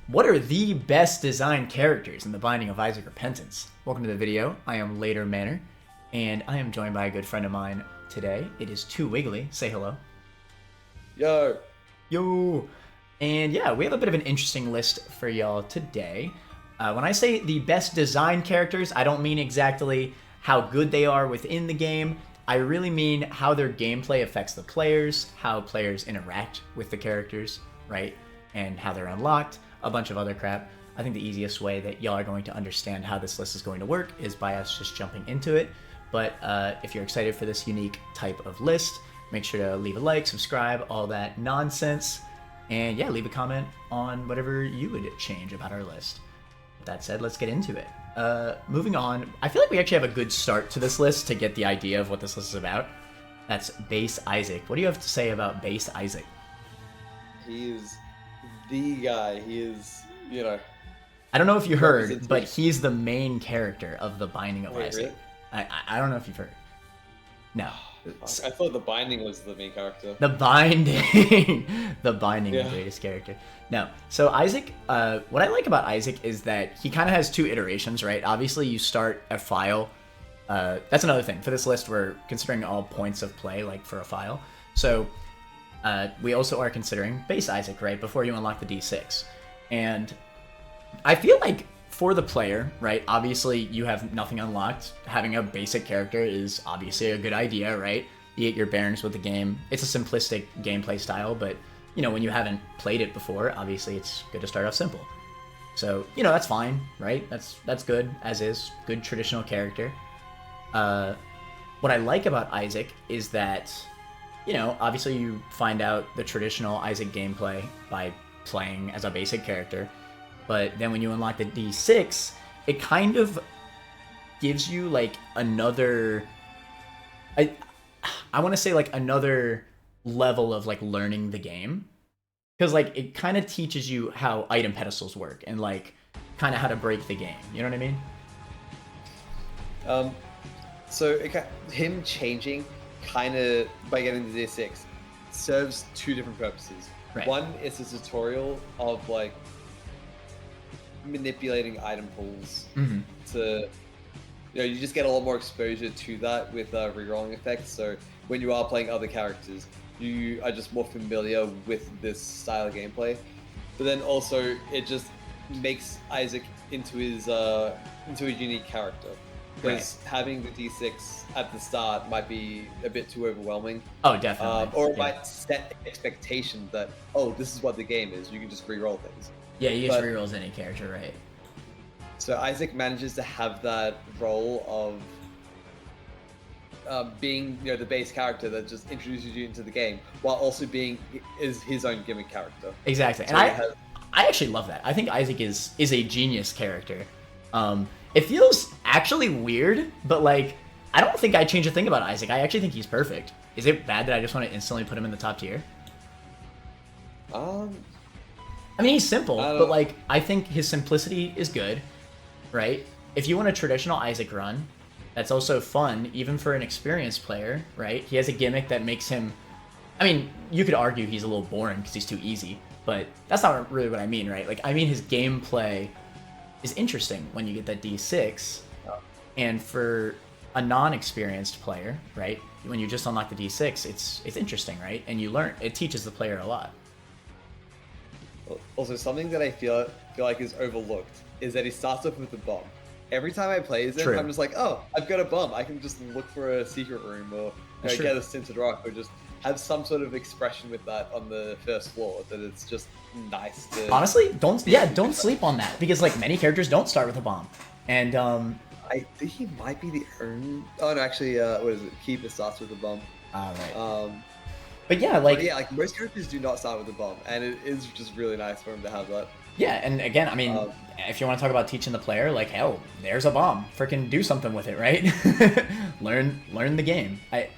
What are the best designed characters in the Binding of Isaac Repentance? Welcome to the video. I am Later Manor, and I am joined by a good friend of mine today. It is Too Wiggly. Say hello. Yo. Yo. And yeah, we have a bit of an interesting list for y'all today. When I say the best designed characters, I don't mean exactly how good they are within the game. I really mean how their gameplay affects the players, how players interact with the characters, right? And how they're unlocked, a bunch of other crap. I think the easiest way that y'all are going to understand how this list is going to work is by us just jumping into it. But if you're excited for this unique type of list, make sure to leave a like, subscribe, all that nonsense. And yeah, leave a comment on whatever you would change about our list. With that said, let's get into it. Moving on, I feel like we actually have a good start to this list to get the idea of what this list is about. That's Base Isaac. What do you have to say about Base Isaac? He is the guy. He is, you know. I don't know if you heard, but he's the main character of the Binding of Isaac. Really? I don't know if you've heard. No. I thought the Binding was the main character. The Binding. The Binding, the greatest character. No. So Isaac, what I like about Isaac is that he kind of has two iterations, right? Obviously, you start a file. That's another thing. For this list, we're considering all points of play, like for a file. So we also are considering Base Isaac, right? Before you unlock the D6. And I feel like for the player, right? Obviously, you have nothing unlocked. Having a basic character is obviously a good idea, right? You get your bearings with the game. It's a simplistic gameplay style, but, you know, when you haven't played it before, obviously it's good to start off simple. So, you know, that's fine, right? That's good, as is. Good traditional character. What I like about Isaac is that, you know, obviously you find out the traditional Isaac gameplay by playing as a basic character. But then when you unlock the D6, it kind of gives you like another, I want to say like another level of like learning the game. Because like it kind of teaches you how item pedestals work and like kind of how to break the game. You know what I mean? So him changing kind of by getting the D6 serves two different purposes. Right. One is a tutorial of like manipulating item pools to, you know, you just get a lot more exposure to that with rerolling effects. So when you are playing other characters, you are just more familiar with this style of gameplay. But then also it just makes Isaac into a unique character. Because having the D6 at the start might be a bit too overwhelming. Oh, definitely. Or it might set expectation that, oh, this is what the game is. You can just re-roll things. Yeah, you just rerolls any character, right? So Isaac manages to have that role of being, you know, the base character that just introduces you into the game, while also being his own gimmick character. Exactly, so and I actually love that. I think Isaac is a genius character. It feels actually weird, but like I don't think I change a thing about Isaac. I actually think he's perfect. Is it bad that I just want to instantly put him in the top tier? I mean, he's simple, but like I think his simplicity is good, right? If you want a traditional Isaac run, that's also fun, even for an experienced player, right? He has a gimmick that makes him, I mean, you could argue he's a little boring because he's too easy, but that's not really what I mean, right? Like, I mean his gameplay is interesting when you get that D6, and for a non-experienced player, right? When you just unlock the D6, it's interesting, right? And you learn, it teaches the player a lot. Also, something that I feel like is overlooked is that he starts off with a bomb. Every time I play as him, I'm just like, oh, I've got a bomb. I can just look for a secret room or get a tinted rock or just have some sort of expression with that on the first floor. That it's just nice to. Honestly, don't sleep on that because like many characters don't start with a bomb, and I think he might be the only. Oh no, actually, what is it? Keeper starts with a bomb. Right. But yeah, like most characters do not start with a bomb, and it is just really nice for him to have that. Yeah, and again, I mean, if you want to talk about teaching the player, like, hell, there's a bomb. Freaking do something with it, right? learn the game. I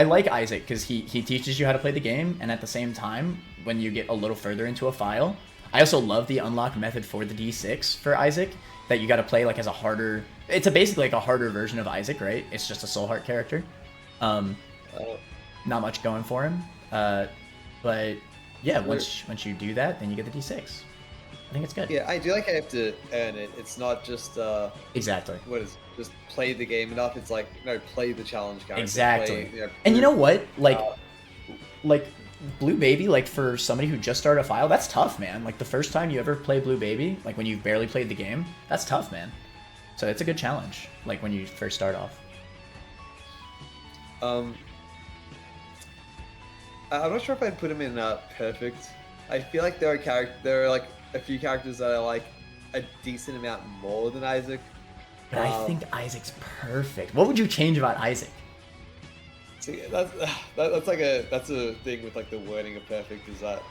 like Isaac because he teaches you how to play the game, and at the same time, when you get a little further into a file, I also love the unlock method for the D6 for Isaac that you got to play like as a harder. It's basically like a harder version of Isaac, right? It's just a soul heart character. Not much going for him, but yeah, once you do that, then you get the D6. I think it's good. Yeah, I do like how you have to earn it. It's not just Exactly. what is just play the game enough. It's like no, play the challenge character. Exactly. Play, and you know what? Like Blue Baby, like for somebody who just started a file, that's tough, man. Like the first time you ever play Blue Baby, like when you've barely played the game, that's tough, man. So it's a good challenge, like when you first start off. I'm not sure if I'd put him in perfect. I feel like there are like a few characters that I like a decent amount more than Isaac. But I think Isaac's perfect. What would you change about Isaac? See, that's a thing with like the wording of perfect is that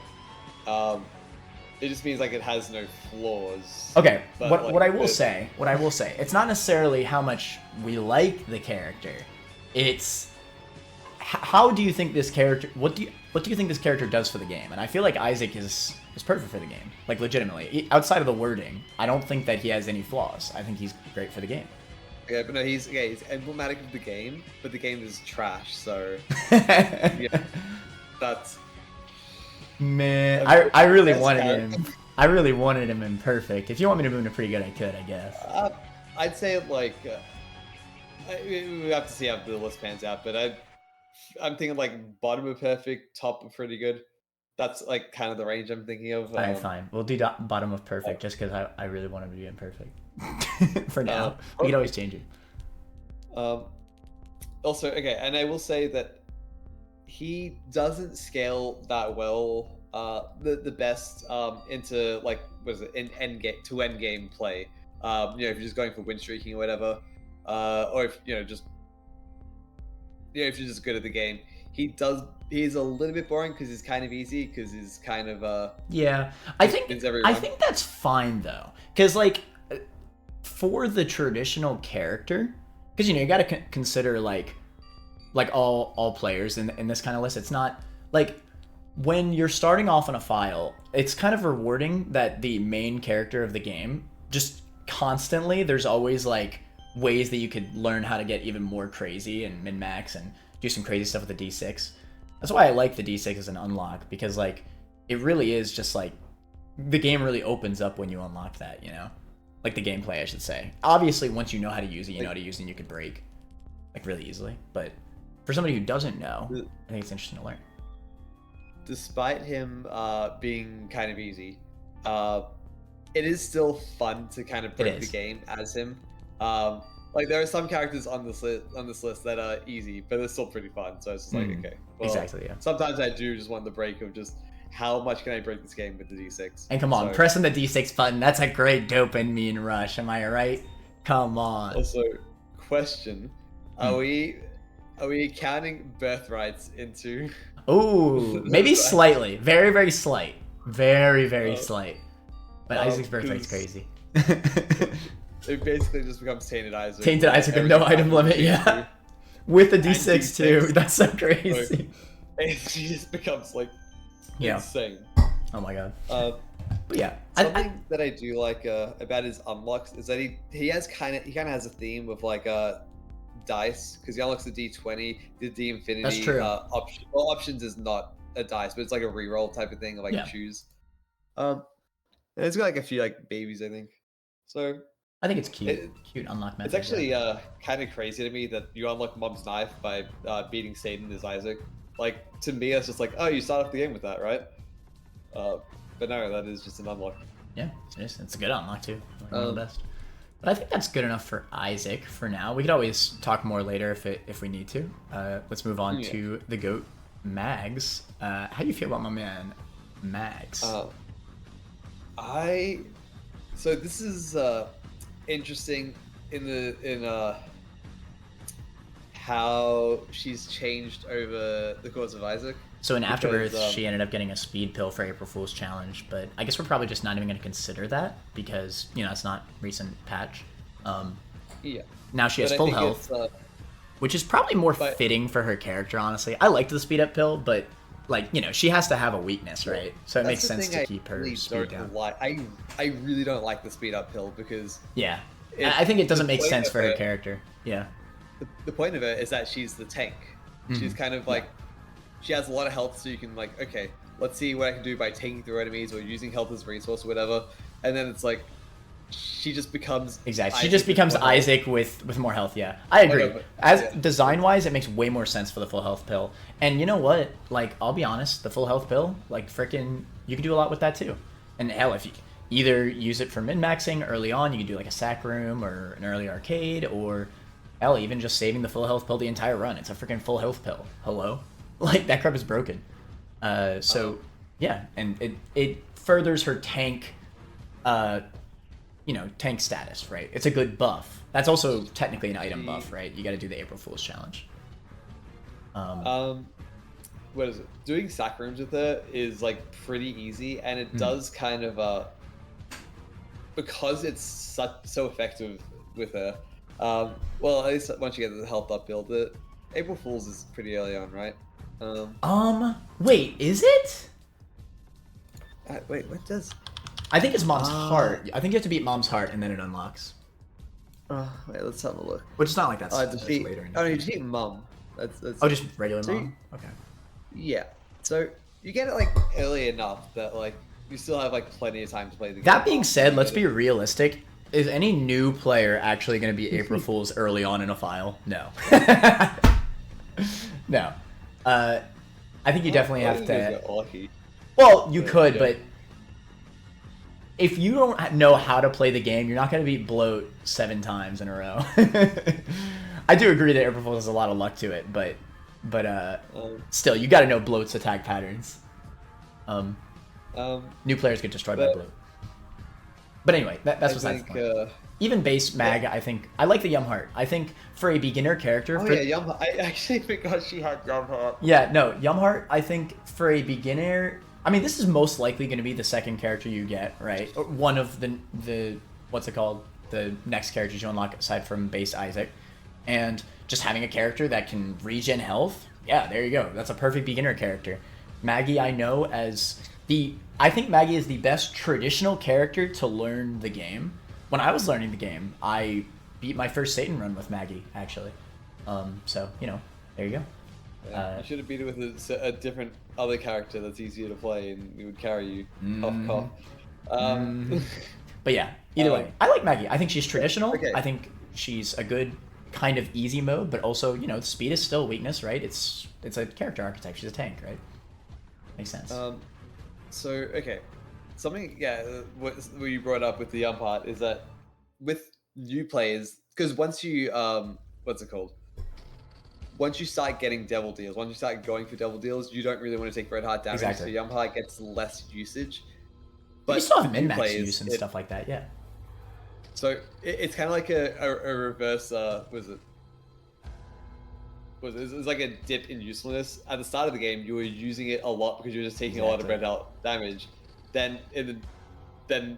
it just means like it has no flaws. Okay, but what I will say, it's not necessarily how much we like the character. It's how do you think this character? What do you think this character does for the game? And I feel like Isaac is perfect for the game. Like legitimately, outside of the wording, I don't think that he has any flaws. I think he's great for the game. Yeah, but no, he's emblematic of the game, but the game is trash. So yeah, that's man. I really wanted him. I really wanted him in perfect. If you want me to move him to pretty good, I could, I guess. I'd say like we have to see how the list pans out, but I'm thinking like bottom of perfect, top of pretty good. That's like kind of the range I'm thinking of. Alright, fine. We'll do bottom of perfect just because I really want him to be in perfect. For now. We can always change it. Also, okay, and I will say that he doesn't scale that well. The best into like what is it end game play. If you're just going for win streaking or whatever, or if if you're just good at the game, he's a little bit boring because he's kind of easy because he's kind of yeah. I think that's fine though, because like for the traditional character, because you got to consider like all players in this kind of list. It's not like when you're starting off on a file, it's kind of rewarding that the main character of the game just constantly there's always like ways that you could learn how to get even more crazy and min-max and do some crazy stuff with the D6. That's why I like the D6 as an unlock, because like it really is just like the game really opens up when you unlock that, like the gameplay, I should say. Obviously, once you know how to use it, you know how to use it and you could break like really easily. But for somebody who doesn't know, I think it's interesting to learn. Despite him being kind of easy, it is still fun to kind of break the game as him. Like there are some characters on this list that are easy, but they're still pretty fun. So it's just like okay, well, exactly. Yeah. Sometimes I do just want the break of just how much can I break this game with the D6. And come on, pressing the D6 button, that's a great dopamine rush. Am I right? Come on. Also, question: Are we counting birthrights into? Ooh, maybe slightly. Very, very slight. Very, very slight. But Isaac's birthright's crazy. It basically just becomes Tainted Isaac. Tainted Isaac with no item limit, yeah. With the D6 too. That's so crazy. And she just becomes like insane. Oh my god. But yeah, something that I do like about his unlocks is that he kind of has a theme of like dice, because he unlocks the D20, the D infinity. That's true. Options is not a dice, but it's like a reroll type of thing, like choose. And it's got like a few like babies, I think. So I think it's cute. Cute unlock method. It's actually kind of crazy to me that you unlock Mom's Knife by beating Satan as Isaac. Like, to me, it's just like, oh, you start off the game with that, right? But no, that is just an unlock. Yeah, it is. It's a good unlock, too. One of the best. But I think that's good enough for Isaac for now. We could always talk more later if we need to. Let's move on to the GOAT, Mags. How do you feel about my man, Mags? So this is interesting in how she's changed over the course of Isaac. So in Afterbirth, she ended up getting a speed pill for April Fool's challenge, but I guess we're probably just not even going to consider that because it's not recent patch. Now she has full health, which is probably more fitting for her character. Honestly, I liked the speed up pill, but like she has to have a weakness, right? So it makes sense to keep her speed down. I really don't like the speed up pill because I think it doesn't make sense for her character. Yeah. The point of it is that she's the tank. She's kind of like she has a lot of health, so you can like, okay, let's see what I can do by taking through enemies or using health as a resource or whatever. And then it's like, she just becomes exactly. She just becomes Isaac with more health. Yeah, I agree. Design wise, it makes way more sense for the full health pill. And you know what? Like, I'll be honest, the full health pill, like, freaking, you can do a lot with that too. And hell, if you either use it for min maxing early on, you can do like a sack room or an early arcade, or hell, even just saving the full health pill the entire run. It's a freaking full health pill. Hello, like that crap is broken. So yeah, and it furthers her tank. Tank status, right? It's a good buff. That's also technically an item buff, right? You got to do the April Fool's challenge. What is it? Doing sack rooms with her is like pretty easy, and it does kind of because it's so effective with her. Well, at least once you get the health up build, the April Fool's is pretty early on, right? Wait, is it? Wait, what does? I think it's Mom's heart. I think you have to beat Mom's heart and then it unlocks. Wait, let's have a look. Which is not like that's later. Oh, you defeat Mom. That's just regular Mom? Okay. Yeah. So you get it like early enough that like you still have like plenty of time to play the game. That being said, let's be realistic. Is any new player actually going to be April Fool's early on in a file? No. No. I think you definitely have to... Well, you could, but... If you don't know how to play the game, you're not going to beat Bloat 7 times in a row. I do agree that April Fool's has a lot of luck to it, but still, you got to know Bloat's attack patterns. New players get destroyed by Bloat. But anyway, that's besides the point. Even base Mag, I think I like the Yum Heart. I think for a beginner character, Yum Heart. I actually forgot she had Yum Heart. Yeah, no, Yum Heart. I think for a beginner. I mean, this is most likely going to be the second character you get, right? Or one of the what's it called? The next characters you unlock aside from base Isaac. And just having a character that can regen health, yeah, there you go. That's a perfect beginner character. Maggy, I know as I think Maggy is the best traditional character to learn the game. When I was learning the game, I beat my first Satan run with Maggy, actually. So, there you go. Yeah, you should have beat it with a different other character that's easier to play, and it would carry you. Cough, cough. But yeah, either way, I like Maggy. I think she's traditional. Okay. I think she's a good kind of easy mode, but also, speed is still a weakness, right? It's a character archetype. She's a tank, right? Makes sense. Okay. Something, what you brought up with the Yum part is that with new players, because once you, what's it called? Once you start getting devil deals, once you start going for devil deals, you don't really want to take red heart damage, so Yum heart gets less usage. But you still have min-max use and stuff like that, yeah. So it's kind of like a reverse, it's like a dip in usefulness. At the start of the game, you were using it a lot because you were just taking a lot of red heart damage. Then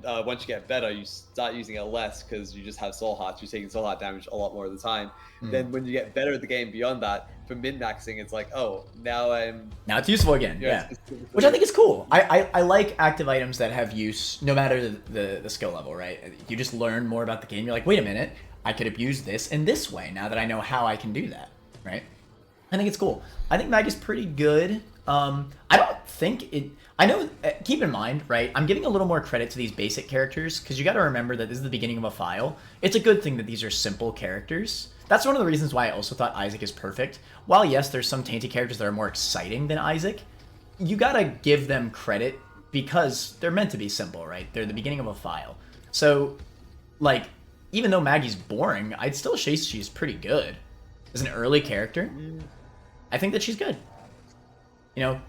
once you get better, you start using it less because you just have soul hearts. You're taking soul heart damage a lot more of the time. Then when you get better at the game beyond that, for min-maxing, it's like, now it's useful again. Yeah, which I think is cool. I like active items that have use no matter the skill level, right? You just learn more about the game. You're like, wait a minute, I could abuse this in this way now that I know how I can do that, right? I think it's cool. I think Mag is pretty good. I don't think it... I know, keep in mind, right, I'm giving a little more credit to these basic characters, because you got to remember that this is the beginning of a file. It's a good thing that these are simple characters. That's one of the reasons why I also thought Isaac is perfect. While, yes, there's some tainted characters that are more exciting than Isaac, you got to give them credit because they're meant to be simple, right? They're the beginning of a file. So, like, even though Maggie's boring, I'd still say she's pretty good. As an early character, I think that she's good.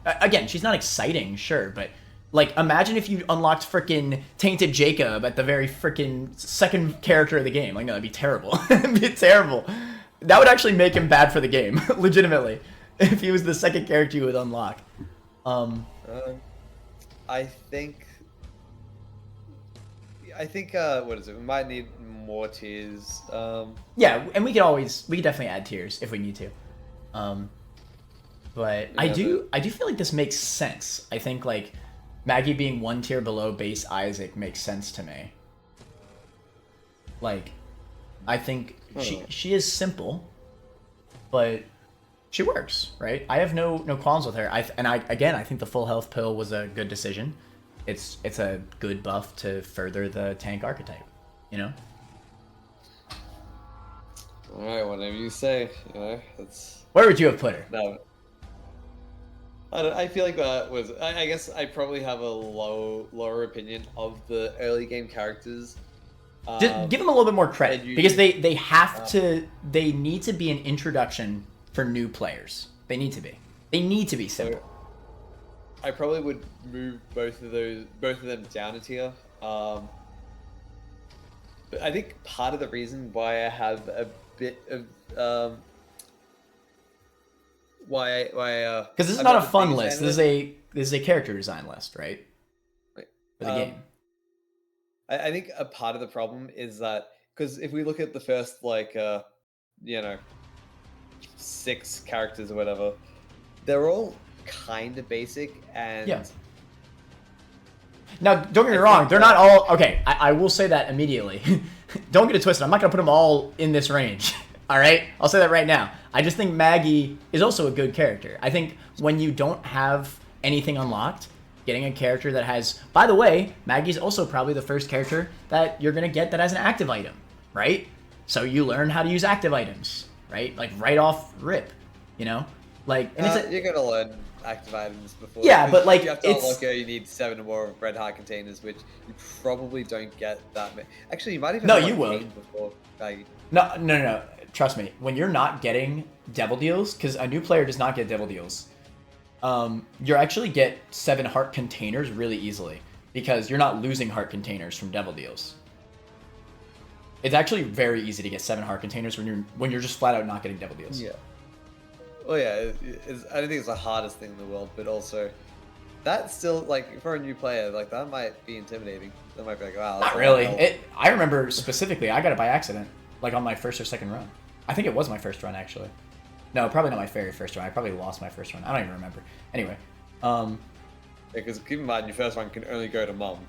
Again, she's not exciting, sure, but, like, imagine if you unlocked frickin' Tainted Jacob at the very frickin' second character of the game. Like, no, that'd be terrible. It'd be terrible. That would actually make him bad for the game, legitimately, if he was the second character you would unlock. I think, what is it? We might need more tiers. Yeah, and we could definitely add tiers if we need to. But I do feel like this makes sense. I think, like, Maggy being one tier below base Isaac makes sense to me. Like, I think she is simple, but she works, right? I have no qualms with her. I think the full health pill was a good decision. It's a good buff to further the tank archetype, you know? All right, whatever you say. You know, that's. Where would you have put her? No. I feel like that was. I guess I probably have a lower opinion of the early game characters. Just give them a little bit more credit because they have to. They need to be an introduction for new players. They need to be. They need to be simple. I probably would move both of them down a tier. But I think part of the reason why I have a bit of because this is not a fun list. This is a character design list, right? For the game. I think a part of the problem is that because if we look at the first 6 characters or whatever, they're all kind of basic and. Yeah. Now, don't get me wrong, they're not all... Okay, I will say that immediately. Don't get it twisted. I'm not going to put them all in this range. All right? I'll say that right now. I just think Maggy is also a good character. I think when you don't have anything unlocked, getting a character that has... By the way, Maggy's also probably the first character that you're going to get that has an active item, right? So you learn how to use active items, right? Like, right off rip, you know? Like, and you're going to learn active items before. Yeah, but like you have to unlock it, you need 7 or more red heart containers, which you probably don't get that many. Actually, you might even. No, you will. Before. No. Trust me. When you're not getting devil deals, because a new player does not get devil deals, you actually get 7 heart containers really easily because you're not losing heart containers from devil deals. It's actually very easy to get 7 heart containers when you're just flat out not getting devil deals. Yeah. Well, yeah, I don't think it's the hardest thing in the world, but also, that's still, like, for a new player, like, that might be intimidating. That might be like, wow. Not really. I remember specifically, I got it by accident, like, on my first or second run. I think it was my first run, actually. No, probably not my very first run. I probably lost my first run. I don't even remember. Anyway. Because keep in mind, your first run can only go to mom.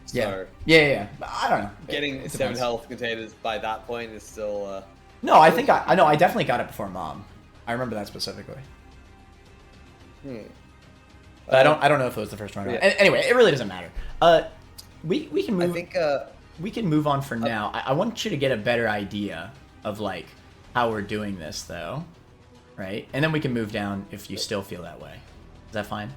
So yeah. I don't know. Getting 7 health containers by that point is still... No, I think I know. I definitely got it before mom. I remember that specifically. But I don't know if it was the first one. Yeah. Anyway, it really doesn't matter. We can move. I think we can move on for now. I want you to get a better idea of like how we're doing this, though, right? And then we can move down if you still feel that way. Is that fine?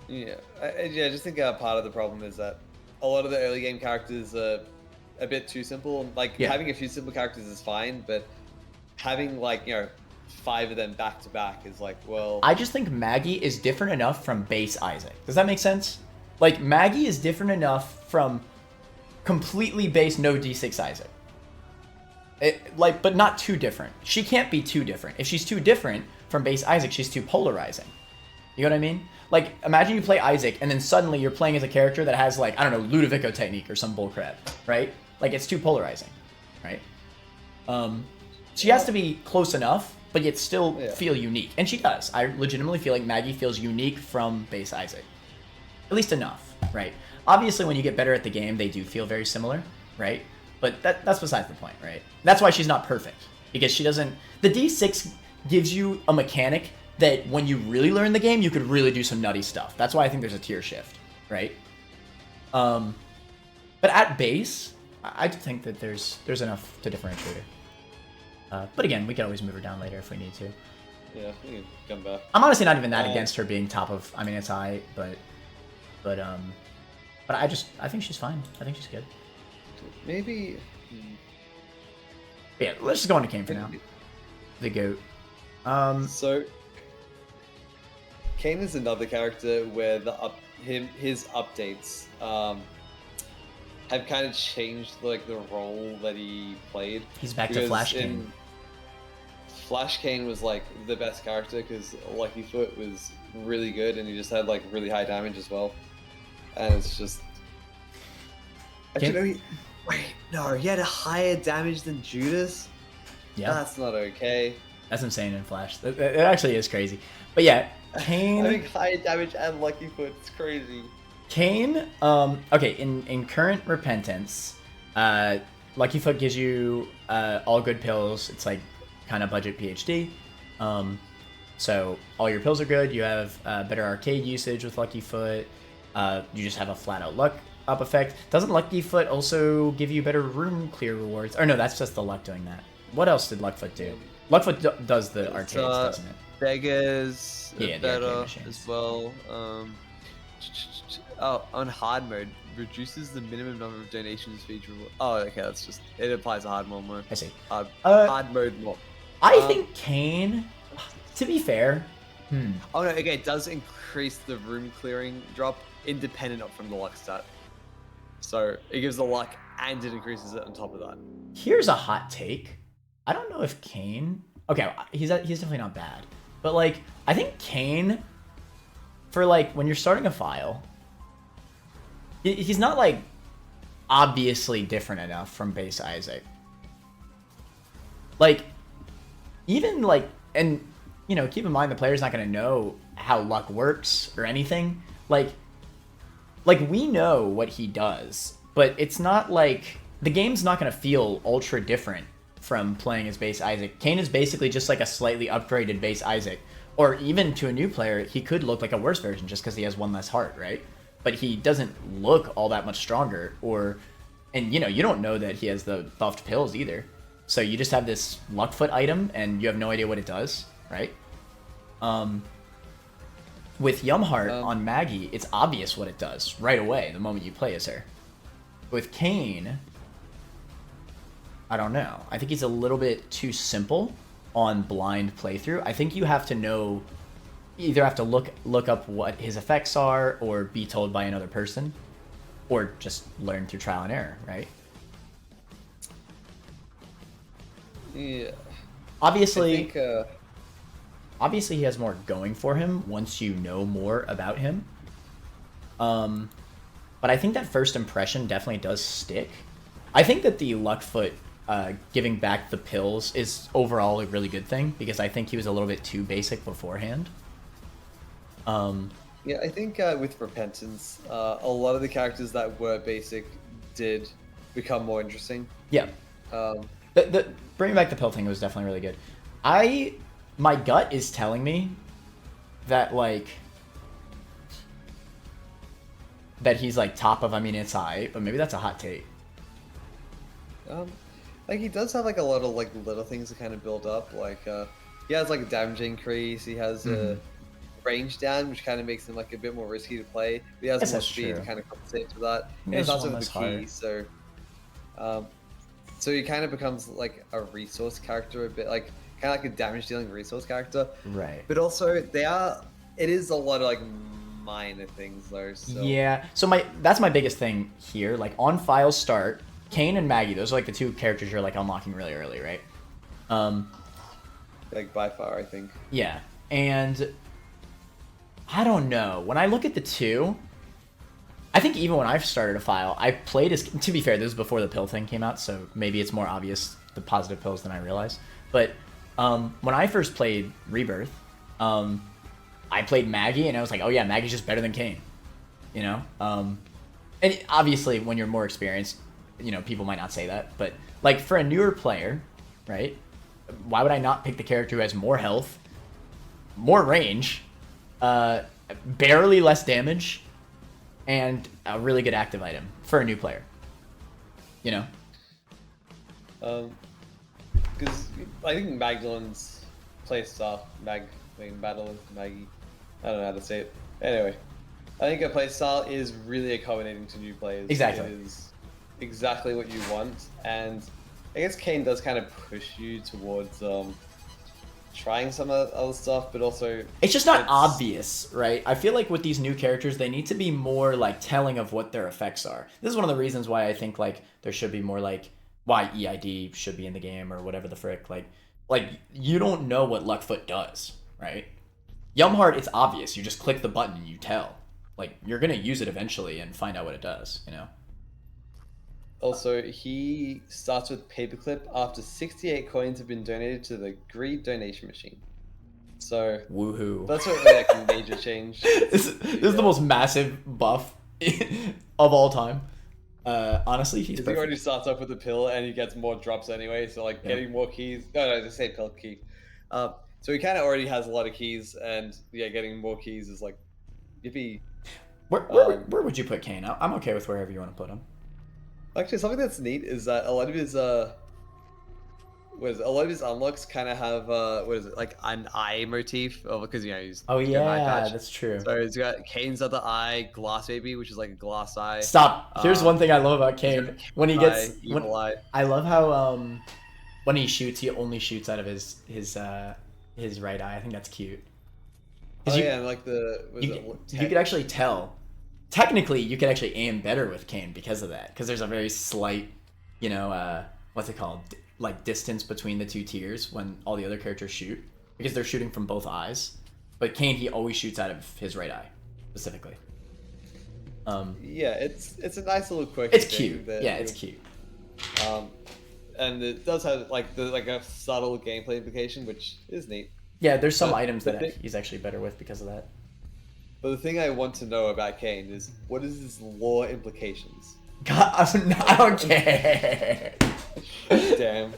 Yeah, I just think part of the problem is that a lot of the early game characters are a bit too simple. Like having a few simple characters is fine, but having 5 of them back to back is like, well... I just think Maggy is different enough from base Isaac. Does that make sense? Like, Maggy is different enough from completely base no D6 Isaac. But not too different. She can't be too different. If she's too different from base Isaac, she's too polarizing. You know what I mean? Like, imagine you play Isaac, and then suddenly you're playing as a character that has, like, I don't know, Ludovico technique or some bullcrap, right? Like, it's too polarizing, right? She has to be close enough, but yet still feel unique. And she does. I legitimately feel like Maggy feels unique from base Isaac. At least enough, right? Obviously, when you get better at the game, they do feel very similar, right? But that's besides the point, right? That's why she's not perfect. Because she doesn't... The D6 gives you a mechanic that when you really learn the game, you could really do some nutty stuff. That's why I think there's a tier shift, right? But at base, I think that there's enough to differentiate her. But again, we can always move her down later if we need to. Yeah, we can come back. I'm honestly not even that against her being top of... I mean, it's high, but I think she's fine. I think she's good. Maybe... Yeah, let's just go on to Cain for now. The GOAT. So, Cain is another character where his updates have kind of changed the role that he played. He's back to Flash Cain. Flash Cain was the best character because Lucky Foot was really good and he just had really high damage as well. And it's just actually he had a higher damage than Judas. Yeah, that's not okay. That's insane in Flash. It actually is crazy. But yeah, Cain having high damage and Lucky Foot, it's crazy. Cain, okay, in current Repentance, Lucky Foot gives you all good pills. It's kind of budget PhD. So all your pills are good. You have better arcade usage with Lucky Foot. You just have a flat out luck up effect. Doesn't Lucky Foot also give you better room clear rewards? Or no, that's just the luck doing that. What else did Luckfoot do? Luckfoot does the arcades, doesn't it? Beggars better as well. On hard mode, reduces the minimum number of donations for each reward. Oh, okay, that's just it applies to hard mode more. I see. Hard mode more. I think Cain. To be fair. Oh no, okay, it does increase the room clearing drop independent from the luck stat. So it gives the luck and it increases it on top of that. Here's a hot take. I don't know if Cain. Okay, he's definitely not bad, but like I think Cain, for like when you're starting a file, he's not like obviously different enough from base Isaac. Like even like, and you know, keep in mind the player's not gonna know how luck works or anything. Like we know what he does, but it's not like the game's not gonna feel ultra different from playing as base Isaac. Cain is basically just like a slightly upgraded base Isaac, or even to a new player, he could look like a worse version just because he has one less heart, right? But he doesn't look all that much stronger, and you know, you don't know that he has the buffed pills either. So you just have this Luckfoot item, and you have no idea what it does, right? With Yumheart on Maggy, it's obvious what it does right away the moment you play as her. With Cain, I don't know. I think he's a little bit too simple on blind playthrough. I think you have to know, either have to look up what his effects are, or be told by another person, or just learn through trial and error, right? Yeah. Obviously, obviously he has more going for him once you know more about him. But I think that first impression definitely does stick. I think that the Luckfoot giving back the pills is overall a really good thing, because I think he was a little bit too basic beforehand. Yeah, I think with Repentance, a lot of the characters that were basic did become more interesting. Yeah. The bringing back the pill thing was definitely really good. My gut is telling me that like that he's like top of, I mean, it's high, but maybe that's a hot take. Like he does have like a lot of like little things to kind of build up. Like he has like a damage increase. He has a range down, which kind of makes him like a bit more risky to play. But he has more speed to kind of compensate for that. And it's also with the key, so so he kind of becomes like a resource character a bit, like kind of like a damage dealing resource character. Right. But also it is a lot of like minor things though. So. Yeah. So that's my biggest thing here. Like on file start, Cain and Maggy, those are like the two characters you're like unlocking really early, right? Like by far, I think. Yeah. And I don't know. When I look at the two, I think even when I've started a file, I played as, to be fair, this was before the pill thing came out, so maybe it's more obvious, the positive pills, than I realized. But when I first played Rebirth, I played Maggy, and I was like, oh yeah, Maggy's just better than Cain. You know? And obviously, when you're more experienced, you know, people might not say that, but like for a newer player, right? Why would I not pick the character who has more health, more range, barely less damage, and a really good active item for a new player? You know? Because I think Magdalene's playstyle, Maggy, I don't know how to say it. Anyway, I think her playstyle is really accommodating to new players. Exactly. It is exactly what you want, and I guess Cain does kind of push you towards trying some other stuff, but also it's just not obvious, right? I feel like with these new characters, they need to be more like telling of what their effects are. This is one of the reasons why I think like there should be more like why EID should be in the game or whatever the frick. Like you don't know what Luckfoot does, right? Yumheart, it's obvious. You just click the button and you tell. Like you're gonna use it eventually and find out what it does, you know? Also, he starts with Paperclip after 68 coins have been donated to the Greed donation machine. So, woohoo! That's what like a major change. This is the most massive buff of all time. Honestly, he's perfect. He already starts off with a pill and he gets more drops anyway. So like getting more keys. No, they say pill key. So he kind of already has a lot of keys, and yeah, getting more keys is like, yippee. Where would you put Cain? I'm okay with wherever you want to put him. Actually, something that's neat is that a lot of his unlocks kind of have what is it, like an eye motif, because he's Oh got an eye yeah, patch. that's true. So he's got Cain's other eye, glass baby, which is like a glass eye. Stop. Here's one thing I love about Cain. When he gets evil eye. I love how when he shoots, he only shoots out of his right eye. I think that's cute. Oh yeah, and like you could actually tell. Technically, you could actually aim better with Cain because of that. Because there's a very slight, what's it called? Like distance between the two tiers when all the other characters shoot, because they're shooting from both eyes. But Cain, he always shoots out of his right eye, specifically. Yeah, it's a nice little quirk. It's cute. Yeah, it's cute. And it does have like a subtle gameplay implication, which is neat. Yeah, there's some items that he's actually better with because of that. But the thing I want to know about Cain is, what is his lore implications? God, I don't care. Damn.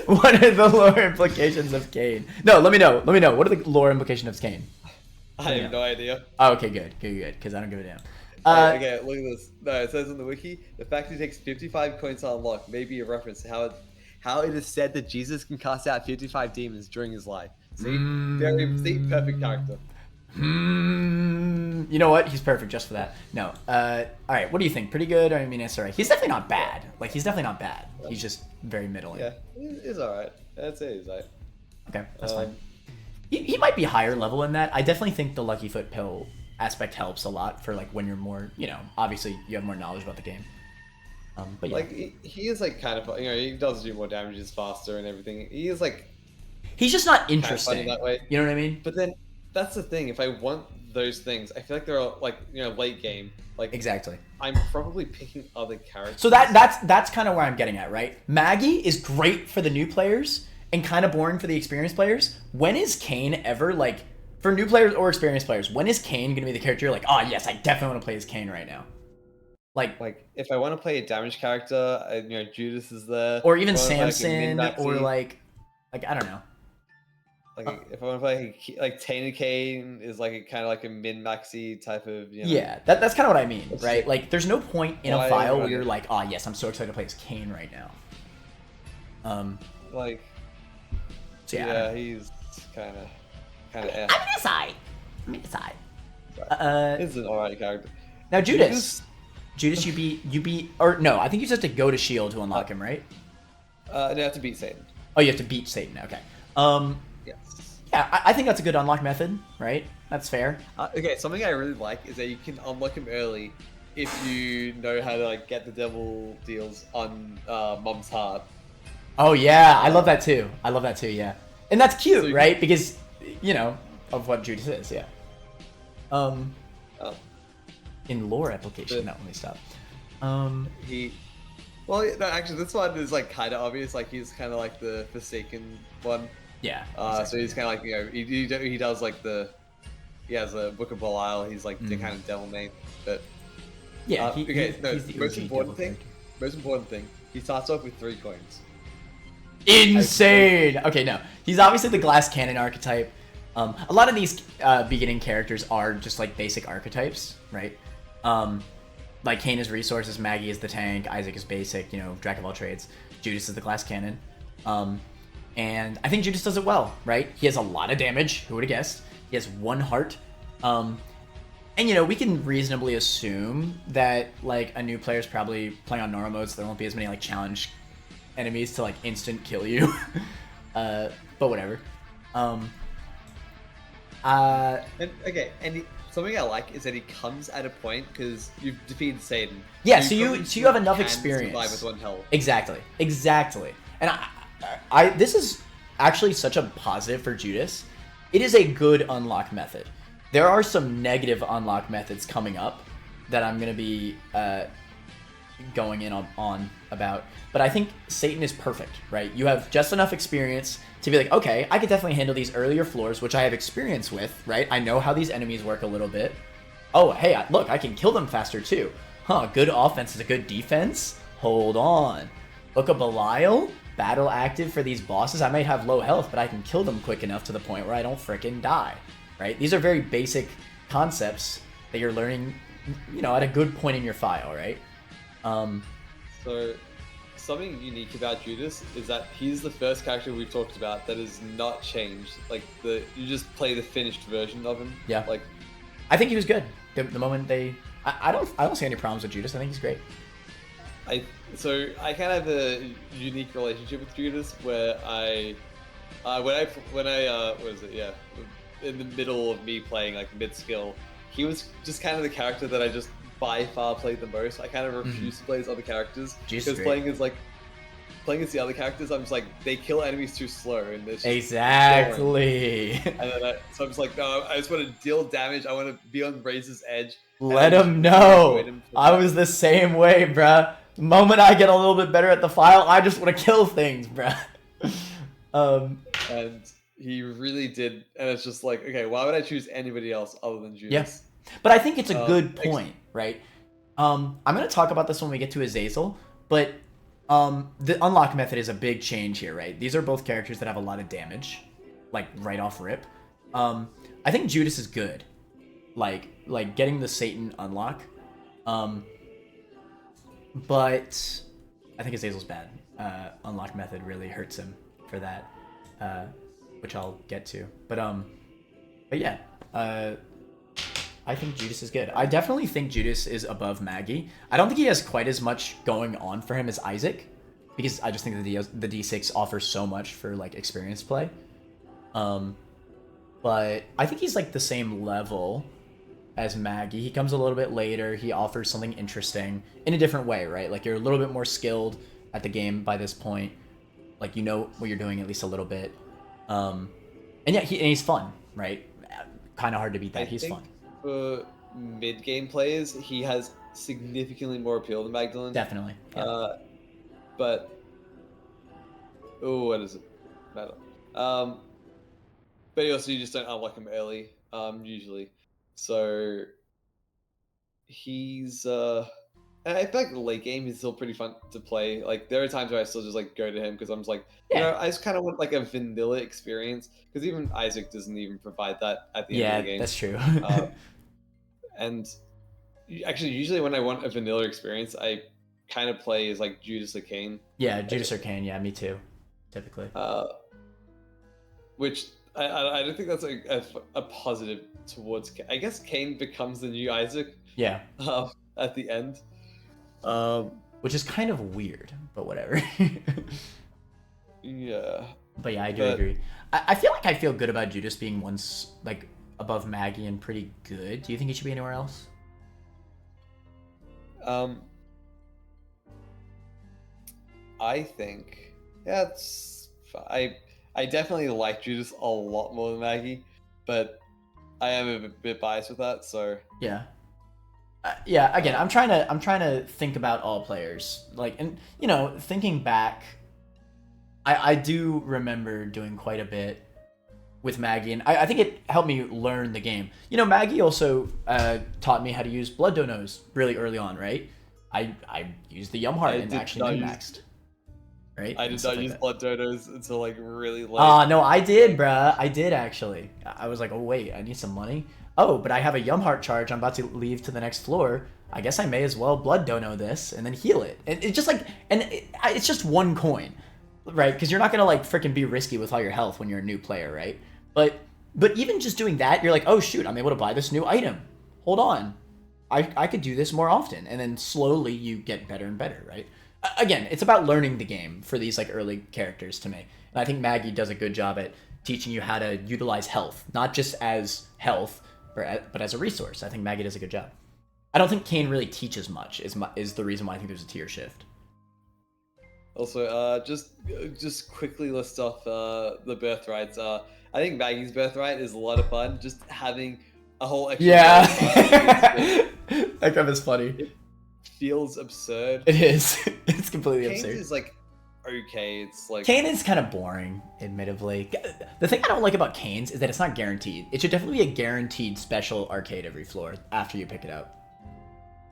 What are the lore implications of Cain? No, let me know. What are the lore implications of Cain? I have no idea. Oh, okay, good, because I don't give a damn. Okay, look at this. No, it says in the wiki, the fact he takes 55 coins to unlock may be a reference to how it is said that Jesus can cast out 55 demons during his life. See? Perfect character. You know what? He's perfect just for that. No. All right. What do you think? Pretty good? I mean, it's alright. He's definitely not bad. Like, he's definitely not bad. He's just very middling. Yeah, he's alright. I'd say he's alright. Okay, that's fine. He might be higher level in that. I definitely think the Lucky Foot pill aspect helps a lot for like when you're more, obviously you have more knowledge about the game. But yeah. Like he is like kind of, he does do more damages faster and everything. He is like, he's just not interesting kind of that way. You know what I mean? But then that's the thing. If I want those things, I feel like they're like late game. Like exactly. I'm probably picking other characters. So that's kind of where I'm getting at, right? Maggy is great for the new players and kind of boring for the experienced players. When is Cain ever like, for new players or experienced players, when is Cain gonna be the character you're like, oh yes, I definitely want to play as Cain right now? Like if I want to play a damage character, Judas is there. Or even Samson, or like I don't know. Like if I want to play like Cain is like a kind of like a min-maxy type of. Yeah, that's kind of what I mean, right? Like there's no point in a file where you're like, oh yes, I'm so excited to play as Cain right now. Like. So yeah, he's kind of. I'm gonna decide. He's an alright character. Now Judas, you beat, or no? I think you just have to go to Shield to unlock him, right? No, you have to beat Satan. Oh, you have to beat Satan. Okay. Yes. Yeah, I think that's a good unlock method, right? That's fair. Okay, something I really like is that you can unlock him early if you know how to like get the devil deals on Mom's heart. Oh yeah, I love that too. Yeah, and that's cute, so right? Because of what Judas is, yeah. In lore application, let me stop. Actually, this one is like kind of obvious. Like he's kind of like the Forsaken one. Yeah. Exactly. So he's kind of like he does like he has a Book of Belial. He's like the kind of devil name, but yeah. Most important thing. He starts off with 3 coins. Insane. Okay, no, he's obviously the glass cannon archetype. A lot of these beginning characters are just like basic archetypes, right? Like Cain is resources, Maggy is the tank, Isaac is basic, Jack of all trades. Judas is the glass cannon. And I think Judas does it well, right? He has a lot of damage, who would have guessed? He has 1 heart. And we can reasonably assume that like a new player is probably playing on normal mode, so there won't be as many like challenge enemies to like instant kill you. But whatever. Something I like is that he comes at a point because you've defeated Satan. Yeah, so you have enough experience. Survive with 1 health. Exactly. And I this is actually such a positive for Judas. It is a good unlock method. There are some negative unlock methods coming up that I'm gonna be going in on about, but I think Satan is perfect, right? You have just enough experience to be like, okay, I could definitely handle these earlier floors, which I have experience with, right? I know how these enemies work a little bit. Oh, hey, look, I can kill them faster too. Huh, good offense is a good defense? Hold on. Book of Belial? battle active for these bosses, I might have low health, but I can kill them quick enough to the point where I don't frickin' die, right? These are very basic concepts that you're learning, you know, at a good point in your file, right? So, something unique about Judas is that he's the first character we've talked about that has not changed. Like, you just play the finished version of him. Yeah. Like, I think he was good. The moment I don't see any problems with Judas. I think he's great. So I kind of have a unique relationship with Judas where when I what is it? Yeah, in the middle of me playing like mid skill, he was just kind of the character that I just by far played the most. I kind of refuse to play as other characters because playing as the other characters, I'm just like they kill enemies too slow and there's exactly. And then so I'm just like, no, I just want to deal damage. I want to be on Razor's edge. Let him know. I was the same way, bruh. The moment I get a little bit better at the file, I just want to kill things, bruh. And he really did, and it's just like, okay, why would I choose anybody else other than Judas? Yes, but I think it's a good point, right? I'm gonna talk about this when we get to Azazel, but the unlock method is a big change here, right? These are both characters that have a lot of damage, like right off rip. I think Judas is good, like getting the Satan unlock. But I think Azazel's bad. Unlock method really hurts him for that, which I'll get to. But yeah, I think Judas is good. I definitely think Judas is above Maggy. I don't think he has quite as much going on for him as Isaac, because I just think that the D6 offers so much for like experience play. But I think he's like the same level as Maggy. He comes a little bit later. He offers something interesting in a different way, right? Like you're a little bit more skilled at the game by this point. Like you know what you're doing at least a little bit. And yeah, he's fun, right? Kind of hard to beat that. He's fun. For mid-game players, he has significantly more appeal than Magdalene. Definitely. Yeah. But what does it matter? But also you just don't unlock him early, usually. So he's I feel like the late game is still pretty fun to play. Like there are times where I still just like go to him because I'm just like, you know, I just kind of want like a vanilla experience, because even Isaac doesn't even provide that at the end of the game. Yeah, that's true. And actually, usually when I want a vanilla experience, I kind of play as like Judas or Cain. Yeah, Judas or Cain. Yeah, me too. Typically. Which I don't think that's a positive towards. I guess Cain becomes the new Isaac. Yeah. At the end. Which is kind of weird, but whatever. Yeah. But yeah, I do agree. I feel like I feel good about Judas being once like above Maggy and pretty good. Do you think he should be anywhere else? I think I definitely like Judas a lot more than Maggy, but I am a bit biased with that. So yeah. Yeah, again, I'm trying to think about all players. Like, and you know, thinking back, I do remember doing quite a bit with Maggy, and I think it helped me learn the game. You know, Maggy also taught me how to use Blood Donos really early on, right? I used the Yum Heart and actually min-maxed. Right? I did not use Blood Donos until like really late. No, I did, bruh. I did actually. I was like, oh wait, I need some money. Oh, but I have a Yum Heart charge. I'm about to leave to the next floor. I guess I may as well Blood Dono this and then heal it. And it's just like, it's just one coin, right? Because you're not gonna like freaking be risky with all your health when you're a new player, right? But even just doing that, you're like, oh shoot, I'm able to buy this new item. Hold on, I could do this more often, and then slowly you get better and better, right? Again, it's about learning the game for these like early characters to me, and I think Maggy does a good job at teaching you how to utilize health, not just as health, but as a resource. I think Maggy does a good job. I don't think Cain really teaches much. Is the reason why I think there's a tier shift. Also, just quickly list off the birthrights. I think Maggy's birthright is a lot of fun. Just having a whole extra. Yeah, that kind is funny. It feels absurd. It is. It's completely Cain's absurd. is like okay. It's like Cain is kind of boring, admittedly. The thing I don't like about Cain's is that it's not guaranteed. It should definitely be a guaranteed special arcade every floor after you pick it up.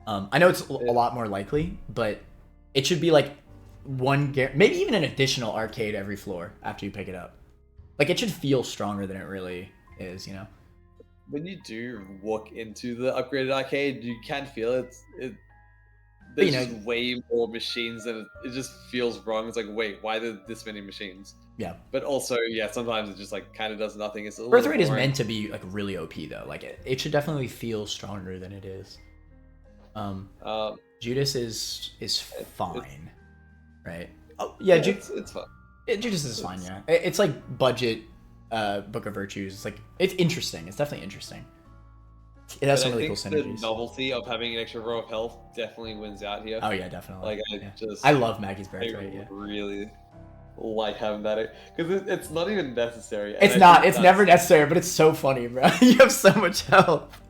I know it's a lot more likely, but it should be like maybe even an additional arcade every floor after you pick it up. Like, it should feel stronger than it really is, you know? When you do walk into the upgraded arcade, you can feel it. But, There's you know, just way more machines, and it just feels wrong. It's like, wait, why are there this many machines? yeah. But also, yeah, sometimes it just like kind of does nothing. It's a little Birthright is boring. meant to be like really OP though. Like it should definitely feel stronger than it is. Judas is fine, right? Oh yeah, Yeah, it's fun. Judas is fine. Yeah, it's like budget Book of Virtues. It's like it's interesting. It's definitely interesting. It has But some I really cool think synergies. the novelty of having an extra row of health definitely wins out here. Oh yeah, definitely. Like I love Maggy's I Birthright. Yeah. really like having that because it's not even necessary. and It's I not. think It's never necessary, but it's so funny, bro. You have so much health.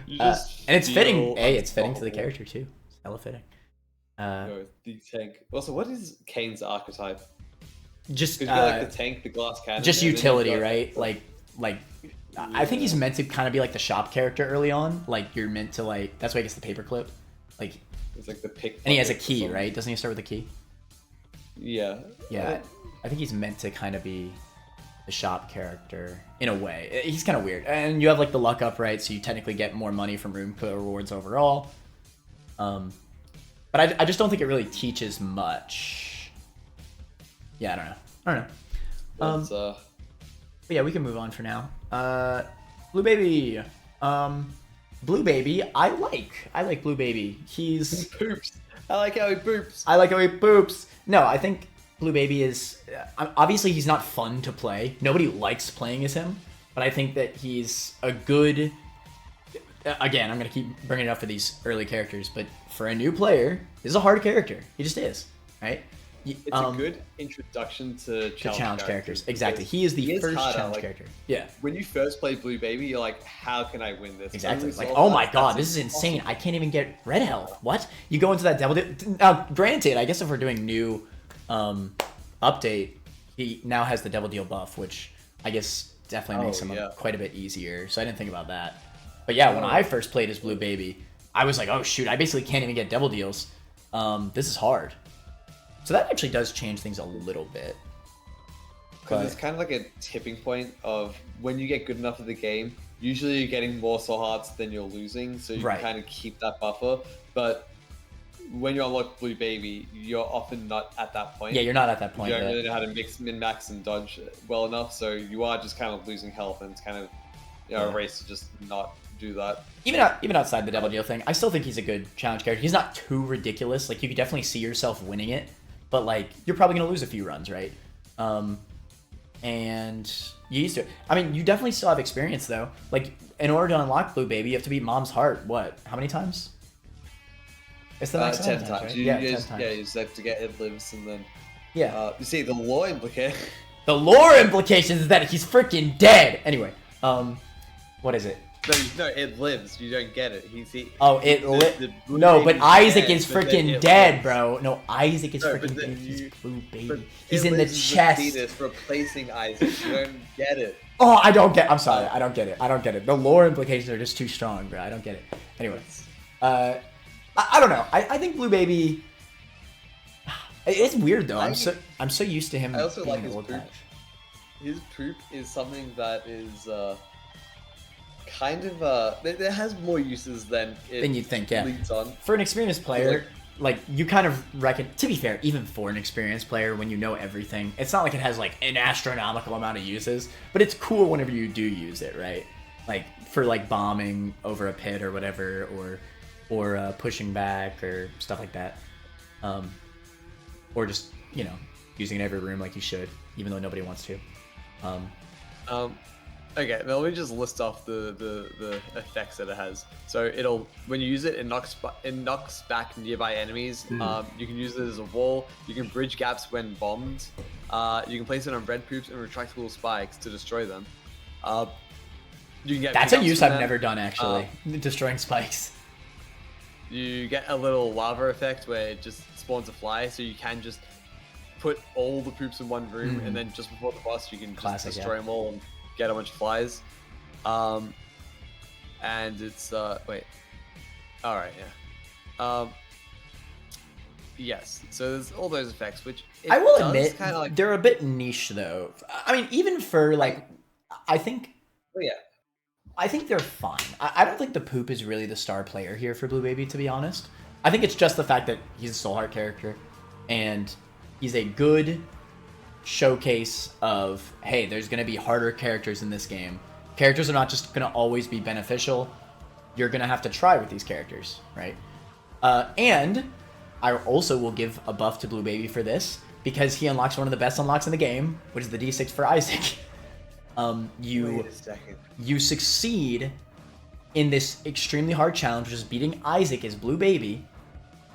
You just and it's fitting. feel It's fitting to the unstoppable. character too. It's hella fitting. No, the tank. Also, what is Cain's archetype? Just 'Cause you got like the tank, the glass cannon. just and then you've utility, got- right? Like I think he's meant to kind of be like the shop character early on. Like you're meant to like that's why he gets the paperclip. Like It's like the pick. and he has a key, right? Doesn't he start with a key? Yeah. Yeah. I think he's meant to kind of be the shop character in a way. He's kind of weird. And you have like the luck up, right? So you technically get more money from room clear rewards overall. But I just don't think it really teaches much. Yeah, I don't know. But yeah, we can move on for now. Blue Baby. Blue Baby, I like Blue Baby. He's poops. I like how he poops. I like how he poops. No, I think Blue Baby is obviously he's not fun to play. Nobody likes playing as him, but I think that he's a good. Again, I'm gonna keep bringing it up for these early characters, but for a new player, this is a hard character. He just is, right? It's a good introduction to challenge characters. Exactly. He is the first harder, challenge like, character. Yeah. When you first play Blue Baby, you're like, how can I win this? Exactly. And Like, resolve oh that. my god, That's this is insane. I can't even get red health. What? You go into that devil. Now, granted, I guess if we're doing new update, he now has the devil deal buff, which I guess definitely makes him quite a bit easier. So I didn't think about that. But yeah, when I first played as Blue Baby, I was like, oh shoot, I basically can't even get devil deals. This is hard. So that actually does change things a little bit. Because it's kind of like a tipping point of when you get good enough at the game, usually you're getting more soul hearts than you're losing, so you Right. can kind of keep that buffer. But when you unlock Blue Baby, you're often not at that point. Yeah, you're not at that point You don't yet. really know how to mix, min-max, and dodge well enough, so you are just kind of losing health, and it's kind of a race to just not do that. Even outside the devil deal thing, I still think he's a good challenge character. He's not too ridiculous. Like you could definitely see yourself winning it, but like you're probably gonna lose a few runs, right? And you used to. I mean, you definitely still have experience though. Like in order to unlock Blue Baby, you have to beat Mom's Heart. What? How many times? It's the max 10 times, times. right? You, Yeah, you 10 just, times. yeah, you just have to get it lives, and then Yeah. you see the law implication. The lore implications is that he's freaking dead. Anyway, what is it? No, it lives. You don't get it. Oh, it no, but Isaac is freaking dead, bro. No, Isaac is freaking dead. He's Blue Baby. He's in the chest. Replacing Isaac. You don't get it. Oh, I don't get. I'm sorry, I don't get it. I don't get it. The lore implications are just too strong, bro. I don't get it. Anyway, I don't know. I think Blue Baby. It's weird though. I'm so used to him. I also being like an his old poop. patch. His poop is something that is kind of that has more uses than You'd think, yeah. leads on. For an experienced player, like you kind of reckon. To be fair, even for an experienced player, when you know everything, it's not like it has like an astronomical amount of uses. But it's cool whenever you do use it, right? Like for like bombing over a pit or whatever, or pushing back or stuff like that. Or just using it in every room like you should, even though nobody wants to. Okay, now let me just list off the effects that it has. So when you use it, it knocks back nearby enemies. You can use it as a wall. You can bridge gaps when bombed. You can place it on red poops and retractable spikes to destroy them. You can get That's a pickups use from I've them. never done actually. Destroying spikes. You get a little lava effect where it just spawns a fly, so you can just put all the poops in one room, and then just before the boss, you can just destroy them all and get a bunch of flies. And it's wait, all right, yeah, Yes. So there's all those effects, which I will does admit kind of like. they're a bit niche though. I mean, even for like, I think But yeah, I think they're fine. I don't think the poop is really the star player here for Blue Baby, to be honest. I think it's just the fact that he's a Soul Heart character, and he's a good showcase of, hey, there's going to be harder characters in this game. Characters are not just going to always be beneficial. You're going to have to try with these characters, right? And I also will give a buff to Blue Baby for this, because he unlocks one of the best unlocks in the game, which is the D6 for Isaac. wait a second. You succeed in this extremely hard challenge, which is beating Isaac as Blue Baby,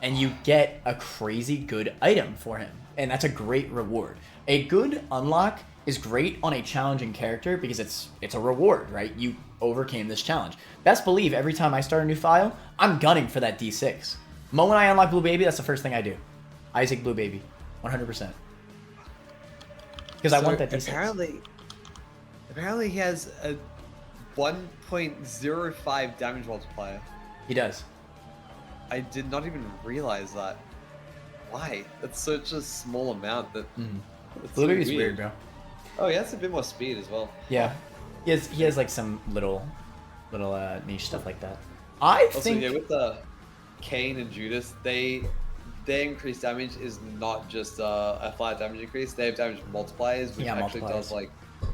and you get a crazy good item for him. And that's a great reward. A good unlock is great on a challenging character because it's a reward, right? You overcame this challenge. Best believe every time I start a new file, I'm gunning for that D6. The moment I unlock Blue Baby, that's the first thing I do. Isaac Blue Baby, 100%. Because I want that D6. Apparently he has a 1.05 damage multiplier. He does. I did not even realize that. Why? That's such a small amount that. That's Blue so Baby's weird, bro. Oh, he has a bit more speed as well. Yeah, he has like some little niche stuff like that. I Also, think yeah, with Cain and Judas, their increased damage is not just a flat damage increase. They have damage multipliers, which actually does like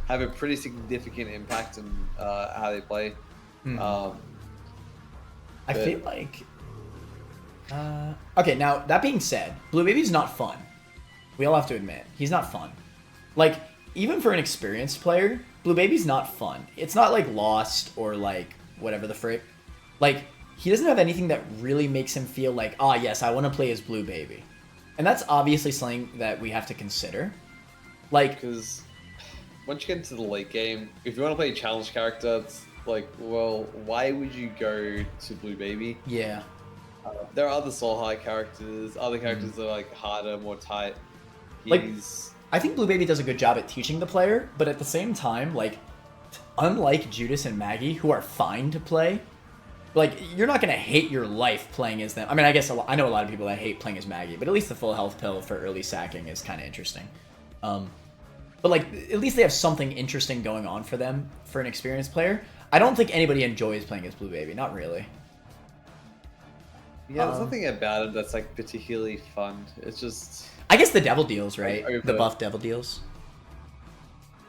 have a pretty significant impact on how they play. I feel like. Okay, now that being said, Blue Baby's not fun. We all have to admit he's not fun. Like, even for an experienced player, Blue Baby's not fun. It's not like Lost or like whatever the frick. Like, he doesn't have anything that really makes him feel like, ah, yes, I want to play as Blue Baby. And that's obviously something that we have to consider. Like, because once you get into the late game, if you want to play a challenge character, it's like, well, why would you go to Blue Baby? Yeah. There are other Soul Heart characters, other characters that are like harder, more tight. Like, I think Blue Baby does a good job at teaching the player, but at the same time, like, unlike Judas and Maggy, who are fine to play, like, you're not gonna hate your life playing as them. I mean, I guess I know a lot of people that hate playing as Maggy, but at least the full health pill for early sacking is kind of interesting. But like, at least they have something interesting going on for them for an experienced player. I don't think anybody enjoys playing as Blue Baby, not really. Yeah, there's nothing about it that's like particularly fun. It's just, I guess the devil deals, right? Over. The buff devil deals.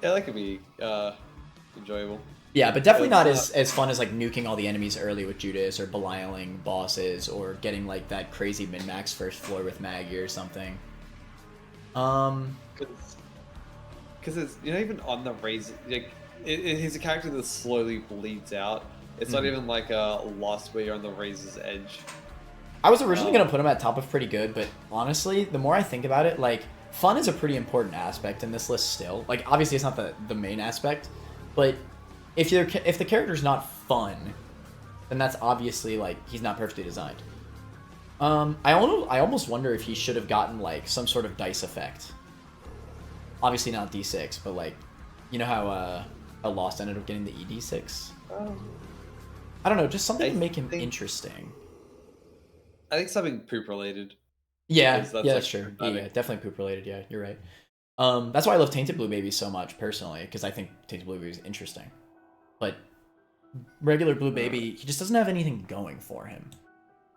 Yeah, that could be enjoyable. Yeah, but definitely not as fun as like nuking all the enemies early with Judas, or belialing bosses, or getting like that crazy min-max first floor with Maggy or something. Because it's, you know, even on the razor, like he's a character that slowly bleeds out. It's not even like a Lost where you're on the razor's edge. I was originally going to put him at top of pretty good, but honestly, the more I think about it, like, fun is a pretty important aspect in this list still. Like, obviously it's not the main aspect, but if the character's not fun, then that's obviously, like, he's not perfectly designed. I almost wonder if he should have gotten, like, some sort of dice effect. Obviously not D6, but, like, you know how a Lost ended up getting the ED6? I don't know, just something to make him interesting. I think something poop related. Yeah, that's true. Yeah, definitely poop related. Yeah, you're right. That's why I love Tainted Blue Baby so much personally, because I think Tainted Blue Baby is interesting. But regular Blue Baby, he just doesn't have anything going for him.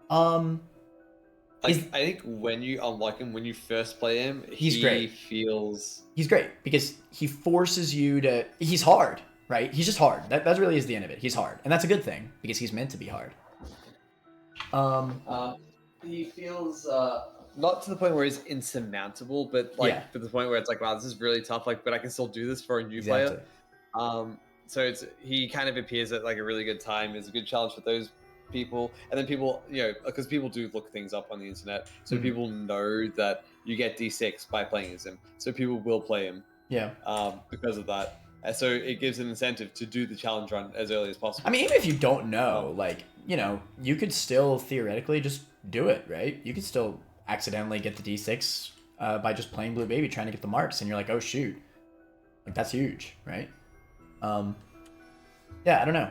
I think when you unlock him, when you first play him, he's great. He's great because he forces you to. He's hard, right? He's just hard. That really is the end of it. He's hard, and that's a good thing because he's meant to be hard. He feels not to the point where he's insurmountable, but like to the point where it's like, wow, this is really tough. Like, but I can still do this for a new player. So he kind of appears at like a really good time. It's a good challenge for those people, and then people, you know, because people do look things up on the internet, so people know that you get D6 by playing as him, so people will play him. Yeah. Because of that, and so it gives an incentive to do the challenge run as early as possible. I mean, even if you don't know, like, you know, you could still theoretically just do it, right? You could still accidentally get the D6 by just playing Blue Baby, trying to get the marks, and you're like, oh shoot, like that's huge, right? Yeah, I don't know.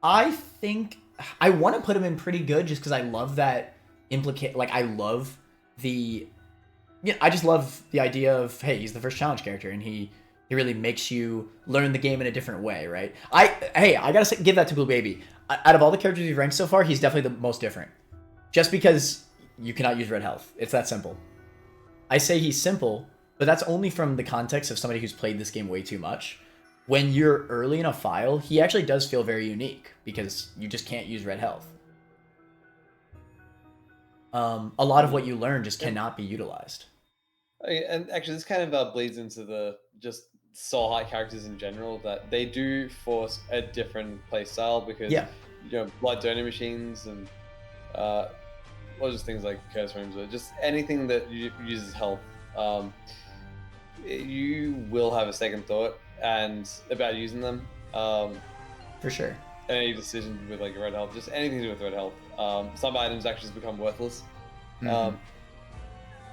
I think I want to put him in pretty good just because I love that implicate, like, I love the, I just love the idea of, hey, he's the first challenge character, and he really makes you learn the game in a different way, right? I gotta give that to Blue Baby. Out of all the characters we've ranked so far, he's definitely the most different. Just because you cannot use red health. It's that simple. I say he's simple, but that's only from the context of somebody who's played this game way too much. When you're early in a file, he actually does feel very unique because you just can't use red health. A lot of what you learn just cannot be utilized. And actually, this kind of bleeds into the just soul heart characters in general, that they do force a different play style because blood donor machines and or just things like curse rooms or just anything that uses health, you will have a second thought and about using them. For sure. Any decision with like red health, just anything to do with red health. Some items actually just become worthless.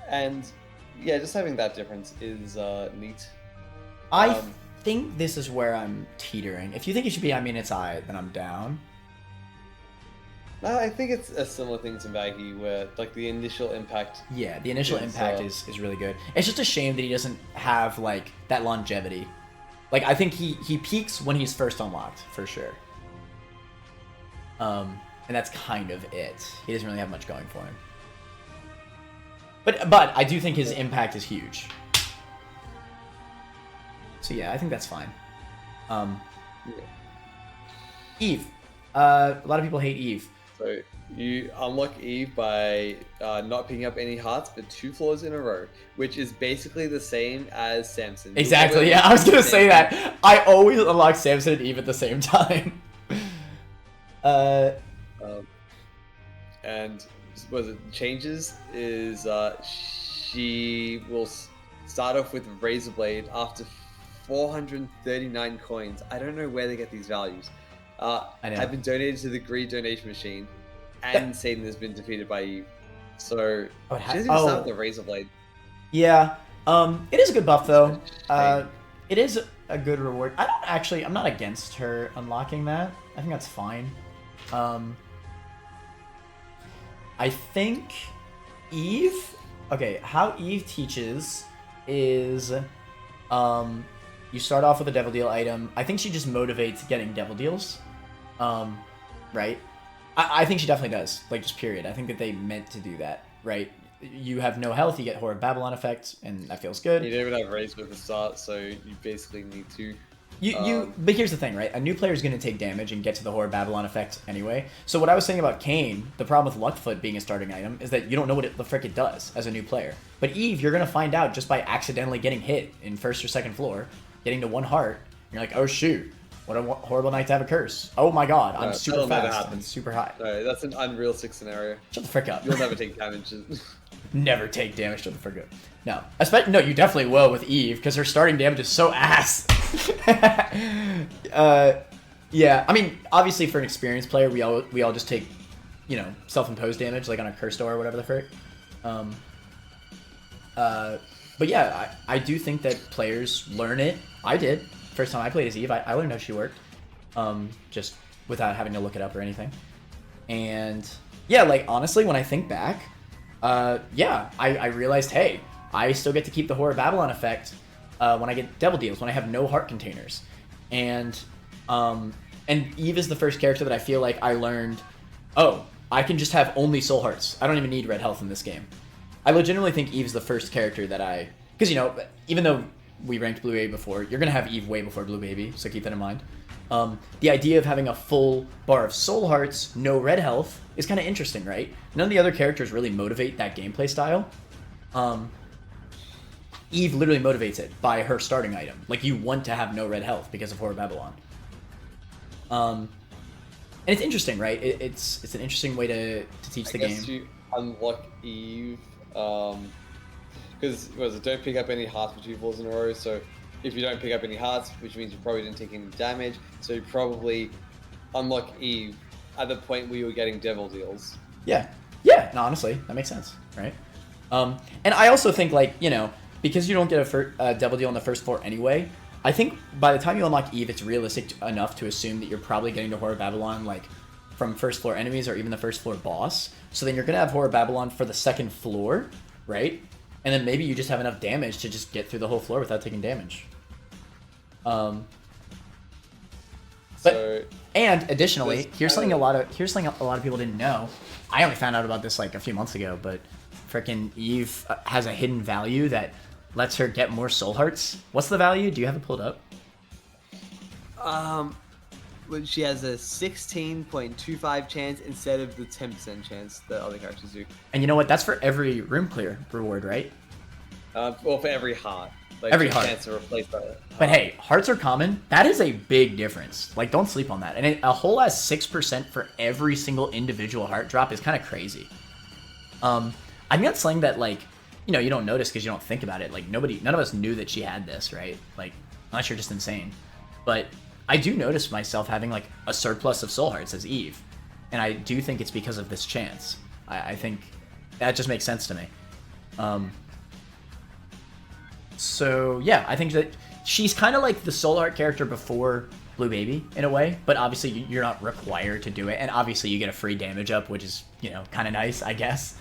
And yeah, just having that difference is neat. I think this is where I'm teetering. If you think it should be I mean it's I, then I'm down. No, I think it's a similar thing to Maggy, where like the initial impact. Yeah, the initial impact is really good. It's just a shame that he doesn't have like that longevity. Like I think he peaks when he's first unlocked for sure. And that's kind of it. He doesn't really have much going for him. But I do think his impact is huge. So yeah, I think that's fine. Eve. A lot of people hate Eve. So you unlock Eve by not picking up any hearts, but 2 floors in a row, which is basically the same as Samson. Exactly. Yeah, I was gonna say that. I always unlock Samson and Eve at the same time. And what it changes is she will start off with Razor Blade after 439 coins. I don't know where they get these values. Have been donated to the Greed donation machine, and Satan has been defeated by Eve. So she doesn't even start with the Razor Blade. Yeah, it is a good buff though. It is a good reward. I'm not against her unlocking that. I think that's fine. I think Eve. Okay, how Eve teaches is, you start off with a Devil Deal item. I think she just motivates getting Devil Deals. Right? I think she definitely does. Like, just period. I think that they meant to do that, right? You have no health, you get Horror Babylon effect, and that feels good. You don't even have raise with the start, so you basically need to. But here's the thing, right? A new player is going to take damage and get to the Horror Babylon effect anyway. So what I was saying about Cain, the problem with Luckfoot being a starting item, is that you don't know what the frick it does as a new player. But Eve, you're going to find out just by accidentally getting hit in first or second floor, getting to 1 heart. You're like, oh shoot, what a horrible night to have a curse. Oh my god, I'm super fast and super high. No, that's an unrealistic scenario. Shut the frick up. You'll never take damage. Never take damage to the frick up. No, you definitely will with Eve, because her starting damage is so ass. Yeah, I mean, obviously for an experienced player, we all just take, self-imposed damage, like on a curse door or whatever the frick. But yeah, I do think that players learn it. I did. First time I played as Eve, I learned how she worked, just without having to look it up or anything. And yeah, like honestly, when I think back, I realized, hey, I still get to keep the Horror Babylon effect when I get Devil Deals, when I have no heart containers. And Eve is the first character that I feel like I learned, oh, I can just have only soul hearts. I don't even need red health in this game. I legitimately think Eve's the first character that because even though we ranked Blue Baby before, you're going to have Eve way before Blue Baby, so keep that in mind. The idea of having a full bar of soul hearts, no red health, is kind of interesting, right? None of the other characters really motivate that gameplay style. Eve literally motivates it by her starting item. Like, you want to have no red health because of Horror Babylon. And it's interesting, right? It's an interesting way to teach the game. I guess you unlock Eve, because don't pick up any hearts for 2 floors in a row, so if you don't pick up any hearts, which means you probably didn't take any damage, so you probably unlock Eve at the point where you were getting Devil Deals. Yeah, no, honestly, that makes sense, right? And I also think, because you don't get a Devil Deal on the first floor anyway, I think by the time you unlock Eve, it's realistic enough to assume that you're probably getting to Horror Babylon, from first floor enemies or even the first floor boss. So then you're gonna have Whore of Babylon for the second floor, right? And then maybe you just have enough damage to just get through the whole floor without taking damage. And additionally, here's something a lot of people didn't know. I only found out about this like a few months ago, but frickin' Eve has a hidden value that lets her get more soul hearts. What's the value? Do you have it pulled up? She has a 16.25 chance instead of the 10% chance that other characters do. And you know what? That's for every room clear reward, right? Well, for every heart. Like, every heart. Chance to replace that. But hey, hearts are common. That is a big difference. Like, don't sleep on that. And a whole ass 6% for every single individual heart drop is kind of crazy. I'm not saying that, like, you know, you don't notice because you don't think about it. Like, none of us knew that she had this, right? Like, unless you're just insane. But I do notice myself having, like, a surplus of soul hearts as Eve. And I do think it's because of this chance. I think that just makes sense to me. So, yeah, I think that she's kind of like the soul heart character before Blue Baby, in a way. But obviously, you're not required to do it. And obviously, you get a free damage up, which is, you know, kind of nice, I guess.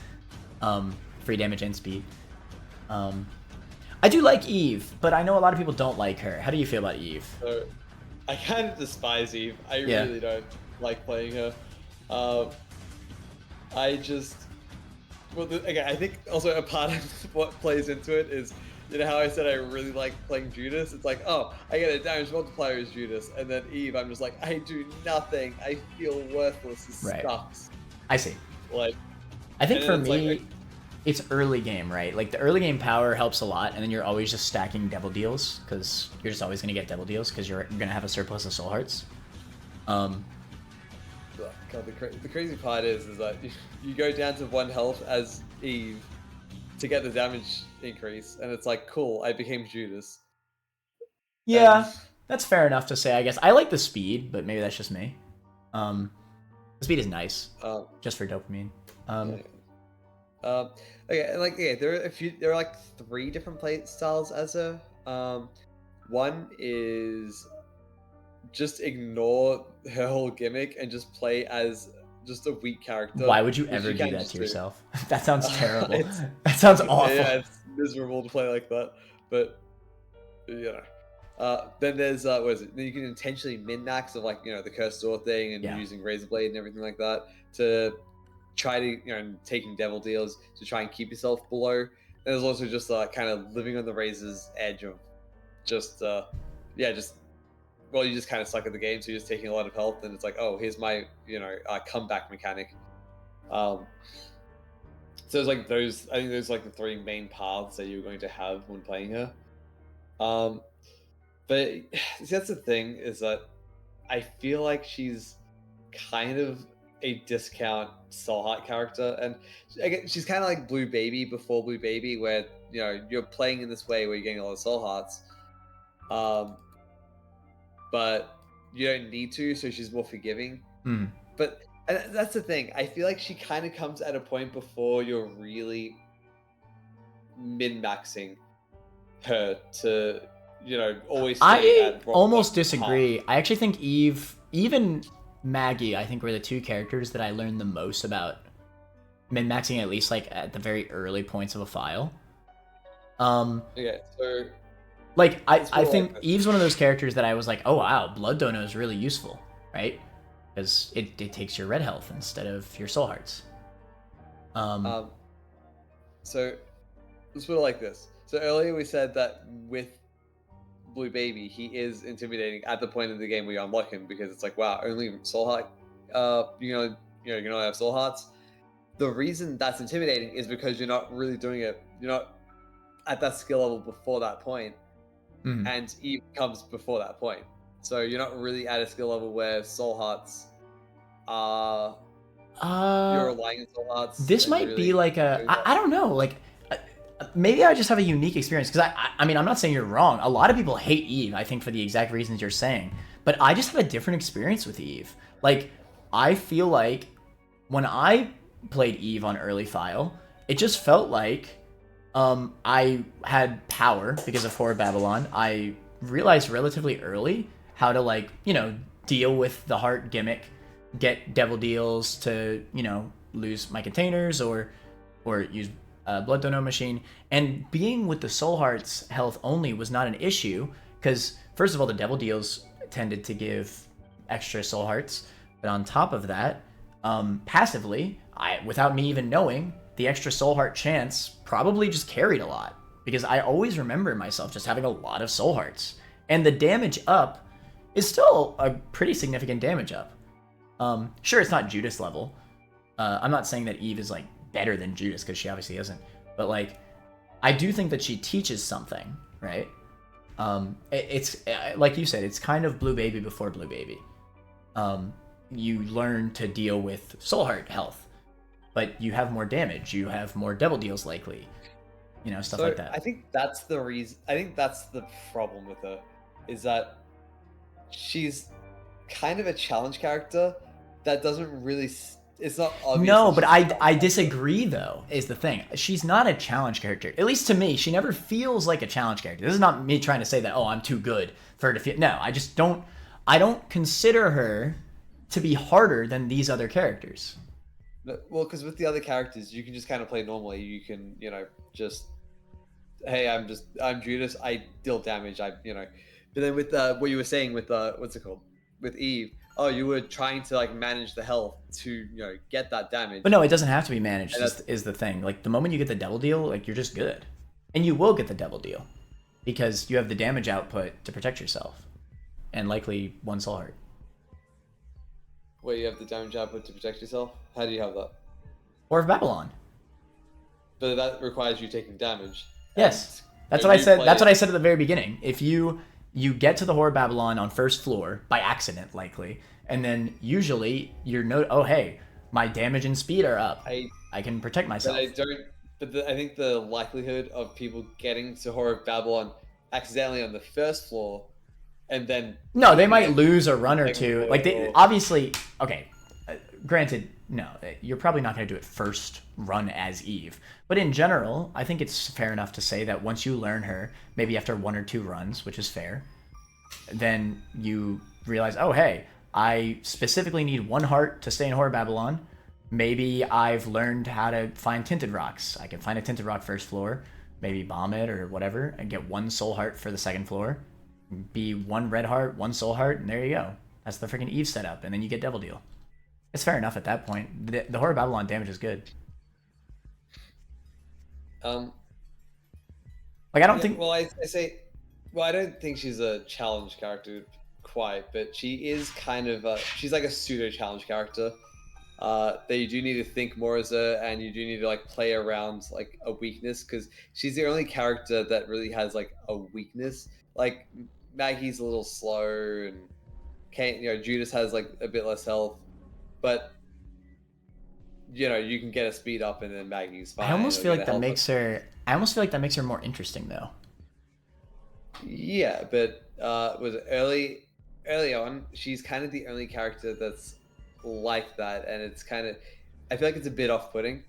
Free damage and speed. I do like Eve, but I know a lot of people don't like her. How do you feel about Eve? So, I kind of despise Eve. I really don't like playing her. I just... Well, again, I think also a part of what plays into it is, you know how I said I really like playing Judas? It's like, oh, I get a damage multiplier as Judas, and then Eve, I'm just like, I do nothing. I feel worthless. This sucks. I see. Like, I think for me, it's early game, right? Like, the early game power helps a lot, and then you're always just stacking devil deals, because you're just always going to get devil deals, because you're going to have a surplus of soul hearts. God, the crazy part is that you go down to 1 health as Eve to get the damage increase, and it's like, cool, I became Judas. Yeah, that's fair enough to say, I guess. I like the speed, but maybe that's just me. The speed is nice, just for dopamine. Okay, like, yeah, there are like 3 different play styles as a, one is just ignore her whole gimmick and just play as just a weak character. Why would you ever do that to yourself? That sounds terrible. That sounds awful. Yeah, it's miserable to play like that. But, you know. Then there's, what is it? Then you can intentionally min-max of, like, you know, the cursed door thing and using razor blade and everything like that to try to, you know, taking devil deals to try and keep yourself below. And there's also just kind of living on the razor's edge of just, well, you just kind of suck at the game, so you're just taking a lot of health, and it's like, oh, here's my, you know, comeback mechanic. So it's like those, I think those like the 3 main paths that you're going to have when playing her. But see, that's the thing, is that I feel like she's kind of a discount soul heart character, and again, she's kind of like Blue Baby before Blue Baby, where, you know, you're playing in this way where you're getting a lot of soul hearts. But you don't need to, so she's more forgiving. But that's the thing. I feel like she kind of comes at a point before you're really min-maxing her to, you know, always stay I almost disagree. I actually think Eve, even Maggy, I think were the 2 characters that I learned the most about min-maxing, at least like at the very early points of a file. Okay, so... Like, I think Eve's one of those characters that I was like, oh wow, Blood Dono is really useful, right? Because it takes your red health instead of your soul hearts. So, let's put it like this. So earlier we said that with Blue Baby, he is intimidating at the point in the game where you unlock him, because it's like, wow, only soul heart, you can only have soul hearts. The reason that's intimidating is because you're not really doing it, you're not at that skill level before that point. And Eve comes before that point. So you're not really at a skill level where soul hearts are... you're relying on soul hearts. This might really be like a... I don't know. Like, maybe I just have a unique experience. Because, I mean, I'm not saying you're wrong. A lot of people hate Eve, I think, for the exact reasons you're saying. But I just have a different experience with Eve. Like, I feel like when I played Eve on early file, it just felt like... I had power because of Whore of Babylon. I realized relatively early how to, like, you know, deal with the heart gimmick get devil deals to, lose my containers or use blood donor machine. And being with the soul hearts health only was not an issue because first of all, the devil deals tended to give extra soul hearts, but on top of that, passively, without me even knowing, the extra soul heart chance probably just carried a lot because I always remember myself just having a lot of soul hearts, and the damage up is still a pretty significant damage up. Sure, it's not Judas level. I'm not saying that Eve is like better than Judas because she obviously isn't, but like I do think that she teaches something, right? It's like you said, it's kind of Blue Baby before Blue Baby. You learn to deal with soul heart health, but you have more damage, you have more devil deals likely, stuff like that. I think that's the reason. I think that's the problem with her, is that she's kind of a challenge character that doesn't really. It's not obvious. No, but I disagree though. Is the thing, she's not a challenge character. At least to me, she never feels like a challenge character. This is not me trying to say that I'm too good for her to feel. No, I just don't. I don't consider her to be harder than these other characters. Well, because with the other characters, you can just kind of play normally. You can, just, hey, I'm Judas. I deal damage. But then with what you were saying with what's it called, with Eve. Oh, you were trying to like manage the health to get that damage. But no, it doesn't have to be managed. Is the thing. Like the moment you get the devil deal, like you're just good, and you will get the devil deal because you have the damage output to protect yourself, and likely one soul heart. Where you have the damage output to protect yourself? How do you have that? Or of Babylon. But that requires you taking damage. Yes. That's what I said. That's what I said at the very beginning. If you get to the Whore of Babylon on first floor by accident, likely, and then usually oh hey, my damage and speed are up. I can protect myself. I think the likelihood of people getting to Whore of Babylon accidentally on the first floor, and then no, they might lose a run or two. Like they obviously okay. Granted, no, you're probably not going to do it first run as Eve. But in general, I think it's fair enough to say that once you learn her, maybe after 1 or 2 runs, which is fair, then you realize, oh, hey, I specifically need 1 heart to stay in Whore Babylon. Maybe I've learned how to find tinted rocks. I can find a tinted rock first floor, maybe bomb it or whatever, and get 1 soul heart for the second floor. Be 1 red heart, 1 soul heart, and there you go. That's the freaking Eve setup, and then you get Devil Deal. It's fair enough at that point. The Whore of Babylon damage is good. Like I don't think. Well, I don't think she's a challenge character quite, but she is kind of. She's like a pseudo challenge character. That you do need to think more as her, and you do need to like play around like a weakness, because she's the only character that really has like a weakness. Like Maggy's a little slow, and Cain, Judas has like a bit less health. But you can get a speed up, and then Maggy's fine. I almost feel like that makes her more interesting, though. Yeah, but was early on, she's kind of the only character that's like that, and it's kind of, I feel like it's a bit off-putting.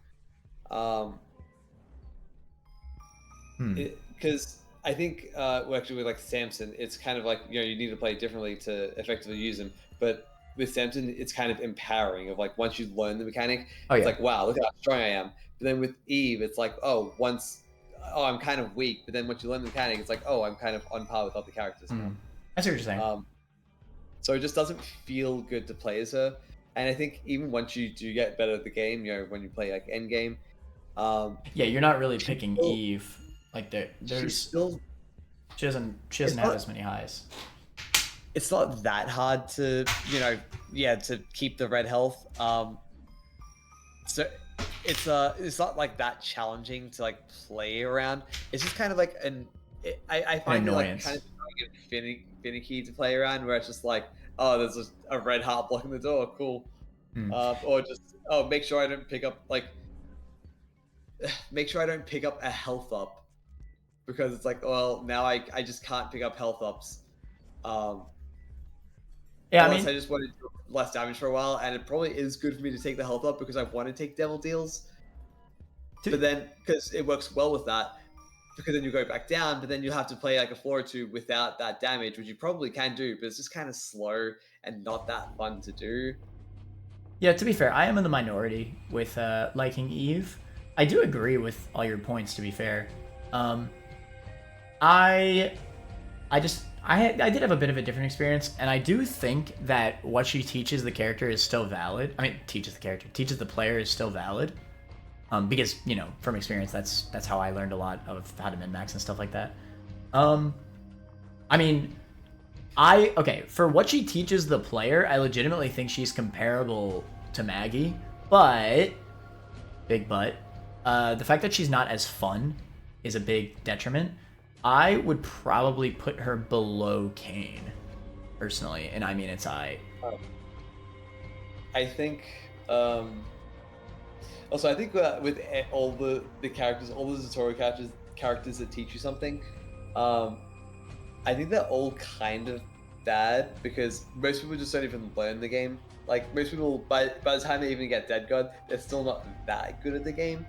Because I think actually with like Samson, it's kind of like you need to play differently to effectively use him, but with Samson, it's kind of empowering of like once you learn the mechanic, it's like, wow, look how strong I am. But then with Eve, it's like, I'm kind of weak. But then once you learn the mechanic, it's like, I'm kind of on par with other characters. I see what you're saying. So it just doesn't feel good to play as her. And I think even once you do get better at the game, when you play like end game, you're not really picking Eve. Like there's still she doesn't have as many highs. It's not that hard to, to keep the red health. So it's not like that challenging to like play around. It's just kind of like I find it like kind of finicky to play around, where it's just like, there's just a red heart blocking the door, cool. Or just make sure I don't pick up a health up, because it's like, well, now I just can't pick up health ups. I just want to do less damage for a while, and it probably is good for me to take the health up because I want to take devil deals. But then, because it works well with that, because then you go back down, but then you have to play like a floor or 2 without that damage, which you probably can do, but it's just kind of slow and not that fun to do. Yeah, to be fair, I am in the minority with liking Eve. I do agree with all your points, to be fair. I did have a bit of a different experience, and I do think that what she teaches the character is still valid. I mean, teaches the player is still valid. Because, you know, from experience, that's how I learned a lot of how to min-max and stuff like that. I mean, for what she teaches the player, I legitimately think she's comparable to Maggy, but, big but, the fact that she's not as fun is a big detriment. I would probably put her below Cain, personally, and I mean it's I think, also I think with all the characters, all the tutorial characters that teach you something, I think they're all kind of bad because most people just don't even learn the game. Like most people, by the time they even get Dead God, they're still not that good at the game.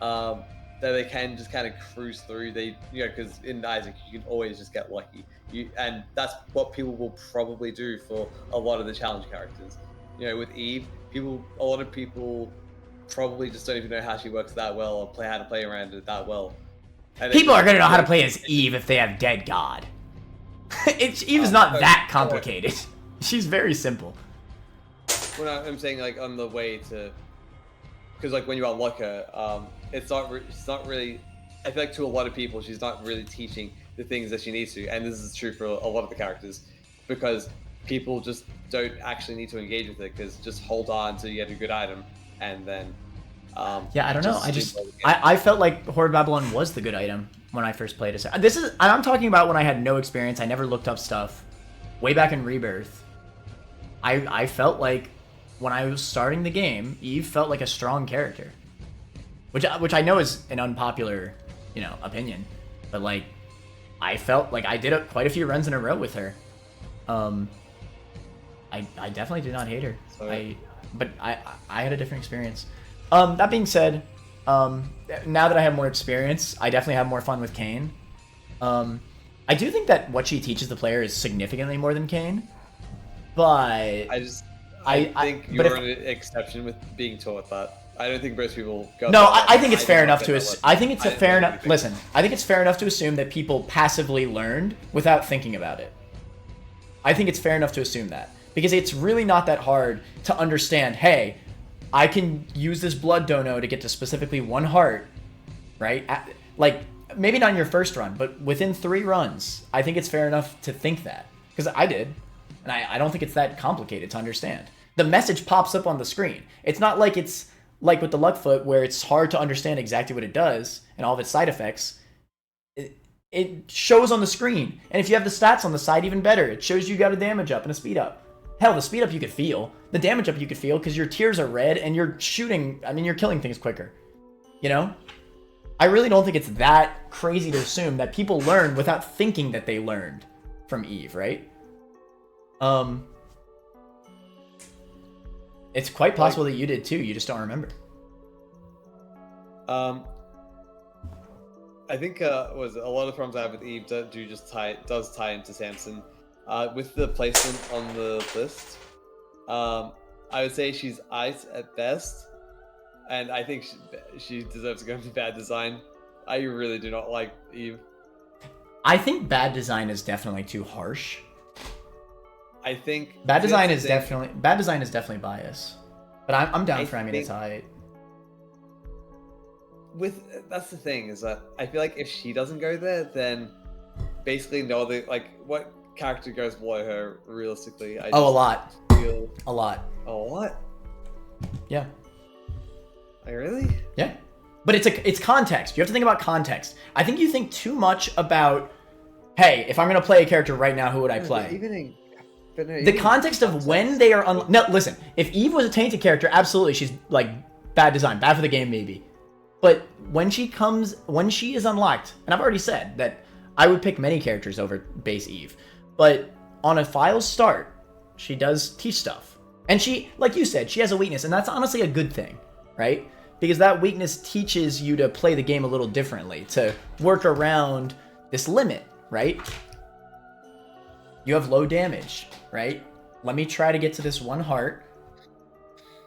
That they can just kind of cruise through. Because in Isaac you can always just get lucky. And that's what people will probably do for a lot of the challenge characters. You know, with Eve, a lot of people probably just don't even know how she works that well or how to play around it that well. And people are gonna know how to play as Eve if they have Dead God. Eve is not that complicated. She's very simple. Well, I'm saying like on the way to, because like when you unlock her, it's not really. I feel like to a lot of people, she's not really teaching the things that she needs to, and this is true for a lot of the characters, because people just don't actually need to engage with it. Because just hold on until you get a good item, and then. Yeah, I don't know. I felt like Horde Babylon was the good item when I first played it. I'm talking about when I had no experience. I never looked up stuff. Way back in Rebirth, I felt like when I was starting the game, Eve felt like a strong character, which I know is an unpopular, opinion, but like I felt like I did quite a few runs in a row with her. I definitely did not hate her. But I had a different experience. That being said, now that I have more experience, I definitely have more fun with Cain. I do think that what she teaches the player is significantly more than Cain, but I think you're an exception with being taught that. I don't think most people go. No, I think it's fair enough to. I think it's fair enough. Listen, I think it's fair enough to assume that people passively learned without thinking about it. I think it's fair enough to assume that because it's really not that hard to understand. Hey, I can use this blood dono to get to specifically one heart, right? Like, maybe not in your first run, but within 3 runs, I think it's fair enough to think that. Because I did, and I don't think it's that complicated to understand. The message pops up on the screen. It's not like it's like with the Luckfoot, where it's hard to understand exactly what it does and all of its side effects. It shows on the screen, and if you have the stats on the side, even better. It shows you got a damage up and a speed up. Hell, the speed up you could feel. The damage up you could feel because your tears are red and you're shooting. I mean, you're killing things quicker. I really don't think it's that crazy to assume that people learn without thinking that they learned from Eve, right? It's quite possible that you did too. You just don't remember. I think a lot of problems I have with Eve does tie into Samson. With the placement on the list, I would say she's ice at best, and I think she deserves to go into bad design. I really do not like Eve. I think bad design is definitely too harsh. I think bad design is definitely bias, but I'm down for it's high. That's the thing, is that I feel like if she doesn't go there, then basically what character goes below her realistically? A lot. A lot. A lot? Yeah. Like, really? Yeah. But it's context. You have to think about context. I think you think too much about, hey, if I'm going to play a character right now, who would I play? The context of when they are... No, listen. If Eve was a tainted character, absolutely, she's like bad design. Bad for the game, maybe. But when she is unlocked, and I've already said that I would pick many characters over base Eve. But on a file start, she does teach stuff. And she, like you said, she has a weakness, and that's honestly a good thing, right? Because that weakness teaches you to play the game a little differently, to work around this limit, right? You have low damage, right? Let me try to get to this one heart.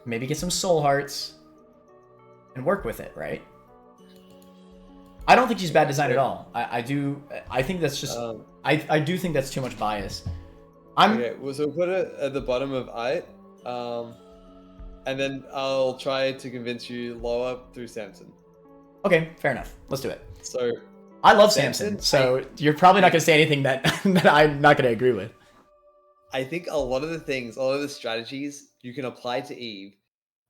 maybe get some soul hearts, and work with it, right? I don't think she's bad design at all. I think that's just I do think that's too much bias. Okay, well, so put it at the bottom of 8, and then I'll try to convince you lower through Samson. Okay, fair enough. Let's do it. So I love Samson, so you're probably not going to say anything that that I'm not going to agree with. I think a lot of the strategies you can apply to Eve,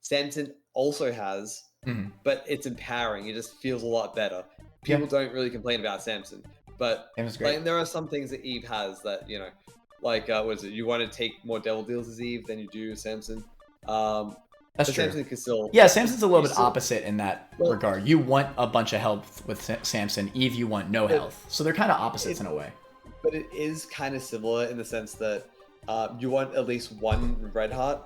Samson also has, but it's empowering. It just feels a lot better. People don't really complain about Samson, but like, there are some things that Eve has that, you know, like what is it? You want to take more devil deals as Eve than you do Samson. That's true. Samson can still, Samson's a little bit opposite in that regard. You want a bunch of health with Samson. Eve, you want no health. So they're kind of opposites in a way. But it is kind of similar in the sense that you want at least one red heart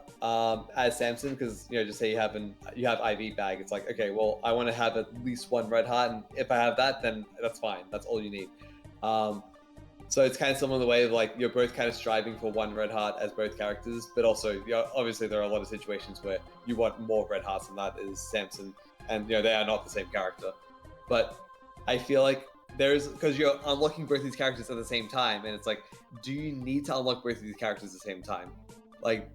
as Samson, because, you know, just say you have IV bag. It's like, okay, well, I want to have at least one red heart, and if I have that, then that's fine. That's all you need. So it's kind of similar in the way of, like, you're both kind of striving for one red heart as both characters, but also, you know, obviously there are a lot of situations where you want more red hearts, and that is Samson, and, you know, they are not the same character. But I feel like because you're unlocking both these characters at the same time, and it's like, do you need to unlock both of these characters at the same time? Like,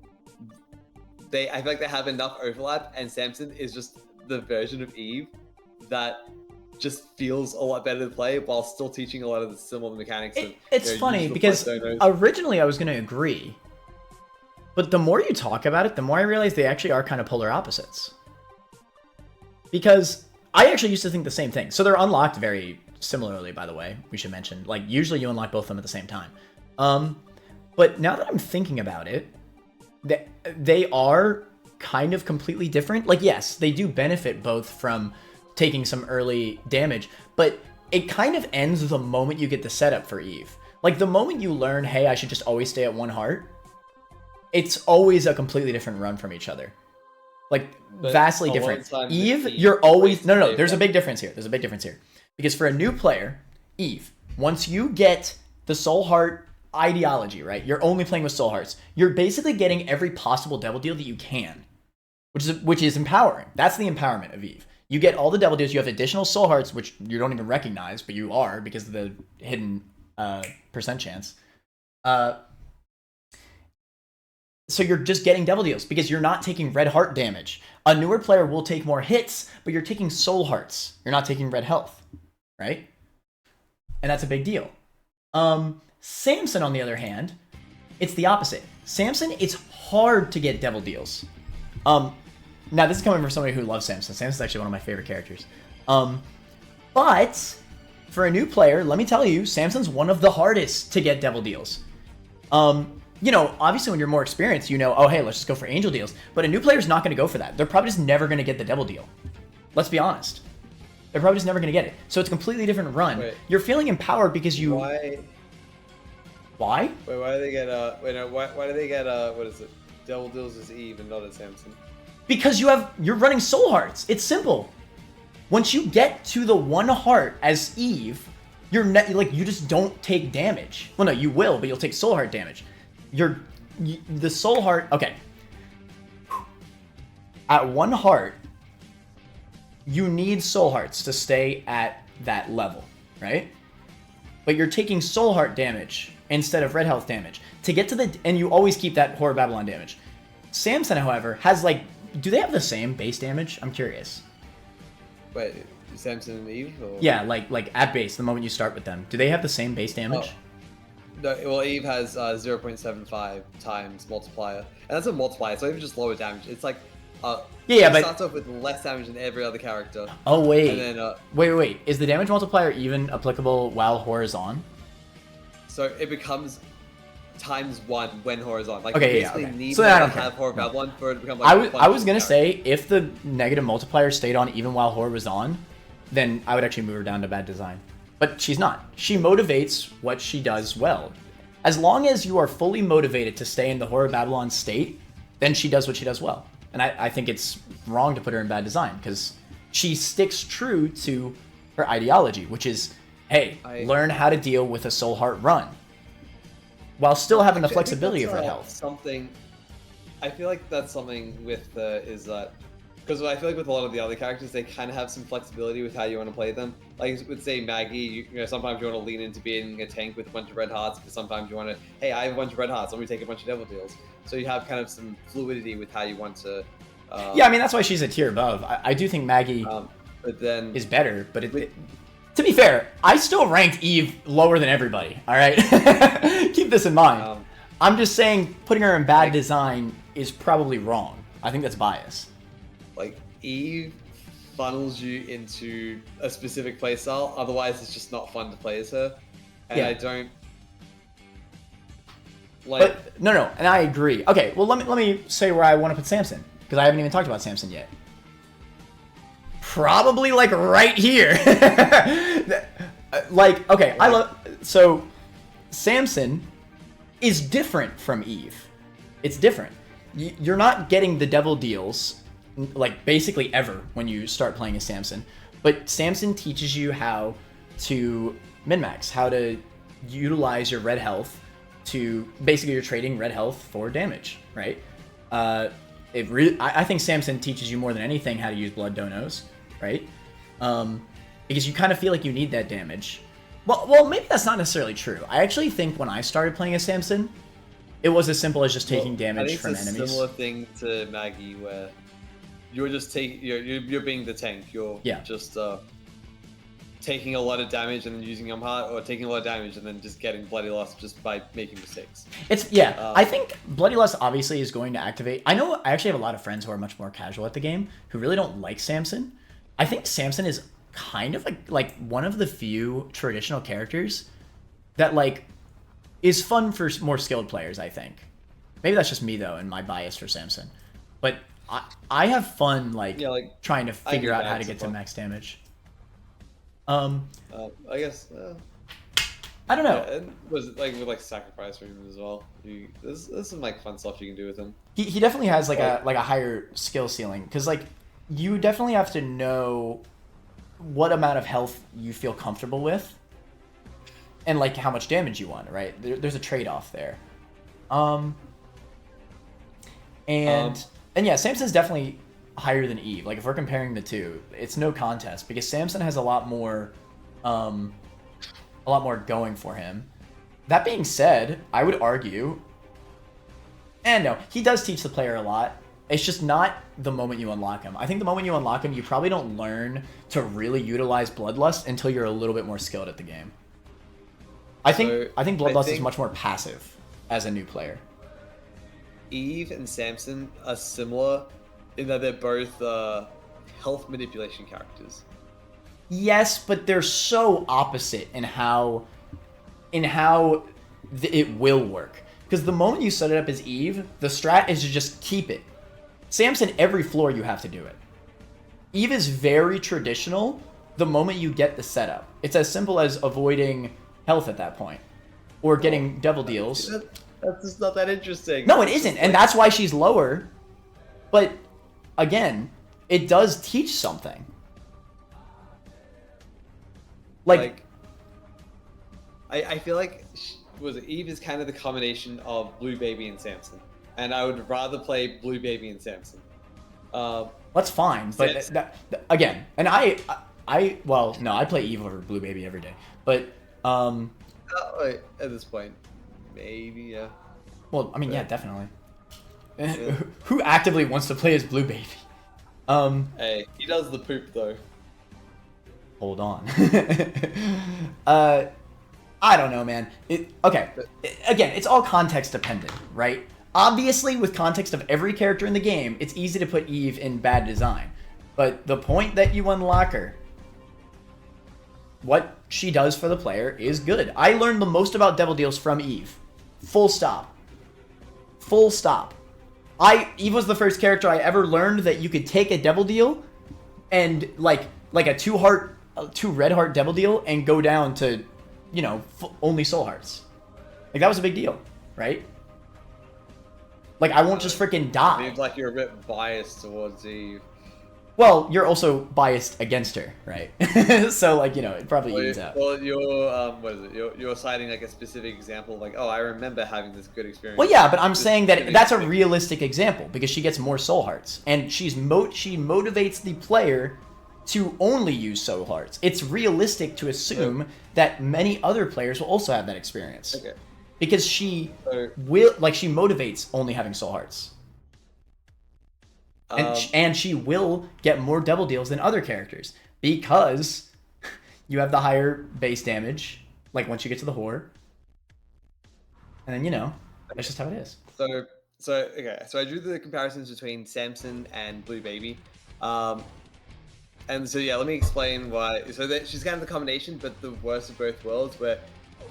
I feel like they have enough overlap, and Samson is just the version of Eve that just feels a lot better to play while still teaching a lot of the similar mechanics. It's funny because originally I was going to agree, but the more you talk about it, the more I realize they actually are kind of polar opposites. Because I actually used to think the same thing. So they're unlocked very similarly, by the way, we should mention. Like, usually you unlock both of them at the same time. But now that I'm thinking about it, they are kind of completely different. Like, yes, they do benefit both from taking some early damage, but it kind of ends the moment you get the setup for Eve. Like, the moment you learn, hey, I should just always stay at 1 heart, it's always a completely different run from each other. Like, but vastly different. Eve, you're always... No, there's a big difference here. Because for a new player, Eve, once you get the soul heart ideology, right? You're only playing with soul hearts. You're basically getting every possible devil deal that you can, which is empowering. That's the empowerment of Eve. You get all the devil deals. You have additional soul hearts, which you don't even recognize, but you are because of the hidden percent chance. So you're just getting devil deals because you're not taking red heart damage. A newer player will take more hits, but you're taking soul hearts. You're not taking red health, right? And that's a big deal. Samson, on the other hand, it's the opposite. Samson, it's hard to get devil deals. Now, this is coming from somebody who loves Samson. Samson's actually one of my favorite characters. But for a new player, let me tell you, Samson's one of the hardest to get devil deals. You know, obviously when you're more experienced, you know, oh, hey, let's just go for angel deals. But a new player's not going to go for that. They're probably just never going to get the devil deal. Let's be honest. They're probably just never going to get it. So it's a completely different run. Wait. You're feeling empowered because you... Why? Wait, why do they get, why do they get, what is it? Devil deals as Eve and not as Samson? Because you're running soul hearts. It's simple. Once you get to the 1 heart as Eve, you just don't take damage. Well, no, you will, but you'll take soul heart damage. The soul heart, okay. At 1 heart, you need soul hearts to stay at that level, right? But you're taking soul heart damage instead of red health damage to get to and you always keep that Horror Babylon damage. Samson, however, has do they have the same base damage? I'm curious. Wait, Samson and Eve? Or... Yeah, like at base, the moment you start with them. Do they have the same base damage? Oh. No, well, Eve has 0.75 times multiplier, and that's a multiplier. It's not even just lower damage. It's like but it starts off with less damage than every other character. Oh wait, and then wait. Is the damage multiplier even applicable while Horror's on? So it becomes times 1 when Horror's on. Like, okay, yeah. Okay. Need so to I don't have Horror Babylon for it to become like. I was gonna say if the negative multiplier stayed on even while Horror was on, then I would actually move her down to bad design. But she's not. She motivates what she does well. As long as you are fully motivated to stay in the Horror Babylon state, then she does what she does well. And I think it's wrong to put her in bad design because she sticks true to her ideology, which is, hey, learn how to deal with a soul heart run while still having the flexibility of red health. I feel like that's something with is that because I feel like with a lot of the other characters, they kind of have some flexibility with how you want to play them. Like with say Maggy, you know, sometimes you want to lean into being a tank with a bunch of red hearts, but sometimes you want to, hey, I have a bunch of red hearts, let me take a bunch of devil deals. So you have kind of some fluidity with how you want to. Yeah, I mean that's why she's a tier above. I do think Maggy but then is better, but to be fair, I still ranked Eve lower than everybody. All right, keep this in mind. I'm just saying putting her in bad design is probably wrong. I think that's bias. Like Eve funnels you into a specific playstyle, otherwise it's just not fun to play as her. And I don't like. But no, and I agree. Okay, well let me say where I want to put Samson, because I haven't even talked about Samson yet. Probably like right here. Like, okay, so Samson is different from Eve. It's different. You're not getting the devil deals like basically ever when you start playing as Samson, but Samson teaches you how to min-max, how to utilize your red health to basically you're trading red health for damage, right? I think Samson teaches you more than anything how to use blood donos, right? Because you kind of feel like you need that damage. Well, maybe that's not necessarily true. I actually think when I started playing as Samson, it was as simple as just taking damage from enemies. I think it's a similar thing to Maggy, where you're just you're being the tank. You're just taking a lot of damage and then using your heart, or taking a lot of damage and then just getting bloody lust just by making mistakes. I think bloody lust obviously is going to activate. I actually have a lot of friends who are much more casual at the game who really don't like Samson. I think Samson is kind of like one of the few traditional characters that like is fun for more skilled players, I think. Maybe that's just me though and my bias for Samson. But I have fun like trying to figure out how to get to max damage. I guess I don't know. Yeah, it was like with sacrifice for him as well. This is some like fun stuff you can do with him. He definitely has like a higher skill ceiling, because like you definitely have to know what amount of health you feel comfortable with and like how much damage you want, right? There's a trade-off there. And yeah, Samson's definitely higher than Eve. Like if we're comparing the two, it's no contest, because Samson has a lot more going for him. That being said, I would argue, and no, he does teach the player a lot. It's just not the moment you unlock him. I think the moment you unlock him, you probably don't learn to really utilize Bloodlust until you're a little bit more skilled at the game. I think Bloodlust is much more passive as a new player. Eve and Samson are similar in that they're both health manipulation characters. Yes, but they're so opposite in how it will work. Because the moment you set it up as Eve, the strat is to just keep it. Samson, every floor you have to do it. Eve is very traditional the moment you get the setup. It's as simple as avoiding health at that point. Or getting devil deals. That's just not that interesting. No, it isn't. And that's why she's lower. But, again, it does teach something. I feel like Eve is kind of the combination of Blue Baby and Samson. And I would rather play Blue Baby and Samson. That's fine, but again, and I play Eve over Blue Baby every day. But at this point, maybe yeah. Well, I mean, yeah, definitely. Yeah. Who actively wants to play as Blue Baby? Hey, he does the poop though. Hold on. I don't know, man. Again, it's all context dependent, right? Obviously, with context of every character in the game, it's easy to put Eve in bad design. But the point that you unlock her, what she does for the player is good. I learned the most about devil deals from Eve. Full stop. Full stop. Eve was the first character I ever learned that you could take a devil deal and like a two red heart devil deal and go down to, only soul hearts. Like that was a big deal, right? Like I won't just freaking die. Seems like you're a bit biased towards Eve. Well, you're also biased against her, right? So, like, you know, it probably evens out. Well, you're what is it? You're citing like a specific example, like, oh, I remember having this good experience. Well, yeah, but I'm saying that that's a realistic example because she gets more soul hearts, and she motivates the player to only use soul hearts. It's realistic to assume that many other players will also have that experience. Okay. Because she motivates only having soul hearts. And she will get more double deals than other characters because you have the higher base damage, like once you get to the whore. And then, you know, that's just how it is. So I drew the comparisons between Samson and Blue Baby. And so, yeah, let me explain why. So that she's kind of the combination, but the worst of both worlds, where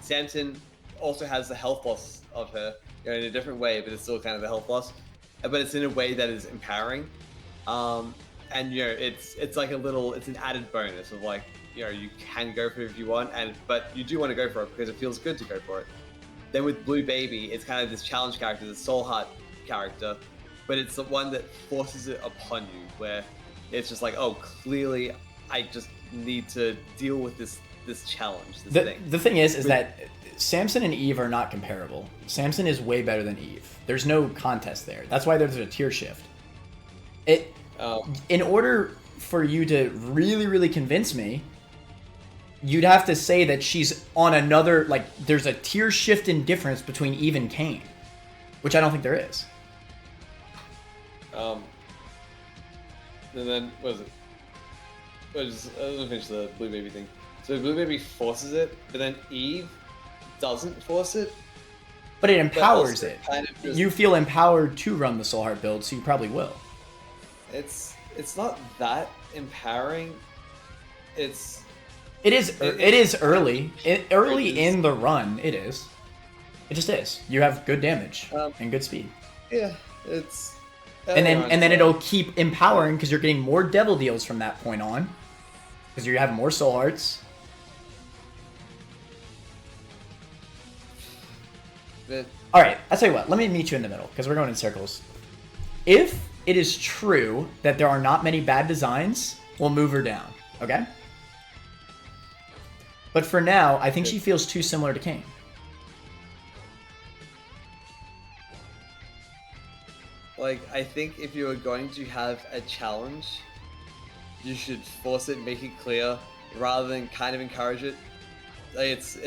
Samson also has the health loss of her, you know, in a different way, but it's still kind of the health loss. But it's in a way that is empowering. And, you know, it's like it's an added bonus of like, you know, you can go for it if you want, but you do want to go for it because it feels good to go for it. Then with Blue Baby, it's kind of this challenge character, this soul heart character, but it's the one that forces it upon you, where it's just like, oh, clearly I just need to deal with this challenge, thing. The thing is that Samson and Eve are not comparable. Samson is way better than Eve. There's no contest there. That's why there's a tier shift. In order for you to really, really convince me, you'd have to say that she's on another, like, there's a tier shift in difference between Eve and Cain, which I don't think there is. And then, what is it? Let me finish the Blue Baby thing. So Blue Baby forces it, but then Eve doesn't force it. But it empowers it. Kind of You feel empowered to run the Soul Heart build, so you probably will. It's not that empowering. It is early. Early in the run, it is. It just is. You have good damage and good speed. Yeah, it's. And then it'll keep empowering because you're getting more devil deals from that point on. Because you have more soul hearts. Alright, I'll tell you what. Let me meet you in the middle because we're going in circles. If it is true that there are not many bad designs, we'll move her down. Okay? But for now, I think she feels too similar to Cain. Like, I think if you are going to have a challenge, you should force it, make it clear, rather than kind of encourage it. Like, it's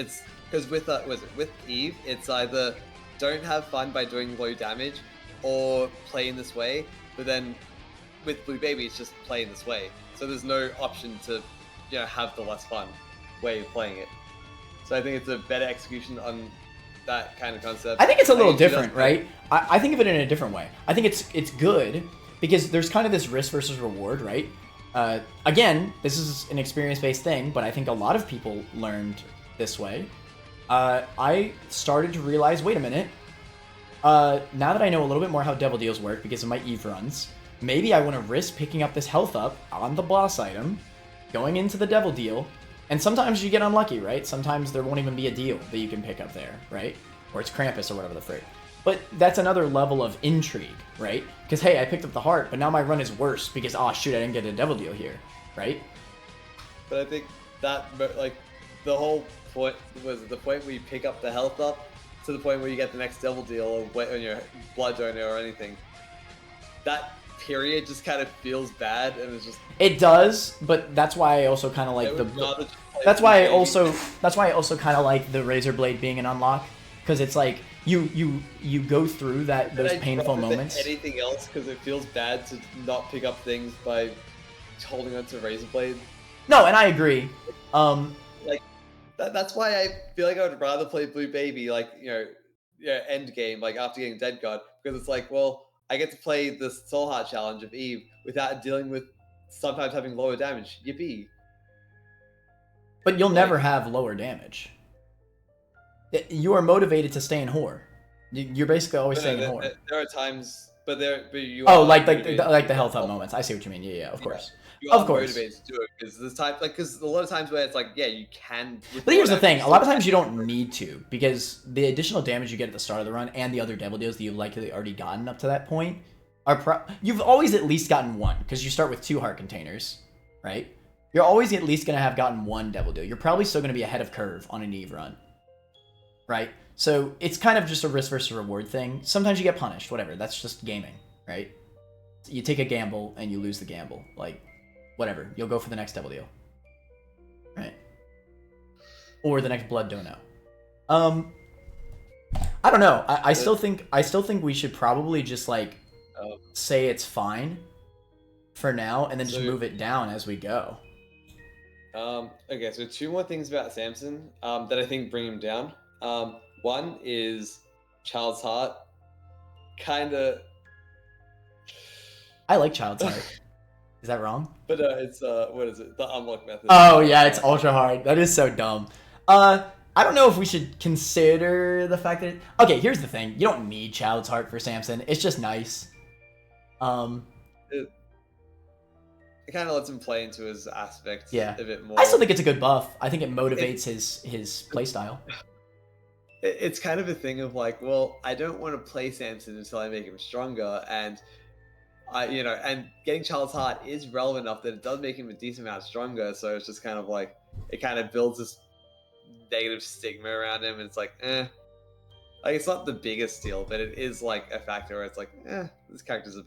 because with Eve, it's either don't have fun by doing low damage, or play in this way. But then with Blue Baby, it's just play in this way. So there's no option to, you know, have the less fun way of playing it. So I think it's a better execution on that kind of concept. I think it's a little different, right? I think of it in a different way. I think it's good because there's kind of this risk versus reward, right? Again, this is an experience-based thing, but I think a lot of people learned this way. I started to realize, wait a minute, now that I know a little bit more how Devil Deals work because of my Eve runs, maybe I want to risk picking up this health up on the boss item, going into the Devil Deal, and sometimes you get unlucky, right? Sometimes there won't even be a deal that you can pick up there, right? Or it's Krampus or whatever the frick. But that's another level of intrigue, right? Because, hey, I picked up the heart, but now my run is worse because, oh, shoot, I didn't get a Devil Deal here, right? But I think that, like, the whole point was the point where you pick up the health up to the point where you get the next Devil Deal or on your blood donor or anything. That period just kind of feels bad, and it's just. It does, but that's why I also kind of like That's why I also kind of like the Razor Blade being an unlock, because it's like you go through those painful moments. Anything else, because it feels bad to not pick up things by holding on to Razor Blade. No, and I agree. Like that's why I feel like I would rather play Blue Baby, like, you know, end game, like after getting Dead God, because it's like, well, I get to play the Soul Heart challenge of Eve without dealing with sometimes having lower damage. Yippee. But you'll never have lower damage. You are motivated to stay in whore. You're basically always staying in whore. There are times, but you. Oh, like the health up moments. I see what you mean. Yeah, of course. You are motivated to do it because a lot of times where it's like, yeah, you can. But here's the thing: a lot of times you don't need to, because the additional damage you get at the start of the run and the other Devil Deals that you've likely already gotten up to that point You've always at least gotten one, because you start with 2 heart containers, right? You're always at least going to have gotten 1 Devil Deal. You're probably still going to be ahead of curve on an Eve run, right? So it's kind of just a risk versus reward thing. Sometimes you get punished, whatever. That's just gaming, right? You take a gamble and you lose the gamble. Like, whatever. You'll go for the next Devil Deal, right? Or the next Blood Dono. I don't know. I still think we should probably just like say it's fine for now, and then just move it down as we go. Okay, so 2 more things about Samson that I think bring him down. One is Child's Heart. Kinda. I like Child's Heart. Is that wrong? But it's what is it? The unlock method. Oh yeah, it's ultra hard. That is so dumb. I don't know if we should consider the fact that okay, here's the thing. You don't need Child's Heart for Samson. It's just nice. It kind of lets him play into his aspects a bit more. I still think it's a good buff. I think it motivates his playstyle. It's kind of a thing of like, well, I don't want to play Samson until I make him stronger, and and getting Child's Heart is relevant enough that it does make him a decent amount stronger. So it's just kind of like it kind of builds this negative stigma around him, and it's like, like it's not the biggest deal, but it is like a factor where it's like, this character's a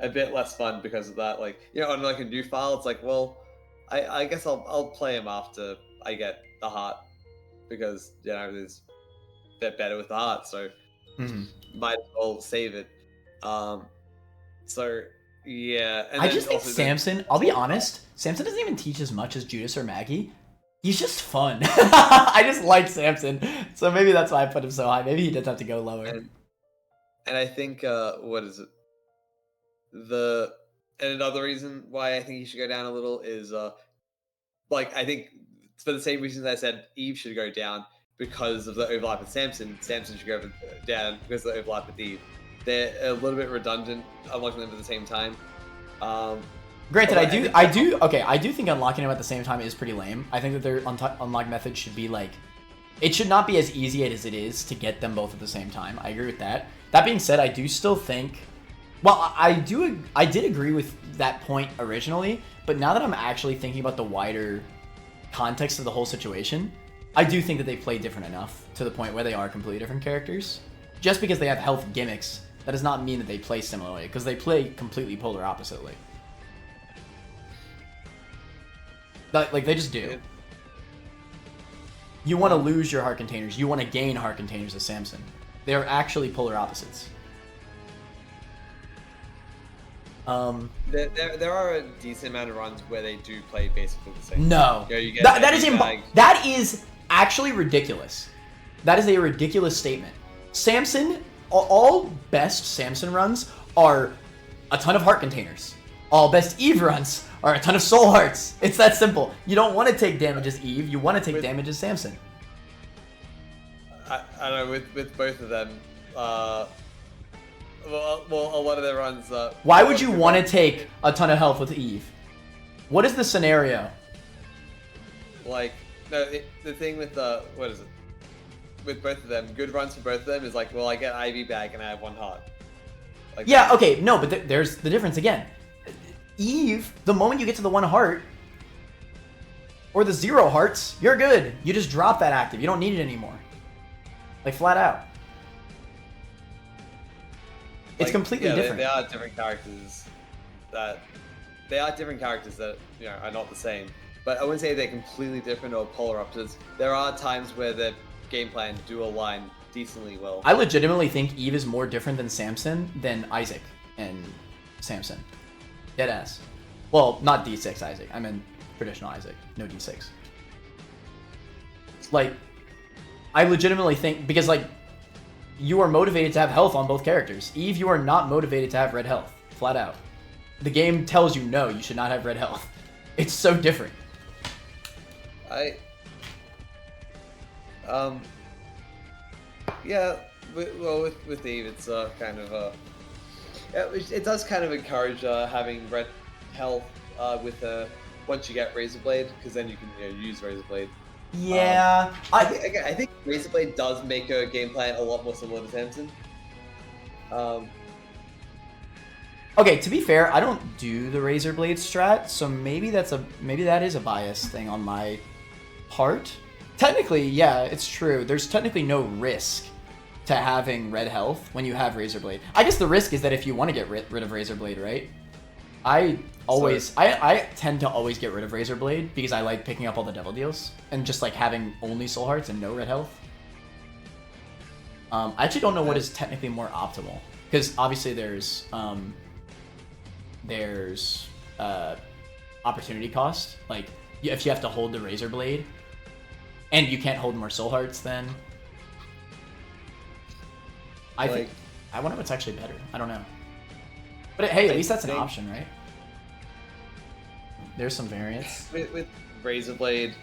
bit less fun because of that. Like, on like a new file, it's like, well, I guess I'll play him after I get the heart because there's a bit better with the heart, so might as well save it. So yeah, and I just think Samson. I'll be honest, Samson doesn't even teach as much as Judas or Maggy. He's just fun. I just like Samson, so maybe that's why I put him so high. Maybe he did have to go lower. And I think what is it? And another reason why I think he should go down a little is like I think for the same reasons I said Eve should go down because of the overlap with Samson. Samson should go down because of the overlap with Eve. They're a little bit redundant, unlocking them at the same time. Granted, I do think unlocking them at the same time is pretty lame. I think that their unlock method should be like, it should not be as easy as it is to get them both at the same time. I agree with that. That being said, I do still think, well, I did agree with that point originally, but now that I'm actually thinking about the wider context of the whole situation, I do think that they play different enough to the point where they are completely different characters. Just because they have health gimmicks, that does not mean that they play similarly, because they play completely polar oppositely. Like, they just do. You want to lose your heart containers. You want to gain heart containers as Samson. They're actually polar opposites. There are a decent amount of runs where they do play basically the same. No. That is actually ridiculous. That is a ridiculous statement. Samson, all best Samson runs are a ton of heart containers. All best Eve runs are a ton of soul hearts. It's that simple. You don't want to take damage as Eve. You want to take damage as Samson. I don't know, with both of them, well, a lot of their runs... Why would you want to take a ton of health with Eve? What is the scenario? Like, no, the thing with, what is it? With both of them, good runs for both of them is like, well, I get Ivy back and I have 1 heart. Like yeah, okay, no, but there's the difference again. Eve, the moment you get to the 1 heart, or the 0 hearts, you're good. You just drop that active. You don't need it anymore. Like, flat out. It's completely different. They are different characters that are not the same. But I wouldn't say they're completely different or polar opposites. There are times where the game plan do align decently well. I legitimately think Eve is more different than Samson than Isaac and Samson. Deadass. Well, not D6 Isaac. I meant traditional Isaac. No D6. Like, I legitimately think, because like, you are motivated to have health on both characters. Eve, you are not motivated to have red health. Flat out. The game tells you no, you should not have red health. It's so different. Yeah, with Eve, it's kind of it does kind of encourage having red health with once you get Razorblade, because then you can use Razorblade. Yeah, I think Razorblade does make a game plan a lot more similar to Samson. Okay, to be fair, I don't do the Razor Blade strat, so maybe that is a bias thing on my part. Technically, yeah, it's true. There's technically no risk to having red health when you have Razor Blade. I guess the risk is that if you want to get rid of Razor Blade, right? I tend to always get rid of Razor Blade because I like picking up all the devil deals and just like having only soul hearts and no red health. I actually don't know what is technically more optimal because obviously there's opportunity cost. Like if you have to hold the Razor Blade and you can't hold more soul hearts, then I wonder what's actually better. I don't know. But hey, at least that's an option, right? There's some variance. With Razor Blade,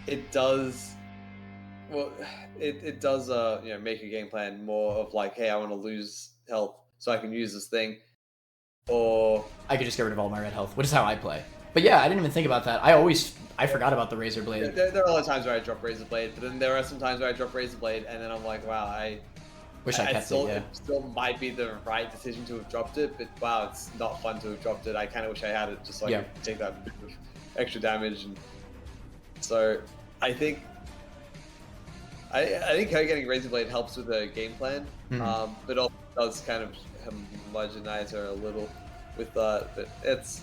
it does... Well, it does make your game plan more of like, hey, I want to lose health so I can use this thing. Or... I could just get rid of all my red health, which is how I play. But yeah, I didn't even think about that. I forgot about the Razor Blade. There are a lot of times where I drop Razor Blade, but then there are some times where I drop Razor Blade and then I'm like, wow, I kept it, yeah. It still might be the right decision to have dropped it, but wow, it's not fun to have dropped it. I kind of wish I had it just so I could take that bit of extra damage. And so I think her getting Razor Blade helps with the game plan, but also does kind of homogenize her a little with that. But it's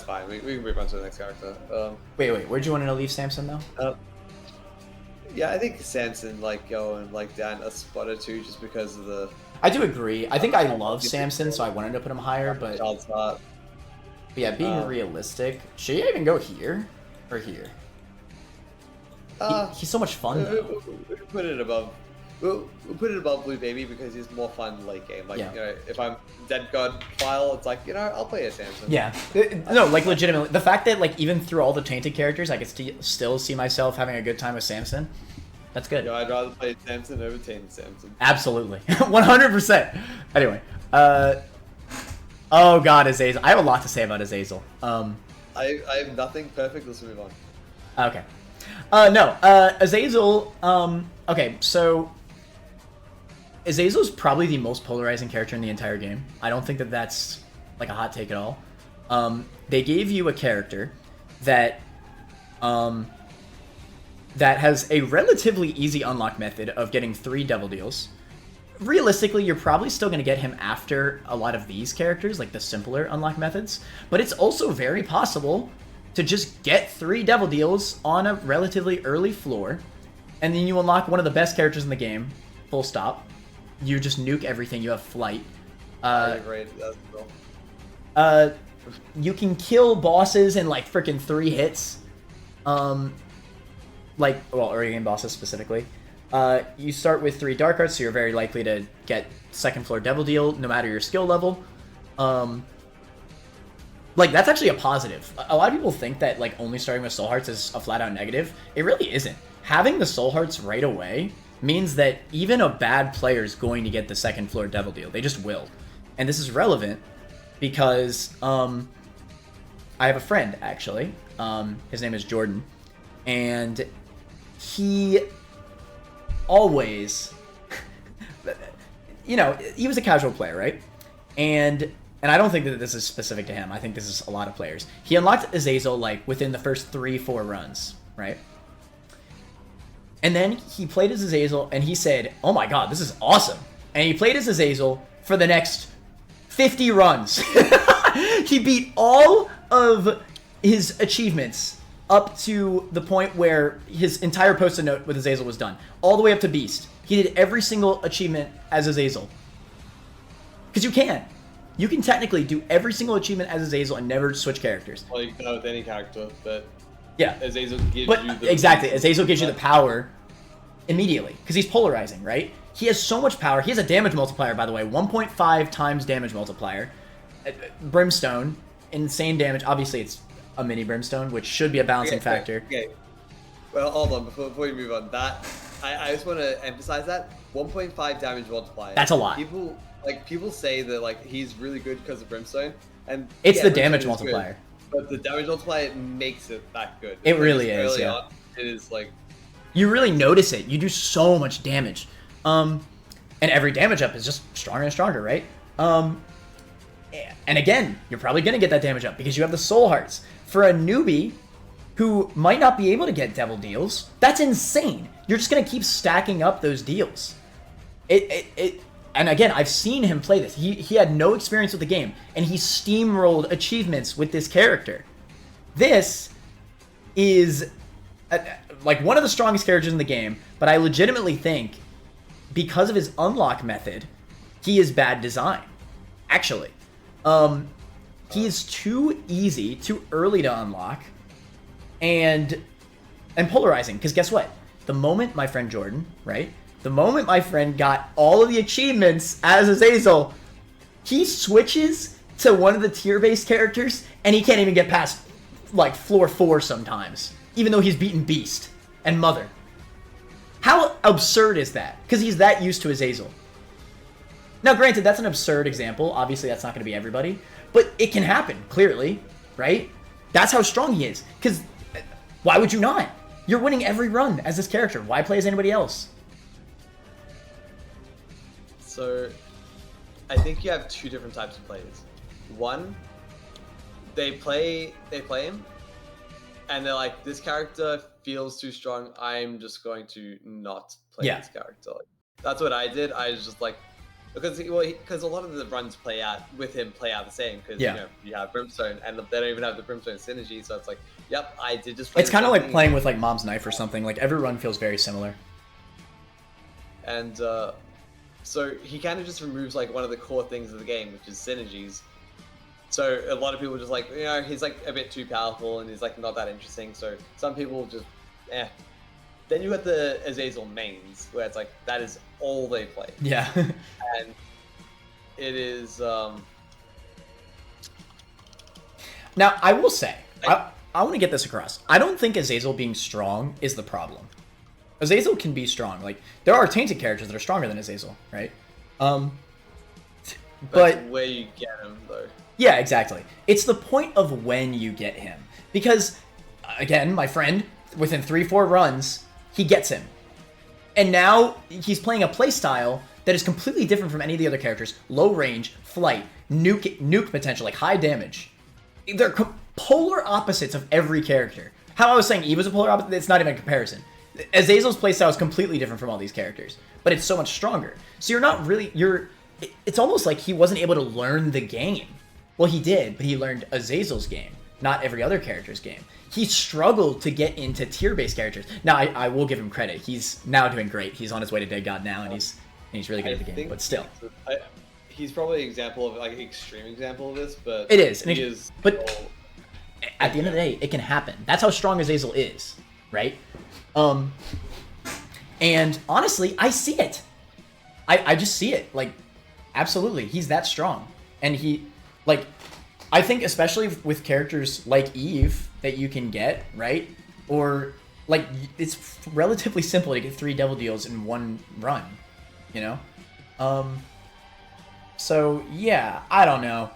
fine. We can move on to the next character. Wait, where'd you want to leave Samson though? Yeah, I think Samson going down a spot or two just because of the... I do agree. I think I love Samson, so I wanted to put him higher, but... But yeah, being realistic, should he even go here or here? He's so much fun though. We'll put it above. We'll put it above Blue Baby because he's more fun late game. If I'm Dead God file, it's like, I'll play as Samson. Yeah. No, legitimately. The fact that, even through all the tainted characters, I could still see myself having a good time with Samson, that's good. I'd rather play Samson over tainted Samson. Absolutely. 100%. Anyway. Oh god, Azazel. I have a lot to say about Azazel. I have nothing perfect. Let's move on. Okay. No. Azazel, okay, so... Azazel's probably the most polarizing character in the entire game. I don't think that that's a hot take at all. They gave you a character that has a relatively easy unlock method of getting 3 devil deals. Realistically, you're probably still going to get him after a lot of these characters, like the simpler unlock methods, but it's also very possible to just get 3 devil deals on a relatively early floor, and then you unlock one of the best characters in the game, full stop. You just nuke everything. You have flight. Great. That's cool. You can kill bosses in freaking 3 hits. Early game bosses specifically. You start with 3 dark arts, so you're very likely to get 2nd floor devil deal no matter your skill level. That's actually a positive. A lot of people think that only starting with soul hearts is a flat out negative. It really isn't. Having the soul hearts right away means that even a bad player is going to get the 2nd floor devil deal. They just will. And this is relevant because I have a friend, actually. His name is Jordan. And he always... he was a casual player, right? And I don't think that this is specific to him. I think this is a lot of players. He unlocked Azazel, within the first 3-4 runs, right? And then he played as Azazel, and he said, oh my god, this is awesome. And he played as Azazel for the next 50 runs. He beat all of his achievements up to the point where his entire post-it note with Azazel was done. All the way up to Beast. He did every single achievement as Azazel. Because you can. You can technically do every single achievement as Azazel and never switch characters. Well, you can with any character, but... Yeah. Azazel gives you the... Exactly. Azazel gives you the power immediately. Because he's polarizing, right? He has so much power. He has a damage multiplier, by the way. 1.5 times damage multiplier. Brimstone. Insane damage. Obviously, it's a mini Brimstone, which should be a balancing factor. Okay. Well, hold on. Before we move on. I just want to emphasize that. 1.5 damage multiplier. That's a lot. People say that, he's really good because of Brimstone. And it's the damage multiplier. But the damage multiplier makes it that good. It really is, yeah. It is you really notice it. You do so much damage. And every damage up is just stronger and stronger, right? And again, you're probably going to get that damage up because you have the soul hearts. For a newbie who might not be able to get devil deals, that's insane. You're just going to keep stacking up those deals. And again, I've seen him play this. He had no experience with the game, and he steamrolled achievements with this character. This is like one of the strongest characters in the game, but I legitimately think because of his unlock method, he is bad design. Actually, he is too easy, too early to unlock, and polarizing. Because guess what? The moment my friend Jordan, right? The moment my friend got all of the achievements as Azazel, he switches to one of the tier-based characters, and he can't even get past, like, floor 4 sometimes, even though he's beaten Beast and Mother. How absurd is that? Because he's that used to Azazel. Now, granted, that's an absurd example. Obviously, that's not going to be everybody, but it can happen, clearly, right? That's how strong he is. Because why would you not? You're winning every run as this character. Why play as anybody else? So, I think you have two different types of players. One, they play him, and they're like, this character feels too strong, I'm just going to not play this character. That's what I did. I was just like, because a lot of the runs play out the same, because you know, you have Brimstone, and they don't even have the Brimstone synergy, so it's like, yep, I did just play. It's kind of like playing with like Mom's Knife or something. Like every run feels very similar. And so he kind of just removes like one of the core things of the game, which is synergies. So a lot of people just like, you know, he's like a bit too powerful and he's like not that interesting. So some people just, Then you got the Azazel mains, where it's like, that is all they play. Yeah. And it is... Now, I will say, I want to get this across. I don't think Azazel being strong is the problem. Azazel can be strong. Like, there are tainted characters that are stronger than Azazel, right? But where you get him, though. Yeah, exactly. It's the point of when you get him. Because, again, my friend, within 3-4 runs, he gets him. And now he's playing a playstyle that is completely different from any of the other characters. Low range, flight, nuke potential, like high damage. They're polar opposites of every character. How I was saying Eve was a polar opposite, it's not even a comparison. Azazel's playstyle is completely different from all these characters, but it's so much stronger. So you're not really, it's almost like he wasn't able to learn the game. Well, he did, but he learned Azazel's game, not every other character's game. He struggled to get into tier-based characters. Now, I will give him credit. He's now doing great. He's on his way to Dead God now, and he's really good at the game, but still. He's probably an example of, like, an extreme example of this, but... It is. But at the end of the day, it can happen. That's how strong Azazel is, right? And honestly, I see it. I just see it. Like, absolutely. He's that strong. And he, like, I think especially with characters like Eve that you can get, right? Or, like, it's relatively simple to get 3 devil deals in one run, you know? So, yeah, I don't know.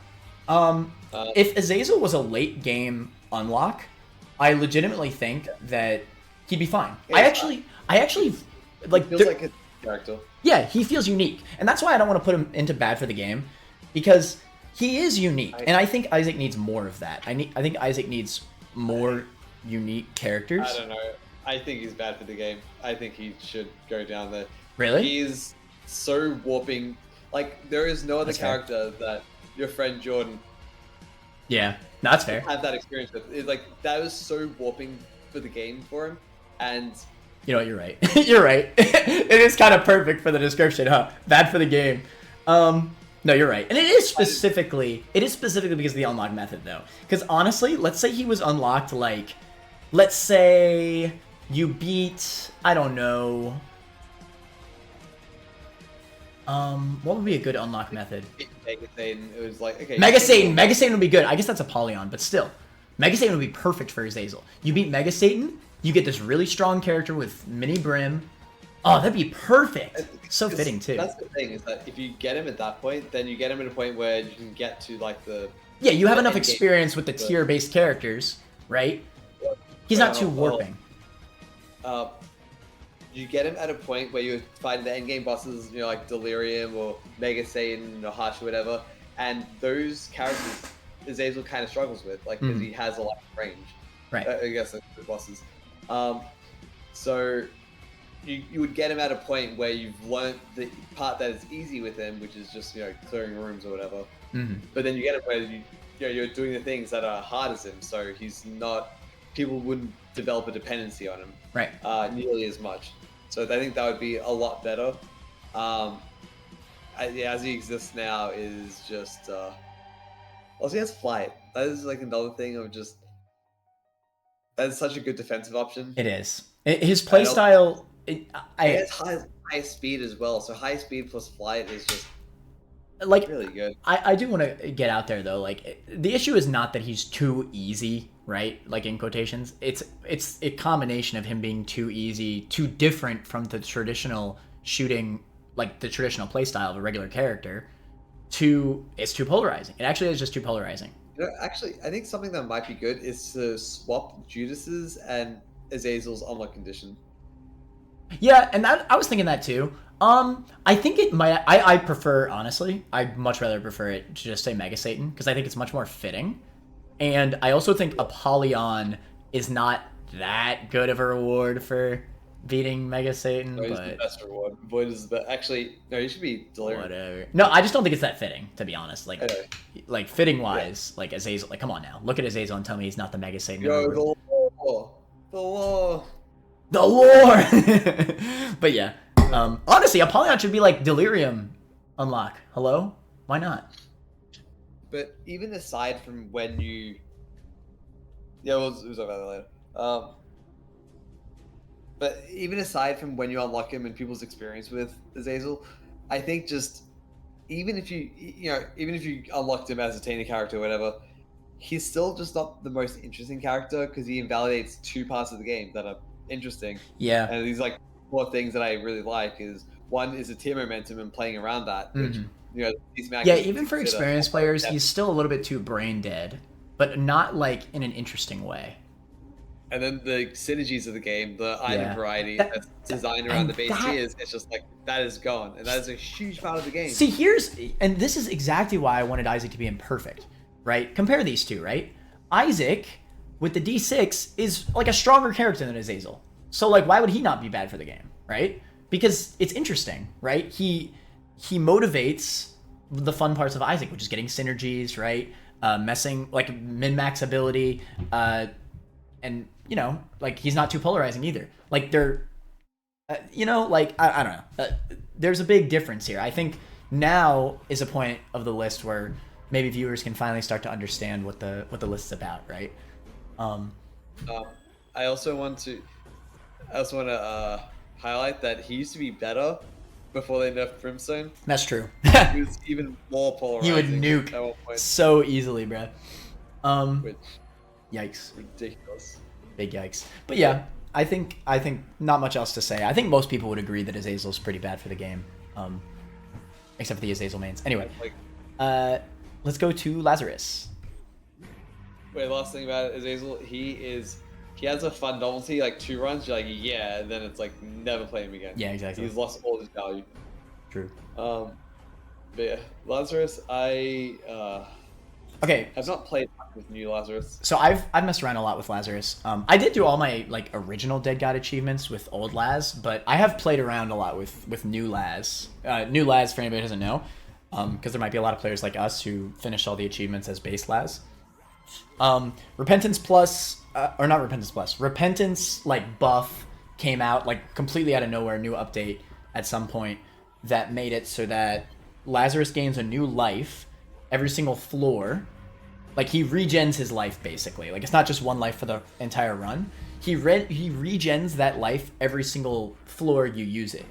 If Azazel was a late game unlock, I legitimately think that he'd be fine. I actually like feels like a character. Yeah, he feels unique, and that's why I don't want to put him into bad for the game, because he is unique, and I think Isaac needs more of that. I think Isaac needs more unique characters. I don't know. I think he's bad for the game. I think he should go down there. Really? He is so warping. Like, there is no other character that your friend Jordan. Yeah, no, that's fair. Had that experience with. It's like, that was so warping for the game for him, and. You know what, you're right. You're right. It is kind of perfect for the description, huh? Bad for the game. No, you're right. And it is specifically because of the unlock method, though. Because honestly, let's say he was unlocked, like, let's say you beat, I don't know. What would be a good unlock method? Mega Satan, it was like, okay. Mega Satan would be good. I guess that's Apollyon, but still. Mega Satan would be perfect for Azazel. You beat Mega Satan, you get this really strong character with mini brim. Oh, that'd be perfect. So fitting, too. That's the thing, is that if you get him at that point, then you get him at a point where you can get to, like, the... Yeah, you have enough experience with the tier-based characters, right? He's not too warping. You get him at a point where you find the endgame bosses, you know, like Delirium or Mega Satan or Harsh or whatever, and those characters Azazel kind of struggles with, like because he has a lot of range. Right. I guess that's the bosses. So you would get him at a point where you've learned the part that is easy with him, which is just clearing rooms or whatever. But then you get it where you're doing the things that are hard as him, so he's not. People wouldn't develop a dependency on him, right? Nearly as much. So I think that would be a lot better. As he exists now is just. Also, he has flight. That is like another thing of just. That is such a good defensive option. It is. His playstyle. It has high speed as well. So high speed plus flight is just like really good. I do want to get out there though. Like the issue is not that he's too easy, right? Like in quotations, it's a combination of him being too easy, too different from the traditional shooting, like the traditional playstyle of a regular character. It's too polarizing. It actually is just too polarizing. Actually, I think something that might be good is to swap Judas's and Azazel's unlock condition. Yeah, and I was thinking that too. I think it might. I prefer, honestly, I'd much rather prefer it to just say Mega Satan because I think it's much more fitting. And I also think Apollyon is not that good of a reward for beating Mega Satan. No, he's the best reward. Void is the best. Actually, no, he should be Delirium. Whatever. No, I just don't think it's that fitting, to be honest. Like fitting wise, like Azazel. Like, come on now, look at Azazel and tell me he's not the Mega Satan. Yo, the law. The lore. But yeah, honestly, Apollyon should be like Delirium unlock. Hello? Why not? But even aside from when you, we'll talk about that later. But even aside from when you unlock him and people's experience with Azazel, I think just even if you unlocked him as a Tainer character or whatever, he's still just not the most interesting character because he invalidates two parts of the game that are interesting. Yeah. And these like four things that I really like is one is the tier momentum and playing around that, which even for experienced players, he's still a little bit too brain dead, but not like in an interesting way. And then the synergies of the game, the item variety that's designed around the base tiers, it's just like that is gone, and that is a huge part of the game. See, this is exactly why I wanted Isaac to be imperfect, right? Compare these two, right? Isaac with the D6 is like a stronger character than Azazel. So like why would he not be bad for the game, right? Because it's interesting, right? He motivates the fun parts of Isaac, which is getting synergies, right? Messing like min-max ability, and like he's not too polarizing either. Like they're I don't know. There's a big difference here. I think now is a point of the list where maybe viewers can finally start to understand what the list's about, right? I also want to highlight that he used to be better before they nerfed Brimstone. That's true. He was even more polarizing. He would nuke at one point so easily, bro. Which, yikes. Ridiculous. Big yikes. But yeah, I think not much else to say. I think most people would agree that Azazel's pretty bad for the game, except for the Azazel mains. Anyway, let's go to Lazarus. Wait, last thing about Azazel, he has a fun novelty, like 2 runs, you're like, yeah, and then it's like, never play him again. Yeah, exactly. He's lost all his value. True. But yeah, Lazarus, Okay. I've not played with new Lazarus. So I've messed around a lot with Lazarus. I did do all my like original Dead God achievements with old Laz, but I have played around a lot with new Laz. New Laz, for anybody who doesn't know, because there might be a lot of players like us who finished all the achievements as base Laz. Repentance Plus, or not Repentance Plus, Repentance like buff came out like completely out of nowhere, new update at some point that made it so that Lazarus gains a new life every single floor. Like he regens his life basically. Like it's not just one life for the entire run. He regens that life every single floor you use it.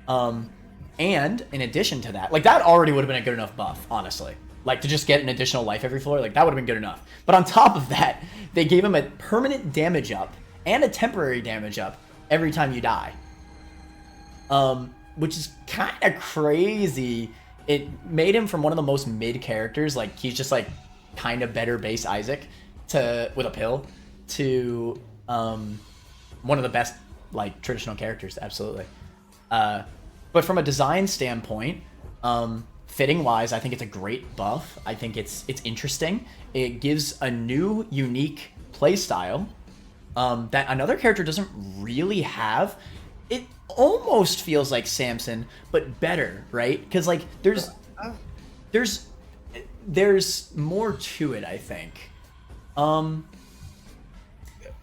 And in addition to that, like that already would have been a good enough buff, honestly. Like to just get an additional life every floor, like that would have been good enough. But on top of that, they gave him a permanent damage up and a temporary damage up every time you die. Which is kind of crazy. It made him from one of the most mid characters, like he's just like kind of better base Isaac with a pill to one of the best like traditional characters, absolutely. But from a design standpoint, fitting wise, I think it's a great buff. I think it's interesting. It gives a new, unique play style that another character doesn't really have. It almost feels like Samson, but better, right? Because like there's more to it, I think. I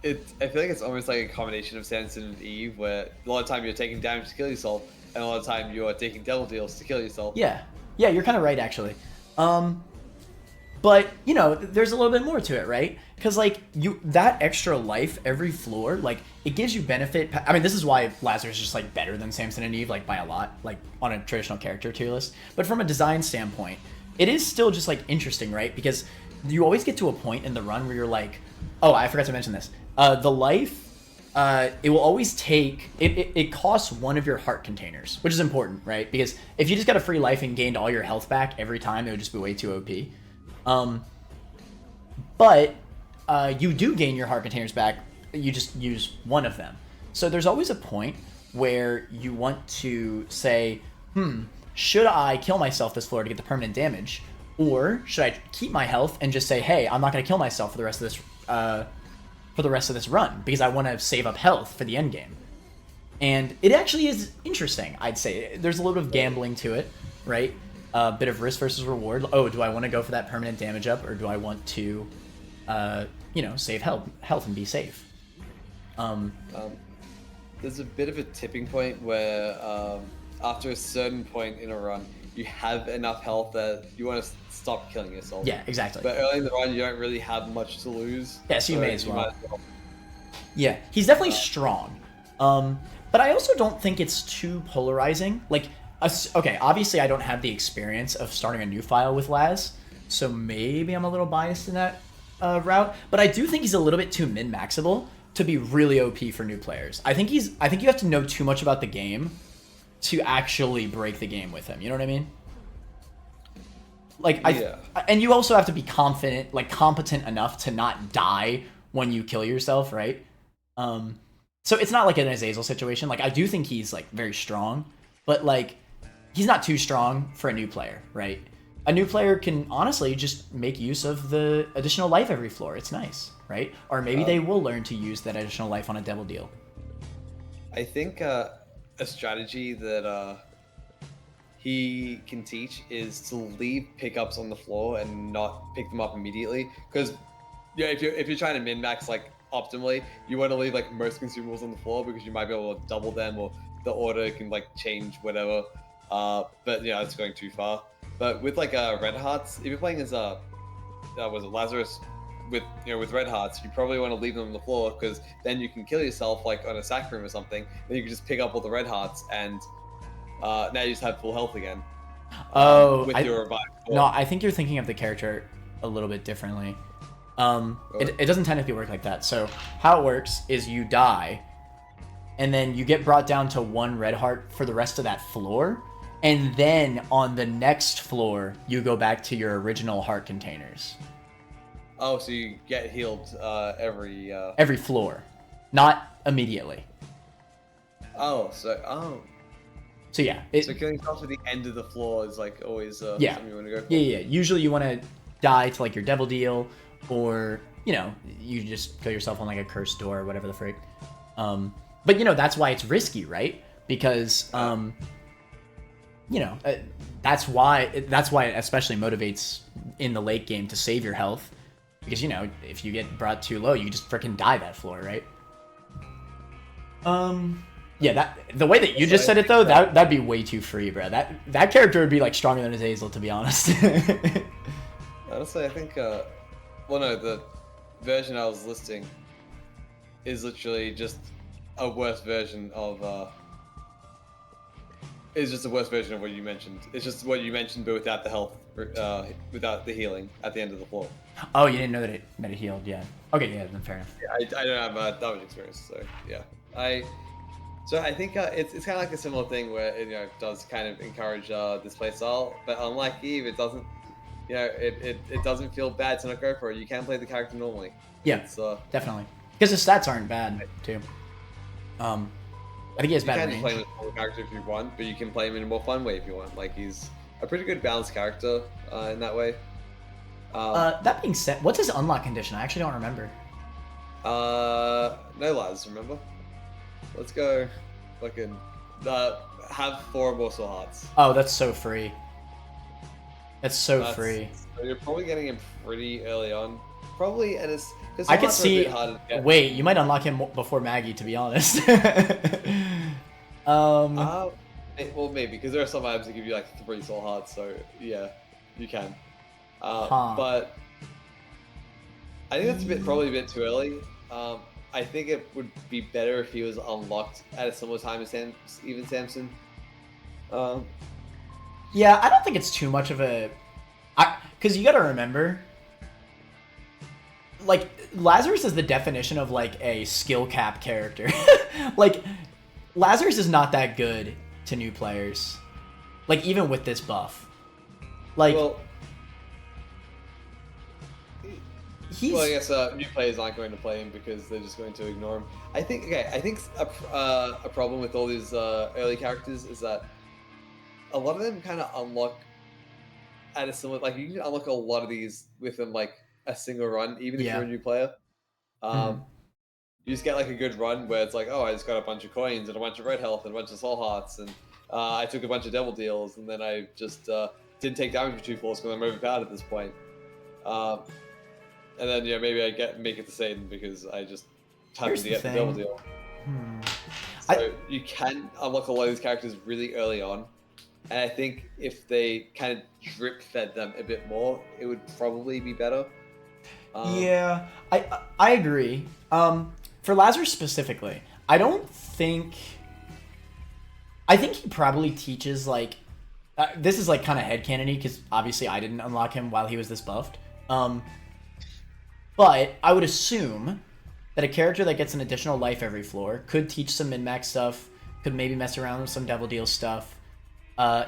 feel like it's almost like a combination of Samson and Eve, where a lot of time you're taking damage to kill yourself, and a lot of time you are taking devil deals to kill yourself. Yeah, you're kind of right, actually. But you know, there's a little bit more to it, right? Because like that extra life every floor, like it gives you benefit. I mean, this is why Lazarus is just like better than Samson and Eve, like by a lot, like on a traditional character tier list. But from a design standpoint, it is still just like interesting, right? Because you always get to a point in the run where you're like, oh, I forgot to mention this. The life, it will always take, it costs one of your heart containers, which is important, right? Because if you just got a free life and gained all your health back every time, it would just be way too OP. But you do gain your heart containers back, you just use one of them. So there's always a point where you want to say, should I kill myself this floor to get the permanent damage? Or should I keep my health and just say, hey, I'm not going to kill myself for the rest of this run because I want to save up health for the end game. And it actually is interesting, I'd say. There's a little bit of gambling to it, right? A bit of risk versus reward. Oh, do I want to go for that permanent damage up, or do I want to, save health and be safe? There's a bit of a tipping point where after a certain point in a run, you have enough health that you want to stop killing yourself. Yeah, exactly. But early in the run, you don't really have much to lose. Yeah, so you may as well. Yeah, he's definitely strong. But I also don't think it's too polarizing. Like, okay, obviously I don't have the experience of starting a new file with Laz, so maybe I'm a little biased in that route. But I do think he's a little bit too min-maxable to be really OP for new players. I think you have to know too much about the game to actually break the game with him. You know what I mean? Like, and you also have to be confident, like competent enough to not die when you kill yourself, right? So it's not like an Azazel situation. Like, I do think he's like very strong, but like he's not too strong for a new player, right? A new player can honestly just make use of the additional life every floor. It's nice, right? Or maybe they will learn to use that additional life on a devil deal. I think a strategy that he can teach is to leave pickups on the floor and not pick them up immediately. Because if you're trying to min-max like optimally, you want to leave like most consumables on the floor because you might be able to double them, or the order can like change whatever. But it's going too far. But with like red hearts, if you're playing as was it Lazarus with red hearts, you probably want to leave them on the floor because then you can kill yourself like on a sack room or something. Then you can just pick up all the red hearts and now you just have full health again. With your revive. No, I think you're thinking of the character a little bit differently. It doesn't technically work like that. So how it works is you die, and then you get brought down to one red heart for the rest of that floor, and then on the next floor you go back to your original heart containers. Oh, so you get healed every floor, not immediately. So yeah. So killing yourself at the end of the floor is like always something you want to go for? Yeah. Usually you want to die to like your devil deal, or you just kill yourself on like a cursed door or whatever the frick. But that's why it's risky, right? Because that's why it especially motivates in the late game to save your health, because if you get brought too low, you just freaking die that floor, right? Yeah, that the way that you just said it though, that'd be way too free, bro. That character would be like stronger than Azazel, to be honest. Honestly, I think the version I was listing is literally just a worse version of what you mentioned. It's just what you mentioned, but without the health, without the healing at the end of the floor. Oh, you didn't know that it healed, yeah. Okay, yeah, then fair enough. Yeah, I don't have that much experience, so yeah. So I think it's kind of like a similar thing where it does kind of encourage this play style, but unlike Eve, it doesn't. It doesn't feel bad to not go for it. You can play the character normally. Yeah, definitely. Because the stats aren't bad too. I think he has bad range. You can play him as a character if you want, but you can play him in a more fun way if you want. Like he's a pretty good balanced character in that way. That being said, what's his unlock condition? I actually don't remember. No lies, remember? Let's go fucking have 4 more soul hearts. Oh, that's so free. That's so free. So you're probably getting him pretty early on. Probably, and it's... I could see... Wait, you might unlock him before Maggy, to be honest. Well, maybe, because there are some items that give you like 3 soul hearts, so yeah, you can. But I think that's probably a bit too early. I think it would be better if he was unlocked at a similar time as even Samson. Yeah, I don't think it's too much of a... Because you gotta remember, like, Lazarus is the definition of, like, a skill cap character. Like, Lazarus is not that good to new players. Like, even with this buff. Like... Well, he's... Well, I guess new players aren't going to play him because they're just going to ignore him. I think a problem with all these early characters is that a lot of them kind of unlock at a similar... Like, you can unlock a lot of these within, like, a single run, even if you're a new player. You just get, like, a good run where it's like, oh, I just got a bunch of coins and a bunch of red health and a bunch of soul hearts, and I took a bunch of devil deals, and then I just didn't take damage for 2 falls because I'm overpowered at this point. And then, yeah, maybe I make it to Satan because I just happened to get the devil deal. So you can unlock a lot of these characters really early on. And I think if they kind of drip fed them a bit more, it would probably be better. Yeah, I agree. For Lazarus specifically, I think he probably teaches, like... this is, like, kind of headcanon-y, because obviously I didn't unlock him while he was this buffed. But I would assume that a character that gets an additional life every floor could teach some min-max stuff, could maybe mess around with some devil deal stuff.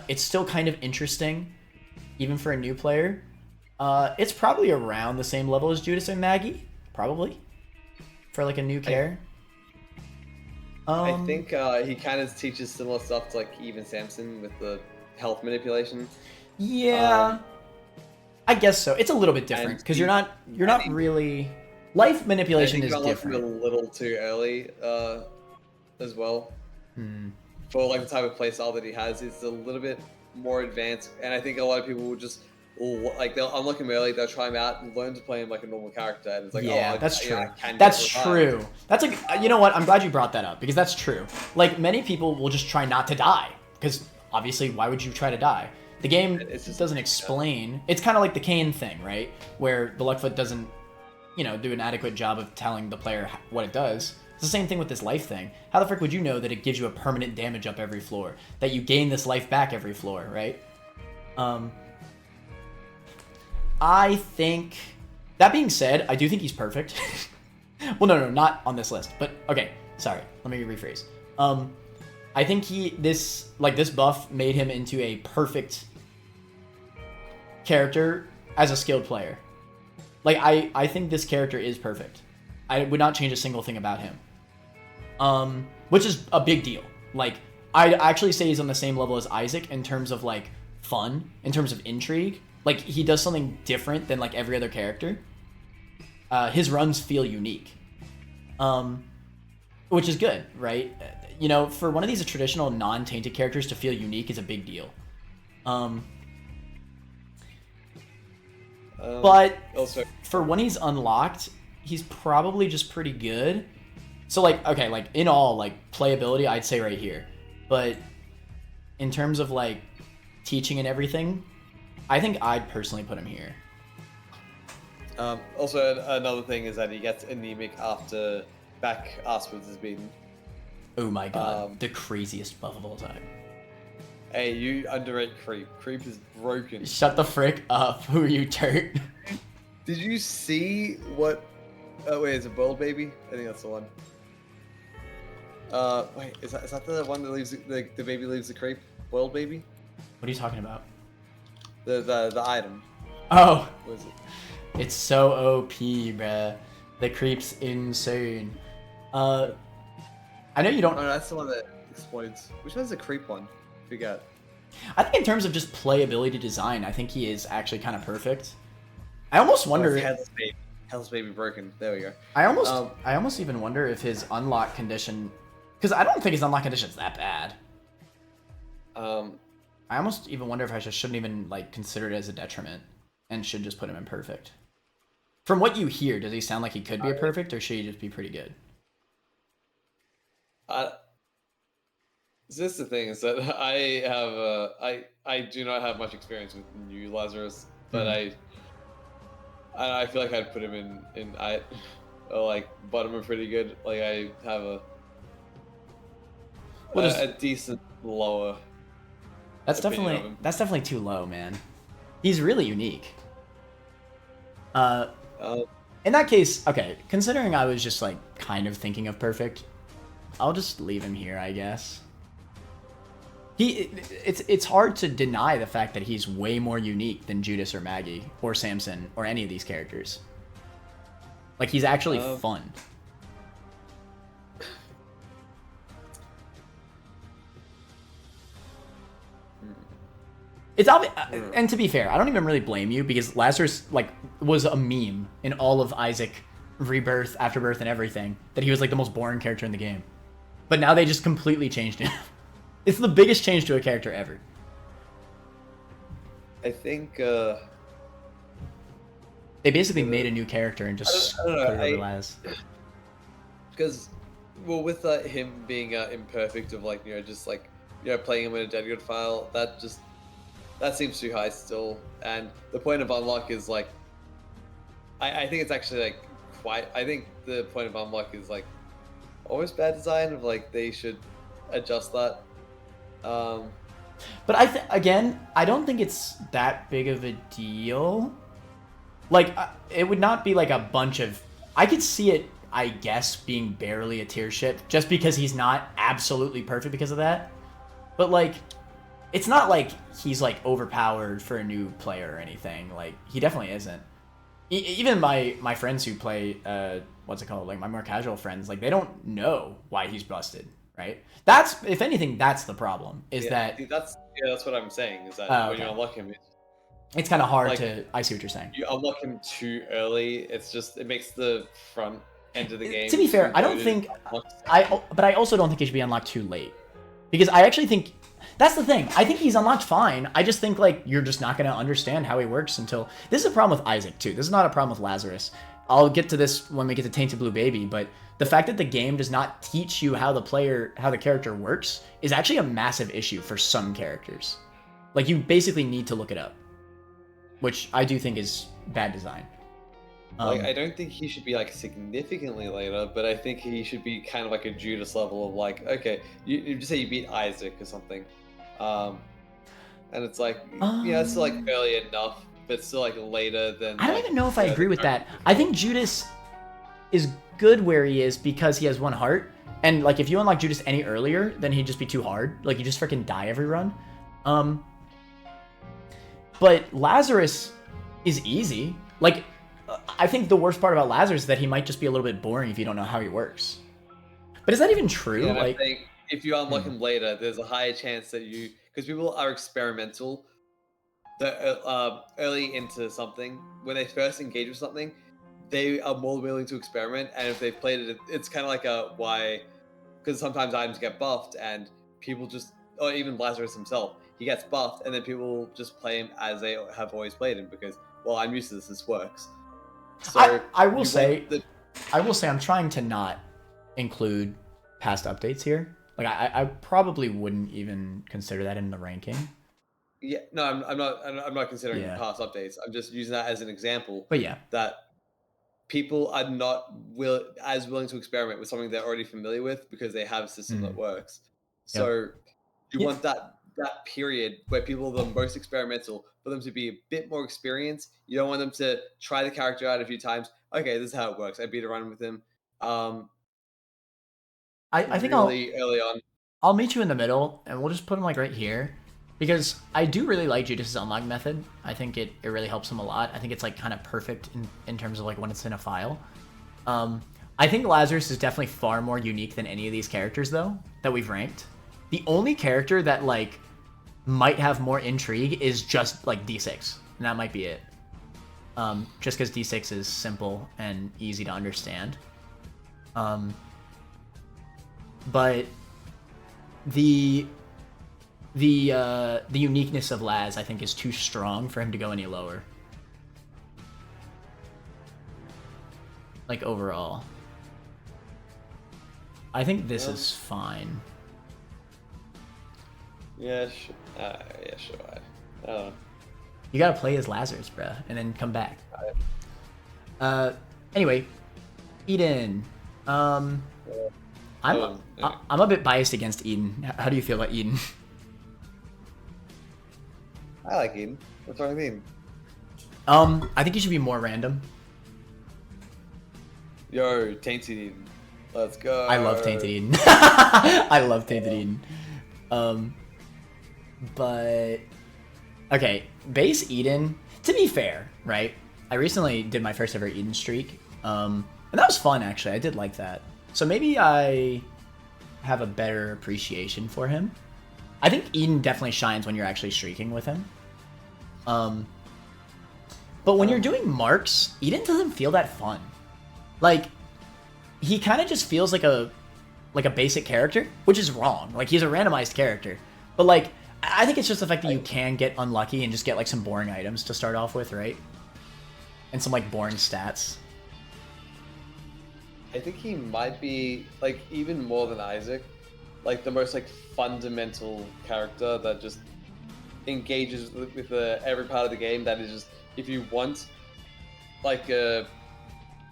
It's still kind of interesting, even for a new player. It's probably around the same level as Judas and Maggy, probably, for like a new care. I think he kind of teaches similar stuff to like even Samson with the health manipulation. Yeah, I guess so. It's a little bit different because you're not really... Life manipulation is different. A little too early, as well. For like the type of playstyle that he has, it's a little bit more advanced, and I think a lot of people will just like they'll unlock him early, they'll try him out and learn to play him like a normal character, and it's like, yeah, that's true. That's true. That's like, you know what? I'm glad you brought that up because that's true. Like many people will just try not to die because obviously, why would you try to die? The game doesn't explain. Yeah. It's kind of like the Cain thing, right? Where the Luckfoot doesn't, do an adequate job of telling the player what it does. It's the same thing with this life thing. How the frick would you know that it gives you a permanent damage up every floor? That you gain this life back every floor, right? I think... That being said, I do think he's perfect. Well, no, not on this list. But, okay, sorry. Let me rephrase. I think this buff made him into a perfect character as a skilled player. Like, I think this character is perfect. I would not change a single thing about him. Which is a big deal. Like, I'd actually say he's on the same level as Isaac in terms of, like, fun, in terms of intrigue. Like, he does something different than, like, every other character. His runs feel unique. Which is good, right? For one of these traditional non-tainted characters to feel unique is a big deal. But also, for when he's unlocked, he's probably just pretty good. So, like, okay, like, in all, like, playability, I'd say right here. But in terms of, like, teaching and everything, I think I'd personally put him here. Also, another thing is that he gets anemic after back afterwards is beaten. Oh my god, the craziest buff of all time. Hey, you underrate Creep. Creep is broken. Shut the frick up. Who are you, Turt? Did you see what... wait, is it Boiled Baby? I think that's the one. Wait, is that the one that leaves the baby leaves the Creep? Boiled Baby? What are you talking about? The item. Oh. What is it? It's so OP, bruh. The Creep's insane. I know you don't... Oh, no, that's the one that explodes. Which one's the Creep one? Forget. I think in terms of just playability design, I think he is actually kind of perfect. I almost wonder. Hell's baby broken. There we go. I almost even wonder if his unlock condition, because I don't think his unlock condition is that bad. I almost even wonder if I shouldn't even like consider it as a detriment and should just put him in perfect. From what you hear, does he sound like he could be a perfect, or should he just be pretty good? This is the thing is that I do not have much experience with new Lazarus, but I feel like I'd put him in like bottom are pretty good. Like I have a decent lower. That's definitely too low, man. He's really unique. In that case, okay, considering I was just like kind of thinking of perfect, I'll just leave him here, I guess. It's hard to deny the fact that he's way more unique than Judas or Maggy or Samson or any of these characters. Like, he's actually fun. It's obvious, and to be fair, I don't even really blame you, because Lazarus like was a meme in all of Isaac Rebirth, Afterbirth, and everything, that he was like the most boring character in the game. But now they just completely changed him. It's the biggest change to a character ever. I think they basically made a new character and just put it over Laz. Because, well, with him being imperfect of like just like playing him in a dead good file, that seems too high still. And the point of unlock is like, I think it's actually like I think the point of unlock is like almost bad design of like they should adjust that. But I don't think it's that big of a deal. Like, it would not be like a bunch of. I could see it, I guess, being barely a tier ship just because he's not absolutely perfect because of that. But like, it's not like he's like overpowered for a new player or anything. Like, he definitely isn't. Even my friends who play what's it called? Like, my more casual friends, like, they don't know why he's busted. Right? That's, if anything, that's the problem. That's what I'm saying. Is that when you unlock him, it's kind of hard to. I see what you're saying. You unlock him too early. It makes the front end of the game. To be fair, I don't think but I also don't think he should be unlocked too late, because I actually think that's the thing. I think he's unlocked fine. I just think like you're just not going to understand how he works until. This is a problem with Isaac too. This is not a problem with Lazarus. I'll get to this when we get to Tainted Blue Baby, but the fact that the game does not teach you how the character works is actually a massive issue for some characters. Like, you basically need to look it up, which I do think is bad design. Like, I don't think he should be like significantly later, but I think he should be kind of like a Judas level of like, okay, you just say you beat Isaac or something, and it's like, it's like early enough, but still like later than. I don't even know if I agree with that. I think Judas is good where he is because he has one heart, and like if you unlock Judas any earlier, then he'd just be too hard. Like, you just freaking die every run. But Lazarus is easy. Like, I think the worst part about Lazarus is that he might just be a little bit boring if you don't know how he works. But is that even true? Yeah, like, I think if you unlock him later, there's a higher chance that because people are experimental. Early into something, when they first engage with something, they are more willing to experiment, and if they've played it, it's kind of like because sometimes items get buffed, and people just, or even Lazarus himself, he gets buffed, and then people just play him as they have always played him because, well, I'm used to this works. So I will say I'm trying to not include past updates here. Like, I probably wouldn't even consider that in the ranking. Yeah, no, I'm not considering past updates. I'm just using that as an example. But yeah, that people are not as willing to experiment with something they're already familiar with because they have a system that works. So you want that period where people are the most experimental for them to be a bit more experienced. You don't want them to try the character out a few times. Okay, this is how it works. I beat a run with him. I think really early on. I'll meet you in the middle, and we'll just put him like right here. Because I do really like Judas's unlock method. I think it really helps him a lot. I think it's like kind of perfect in terms of like when it's in a file. I think Lazarus is definitely far more unique than any of these characters though that we've ranked. The only character that like might have more intrigue is just like D6, and that might be it. Just because D6 is simple and easy to understand. But the uniqueness of Laz, I think, is too strong for him to go any lower. Like, overall. I think this is fine. Yeah, sure. I don't know. You gotta play as Lazarus, bruh, and then come back. Anyway, Eden. I'm a bit biased against Eden. How do you feel about Eden? I like Eden. What's wrong with Eden? I think he should be more random. Yo, Tainted Eden. Let's go. I love Tainted Eden. I love Tainted Eden. But okay, base Eden. To be fair, right? I recently did my first ever Eden streak, and that was fun actually. I did like that. So maybe I have a better appreciation for him. I think Eden definitely shines when you're actually streaking with him. But when you're doing marks, Eden doesn't feel that fun. Like, he kind of just feels like a basic character, which is wrong. Like, he's a randomized character. But, like, I think it's just the fact that you can get unlucky and just get, like, some boring items to start off with, right? And some, like, boring stats. I think he might be, like, even more than Isaac, like, the most, like, fundamental character that just engages with every part of the game. That is just, if you want, like, an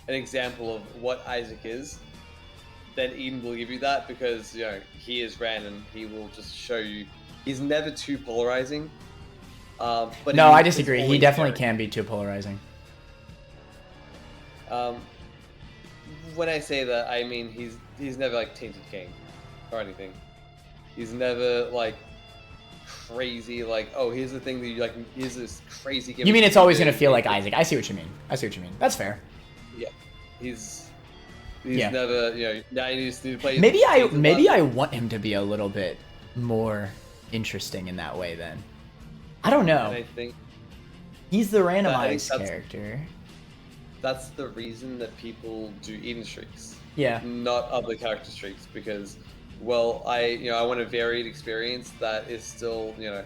example of what Isaac is, then Eden will give you that, because, you know, he is random. He will just show you. He's never too polarizing. But no, I disagree. He definitely can be too polarizing. When I say that, I mean he's never like Tainted Cain or anything. He's never like crazy, like, oh, here's the thing that you like. Here's this crazy. You mean it's always gonna feel like Isaac? I see what you mean. That's fair. Yeah, he's never, you know. Now you just need to play. Maybe I want him to be a little bit more interesting in that way. Then I don't know. And I think he's the randomized character. That's the reason that people do Eden streaks. Yeah. Not other character streaks, because, well, I want a varied experience that is still, you know,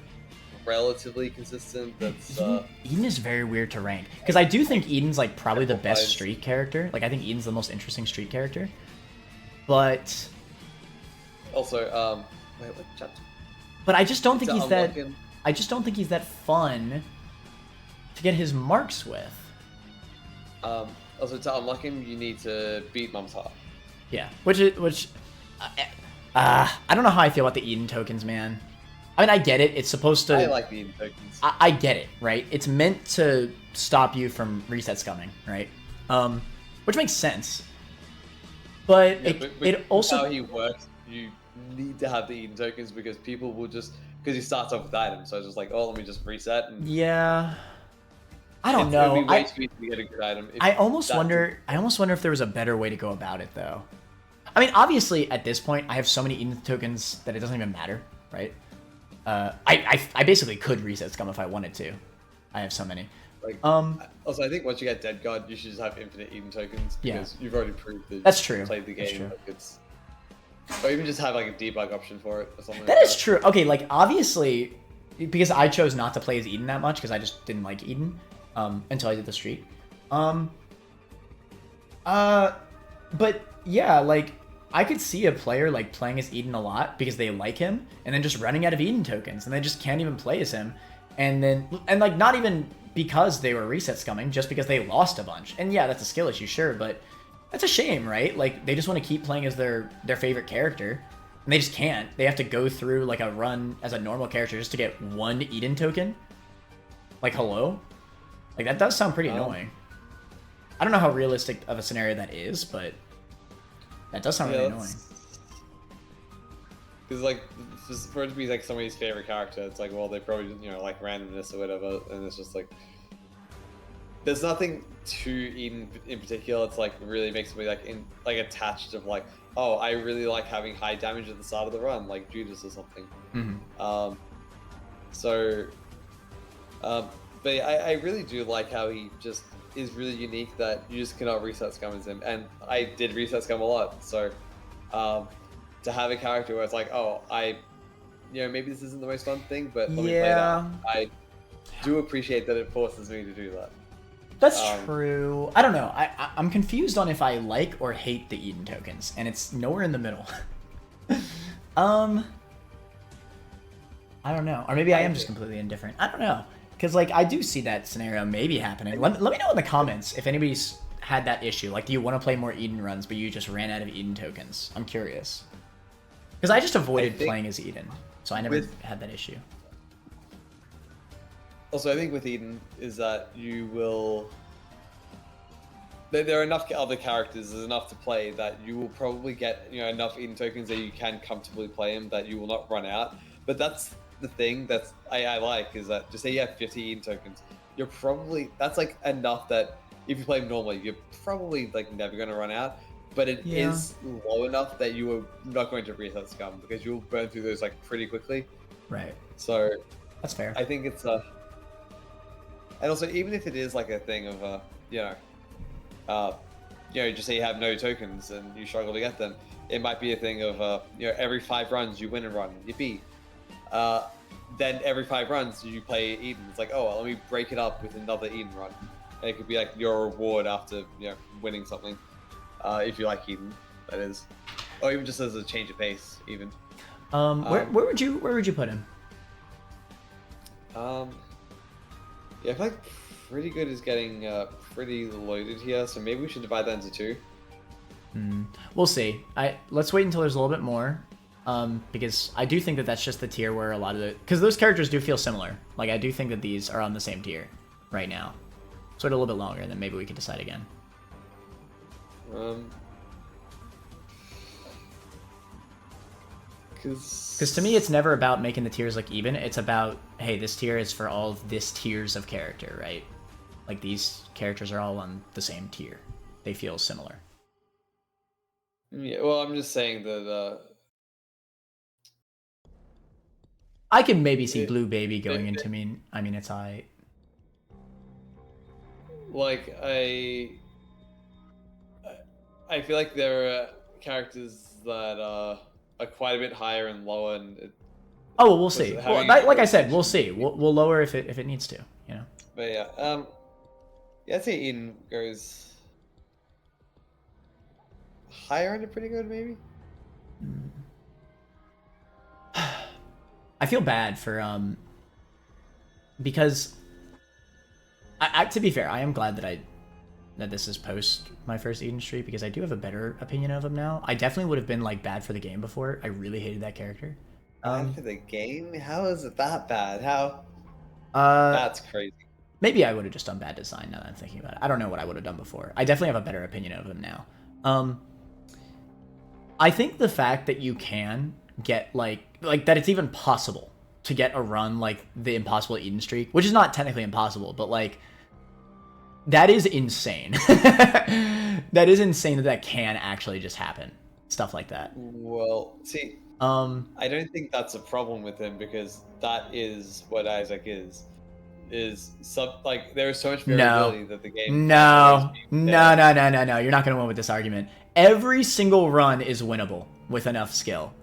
relatively consistent. That's Eden is very weird to rank, because I do think Eden's like probably the best streak character. Like, I think Eden's the most interesting streak character. But also, wait, what chapter? But I just don't think he's that. I just don't think he's that fun to get his marks with. Also, to unlock him, you need to beat Mum's Heart. Yeah, I don't know how I feel about the Eden tokens, man. I mean, I get it. It's supposed to. I like the Eden tokens. I get it, right? It's meant to stop you from reset scumming, right? Which makes sense. But yeah, it also how he works. You need to have the Eden tokens, because people will just, because he starts off with items, so it's just like, oh, let me just reset. And yeah. I don't know. It'd be way too easy to get a good item. I almost wonder if there was a better way to go about it, though. I mean, obviously, at this point, I have so many Eden tokens that it doesn't even matter, right? I basically could reset scum if I wanted to. I have so many. Like, also, I think once you get Dead God, you should just have infinite Eden tokens, because you've already proved that that's true. You played the game. Like, it's, or even just have like a debug option for it or something. That is true. Okay, like, obviously, because I chose not to play as Eden that much, because I just didn't like Eden. Until I did the streak. But yeah, like, I could see a player like playing as Eden a lot because they like him, and then just running out of Eden tokens, and they just can't even play as him, and like, not even because they were reset scumming, just because they lost a bunch. And yeah, that's a skill issue, sure, but that's a shame, right? Like, they just want to keep playing as their favorite character, and they just can't. They have to go through like a run as a normal character just to get one Eden token. Like, hello? Like, that does sound pretty annoying. I don't know how realistic of a scenario that is, but that does sound really annoying. Because, like, for it to be like somebody's favorite character, it's like, well, they probably, you know, like randomness or whatever, and it's just like, there's nothing to Eden in particular. It's like really makes me like attached of like, oh, I really like having high damage at the start of the run, like Judas or something. Mm-hmm. So, but I really do like how he just is really unique that you just cannot reset scum as him. And I did reset scum a lot. So, to have a character where it's like, oh, maybe this isn't the most fun thing, but let me play that. I do appreciate that it forces me to do that. That's true. I don't know. I'm confused on if I like or hate the Eden tokens, and it's nowhere in the middle. I don't know. Or maybe I am just completely indifferent. I don't know. Because, like, I do see that scenario maybe happening. Let me know in the comments if anybody's had that issue. Like, do you want to play more Eden runs, but you just ran out of Eden tokens? I'm curious. Because I just avoided playing as Eden, so I never had that issue. Also, I think with Eden is that you will... There are enough other characters, there's enough to play that you will probably get enough Eden tokens that you can comfortably play them, that you will not run out. But that's the thing that's I like, is that just say you have 50 Eden tokens, you're probably... That's like enough that if you play them normally, you're probably like never going to run out. But it is low enough that you are not going to reset scum, because you'll burn through those like pretty quickly. Right. So that's fair. I think it's and also, even if it is like a thing of just say you have no tokens and you struggle to get them, it might be a thing of every 5 runs you win a run, yippee. Then every 5 runs you play Eden. It's like, oh, well, let me break it up with another Eden run. And it could be like your reward after winning something, if you like Eden, that is, or even just as a change of pace, even. Where would you put him? Yeah, I feel like pretty good is getting pretty loaded here, so maybe we should divide that into 2. We'll see. Let's wait until there's a little bit more, because I do think that that's just the tier where a lot of because those characters do feel similar. Like, I do think that these are on the same tier right now. So wait a little bit longer, and then maybe we can decide again. Because to me, it's never about making the tiers like even. It's about, hey, this tier is for all of this tiers of character, right? Like, these characters are all on the same tier. They feel similar. Yeah, well, I'm just saying that I can maybe see Blue Baby going into me. I mean, it's I. Like, I feel like there are characters that are quite a bit higher and lower, and well, we'll see. Well, like I said, we'll see. We'll lower if it needs to, But yeah, I'd say Eden goes higher into pretty good, maybe. I feel bad for because I to be fair, I am glad that this is post my first Eden streak, because I do have a better opinion of him now. I definitely would have been like bad for the game before. I really hated that character. Bad for the game? How is it that bad? How? That's crazy. Maybe I would have just done bad design now that I'm thinking about it. I don't know what I would have done before. I definitely have a better opinion of him now. I think the fact that you can get like that it's even possible to get a run like the impossible Eden streak, which is not technically impossible, but like that is insane. That is insane that can actually just happen. Stuff like that. Well, see, I don't think that's a problem with him, because that is what Isaac is like, there is so much variability that the game... No. You're not going to win with this argument. Every single run is winnable with enough skill.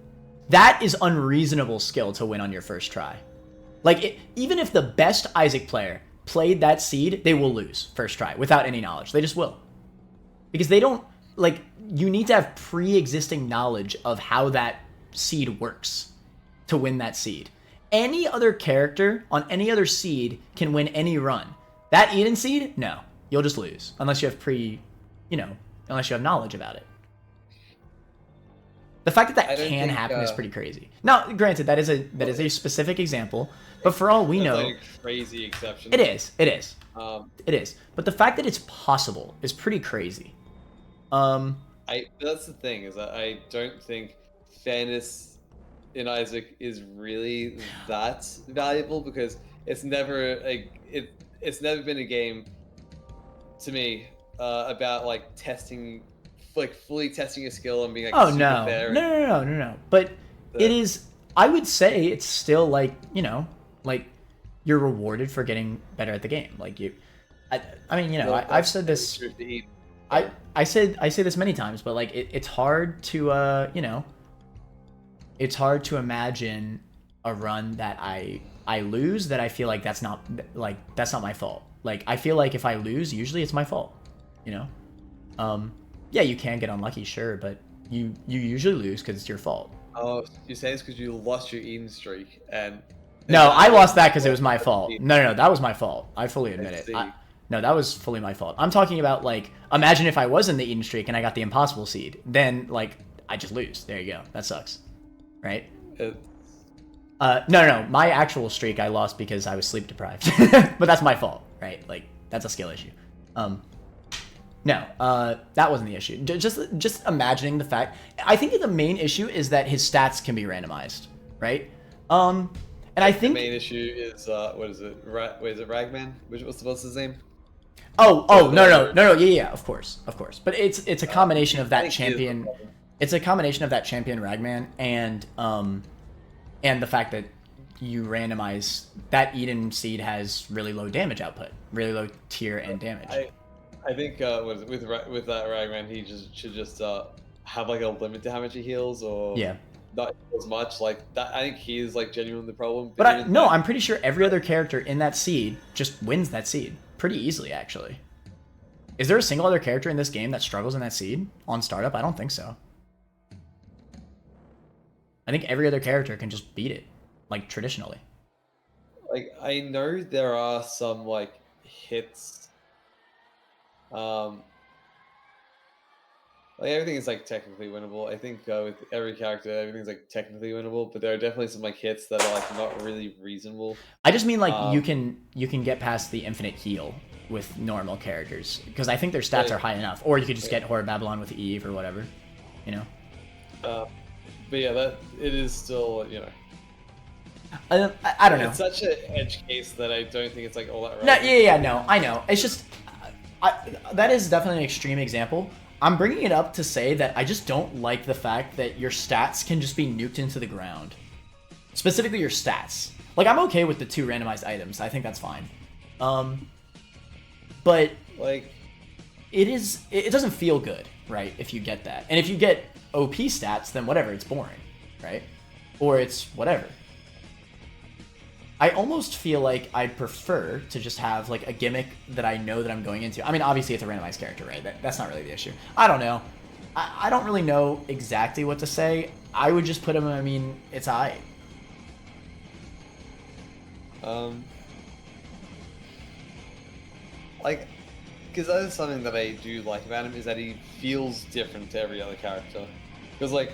That is unreasonable skill to win on your first try. Like, even if the best Isaac player played that seed, they will lose first try without any knowledge. They just will. Because they don't... Like, you need to have pre-existing knowledge of how that seed works to win that seed. Any other character on any other seed can win any run. That Eden seed, no. You'll just lose. Unless you have unless you have knowledge about it. The fact that can happen is pretty crazy. Now, granted, that is a specific example, but for all we know... Like a crazy exception. It is. It is. But the fact that it's possible is pretty crazy. That's the thing, is that I don't think fairness in Isaac is really that valuable, because it's never it's never been a game to me about like testing, like fully testing a skill and being like fair. No. But it is. I would say it's still like Like, you're rewarded for getting better at the game. Like I mean, you know, I've said this. I say this many times, but like it's hard to you know, it's hard to imagine a run that I lose that I feel like that's not my fault. Like I feel like if I lose, usually it's my fault. You know, yeah, you can get unlucky, sure, but you usually lose because it's your fault. Oh, you say it's because you lost your Eden streak and. No, I lost that because it was my fault. No, that was my fault. I fully admit it. No, that was fully my fault. I'm talking about, like, imagine if I was in the Eden streak and I got the impossible seed. Then, like, I just lose. There you go. That sucks. Right? No. My actual streak I lost because I was sleep deprived. But that's my fault, right? Like, that's a skill issue. No, that wasn't the issue. Just imagining the fact. I think that the main issue is that his stats can be randomized, right? And I think the main issue is what is it? Is it Ragman? What's his name? No, yeah, of course. But it's a combination of that champion. It's a combination of that champion Ragman and the fact that you randomize that Eden seed has really low damage output, really low tier and damage. I think with that Ragman, he should just have like a limit to how much he heals, or not as much. Like that, I think he is like genuinely the problem. But I'm pretty sure every other character in that seed just wins that seed pretty easily, actually. Is there a single other character in this game that struggles in that seed on startup? I don't think so. I think every other character can just beat it, like traditionally. Like I know there are some like hits. Like everything is like technically winnable. I think with every character, everything's like technically winnable, but there are definitely some like hits that are like not really reasonable. I just mean like you can get past the infinite heal with normal characters because I think their stats are high enough, or you could just get Horror Babylon with Eve or whatever, you know. But yeah, that it is still, you know. I don't know. It's such an edge case that I don't think it's like all that right. No, I know. It's just that is definitely an extreme example. I'm bringing it up to say that I just don't like the fact that your stats can just be nuked into the ground. Specifically your stats. Like, I'm okay with the 2 randomized items. I think that's fine. But like it doesn't feel good, right, if you get that. And if you get OP stats, then whatever, it's boring, right? Or it's whatever. I almost feel like I'd prefer to just have like a gimmick that I know that I'm going into. I mean, obviously it's a randomized character, right? That's not really the issue. I don't know. I don't really know exactly what to say. I would just put him, I mean, it's alright. Like, because that is something that I do like about him, is that he feels different to every other character. Because like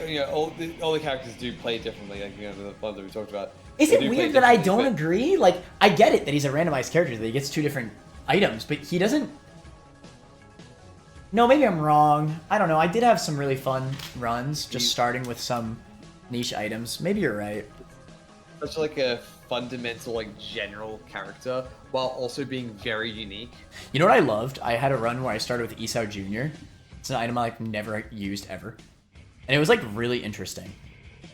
you know, all the characters do play differently, like, you know, the ones that we talked about. Is it weird that I don't agree? Like, I get it that he's a randomized character, that he gets 2 different items, but he doesn't... No, maybe I'm wrong. I don't know. I did have some really fun runs, just starting with some niche items. Maybe you're right. Such like a fundamental, like, general character, while also being very unique. You know what I loved? I had a run where I started with Esau Jr. It's an item I've never used ever. And it was like really interesting,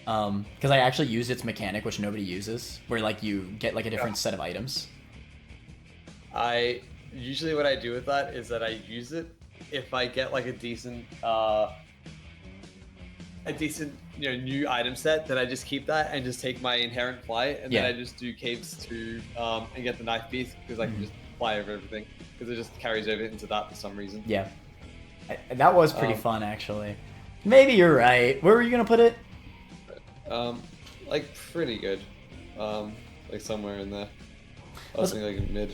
because I actually used its mechanic, which nobody uses, where like you get like a different set of items. Usually what I do with that is that I use it if I get like a decent you know, new item set. Then I just keep that and just take my inherent fly, and then I just do caves 2 and get the knife piece, because I can just fly over everything, because it just carries over into that for some reason. Yeah, that was pretty fun actually. Maybe you're right. Where were you gonna put it? Like pretty good. Like somewhere in there. I was thinking like mid.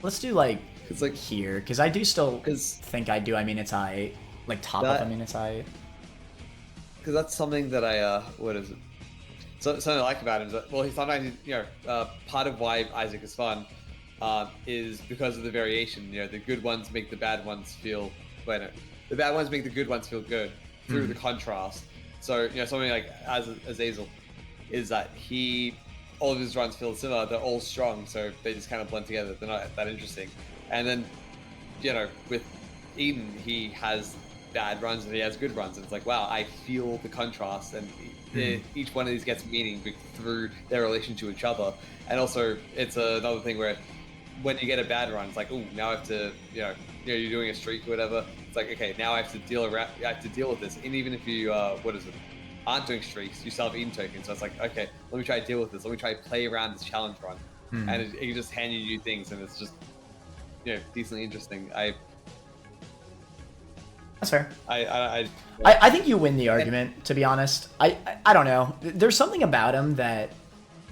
Let's do like it's like here, because I do still think I do. I mean, it's high. Like top up. I mean, it's high. Because that's something that I what is it? So something I like about him is that, well, sometimes, you know, part of why Isaac is fun is because of the variation. You know, the good ones make the bad ones feel. Wait, no, the bad ones make the good ones feel good through the contrast. So, you know, something like Azazel is that all of his runs feel similar. They're all strong, so they just kind of blend together. They're not that interesting. And then, you know, with Eden, he has bad runs and he has good runs, and it's like, wow, I feel the contrast, and each one of these gets meaning through their relation to each other. And also, it's another thing where when you get a bad run, it's like, oh, now I have to, you're doing a streak or whatever. It's like, okay, now I have to deal with this. And even if you, aren't doing streaks, you still have Eden tokens. So it's like, okay, let me try to deal with this. Let me try to play around this challenge run. And it can just hand you new things, and it's just, decently interesting. That's fair. I think you win the argument, to be honest. I don't know. There's something about him that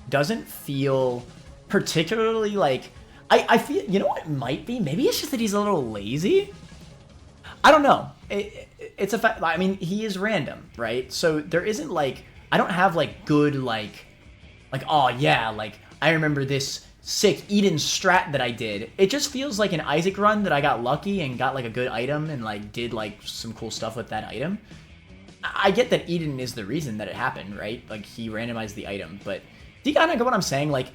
doesn't feel particularly like... I feel... You know what it might be? Maybe it's just that he's a little lazy? I don't know. It's a fact... I mean, he is random, right? So there isn't, like... I don't have, like, good, like, oh, yeah, like, I remember this sick Eden strat that I did. It just feels like an Isaac run that I got lucky and got, like, a good item and, like, did, like, some cool stuff with that item. I get that Eden is the reason that it happened, right? Like, he randomized the item, but do you kind of get what I'm saying? Like,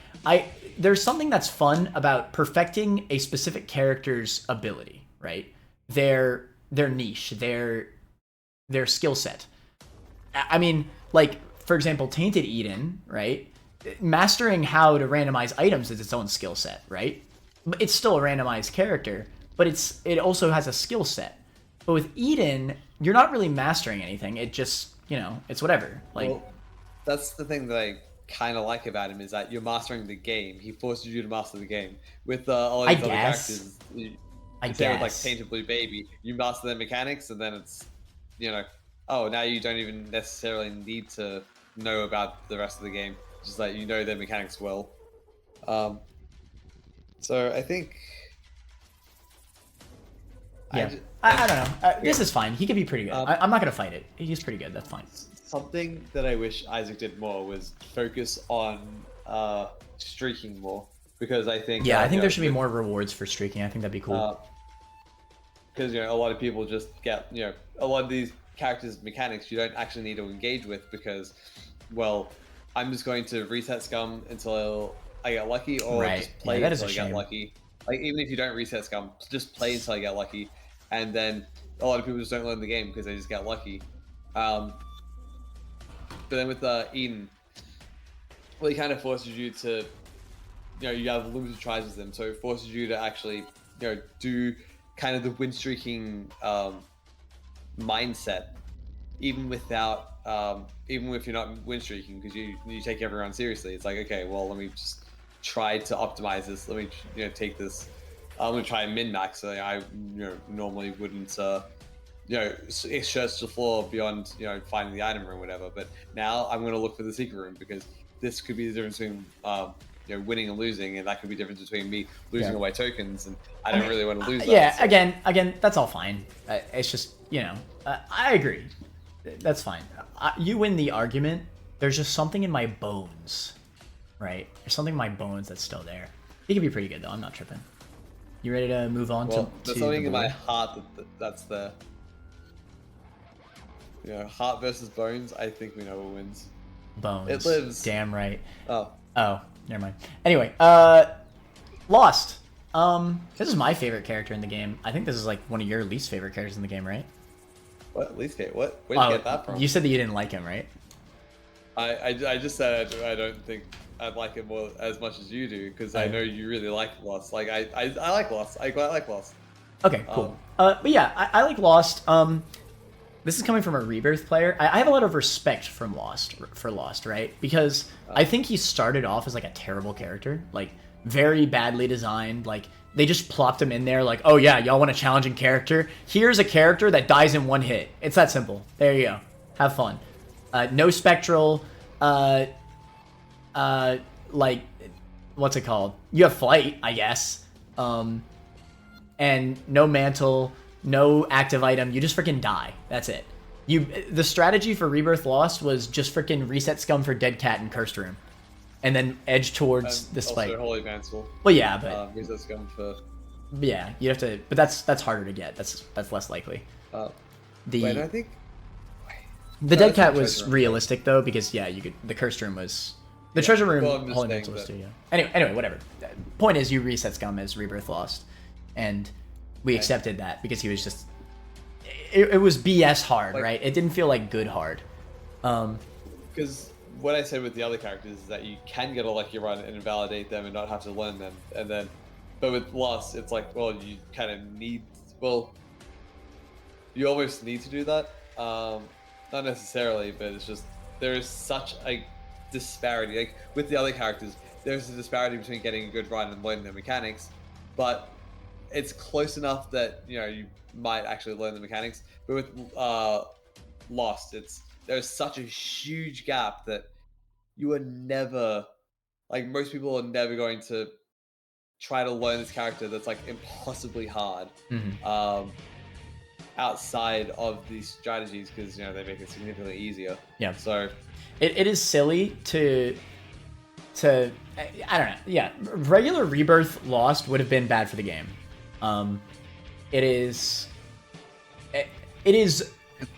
there's something that's fun about perfecting a specific character's ability, right? Their niche, their skill set. I mean, like, for example, Tainted Eden, right? Mastering how to randomize items is its own skill set, right? It's still a randomized character, but it also has a skill set. But with Eden, you're not really mastering anything. It just, it's whatever. Like, well, that's the thing that I kind of like about him, is that you're mastering the game. He forces you to master the game. With all these other characters, instead of like Tainted Blue Baby, you master their mechanics, and then it's, oh, now you don't even necessarily need to know about the rest of the game. Just like, their mechanics well. So I think... Yeah, I don't know. This is fine. He could be pretty good. I'm not going to fight it. He's pretty good. That's fine. Something that I wish Isaac did more was focus on streaking more. Because I think... Yeah, I think there should be more rewards for streaking. I think that'd be cool. Because, a lot of people just get, a lot of these characters' mechanics you don't actually need to engage with because, well, I'm just going to reset scum until I get lucky, or just play until I get lucky. Like, even if you don't reset scum, just play until I get lucky. And then a lot of people just don't learn the game because they just get lucky. But then with Eden, well, he kind of forces you to, you have limited tries with them, so it forces you to actually, do kind of the win streaking mindset, even without, even if you're not win streaking, because you take everyone seriously. It's like, okay, well, let me just try to optimize this. Let me, take this. I'm gonna try and min max. So I, normally wouldn't, search the floor beyond, finding the item room or whatever. But now I'm gonna look for the secret room, because this could be the difference between, winning and losing, and that could be the difference between me losing away tokens, and I don't really want to lose that. Yeah, so. Again, that's all fine. It's just, I agree. That's fine. You win the argument. There's just something in my bones, right? There's something in my bones that's still there. He could be pretty good, though. I'm not tripping. You ready to move on to there's something in my heart that's there. Heart versus bones, I think we know who wins. Bones. It lives. Damn right. Oh, never mind. Anyway, Lost. This is my favorite character in the game. I think this is like one of your least favorite characters in the game, right? What? Least favorite? What? Where'd you get that from? You said that you didn't like him, right? I just said I don't think I'd like him more as much as you do, because I know you really like Lost. Like I like Lost. I quite like Lost. Okay, cool. But yeah, I like Lost. This is coming from a Rebirth player. I have a lot of respect for Lost, right? Because I think he started off as like a terrible character, like very badly designed. Like they just plopped him in there, like, oh yeah, y'all want a challenging character? Here's a character that dies in one hit. It's that simple. There you go. Have fun. No spectral. Like, what's it called? You have flight, I guess. And no mantle. No active item, you just freaking die. That's it. The strategy for Rebirth Lost was just freaking reset scum for Dead Cat and Cursed Room. And then edge towards this fight. Also Holy Vansel. Well, yeah, but... reset scum for... Yeah, you have to... But that's harder to get. That's less likely. Wait, I think... The Dead Cat was realistic, though, because, yeah, you could... The Cursed Room was... The Treasure Room, Holy Vansel was too, yeah. Anyway, whatever. Point is, you reset scum as Rebirth Lost. And... we accepted that because he was just it was BS hard, Like- right? It didn't feel like good hard. Because what I said with the other characters is that you can get a lucky run and invalidate them and not have to learn them, and then, but with Lost, it's like, well, you kind of need, well, you almost need to do that. Not necessarily, but it's just there is such a disparity. Like with the other characters, there's a disparity between getting a good run and learning the mechanics, but it's close enough that you might actually learn the mechanics. But with Lost, there's such a huge gap that you are never, like, most people are never going to try to learn this character that's like impossibly hard outside of these strategies, because they make it significantly easier. Yeah. So it is silly to I don't know. Yeah, regular Rebirth Lost would have been bad for the game. It is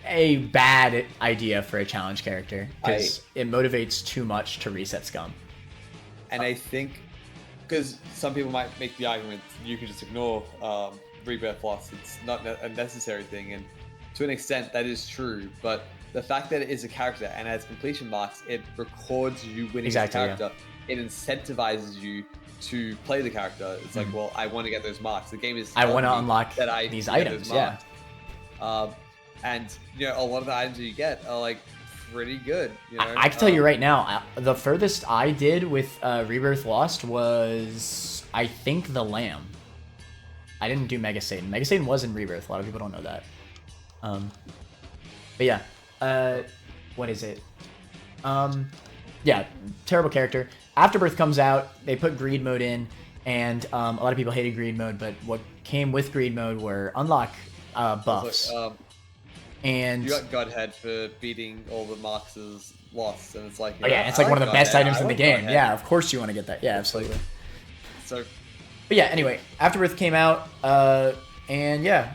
a bad idea for a challenge character because it motivates too much to reset scum. And I think, because some people might make the argument you can just ignore Rebirth Lost, it's not a necessary thing, and to an extent that is true, but the fact that it is a character and has completion marks, it records you winning the character. It incentivizes you to play the character. It's like, well, I want to get those marks. The game is I want to unlock these items, yeah. And a lot of the items that you get are like pretty good. I can tell you right now, the furthest I did with Rebirth Lost was, I think, the Lamb. I didn't do Mega Satan. Mega Satan was in Rebirth. A lot of people don't know that. But yeah, what is it? Yeah, terrible character. Afterbirth comes out, they put greed mode in, and a lot of people hated greed mode, but what came with greed mode were unlock buffs. And you got Godhead for beating all the marks as Lost, and it's like, oh yeah, it's like one of the best items in the game. Godhead. Yeah, of course you want to get that. Yeah, absolutely. So, but yeah, anyway, Afterbirth came out, and yeah,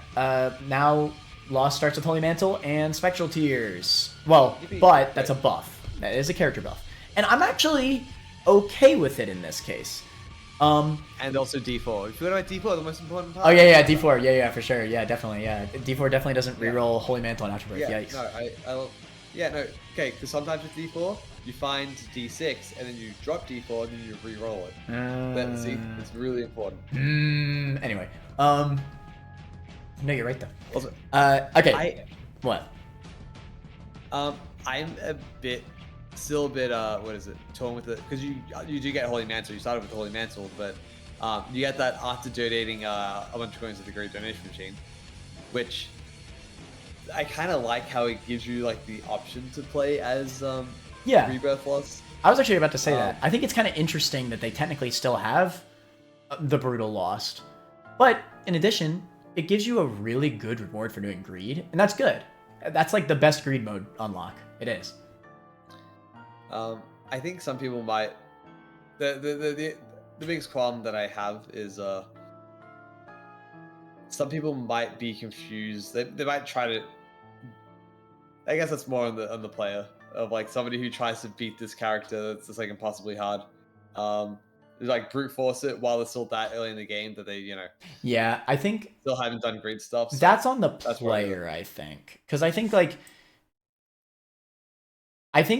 now Lost starts with Holy Mantle and Spectral Tears. Well, but that's a buff. That is a character buff. And I'm actually okay with it in this case. And also D4. If you forgot about D4, the most important part. Oh yeah, D4. Yeah, for sure. Yeah, definitely. Yeah, D4 definitely doesn't reroll Holy Mantle and Afterbirth. Yeah, Yikes. Okay, because sometimes with D4, you find D6, and then you drop D4, and then you re-roll it. See, it's really important. Anyway, no, you're right though. Also, okay. What? I'm still a bit what is it, torn with it, because you do get Holy Mantle. You started with the Holy Mantle, but you get that after donating a bunch of coins to the Great Donation Machine, which I kind of like how it gives you like the option to play as Rebirth Lost. I was actually about to say that. I think it's kind of interesting that they technically still have the Brutal Lost, but in addition, it gives you a really good reward for doing greed, and that's good. That's like the best greed mode unlock. It is. I think some people might. The biggest problem that I have is some people might be confused. They might try to. I guess that's more on the player of like somebody who tries to beat this character that's just like impossibly hard. Like brute force it while they're still that early in the game that they Yeah, I think still haven't done great stuff. So that's on the player, I think, because I think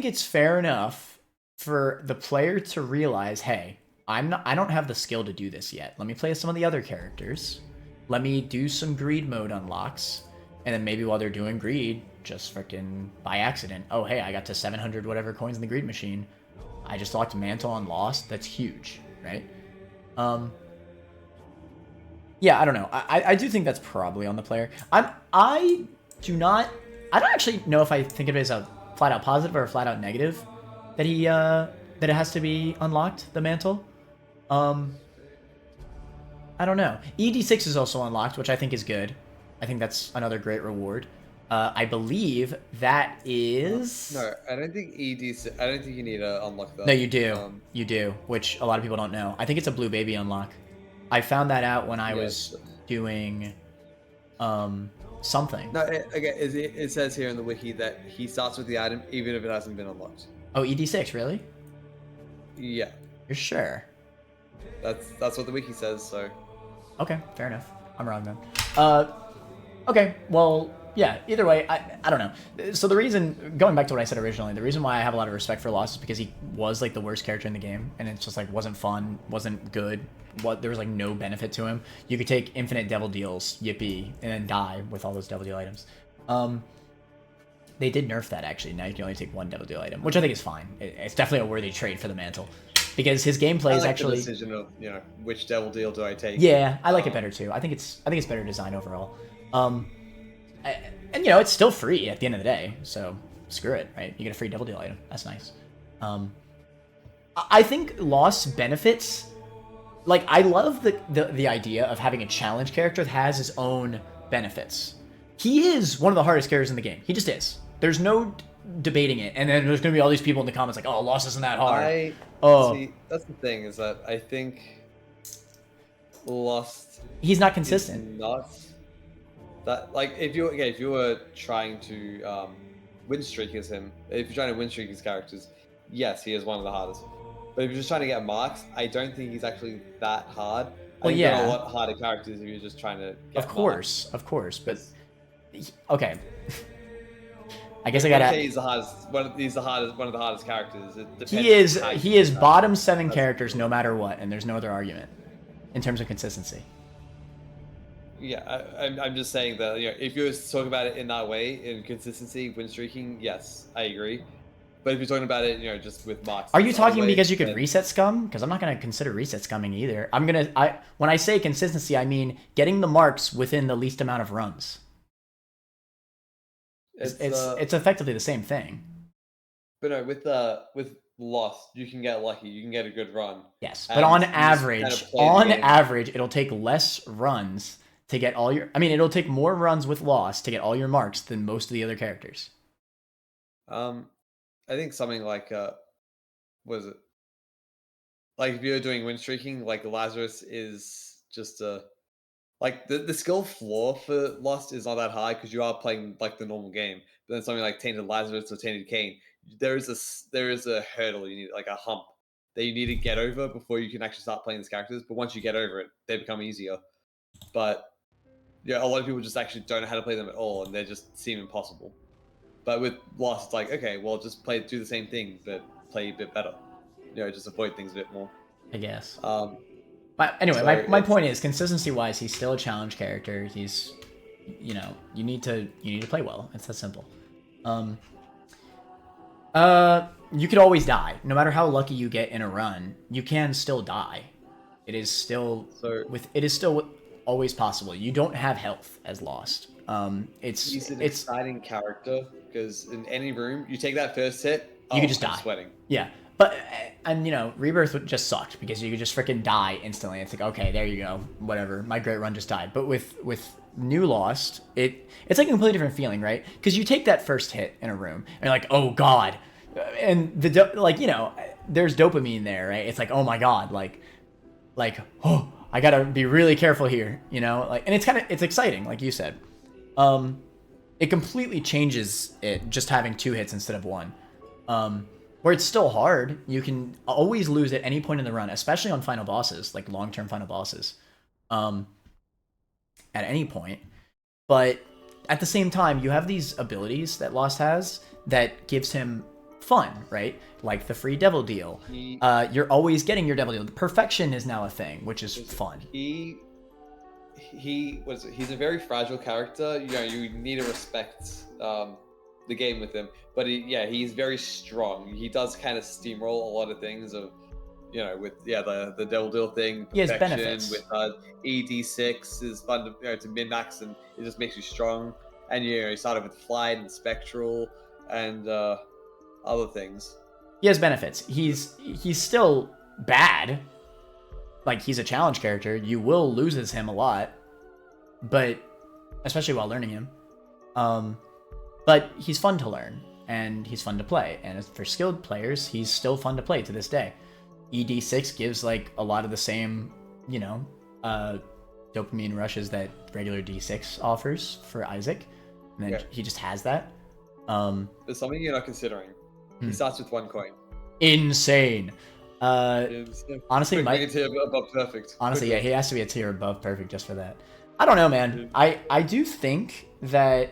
it's fair enough for the player to realize, hey, I don't have the skill to do this yet. Let me play as some of the other characters. Let me do some greed mode unlocks, and then maybe while they're doing greed, just freaking by accident, oh hey, I got to 700 whatever coins in the greed machine. I just locked Mantle on Lost. That's huge, right? Yeah, I don't know. I do think that's probably on the player. I don't actually know if I think of it as a flat out positive or a flat out negative that that it has to be unlocked, the Mantle. I don't know. ED6 is also unlocked, which I think is good. I think that's another great reward. I believe that is... No, I don't think ED6... I don't think you need to unlock that. No, you do. You do, which a lot of people don't know. I think it's a Blue Baby unlock. I found that out when I was doing something. No, it says here in the wiki that he starts with the item even if it hasn't been unlocked. Oh, ED6, really? Yeah. You're sure? That's what the wiki says, so... Okay, fair enough. I'm wrong then. Okay, well... Yeah, either way, I don't know. So the reason, going back to what I said originally, the reason why I have a lot of respect for Lost is because he was like the worst character in the game, and it's just like wasn't fun, wasn't good. There was like no benefit to him. You could take infinite devil deals, yippee, and then die with all those devil deal items. They did nerf that actually. Now you can only take one devil deal item, which I think is fine. It's definitely a worthy trade for the mantle, because his gameplay is actually the decision of which devil deal do I take. Yeah, I like it better too. I think it's better design overall. And it's still free at the end of the day, so screw it, right? You get a free devil deal item. That's nice. I think Lost benefits. Like, I love the idea of having a challenge character that has his own benefits. He is one of the hardest characters in the game. He just is. There's no debating it. And then there's going to be all these people in the comments like, oh, Lost isn't that hard. See, that's the thing, is that I think Lost... He's not consistent. Not that, like, if you were trying to win streak as him, if you're trying to win streak his characters, yes, he is one of the hardest. But if you're just trying to get marks, I don't think he's actually that hard. Well, yeah. There are a lot harder characters if you're just trying to get marks. Of course, but okay. I guess I gotta. Okay, he's the hardest. One of the hardest characters. He is bottom 7 characters no matter what, and there's no other argument in terms of consistency. Yeah, I'm just saying that if you were talking about it in that way, in consistency, win streaking, yes, I agree. But if you're talking about it, just with marks. Are you talking because you could reset scum? Because I'm not going to consider reset scumming either. When I say consistency, I mean getting the marks within the least amount of runs. It's effectively the same thing. But no, with Lost, you can get lucky. You can get a good run. Yes, but on average, it'll take less runs to get all your. I mean, it'll take more runs with Lost to get all your marks than most of the other characters. I think something like what is it? Like if you're doing win streaking, like Lazarus is just like the skill floor for Lost is not that high because you are playing like the normal game. But then something like Tainted Lazarus or Tainted Cain, there is a hurdle you need, like a hump that you need to get over before you can actually start playing these characters. But once you get over it, they become easier. But yeah, a lot of people just actually don't know how to play them at all, and they just seem impossible. But with Lost, it's like, okay, well, just do the same thing, but play a bit better. Just avoid things a bit more. I guess. But anyway, my point is, consistency-wise, he's still a challenge character. He's, you need to play well. It's that simple. You could always die. No matter how lucky you get in a run, you can still die. It is still always possible. You don't have health as Lost. He's an exciting character because in any room you take that first hit, you could just die. Sweating. Yeah, but Rebirth just sucked because you could just freaking die instantly. It's like, okay, there you go, whatever. My great run just died. But with New Lost, it's like a completely different feeling, right? Because you take that first hit in a room and you're like, oh god, and there's dopamine there, right? It's like, oh my god, like oh, I gotta be really careful here, and it's exciting, like you said. It completely changes it just having 2 hits instead of 1. Where it's still hard, you can always lose at any point in the run, especially on final bosses, like long-term final bosses, at any point. But at the same time, you have these abilities that Lost has that gives him fun, right? Like the free devil deal. You're always getting your devil deal. Perfection is now a thing, which is fun. He's a very fragile character. You need to respect the game with him. But he's very strong. He does kind of steamroll a lot of things of, with the devil deal thing. He has benefits. With ED6 is fun to min-max, and it just makes you strong. And you started with flight and spectral and other things. He has benefits. He's still bad. Like, he's a challenge character. You will lose as him a lot, but especially while learning him. But he's fun to learn, and he's fun to play. And as for skilled players, he's still fun to play to this day. ED6 gives like a lot of the same, dopamine rushes that regular D6 offers for Isaac, and then he just has that. There's something you're not considering. He starts with 1 coin. Insane. Honestly, Mike, a tier above perfect. Honestly, yeah, he has to be a tier above perfect just for that. I don't know, man. I do think that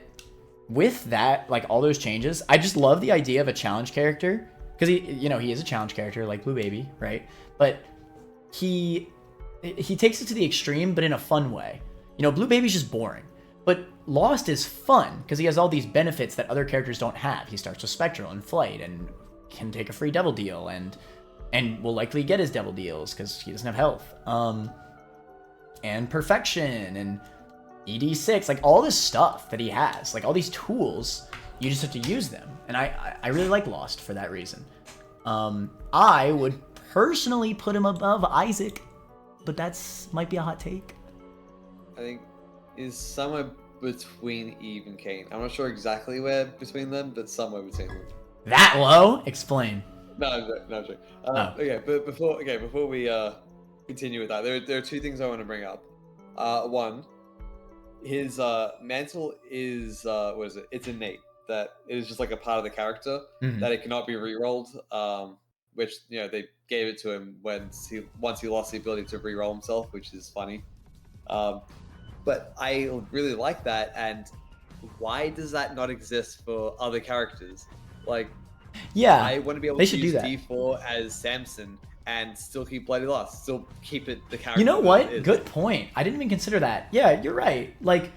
with that, like all those changes, I just love the idea of a challenge character because he is a challenge character like Blue Baby, right? But he takes it to the extreme, but in a fun way. Blue Baby's just boring, but Lost is fun because he has all these benefits that other characters don't have. He starts with Spectral and Flight and can take a free devil deal and will likely get his devil deals because he doesn't have health. And Perfection and ED6, like all this stuff that he has, like all these tools, you just have to use them. And I really like Lost for that reason. I would personally put him above Isaac, but might be a hot take. I think is somewhere between Eve and Cain. I'm not sure exactly where between them, but somewhere between them. That low? Explain. No, sure. Okay, but before we continue with that, there are two things I want to bring up. One, his mantle is what is it? It's innate. That it is just like a part of the character that it cannot be re-rolled. Which they gave it to him once he lost the ability to re-roll himself, which is funny. But I really like that. And why does that not exist for other characters? Like, yeah, I want to be able to use D4 as Samson and still keep Bloody Lost, still keep it the character. You know what? Good point. I didn't even consider that. Yeah, you're right. Like,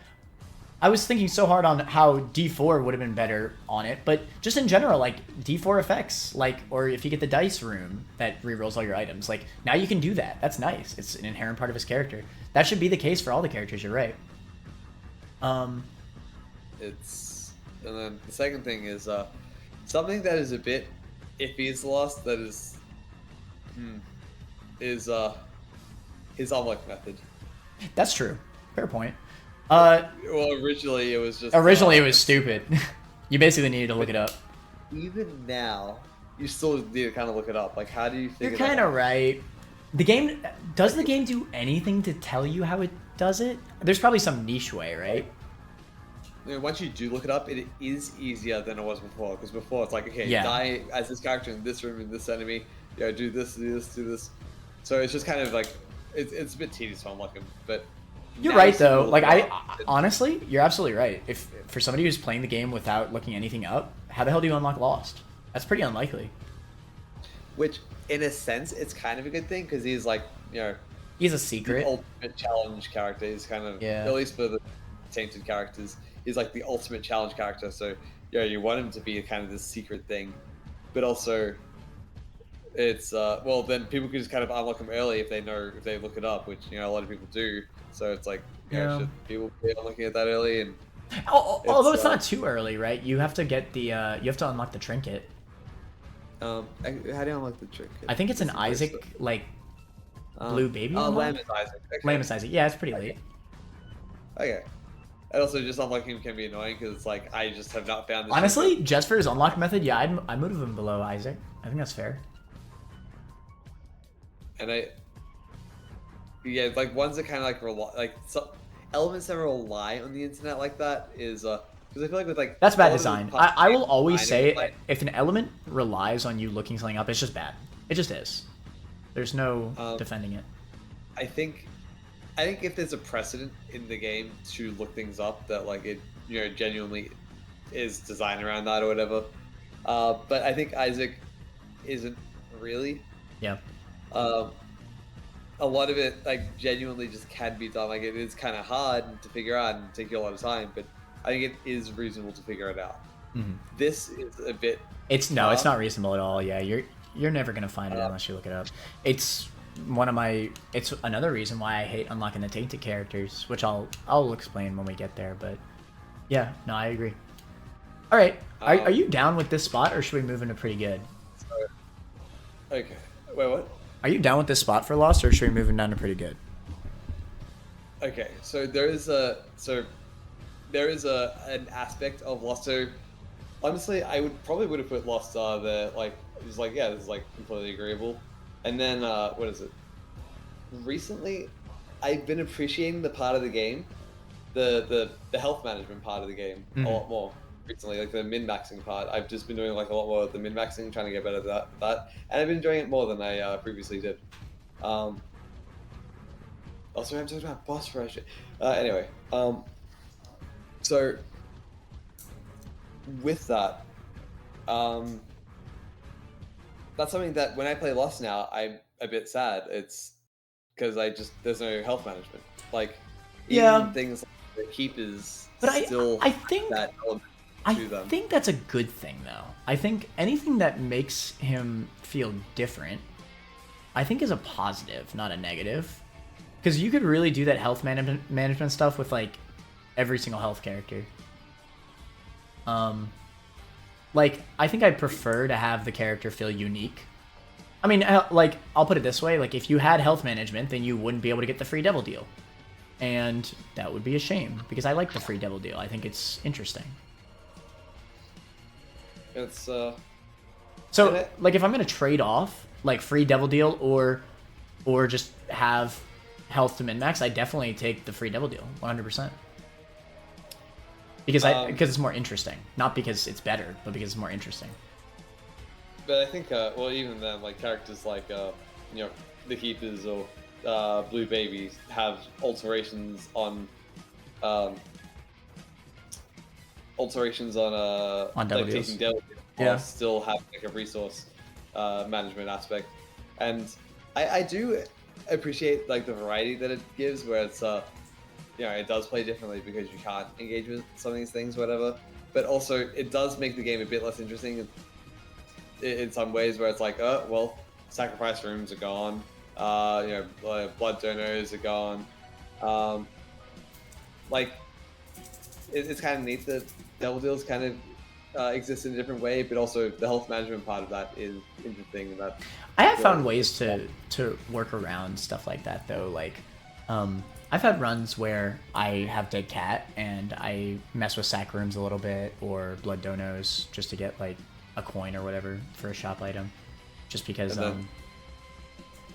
I was thinking so hard on how D4 would have been better on it, but just in general, like D4 effects, like, or if you get the dice room that rerolls all your items, like now you can do that. That's nice. It's an inherent part of his character. That should be the case for all the characters. You're right. And then the second thing is something that is a bit iffy is Lost. That is his unlock method. That's true. Fair point. Well, originally it was just. Originally it was stupid. You basically needed to look it up. Even now, you still need to kind of look it up. Like, how do you figure? You're kind of right. The game do anything to tell you how it does it? There's probably some niche way, right? Once you do look it up, it is easier than it was before. Because before it's like, okay, die as this character in this room in this enemy. Yeah, do this, do this, do this. So it's just kind of like it's a bit tedious to unlock them, but. You're right though. Like honestly, you're absolutely right. If for somebody who's playing the game without looking anything up, how the hell do you unlock Lost? That's pretty unlikely. Which, in a sense, it's kind of a good thing because he's like, he's a secret, the ultimate challenge character. He's kind of, at least for the tainted characters, he's like the ultimate challenge character. So you want him to be kind of this secret thing, but also, it's well then people can just kind of unlock him early if they look it up, which a lot of people do. So it's like, should people be looking at that early? And although it's not too early, right? You have to get the you have to unlock the trinket. How do you unlock the trinket? I think it's an Isaac like Blue Baby. Oh, Lamb is Isaac. Okay. Lamb is Isaac. Yeah, it's pretty late. Okay. And also, just unlocking him can be annoying because it's like I just have not found. Honestly, just for his unlock method, yeah, I'd move him below Isaac. I think that's fair. And like ones that kind of like some elements that rely on the internet like that is because I feel like with like that's bad design. I will always say if an element relies on you looking something up, it's just bad. It just is. There's no defending it. I think if there's a precedent in the game to look things up that like it genuinely is designed around that or whatever. But I think Isaac isn't really. Yeah. A lot of it like genuinely just can be done. Like it is kind of hard to figure out and take you a lot of time, but I think it is reasonable to figure it out. Mm-hmm. This is a bit. It's not reasonable at all. Yeah, you're never gonna find it unless you look it up. It's another reason why I hate unlocking the tainted characters, which I'll explain when we get there. But yeah, no, I agree. All right, are you down with this spot, or should we move into pretty good? Okay. Wait, what? Are you down with this spot for Lost, or should we move him down to pretty good? Okay, so there is an aspect of Lost. So honestly, I would have put Lost there. Like it's like this is like completely agreeable. And then what is it? Recently, I've been appreciating the part of the game, the health management part of the game a lot more. Recently, like the min-maxing part, I've just been doing like a lot more of the min-maxing, trying to get better at that, and I've been enjoying it more than I previously did. Also, I'm talking about boss rush. Anyway, so with that, that's something that when I play Lost now, I'm a bit sad. It's because there's no health management. Like even things like the keepers but still I have think that element I to them. think that's a good thing though. I think anything that makes him feel different, I think is a positive, not a negative. Because you could really do that health management stuff with like every single health character. Like, I think I'd prefer to have the character feel unique. I mean, like, I'll put it this way. Like, if you had health management, then you wouldn't be able to get the free devil deal. And that would be a shame, because I like the free devil deal. I think it's interesting. It's, So, like, if I'm going to trade off, like, free devil deal or just have health to min-max, I definitely take the free devil deal, 100%. Because it's more interesting, not because it's better, but because it's more interesting. But I think, well, even then, like characters like, the Keepers or Blue Babies have alterations on devil like deals. taking devil deals, while still have like a resource management aspect, and I do appreciate like the variety that it gives, where it's it does play differently because you can't engage with some of these things, whatever. But also, it does make the game a bit less interesting in some ways, where it's like, oh, well, sacrifice rooms are gone, blood donors are gone. It's kind of neat that Devil Deals kind of exist in a different way, but also the health management part of that is interesting. That I have found ways to work around stuff like that, though. Like, I've had runs where I have Dead Cat and I mess with sack rooms a little bit, or blood donos, just to get like a coin or whatever for a shop item, just because I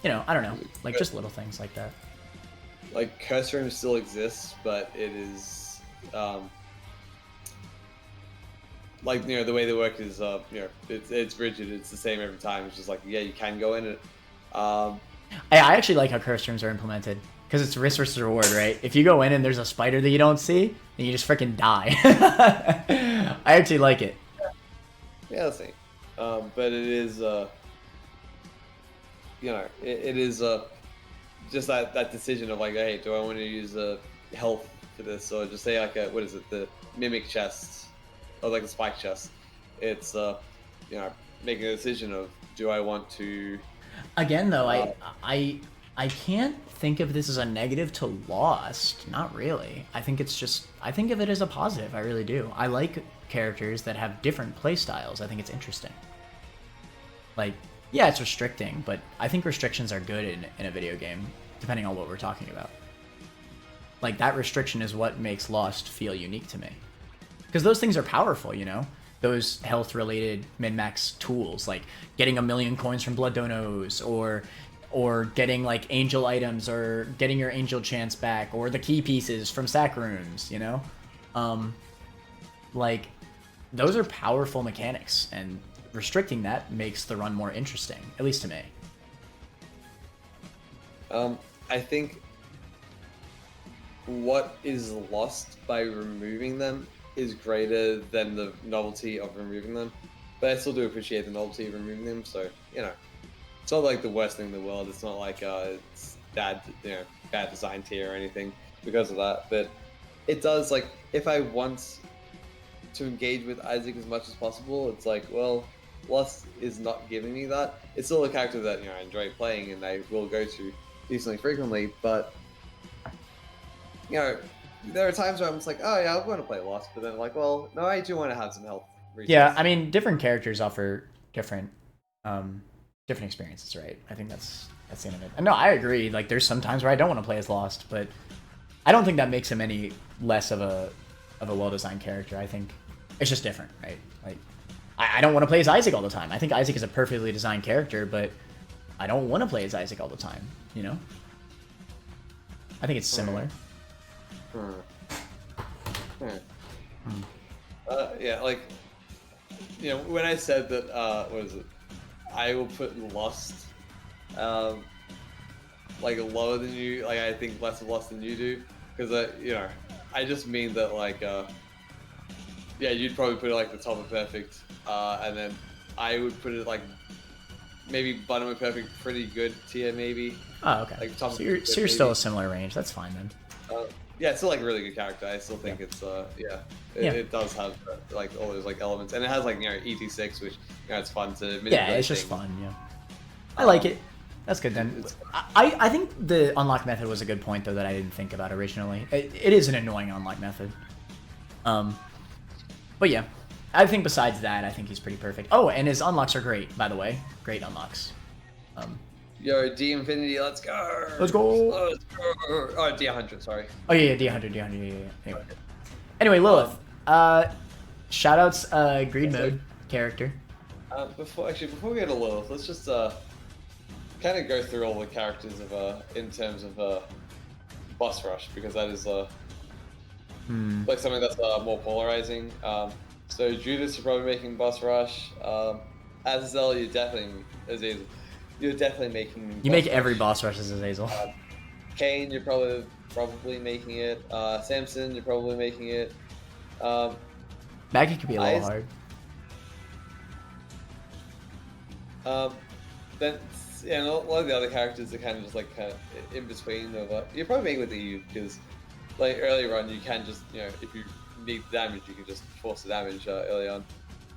don't know, like just little things like that. Like curse room still exists, but it is like the way they work is it's rigid. It's the same every time. It's just like, yeah, you can go in it. I actually like how curse rooms are implemented, because it's risk versus reward, right? If you go in and there's a spider that you don't see, then you just freaking die. I actually like it. Yeah, that's neat. But it is it is just that decision of like, hey, do I want to use health for this, or just say like the mimic chest or like the spike chest? It's making a decision of, do I want to? Again, though, I can't think of this as a negative to Lost. Not really. I think of it as a positive. I really do. I like characters that have different play styles. I think it's interesting. Like, yeah, it's restricting, but I think restrictions are good in a video game, depending on what we're talking about. Like, that restriction is what makes Lost feel unique to me. Because those things are powerful, Those health-related min-max tools, like getting 1,000,000 coins from Blood Donos, or getting like angel items, or getting your angel chance back, or the key pieces from sack rooms, like those are powerful mechanics, and restricting that makes the run more interesting, at least to me. I think what is lost by removing them is greater than the novelty of removing them, but I still do appreciate the novelty of removing them. So it's not like the worst thing in the world. It's not like it's bad design tier or anything because of that. But it does, like, if I want to engage with Isaac as much as possible, it's like, well, Lost is not giving me that. It's still a character that I enjoy playing and I will go to decently frequently. But there are times where I'm just like, oh yeah, I want to play Lost, but then like, well, no, I do want to have some health resources. Yeah, I mean, different characters offer different experiences, right? I think that's the end of it. And no, I agree. Like, there's some times where I don't want to play as Lost, but I don't think that makes him any less of a well-designed character. I think it's just different, right? Like, I don't want to play as Isaac all the time. I think Isaac is a perfectly designed character, but I don't want to play as Isaac all the time, I think it's similar. Yeah, like, when I said that, what is it? I will put Lost, like, lower than you. Like, I think less of Lost than you do, because I just mean that, like, yeah, you'd probably put it like the top of perfect, and then I would put it like maybe bottom of perfect, pretty good tier maybe. Oh, okay. Like top so you're still a similar range. That's fine then. Yeah, it's still like a really good character. I still think it's it does have like all those like elements, and it has like ET6, which it's fun to manipulate. Yeah, it's just fun. Yeah, I like it. That's good then. I think the unlock method was a good point though that I didn't think about originally. It is an annoying unlock method. But yeah, I think besides that, I think he's pretty perfect. Oh, and his unlocks are great, by the way. Great unlocks. Yo, D Infinity, let's go! Let's go! Let's go! Oh, D100, sorry. Oh yeah, D100, yeah. Anyway, Lilith. Shoutouts, greed mode character. Before we go to Lilith, let's just kind of go through all the characters of in terms of boss rush, because that is like something that's more polarizing. So Judas, you're probably making boss rush. Azazel, you're definitely making. You make every boss rush as Azazel. Cain, you're probably making it. Samson, you're probably making it. Maggy could be a little hard. Then a lot of the other characters are kind of just like in between. You're probably making with EU because like earlier on you can just if you need damage you can just force the damage early on.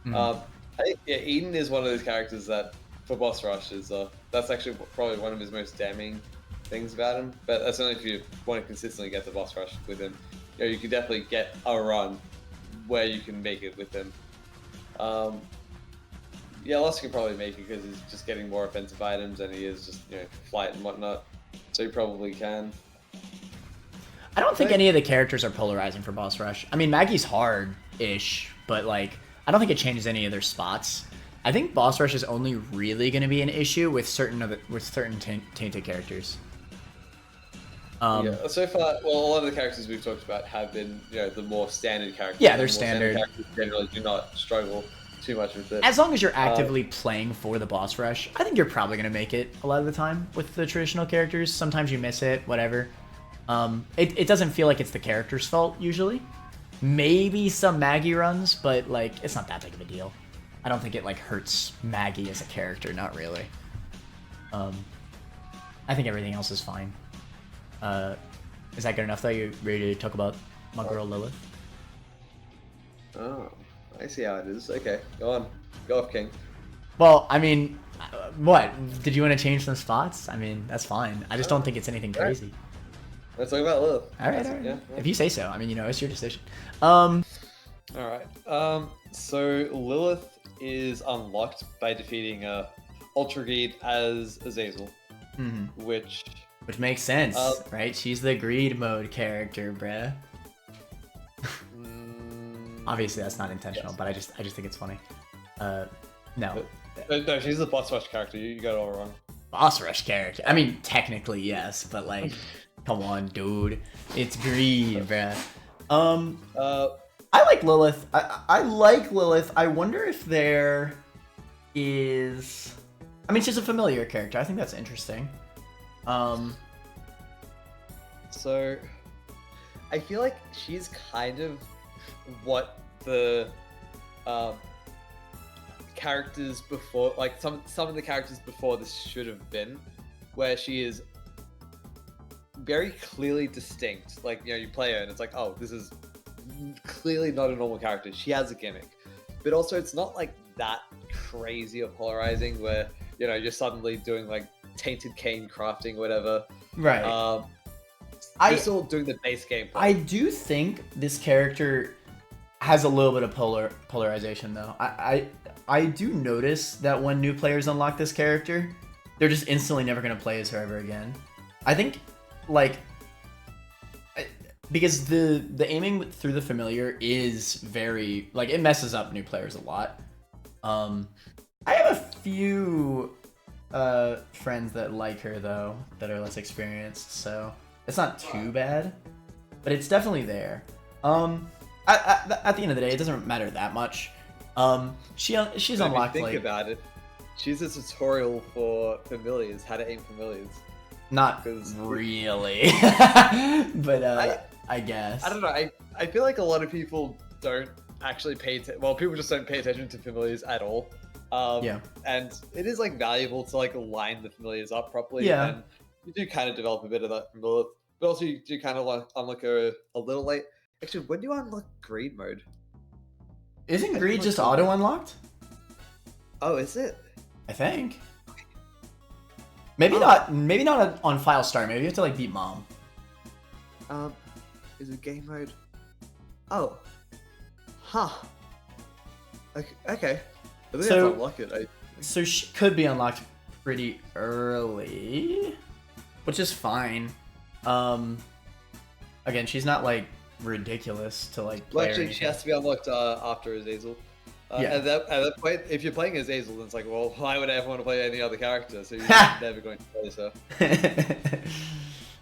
I think Eden is one of those characters that for boss rush is that's actually probably one of his most damning things about him. But that's only if you want to consistently get the boss rush with him. You can definitely get a run where you can make it with him. Yeah, Lost can probably make it because he's just getting more offensive items and he is just flight and whatnot. So he probably can. I don't think any of the characters are polarizing for boss rush. I mean, Maggy's hard-ish, but like I don't think it changes any of their spots. I think boss rush is only really going to be an issue with certain tainted characters. Yeah, so far, well, a lot of the characters we've talked about have been, the more standard characters. Yeah, they're standard. Characters generally do not struggle too much with it. As long as you're actively playing for the boss rush, I think you're probably going to make it a lot of the time with the traditional characters. Sometimes you miss it, whatever. It doesn't feel like it's the character's fault, usually. Maybe some Maggy runs, but, like, it's not that big of a deal. I don't think it, like, hurts Maggy as a character, not really. I think everything else is fine. Is that good enough, though? You ready to talk about my girl Lilith? Oh, I see how it is. Okay, go on. Go off, King. Well, I mean, what? Did you want to change some spots? I mean, that's fine. I just don't think it's anything crazy. Right. Let's talk about Lilith. All right. Yeah. If you say so. I mean, it's your decision. All right. So Lilith is unlocked by defeating Ultra Greed as Azazel, which makes sense, right? She's the greed mode character, bruh. Obviously, that's not intentional, but I just think it's funny. No. No, she's the boss rush character. You got it all wrong. Boss rush character. I mean, technically yes, but like, come on, dude. It's greed, bruh. I like Lilith. I like Lilith. I wonder if there is. I mean, she's a familiar character. I think that's interesting. So, I feel like she's kind of what the characters before, like some of the characters before this should have been, where she is very clearly distinct. Like, you play her and it's like, oh, this is clearly not a normal character. She has a gimmick, but also it's not like that crazy or polarizing where you're suddenly doing like tainted Cain crafting, whatever. Right. You're still doing the base game. I do think this character has a little bit of polarization, though. I do notice that when new players unlock this character, they're just instantly never going to play as her ever again. I think, like, because the aiming through the familiar is very, like, it messes up new players a lot. I have a few friends that like her, though, that are less experienced, so it's not too bad, but it's definitely there. At the end of the day, it doesn't matter that much. She's unlocked. Think about it. She's a tutorial for familiars, how to aim familiars. Not really, but I guess. I don't know. I feel like a lot of people don't actually pay well, people just don't pay attention to familiars at all. And it is like valuable to like line the familiars up properly. Yeah. And you do kind of develop a bit of that from Lilith, but also you do kind of like unlock her a little late. Actually, when do you unlock greed mode? Isn't greed just auto unlocked? Oh, is it? I think. Maybe not. Maybe not on file start. Maybe you have to like beat mom. Is it game mode? Oh. Huh. Okay. I think I have to unlock it. So she could be unlocked pretty early, which is fine. Again, she's not like ridiculous to like play. Well, actually, she has to be unlocked after Azazel. At that point, if you're playing Azazel, then it's like, well, why would I ever want to play any other character? So you're never going to play her.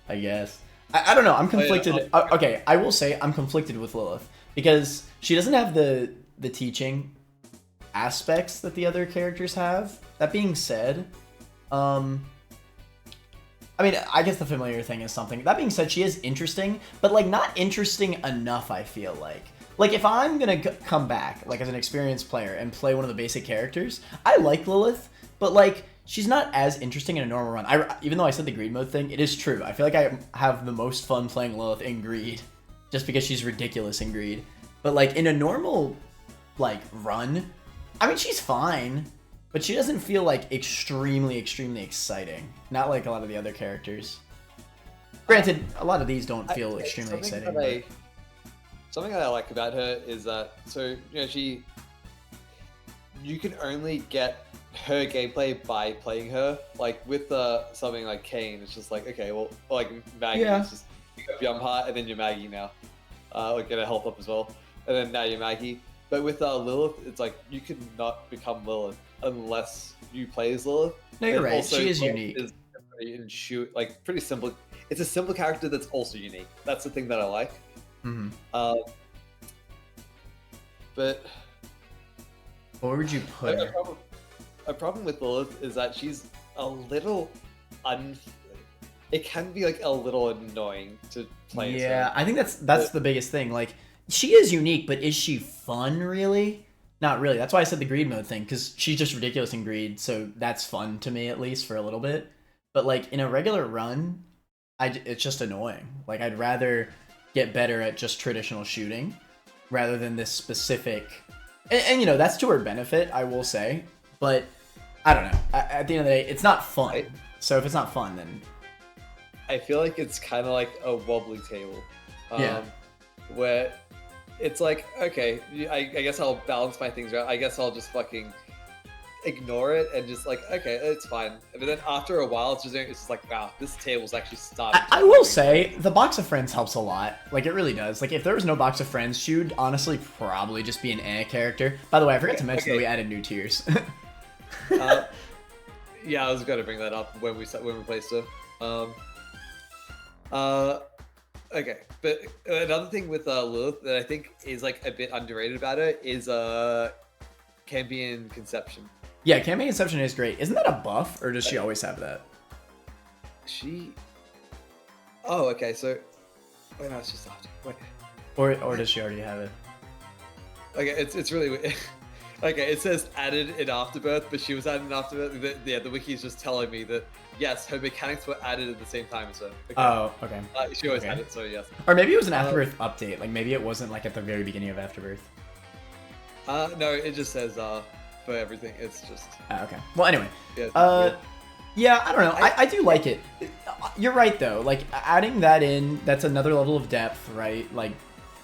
I guess. I don't know. I'm conflicted. Okay, I will say I'm conflicted with Lilith because she doesn't have the teaching aspects that the other characters have. That being said, I mean, I guess the familiar thing is something. That being said, she is interesting, but like not interesting enough, I feel like. Like if I'm gonna come back, like as an experienced player and play one of the basic characters, I like Lilith, but like she's not as interesting in a normal run. Even though I said the greed mode thing, it is true. I feel like I have the most fun playing Lilith in greed, just because she's ridiculous in greed. But like in a normal like run, I mean she's fine, but she doesn't feel like extremely exciting. Not like a lot of the other characters. Granted, a lot of these don't feel extremely exciting. Something that I like about her is that, so, you know, you can only get her gameplay by playing her. Like, with something like Cain, it's just like, okay, well, like Maggy, it's just, you got jump high, and then you're Maggy now. Or get a health up as well. And then now you're Maggy. But with Lilith, it's like, you could not become Lilith unless you play as Lilith. No, you're right, she is unique. Like, pretty simple. It's a simple character that's also unique. That's the thing that I like. Mm-hmm. But where would you put her? A problem with Lilith is that she's a little it can be like a little annoying to play. Yeah, I think that's the biggest thing. Like she is unique, but is she fun really? Not really. That's why I said the greed mode thing, because she's just ridiculous in greed, so that's fun to me at least for a little bit. But like in a regular run, it's just annoying. Like I'd rather get better at just traditional shooting rather than this specific and you know that's to her benefit, I will say, but I don't know, at the end of the day it's not fun. So if it's not fun, then I feel like it's kind of like a wobbly table, where it's like, okay, I guess I'll balance my things out. I guess I'll just fucking ignore it and just like, okay, it's fine. But then after a while, it's just like, wow, this table's actually starting. I will say the box of friends helps a lot. Like it really does. Like if there was no box of friends, she would honestly probably just be an character. By the way, I forgot to mention that we added new tiers. Yeah, I was going to bring that up when we placed her. Okay, but another thing with Lilith that I think is like a bit underrated about her is Cambion Conception. Yeah, Cambion Conception is great. Isn't that a buff, or does she always have that? Oh, okay, so... Wait, no, it's just after. Wait. Or does she already have it? Okay, it's really weird. Okay, it says added in Afterbirth, but she was added in Afterbirth. The wiki is just telling me that, yes, her mechanics were added at the same time as her. Okay. Oh, okay. She always had it, so yes. Or maybe it was an Afterbirth update. Like, maybe it wasn't, like, at the very beginning of Afterbirth. No, it just says, for everything. It's just... Okay. Well, anyway. Yeah, yeah, I don't know. I do like it. You're right, though. Like, adding that in, that's another level of depth, right? Like,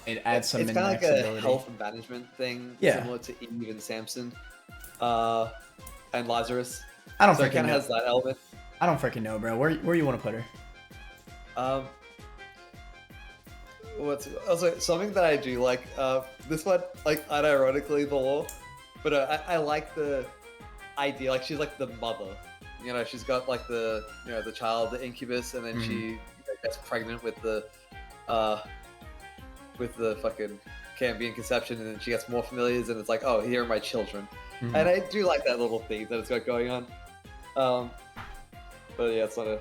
it adds some It's kind of like a health and management thing, similar to Eve and Samson, and Lazarus. I don't so freaking it kind of know. has that element. I don't freaking know, bro. Where you want to put her? What's also something that I do like? This one, like, unironically, the law, but I like the idea. Like, she's like the mother. You know, she's got like the child, the incubus, and then she gets pregnant with the fucking Cambion Conception, and then she gets more familiars, and it's like, oh, here are my children. And I do like that little thing that it's got going on. But yeah, it's not a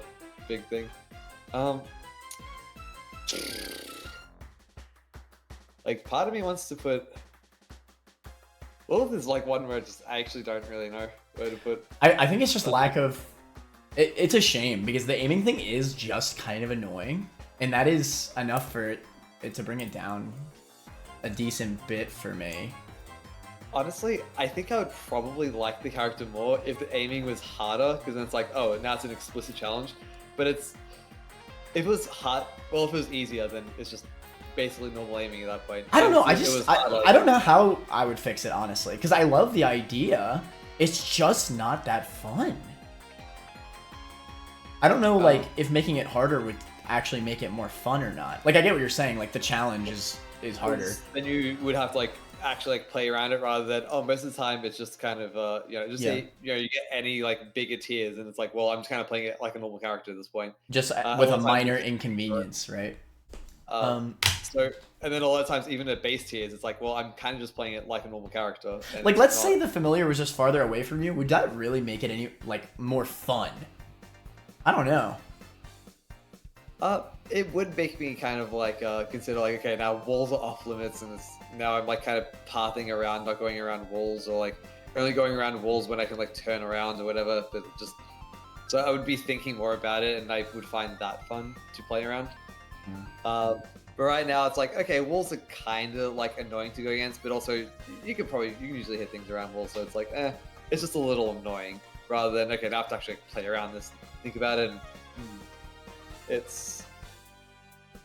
big thing. Like, part of me wants to put Lilith is like one where I actually don't really know where to put. I think it's just lack of. It's a shame because the aiming thing is just kind of annoying, and that is enough for it to bring it down a decent bit for me. Honestly, I think I would probably like the character more if the aiming was harder, because then it's like, oh, now it's an explicit challenge. But if it was hard, well, if it was easier, then it's just basically normal aiming at that point. I don't know. I don't know how I would fix it, honestly, because I love the idea. It's just not that fun. I don't know, like, if making it harder would actually make it more fun or not. Like, I get what you're saying. Like, the challenge is harder. Then you would have to like actually like play around it rather than most of the time it's just kind of say, you get any like bigger tiers and it's like, well, I'm just kind of playing it like a normal character at this point. Just with a minor inconvenience, right? So and then a lot of times even at base tiers it's like, well, I'm kind of just playing it like a normal character. Like, let's say the familiar was just farther away from you. Would that really make it any like more fun? I don't know. It would make me kind of like consider like, okay, now walls are off limits, and now I'm like kind of pathing around, not going around walls, or like only going around walls when I can like turn around or whatever. But so I would be thinking more about it, and I would find that fun to play around. But right now it's like, okay, walls are kind of like annoying to go against, but also you can usually hit things around walls, so it's like, it's just a little annoying rather than, okay, now I have to actually play around this, think about it, and it's.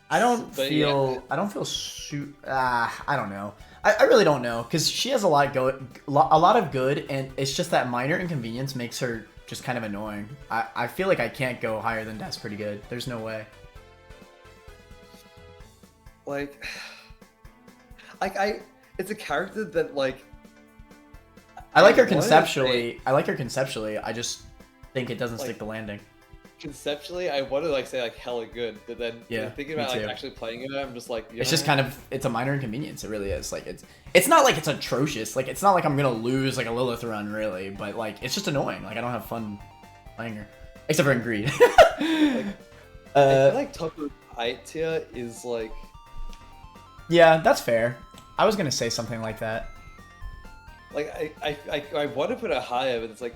I don't feel I don't know. I really don't know, because she has a lot of good, and it's just that minor inconvenience makes her just kind of annoying. I feel like I can't go higher than that's pretty good. There's no way. Like it's a character that like. I like her conceptually. I just think it doesn't stick the landing. Conceptually, I want to like say like hella good, but then thinking about like actually playing it, I'm just like, it's just kind of, it's a minor inconvenience. It really is. Like, it's not like it's atrocious. Like, it's not like I'm gonna lose like a Lilith run, really, but like it's just annoying. Like, I don't have fun playing her, except for in Greed. I feel like top of height tier is like. Yeah, that's fair. I was gonna say something like that. Like I want to put it higher, but it's like.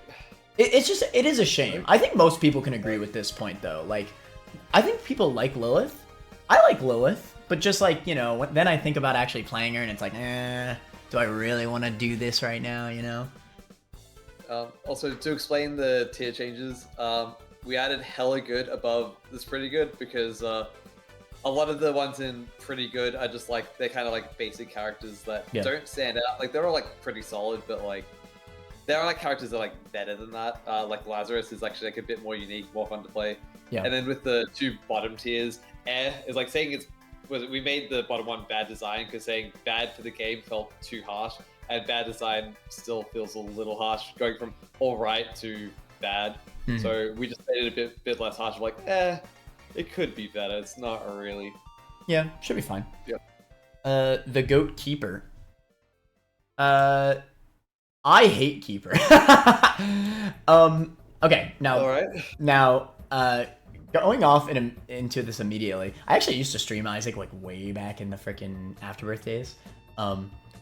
It is a shame. I think most people can agree with this point, though. Like, I think people like Lilith. I like Lilith, but just like, then I think about actually playing her, and it's like, do I really want to do this right now, Also, to explain the tier changes, we added hella good above this pretty good, because a lot of the ones in pretty good are just like, they're kind of like basic characters that don't stand out. Like, they're all like pretty solid, but like, there are like characters that are like better than that. Like Lazarus is actually like a bit more unique, more fun to play. Yeah. And then with the two bottom tiers, is like saying we made the bottom one bad design, because saying bad for the game felt too harsh, and bad design still feels a little harsh, going from all right to bad. Mm-hmm. So we just made it a bit less harsh. Like, it could be better. It's not really. Yeah, should be fine. Yep. The Goat Keeper. I hate Keeper. Okay, now. All right. Now, going off into this immediately, I actually used to stream Isaac like way back in the freaking Afterbirth days.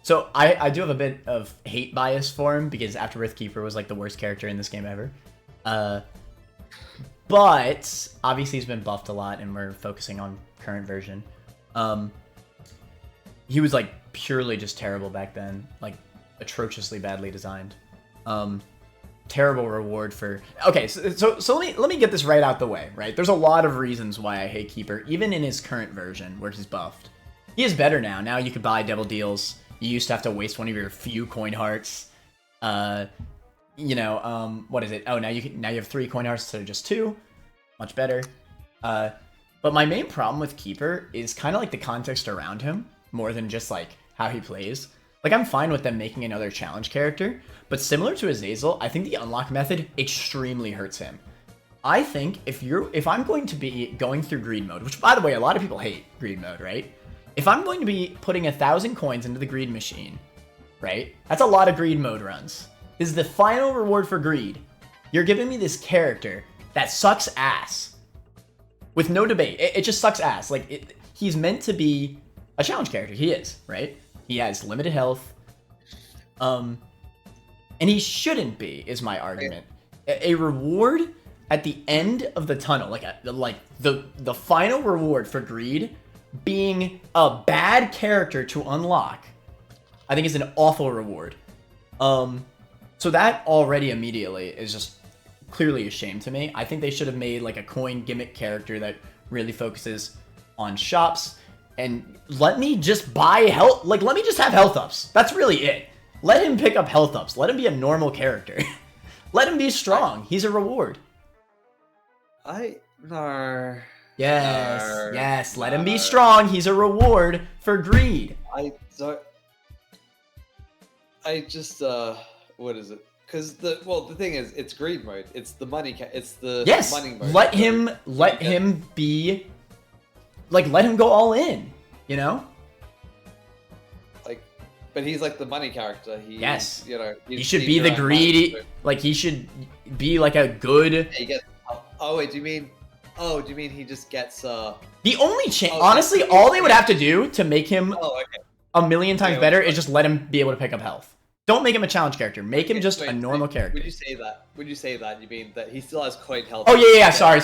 So I do have a bit of hate bias for him, because Afterbirth Keeper was like the worst character in this game ever. But obviously he's been buffed a lot, and we're focusing on current version. He was like purely just terrible back then, like atrociously badly designed. Terrible reward for. Okay, so let me get this right out the way. Right, there's a lot of reasons why I hate Keeper, even in his current version where he's buffed. He is better now. Now you could buy double deals. You used to have to waste one of your few coin hearts. What is it? Oh, now you have 3 coin hearts instead of just 2. Much better. But my main problem with Keeper is kind of like the context around him, more than just like how he plays. Like, I'm fine with them making another challenge character, but similar to Azazel, I think the unlock method extremely hurts him. I think if I'm going to be going through greed mode, which by the way, a lot of people hate greed mode, right? If I'm going to be putting 1,000 coins into the greed machine, right? That's a lot of greed mode runs. This is the final reward for greed. You're giving me this character that sucks ass. With no debate. It just sucks ass. Like, he's meant to be a challenge character. He is, right? He has limited health. And he shouldn't be, is my argument. A reward at the end of the tunnel, like the final reward for greed being a bad character to unlock, I think is an awful reward. So that already immediately is just clearly a shame to me. I think they should have made like a coin gimmick character that really focuses on shops, and let me just buy health, like let me just have health ups. That's really it. Let him pick up health ups. Let him be a normal character. Let him be strong. He's a reward. No. Yes. Let him be strong. He's a reward for greed. What is it? Because the thing is, it's greed mode. It's the money. Money mode. Let him be. Like, let him go all in. You know. But he's like the money character. Yes. He should be the greedy. Money, so. Like he should be like a good. Yeah, he gets. Oh wait, do you mean he just gets? The only honestly, all they would have to do to make him a million times better is just let him be able to pick up health. Don't make him a challenge character. Make him just a normal character. When you say that, you mean that he still has coin health? Oh yeah. Sorry.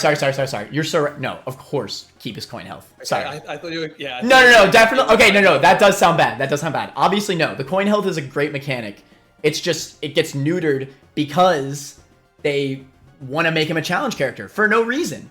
You're so right. No, of course, keep his coin health. Sorry. I thought you were. Yeah. No, definitely. Okay, no. That does sound bad. Obviously, no. The coin health is a great mechanic. It's just it gets neutered because they want to make him a challenge character for no reason.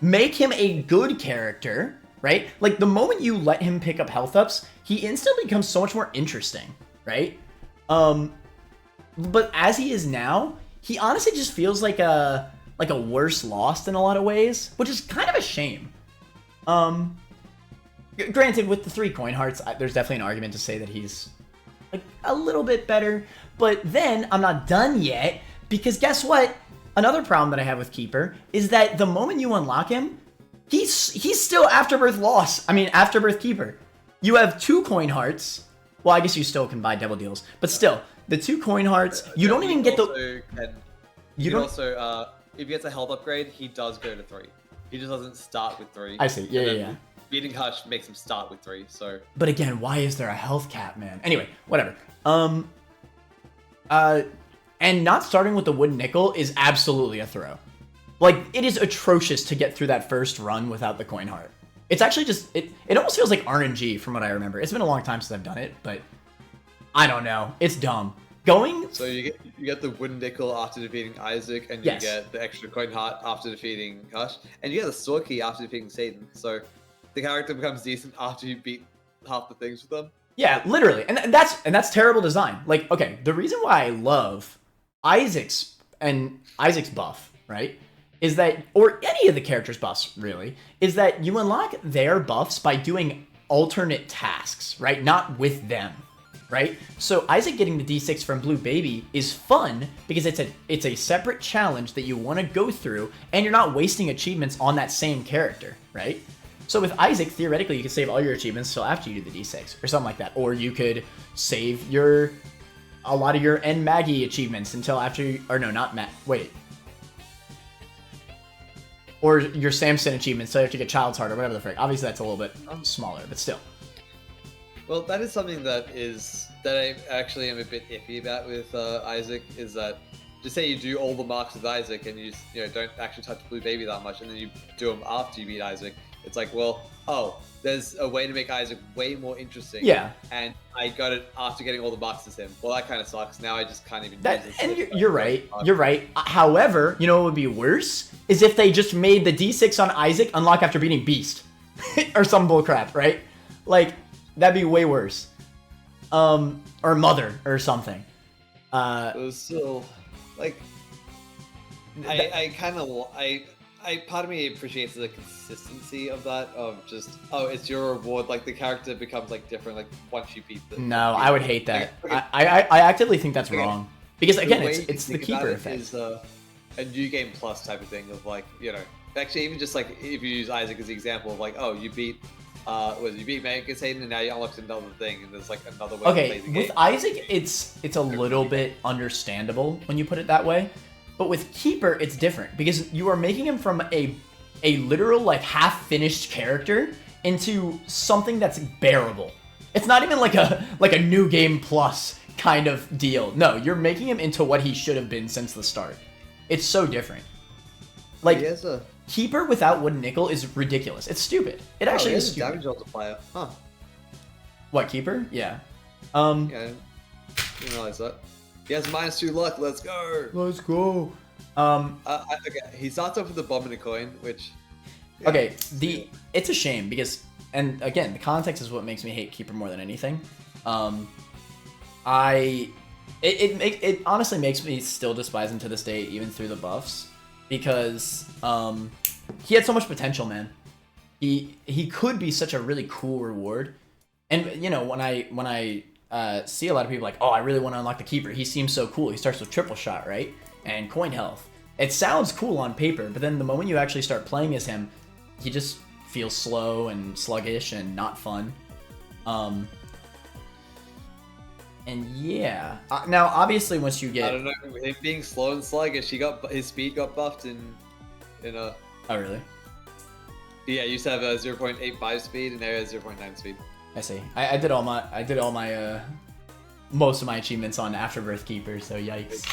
Make him a good character, right? Like the moment you let him pick up health ups, he instantly becomes so much more interesting, right? But as he is now, he honestly just feels like a worse Lost in a lot of ways, which is kind of a shame. Granted, with the 3 coin hearts, there's definitely an argument to say that he's like a little bit better, but then I'm not done yet, because guess what? Another problem that I have with Keeper is that the moment you unlock him, he's still Afterbirth Keeper. You have 2 coin hearts. Well, I guess you still can buy devil deals, but still, the 2 coin hearts, you don't even get the. You can also, if he gets a health upgrade, he does go to 3. He just doesn't start with 3. I see. Yeah. Beating Hush makes him start with 3. So. But again, why is there a health cap, man? Anyway, whatever. And not starting with the wooden nickel is absolutely a throw. Like, it is atrocious to get through that first run without the coin heart. It's actually just, it almost feels like RNG from what I remember. It's been a long time since I've done it, but I don't know. It's dumb. So you get the wooden nickel after defeating Isaac, and you get the extra coin heart after defeating Hush, and you get the sword key after defeating Satan. So the character becomes decent after you beat half the things with them. Yeah, literally. And that's terrible design. Like, okay, the reason why I love Isaac's buff, right? Is that, or any of the characters' buffs, really, is that you unlock their buffs by doing alternate tasks, right? Not with them, right? So Isaac getting the D6 from Blue Baby is fun because it's a separate challenge that you want to go through, and you're not wasting achievements on that same character, right? So with Isaac, theoretically, you could save all your achievements till after you do the D6, or something like that. Or you could save a lot of your N Maggy achievements until after, or your Samson achievements, so you have to get Child's Heart or whatever the frick. Obviously, that's a little bit smaller, but still. Well, that is something that I actually am a bit iffy about with Isaac, is that just say you do all the marks with Isaac and you don't actually touch Blue Baby that much, and then you do them after you beat Isaac. It's like, well, there's a way to make Isaac way more interesting. Yeah. And I got it after getting all the marks as him. Well, that kind of sucks. Now I just can't even use it. And you're right. You're right. However, you know what would be worse? Is if they just made the D6 on Isaac unlock after beating Beast. Or some bullcrap, right? Like, that'd be way worse. Or Mother or something. It was still, like, part of me appreciates the consistency of that, of just, it's your reward, like the character becomes like different, like once you beat them. No, I would hate that. Okay. I actively think that's wrong. Because again, it's the Keeper effect. Is a new game plus type of thing of like, actually even just like if you use Isaac as the example of like, you beat Mega Satan and now you unlocked another thing and there's like another way to play the game. With Isaac, it's a little bit understandable when you put it that way. But with Keeper, it's different because you are making him from a literal like half-finished character into something that's bearable. It's not even like a new game plus kind of deal. No, you're making him into what he should have been since the start. It's so different. Like, Keeper without wooden nickel is ridiculous. It's stupid. It actually is stupid. Damage multiplier. Huh. What, Keeper? Yeah. Yeah, I didn't realize that. He has -2 luck. Let's go. Let's go. Okay, he starts off with a bomb and a coin, which. Yeah, okay, it's a shame because, and again, the context is what makes me hate Keeper more than anything. It honestly makes me still despise him to this day, even through the buffs, because he had so much potential, man. He could be such a really cool reward, and you know when I see a lot of people like, oh, I really want to unlock the Keeper. He seems so cool. He starts with triple shot, right, and coin health. It sounds cool on paper, but then the moment you actually start playing as him, he just feels slow and sluggish and not fun. And yeah, now obviously once you get, I don't know, him being slow and sluggish, his speed got buffed in a. Oh really? Yeah, he used to have a 0.85 speed and now he has 0.9 speed. I see. I did all my most of my achievements on Afterbirth Keeper, so yikes.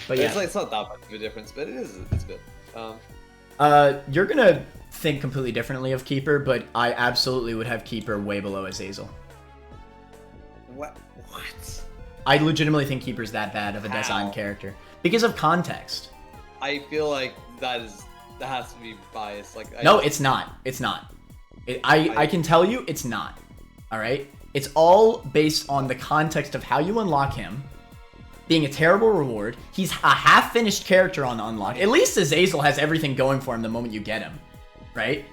But yeah, it's not that much of a difference, but it's good. You're gonna think completely differently of Keeper, but I absolutely would have Keeper way below Azazel. What? I legitimately think Keeper's that bad of a design character because of context. I feel like that has to be biased. No, it's not. It's not. I can tell you, it's not. All right. It's all based on the context of how you unlock him. Being a terrible reward. He's a half-finished character on unlock. At least Azazel has everything going for him the moment you get him, right?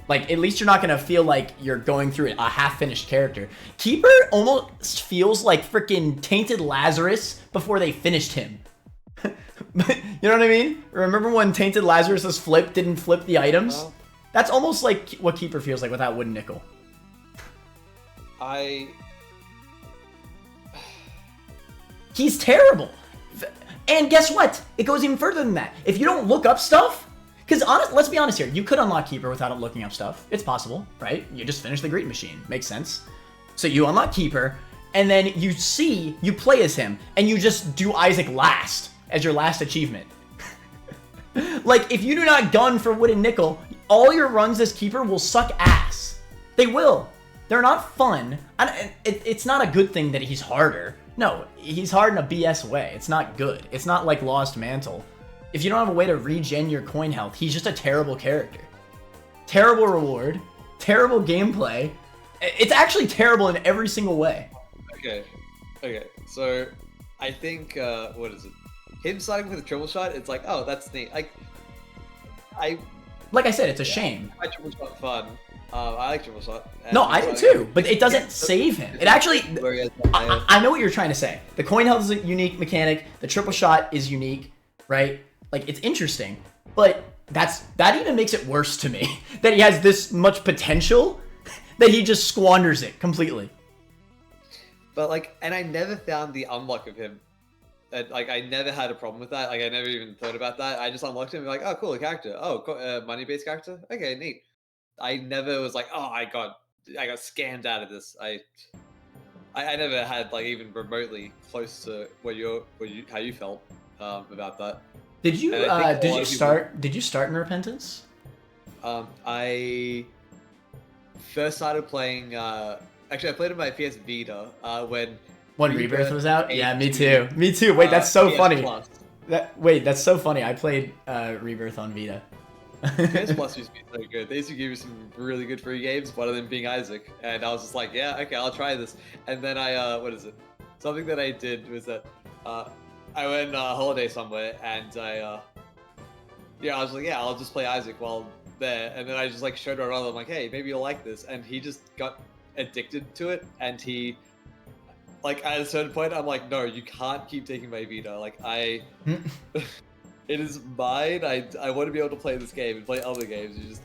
Like, at least you're not going to feel like you're going through a half-finished character. Keeper almost feels like freaking Tainted Lazarus before they finished him. You know what I mean? Remember when Tainted Lazarus' flip didn't flip the items? Well, that's almost like what Keeper feels like without wooden nickel. He's terrible. And guess what? It goes even further than that. If you don't look up stuff, because let's be honest here, you could unlock Keeper without looking up stuff. It's possible, right? You just finish the Greed Machine. Makes sense. So you unlock Keeper, and then you play as him, and you just do Isaac last as your last achievement. Like, if you do not gun for wooden nickel, all your runs as Keeper will suck ass. They will. They're not fun. It's not a good thing that he's harder. No, he's hard in a BS way. It's not good. It's not like Lost Mantle. If you don't have a way to regen your coin health, he's just a terrible character. Terrible reward. Terrible gameplay. It's actually terrible in every single way. Okay. So, I think, what is it? Him starting with a triple shot, it's like, oh, that's neat. Like I said, it's a shame. I triple shot fun. I like triple shot. No, I do too, but it doesn't save him. It actually, I know what you're trying to say. The coin health is a unique mechanic. The triple shot is unique, right? Like, it's interesting, but that even makes it worse to me. That he has this much potential that he just squanders it completely. But and I never found the unlock of him. I never had a problem with that. I never even thought about that. I just unlocked him and like, oh, cool, a character. Oh, money-based character. Okay, neat. I never was like, oh, I got scammed out of this. I never had even remotely close to how you felt about that. Did you start in Repentance? I first started playing. Actually, I played on my PS Vita when Rebirth was out. Yeah, me too. Wait, that's so PS funny. Plus. That's so funny. I played Rebirth on Vita. PS Plus used to be so good. They used to give you some really good free games, one of them being Isaac. And I was just like, yeah, okay, I'll try this. And then something that I did was that I went on holiday somewhere and I was like, yeah, I'll just play Isaac while there. And then I just showed my brother, I'm like, hey, maybe you'll like this. And he just got addicted to it. And he, at a certain point, I'm like, no, you can't keep taking my Vita. It is mine. I want to be able to play this game and play other games. You just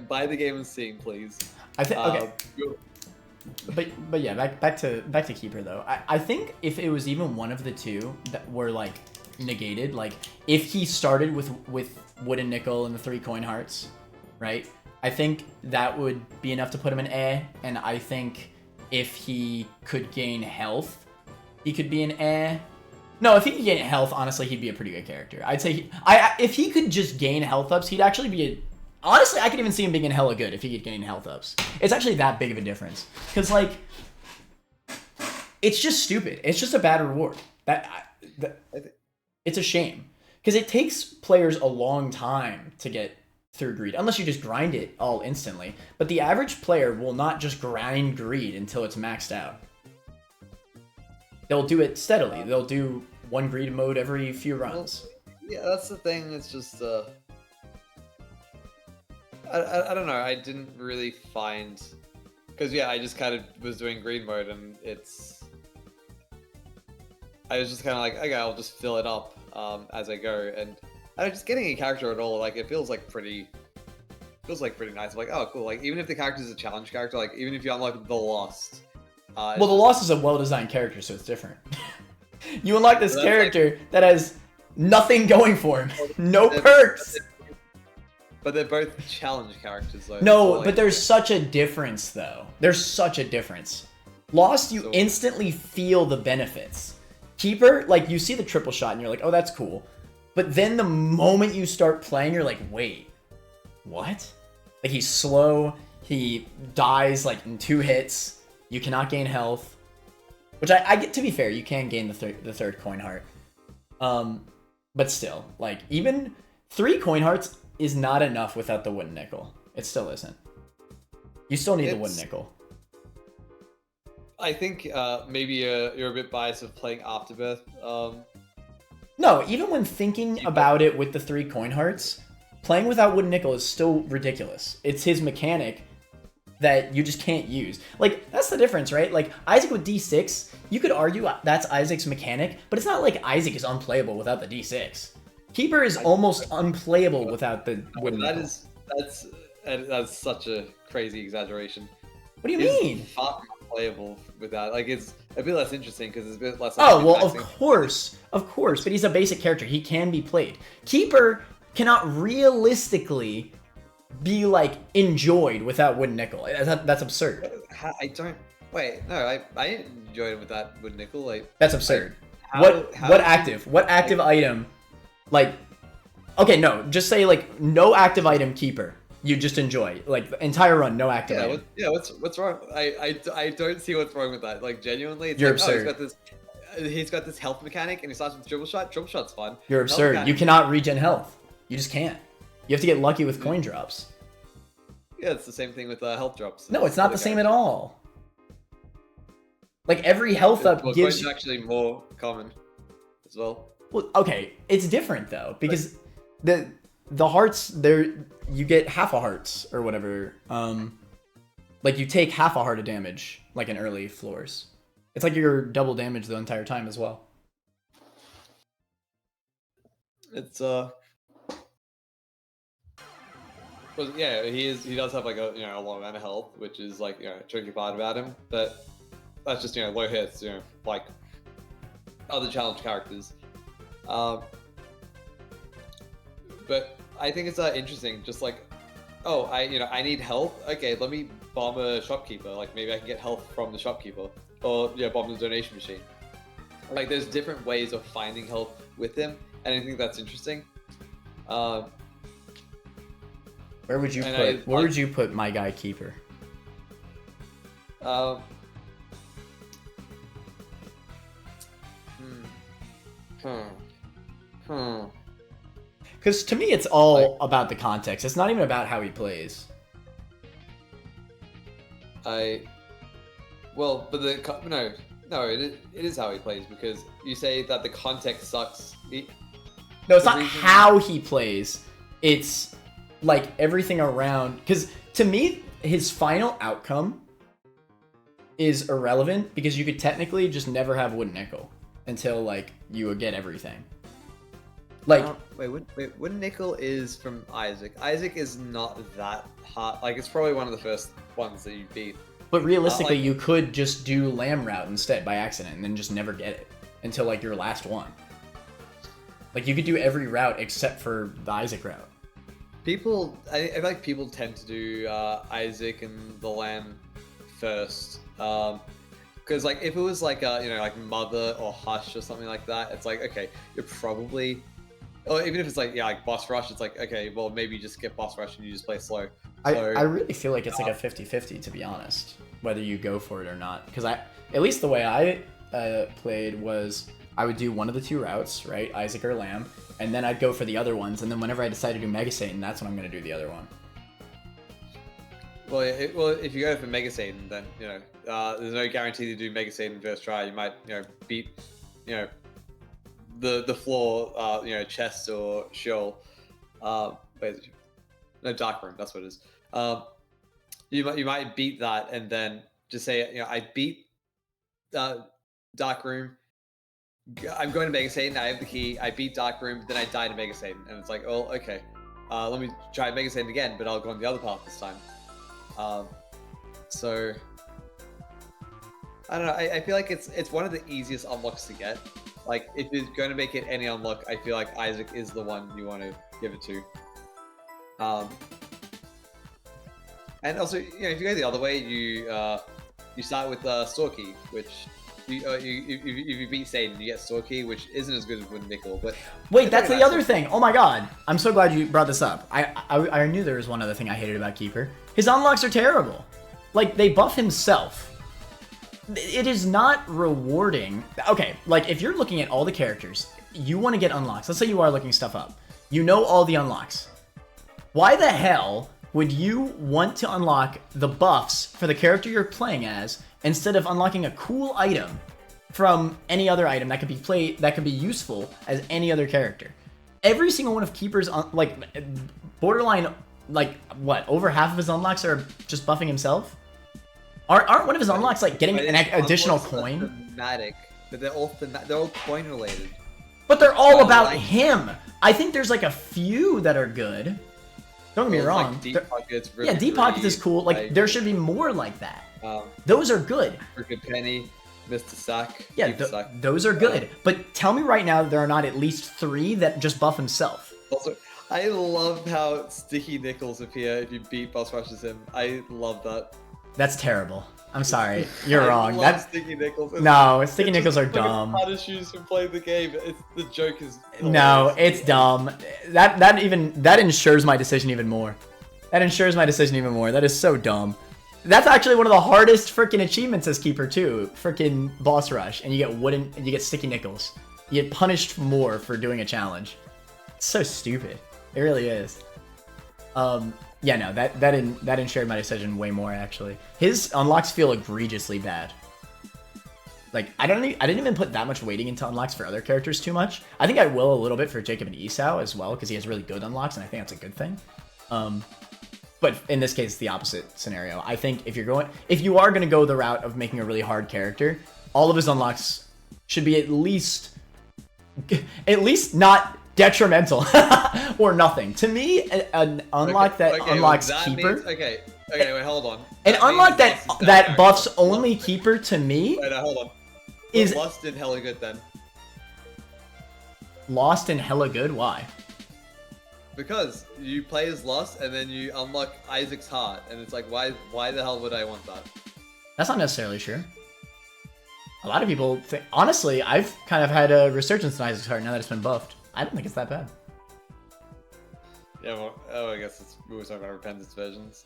buy the game and sing, please. I think okay. But yeah, back to Keeper though. I think if it was even one of the two that were negated, if he started with wooden nickel and the 3 coin hearts, right? I think that would be enough to put him in A. And I think if he could gain health He could be an eh. No, if he could gain health, honestly, he'd be a pretty good character. I'd say if he could just gain health ups, he'd actually be a... Honestly, I could even see him being hella good if he could gain health ups. It's actually that big of a difference. Because, like, it's just stupid. It's just a bad reward. It's a shame. Because it takes players a long time to get through greed, unless you just grind it all instantly. But the average player will not just grind greed until it's maxed out. They'll do it steadily. They'll do one greed mode every few runs. Yeah, that's the thing. It's just I don't know. I didn't really find, because yeah, I just kind of was doing greed mode, and I was just kind of like, okay, I'll just fill it up as I go, and just getting a character at all, like, it feels like pretty nice. I'm like, oh, cool. Like, even if the character is a challenge character, like, even if you unlock the Lost. Well, the Lost is a well-designed character, so it's different. You unlock this character that has nothing going for him. No perks. But they're both challenge characters, though. No, so, like, but there's such a difference, though. There's such a difference. Lost, you instantly feel the benefits. Keeper, like, you see the triple shot, and you're like, oh, that's cool. But then the moment you start playing, you're like, wait, what? Like, he's slow. He dies, like, in 2 hits. You cannot gain health. Which I get, to be fair, you can gain the third coin heart. But still, like, even 3 coin hearts is not enough without the wooden nickel. It still isn't. You still need the wooden nickel. I think maybe you're a bit biased of playing Afterbirth. No, even when thinking about it with the 3 coin hearts, playing without wooden nickel is still ridiculous. It's his mechanic that you just can't use. Like, that's the difference, right? Like, Isaac with D6, you could argue that's Isaac's mechanic, but it's not like Isaac is unplayable without the D6. Keeper is almost unplayable without the wooden nickel. That's such a crazy exaggeration. What do you mean? Far more playable without, like, it's a bit less interesting because it's a bit less. Oh, well, of course, but he's a basic character. He can be played. Keeper cannot realistically be, like, enjoyed without wooden nickel. That's absurd. I don't. Wait, no, I enjoyed it with that wooden nickel. Like, that's absurd. What active item? Like, okay, no, just say, like, no active item Keeper. You just enjoy, like, the entire run, no active item. What's wrong? I don't see what's wrong with that. Like, genuinely, it's You're like, absurd. He's got this health mechanic, and he starts with triple shot. Triple shot's fun. You're absurd. You cannot regen health. You just can't. You have to get lucky with coin drops. Yeah, it's the same thing with health drops. No, it's not the same at all. Like, every health up gives you... actually more common as well. Well, okay, it's different though, because the hearts, you get half a hearts or whatever. Like, you take half a heart of damage, like in early floors. It's like you're double damage the entire time as well. It's well, yeah, he does have, like, a a low amount of health, which is, like, a tricky part about him. But that's just low hits, like other challenge characters. But I think it's interesting. Just like, oh, I need health. Okay, let me bomb a shopkeeper. Like, maybe I can get health from the shopkeeper, or bomb the donation machine. Like, there's different ways of finding health with him, and I think that's interesting. Where would you put my guy Keeper? Because to me, it's all about the context. It's not even about how he plays. Well, but it is how he plays, because you say that the context sucks. No, it's not how he plays. It's like everything around. Because to me, his final outcome is irrelevant, because you could technically just never have wooden nickel until, like, you would get everything. Like, wooden nickel is from Isaac. Isaac is not that hard. Like, it's probably one of the first ones that you beat. But realistically, you could just do lamb route instead by accident, and then just never get it until, like, your last one. Like, you could do every route except for the Isaac route. I feel like people tend to do Isaac and the lamb first. Because like if it was like like Mother or Hush or something like that, it's like okay, you're probably, or even if it's like like Boss Rush, it's like okay, well maybe you just skip Boss Rush and you just play slow. I really feel like it's like a 50-50 to be honest, whether you go for it or not. Because at least the way I played was I would do one of the two routes, right, Isaac or Lamb, and then I'd go for the other ones, and then whenever I decide to do Mega Satan, that's when I'm gonna do the other one. Well, if you go for Mega Satan, then there's no guarantee to do Mega Satan first try. You might beat the floor chest or shoal. No, Dark Room, that's what it is. You might beat that and then just say I beat Dark Room. I'm going to Mega Satan. I have the key. I beat Dark Room. Then I die to Mega Satan, and it's like, oh, okay. Let me try Mega Satan again, but I'll go on the other path this time. So I don't know. I feel like it's one of the easiest unlocks to get. Like if you're going to make it any unlock, I feel like Isaac is the one you want to give it to. And also, if you go the other way, you start with Storky, which if you beat Satan, you get Storky, which isn't as good as with Nickel. But wait, that's the other thing. Oh my god, I'm so glad you brought this up. I knew there was one other thing I hated about Keeper. His unlocks are terrible. Like they buff himself. It is not rewarding. Okay, like if you're looking at all the characters, you want to get unlocks. Let's say you are looking stuff up. You know all the unlocks. Why the hell would you want to unlock the buffs for the character you're playing as instead of unlocking a cool item from any other item that could be useful as any other character? Every single one of Keeper's borderline, like what, over half of his unlocks are just buffing himself? Aren't one of his unlocks like getting an additional coin? Thematic, but they're all coin related. But they're all about him. I think there's like a few that are good. Don't get me wrong. Like Deep Pockets, yeah, Deep Pockets is cool. Like there should be more like that. Those are good. Crooked Penny, Mr. Sack. Yeah, those are good. But tell me right now there are not at least 3 that just buff himself. Also, I love how Sticky Nickels appear if you beat Boss Rushes him. I love that. That's terrible. I'm sorry. You're wrong. That's Sticky Nickels. No, Sticky Nickels are dumb. How shoes from playing the game. The joke is hilarious. No, it's dumb. That ensures my decision even more. That ensures my decision even more. That is so dumb. That's actually one of the hardest freaking achievements as Keeper too. Freaking Boss Rush, and you get Sticky Nickels. You get punished more for doing a challenge. It's so stupid. It really is. Yeah, no, that ensured my decision way more actually. His unlocks feel egregiously bad. Like I didn't even put that much weighting into unlocks for other characters too much. I think I will a little bit for Jacob and Esau as well because he has really good unlocks and I think that's a good thing. But in this case, it's the opposite scenario. I think if you are gonna go the route of making a really hard character, all of his unlocks should be at least not detrimental or nothing. To me, an unlock that unlocks Keeper. Wait, hold on. An unlock that buffs only Keeper to me. Wait, hold on. Is Lost and hella good then. Lost and hella good? Why? Because you play as Lost and then you unlock Isaac's heart, and it's like, why the hell would I want that? That's not necessarily true. A lot of people think. Honestly, I've kind of had a resurgence in Isaac's heart now that it's been buffed. I don't think it's that bad. Yeah, well, I guess we were talking about repentance versions.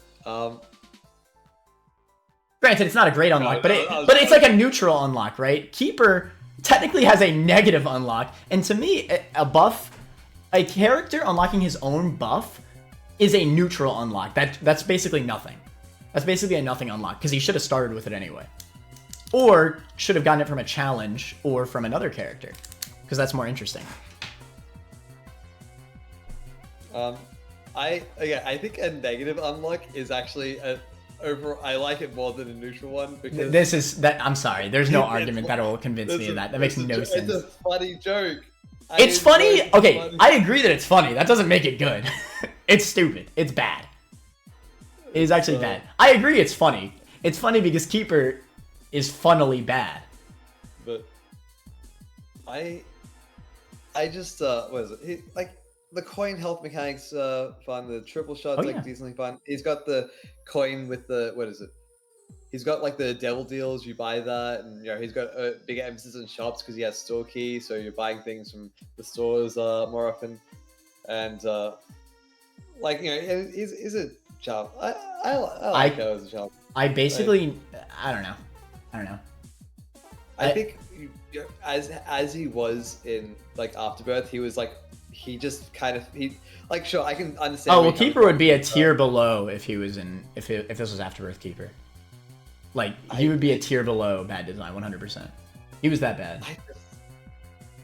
Granted, it's not a great unlock, but it's like a neutral unlock, right? Keeper technically has a negative unlock, and to me, a character unlocking his own buff is a neutral unlock. That's basically nothing. That's basically a nothing unlock, because he should have started with it anyway. Or should have gotten it from a challenge or from another character, because that's more interesting. I think a negative unlock is actually I like it more than a neutral one because I'm sorry. There's no argument that will convince me of that. That makes no sense. It's a funny joke. It's funny. Okay, I agree that it's funny. That doesn't make it good. It's stupid. It's bad. It is actually bad. I agree. It's funny. It's funny because Keeper is funnily bad. But I just what is it? The coin health mechanics fun. The triple shots decently fun. He's got the coin with the what is it? he's got like the devil deals. You buy that, and he's got a bigger emphasis on shops because he has store key, so you're buying things from the stores more often. And like he's a child. I like her as a child. I basically I don't know. I think as he was in like Afterbirth, he was like he just kind of like sure I can understand. Oh well, Keeper would be a tier below if he was in if this was Afterbirth Keeper. Like he would be a tier below bad design, 100%. He was that bad.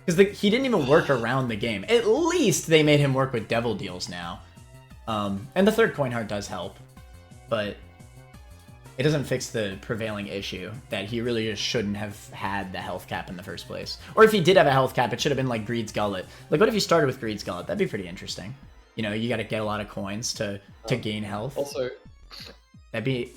Because he didn't even work around the game. At least they made him work with devil deals now. And the third coin heart does help, but it doesn't fix the prevailing issue that he really just shouldn't have had the health cap in the first place. Or if he did have a health cap, it should have been like Greed's Gullet. Like, what if you started with Greed's Gullet? That'd be pretty interesting. You know, you got to get a lot of coins to gain health. Also, that'd be.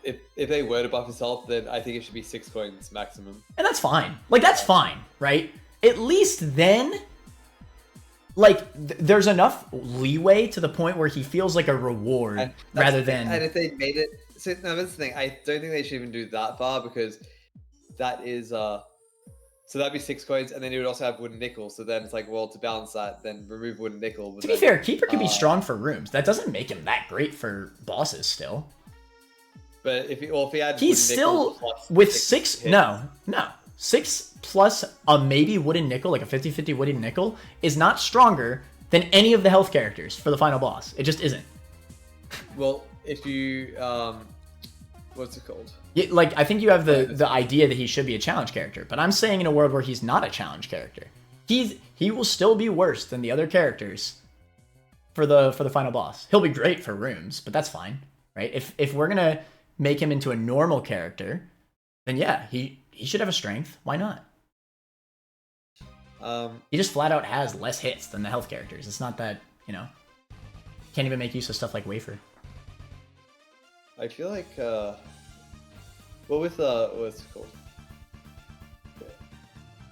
If they were to buff his health, then I think it should be 6 coins maximum. And that's fine. Like, that's fine, right? At least then, like, there's enough leeway to the point where he feels like a reward rather than... And if they made it... So, no, that's the thing. I don't think they should even do that far because that is... So that'd be 6 coins, and then you would also have wooden nickel. So then it's like, well, to balance that, then remove wooden nickel. To be fair, Keeper can be strong for rooms. That doesn't make him that great for bosses still. But if he had, he's still with 6. No, 6 plus a maybe wooden nickel, like a 50-50 wooden nickel, is not stronger than any of the health characters for the final boss. It just isn't. Well, if you what's it called? Yeah, like I think you have the idea that he should be a challenge character, but I'm saying in a world where he's not a challenge character, he will still be worse than the other characters for the final boss. He'll be great for rooms, but that's fine, right? If we're gonna make him into a normal character, then yeah, he should have a strength. Why not? He just flat out has less hits than the health characters. It's not that, can't even make use of stuff like Wafer. I feel like, what's it called?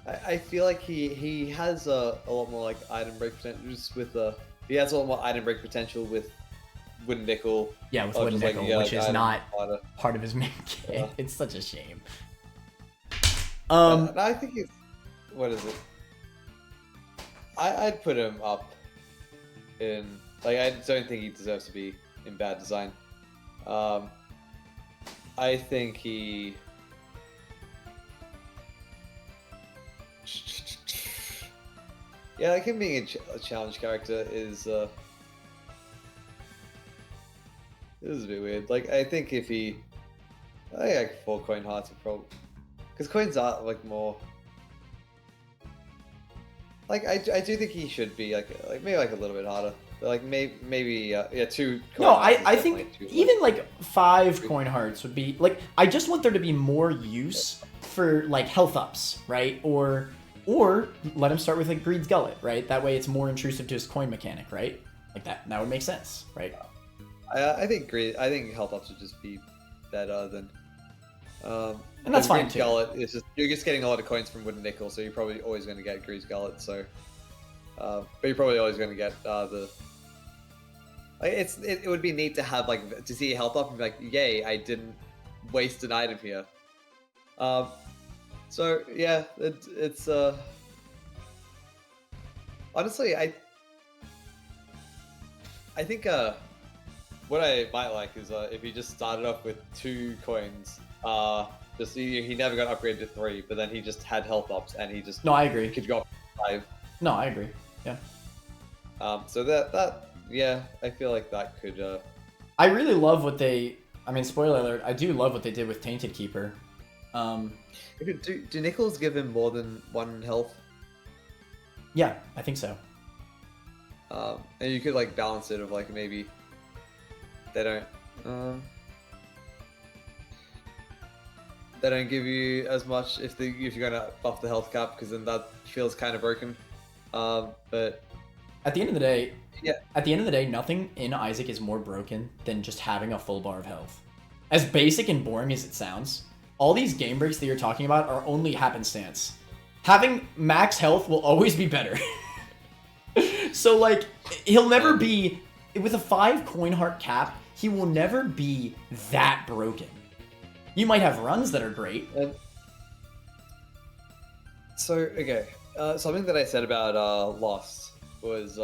I feel like he has a lot more like item break potential just with he has a lot more item break potential with wooden nickel. Yeah, with wooden nickel, which is not part of his main kit. Yeah. It's such a shame. I think he's... What is it? I'd put him up in... Like, I don't think he deserves to be in bad design. I think he... Yeah, like him being a challenge character is... This is a bit weird. Like, I think if he... I think like 4 coin hearts would probably... Because coins are, like, more... Like, I do think he should be, like maybe, like, a little bit harder. But, like, maybe 2 coin No, hearts I think even, like, 5 coin hearts would be... Like, I just want there to be more use for, like, health ups, right? Or let him start with, like, Greed's Gullet, right? That way it's more intrusive to his coin mechanic, right? Like, that would make sense, right? I think health ups would just be better than... and that's fine too. Gullet is just, you're just getting a lot of coins from wooden nickel, so you're probably always going to get Greed's Gullet. So, but you're probably always going to get the. Like, it would be neat to have like to see a health up and be like, yay, I didn't waste an item here. So yeah, it's honestly I think what I might like is if he just started off with 2 coins. Just he never got upgraded to 3, but then he just had health ups and he just... No, I agree. Could go up to 5. No, I agree. Yeah. So that yeah, I feel like that could... I really love what they... I mean, spoiler alert, I do love what they did with Tainted Keeper. Do nickels give him more than 1 health? Yeah, I think so. And you could like balance it of like maybe they don't give you as much if you're gonna buff the health cap, because then that feels kind of broken. But at the end of the day, yeah. At the end of the day, nothing in Isaac is more broken than just having a full bar of health. As basic and boring as it sounds, all these game breaks that you're talking about are only happenstance. Having max health will always be better. So like, he'll never be with a 5 coin heart cap. he will never be that broken. You might have runs that are great. Something that I said about Lost was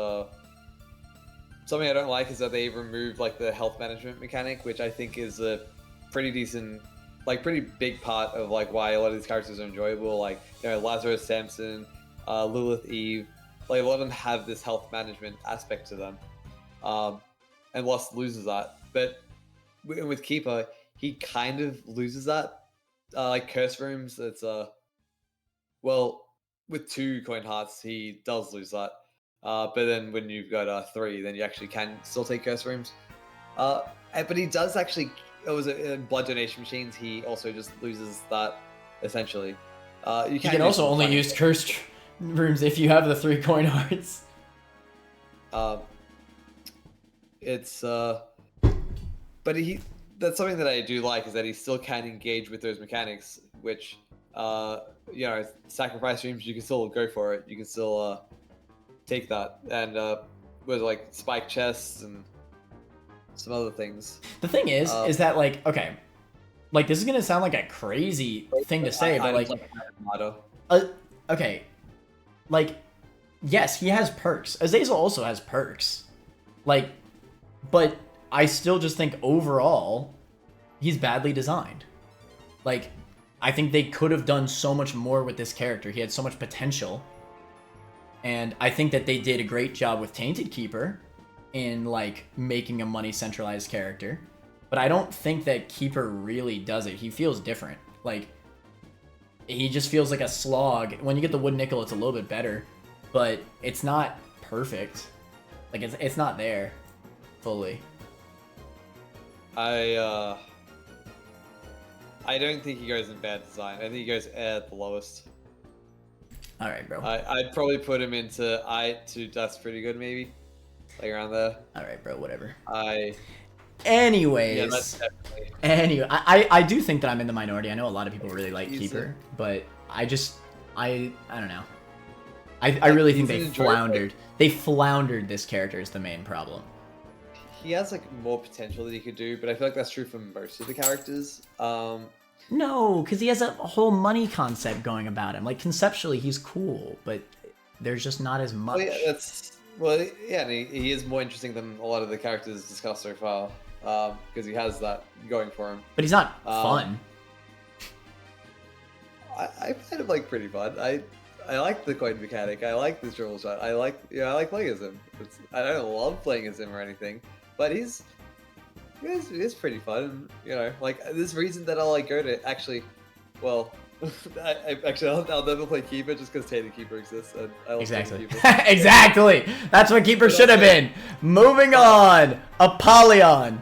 something I don't like is that they removed like the health management mechanic, which I think is a pretty decent, like pretty big part of like why a lot of these characters are enjoyable. Like, you know, Lazarus, Samson, Lilith, Eve, like a lot of them have this health management aspect to them, and Lost loses that. But with Keeper, he kind of loses that. Like curse rooms, it's well, with 2 coin hearts, he does lose that. But then when you've got 3, then you actually can still take curse rooms. But he does actually. It was in blood donation machines. He also just loses that essentially. You can also only use cursed rooms if you have the 3 coin hearts. But that's something that I do like, is that he still can engage with those mechanics, which you know, sacrifice rooms, you can still go for it. You can still take that, and with like spike chests and some other things. The thing is that like, okay, like this is gonna sound like a crazy thing to say, but like okay, like yes, he has perks. Azazel also has perks, like, but I still just think overall he's badly designed. Like, I think they could have done so much more with this character. He had so much potential. And I think that they did a great job with Tainted Keeper in, like, making a money centralized character. But I don't think that Keeper really does it. He feels different. Like, he just feels like a slog. When you get the wood nickel, it's a little bit better. But it's not perfect. Like, it's not there fully. I don't think he goes in bad design. I think he goes at the lowest. All right, bro. I'd probably put him into to that's pretty good, maybe, like around there. All right, bro. Whatever. Anyways. Yeah, that's definitely. Anyway, I do think that I'm in the minority. I know a lot of people really like Keeper, but I don't know. I really think they floundered. They floundered this character is the main problem. He has like more potential that he could do, but I feel like that's true for most of the characters. No, because he has a whole money concept going about him. Like conceptually, he's cool, but there's just not as much. And he is more interesting than a lot of the characters discussed so far, because he has that going for him. But he's not fun. I find him like pretty fun. I like the coin mechanic. I like the dribble shot. I like playing as him. I don't love playing as him or anything. But he's pretty fun, you know. Like, there's reason that I'll like go to actually. Well, I'll never play Keeper just because Tainted Keeper exists. And I love Exactly. Keeper. Exactly. That's what Keeper should have been. Moving on. Apollyon.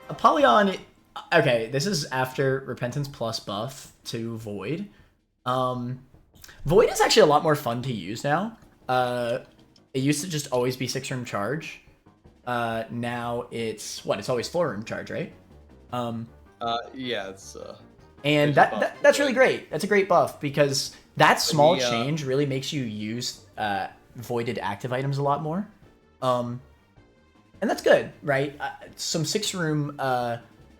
Apollyon. Okay, this is after Repentance plus buff to Void. Void is actually a lot more fun to use now. It used to just always be 6-room charge. Now it's always 4-room charge, right? Yeah, it's and that's really great. That's a great buff because that small change really makes you use voided active items a lot more. And that's good, right? Some 6-room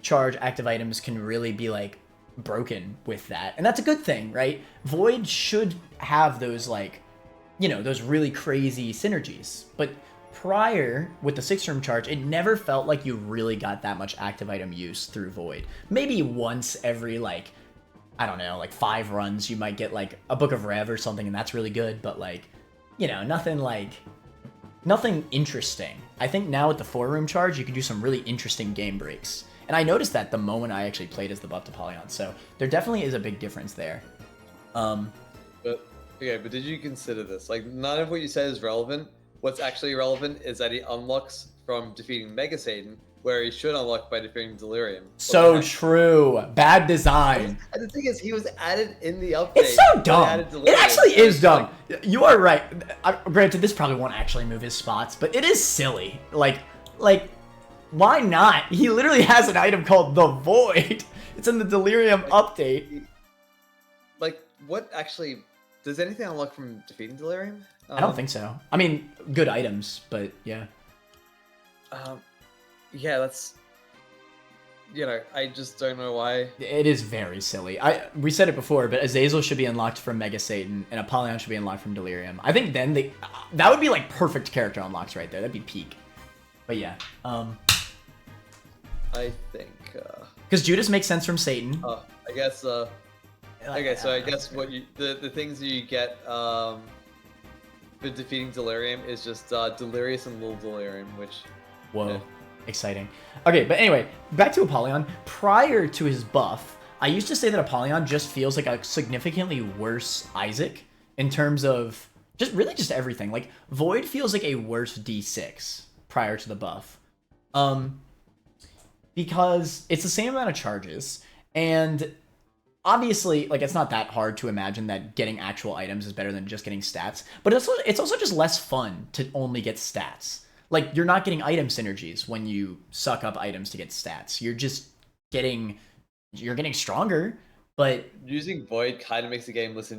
charge active items can really be like broken with that, and that's a good thing, right? Void should have those like, you know, those really crazy synergies. But prior, with the 6-room charge, it never felt like you really got that much active item use through Void. Maybe once every, like, I don't know, like 5 runs, you might get, like, a Book of Rev or something, and that's really good. But, like, you know, nothing interesting. I think now with the 4-room charge, you can do some really interesting game breaks. And I noticed that the moment I actually played as the buffed Apollyon. So there definitely is a big difference there. But did you consider this? Like, none of what you said is relevant. What's actually relevant is that he unlocks from defeating Mega Satan, where he should unlock by defeating Delirium. So true. Bad design. And the thing is, he was added in the update. It's so dumb. It actually is dumb. You are right. Granted, this probably won't actually move his spots, but it is silly. Like, why not? He literally has an item called the Void. It's in the Delirium update. Like, what actually... Does anything unlock from defeating Delirium? I don't think so. I mean, good items, but yeah. Yeah, that's. I just don't know why. It is very silly. We said it before, but Azazel should be unlocked from Mega Satan, and Apollyon should be unlocked from Delirium. I think then that would be like perfect character unlocks right there. That'd be peak. But yeah, I think. Because Judas makes sense from Satan. I guess. Okay, so I guess what the things you get for defeating Delirium is just Delirious and Little Delirium, which. Whoa. Yeah. Exciting. Okay, but anyway, back to Apollyon. Prior to his buff, I used to say that Apollyon just feels like a significantly worse Isaac in terms of just everything. Like, Void feels like a worse D6 prior to the buff. Because it's the same amount of charges, and obviously, like, it's not that hard to imagine that getting actual items is better than just getting stats, but it's also just less fun to only get stats. Like, you're not getting item synergies when you suck up items to get stats. You're just getting stronger, but using Void kind of makes the game less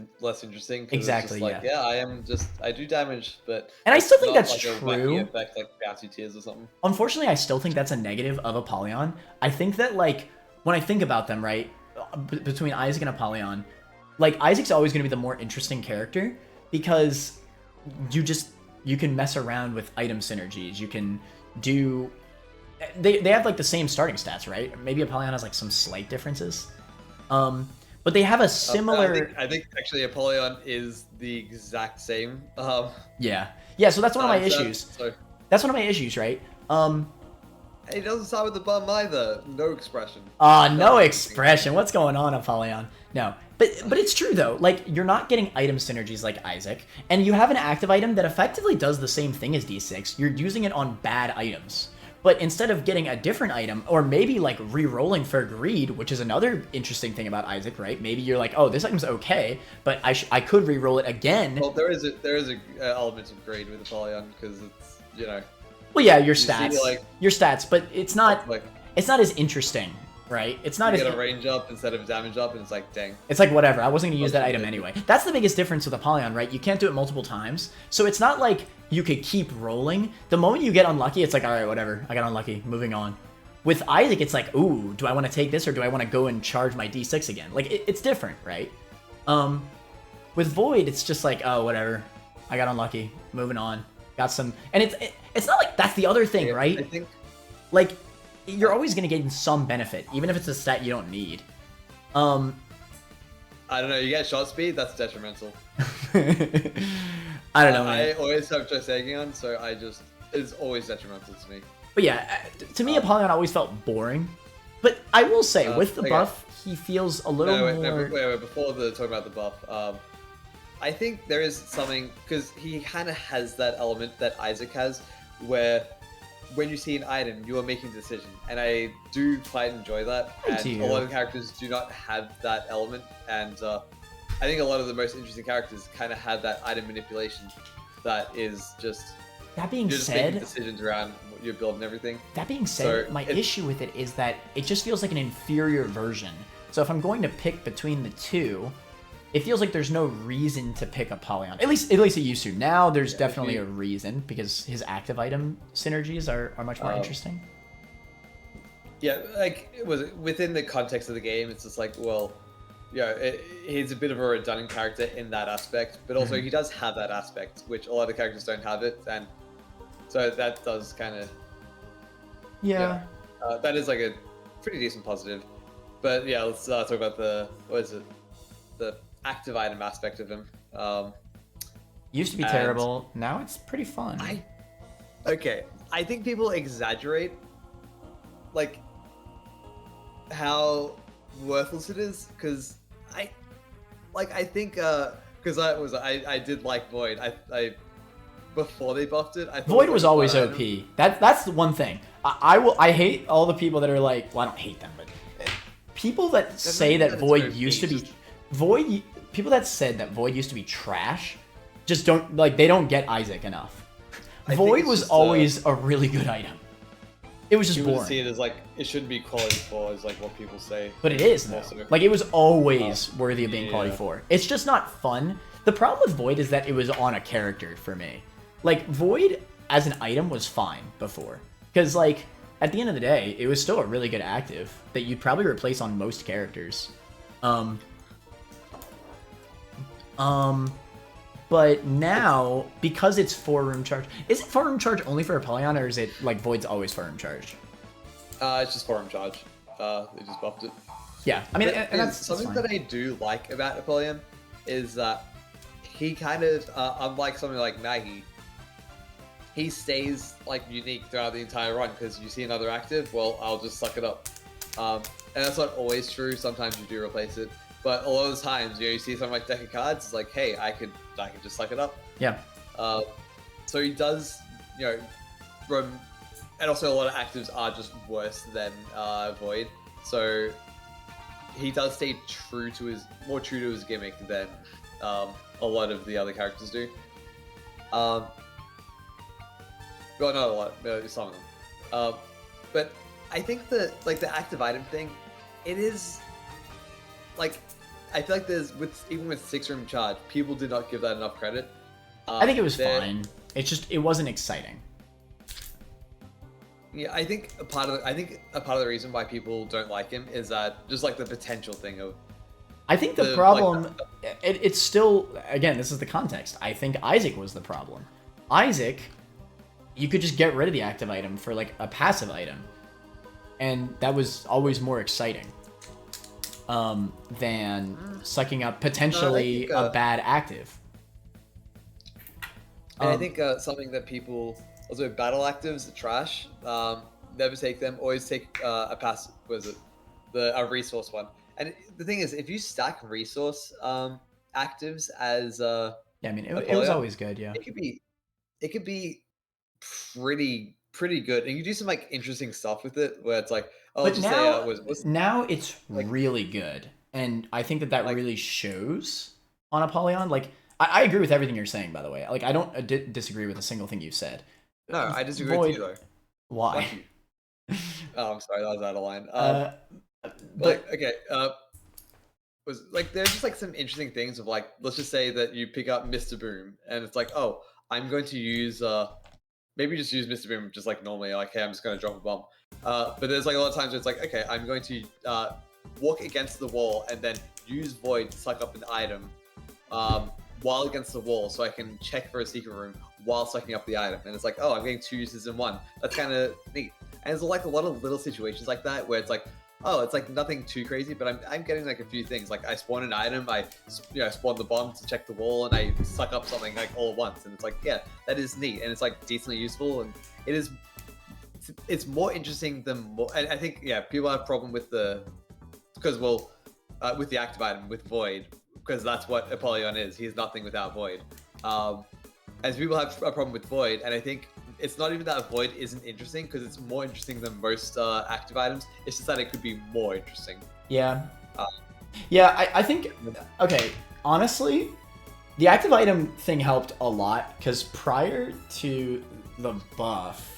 interesting. Exactly. It's just like, I do damage, but and I still think that's like true. A effect, like Bounty Tears or something. Unfortunately, I still think that's a negative of Apollyon. I think that, like, when I think about them, right, between Isaac and Apollyon, like, Isaac's always going to be the more interesting character because you can mess around with item synergies. You can do... They have, like, the same starting stats, right? Maybe Apollyon has, like, some slight differences. But they have a similar... I think actually Apollyon is the exact same. Yeah, so that's one of my issues. That's one of my issues, right? It doesn't start with the bum either. No expression. No expression. What's going on, Apollyon? No. But it's true, though. Like, you're not getting item synergies like Isaac, and you have an active item that effectively does the same thing as D6. You're using it on bad items. But instead of getting a different item, or maybe, like, re-rolling for greed, which is another interesting thing about Isaac, right? Maybe you're like, oh, this item's okay, but I could re-roll it again. Well, there is a element of greed with Apollyon, because it's, Well, yeah, your stats, but it's not as interesting, right? It's not you get a range up instead of a damage up, and it's like, dang. It's like, whatever, I wasn't going to use that item anyway. That's the biggest difference with Apollyon, right? You can't do it multiple times, so it's not like you could keep rolling. The moment you get unlucky, it's like, all right, whatever, I got unlucky, moving on. With Isaac, it's like, ooh, do I want to take this, or do I want to go and charge my D6 again? Like, it's different, right? With Void, it's just like, oh, whatever, I got unlucky, moving on. Got some, and it's not like that's the other thing, right? I think, like, you're always gonna gain some benefit, even if it's a stat you don't need. I don't know. You get shot speed, that's detrimental. I don't know. I always have Trisagion, so it's always detrimental to me. But yeah, to me, Apollyon always felt boring. But I will say, with the buff, he feels a little more. Wait, before talk about the buff. I think there is something, because he kind of has that element that Isaac has, where when you see an item, you are making a decision, and I do quite enjoy that. And a lot of characters do not have that element, and I think a lot of the most interesting characters kind of have that item manipulation that is just... That being you're just said, making decisions around what you're building and everything. That being said, my issue with it is that it just feels like an inferior version. So if I'm going to pick between the two, it feels like there's no reason to pick Apollyon. At least it used to. Now there's definitely a reason, because his active item synergies are much more interesting. Yeah, like, within the context of the game, it's just like, well, he's a bit of a redundant character in that aspect, but also he does have that aspect, which a lot of characters don't have it, and so that does kind of... that is like a pretty decent positive. But yeah, let's talk about the active item aspect of him. Used to be terrible, now it's pretty fun. I think people exaggerate, like, how worthless it is, because I think I did like Void. I before they buffed it, I thought Void was always OP. That's the one thing. I hate all the people that are like, well, I don't hate them, but people that say that Void used to be people that said that Void used to be trash just don't, like, they don't get Isaac enough. Void was always a really good item. It was just boring. See it as like, it shouldn't be quality 4, is like what people say. But it is, though. Like, it was always worthy of being quality 4. It's just not fun. The problem with Void is that it was on a character for me. Like, Void as an item was fine before, Because, like, at the end of the day, it was still a really good active that you'd probably replace on most characters. But now, because it's 4-room charge... Is it 4-room charge only for Apollyon, or is it, like, Void's always 4-room charge? It's just 4-room charge. They just buffed it. Yeah, I mean, and that's something that I do like about Apollyon is that he kind of, unlike something like Maggy, he stays like unique throughout the entire run because you see another active, well, I'll just suck it up. And that's not always true. Sometimes you do replace it, but a lot of the times, you see something like deck of cards, it's like, hey, I could just suck it up. Yeah. So he does, and also a lot of actives are just worse than Void. So he does stay more true to his gimmick than a lot of the other characters do. Well, not a lot, some of them. But I think that the active item thing, it is like, I feel like even with 6-room charge, people did not give that enough credit. I think it was fine. It's just it wasn't exciting. Yeah, I think a part of the reason why people don't like him is that just like the potential thing of. I think the problem, it's still, again, this is the context. I think Isaac was the problem. Isaac, you could just get rid of the active item for like a passive item, and that was always more exciting than sucking up potentially a bad active. And I think something that people also battle actives are trash. Never take them. Always take a passive. Was it a resource one? And the thing is, if you stack resource actives as yeah, I mean, it was always good. Yeah, it could be pretty good, and you do some like interesting stuff with it, where it's like, now it's like, really good, and I think that like, really shows on Apollyon. Like, I agree with everything you're saying, by the way. Like, I don't disagree with a single thing you said. No, I disagree with you though. Why? Oh, I'm sorry, that was out of line. But okay, was like there's just like some interesting things of like, let's just say that you pick up Mr. Boom, and it's like, oh, I'm going to use maybe just use Mr. Boom just like normally, like, hey, I'm just going to drop a bomb. But there's like a lot of times where it's like, okay, I'm going to walk against the wall and then use Void to suck up an item while against the wall, so I can check for a secret room while sucking up the item. And it's like, oh, I'm getting 2 uses in one. That's kind of neat. And there's like a lot of little situations like that where it's like, oh, it's like nothing too crazy, but I'm getting like a few things. Like I spawn an item, I spawn the bomb to check the wall, and I suck up something like all at once. And it's like, yeah, that is neat, and it's like decently useful, and it's more interesting than more. And I think people have a problem with with the active item with Void, because that's what Apollyon is. He's nothing without Void. As people have a problem with Void, and I think it's not even that Void isn't interesting, because it's more interesting than most active items. It's just that it could be more interesting. Yeah. I think, okay, honestly, the active item thing helped a lot, because prior to the buff,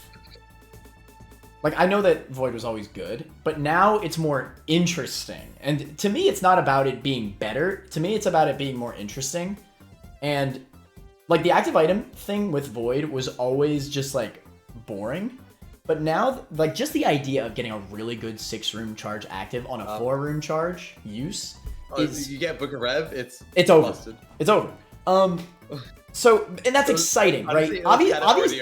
like, I know that Void was always good, but now it's more interesting. And to me, it's not about it being better. To me, it's about it being more interesting. And like, the active item thing with Void was always just like boring, but now like just the idea of getting a really good 6-room charge active on a 4-room charge use is, you get Book of Rev, it's over. busted. It's over. So, and that's exciting, right? Obviously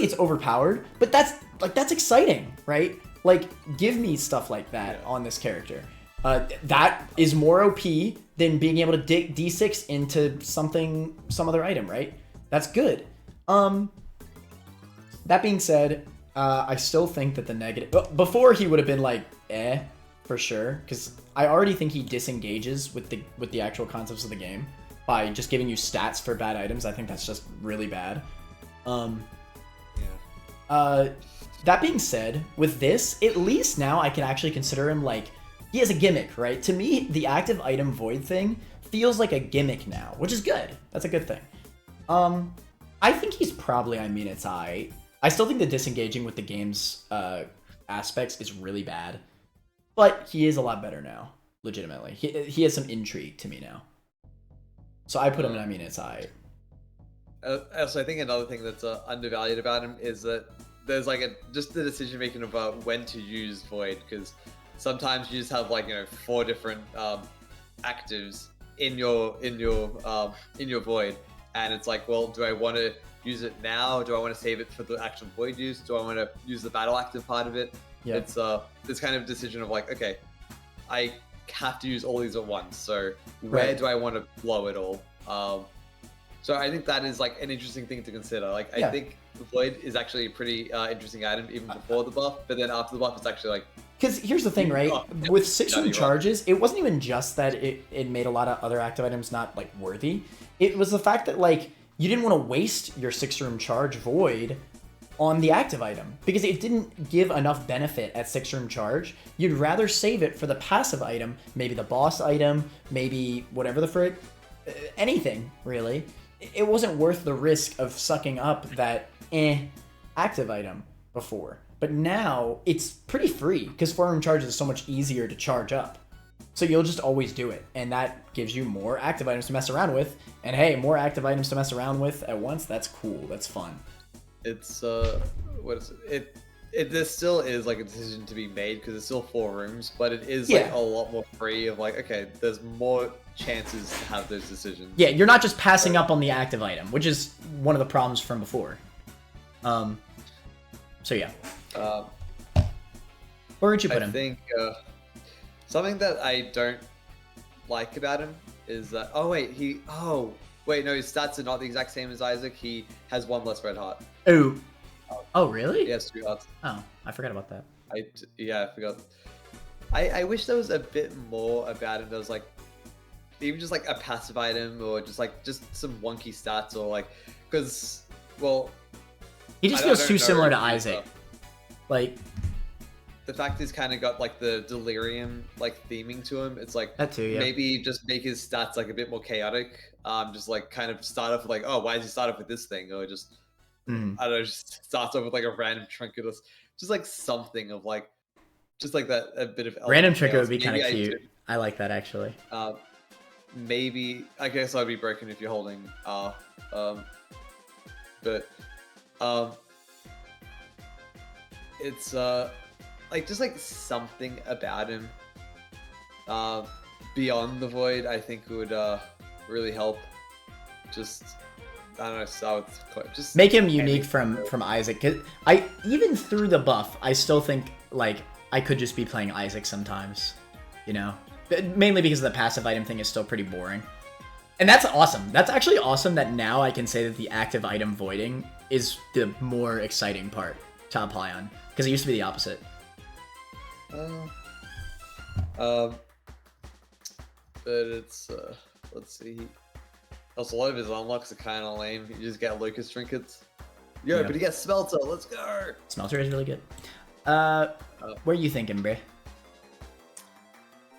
it's overpowered, but that's exciting, right? Like, give me stuff like that on this character. That is more OP than being able to dig D6 into some other item, right? That's good. That being said, I still think that the negative... Before, he would have been like, for sure, because I already think he disengages with the actual concepts of the game by just giving you stats for bad items. I think that's just really bad. That being said, with this, at least now I can actually consider him like, he has a gimmick, right? To me, the active item Void thing feels like a gimmick now, which is good. That's a good thing. I think he's probably, it's I still think the disengaging with the game's aspects is really bad, but he is a lot better now, legitimately. He has some intrigue to me now. So I put him in, it's I. Also, I think another thing that's undervalued about him is that there's like just the decision making about when to use void, because sometimes you just have like 4 different actives in your void, and it's like, well, do I want to use it now? Do I want to save it for the actual void use? Do I want to use the battle active part of it? Yeah. It's this kind of decision of like, okay, I have to use all these at once, so where do I want to blow it all? So I think that is like an interesting thing to consider. Like, I think the void is actually a pretty interesting item even before the buff, but then after the buff, it's actually like. Because here's the thing, right? With 6-room charges, it wasn't even just that it made a lot of other active items not like worthy. It was the fact that like you didn't want to waste your 6-room charge void on the active item because it didn't give enough benefit at 6-room charge. You'd rather save it for the passive item, maybe the boss item, maybe whatever the frick, anything really. It wasn't worth the risk of sucking up that active item before. But now it's pretty free because 4-room charge is so much easier to charge up. So you'll just always do it. And that gives you more active items to mess around with. And hey, more active items to mess around with at once, that's cool. That's fun. It's, what is it? This still is like a decision to be made because it's still 4 rooms, but it is like a lot more free of like, okay, there's more chances to have those decisions. Yeah, you're not just passing up on the active item, which is one of the problems from before. So yeah. Where would you put him? I think something that I don't like about him is that no, his stats are not the exact same as Isaac. He has 1 less red heart. Oh, really? He has 2 hearts. Oh, I forgot about that. I forgot. I wish there was a bit more about him. There was like even just like a passive item or just some wonky stats or like because he just feels too similar to Isaac. Like the fact he's kind of got like the delirium like theming to him. It's like that too, yeah. Maybe just make his stats like a bit more chaotic. Just like kind of start off with like, oh, why does he start off with this thing? Or just I don't know, just starts off with like a random trinket or just like something of like just like that a bit of random trinket would be kind of cute. I like that actually. Maybe I guess I'd be broken if you're holding R. But it's like just like something about him beyond the void I think would really help. Just I don't know, so just make him unique from Isaac. 'Cause I even through the buff I still think like I could just be playing Isaac sometimes, you know, mainly because the passive item thing is still pretty boring. And that's awesome. That's actually awesome that now I can say that the active item voiding is the more exciting part to Apollyon, because it used to be the opposite. But it's let's see. Also, a lot of his unlocks are kind of lame. You just get Lucas trinkets. But he gets Smelter. Let's go. Smelter is really good. What are you thinking, Bri?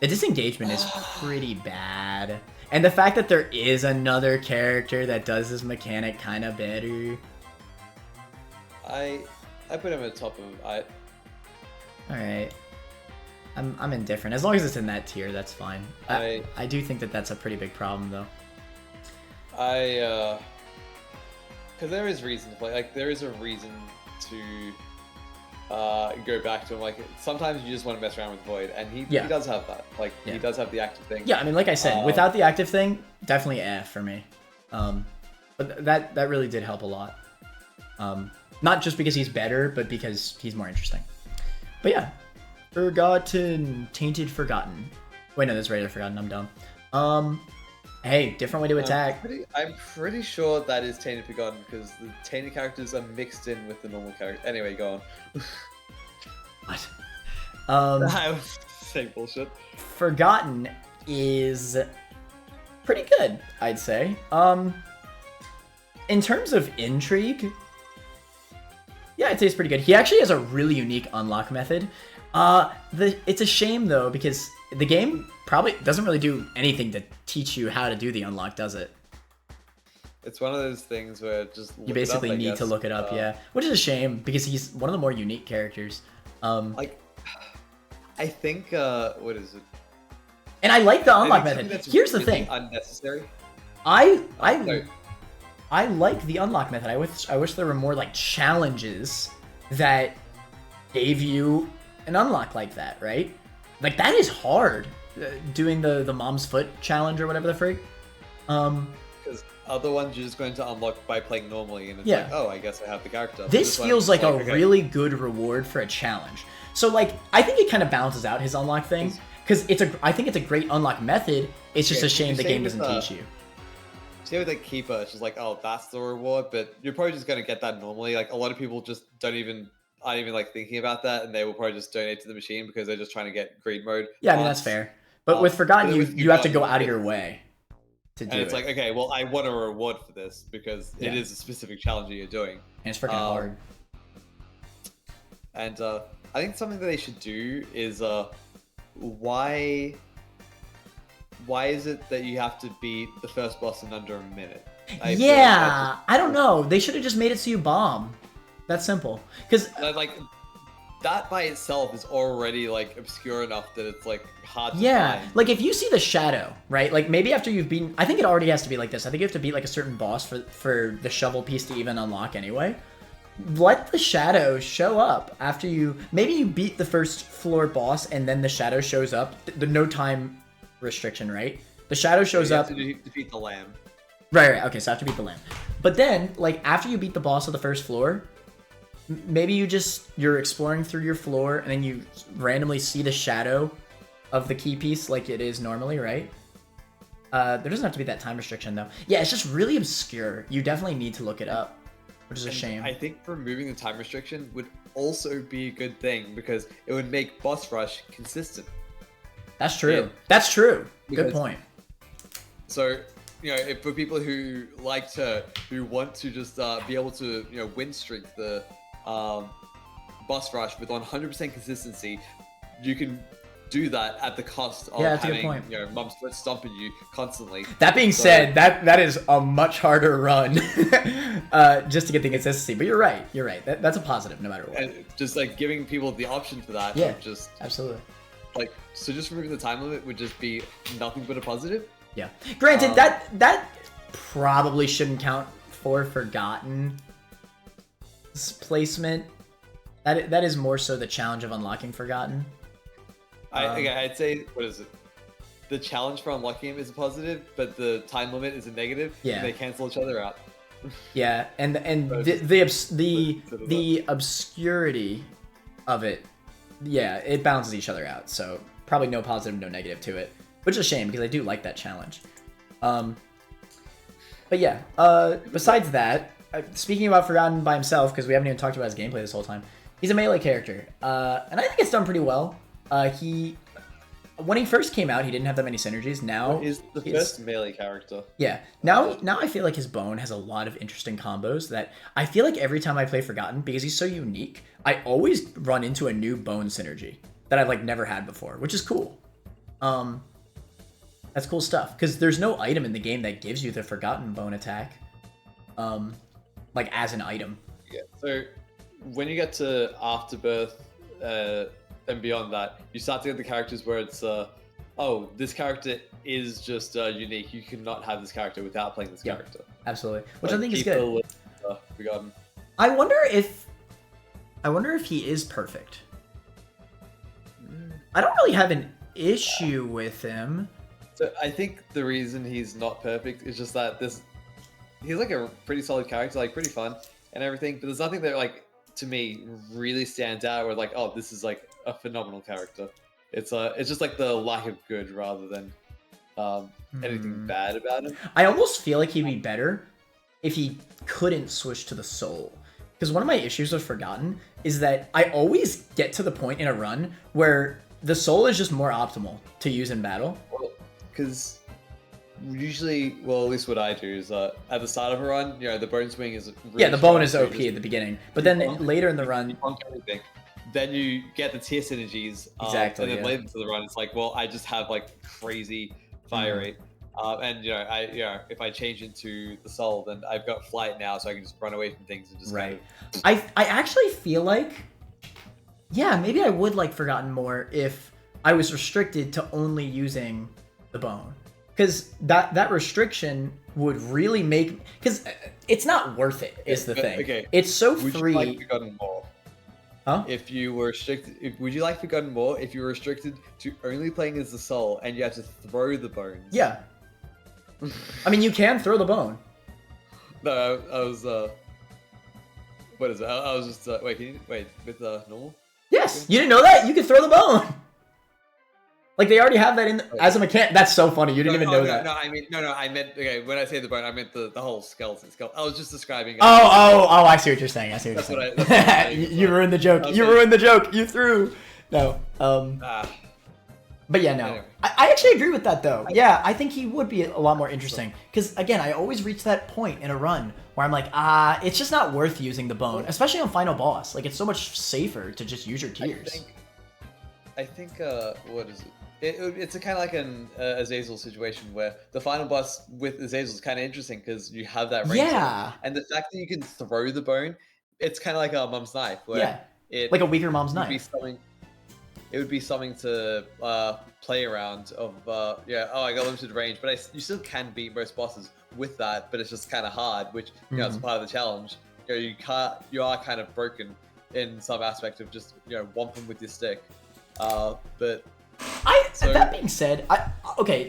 The disengagement is pretty bad. And the fact that there is another character that does this mechanic kind of better. I put him at the top of Alright. I'm indifferent. As long as it's in that tier, that's fine. I do think that that's a pretty big problem, though. because there is reason to play. Like, there is a reason to go back to him. Like, sometimes you just want to mess around with Void, and he does have that. Like, he does have the active thing. Yeah, I mean, like I said, without the active thing, definitely F for me. But that really did help a lot. Not just because he's better, but because he's more interesting. But yeah, Tainted Forgotten. Wait, no, that's regular Forgotten. I'm dumb. Hey, different way to attack. I'm pretty sure that is Tainted Forgotten because the Tainted characters are mixed in with the normal characters. Anyway, go on. What? I was saying bullshit. Forgotten is pretty good, I'd say. In terms of intrigue, yeah, I'd say it's pretty good. He actually has a really unique unlock method. It's a shame though because the game probably doesn't really do anything to teach you how to do the unlock, does it? It's one of those things where just you basically need to look it up, yeah. Which is a shame because he's one of the more unique characters. Like, I think what is it? And I like the unlock method. Here's the thing. Unnecessary. I like the unlock method. I wish there were more like challenges that gave you an unlock like that, right? Like, that is hard, doing the mom's foot challenge or whatever the freak. Because other ones you're just going to unlock by playing normally, and it's Yeah. like, oh, I guess I have the character. This one, feels like a okay. really good reward for a challenge. So, like, I think it kind of balances out his unlock thing, because I think it's a great unlock method. It's just a shame the game doesn't teach you. See with like Keeper, it's just like, oh, that's the reward, but you're probably just going to get that normally. Like, a lot of people just aren't even like thinking about that, and they will probably just donate to the machine because they're just trying to get greed mode. Yeah, I mean, that's fair. But with Forgotten, you have to go out of your way to do it. And it's like, okay, well, I want a reward for this because it is a specific challenge that you're doing. And it's freaking hard. And I think something that they should do is why is it that you have to beat the first boss in under a minute? I don't know. They should have just made it so you bomb. That's simple. Because like that by itself is already like obscure enough that it's like hard to find. Like if you see the shadow, right? Like maybe after you've beaten, I think it already has to be like this. I think you have to beat like a certain boss for the shovel piece to even unlock anyway. Let the shadow show up after maybe you beat the first floor boss and then the shadow shows up. The no time restriction, right? The shadow shows up. You have to defeat the lamb. Right. Okay, so I have to beat the lamb. But then, like, after you beat the boss of the first floor, maybe you're exploring through your floor and then you randomly see the shadow of the key piece like it is normally, right? There doesn't have to be that time restriction, though. Yeah, it's just really obscure. You definitely need to look it up, which is a shame. I think removing the time restriction would also be a good thing because it would make boss rush consistent. That's true. Yeah. That's true. Good point. So, if for people who want to just be able to, win streak the boss rush with 100% consistency, you can do that at the cost of having, Mum's foot stomping you constantly. That being said, that is a much harder run just to get the consistency. But you're right. That's a positive no matter what. And just like giving people the option for that. Yeah, just absolutely. So just removing the time limit would just be nothing but a positive. Yeah. Granted, that probably shouldn't count for Forgotten's placement. That is more so the challenge of unlocking Forgotten. I'd say, what is it? The challenge for unlocking him is a positive, but the time limit is a negative. Yeah. And they cancel each other out. Yeah, and the obscurity of it, it balances each other out. So probably no positive, no negative to it, which is a shame because I do like that challenge. But yeah, besides that, speaking about Forgotten by himself, because we haven't even talked about his gameplay this whole time, he's a melee character, and I think it's done pretty well. When he first came out, he didn't have that many synergies. Now he's the first melee character. Yeah. Now I feel like his bone has a lot of interesting combos that I feel like every time I play Forgotten, because he's so unique, I always run into a new bone synergy that I've never had before, which is cool. That's cool stuff because there's no item in the game that gives you the Forgotten bone attack, as an item. Yeah. So when you get to Afterbirth, and beyond that, you start to get the characters where it's, this character is just unique. You cannot have this character without playing this character. Absolutely, which I think is good. Forgotten. I wonder if he is perfect. I don't really have an issue with him. So I think the reason he's not perfect is just that he's a pretty solid character, pretty fun and everything, but there's nothing that to me really stands out where this is a phenomenal character. It's just the lack of good rather than anything bad about him. I almost feel like he'd be better if he couldn't switch to the soul. Because one of my issues with Forgotten is that I always get to the point in a run where the soul is just more optimal to use in battle. Well, because usually, at least what I do is at the start of a run, the bone swing is really the bone is OP at the beginning, but then later in the run, everything. Then you get the tier synergies, exactly, and then later into the run, it's I just have crazy fire rate, and if I change into the soul, then I've got flight now, so I can just run away from things and just right. I actually feel maybe I would like Forgotten more if I was restricted to only using the bone. Because that restriction would really make... Because it's not worth it, is the thing. Okay. It's so would free. You like Forgotten more? Huh? If you were restricted, would you like Forgotten more if you were restricted to only playing as the soul and you had to throw the bones? Yeah. I mean, you can throw the bone. No, I was. What is it? I was just. Wait, can you wait with normal? Yes, you didn't know that? You can throw the bone. Like they already have that in as a mechanic. That's so funny. You didn't even know that. No, I mean, no. I meant okay. When I say the bone, I meant the whole skeleton. I was just describing. Oh! I see what you're saying. That's what I'm saying. You ruined the joke. You ruined the joke. You threw. No. But yeah, no. Anyway. I actually agree with that though. Yeah, I think he would be a lot more interesting. Because again, I always reach that point in a run where I'm like, it's just not worth using the bone, especially on final boss. Like it's so much safer to just use your tears. I think what is it? It's a kind of like an Azazel situation where the final boss with Azazel is kind of interesting because you have that range. Yeah. And the fact that you can throw the bone, it's kind of like a mom's knife. Where like a weaker mom's knife. It would be something to play around of, I got limited range, but you still can beat most bosses with that, but it's just kind of hard, which, you know, it's part of the challenge. You know, you are kind of broken in some aspect of just, you know, whomping with your stick. That being said,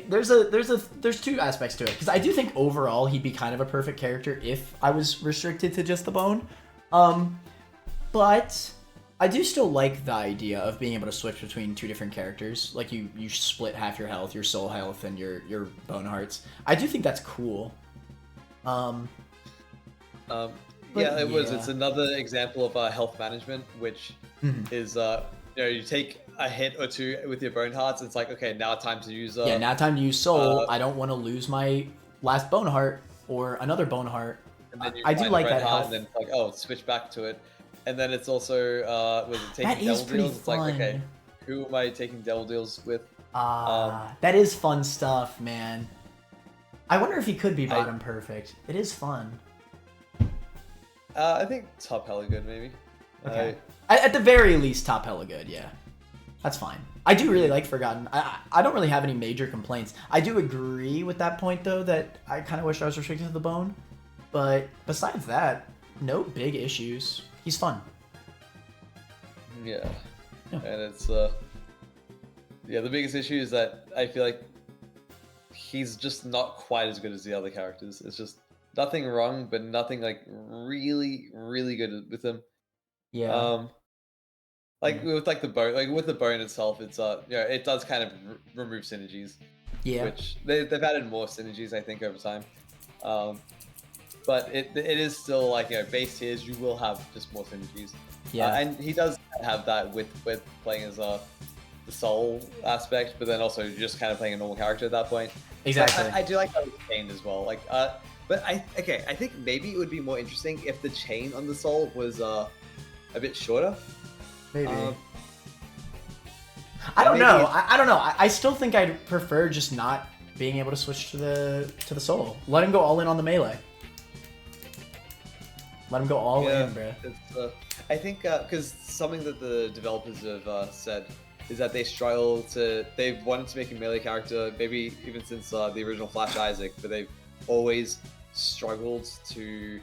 there's two aspects to it, because I do think overall he'd be kind of a perfect character if I was restricted to just the bone. But I do still like the idea of being able to switch between two different characters. Like you split half your health, your soul health, and your bone hearts. I do think that's cool. It's another example of health management, which is you take a hit or two with your bone hearts. It's like, okay, now time to use now time to use soul. I don't want to lose my last bone heart or another bone heart. I do like that health. And then it's like, switch back to it. And then it's also taking devil deals. It's like, okay, who am I taking devil deals with? That is fun stuff, man. I wonder if he could be bottom perfect. It is fun. I think top hella good, maybe. Okay. At the very least, top hella good, yeah. That's fine. I do really like Forgotten. I don't really have any major complaints. I do agree with that point, though, that I kind of wish I was restricted to the bone. But besides that, no big issues. He's fun. Yeah. And it's, the biggest issue is that I feel like he's just not quite as good as the other characters. It's just nothing wrong, but nothing, like, really, really good with him. Yeah. With like the bone, like with the bone itself, it's it does kind of remove synergies. Yeah. Which they've added more synergies, I think, over time. But it is still like, base tiers, you will have just more synergies. Yeah. And he does have that with playing as the soul aspect, but then also just kind of playing a normal character at that point. Exactly. I do like that with Cain as well. Like, but I think maybe it would be more interesting if the chain on the soul was a bit shorter. Maybe. I don't know. I don't know. I still think I'd prefer just not being able to switch to the soul. Let him go all in on the melee. Let him go all in, bro. I think because something that the developers have said is that they've wanted to make a melee character, maybe even since the original Flash Isaac, but they've always struggled to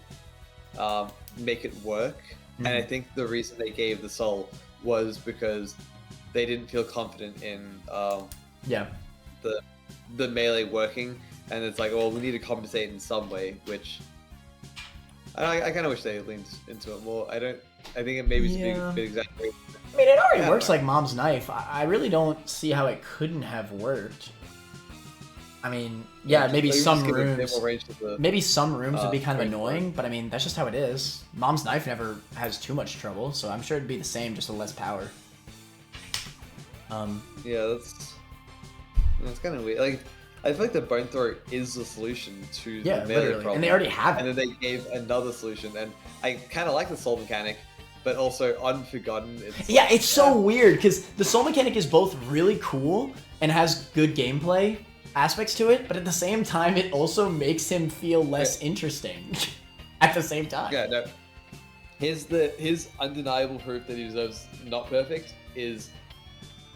make it work. And I think the reason they gave the soul was because they didn't feel confident in the melee working, and it's like, well, we need to compensate in some way, which I kind of wish they leaned into it more. I think it maybe is a big exaggeration. I mean, it already works like Mom's Knife. I really don't see how it couldn't have worked. I mean, maybe some rooms. Maybe some rooms would be kind of annoying, but I mean, that's just how it is. Mom's Knife never has too much trouble, so I'm sure it'd be the same, just with less power. That's kind of weird. Like, I feel like the bone throw is the solution to the melee problem, and they already have it. And then they gave another solution, and I kind of like the soul mechanic, but also Unforgotten. It's so weird because the soul mechanic is both really cool and has good gameplay aspects to it, but at the same time it also makes him feel less interesting at the same time. His undeniable proof that he deserves not perfect is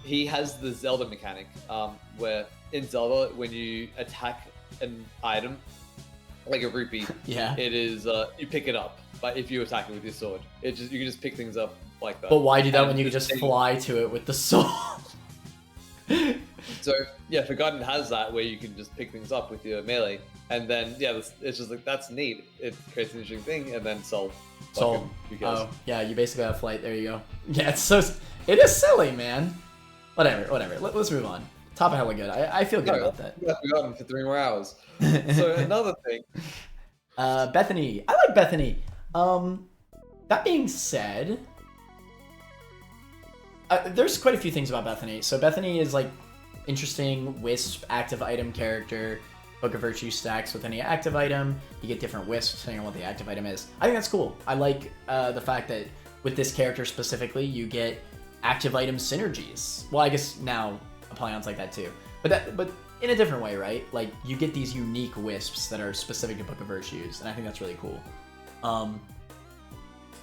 he has the Zelda mechanic, where in Zelda, when you attack an item like a rupee, it is you pick it up, but if you attack it with your sword, you can just pick things up like that. But why do that And when you could just fly to it with the soul? So yeah, Forgotten has that where you can just pick things up with your melee, and then it's just like that's neat. It creates an interesting thing, and then Soul. Soul. Oh yeah, you basically have flight. There you go. Yeah, it is silly, man. Whatever. Let's move on. Top of hella good. I feel good about that. Yeah, Forgotten for 3 more hours. So another thing. Bethany. I like Bethany. That being said, there's quite a few things about Bethany. So Bethany is like interesting wisp active item character. Book of Virtue stacks with any active item. You get different wisps depending on what the active item is. I think that's cool. I like the fact that with this character specifically, you get active item synergies. Well, I guess now Apollyon's like that too. But in a different way, right? Like you get these unique wisps that are specific to Book of Virtues, and I think that's really cool.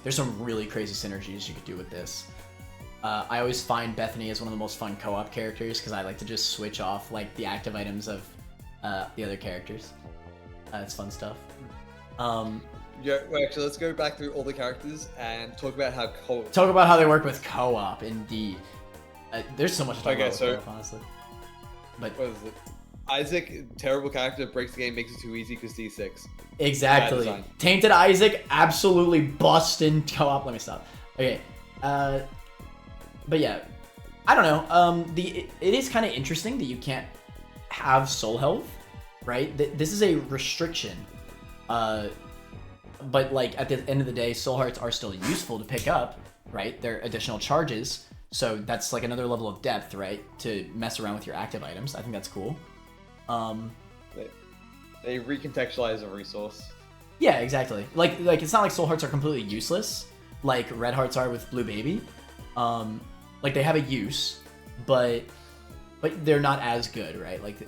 There's some really crazy synergies you could do with this. I always find Bethany as one of the most fun co-op characters because I like to just switch off like the active items of the other characters. It's fun stuff. Yeah, well, actually, let's go back through all the characters and talk about how Talk about how they work with co-op. Indeed, there's so much to talk about with co-op, honestly. But what is it? Isaac, terrible character, breaks the game, makes it too easy because D6. Exactly. Tainted Isaac, absolutely bust in co-op. Let me stop. Okay. But yeah, I don't know. It is kind of interesting that you can't have soul health, right? This is a restriction. But like at the end of the day, soul hearts are still useful to pick up, right? They're additional charges. So that's like another level of depth, right? To mess around with your active items. I think that's cool. They recontextualize a resource. Yeah, exactly. Like it's not like soul hearts are completely useless, like red hearts are with Blue Baby. Like they have a use, but they're not as good, right? Like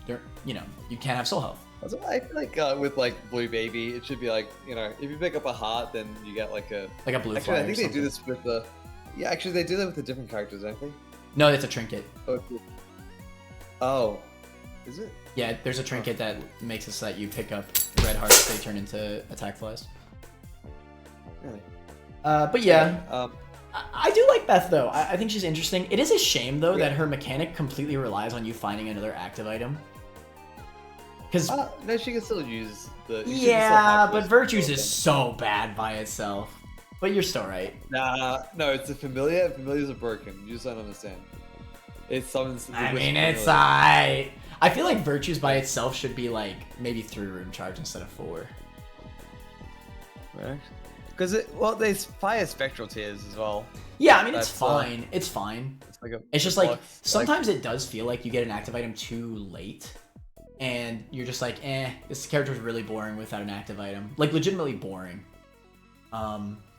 they're you can't have soul health. I feel like with like Blue Baby, it should be like if you pick up a heart, then you get like a blue. Actually, I think they do this with the. Yeah, actually, they do that with the different characters, don't they? No, it's a trinket. Oh, is it? Yeah, there's a trinket that makes it so that you pick up red hearts, they turn into attack flies. Really? But yeah, I do like Beth though. I think she's interesting. It is a shame though that her mechanic completely relies on you finding another active item. Because no, she can still use the. Yeah, but Virtues is so bad by itself. But you're still right. Nah, no, it's a familiar. Familiars are broken. You just don't understand. It summons. I mean, it's I feel like Virtues by itself should be like maybe 3 room charge instead of 4. Right. Because they fire spectral tears as well. Yeah, I mean it's fine. It's fine. It's just like sometimes it does feel like you get an active item too late, and you're just like, this character's really boring without an active item. Like legitimately boring.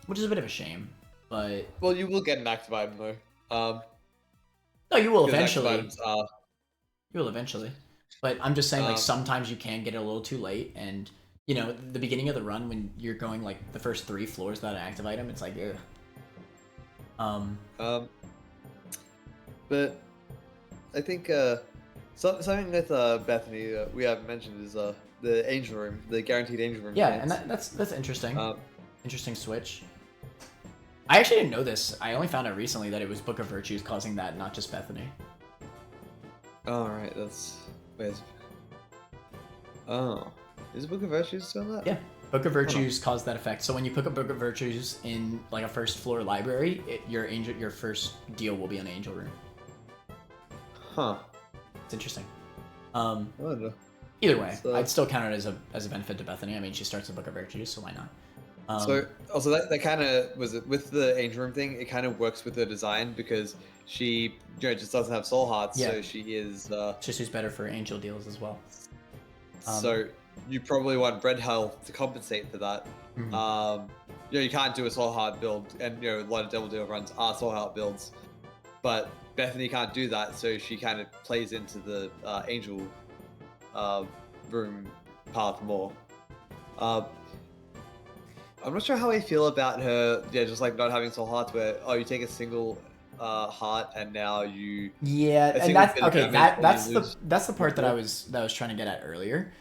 Which is a bit of a shame, but well, you will get an active item though. No, you will eventually. You will eventually, but I'm just saying like sometimes you can get it a little too late, and the beginning of the run when you're going like the first 3 floors without an active item, it's like But I think something with Bethany we haven't mentioned is the angel room, the guaranteed angel room. Yeah, and that's interesting. Interesting switch. I actually didn't know this. I only found out recently that it was Book of Virtues causing that, not just Bethany. Oh, right. Is Book of Virtues still that? Yeah. Book of Virtues caused that effect. So when you pick up Book of Virtues in like a first floor library, your first deal will be an angel room. Huh. It's interesting. I don't know. Either way, I'd still count it as a benefit to Bethany. I mean, she starts the Book of Virtues, so why not? So also that kind of was it with the angel room thing. It kind of works with the design because she just doesn't have soul hearts, so she is. She's better for angel deals as well. So you probably want red health to compensate for that. Mm-hmm. You can't do a soul heart build, and a lot of devil deal runs are soul heart builds, but Bethany can't do that, so she kind of plays into the angel room path more. I'm not sure how I feel about her. Yeah, just like not having soul hearts, where you take a single heart and now you. Yeah, and that's okay. That's the part that I was trying to get at earlier.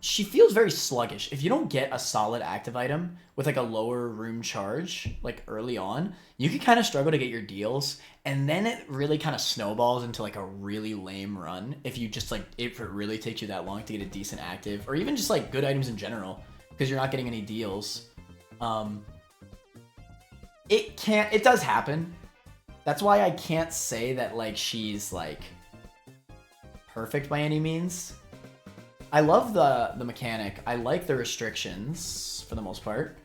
she feels very sluggish. If you don't get a solid active item with like a lower room charge like early on, you can kind of struggle to get your deals, and then it really kind of snowballs into like a really lame run if you just like if it really takes you that long to get a decent active, or even just like good items in general because you're not getting any deals. It does happen. That's why I can't say that like she's like perfect by any means. I love the mechanic. I like the restrictions for the most part.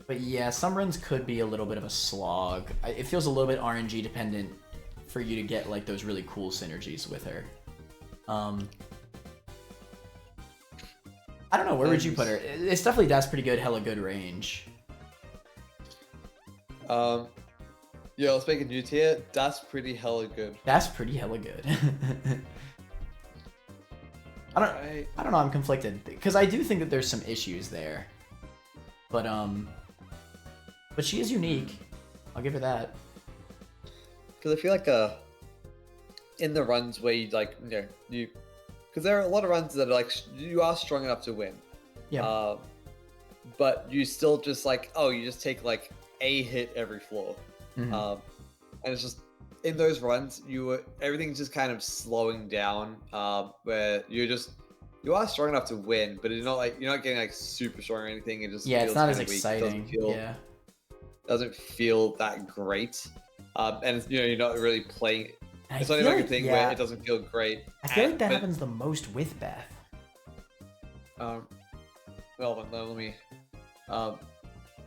But yeah, some runs could be a little bit of a slog. It feels a little bit RNG dependent for you to get like those really cool synergies with her. I don't know, where would you put her? It's definitely that's pretty good, hella good range. Yeah, let's make a new tier. That's pretty hella good. That's pretty hella good. I don't know, I'm conflicted because I do think that there's some issues there. But she is unique. I'll give her that. Because I feel like in the runs where you like you because there are a lot of runs that are like you are strong enough to win. Yeah. But you still just like you just take like a hit every floor. Mm-hmm. And it's just in those runs everything's just kind of slowing down where you are strong enough to win, but it's not like you're not getting like super strong or anything. It just it's not as weak. exciting. Doesn't feel that great. And you're not really playing. It's not even like a thing where it doesn't feel great. I feel like that happens the most with Beth. Well, let me.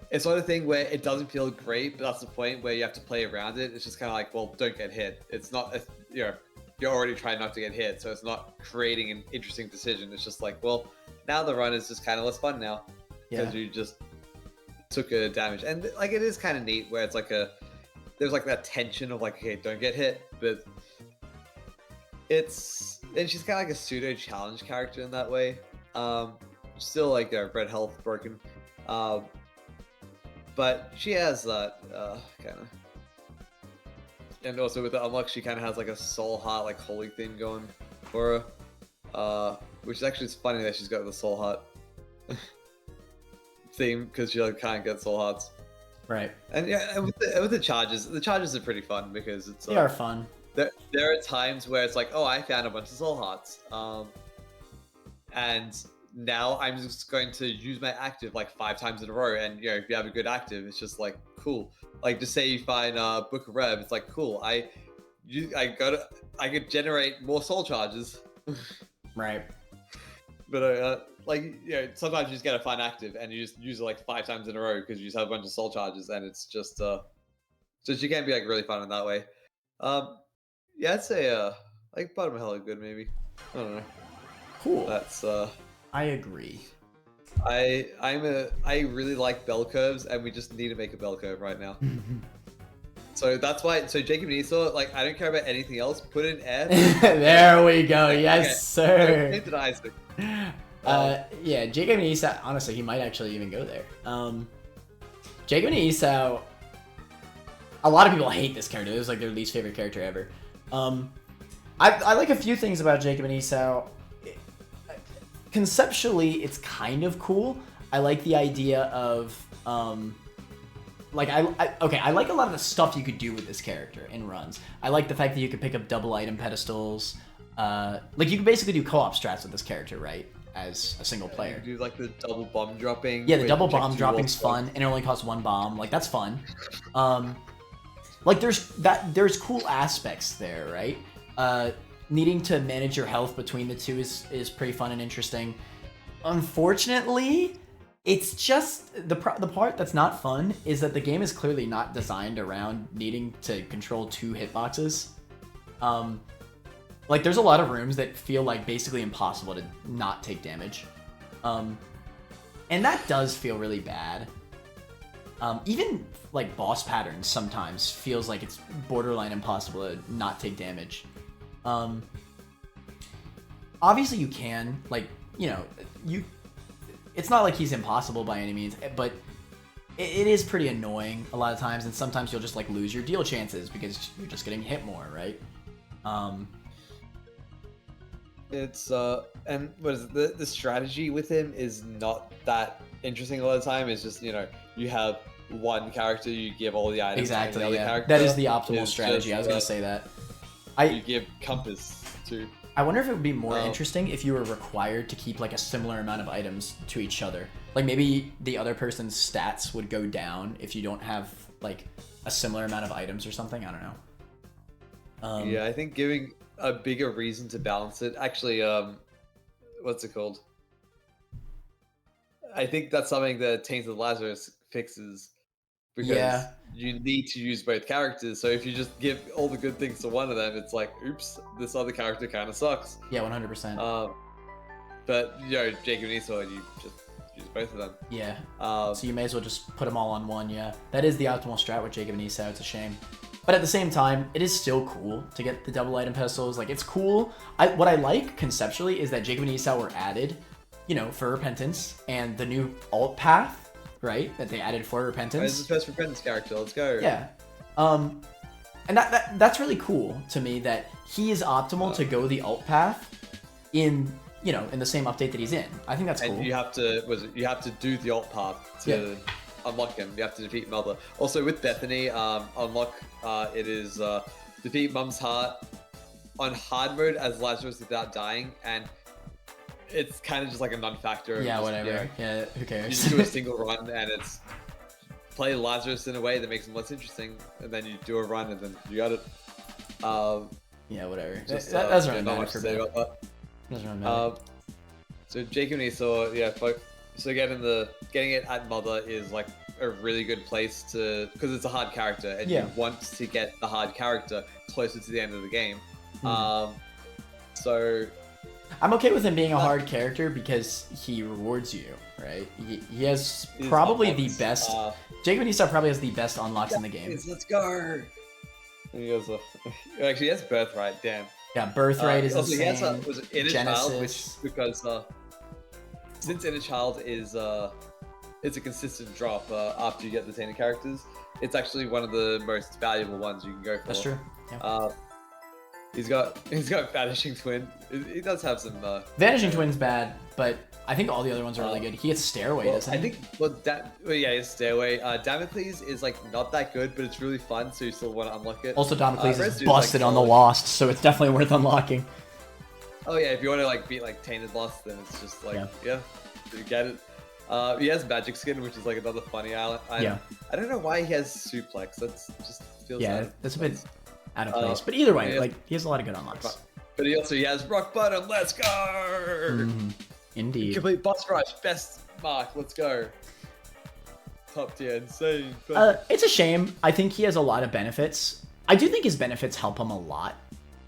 It's not a thing where it doesn't feel great, but that's the point where you have to play around it. It's just kind of like, well, don't get hit. It's not, you're already trying not to get hit, so it's not creating an interesting decision. It's just like, well, now the run is just kind of less fun now because you just took a damage, and like it is kind of neat where it's like there's like that tension of like, okay, don't get hit, but and she's kind of like a pseudo challenge character in that way. Still like red health broken. But she has that kind of, and also with the unlock, she kind of has like a soul heart, like holy thing going for her, which is actually funny that she's got the soul heart theme because she like can't get soul hearts. Right. And with the charges are pretty fun because it's they are fun. There are times where it's like, oh, I found a bunch of soul hearts, and now I'm just going to use my active like 5 times in a row, and if you have a good active, it's just like cool. Like just say you find Book of Rev, it's like cool. I could generate more soul charges. Right. But sometimes you just get a fun active and you just use it like 5 times in a row because you just have a bunch of soul charges, and it's just she can be like really fun in that way. I'd say like bottom of hella good maybe. I don't know. Cool. That's I agree. I really like bell curves, and we just need to make a bell curve right now. So that's why. So Jacob and Esau, like I don't care about anything else. Put in F. There we go. Yes, sir. Painted Isaac. Jacob and Esau. Honestly, he might actually even go there. Jacob and Esau. A lot of people hate this character. This is like their least favorite character ever. I like a few things about Jacob and Esau. Conceptually, it's kind of cool. I like the idea of I like a lot of the stuff you could do with this character in runs. I like the fact that you could pick up double item pedestals. Like you can basically do co-op strats with this character, right? As a single player. You do like the double bomb dropping. Yeah, the double bomb dropping's fun, and it only costs 1 bomb. Like that's fun. Like there's cool aspects there, right? Needing to manage your health between the two is pretty fun and interesting. Unfortunately, it's just the part that's not fun is that the game is clearly not designed around needing to control 2 hitboxes. Like there's a lot of rooms that feel like basically impossible to not take damage. And that does feel really bad. Even like boss patterns sometimes feels like it's borderline impossible to not take damage. Obviously you can, like, it's not like he's impossible by any means, but it is pretty annoying a lot of times, and sometimes you'll just like lose your deal chances because you're just getting hit more, right? It's and what is it? The strategy with him is not that interesting a lot of the time. It's just you have one character, you give all the items. Exactly. And the Yeah. other character That is the optimal is strategy. just, I was gonna say that. you give compass to. I wonder if it would be more interesting if you were required to keep like a similar amount of items to each other. Like maybe the other person's stats would go down if you don't have like a similar amount of items or something. I don't know. Yeah, I think giving a bigger reason to balance it. Actually, what's it called? I think that's something that Tainted Lazarus fixes because Yeah. you need to use both characters. So if you just give all the good things to one of them, it's like, oops, this other character kind of sucks. Yeah, 100%. But Jacob and Esau, you just use both of them. Yeah. So you may as well just put them all on one. Yeah, that is the optimal strat with Jacob and Esau. It's a shame. But at the same time, it is still cool to get the double item pistols. Like, it's cool. What I like conceptually is that Jacob and Esau were added, for repentance, and the new alt path, right, that they added for repentance. It's the first repentance character. Let's go. Yeah. And that's really cool to me that he is optimal to go the alt path in the same update that he's in. I think that's cool. And you have to do the alt path to unlock him. You have to defeat Mother. Also with Bethany, unlock it is defeat Mum's Heart on hard mode as Lazarus without dying, and it's kind of just like a non-factor. Yeah, whatever. Yeah, who You cares? just do a single run, and it's play Lazarus in a way that makes him less interesting, and then you do a run, and then you got it. Yeah, whatever. Just, that doesn't really not matter much for to say me. about that. Doesn't really matter. So Jacob and Esau, so getting it at Mother is like a really good place to, because it's a hard character, and you want to get the hard character closer to the end of the game. So I'm okay with him being a hard character because he rewards you, right? He has probably the best. Jacob and Esau probably has the best unlocks in the game. Let's go. And he goes, actually, he has Birthright. Damn. Yeah, Birthright is also, insane. he has was it Inner Child, which Genesis. because since Inner Child is it's a consistent drop after you get the Tainted characters, it's actually one of the most valuable ones you can go for. That's true. Yeah. He's got Vanishing Twin. He does have some. Vanishing Twin's bad, but I think all the other ones are really good. He gets Stairway, doesn't he? I think his Stairway. Damocles is like not that good, but it's really fun, so you still want to unlock it. Also, Damocles is Rezu's, busted on the Lost, so it's definitely worth unlocking. Oh yeah, if you want to beat Tainted Lost, then it's just you get it. He has Magic Skin, which is like another funny island. I don't know why he has Suplex. That's just feels that's a bit out of place. But either way, he has a lot of good unlocks. But he has Rock Bottom. Let's go! Indeed. Complete boss rush. Best mark. Let's go. Top tier. Insane. It's a shame. I think he has a lot of benefits. I do think his benefits help him a lot.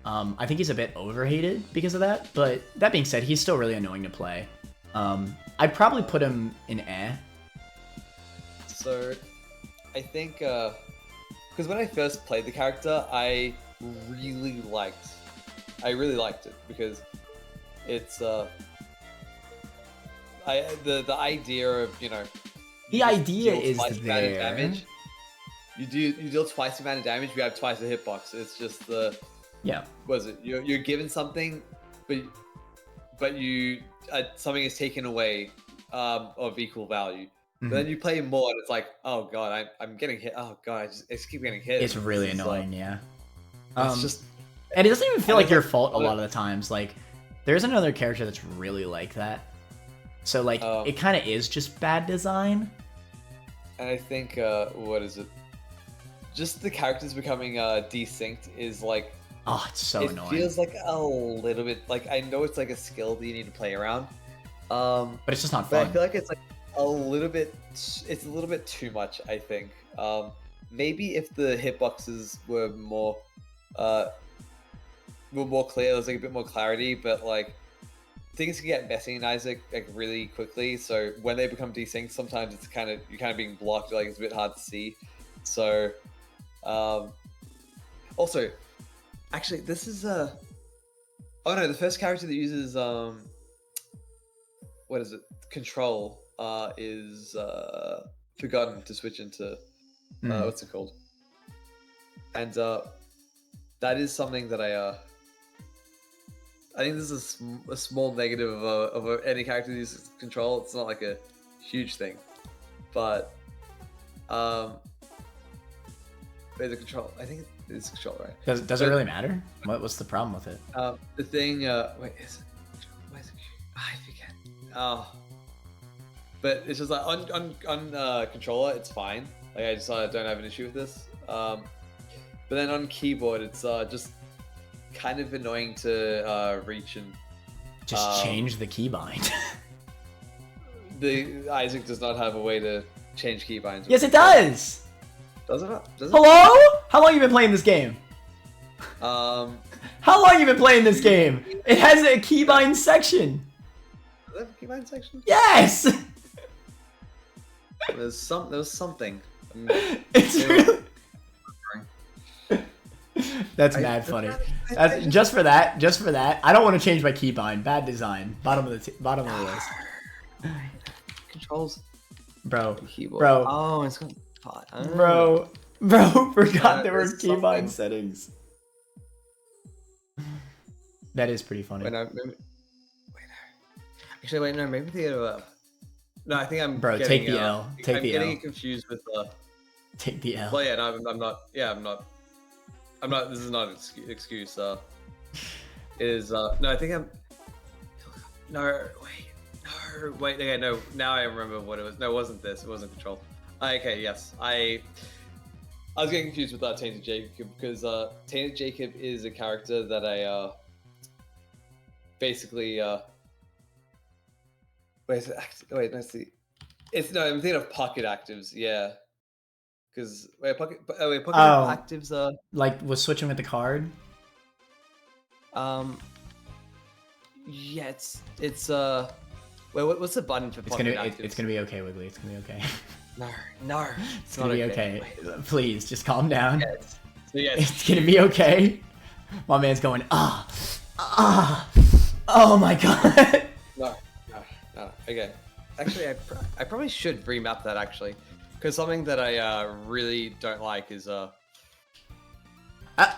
I think he's a bit overhated because of that. But that being said, he's still really annoying to play. I'd probably put him in Eh. So, I think, because when I first played the character, I really liked it because it's the idea of the idea is there. Damage. You deal twice the amount of damage. You have twice the hitbox. It's just was it you're given something, but you something is taken away of equal value. But then you play more, and it's like, oh god, I'm getting hit. Oh god, I just keep getting hit. It's really annoying, yeah. It's just, and it doesn't even feel like your fault a lot of the times. Like, there's another character that's really like that. So it kind of is just bad design. And I think what is it? Just the characters becoming desynced is like. Oh, it's so annoying. It feels like a little bit I know it's like a skill that you need to play around. But it's just not fun. But I feel like it's like a little bit too much, I think. Maybe if the hitboxes were more clear, there's like a bit more clarity, but things can get messy in Isaac really quickly. So when they become desynced, sometimes it's you're kind of being blocked, it's a bit hard to see. So also, actually, this is oh no, the first character that uses what is it? Control is forgotten to switch into what's it called? And that is something that I think this is a small negative of any character uses control. It's not like a huge thing, but the control. I think it's control, right? Does it really matter? What's the problem with it? The thing. Wait, is it? Why is it? I forget. Oh, but it's just like on controller, it's fine. Like I just don't have an issue with this. But then on keyboard, it's just kind of annoying to reach and just change the keybind. The Isaac does not have a way to change keybinds. Yes, it does. Does it not? Does it? Hello? How long you been playing this game? Um. How long you been playing this game? It has a keybind section. Is that a keybind section? Yes. There was something. It's really. That's mad funny. Just for that. I don't want to change my keybind. Bad design. Bottom of the list. Controls. Bro. Keyboard. Bro. Oh, it's got. Bro. Forgot there were keybind settings. That is pretty funny. Maybe the. No, I think I'm. Bro, take the L. I'm getting it confused with. Take the L. Well, yeah, no, I'm not. Yeah, I'm not. This is not an excuse. No, I think I'm. No, wait. Okay, no. Now I remember what it was. No, it wasn't this. It wasn't control. Okay, yes, I was getting confused with Tainted Jacob because Tainted Jacob is a character that I basically. Wait, let's see. I'm thinking of pocket actives. Yeah. Because pocket actives are like was switching with the card. Yeah, it's wait, what's the button for pocket actives? It's gonna be okay, Wiggly. It's gonna be okay. No, it's gonna be okay. Please, just calm down. Yes. It's gonna be okay. My man's going oh my god. No. Okay. Actually, I probably should remap that actually. Because something that I really don't like is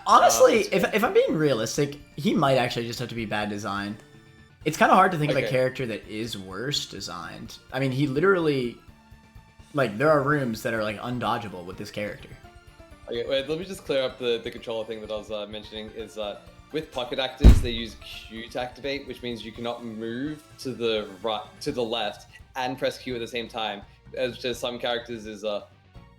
honestly, if I'm being realistic, he might actually just have to be bad design. It's kind of hard to think of a character that is worse designed. I mean, he literally, like, there are rooms that are like undodgeable with this character. Okay, wait. Let me just clear up the controller thing that I was mentioning. Is that with pocket actives, they use Q to activate, which means you cannot move to the right, to the left, and press Q at the same time. As just some characters is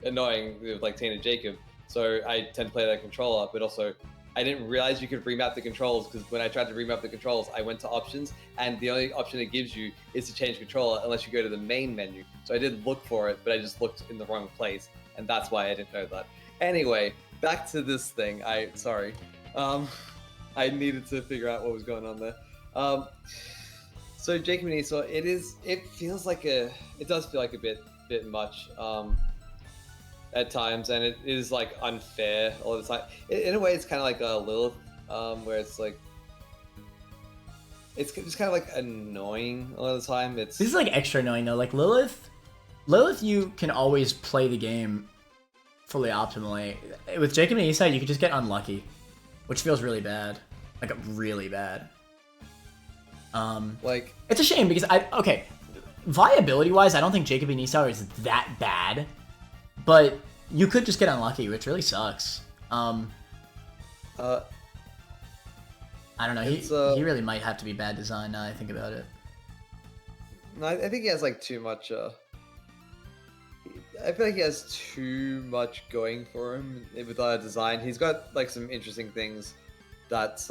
annoying with like Tainted Jacob, so I tend to play that controller. But also, I didn't realize you could remap the controls because when I tried to remap the controls, I went to options, and the only option it gives you is to change controller unless you go to the main menu. So I did look for it, but I just looked in the wrong place, and that's why I didn't know that. Anyway, back to this thing. I needed to figure out what was going on there. So Jacob and Esau, it does feel like a bit much at times, and it is like unfair all the time. In a way, it's kind of like Lilith, where it's like it's just kind of like annoying all the time. This is like extra annoying though. Like Lilith, you can always play the game fully optimally. With Jacob and Esau, you can just get unlucky, which feels really bad, like really bad. Like it's a shame because viability wise, I don't think Jacob and Esau is that bad, but you could just get unlucky, which really sucks. I don't know. He really might have to be bad design now I think about it. No, I think he has like too much. I feel like he has too much going for him with design. He's got like some interesting things that's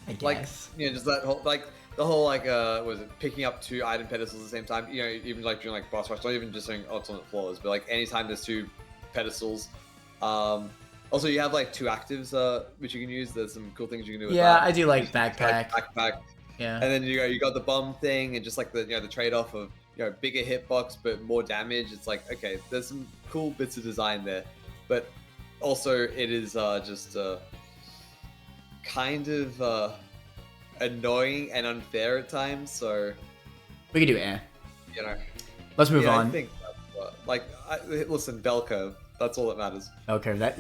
I guess. Like, just that whole, like, the whole, like, was it picking up 2 item pedestals at the same time? Even, like, during, like, boss rush, not even just doing alternate floors, but, like, anytime there's 2 pedestals. Also, you have, like, 2 actives, which you can use. There's some cool things you can do with that. Yeah, I do like backpack. Backpack. Yeah. And then you got the bomb thing, and just, like, the the trade-off of, bigger hitbox, but more damage. It's like, okay, there's some cool bits of design there. But also, it is, just, kind of annoying and unfair at times, so we could do Let's move on. I think listen, bell curve. That's all that matters. Okay, this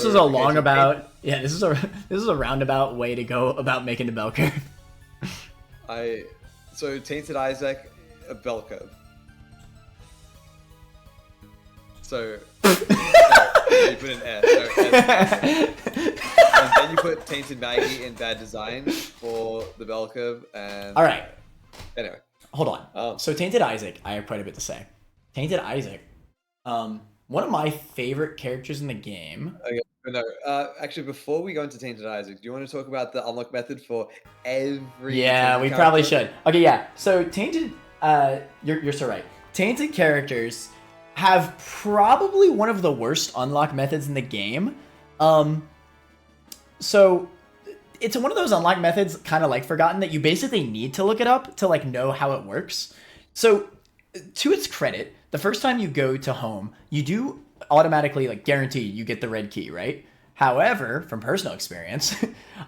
so- is a okay, long so about. Yeah, this is a roundabout way to go about making the bell curve. So Tainted Isaac, a bell curve. So you put an S. And then you put Tainted Maggy in bad design for the bell curve. And All right, anyway, hold on. So Tainted Isaac, I have quite a bit to say. Tainted Isaac, one of my favorite characters in the game. okay. No, actually, before we go into Tainted Isaac, do you want to talk about the unlock method for every? Yeah, we Tainted probably character? should. Okay, yeah. So Tainted, you're so right. Tainted characters have probably one of the worst unlock methods in the game. So it's one of those unlock methods, kind of like Forgotten, that you basically need to look it up to like know how it works. So to its credit, the first time you go to home, you do automatically like guaranteed you get the red key, right? However, from personal experience,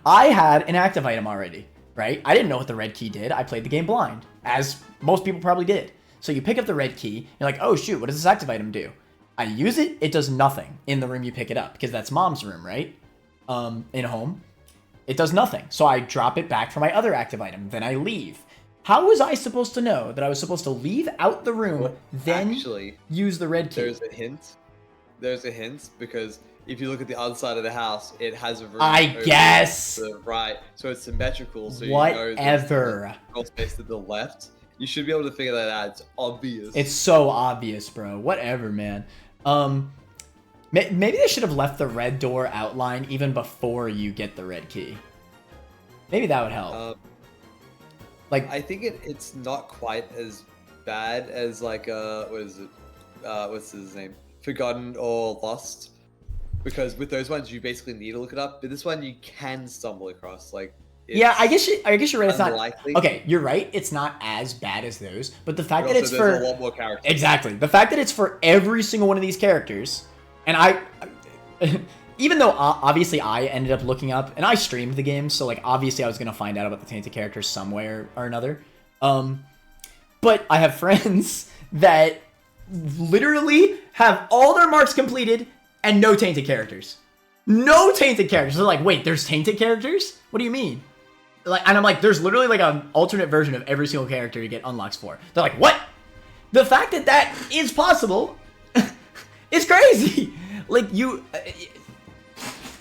I had an active item already, right? I didn't know what the red key did. I played the game blind, as most people probably did. So you pick up the red key, you're like, oh shoot, what does this active item do? I use it, it does nothing in the room you pick it up, because that's mom's room, right? In home. It does nothing. So I drop it back for my other active item, then I leave. How was I supposed to know that I was supposed to leave out the room, then Actually, use the red key? there's a hint. There's a hint because if you look at the other side of the house, it has a room. I over guess. to the right, so it's symmetrical. So Whatever. you know there's space to the left. You should be able to figure that out. It's obvious. It's so obvious, bro. Whatever, man. Maybe they should have left the red door outline even before you get the red key. Maybe that would help. Like, I think it's not quite as bad as like what is it? What's his name? Forgotten or Lost. Because with those ones you basically need to look it up, but this one you can stumble across. Like yeah, I guess you're right. It's unlikely. not okay. You're right. It's not as bad as those, but the fact But that also it's there's for a lot more characters. exactly the fact that it's for every single one of these characters, and I, even though obviously I ended up looking up and I streamed the game, so like obviously I was gonna find out about the tainted characters some way or another. But I have friends that literally have all their marks completed and no tainted characters. No tainted characters. They're like, wait, there's tainted characters? What do you mean? Like, and I'm like, there's literally like an alternate version of every single character to get unlocks for. They're like, what? The fact that that is possible is crazy. Like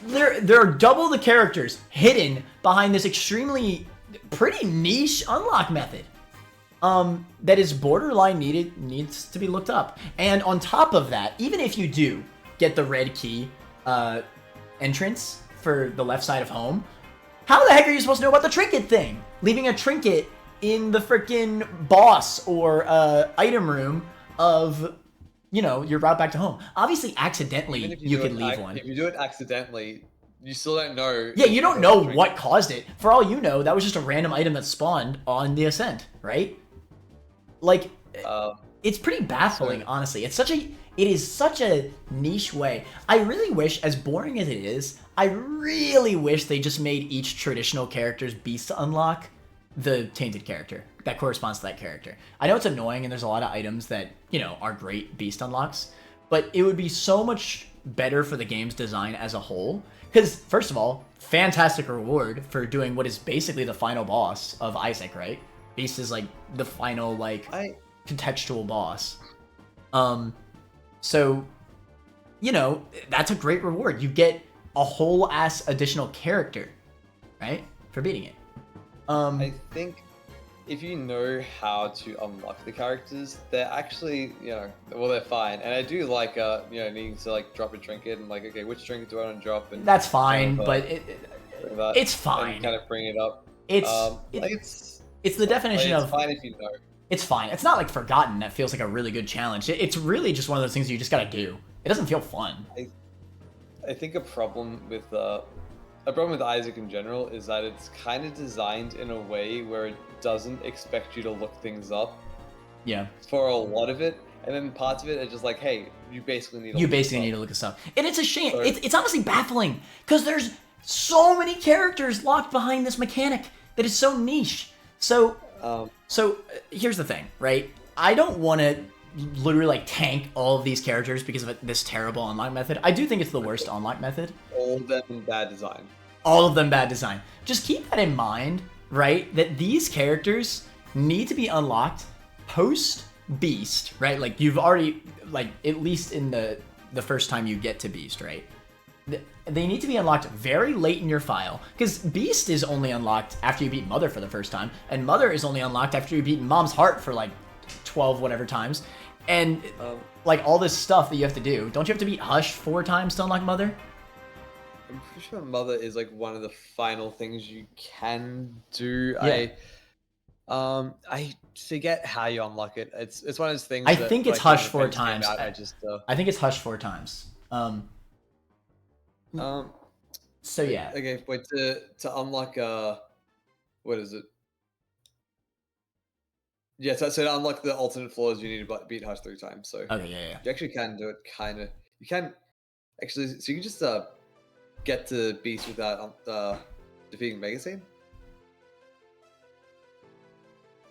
there are double the characters hidden behind this extremely pretty niche unlock method. That is borderline needs to be looked up. And on top of that, even if you do get the red key entrance for the left side of home, how the heck are you supposed to know about the trinket thing? Leaving a trinket in the freaking boss or item room of, you know, your route back to home. Obviously, accidentally, you could leave one. If you do it accidentally, you still don't know. Yeah, you don't know what caused it. For all you know, that was just a random item that spawned on the ascent, right? Like, it's pretty baffling, honestly. It is such a niche way. I really wish, as boring as it is, I really wish they just made each traditional character's beast to unlock the tainted character that corresponds to that character. I know it's annoying and there's a lot of items that, you know, are great beast unlocks, but it would be so much better for the game's design as a whole. Because, first of all, fantastic reward for doing what is basically the final boss of Isaac, right? Beast is like the final, like, contextual boss. So, you know, that's a great reward. You get a whole ass additional character, right? For beating it. I think if you know how to unlock the characters, they're actually, you know, well, they're fine. And I do like, you know, needing to like drop a trinket and like, okay, which trinket do I want to drop? And that's fine, kind of, but it's fine. And kind of bring it up. It's the definition of. It's fine if you know. It's fine. It's not like Forgotten that feels like a really good challenge. It's really just one of those things you just gotta do. It doesn't feel fun. I think a problem with Isaac in general is that it's kind of designed in a way where it doesn't expect you to look things up. Yeah. For a lot of it, and then parts of it are just like, hey, you basically need to look this up. And it's a shame. It's honestly baffling because there's so many characters locked behind this mechanic that is so niche. So here's the thing, right? I don't want to literally like tank all of these characters because of this terrible unlock method. I do think it's the worst unlock method. All of them bad design. All of them bad design. Just keep that in mind, right? That these characters need to be unlocked post Beast, right? Like you've already, like at least in the first time you get to Beast, right? They need to be unlocked very late in your file, because Beast is only unlocked after you beat Mother for the first time, and Mother is only unlocked after you beat Mom's Heart for like 12 whatever times, and like all this stuff that you have to do. Don't you have to beat Hush 4 times to unlock Mother? I'm pretty sure Mother is like one of the final things you can do. Yeah. I forget how you unlock it. It's one of those things. I think it's like, Hush 4 times. I think it's Hush 4 times. So yeah. Okay, wait to unlock what is it? Yeah, so to unlock the alternate floors, you need to beat Hush 3 times. So okay, yeah. You actually can do it, kind of. You can actually, so you can just get to Beast without defeating Magazine.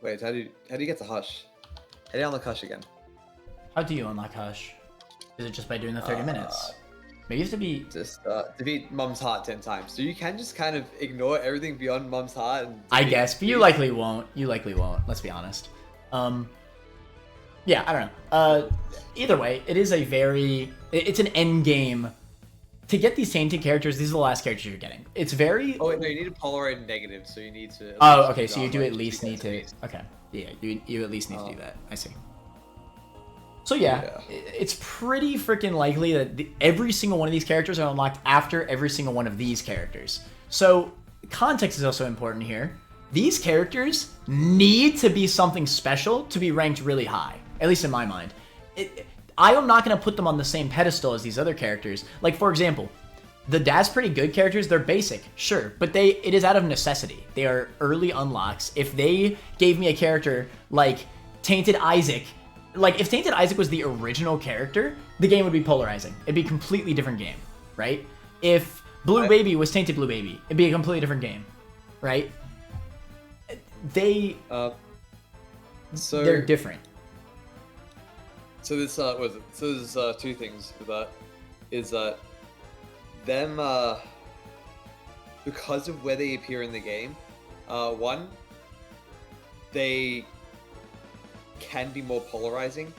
Wait, how do you get to Hush? How do you unlock Hush again? How do you unlock Hush? Is it just by doing the 30 minutes? Maybe you have to be... Just defeat Mom's Heart 10 times. So you can just kind of ignore everything beyond Mom's Heart. And I guess, but you likely won't. Let's be honest. Yeah, I don't know. Either way, it is a very... It's an end game. To get these tainted characters, these are the last characters you're getting. It's very... Oh, wait, no, you need a Polaroid negative, so you need to... Oh, okay, so you do at least need to... Okay, yeah, you at least need to do that. I see. So yeah, it's pretty freaking likely that every single one of these characters are unlocked after every single one of these characters. So context is also important here. These characters need to be something special to be ranked really high, at least in my mind. I am not going to put them on the same pedestal as these other characters. Like, for example, the Dad's Pretty Good characters, they're basic, sure, but it is out of necessity. They are early unlocks. If they gave me a character like Tainted Isaac, like if Tainted Isaac was the original character, the game would be polarizing. It'd be a completely different game, right? If Blue Baby was Tainted Blue Baby, it'd be a completely different game, right? They're different. So this was it? So there's 2 things with that. Is that them because of where they appear in the game, one, they can be more polarizing.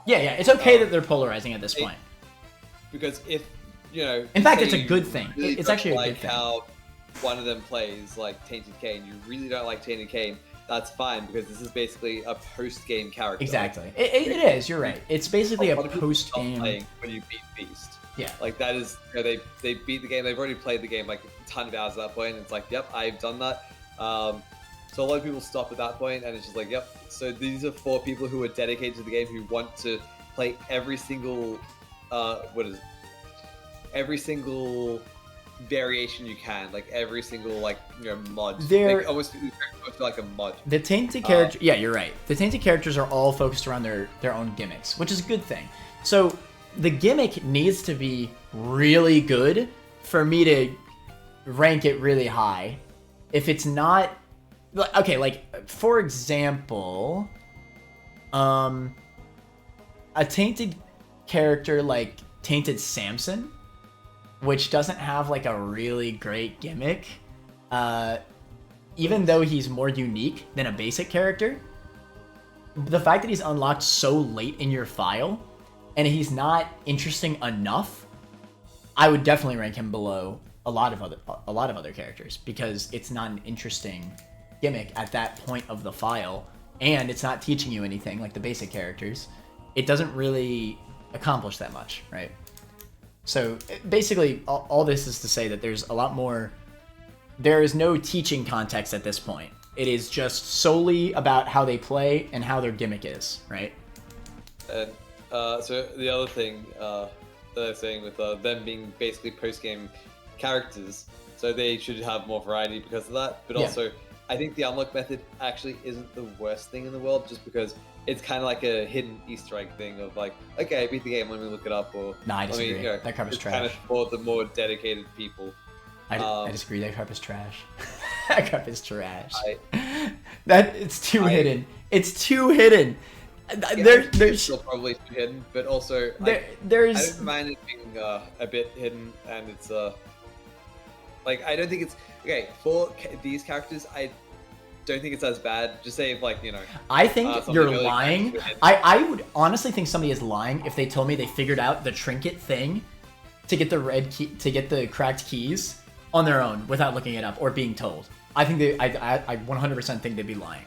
Yeah, it's okay that they're polarizing at this point. Because if you know, in fact, it's a good thing. Really it's actually a like good thing. How one of them plays like Tainted Cain. You really don't like Tainted Cain. That's fine, because this is basically a post-game character. Exactly. It is. You're right. It's basically a post-game. When you beat Beast. Yeah. Like that is, you know, they beat the game. They've already played the game like a ton of hours at that point. And it's like, yep, I've done that. So a lot of people stop at that point, and it's just like, yep. So these are 4 people who are dedicated to the game, who want to play every single, every single variation you can, like every single mod. They're almost like a mod. The tainted character, yeah, you're right. The tainted characters are all focused around their own gimmicks, which is a good thing. So the gimmick needs to be really good for me to rank it really high. If it's not, okay, like for example, a tainted character like Tainted Samson, which doesn't have like a really great gimmick, even though he's more unique than a basic character, the fact that he's unlocked so late in your file and he's not interesting enough, I would definitely rank him below a lot of other characters, because it's not an interesting gimmick at that point of the file, and it's not teaching you anything like the basic characters. It doesn't really accomplish that much, right? So basically, all this is to say that there's a lot more. There is no teaching context at this point. It is just solely about how they play and how their gimmick is, right? And so the other thing that I'm saying with them being basically post-game characters, so they should have more variety because of that. But also, I think the unlock method actually isn't the worst thing in the world, just because it's kind of like a hidden Easter egg thing of like, okay, I beat the game, let me look it up, or no, I disagree. That crap is trash. Kind of for the more dedicated people. I disagree. That crap is trash. That crap is trash. It's too hidden. It's too hidden. There's still probably hidden, but also I don't mind it being a bit hidden, and it's like I don't think it's okay for these characters. I don't think it's as bad. Just say if like I think you're lying. I would honestly think somebody is lying if they told me they figured out the trinket thing to get the red key, to get the cracked keys on their own without looking it up or being told. I think I 100% think they'd be lying.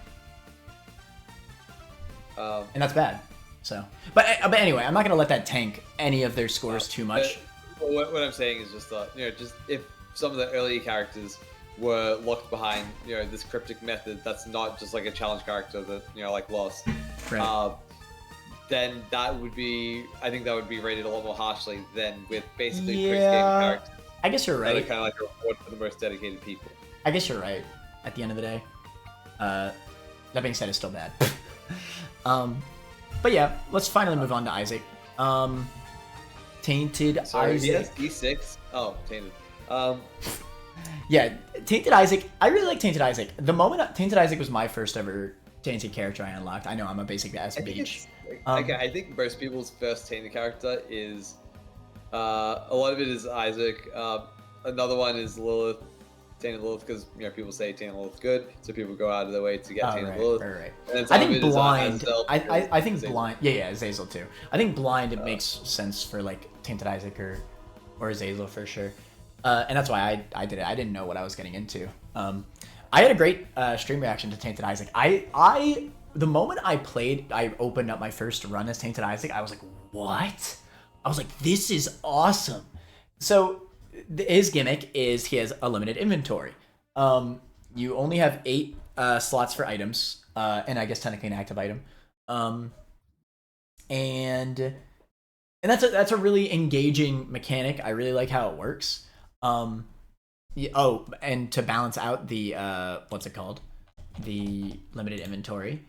And that's bad. So, but anyway, I'm not gonna let that tank any of their scores too much. What I'm saying is just just if some of the earlier characters were locked behind this cryptic method that's not just like a challenge character that like lost, right. Then I think that would be rated a lot more harshly than with basically post-game characters. I guess you're right. That are kind of like a reward for the most dedicated people. I guess you're right. At the end of the day, that being said, it's still bad. But yeah, let's finally move on to Isaac. Tainted Isaac. He has D6. Oh, Tainted. Yeah, Tainted Isaac. I really like Tainted Isaac. The moment Tainted Isaac was my first ever Tainted character I unlocked. I know I'm a basic ass beach. Okay, I think most people's first Tainted character is a lot of it is Isaac. Another one is Lilith. Tainted Lilith, because people say Tainted Lilith good, so people go out of their way to get Tainted Lilith. Right. And I think Blind. I think Azazel. Blind. Yeah, Azazel too. I think Blind it makes sense for like Tainted Isaac or Azazel for sure. And that's why I did it. I didn't know what I was getting into. I had a great stream reaction to Tainted Isaac. The moment I opened up my first run as Tainted Isaac, I was like, what? I was like, this is awesome. So his gimmick is he has a limited inventory. You only have 8 slots for items, and I guess technically an active item. And that's a really engaging mechanic. I really like how it works. And to balance out the what's it called? The limited inventory.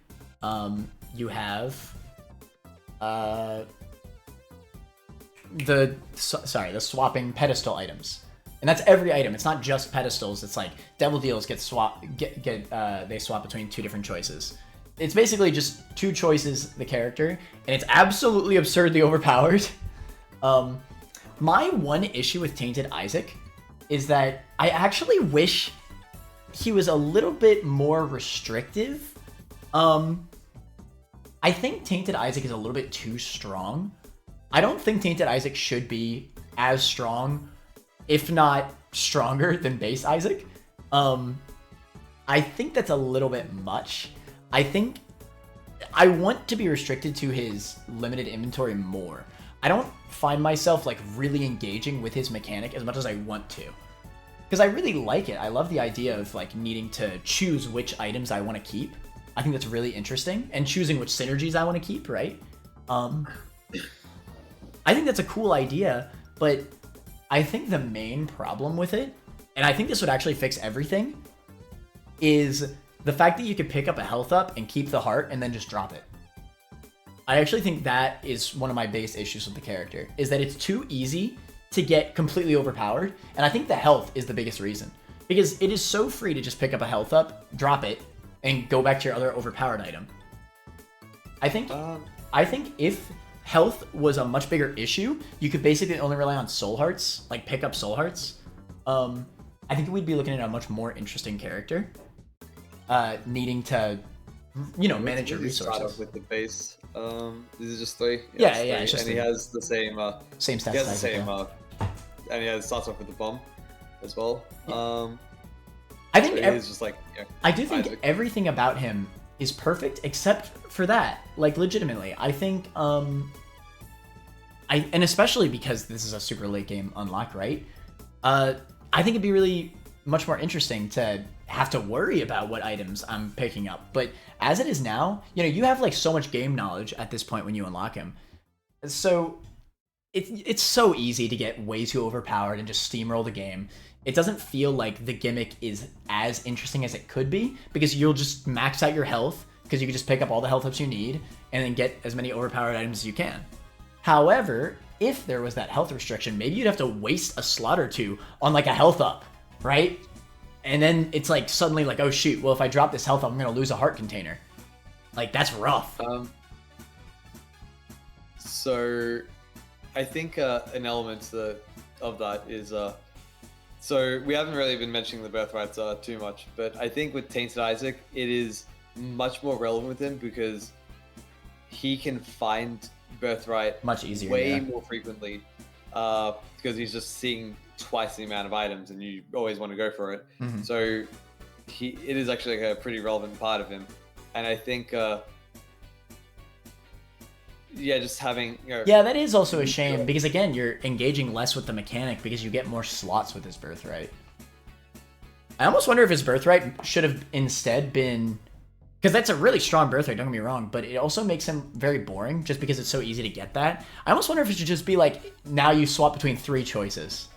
You have the swapping pedestal items, and that's every item. It's not just pedestals. It's like Devil Deals they swap between 2 different choices. It's basically just 2 choices the character, and it's absolutely absurdly overpowered. My one issue with Tainted Isaac is that I actually wish he was a little bit more restrictive. I think Tainted Isaac is a little bit too strong. I don't think Tainted Isaac should be as strong, if not stronger, than base Isaac. I think that's a little bit much. I think I want to be restricted to his limited inventory more. I don't find myself like really engaging with his mechanic as much as I want to. Because I really like it. I love the idea of like needing to choose which items I want to keep. I think that's really interesting. And choosing which synergies I want to keep, right? I think that's a cool idea, but I think the main problem with it, and I think this would actually fix everything, is the fact that you could pick up a health up and keep the heart and then just drop it. I actually think that is one of my biggest issues with the character, is that it's too easy to get completely overpowered, and I think the health is the biggest reason. Because it is so free to just pick up a health up, drop it, and go back to your other overpowered item. I think if health was a much bigger issue, you could basically only rely on soul hearts, like pick up soul hearts. I think we'd be looking at a much more interesting character, needing to, manage your resources. Start off with the base. These are just 3. Yeah, it's just and he has the same. Same stats. He has the same. And he starts off with the bomb, as well. I think it's just like. Yeah, I do think Isaac. Everything about him is perfect except for that. Like legitimately, I think. And especially because this is a super late game unlock, right? I think it'd be really much more interesting to have to worry about what items I'm picking up. But as it is now, you have like so much game knowledge at this point when you unlock him. So it's so easy to get way too overpowered and just steamroll the game. It doesn't feel like the gimmick is as interesting as it could be, because you'll just max out your health, because you can just pick up all the health ups you need and then get as many overpowered items as you can. However, if there was that health restriction, maybe you'd have to waste a slot or 2 on like a health up, right? And then it's like suddenly like, oh shoot, well if I drop this health up, I'm gonna lose a heart container. Like that's rough. So, I think an element of that is so we haven't really been mentioning the birthrights too much, but I think with Tainted Isaac, it is much more relevant with him because he can find birthright Much easier, way yeah. more frequently because he's just seeing twice the amount of items, and you always want to go for it. Mhm. So it is actually like a pretty relevant part of him, and I think just having Yeah, that is also a shame because again, you're engaging less with the mechanic because you get more slots with his birthright. I almost wonder if his birthright should have instead been, because that's a really strong birthright, don't get me wrong, but it also makes him very boring just because it's so easy to get that. I almost wonder if it should just be like, now you swap between 3 choices,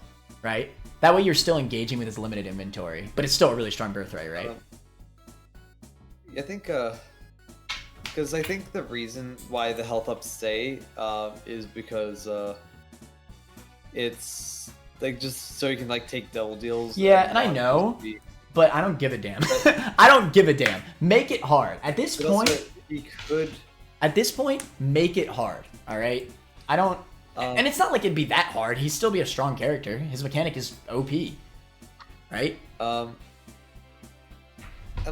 right? That way you're still engaging with his limited inventory, but it's still a really strong birthright, right? I think because I think the reason why the health ups stay is because it's like just so you can like take double deals. Yeah, and I know, but I don't give a damn. I don't give a damn. Make it hard. At this point, also, he could. At this point, make it hard. All right. I don't. And it's not like it'd be that hard. He'd still be a strong character. His mechanic is OP, right? And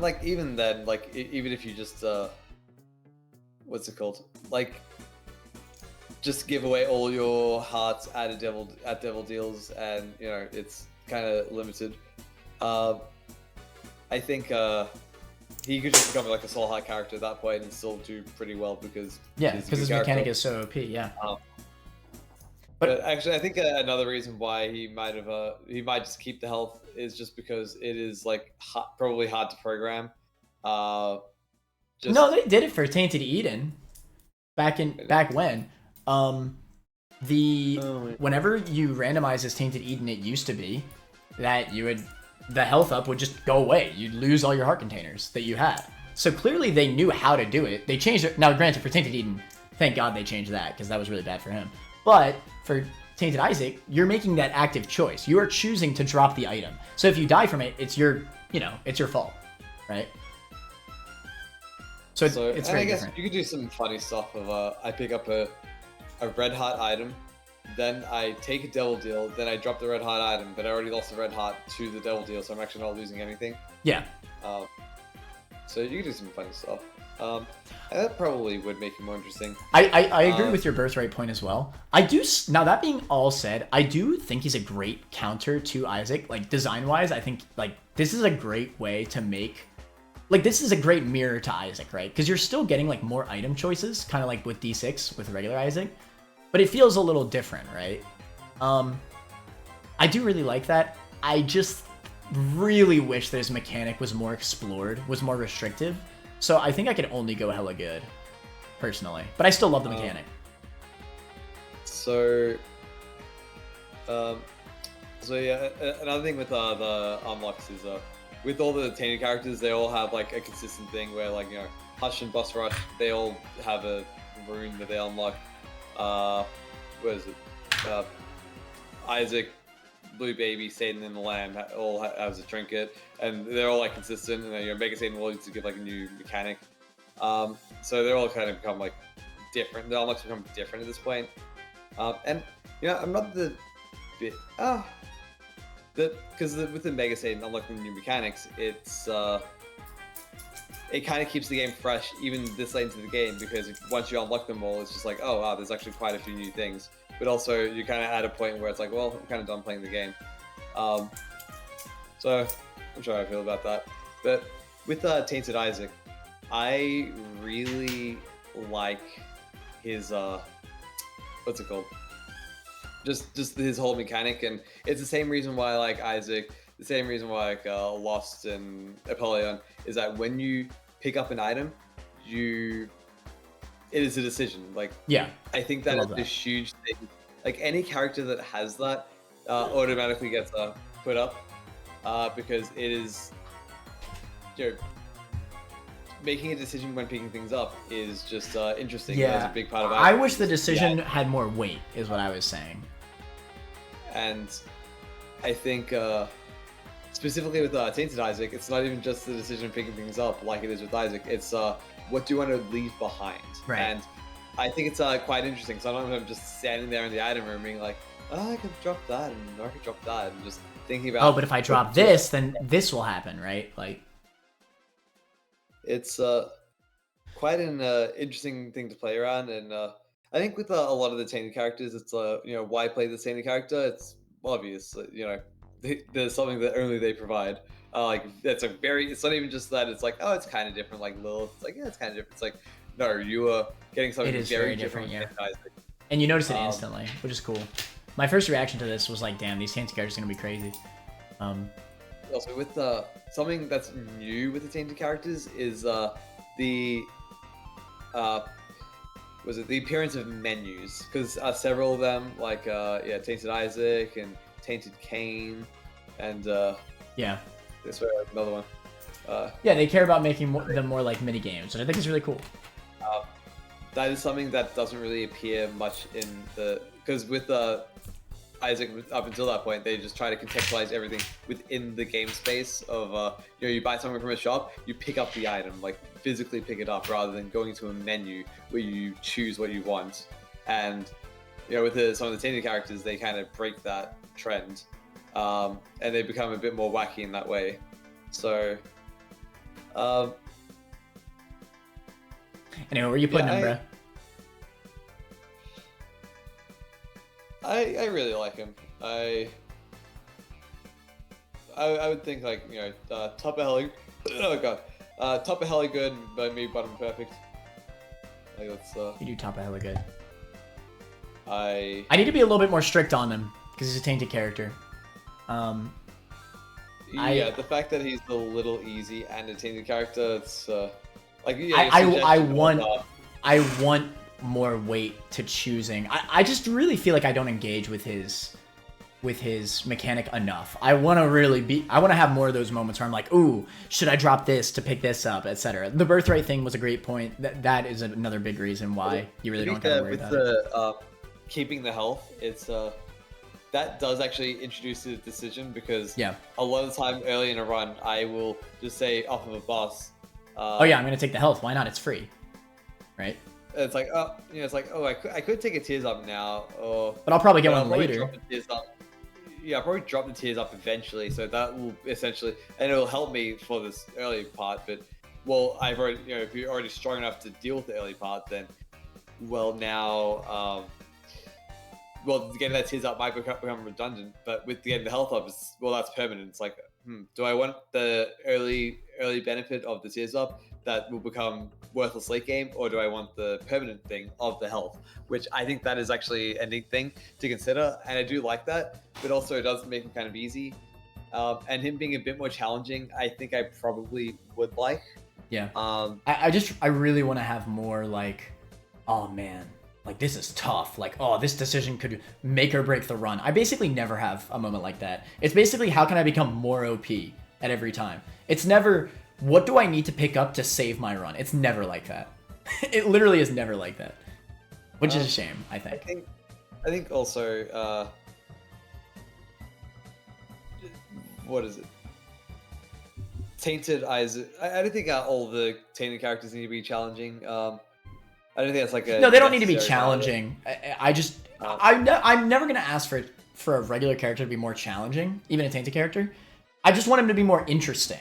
like even then, like even if you just what's it called? Like just give away all your hearts at devil deals, and you know it's kind of limited. I think he could just become like a soul heart character at that point and still do pretty well because his mechanic is so OP. Yeah. But actually, I think another reason why he might just keep the health is just because it is like probably hard to program. No, they did it for Tainted Eden back when. Whenever you randomize as Tainted Eden, it used to be that the health up would just go away. You'd lose all your heart containers that you had. So clearly they knew how to do it. They changed it. Now, granted, for Tainted Eden, thank God they changed that because that was really bad for him. But for Tainted Isaac, you're making that active choice. You are choosing to drop the item. So if you die from it, it's your fault, right? So it's very I guess different. You could do some funny stuff of I pick up a red heart item, then I take a devil deal, then I drop the red heart item, but I already lost the red heart to the devil deal, so I'm actually not losing anything. Yeah. So you could do some funny stuff. And that probably would make it more interesting. I agree with your birthright point as well. Now that being all said, I do think he's a great counter to Isaac. Like design wise, I think like this is a great way to make, like this is a great mirror to Isaac, right? Because you're still getting like more item choices, kind of like with D6 with regular Isaac, but it feels a little different, right? I do really like that. I just really wish that his mechanic was more explored, was more restrictive. So I think I could only go hella good, personally. But I still love the mechanic. So yeah, another thing with the unlocks is with all the tainted characters, they all have like a consistent thing where like, you know, Hush and Boss Rush, they all have a rune that they unlock. What is it? Isaac, Blue Baby, Satan, and the Lamb all has a trinket, and they're all like consistent. And your Mega Satan will to give like a new mechanic. So they're all kind of become like different. The unlocks become different at this point. And you know, I'm not because with the Mega Satan unlocking new mechanics, it's it kind of keeps the game fresh even this late into the game, because once you unlock them all, it's just like, oh wow, there's actually quite a few new things. But also, you're kind of at a point where it's like, well, I'm kind of done playing the game. So, I'm sure how I feel about that. But with Tainted Isaac, I really like his, what's it called? Just his whole mechanic, and it's the same reason why I like Isaac, the same reason why I like Lost and Apollyon, is that when you pick up an item, it is a decision. Like, yeah, I think that is a huge thing. Like any character that has that automatically gets put up because it is, you know, making a decision when picking things up is just interesting. Yeah, that's a big part of it. I wish the decision had more weight, is what I was saying. And I think specifically with Tainted Isaac, it's not even just the decision of picking things up like it is with Isaac. It's what do you want to leave behind? Right. And I think it's quite interesting. Sometimes I'm just standing there in the item room being like, oh, I could drop that and I could drop that, and just thinking about. Oh, but if I drop this, then this will happen, right? Like, it's quite an interesting thing to play around, and I think with a lot of the tainted characters, it's why play the tainted character? It's obvious, there's something that only they provide. It's not even just that. It's like, oh, it's kind of different. Like Lilith, it's like, yeah, it's kind of different. It's like, no, you are getting something very different. Yeah. And you notice it instantly, which is cool. My first reaction to this was like, damn, these tainted characters are gonna be crazy. Also, with something that's new with the tainted characters is the appearance of menus, because several of them, like tainted Isaac and tainted Cain, and yeah, this way another one. Yeah, they care about making them more like mini games, which I think is really cool. That is something that doesn't really appear much in because with Isaac, up until that point, they just try to contextualize everything within the game space of, you buy something from a shop, you pick up the item, like physically pick it up, rather than going to a menu where you choose what you want. And, with some of the tainted characters, they kind of break that trend, and they become a bit more wacky in that way. So, anyway, where are you putting him, bro? I really like him. I would think like top of hella. Oh god, top of hella good, but maybe bottom perfect. Like that's. You do top of hella good. I need to be a little bit more strict on him because he's a tainted character. The fact that he's a little easy and a tainted character, it's I want more weight to choosing. I just really feel like I don't engage with his mechanic enough. I want to have more of those moments where I'm like, ooh, should I drop this to pick this up, etc. The birthright thing was a great point. That is another big reason why you really don't have to worry about it. Keeping the health, it's that does actually introduce the decision, because a lot of the time early in a run, I will just say off of a boss. Oh yeah, I'm gonna take the health. Why not? It's free, right? It's like, I could take a tears up now, but I'll probably get one later. I'll probably drop the tears up eventually, so that will essentially, and it will help me for this early part. But I've already, if you're already strong enough to deal with the early part, then now, getting that tears up might become redundant. But with getting the health up, that's permanent. It's like, do I want the early benefit of the tears up that will become worthless late game, or do I want the permanent thing of the health? Which I think that is actually a neat thing to consider, and I do like that, but also it does make him kind of easy. And him being a bit more challenging, I think I probably would like. Yeah. I really want to have more like, oh man, like this is tough. Like, oh, this decision could make or break the run. I basically never have a moment like that. It's basically, how can I become more OP at every time? It's never, what do I need to pick up to save my run? It's never like that. It literally is never like that, which is a shame, I think. I think also, what is it? Tainted Isaac. I don't think all the tainted characters need to be challenging. I don't think that's like a... No, they don't need to be challenging. I'm never going to ask for a regular character to be more challenging, even a tainted character. I just want him to be more interesting.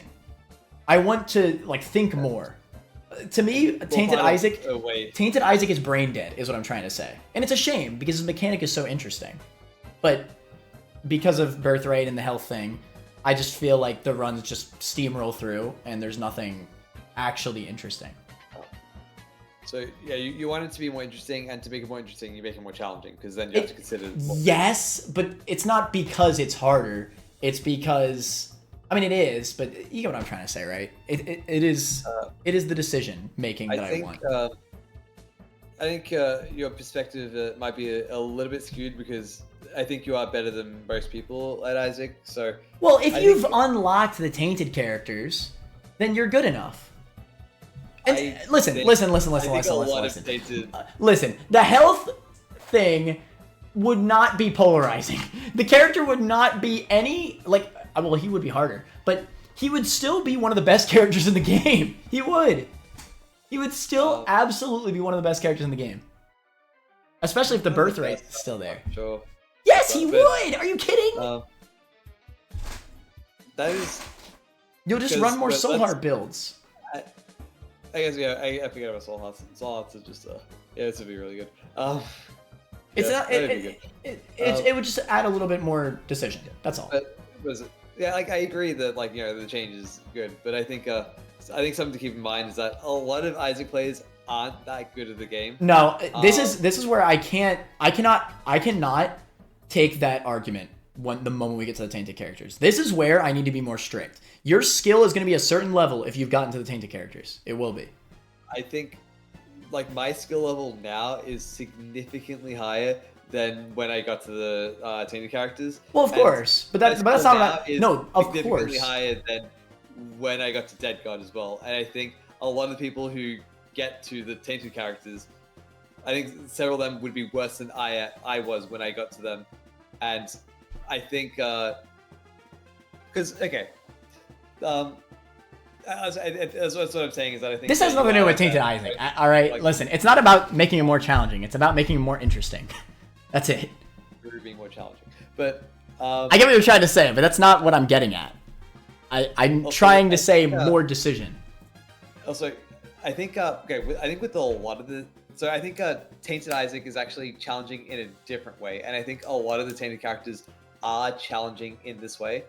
I want to think more. To me, Tainted Isaac is brain dead, is what I'm trying to say. And it's a shame, because his mechanic is so interesting. But because of Birthright and the health thing, I just feel like the runs just steamroll through, and there's nothing actually interesting. So, yeah, you want it to be more interesting, and to make it more interesting, you make it more challenging, because then you have to consider... Yes, but it's not because it's harder. It's because... I mean, it is, but you get what I'm trying to say, right? It is the decision making that I want. I think your perspective might be a little bit skewed, because I think you are better than most people at Isaac. So, well, if you've unlocked the tainted characters, then you're good enough. And listen. Listen, the health thing would not be polarizing. The character would not be any well, he would be harder, but he would still be one of the best characters in the game. He would still absolutely be one of the best characters in the game. especially if the birth rate's still there. Sure. Yes, he would. Are you kidding? That is. You'll just run more Soul Heart builds. I guess I forget about Soul Hearts. Soul Hearts is just this would be really good. It's yeah, not. It would just add a little bit more decision. That's all. But yeah, like I agree that like the change is good, but I think something to keep in mind is that a lot of Isaac plays aren't that good at the game. No, this is where I cannot take that argument the moment we get to the tainted characters. This is where I need to be more strict. Your skill is going to be a certain level if you've gotten to the tainted characters. It will be. I think like my skill level now is significantly higher than when I got to the tainted characters. Well, of course, but that's not about, no, of course. Significantly higher than when I got to Dead God as well. And I think a lot of the people who get to the tainted characters, I think several of them would be worse than I was when I got to them. And I think because that's what I'm saying is that I think this has nothing to do with tainted Isaac. All right, like, listen, it's not about making it more challenging. It's about making it more interesting. That's it. Being more challenging, but I get what you're trying to say, but that's not what I'm getting at. I'm trying to say more decision. Also, I think I think with a lot of the I think tainted Isaac is actually challenging in a different way, and I think a lot of the tainted characters are challenging in this way,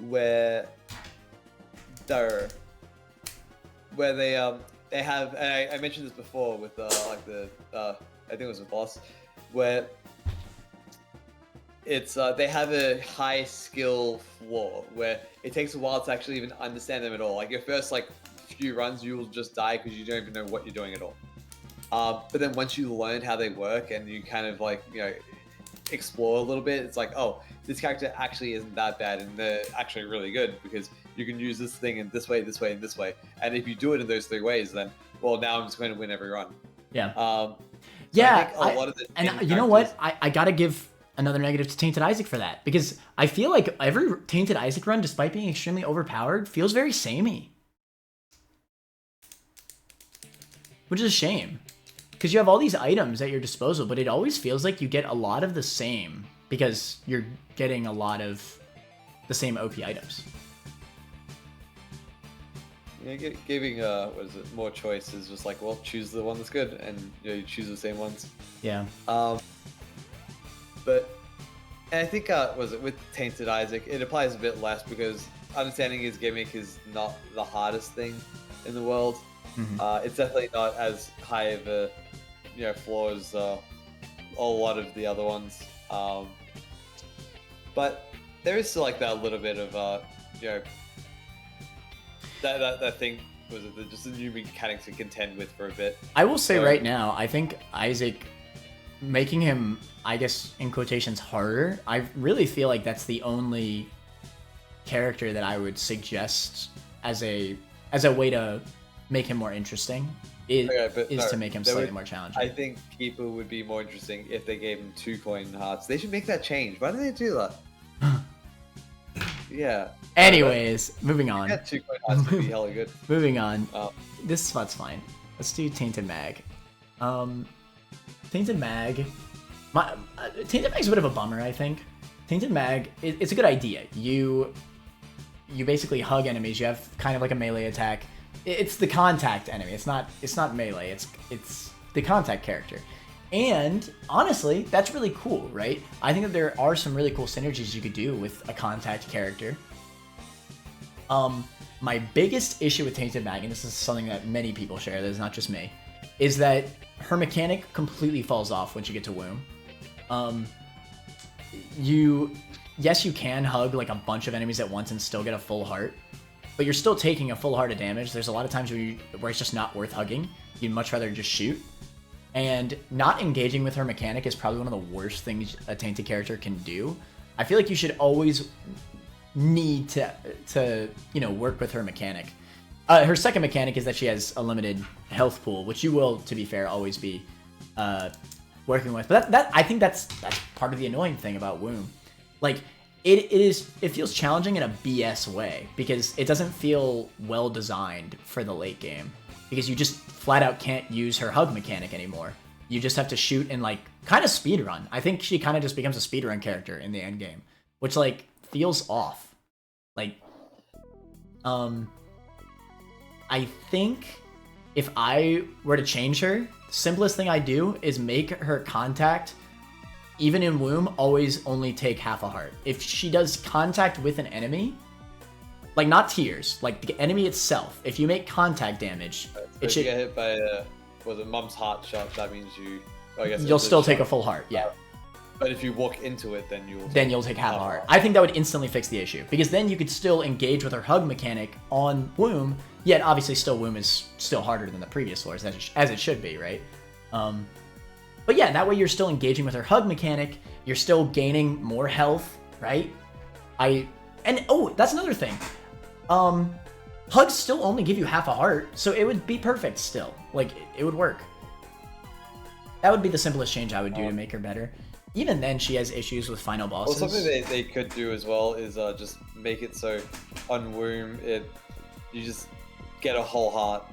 where they have, and I mentioned this before with I think it was a boss, where it's they have a high skill floor where it takes a while to actually even understand them at all. Like your first few runs, you will just die because you don't even know what you're doing at all. But then once you learn how they work and you kind of explore a little bit, it's like, oh, this character actually isn't that bad, and they're actually really good because you can use this thing in this way, this way, and this way. And if you do it in those 3 ways, then well, now I'm just going to win every run. Yeah. I think a lot of the and you know what? I gotta give another negative to Tainted Isaac for that, because I feel like every Tainted Isaac run, despite being extremely overpowered, feels very samey. Which is a shame. Because you have all these items at your disposal, but it always feels like you get a lot of the same because you're getting a lot of the same OP items. Yeah, giving more choice is just like, well, choose the one that's good, and you choose the same ones. Yeah. But I think with Tainted Isaac, it applies a bit less because understanding his gimmick is not the hardest thing in the world. Mm-hmm. It's definitely not as high of a flaw as a lot of the other ones. But there is still that little bit of that thing, was it just a new mechanic to contend with for a bit. I will say right now, I think Isaac, making him, I guess in quotations, harder, I really feel like that's the only character that I would suggest as a way to make him more interesting to make him slightly more challenging. I think Keeper would be more interesting if they gave him 2 coin hearts. They should make that change. Why do they do that? Yeah. Anyways, moving on. Yeah, 2 coin hearts would be hella good. Moving on. This spot's fine. Let's do Tainted Mag. Tainted Mag. Tainted Mag's a bit of a bummer, I think. Tainted Mag, it's a good idea. You basically hug enemies. You have kind of like a melee attack. It's the contact enemy. It's not melee. It's the contact character. And honestly, that's really cool, right? I think that there are some really cool synergies you could do with a contact character. My biggest issue with Tainted Mag, and this is something that many people share, that is not just me, is that her mechanic completely falls off once you get to Womb. Yes, you can hug a bunch of enemies at once and still get a full heart, but you're still taking a full heart of damage. There's a lot of times where it's just not worth hugging. You'd much rather just shoot. And not engaging with her mechanic is probably one of the worst things a tainted character can do. I feel like you should always need to work with her mechanic. Her second mechanic is that she has a limited health pool, which you will, to be fair, always be working with. But I think that's part of the annoying thing about Womb. It feels challenging in a BS way because it doesn't feel well designed for the late game, because you just flat out can't use her hug mechanic anymore. you just have to shoot and like kind of speed run. I think she kind of just becomes a speed run character in the end game, which like feels off. Like, I think if I were to change her, the simplest thing I do is make her contact, even in womb, always only take half a heart. If she does contact with an enemy, like not tears, like the enemy itself, if you make contact damage, So it if should. you get hit by a mum's heart shot, that means I guess You'll it's still take shot. a full heart, yeah. But if you walk into it, then You'll take half a heart. I think that would instantly fix the issue, because then you could still engage with her hug mechanic on womb, yet obviously still womb is still harder than the previous floors, as it should be, right? But yeah, that way you're still engaging with her hug mechanic, you're still gaining more health, right? That's another thing. Hugs still only give you half a heart, so it would be perfect still. Like, it would work. That would be the simplest change I would do to make her better. Even then, she has issues with final bosses. Well, something they could do as well is just make it so on womb you just get a whole heart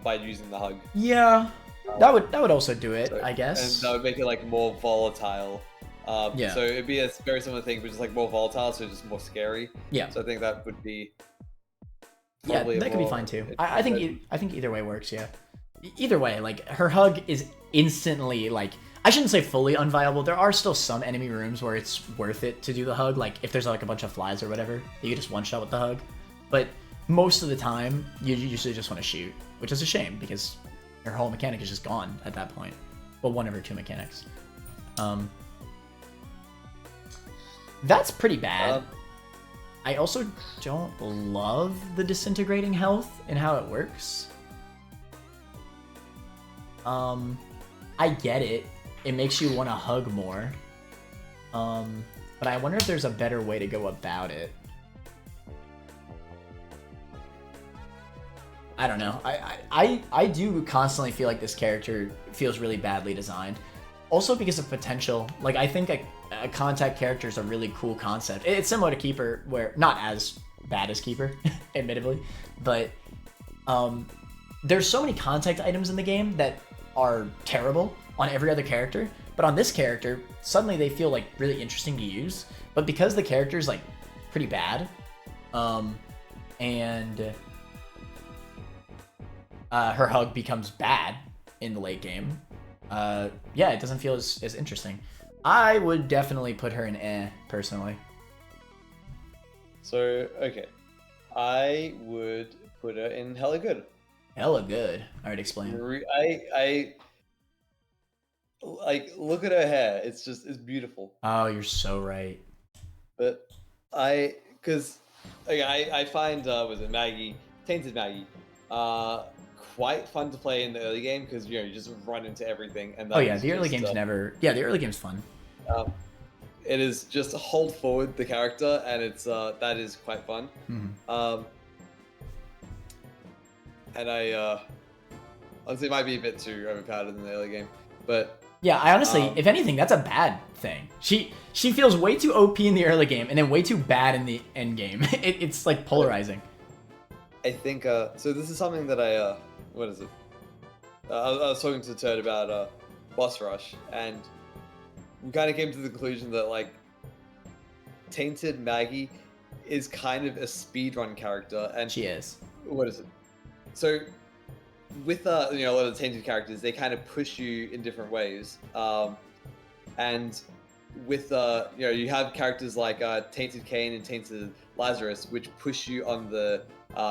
by using the hug. Yeah, that would also do it, I guess. And that would make it like more volatile. Yeah. So it'd be a very similar thing, but just like more volatile, so just more scary. Yeah. So I think that would be. Yeah, that could be fine too. I think either way works. Yeah. Either way, like her hug is instantly like. I shouldn't say fully unviable. There are still some enemy rooms where it's worth it to do the hug. Like if there's like a bunch of flies or whatever, you just one shot with the hug. But most of the time, you usually just want to shoot, which is a shame because her whole mechanic is just gone at that point. Well, one of her two mechanics. That's pretty bad. I also don't love the disintegrating health and how it works. I get it. It makes you want to hug more. But I wonder if there's a better way to go about it. I don't know. I do constantly feel like this character feels really badly designed. Also because of potential. Like, I think a contact character is a really cool concept. It's similar to Keeper, where not as bad as Keeper, admittedly, but there's so many contact items in the game that are terrible on every other character, but on this character, suddenly they feel like really interesting to use. But because the character is like pretty bad, and her hug becomes bad in the late game, yeah, it doesn't feel as interesting. I would definitely put her in personally. So, okay. I would put her in hella good. Hella good. Alright, explain. I like, look at her hair. It's beautiful. Oh, you're so right. But I find, was it Maggy, Tainted Maggy, quite fun to play in the early game because you just run into everything. And oh yeah, the early game's never. Yeah, the early game's fun. It is just hold forward the character, and it's that is quite fun. Mm-hmm. And I honestly it might be a bit too overpowered in the early game, but yeah, I honestly, if anything, that's a bad thing. She feels way too OP in the early game and then way too bad in the end game. It's like polarizing. I think so. This is something that I what is it? I was talking to Turd about boss rush, and we kind of came to the conclusion that like Tainted Maggy is kind of a speedrun character, and She is. What is it? So with a lot of the Tainted characters, they kind of push you in different ways, and with you have characters like Tainted Cain and Tainted Lazarus, which push you on the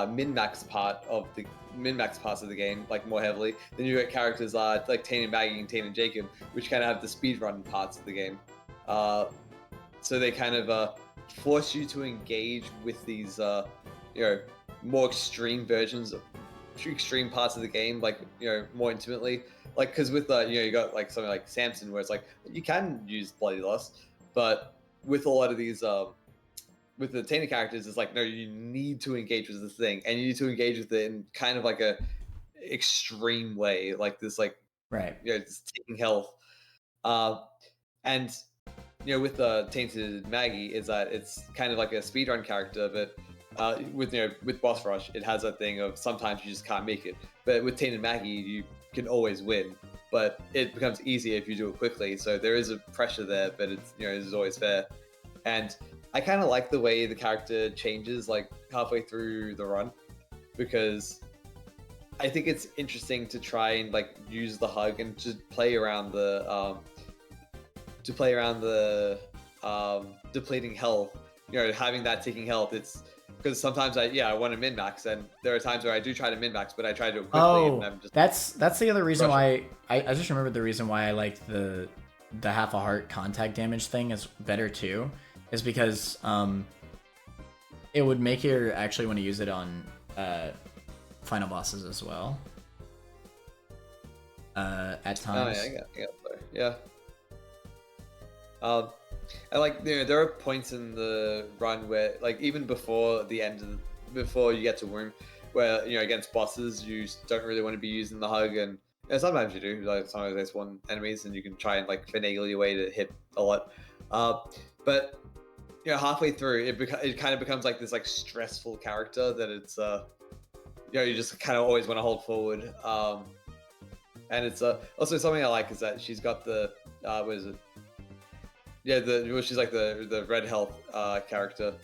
min-max parts of the game like more heavily. Then you get characters like Tainted Maggy and Tainted Jacob, which kind of have the speedrun parts of the game. So they kind of force you to engage with these more extreme versions of extreme parts of the game, like more intimately. Like because with you got like something like Samson, where it's like you can use bloody lust, but with a lot of these with the Tainted characters, it's like no, you need to engage with the thing, and you need to engage with it in kind of like a extreme way, like this, like Right. just taking health. And with Tainted Maggy is that it's kind of like a speedrun character, but with boss rush, it has that thing of sometimes you just can't make it. But with Tainted Maggy, you can always win. but it becomes easier if you do it quickly. So there is a pressure there, but it's it's always fair. And I kind of like the way the character changes like halfway through the run, because I think it's interesting to try and like use the hug and just play around the depleting health. Having that ticking health. It's because sometimes I want to min-max, and there are times where I do try to min-max, but I try to do it quickly. And I'm just that's the other reason why I just remembered the reason why I liked the half a heart contact damage thing is better too, is because it would make you actually want to use it on final bosses as well. At times. Oh yeah. And like there are points in the run where like even before the end before you get to womb, where against bosses you don't really want to be using the hug, and sometimes you do. Like sometimes there's one enemies and you can try and like finagle your way to hit a lot. But halfway through it kind of becomes like this like stressful character that it's you just kind of always want to hold forward. And it's also something I like is that she's got the what is it? Yeah, she's like the red health character.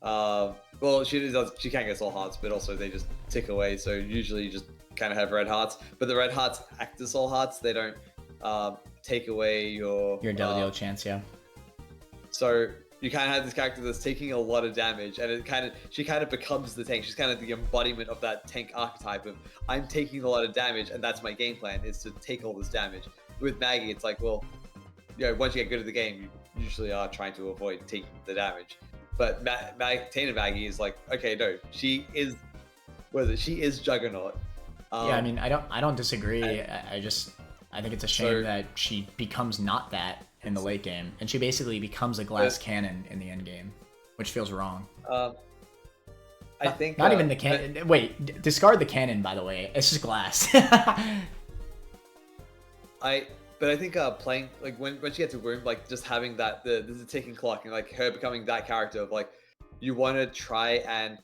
Well, she can't get soul hearts, but also they just tick away. So usually you just kind of have red hearts, but the red hearts act as soul hearts. They don't take away your deal chance. Yeah. So you kind of have this character that's taking a lot of damage, and she kind of becomes the tank. She's kind of the embodiment of that tank archetype of I'm taking a lot of damage, and that's my game plan is to take all this damage. With Maggy, it's like, well, once you get good at the game, you usually are trying to avoid taking the damage. But Maggy is like, okay, no, she is Juggernaut. Yeah, I mean, I don't disagree. I think it's a shame that she becomes not that in the late game, and she basically becomes a glass cannon in the end game, which feels wrong. I think not even the cannon. Wait, discard the cannon. By the way, it's just glass. But I think playing like when she gets to womb, like just having that there's a ticking clock, and like her becoming that character of like you want to try and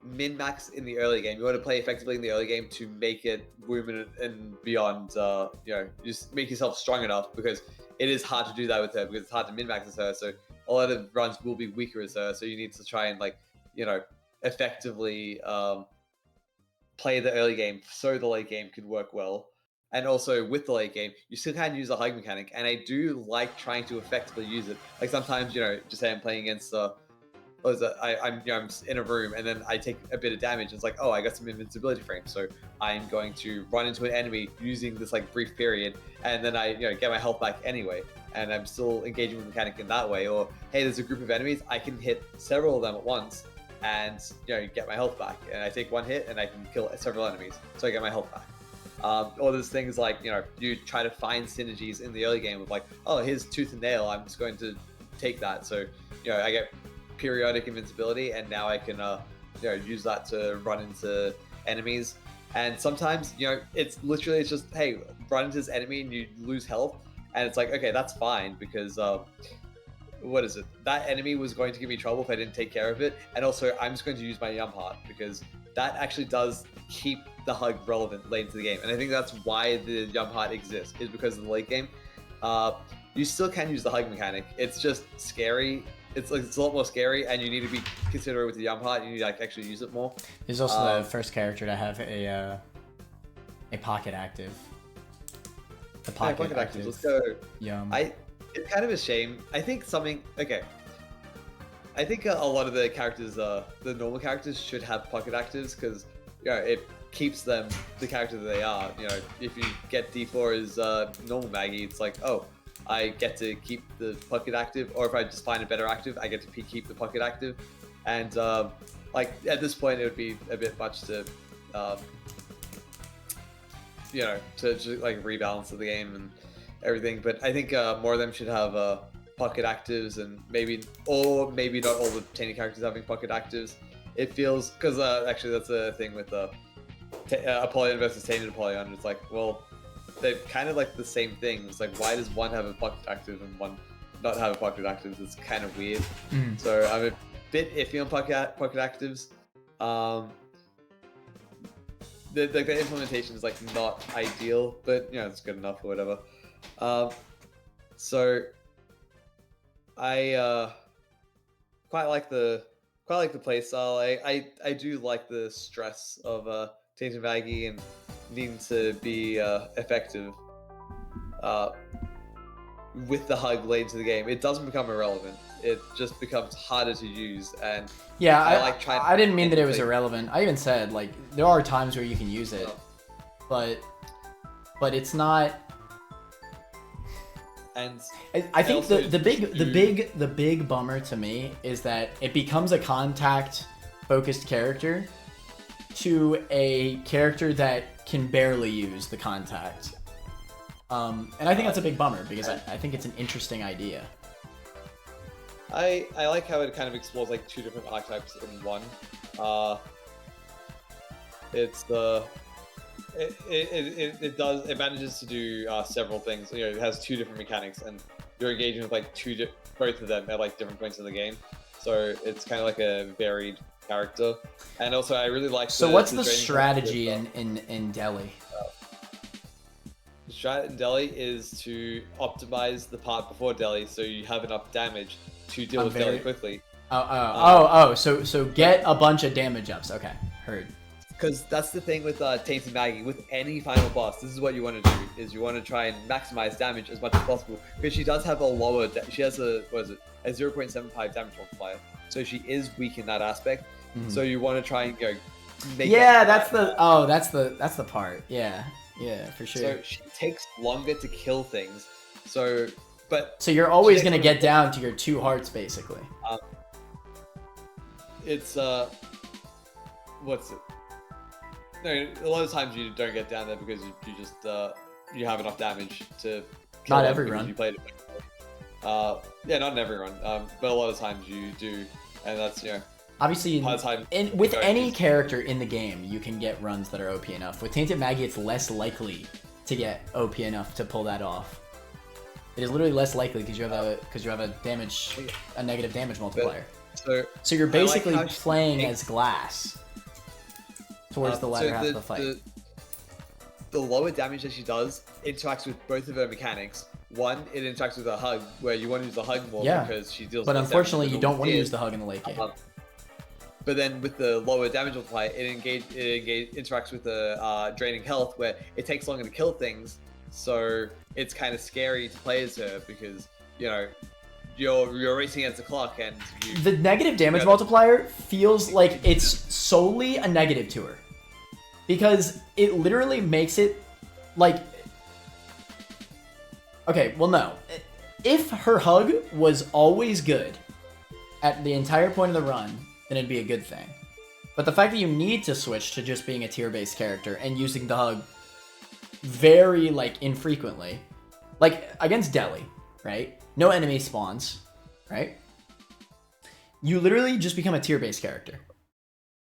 min-max in the early game. You want to play effectively in the early game to make it womb and beyond. Just make yourself strong enough, because it is hard to do that with her, because it's hard to min-max as her. So a lot of runs will be weaker as her. So you need to try and like effectively play the early game so the late game could work well. And also with the late game, you still can use the hug mechanic, and I do like trying to effectively use it. Like sometimes, just say I'm playing against I'm in a room and then I take a bit of damage. And it's like, oh, I got some invincibility frames, so I'm going to run into an enemy using this like brief period, and then I get my health back anyway, and I'm still engaging with the mechanic in that way. Or hey, there's a group of enemies, I can hit several of them at once, and get my health back, and I take one hit and I can kill several enemies, so I get my health back. Or there's things like, you try to find synergies in the early game of like, oh, here's tooth and nail, I'm just going to take that. So, I get periodic invincibility, and now I can, use that to run into enemies. And sometimes, it's just, hey, run into this enemy and you lose health. And it's like, okay, that's fine, because, what is it? That enemy was going to give me trouble if I didn't take care of it. And also, I'm just going to use my Yum Heart, because that actually does keep the hug relevant late into the game. And I think that's why the Yum Heart exists, is because of the late game. You still can use the hug mechanic. It's just scary. It's a lot more scary, and you need to be considerate with the Yum Heart. You need to actually use it more. He's also the first character to have a pocket active. The pocket active. Let's go. Yum. It's kind of a shame. I think a lot of the characters, the normal characters, should have pocket actives, because it keeps them the character that they are. If you get D4 as normal Maggy, it's like, oh, I get to keep the pocket active, or if I just find a better active, I get to keep the pocket active. And like at this point, it would be a bit much to to like rebalance the game and everything. But I think more of them should have pocket actives, and maybe not all the Tainted characters having pocket actives. It feels, because actually that's a thing with Apollyon versus Tainted Apollyon. It's like, well, they're kind of like the same thing. It's like, why does one have a pocket active and one not have a pocket active? It's kind of weird. So I'm a bit iffy on pocket actives. the implementation is like not ideal, but it's good enough or whatever. So I quite like the playstyle. I do like the stress of Tainted Maggy and needing to be effective with the hug late into the game. It doesn't become irrelevant. It just becomes harder to use. And yeah, I didn't mean that it was irrelevant. I even said like there are times where you can use it, but it's not. And I think the big bummer to me is that it becomes a contact focused character to a character that can barely use the contact. And I think that's a big bummer because I think it's an interesting idea. I like how it kind of explores like two different archetypes in one. It manages to do several things. It has two different mechanics, and you're engaging with like both of them at like different points in the game. So it's kind of like a varied character. And also, I really like. So what's the strategy in Delhi? The strat in Delhi is to optimize the part before Delhi, so you have enough damage to deal with Delhi quickly. So get a bunch of damage ups. Okay, heard. Because that's the thing with Tainted Maggy. With any final boss, this is what you want to do: is you want to try and maximize damage as much as possible. Because she does have a lower, she has a 0.75 damage multiplier, so she is weak in that aspect. Mm-hmm. So you want to try and make that's the part. Yeah, for sure. So she takes longer to kill things. So you're always gonna get down to your 2 hearts basically. It's what's it? No, a lot of times you don't get down there because you just you have enough damage to kill not every run. You played it. Yeah, not in every run. But a lot of times you do, and that's obviously with any character in the game you can get runs that are OP enough. With Tainted Maggy, it's less likely to get OP enough to pull that off. It is literally less likely because you have a negative damage multiplier. So you're basically playing as glass towards the latter half of the fight. The lower damage that she does interacts with both of her mechanics. One, it interacts with her hug, where you want to use the hug more because she deals. But unfortunately, you don't want to use the hug in the late game. But then with the lower damage multiplier, it interacts with the draining health, where it takes longer to kill things. So it's kind of scary to play as her because you're racing against the clock, and the negative damage multiplier feels like it's solely a negative to her because it literally makes it like. Okay, well, no. If her hug was always good at the entire point of the run, then it'd be a good thing. But the fact that you need to switch to just being a tier-based character and using the hug very, infrequently, against Delhi, right? No enemy spawns, right? You literally just become a tier-based character.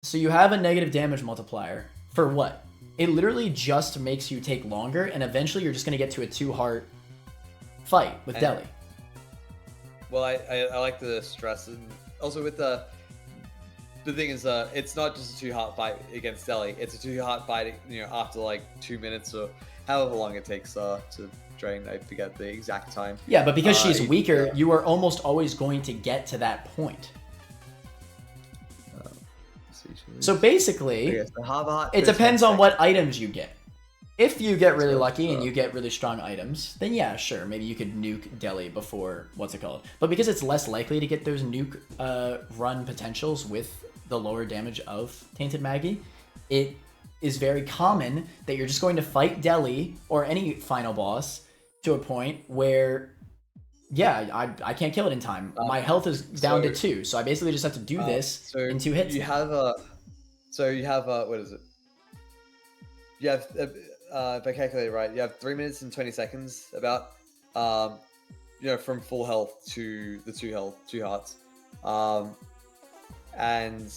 So you have a negative damage multiplier for what? It literally just makes you take longer, and eventually you're just going to get to a 2-heart fight with Delhi. Well, I like the stress, and also with the thing is, it's not just a 2-heart fight against Delhi. It's a 2-heart fight, after 2 minutes or however long it takes to drain. I forget the exact time. Yeah, but because she's weaker, you are almost always going to get to that point. So basically, it depends on what items you get. If you get really lucky and you get really strong items, then yeah, sure, maybe you could nuke Delhi before, But because it's less likely to get those nuke run potentials with the lower damage of Tainted Maggy, it is very common that you're just going to fight Delhi or any final boss to a point where, yeah, I can't kill it in time. My health is down to 2, so I basically just have to do this in 2 hits. You have what is it? You have, if I calculate it right, you have 3 minutes and 20 seconds about, from full health to the 2 hearts. And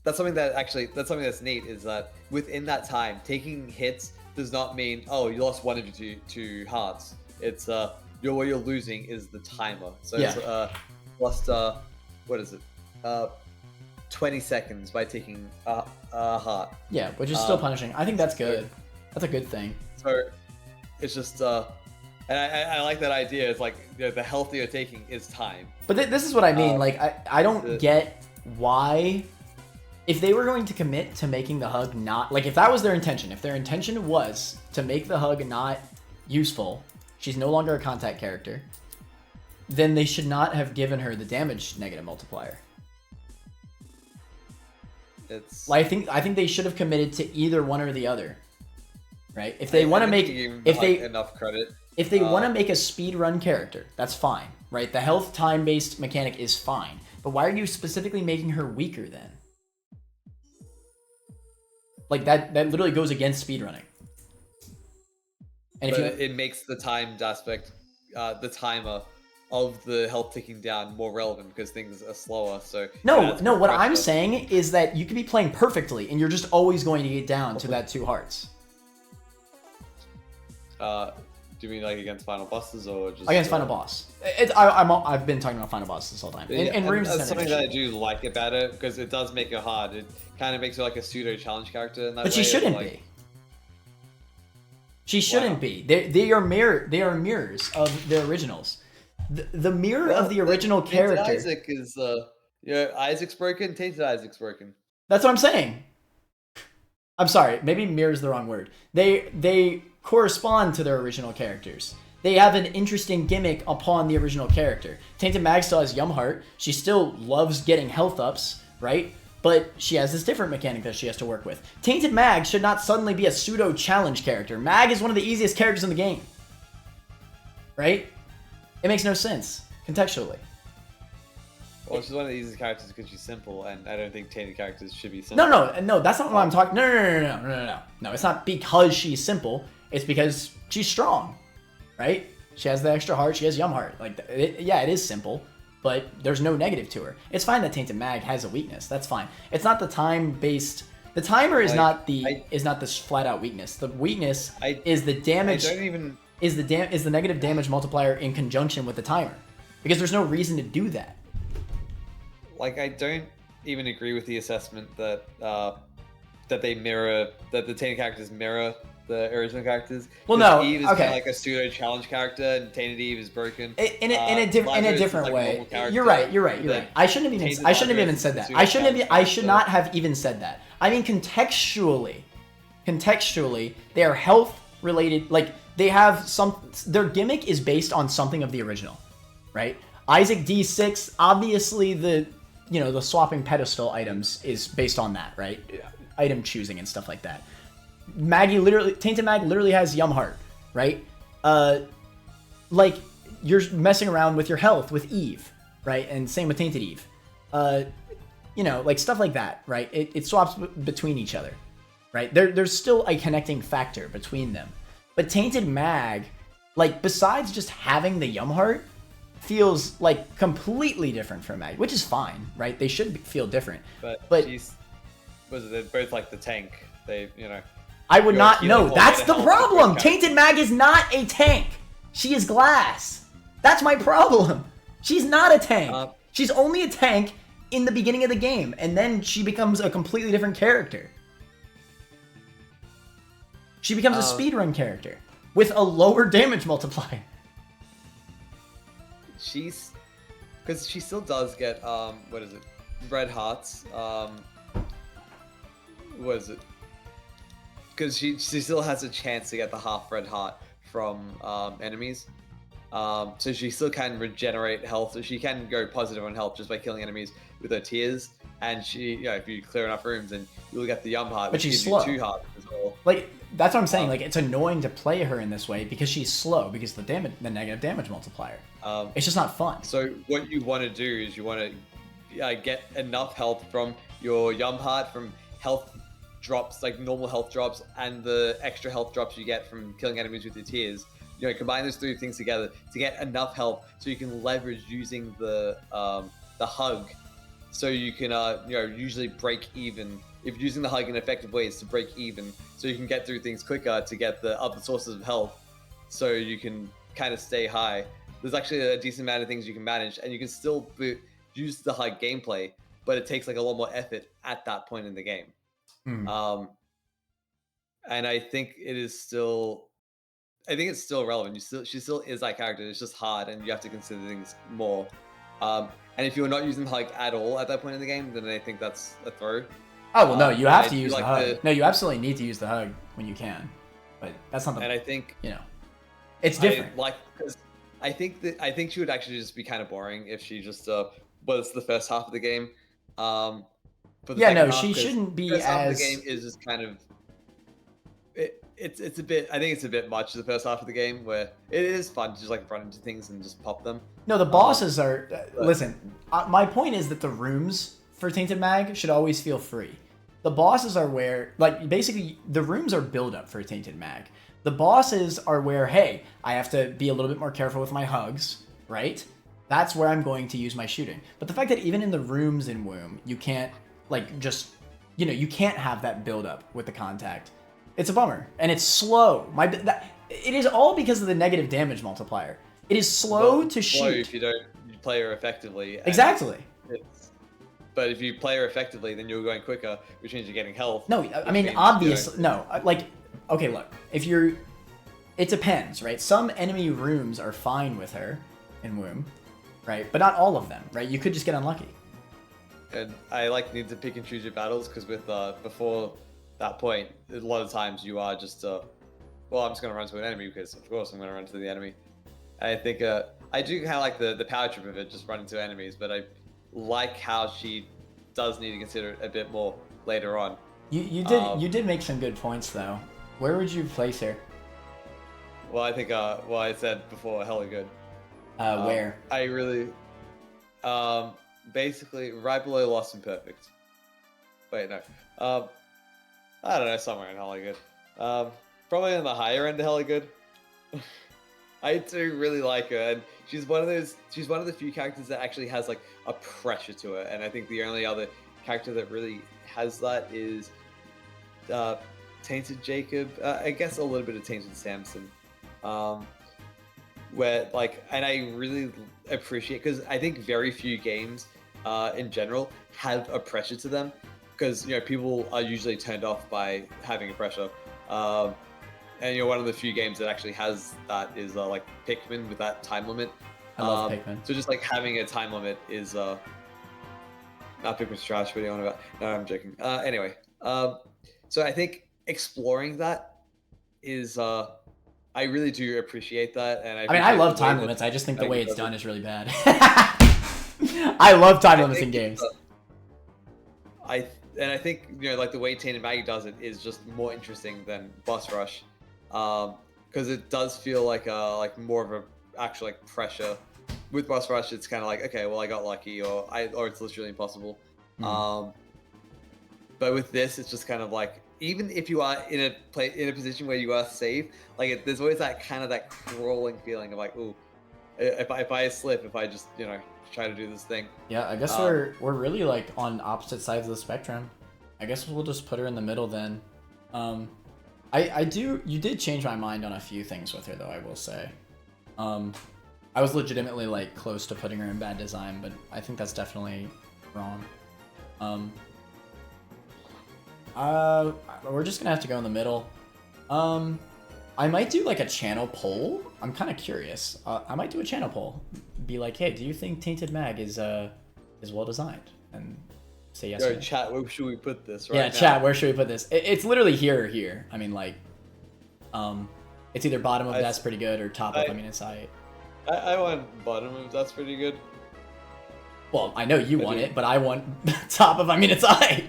that's something that's neat, is that within that time, taking hits does not mean, oh, you lost 1 of your 2 hearts. It's, what you're losing is the timer. So it's, lost, what is it? 20 seconds by taking a heart. Yeah, which is still punishing. I think that's good. That's a good thing. So it's just, and I like that idea. It's like the health you're taking is time. But this is what I mean. Like, I don't get why, if they were going to commit to making the hug not, like, if that was their intention, if their intention was to make the hug not useful, she's no longer a contact character, then they should not have given her the damage negative multiplier. It's Like, I think they should have committed to either one or the other, right? If they want to make, enough credit, if they want to make a speed run character, that's fine, right? The health time based mechanic is fine, but why are you specifically making her weaker then? Like that literally goes against speedrunning. And but it makes the timed aspect, the timer of the health ticking down more relevant because things are slower. So no, what I'm saying is that you could be playing perfectly and you're just always going to get down to that 2 hearts. Do you mean like against final bosses or just against final boss? I've been talking about final boss this whole time. And rooms that's something that I do like about it because it does make it hard. It kind of makes her like a pseudo challenge character in that way. But she shouldn't be. She shouldn't be. They are mirrors of the originals. The mirror of the original character. Isaac is Isaac's broken. Tainted Isaac's broken. That's what I'm saying. I'm sorry, maybe mirror is the wrong word. They correspond to their original characters. They have an interesting gimmick upon the original character. Tainted Mag still has Yumheart. She still loves getting health ups, right? But she has this different mechanic that she has to work with. Tainted Mag should not suddenly be a pseudo challenge character. Mag is one of the easiest characters in the game, right? It makes no sense contextually. Well, she's one of the easiest characters because she's simple, and I don't think tainted characters should be simple. No, that's not what I'm talking. No. It's not because she's simple. It's because she's strong, right? She has the extra heart. She has Yumheart. Like, it is simple, but there's no negative to her. It's fine that Tainted Mag has a weakness. That's fine. It's not the time-based. The timer is not this flat-out weakness. The weakness is the damage. Is the negative damage multiplier in conjunction with the timer, because there's no reason to do that. Like, I don't even agree with the assessment that that the tainted characters mirror the original characters. Well, no, Eve is okay. kind of like a pseudo challenge character, and Tainted Eve is broken. In a different way. You're right. I shouldn't have even said that. I should not have even said that. I mean, contextually, they are health related. Like, they have their gimmick is based on something of the original, right? Isaac D6, obviously the swapping pedestal items is based on that, right? Item choosing and stuff like that. Tainted Mag literally has Yumheart, right? Like, you're messing around with your health with Eve, right? And same with Tainted Eve. Like stuff like that, right? It swaps between each other, right? There's still a connecting factor between them. But Tainted Mag, like, besides just having the Yumheart, feels like completely different from Mag, which is fine, right? They should feel different. But they're both like the tank. I would not. No, that's the problem. Tainted Mag is not a tank. She is glass. That's my problem. She's not a tank. She's only a tank in the beginning of the game, and then she becomes a completely different character. She becomes a speedrun character with a lower damage multiplier. Because she still does get red hearts. What is it? Because she still has a chance to get the half red heart from enemies. So she still can regenerate health. So she can go positive on health just by killing enemies with her tears. And if you clear enough rooms, then you'll get the heart. But she's slow. 2 hearts as well. Like, that's what I'm saying. Like, it's annoying to play her in this way because she's slow, because the negative damage multiplier. It's just not fun. So what you want to do is you want to get enough health from your heart, from health drops, like normal health drops, and the extra health drops you get from killing enemies with your tears. Combine those 3 things together to get enough health so you can leverage using the hug. So you can usually break even. If you're using the hug in effective ways to break even, so you can get through things quicker to get the other sources of health, so you can kind of stay high. There's actually a decent amount of things you can manage, and you can still use the hug gameplay, but it takes like a lot more effort at that point in the game. And I think it's still relevant. She still is that character. It's just hard, and you have to consider things more. And if you're not using Hug at all at that point in the game, then I think that's a throw. Oh well, no, you have to use the Hug. No, you absolutely need to use the Hug when you can, but that's not the. And I think it's different. Because I think she would actually just be kind of boring if she just was the first half of the game. She shouldn't be as. Half of the as. game is just kind of. It's a bit. I think it's a bit much the first half of the game where it is fun to just like run into things and just pop them. No, the bosses are. Listen, my point is that the rooms for Tainted Mag should always feel free. The bosses are where, like, basically the rooms are build up for Tainted Mag. The bosses are where, hey, I have to be a little bit more careful with my hugs, right? That's where I'm going to use my shooting. But the fact that even in the rooms in Womb, you can't like just, you can't have that build up with the contact. It's a bummer, and it's slow. It is all because of the negative damage multiplier. It is slow to shoot. If you don't play her effectively. Exactly. But if you play her effectively, then you're going quicker, which means you're getting health. No, I mean, obviously, no. Like, okay, look. It depends, right? Some enemy rooms are fine with her in Womb, right? But not all of them, right? You could just get unlucky. And I need to pick and choose your battles, because with before that point, a lot of times you are just I'm just going to run to an enemy because of course I'm going to run to the enemy. I think I do kind of like the power trip of it, just running to enemies, but I like how she does need to consider it a bit more later on. You did make some good points though. Where would you place her? Well, I think I said before, hella good. Where? I really basically right below Lost and Perfect. Wait, no. I don't know, somewhere in hella good. Probably in the higher end of hella good. I do really like her, and she's one of the few characters that actually has like a pressure to her, and I think the only other character that really has that is Tainted Jacob. I guess a little bit of Tainted Samson. Where and I really appreciate, because I think very few games in general have a pressure to them, because people are usually turned off by having a pressure. And one of the few games that actually has that is like Pikmin with that time limit. I love Pikmin. So just like having a time limit is not Pikmin's trash. What are you on about? No, I'm joking. Anyway, so I think exploring that is I really do appreciate that, and I love time limits. I just think the way it's done is really bad. I love time limits in games. I think like the way Tainted Maggy does it is just more interesting than Boss Rush, because it does feel like more of a actual like pressure. With Boss Rush, it's kind of like, okay, well I got lucky, or it's literally impossible. But with this, it's just kind of like, even if you are in a position where you are safe, like there's always that kind of that crawling feeling of like, ooh, if I slip, if I just try to do this thing. Yeah, I guess we're really like on opposite sides of the spectrum. I guess we'll just put her in the middle then. You did change my mind on a few things with her though, I will say. I was legitimately like close to putting her in bad design, but I think that's definitely wrong. We're just gonna have to go in the middle. I might do like a channel poll. I'm kind of curious. I might do a channel poll. Be like, hey, do you think Tainted Mag is well designed? And say yes. Yo, or no. chat, where should we put this? Yeah, chat, where should we put this? It's literally here or here. I mean, like, it's either bottom of that's pretty good or top of it's alright. I want bottom of that's pretty good. Well, I know you want it, but I want top of it's alright.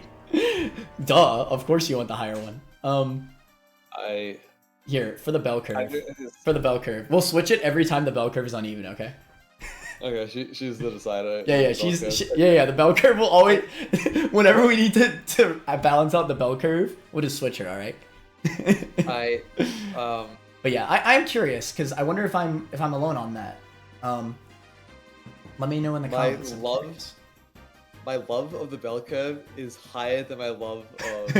Duh, of course you want the higher one. Here, for the bell curve. For the bell curve. We'll switch it every time the bell curve is uneven, okay? Okay, she's the decider. Yeah, the bell curve will always... Whenever we need to balance out the bell curve, we'll just switch her, alright? But yeah, I'm curious, because I wonder if I'm alone on that. Let me know in the comments. My love of the bell curve is higher than my love of...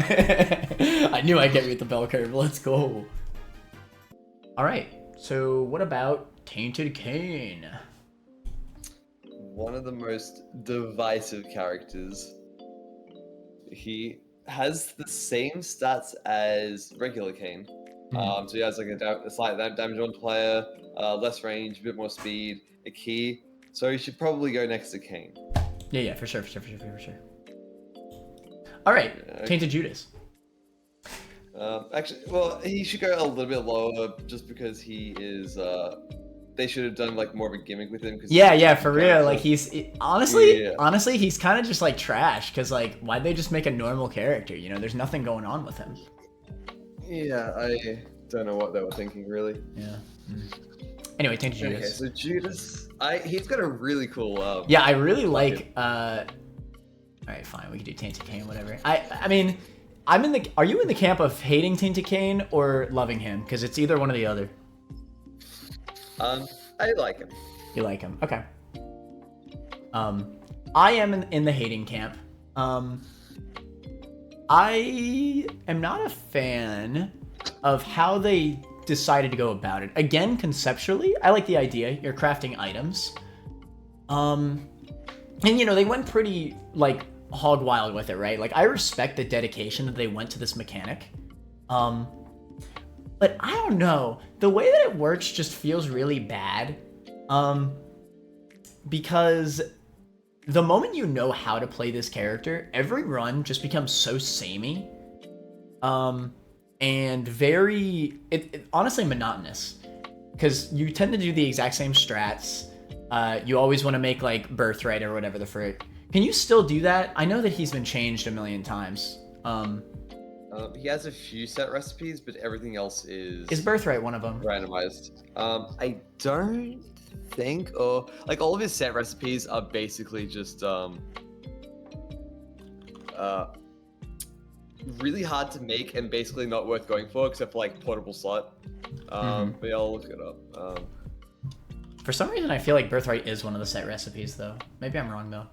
I knew I'd get you with the bell curve. Let's go. Alright, so what about Tainted Cain? one of the most divisive characters. He has the same stats as regular Cain. So he has like a slight damage on player, less range, a bit more speed, a key. So he should probably go next to Cain. Yeah, for sure. All right, Tainted Judas. Actually, well, he should go a little bit lower just because he is. They should have done like more of a gimmick with him. Yeah, for real. Like honestly, he's kind of just like trash. Cause like, why'd they just make a normal character? You know, there's nothing going on with him. Yeah, I don't know what they were thinking, really. Yeah. Anyway, Tainted Judas. Okay, so Judas, he's got a really cool. Yeah, I really like. All right, fine. We can do Tainted Cain, whatever. I mean, Are you in the camp of hating Tainted Cain or loving him? Because it's either one or the other. I like him. You like him? Okay. I am in the hating camp. I am not a fan of how they decided to go about it. Again, conceptually, I like the idea. You're crafting items. And you know, they went pretty like hog wild with it, right? Like, I respect the dedication that they went to this mechanic. But I don't know. The way that it works just feels really bad. Because the moment you know how to play this character, every run just becomes so samey. And very, honestly monotonous. Because you tend to do the exact same strats. You always want to make like Birthright or whatever the frick. Can you still do that? I know that he's been changed a million times. He has a few set recipes, but everything else is Birthright one of them? Randomized. I don't think, or like all of his set recipes are basically just really hard to make and basically not worth going for, except for like portable slot. But yeah, I'll look it up. For some reason, I feel like Birthright is one of the set recipes, though. Maybe I'm wrong, though.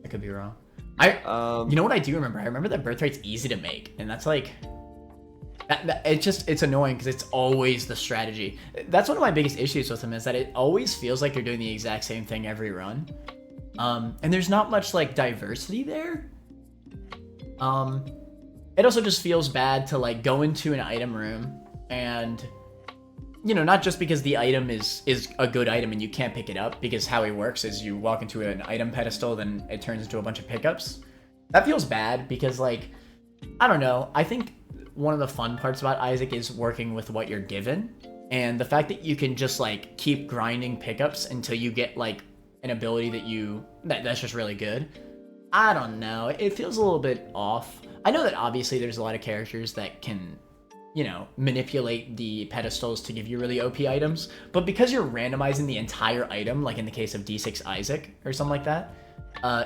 I could be wrong. You know what I do remember? I remember that Birthright's easy to make, and that's like... It's annoying because it's always the strategy. That's one of my biggest issues with him, is that it always feels like you're doing the exact same thing every run. And there's not much, like, diversity there. It also just feels bad to, like, go into an item room and... You know, not just because the item is a good item and you can't pick it up, because how he works is you walk into an item pedestal, then it turns into a bunch of pickups. That feels bad because, like, I don't know. I think one of the fun parts about Isaac is working with what you're given. And the fact that you can just, like, keep grinding pickups until you get, like, an ability that's just really good. I don't know. It feels a little bit off. I know that obviously there's a lot of characters that can... you know, manipulate the pedestals to give you really OP items. But because you're randomizing the entire item, like in the case of D6 Isaac or something like that,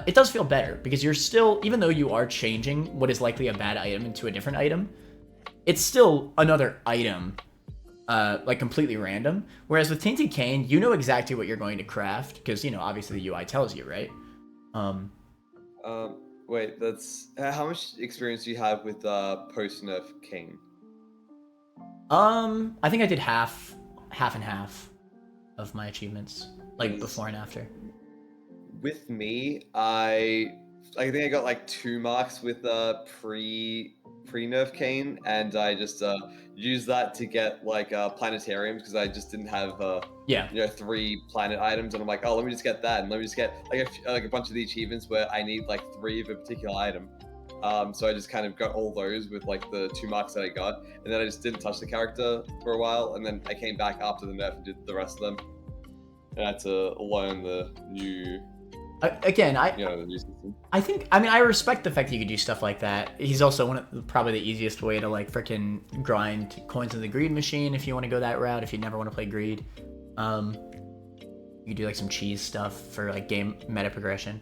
it does feel better because you're still, even though you are changing what is likely a bad item into a different item, it's still another item, like completely random. Whereas with Tainted Cain, you know exactly what you're going to craft because, you know, obviously the UI tells you, right? Wait, that's... How much experience do you have with post-nerf Cain? I think I did half and half of my achievements, like before and after. With me, I think I got like 2 marks with pre-nerf Cain, and I just used that to get like planetariums because I just didn't have you know, 3 planet items, and I'm like, oh, let me just get that, and let me just get like a bunch of the achievements where I need like 3 of a particular item. So I just kind of got all those with like the 2 marks that I got, and then I just didn't touch the character for a while, and then I came back after the nerf and did the rest of them. And I had to learn the new... the new system. I respect the fact that you could do stuff like that. He's also probably the easiest way to like freaking grind coins in the greed machine if you want to go that route, if you never want to play greed. You do like some cheese stuff for like game meta progression.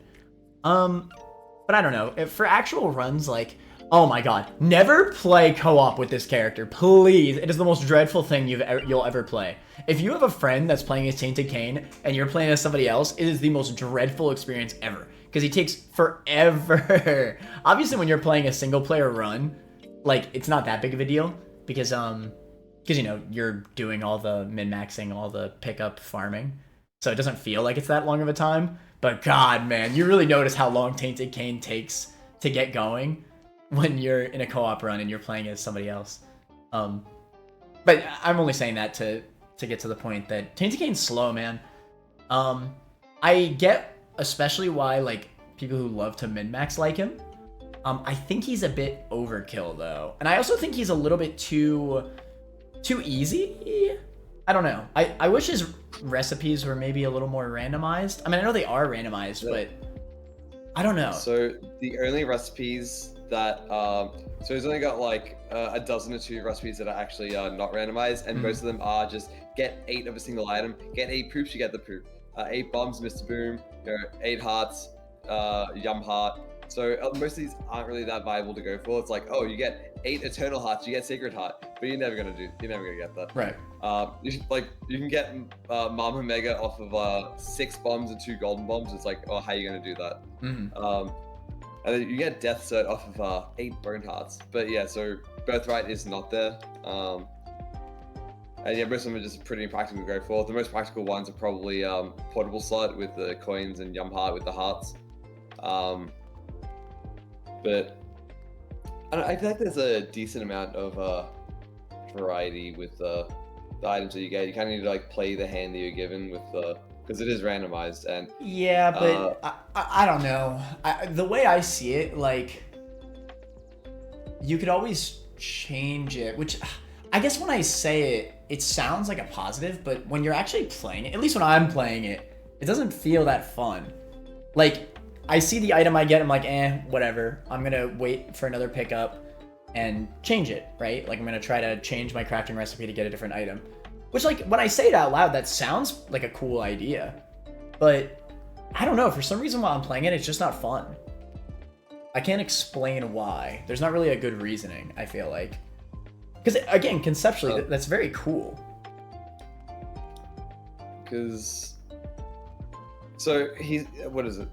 But I don't know, for actual runs, like, oh my god, never play co-op with this character, please. It is the most dreadful thing you'll ever play. If you have a friend that's playing as Tainted Cain and you're playing as somebody else, it is the most dreadful experience ever, because he takes forever. Obviously, when you're playing a single player run, like, it's not that big of a deal, because you know, you're doing all the min-maxing, all the pickup farming. so it doesn't feel like it's that long of a time. But God, man, you really notice how long Tainted Cain takes to get going when you're in a co-op run and you're playing as somebody else. But I'm only saying that to get to the point that Tainted Cain's slow, man. I get especially why like people who love to min-max like him. I think he's a bit overkill though, and I also think he's a little bit too easy. I don't know. I wish his recipes were maybe a little more randomized. I mean, I know they are randomized, but I don't know. So the only recipes that so he's only got like a dozen or two recipes that are actually not randomized, and most of them are just get 8 of a single item, get 8 poops, you get the poop, 8 bombs, Mr. Boom, 8 hearts, Yum Heart. So most of these aren't really that viable to go for. It's like, oh, you get 8 Eternal Hearts, you get Sacred Heart, but you're never gonna get that. Right. You can get Mama Mega off of 6 bombs and 2 golden bombs. It's like, oh, how are you gonna do that? And then you get Death Cert off of 8 Bone Hearts. But yeah, so Birthright is not there. And yeah, most of them are just pretty impractical to go for. The most practical ones are probably Portable Slot with the coins and Yum Heart with the hearts. But I feel like there's a decent amount of variety with the items that you get. You kind of need to like play the hand that you're given with because it is randomized. And yeah, but I don't know. The way I see it, like you could always change it, which I guess when I say it, it sounds like a positive, but when you're actually playing it, at least when I'm playing it, it doesn't feel that fun. Like, I see the item I get, I'm like, whatever. I'm gonna wait for another pickup and change it, right? Like, I'm gonna try to change my crafting recipe to get a different item. Which, like, when I say it out loud, that sounds like a cool idea. But, I don't know, for some reason while I'm playing it, it's just not fun. I can't explain why. There's not really a good reasoning, I feel like. Because, again, conceptually, that's very cool. Because... So, what is it?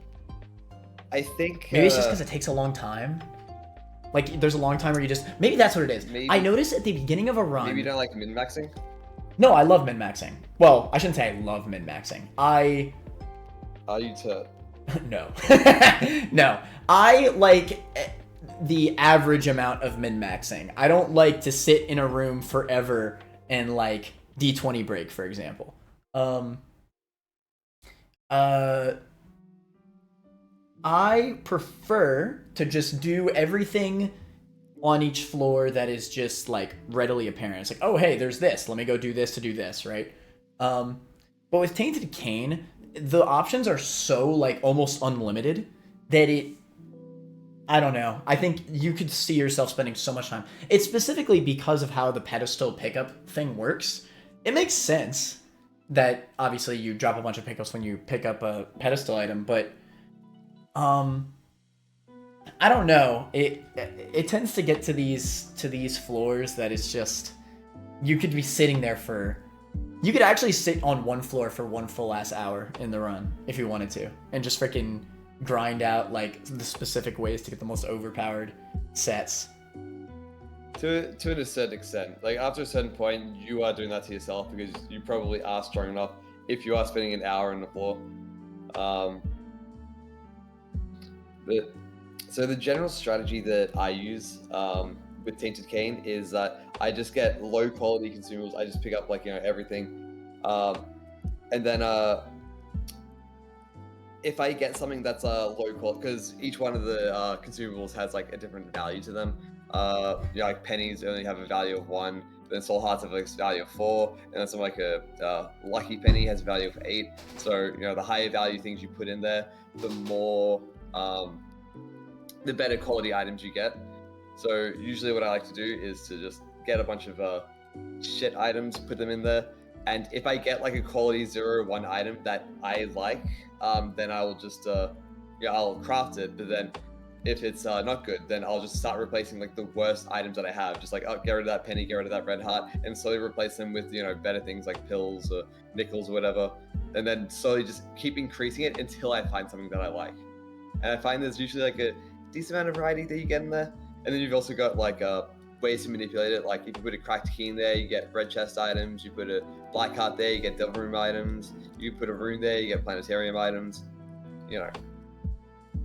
I think... Maybe it's just because it takes a long time. Like, there's a long time where you just... Maybe that's what it is. Maybe, I noticed at the beginning of a run... Maybe you don't like min-maxing? No, I love min-maxing. Well, I shouldn't say I love min-maxing. Are you tut? No. No. I like the average amount of min-maxing. I don't like to sit in a room forever and, like, D20 break, for example. I prefer to just do everything on each floor that is just like readily apparent. It's like, oh, hey, there's this. Let me go do this to do this, right? But with Tainted Cain, the options are so like almost unlimited that I don't know. I think you could see yourself spending so much time. It's specifically because of how the pedestal pickup thing works. It makes sense that obviously you drop a bunch of pickups when you pick up a pedestal item, but I don't know. It tends to get to these floors that it's just you could be sitting there for you could actually sit on one floor for one full ass hour in the run if you wanted to and just freaking grind out like the specific ways to get the most overpowered sets. To a certain extent, like after a certain point, you are doing that to yourself because you probably are strong enough if you are spending an hour on the floor. But so the general strategy that I use with Tainted Cain is that I just get low quality consumables. I just pick up like everything, and then if I get something that's low quality, because each one of the consumables has like a different value to them. Like pennies only have a value of 1, then soul hearts have a value of 4, and then something like a lucky penny has a value of 8. So the higher value things you put in there, the more the better quality items you get. So usually what I like to do is to just get a bunch of shit items, put them in there, and if I get like a quality 0-1 item that I like, then I will just I'll craft it. But then if it's not good, then I'll just start replacing like the worst items that I have. Just like, get rid of that penny, get rid of that red heart, and slowly replace them with better things like pills or nickels or whatever. And then slowly just keep increasing it until I find something that I like. And I find there's usually like a decent amount of variety that you get in there. And then you've also got like ways to manipulate it. Like if you put a cracked key in there, you get red chest items. You put a black heart there, you get devil room items. You put a rune there, you get planetarium items. You know,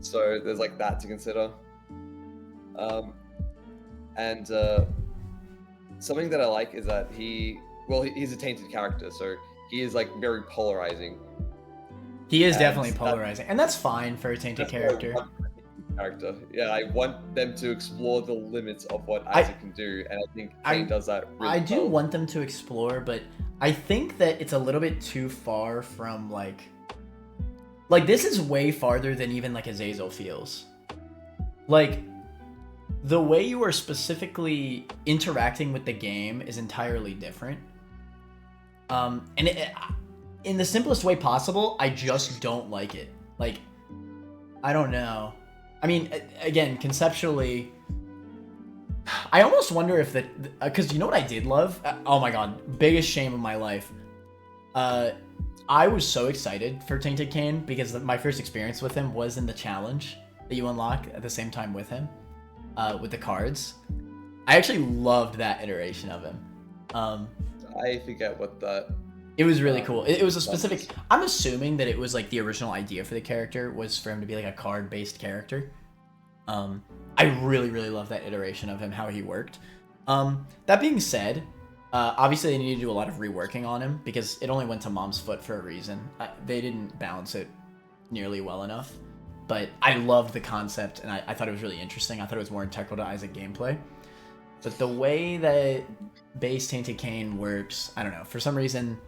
so there's like that to consider. And something that I like is that he's a tainted character, so he is like very polarizing. He is definitely polarizing, and that's fine for a tainted character. Yeah, I want them to explore the limits of what Isaac can do, and I think Cain does that really I do well. want them to explore, but I think that it's a little bit too far from like this is way farther than even like Azazel feels. Like the way you are specifically interacting with the game is entirely different. And in the simplest way possible, I just don't like it. Like, I don't know. I mean, again, conceptually, I almost wonder if because you know what I did love? Oh my god, biggest shame of my life. I was so excited for Tainted Cain because my first experience with him was in the challenge that you unlock at the same time with him, with the cards. I actually loved that iteration of him. I forget what that... It was really cool. It was a specific... I'm assuming that it was like the original idea for the character was for him to be like a card-based character. I really, really love that iteration of him, how he worked. That being said, obviously they needed to do a lot of reworking on him because it only went to Mom's Foot for a reason. They didn't balance it nearly well enough. But I loved the concept, and I thought it was really interesting. I thought it was more integral to Isaac gameplay. But the way that base Tainted Cain works, I don't know. For some reason,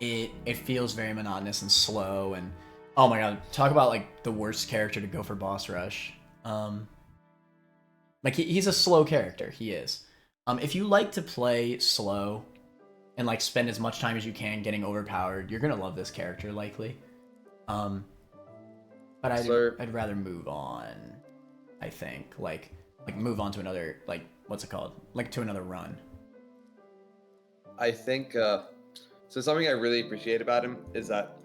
it feels very monotonous and slow. And oh my god, talk about like the worst character to go for boss rush. Like he's a slow character. He is. If you like to play slow and like spend as much time as you can getting overpowered, you're gonna love this character likely. But I'd rather move on. I think like move on to another, like, what's it called? Like to another run. I think so. Something I really appreciate about him is that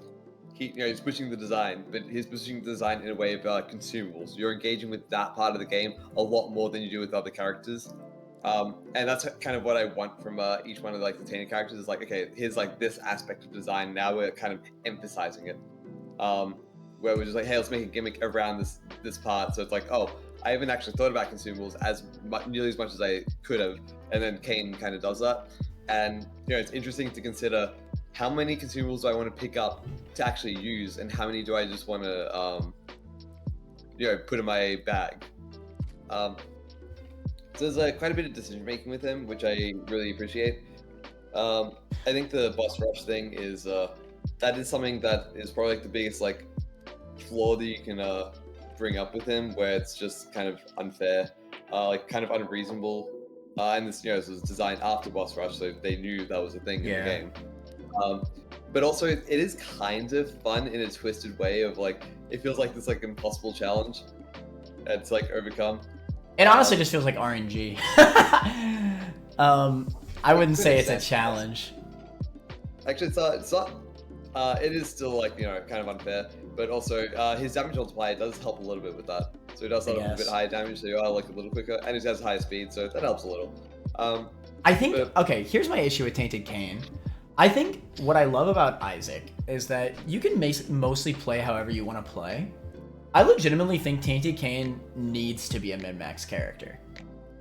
he's pushing the design, but he's pushing the design in a way of consumables. You're engaging with that part of the game a lot more than you do with other characters. And that's kind of what I want from each one of like the Tainted characters. Is like, okay, here's like this aspect of design. Now we're kind of emphasizing it. Where we're just like, hey, let's make a gimmick around this part. So it's like, oh, I haven't actually thought about consumables nearly as much as I could have. And then Cain kind of does that. And it's interesting to consider how many consumables do I want to pick up to actually use, and how many do I just want to put in my bag. So there's quite a bit of decision making with him, which I really appreciate. I think the boss rush thing is that is something that is probably like the biggest like flaw that you can bring up with him, where it's just kind of unfair, like kind of unreasonable. And this was designed after boss rush, so they knew that was a thing in the game. But also it is kind of fun in a twisted way of like, it feels like this like impossible challenge to like overcome. It honestly just feels like RNG. I wouldn't say it's a challenge. Actually, it's not. It is still like kind of unfair, but also his damage multiplier does help a little bit with that. So he does a bit higher damage, so you are like a little quicker, and it has higher speed, so that helps a little. I think okay. Here's my issue with Tainted Cain. I think what I love about Isaac is that you can mostly play however you want to play. I legitimately think Tainted Cain needs to be a min-max character.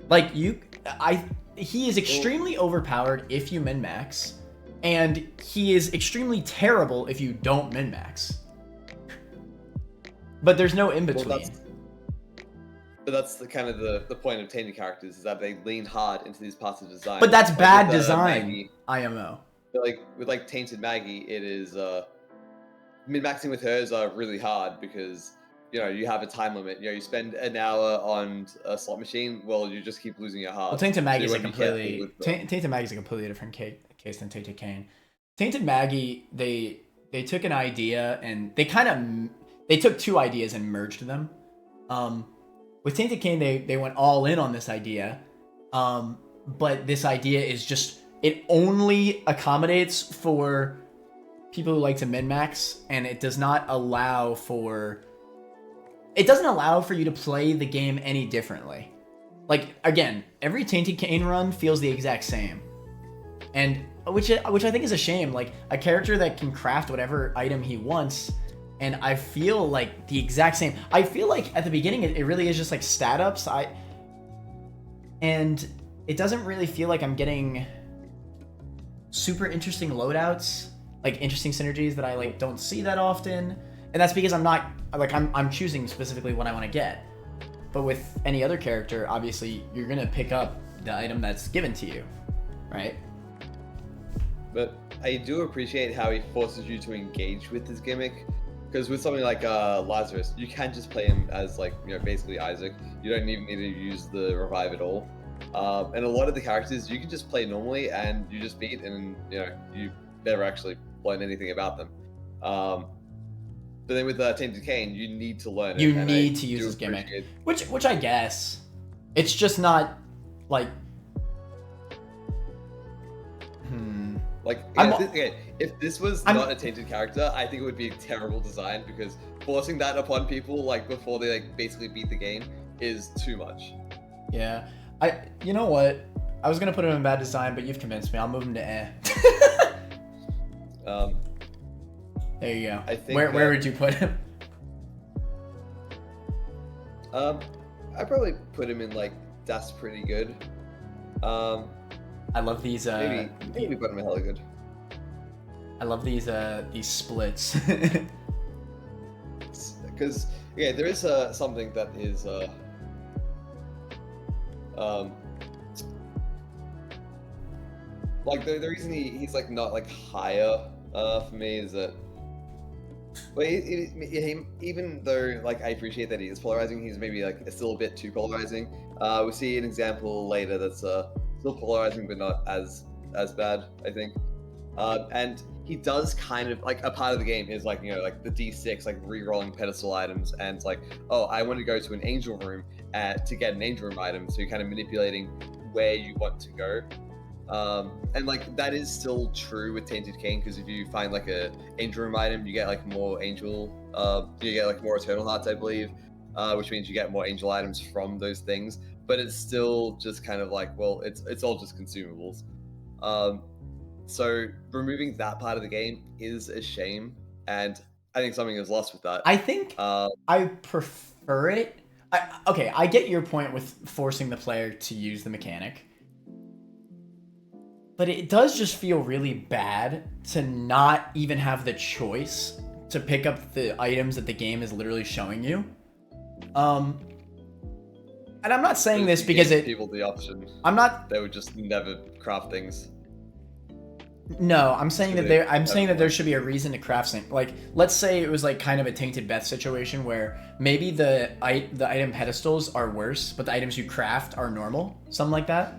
Like he is extremely overpowered if you min-max, and he is extremely terrible if you don't min-max. But there's no in-between. But that's the kind of the point of Tainted characters, is that they lean hard into these parts of design. But that's bad design, Maggy, IMO. But with Tainted Maggy, it is min-maxing with her is really hard because you have a time limit. You spend an hour on a slot machine. Well, you just keep losing your heart. Well, Tainted Maggy is a completely different case than Tainted Cain. Tainted Maggy, they took an idea and they took two ideas and merged them. With Tainted Cain, they went all in on this idea, but this idea is just, it only accommodates for people who like to min-max, and it does not allow for... It doesn't allow for you to play the game any differently. like, again, every Tainted Cain run feels the exact same. And which I think is a shame. Like, a character that can craft whatever item he wants, and I feel like the exact same. I feel like at the beginning it really is just like stat ups. And it doesn't really feel like I'm getting super interesting loadouts, like interesting synergies that I like don't see that often. And that's because I'm not like I'm choosing specifically what I want to get. But with any other character, obviously you're gonna pick up the item that's given to you, right? But I do appreciate how he forces you to engage with his gimmick, because with something like Lazarus, you can just play him as like, you know, basically Isaac. You don't even need to use the revive at all. And a lot of the characters you can just play normally and you just beat, and you know you never actually learn anything about them. But then with Tainted Cain, you need to learn it. You need to use his gimmick, which I guess it's just not like. Like, if this was not a tainted character, I think it would be a terrible design, because forcing that upon people like before they like basically beat the game is too much. Yeah, you know what? I was gonna put him in bad design, but you've convinced me. I'll move him to eh. There you go. I think where would you put him? I'd probably put him in like that's pretty good. I love these. Maybe put him in hella good. I love these splits. Because there is something that is like the reason he's like not like higher for me is that, well, even though like I appreciate that he is polarizing, he's maybe like still a bit too polarizing. We'll see an example later that's still polarizing but not as bad, I think. And he does kind of like, a part of the game is like, you know, like the D6, like re-rolling pedestal items, and it's like, oh, I want to go to an angel room to get an angel room item, so you're kind of manipulating where you want to go. And like that is still true with Tainted Cain, because if you find like a angel room item, you get like more angel, you get like more eternal hearts, I believe, which means you get more angel items from those things. But it's still just kind of like, well, it's all just consumables. So removing that part of the game is a shame, and I think something is lost with that. I think I prefer it. Okay, I get your point with forcing the player to use the mechanic, but it does just feel really bad to not even have the choice to pick up the items that the game is literally showing you. And I'm not saying this because people the option. They would just never craft things. No, I'm saying that there should be a reason to craft something. Like, let's say it was like kind of a Tainted Beth situation where maybe the item pedestals are worse, but the items you craft are normal, something like that.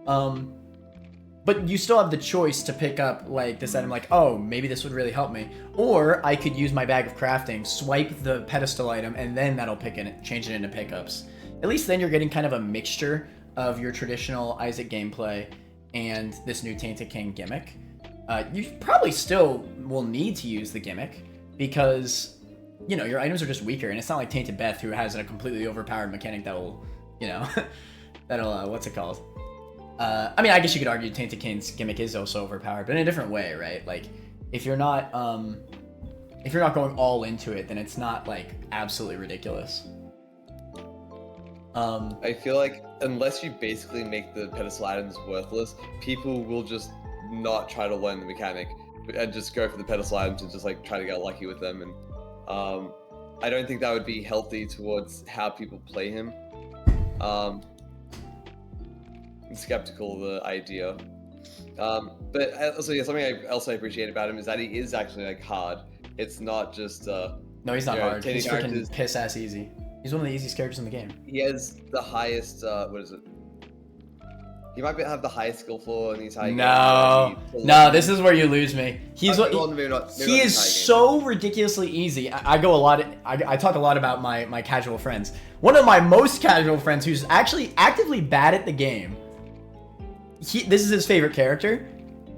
But you still have the choice to pick up like this item, like, oh, maybe this would really help me, or I could use my bag of crafting, swipe the pedestal item, and then that'll change it into pickups. At least then you're getting kind of a mixture of your traditional Isaac gameplay and this new Tainted Cain gimmick. You probably still will need to use the gimmick because, you know, your items are just weaker, and it's not like Tainted Beth, who has a completely overpowered mechanic that'll, you know, what's it called? I mean, I guess you could argue Tainted Cain's gimmick is also overpowered, but in a different way, right? Like, if you're not going all into it, then it's not like absolutely ridiculous. I feel like unless you basically make the pedestal items worthless, people will just not try to learn the mechanic and just go for the pedestal items and just like try to get lucky with them. And I don't think that would be healthy towards how people play him. I'm skeptical of the idea. But also, yeah, something I also appreciate about him is that he is actually like hard. It's not just no, he's not hard. He's freaking piss ass easy. He's one of the easiest characters in the game. He has the highest what is it? He might have the highest skill floor in the entire game. No, this is where you lose me. He is so ridiculously easy. I talk a lot about my casual friends. One of my most casual friends, who's actually actively bad at the game, this is his favorite character,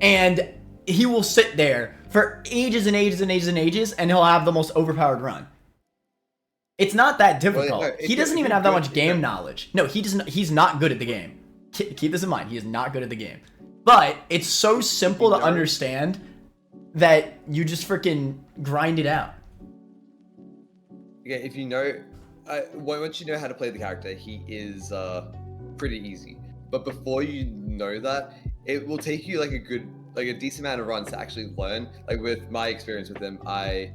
and he will sit there for ages and ages and ages and ages, and he'll have the most overpowered run. It's not that difficult. no, He doesn't even have that much game knowledge. No, he doesn't. He's not good at the game. Keep this in mind. He is not good at the game. But it's so simple to understand that you just freaking grind it out. Yeah, if you know, once you know how to play the character, he is pretty easy. But before you know that, it will take you like a decent amount of runs to actually learn. Like with my experience with him, I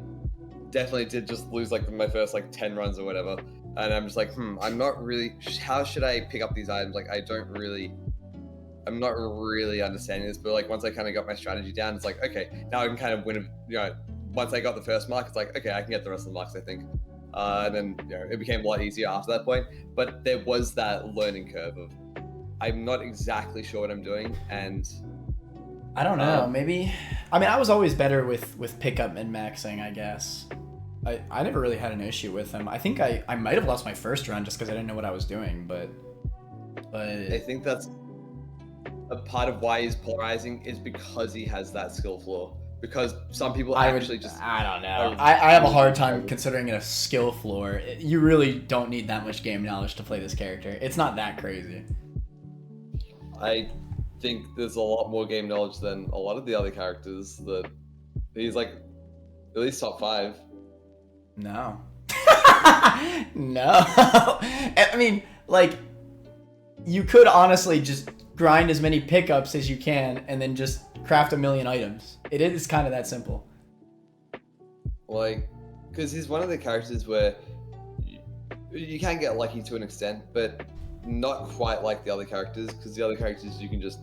definitely did just lose like my first like 10 runs or whatever, and I'm just like, I'm not really. How should I pick up these items? Like, I'm not really understanding this. But like once I kind of got my strategy down, it's like, okay, now I can kind of win. Once I got the first mark, it's like, okay, I can get the rest of the marks, I think. And then it became a lot easier after that point. But there was that learning curve of I'm not exactly sure what I'm doing, and I don't know. Maybe. I mean, I was always better with pickup and maxing, I guess. I never really had an issue with him. I think I might have lost my first run just because I didn't know what I was doing, but I think that's a part of why he's polarizing is because he has that skill flaw. Because some people I don't know. I have a hard time considering it a skill floor. You really don't need that much game knowledge to play this character. It's not that crazy. I think there's a lot more game knowledge than a lot of the other characters. That he's like at least top 5. No. No. I mean, like, you could honestly just grind as many pickups as you can and then just craft a million items. It is kind of that simple. Like, because he's one of the characters where you can get lucky to an extent, but not quite like the other characters, because the other characters you can just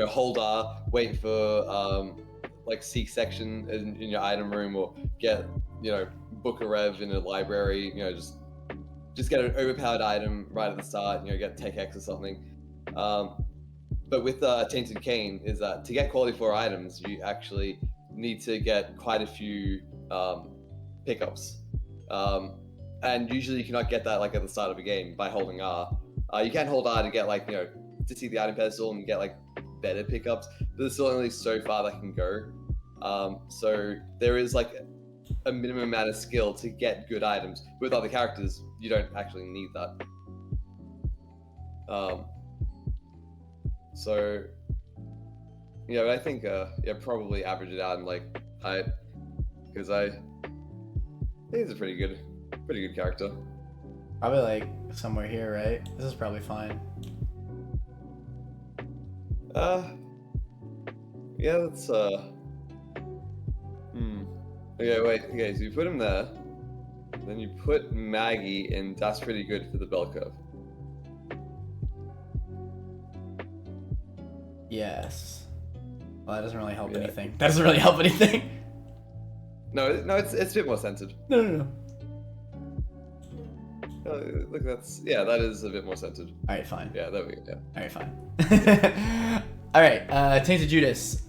hold R, wait for like seek section in your item room, or get book a rev in a library, just get an overpowered item right at the start, get Tech X or something. But with Tainted Cain is that to get quality 4 items, you actually need to get quite a few pickups. And usually you cannot get that like at the start of a game by holding R. You can hold R to get like, to see the item pedestal and get like better pickups, but there's still only so far that can go. So there is like a minimum amount of skill to get good items. With other characters, you don't actually need that. So I think probably average it out and like because I think he's a pretty good character. Probably like somewhere here, right? This is probably fine. Yeah, that's Okay, wait. Okay, so you put him there, then you put Maggy, and that's pretty good for the bell curve. Yes. Well, that doesn't really help anything. That doesn't really help anything. No, it's a bit more centered. No. Look, that is a bit more centered. All right, fine. Yeah, there we go. Yeah. All right, fine. All right, Tainted Judas.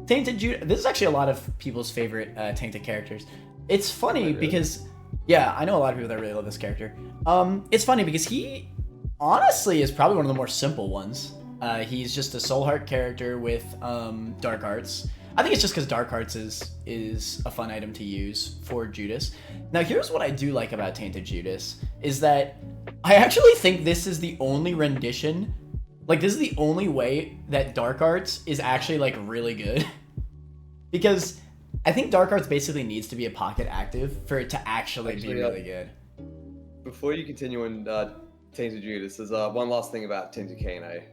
Tainted Judas. This is actually a lot of people's favorite Tainted characters. It's funny because, I know a lot of people that really love this character. It's funny because he honestly is probably one of the more simple ones. He's just a soul heart character with dark arts. I think it's just because dark arts is a fun item to use for Judas. Now, here's what I do like about Tainted Judas is that I actually think this is the only rendition. Like, this is the only way that dark arts is actually like really good. Because I think dark arts basically needs to be a pocket active for it to actually be really good. Before you continue on Tainted Judas, there's one last thing about Tainted Cain I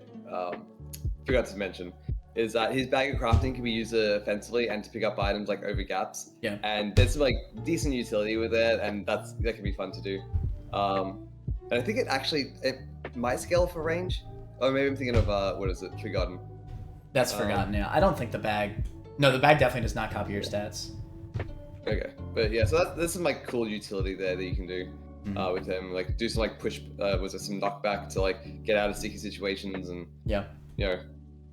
forgot to mention. Is that his bag of crafting can be used offensively and to pick up items like over gaps. Yeah. And there's some like decent utility with it, and that can be fun to do. And I think it might scale for range. Oh, maybe I'm thinking of what is it? Forgotten. That's Forgotten. Yeah. I don't think the bag. No, the bag definitely does not copy your stats. Okay, but yeah, so there's some like cool utility there that you can do with him. Like do some like push. Was it some knockback to like get out of sticky situations and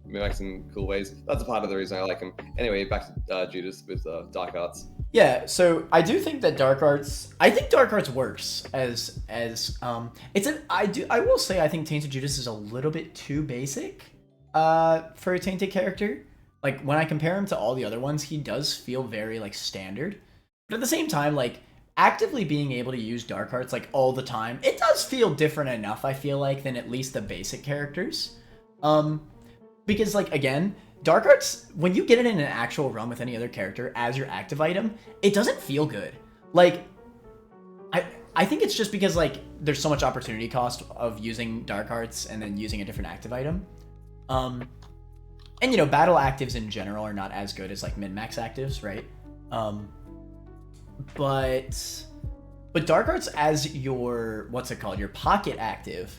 mimic some cool ways. That's a part of the reason I like him. Anyway, back to Judas with dark arts. Yeah, so I do think that dark arts. I think dark arts works as it's an. I will say I think Tainted Judas is a little bit too basic, for a Tainted character. Like when I compare him to all the other ones, he does feel very like standard. But at the same time, like actively being able to use dark arts like all the time, it does feel different enough, I feel like, than at least the basic characters. Because like, again, dark arts, when you get it in an actual run with any other character as your active item, it doesn't feel good. Like, I think it's just because like there's so much opportunity cost of using dark arts and then using a different active item. And you know, battle actives in general are not as good as like min-max actives, right? But dark arts as your, what's it called, your pocket active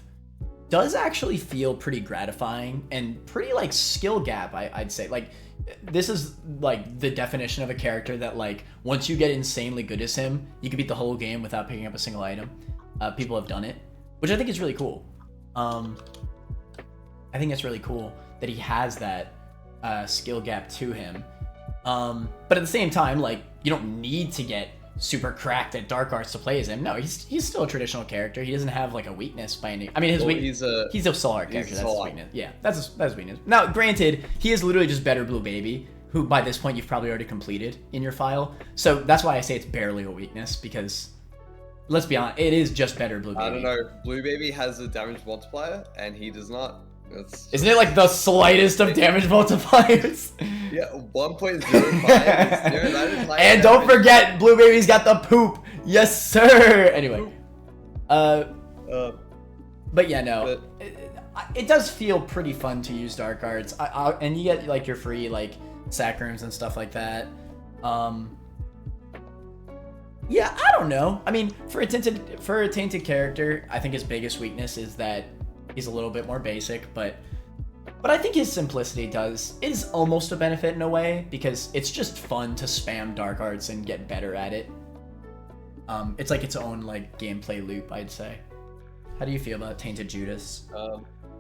does actually feel pretty gratifying and pretty like skill gap, I'd say. Like, this is like the definition of a character that like once you get insanely good as him, you can beat the whole game without picking up a single item. People have done it, which I think is really cool. I think it's really cool that he has that skill gap to him. But at the same time, like, you don't need to get super cracked at dark arts to play as him. No, he's still a traditional character. He doesn't have like a weakness by any. I mean, his weakness. He's a soul art character. That's his weakness. Yeah, that's his weakness. Now, granted, he is literally just better blue baby, who by this point you've probably already completed in your file. So that's why I say it's barely a weakness, because let's be honest, it is just better blue baby. I don't know. Blue baby has a damage multiplier, and he does not. Isn't it like the slightest of damage multipliers? Yeah, 1.05. And don't forget, Blue Baby's got the poop. Yes, sir. Anyway, but yeah, no, it does feel pretty fun to use dark arts, and you get like your free like sack rooms and stuff like that. Yeah, I don't know. I mean, for a tainted character, I think his biggest weakness is that he's a little bit more basic, but I think his simplicity is almost a benefit in a way, because it's just fun to spam dark arts and get better at it. It's like its own like gameplay loop, I'd say. How do you feel about Tainted Judas?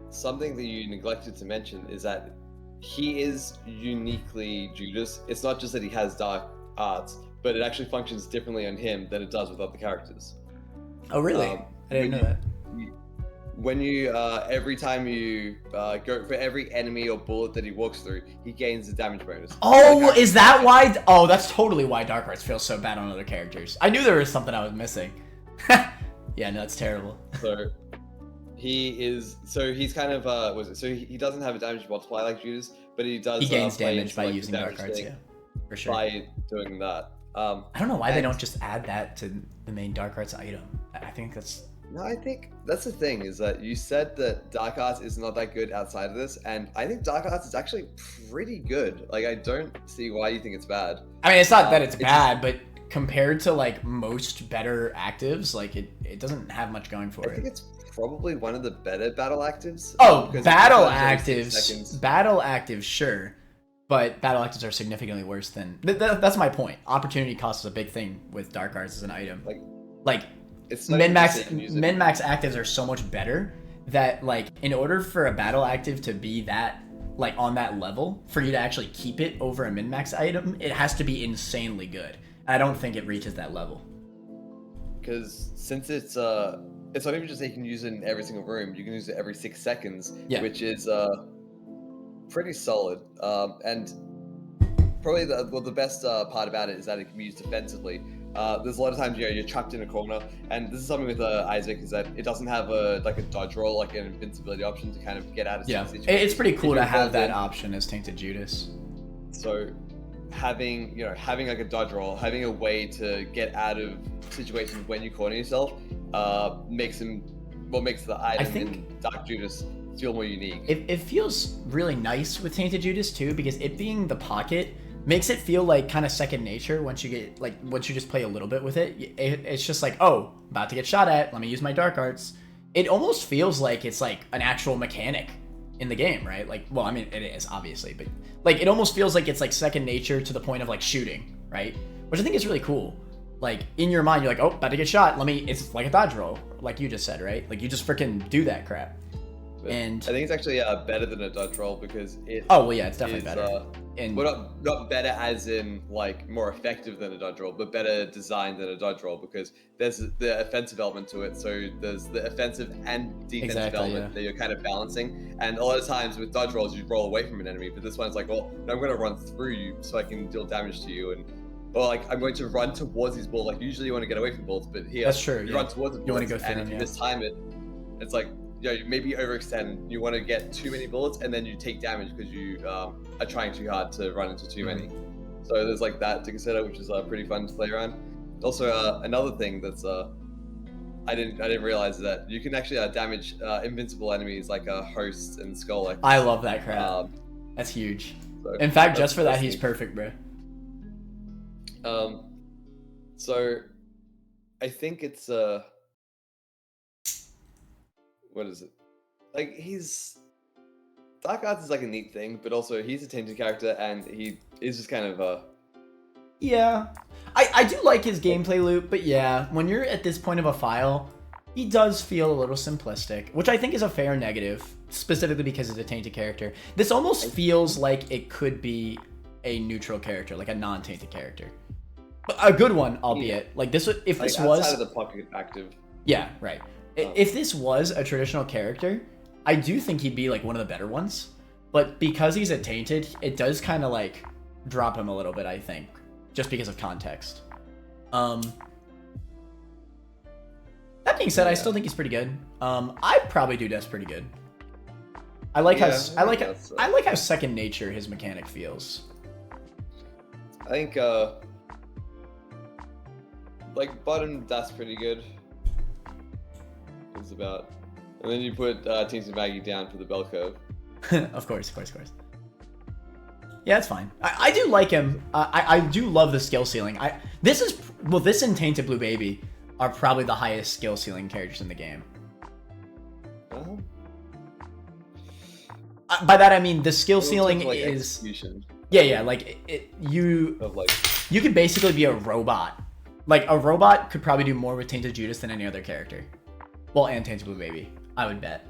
Something that you neglected to mention is that he is uniquely Judas. It's not just that he has dark arts, but it actually functions differently on him than it does with other characters. Oh, really? I didn't know that. When you every time you go for every enemy or bullet that he walks through, he gains a damage bonus. Oh, is that why? Oh, that's totally why dark arts feel so bad on other characters. I knew there was something I was missing. Yeah, no, it's terrible. So he's kind of he doesn't have a damage multiplier like Judas, but he does. He gains damage by using dark arts, yeah, for sure. By doing that. I don't know why they don't just add that to the main dark arts item. I think that's. No, I think that's the thing, is that you said that dark arts is not that good outside of this, and I think dark arts is actually pretty good. Like, I don't see why you think it's bad. I mean, it's not that it's bad, but compared to like most better actives, like it doesn't have much going for it. I think it's probably one of the better battle actives. Oh, battle actives, sure. But battle actives are significantly worse than... That's my point. Opportunity cost is a big thing with dark arts as an item. Like min-max actives are so much better that, like, in order for a battle active to be that, like, on that level, for you to actually keep it over a min-max item, it has to be insanely good. I don't think it reaches that level. Because since it's not even just that you can use it in every single room, you can use it every 6 seconds, which is pretty solid. And probably the best part about it is that it can be used defensively. There's a lot of times you're trapped in a corner, and this is something with Isaac, is that it doesn't have a dodge roll, like an invincibility option to kind of get out of situations. It's pretty cool to have that option as Tainted Judas. So having like a dodge roll, having a way to get out of situations when you corner yourself, makes the item in Dark Judas feel more unique. It feels really nice with Tainted Judas too, because it being the pocket makes it feel like kind of second nature once you just play a little bit with it. It's just like, oh, about to get shot at, let me use my dark arts. It almost feels like it's like an actual mechanic in the game, right? Like, well, I mean, it is obviously, but like it almost feels like it's like second nature to the point of like shooting, right? Which I think is really cool. Like, in your mind, you're like, oh, about to get shot, it's like a dodge roll, like you just said, right? Like, you just freaking do that crap. And I think it's actually better than a dodge roll, because it. Oh well, yeah, it's definitely better. Well, not better as in like more effective than a dodge roll, but better designed than a dodge roll, because there's the offensive element to it. So there's the offensive and defensive element that you're kind of balancing. And a lot of times with dodge rolls, you roll away from an enemy, but this one's like, well, I'm going to run through you so I can deal damage to you. And or like I'm going to run towards these bullets. Like usually you want to get away from bullets, but here That's true. you run towards the you want to bullets, go through and them, if you mistime it, it's like maybe you overextend. You want to get too many bullets, and then you take damage because you are trying too hard to run into too many. So there's like that to consider, which is pretty fun to play around. Also, another thing that's I didn't realize that you can actually damage invincible enemies like Host and Skull. I love that crap. That's huge. So in fact, just for that, he's perfect, bro. So I think it's what is it? Like Dark Arts is like a neat thing, but also he's a tainted character and he is just kind of Yeah. I do like his gameplay loop, but yeah, when you're at this point of a file, he does feel a little simplistic, which I think is a fair negative, specifically because it's a tainted character. This almost feels like it could be a neutral character, like a non-tainted character. A good one, albeit. Like this, if this was outside of the pocket active. Yeah, right. If this was a traditional character, I do think he'd be like one of the better ones. But because he's a tainted, it does kind of like drop him a little bit, I think, just because of context. That being said, I still think he's pretty good. I'd probably do Death's pretty good. I like how second nature his mechanic feels. I think like bottom Death's pretty good. It's about, and then you put Teams and Maggy down for the bell curve. Of course. Yeah, it's fine. I do like him. I do love the skill ceiling. This and Tainted Blue Baby are probably the highest skill ceiling characters in the game. By that I mean the skill ceiling is execution. Yeah. Like you could basically be a robot. Like a robot could probably do more with Tainted Judas than any other character. Well, and Tainted Blue Baby, I would bet.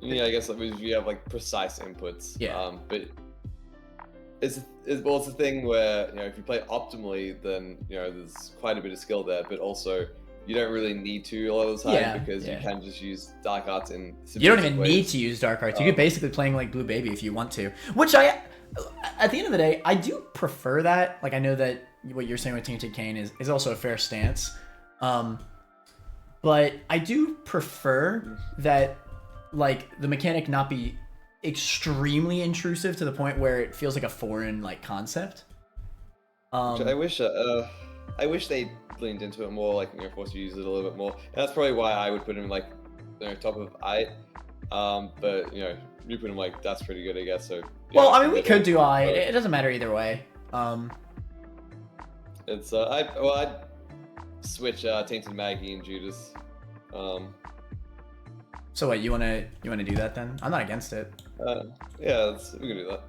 Yeah, I guess you have like precise inputs. Yeah. But it's the thing where if you play optimally, then there's quite a bit of skill there, but also you don't really need to a lot of the time because you can just use Dark Arts in. You don't even need to use Dark Arts. You could basically playing like Blue Baby if you want to. Which at the end of the day, I do prefer that. Like I know that what you're saying with Tainted Cain is also a fair stance. But I do prefer that, like, the mechanic not be extremely intrusive to the point where it feels like a foreign, like, concept. I wish they leaned into it more, like, forced you to use it a little bit more. And that's probably why I would put him, like, top of 8. But, you put him, like, that's pretty good, I guess. So. Well, I mean, we could do I. It doesn't matter either way. It's, I'd switch Tainted Maggy and Judas. So what, you wanna do that then? I'm not against it. Yeah, we can do that.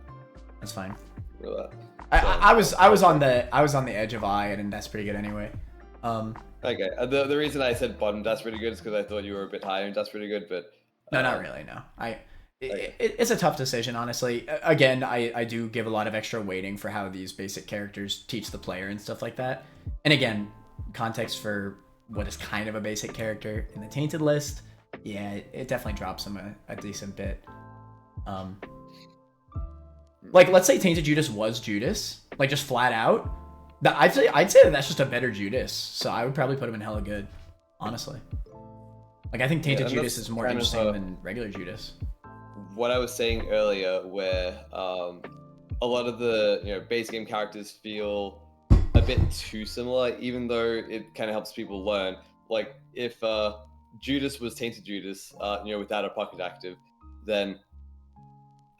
That's fine. Do that. I was on the edge of I, and that's pretty good anyway. Okay. The reason I said bottom that's pretty good is because I thought you were a bit higher and that's pretty good, but no, not really. No, it's a tough decision, honestly. Again, I do give a lot of extra weighting for how these basic characters teach the player and stuff like that. And again, context for what is kind of a basic character in the Tainted list, yeah, it definitely drops him a decent bit. Like, let's say Tainted Judas was Judas, like just flat out. I'd say that that's just a better Judas, so I would probably put him in hella good, honestly. Like, I think Tainted Judas is more interesting than regular Judas. What I was saying earlier, where a lot of the base game characters feel a bit too similar, even though it kind of helps people learn. Like if Judas was Tainted Judas, without a pocket active, then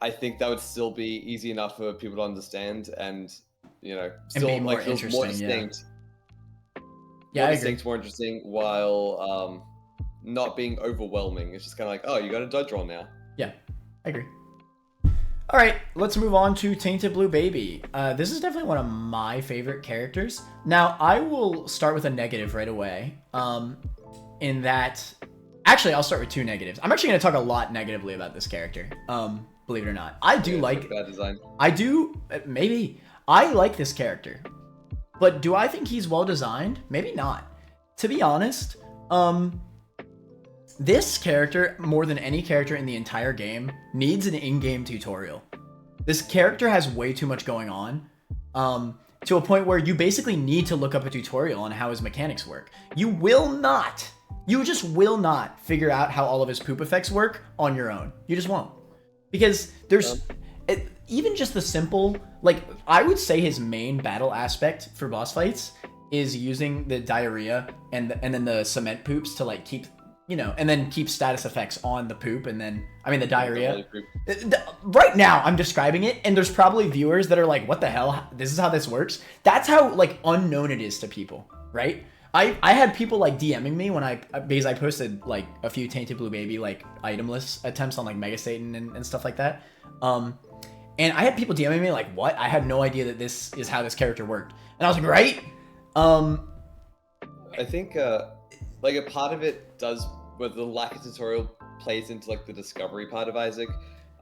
I think that would still be easy enough for people to understand, and still be more like feels more distinct. Yeah, I agree. More interesting while not being overwhelming. It's just kind of like, oh, you got a dodge roll now. Yeah, I agree. All right, let's move on to Tainted Blue Baby. This is definitely one of my favorite characters. Now, I will start with a negative right away. In that, actually, I'll start with 2 negatives. I'm actually going to talk a lot negatively about this character. Believe it or not, I do like bad design. I like this character, but do I think he's well designed? Maybe not. To be honest, this character, more than any character in the entire game, needs an in-game tutorial. This character has way too much going on. to a point where you basically need to look up a tutorial on how his mechanics work. You just will not figure out how all of his poop effects work on your own. You just won't. Because there's even just the simple, like, I would say his main battle aspect for boss fights is using the diarrhea and then the cement poops to like keep, and then keep status effects on the poop, and then the diarrhea. Right now I'm describing it, and there's probably viewers that are like, what the hell, this is how this works. That's how like unknown it is to people, right? I had people like DMing me because I posted like a few Tainted Blue Baby like itemless attempts on like Mega Satan and stuff like that. And I had people DMing me like, what? I had no idea that this is how this character worked. And I was like, right? I think like a part of it does, where the lack of tutorial plays into like the discovery part of Isaac,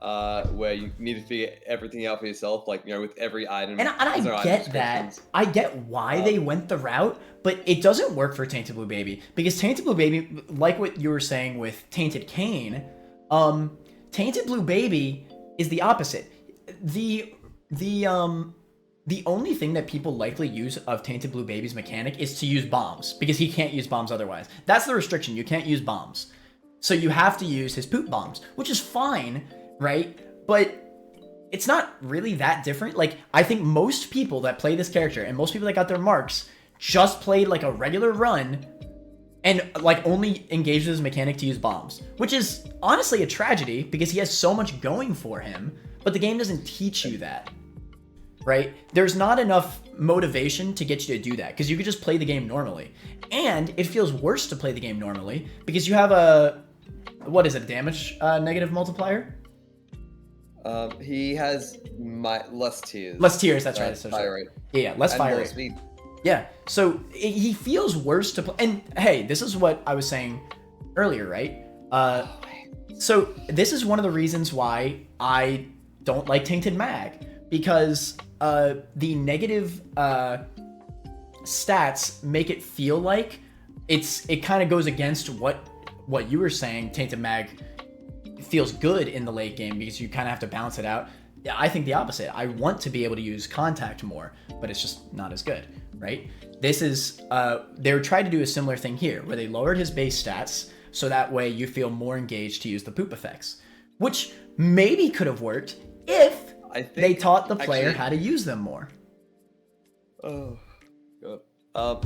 where you need to figure everything out for yourself, like, with every item. And I get that. I get why they went the route, but it doesn't work for Tainted Blue Baby, because Tainted Blue Baby, like what you were saying with Tainted Cain, Tainted Blue Baby is the opposite. The only thing that people likely use of Tainted Blue Baby's mechanic is to use bombs, because he can't use bombs otherwise. That's the restriction. You can't use bombs. So you have to use his poop bombs, which is fine, right? But it's not really that different. Like, I think most people that play this character and most people that got their marks just played like a regular run and like only engaged with his mechanic to use bombs, which is honestly a tragedy because he has so much going for him, but the game doesn't teach you that, right? There's not enough motivation to get you to do that, because you could just play the game normally. And it feels worse to play the game normally because you have a damage negative multiplier? He has less tears. Less tears, that's right. Fire rate. Yeah, less and fire more rate. Speed. Yeah, so he feels worse to play. And hey, this is what I was saying earlier, right? So this is one of the reasons why I don't like Tainted Mag, because the negative stats make it feel like it kind of goes against what you were saying. Tainted Mag feels good in the late game because you kind of have to balance it out. Yeah, I think the opposite. I want to be able to use contact more, but it's just not as good, right? This is they're trying to do a similar thing here, where they lowered his base stats so that way you feel more engaged to use the poop effects, which maybe could have worked if they taught the player how to use them more. Oh god.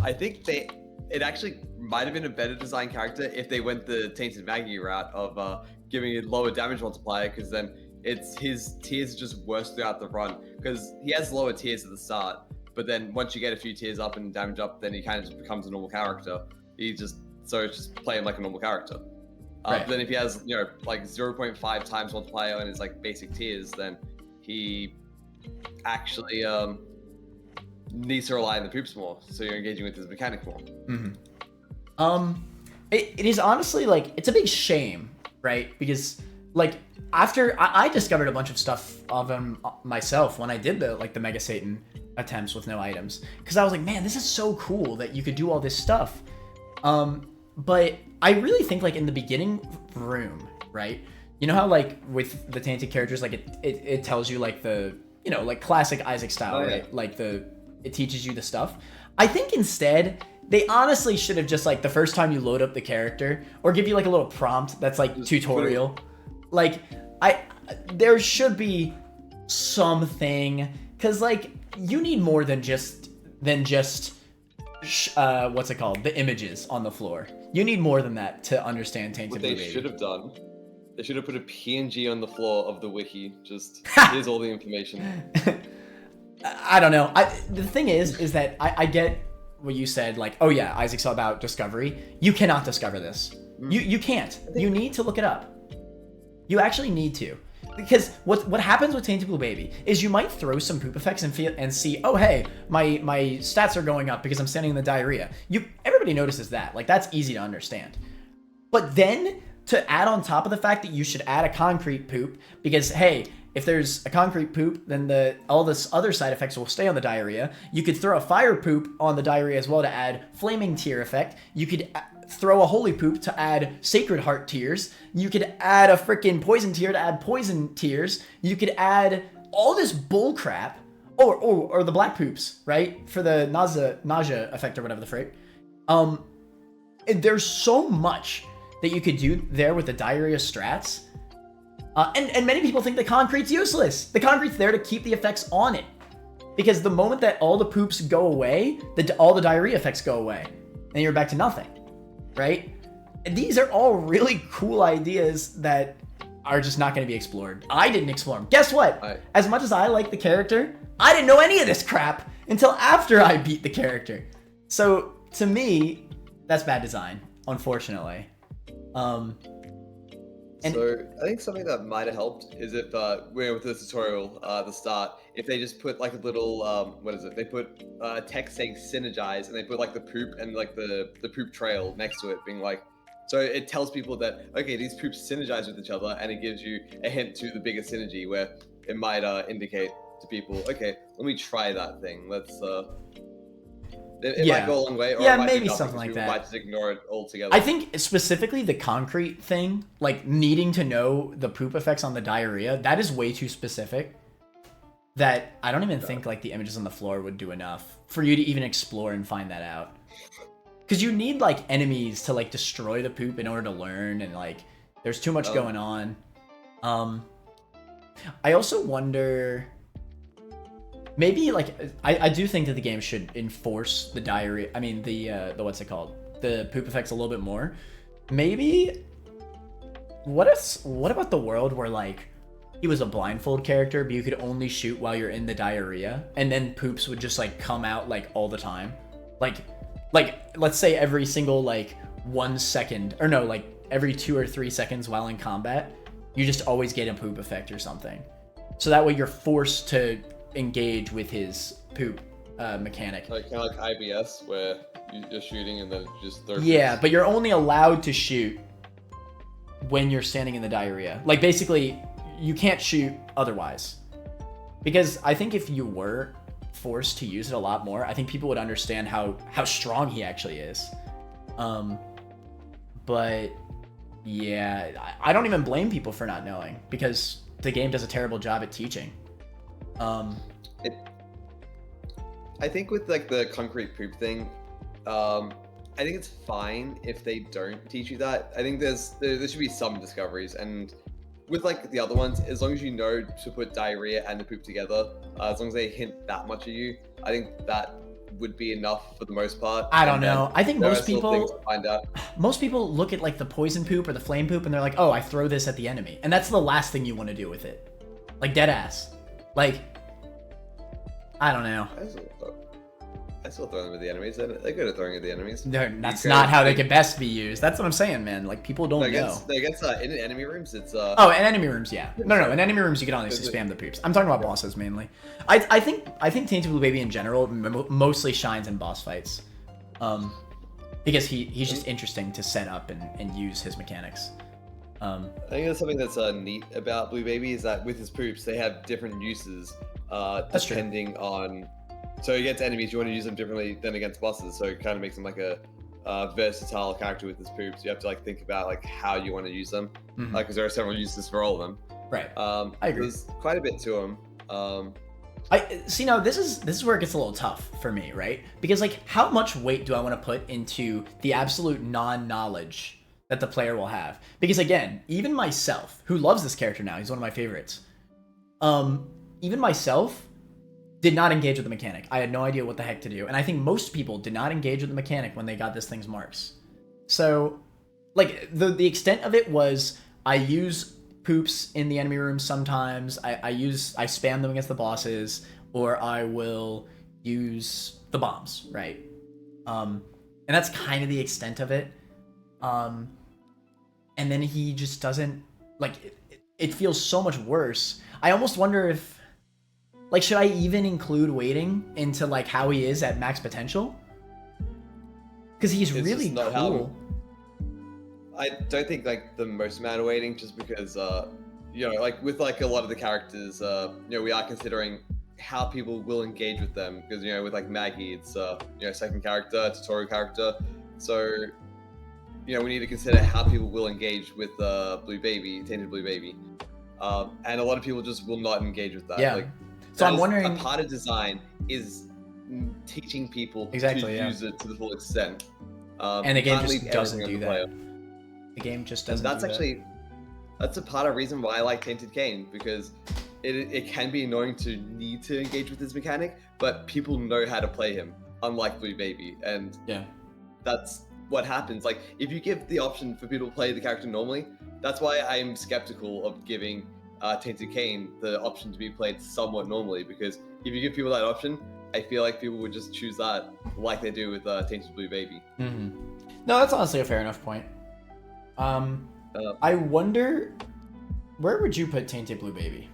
I think it actually might have been a better design character if they went the Tainted Maggy route of giving it lower damage multiplier, because then his tiers are just worse throughout the run, because he has lower tiers at the start, but then once you get a few tiers up and damage up, then he kind of just becomes a normal character. So it's just play him like a normal character. Right. But then if he has like 0.5 times multiplier on his like basic tiers, then he actually needs to rely on the poops more, so you're engaging with his mechanic more. Mm-hmm. It is honestly like, it's a big shame, right? Because like after I discovered a bunch of stuff of him myself when I did the Mega Satan attempts with no items, because I was like, man, this is so cool that you could do all this stuff. But I really think like in the beginning room, right? You know how like with the Tainted characters, like it tells you like the, like classic Isaac style, right? Yeah. Like it teaches you the stuff. I think instead they honestly should have just like the first time you load up the character, or give you like a little prompt that's like just tutorial. Like there should be something, because like you need more than just what's it called? The images on the floor. You need more than that to understand Tainted Blue Baby. What they should have done, they should have put a PNG on the floor of the wiki. Just here's all the information. I don't know. The thing is that I get what you said. Like, oh yeah, Isaac's all about discovery. You cannot discover this. You can't. You need to look it up. You actually need to. Because what happens with Tainted Blue Baby is you might throw some poop effects and see, oh hey, my stats are going up because I'm standing in the diarrhea. Everybody notices that. Like, that's easy to understand. But then to add on top of the fact that you should add a concrete poop, because hey, if there's a concrete poop, then all this other side effects will stay on the diarrhea. You could throw a fire poop on the diarrhea as well to add flaming tear effect. You could throw a holy poop to add sacred heart tears. You could add a freaking poison tear to add poison tears. You could add all this bull crap. or the black poops, right? For the nausea effect or whatever the frick. There's so much that you could do there with the diarrhea strats. And many people think the concrete's useless. The concrete's there to keep the effects on it. Because the moment that all the poops go away, all the diarrhea effects go away. And you're back to nothing, right? And these are all really cool ideas that are just not going to be explored. I didn't explore them. Guess what? As much as I like the character, I didn't know any of this crap until after I beat the character. So, to me, that's bad design, unfortunately. So I think something that might have helped is if with the tutorial at the start, if they just put like a little they put text saying synergize, and they put like the poop and like the poop trail next to it, being like, so it tells people that okay, these poops synergize with each other, and it gives you a hint to the bigger synergy where it might indicate to people, okay, let me try that thing. Let's it might go a long way, or it might maybe do something like that. Might just ignore it altogether. I think specifically the concrete thing, like needing to know the poop effects on the diarrhea, that is way too specific. That I don't even think like the images on the floor would do enough for you to even explore and find that out. Because you need like enemies to like destroy the poop in order to learn, and like there's too much going on. I also wonder. Maybe like I do think that the game should enforce the diarrhea. I mean the what's it called? The poop effects a little bit more. Maybe. What about the world where like he was a blindfold character, but you could only shoot while you're in the diarrhea, and then poops would just like come out like all the time, like let's say every single like 1 second, or no, like every 2 or 3 seconds while in combat, you just always get a poop effect or something. So that way you're forced to engage with his poop mechanic. Like kind of like IBS, where you're shooting and then just throw. Yeah, but you're only allowed to shoot when you're standing in the diarrhea. Like basically, you can't shoot otherwise. Because I think if you were forced to use it a lot more, I think people would understand how strong he actually is. But yeah, I don't even blame people for not knowing, because the game does a terrible job at teaching. I think with like the concrete poop thing, I think it's fine if they don't teach you that. I think there should be some discoveries, and with like the other ones, as long as you know to put diarrhea and the poop together, as long as they hint that much at you, I think that would be enough for the most part. I don't know. I think most people look at like the poison poop or the flame poop and they're like, oh, I throw this at the enemy. And that's the last thing you want to do with it. Like dead ass. Like, I don't know. I still throw them at the enemies. They're good at throwing at the enemies. No, that's not how they can best be used. That's what I'm saying, man. Like, people don't know. I guess in enemy rooms, it's... Oh, in enemy rooms, yeah. No, in enemy rooms, you can honestly spam the poops. I'm talking about bosses, mainly. I think Tainted Blue Baby in general mostly shines in boss fights. Because he's just interesting to set up and use his mechanics. I think that's something that's neat about Blue Baby, is that with his poops, they have different uses depending on... So against enemies, you want to use them differently than against bosses. So it kind of makes them like a versatile character with his poops. You have to like think about like how you want to use them, because there are several uses for all of them. Right. I agree. There's quite a bit to them. I see. Now this is where it gets a little tough for me, right? Because like, how much weight do I want to put into the absolute non-knowledge that the player will have? Because again, even myself, who loves this character now, he's one of my favorites. Even myself did not engage with the mechanic. I had no idea what the heck to do. And I think most people did not engage with the mechanic when they got this thing's marks. So, like, the extent of it was, I use poops in the enemy room sometimes, I spam them against the bosses, or I will use the bombs, right? And that's kind of the extent of it. And then he just doesn't, like, it feels so much worse. I almost wonder if, like, should I even include waiting into, like, how he is at max potential? Because he's really cool. I don't think, like, the most amount of waiting, just because, you know, like, with, like, a lot of the characters, you know, we are considering how people will engage with them. Because, you know, with, like, Maggy, it's, you know, second character, tutorial character. So, you know, we need to consider how people will engage with Blue Baby, Tainted Blue Baby. And a lot of people just will not engage with that. Yeah. Like, So I'm wondering. A part of design is teaching people to use it to the full extent. And the game just doesn't do that. The game just doesn't. And that's a part of the reason why I like Tainted Cain, because it can be annoying to need to engage with this mechanic, but people know how to play him, unlike Blue Baby, and that's what happens. Like, if you give the option for people to play the character normally, that's why I'm skeptical of giving Tainted Cain the option to be played somewhat normally, because if you give people that option, I feel like people would just choose that like they do with Tainted Blue Baby. Mm-hmm. No, that's honestly a fair enough point. I wonder, where would you put Tainted Blue Baby?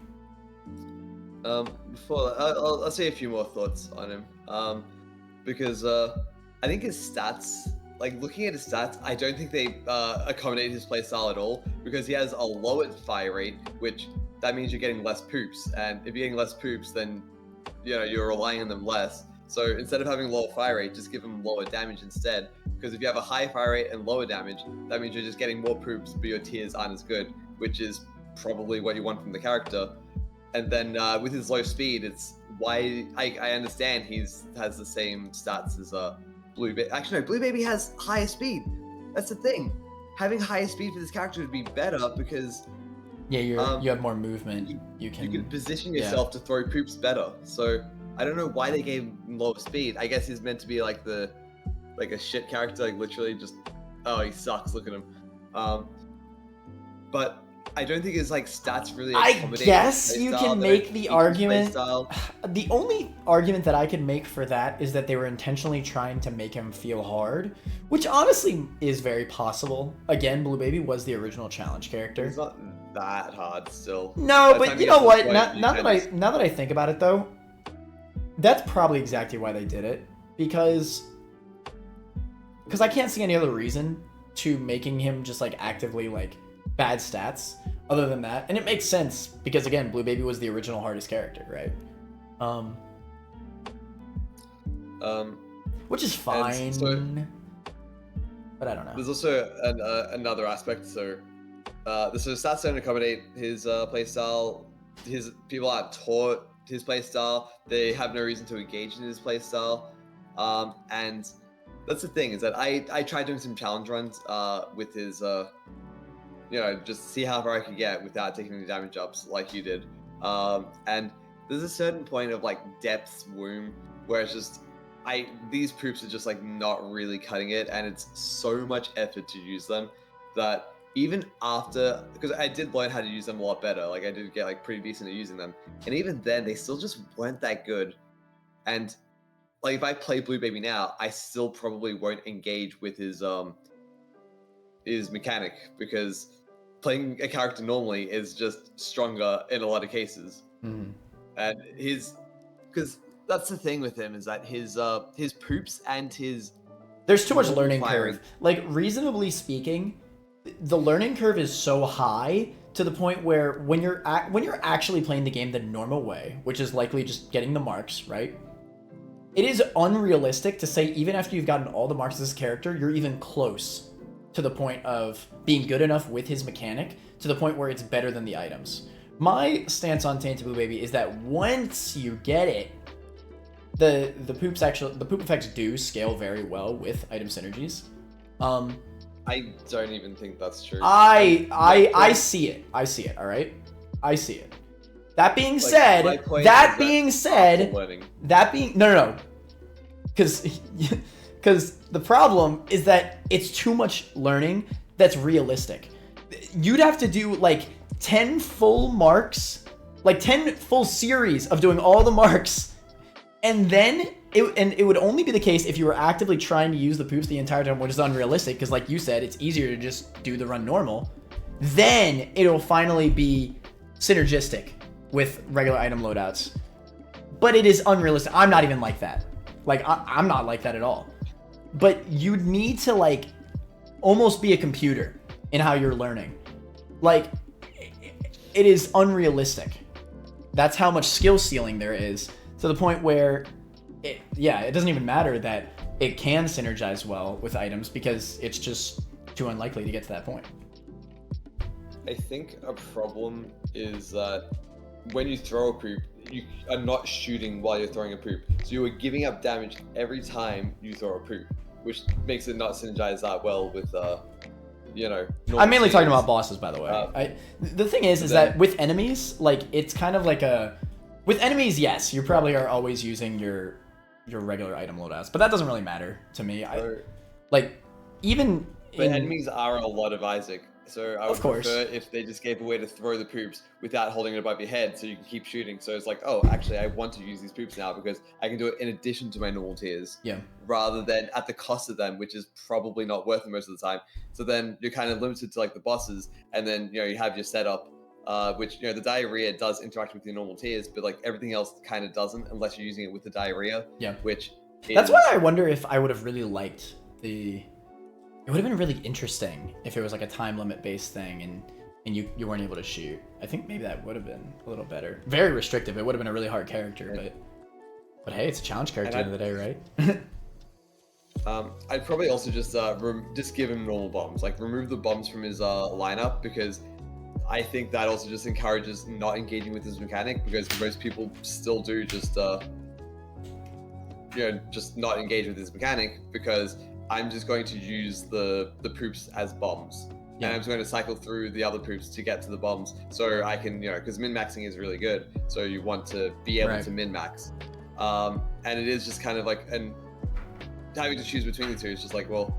Before I'll say a few more thoughts on him, because I think his stats, like looking at his stats, I don't think they accommodate his playstyle at all, because he has a lowered fire rate, which that means you're getting less poops, and if you're getting less poops, then you're relying on them less. So instead of having lower fire rate, just give him lower damage instead, because if you have a high fire rate and lower damage, that means you're just getting more poops, but your tiers aren't as good, which is probably what you want from the character. And then with his low speed, it's why I understand has the same stats as Blue Baby. Actually, no, Blue Baby has higher speed. That's the thing. Having higher speed for this character would be better, because you have more movement. You can position yourself to throw poops better. So I don't know why they gave him lower speed. I guess he's meant to be like a shit character, like literally just, oh, he sucks, look at him. But I don't think his stats really accommodate. I guess you can make the argument. The only argument that I can make for that is that they were intentionally trying to make him feel hard, which honestly is very possible. Again, Blue Baby was the original challenge character. It's not that hard still. No, but you know what? Now that I think about it, though, that's probably exactly why they did it, because I can't see any other reason to making him just actively bad stats other than that. And it makes sense because, again, Blue Baby was the original hardest character, right? Which is fine, but I don't know. There's also another aspect. So the stats don't accommodate his playstyle. His people aren't taught his playstyle. They have no reason to engage in his playstyle. And that's the thing, is that I tried doing some challenge runs with his just see how far I could get without taking any damage ups like you did. And there's a certain point of depth womb where it's just these poops are just not really cutting it, and it's so much effort to use them that even after, because I did learn how to use them a lot better, I did get pretty decent at using them, and even then they still just weren't that good. And if I play Blue Baby now, I still probably won't engage with his mechanic, because playing a character normally is just stronger in a lot of cases. Mm-hmm. And because that's the thing with him, is that his poops and his there's too much learning curve. Reasonably speaking, the learning curve is so high to the point where when you're actually playing the game the normal way, which is likely just getting the marks, right? It is unrealistic to say even after you've gotten all the marks of this character, you're even close to the point of being good enough with his mechanic to the point where it's better than the items. My stance on Tainted Blue Baby is that once you get it, the poop effects do scale very well with item synergies. I don't even think that's true. I see it. All right, I see it. That being said, no, because the problem is that it's too much learning that's realistic. You'd have to do 10 full marks, 10 full series of doing all the marks, and then it would only be the case if you were actively trying to use the poops the entire time, which is unrealistic, because like you said, it's easier to just do the run normal. Then it'll finally be synergistic with regular item loadouts. But it is unrealistic. I'm not even like that. I'm not like that at all. But you'd need to almost be a computer in how you're learning. It is unrealistic. That's how much skill ceiling there is, to the point where it doesn't even matter that it can synergize well with items, because it's just too unlikely to get to that point. I think a problem is that when you throw a poop, you are not shooting while you're throwing a poop. So you are giving up damage every time you throw a poop, which makes it not synergize that well with, you know. I'm mainly talking about bosses, by the way. The thing is that with enemies, like, it's kind of like with enemies, yes, you probably are always using your regular item loadouts, but that doesn't really matter to me. Enemies are a lot of Isaac. So I would prefer if they just gave a way to throw the poops without holding it above your head so you can keep shooting. So it's like, oh, actually, I want to use these poops now because I can do it in addition to my normal tiers. Yeah. Rather than at the cost of them, which is probably not worth it most of the time. So then you're kind of limited to like the bosses, and then you have your setup, which the diarrhea does interact with your normal tiers, but like everything else kind of doesn't unless you're using it with the diarrhea. Yeah. That's why I wonder if I would have really liked the. It would have been really interesting if it was like a time limit based thing and you weren't able to shoot. I think maybe that would have been a little better. Very restrictive. It would have been a really hard character, but hey, it's a challenge character at the end of the day, right? I'd probably also just give him normal bombs, like remove the bombs from his lineup, because I think that also just encourages not engaging with his mechanic, because most people still do just not engage with his mechanic because I'm just going to use the poops as bombs. Yeah. And I'm just going to cycle through the other poops to get to the bombs. So I can, because min-maxing is really good. So you want to be able to min-max. And it is just kind of like, and having to choose between the two is just like, well,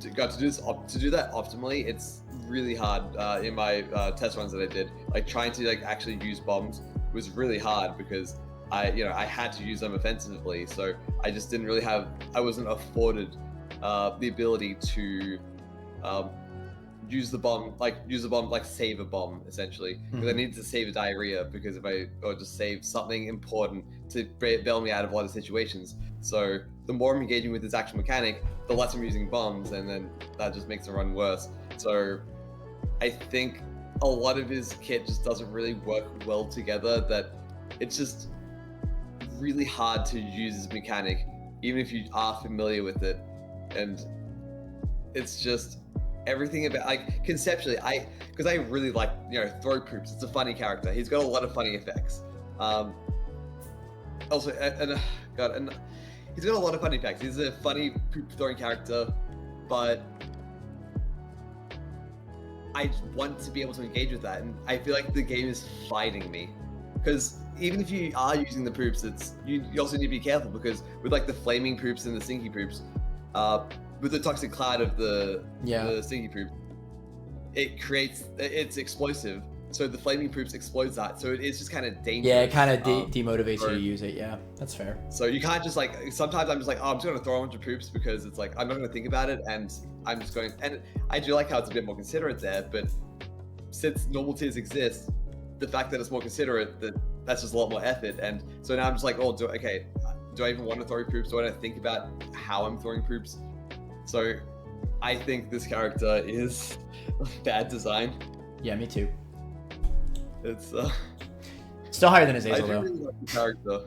to do that optimally, it's really hard. In my test runs that I did, like trying to like actually use bombs was really hard because I had to use them offensively. So I just didn't really I wasn't afforded the ability to use the bomb, like save a bomb essentially, because I needed to save a diarrhea, because or just save something important to bail me out of a lot of situations. So the more I'm engaging with this actual mechanic, the less I'm using bombs, and then that just makes the run worse. So I think a lot of his kit just doesn't really work well together, that it's just really hard to use his mechanic, even if you are familiar with it. And it's just everything about, like, conceptually, because I really like, throw poops. It's a funny character. He's got a lot of funny effects. Also, and he's got a lot of funny effects. He's a funny poop throwing character, but I want to be able to engage with that, and I feel like the game is fighting me. Because even if you are using the poops, you also need to be careful, because with like the flaming poops and the stinky poops, with the toxic cloud of the stinky poop, it's explosive. So the flaming poops explodes that. So it is just kind of dangerous. Yeah, it kind of demotivates you to use it. Yeah, that's fair. So you can't just like, sometimes I'm just like, oh, I'm just going to throw a bunch of poops, because it's like, I'm not going to think about it, and I'm just going, and I do like how it's a bit more considerate there, but since normal tiers exist, the fact that it's more considerate, that's just a lot more effort. And so now I'm just like, do I even want to throw poops? Do I want to think about how I'm throwing poops? So I think this character is bad design. Yeah, me too. It's still higher than Azazel, though. Really like the character.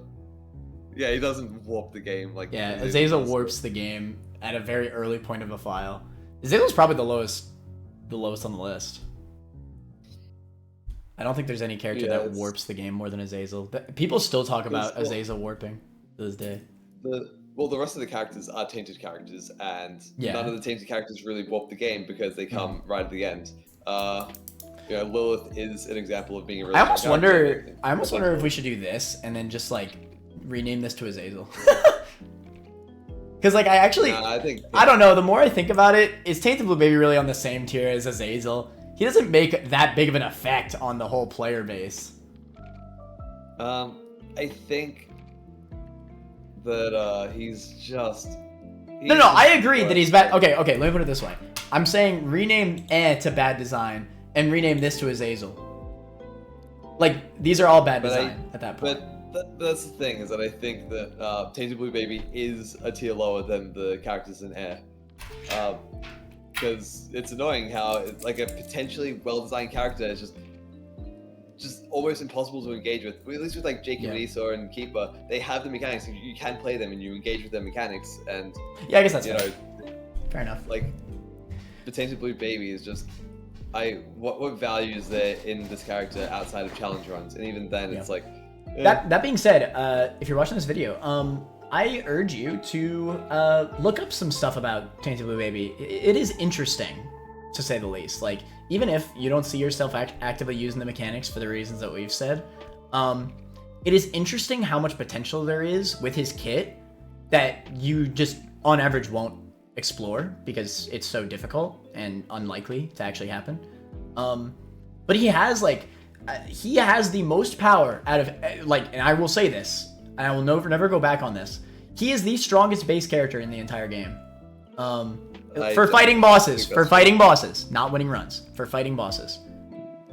Yeah, he doesn't warp the game like. Yeah, Azazel warps the game at a very early point of a file. Azazel's probably the lowest on the list. I don't think there's any character that warps the game more than Azazel. People still talk about Azazel warping to this day. The rest of the characters are tainted characters, and none of the tainted characters really warp the game because they come right at the end. Lilith is an example of being a really. I almost wonder if we should do this and then just like rename this to Azazel. Because like I don't know. The more I think about it, is Tainted Blue Baby really on the same tier as Azazel? He doesn't make that big of an effect on the whole player base. I think that he's just. No, I agree that he's bad. Okay, let me put it this way. I'm saying rename to bad design and rename this to Azazel. Like, these are all bad design at that point. But that's the thing, is that I think that Tainted Blue Baby is a tier lower than the characters in Air. Because it's annoying how like a potentially well-designed character is just almost impossible to engage with. At least with like Jacob and Esau and Keeper, they have the mechanics. You can play them and you engage with their mechanics. And I guess that's fair enough. Like the Tainted Blue Baby is just what value is there in this character outside of challenge runs? And even then, it's like That being said, if you're watching this video, I urge you to look up some stuff about Tainted Blue Baby. It is interesting, to say the least. Like, even if you don't see yourself actively using the mechanics for the reasons that we've said, it is interesting how much potential there is with his kit that you just, on average, won't explore because it's so difficult and unlikely to actually happen. But he has, like, he has the most power out of, like, and I will say this, and I will never go back on this. He is the strongest base character in the entire game. For fighting bosses, not winning runs. For fighting bosses.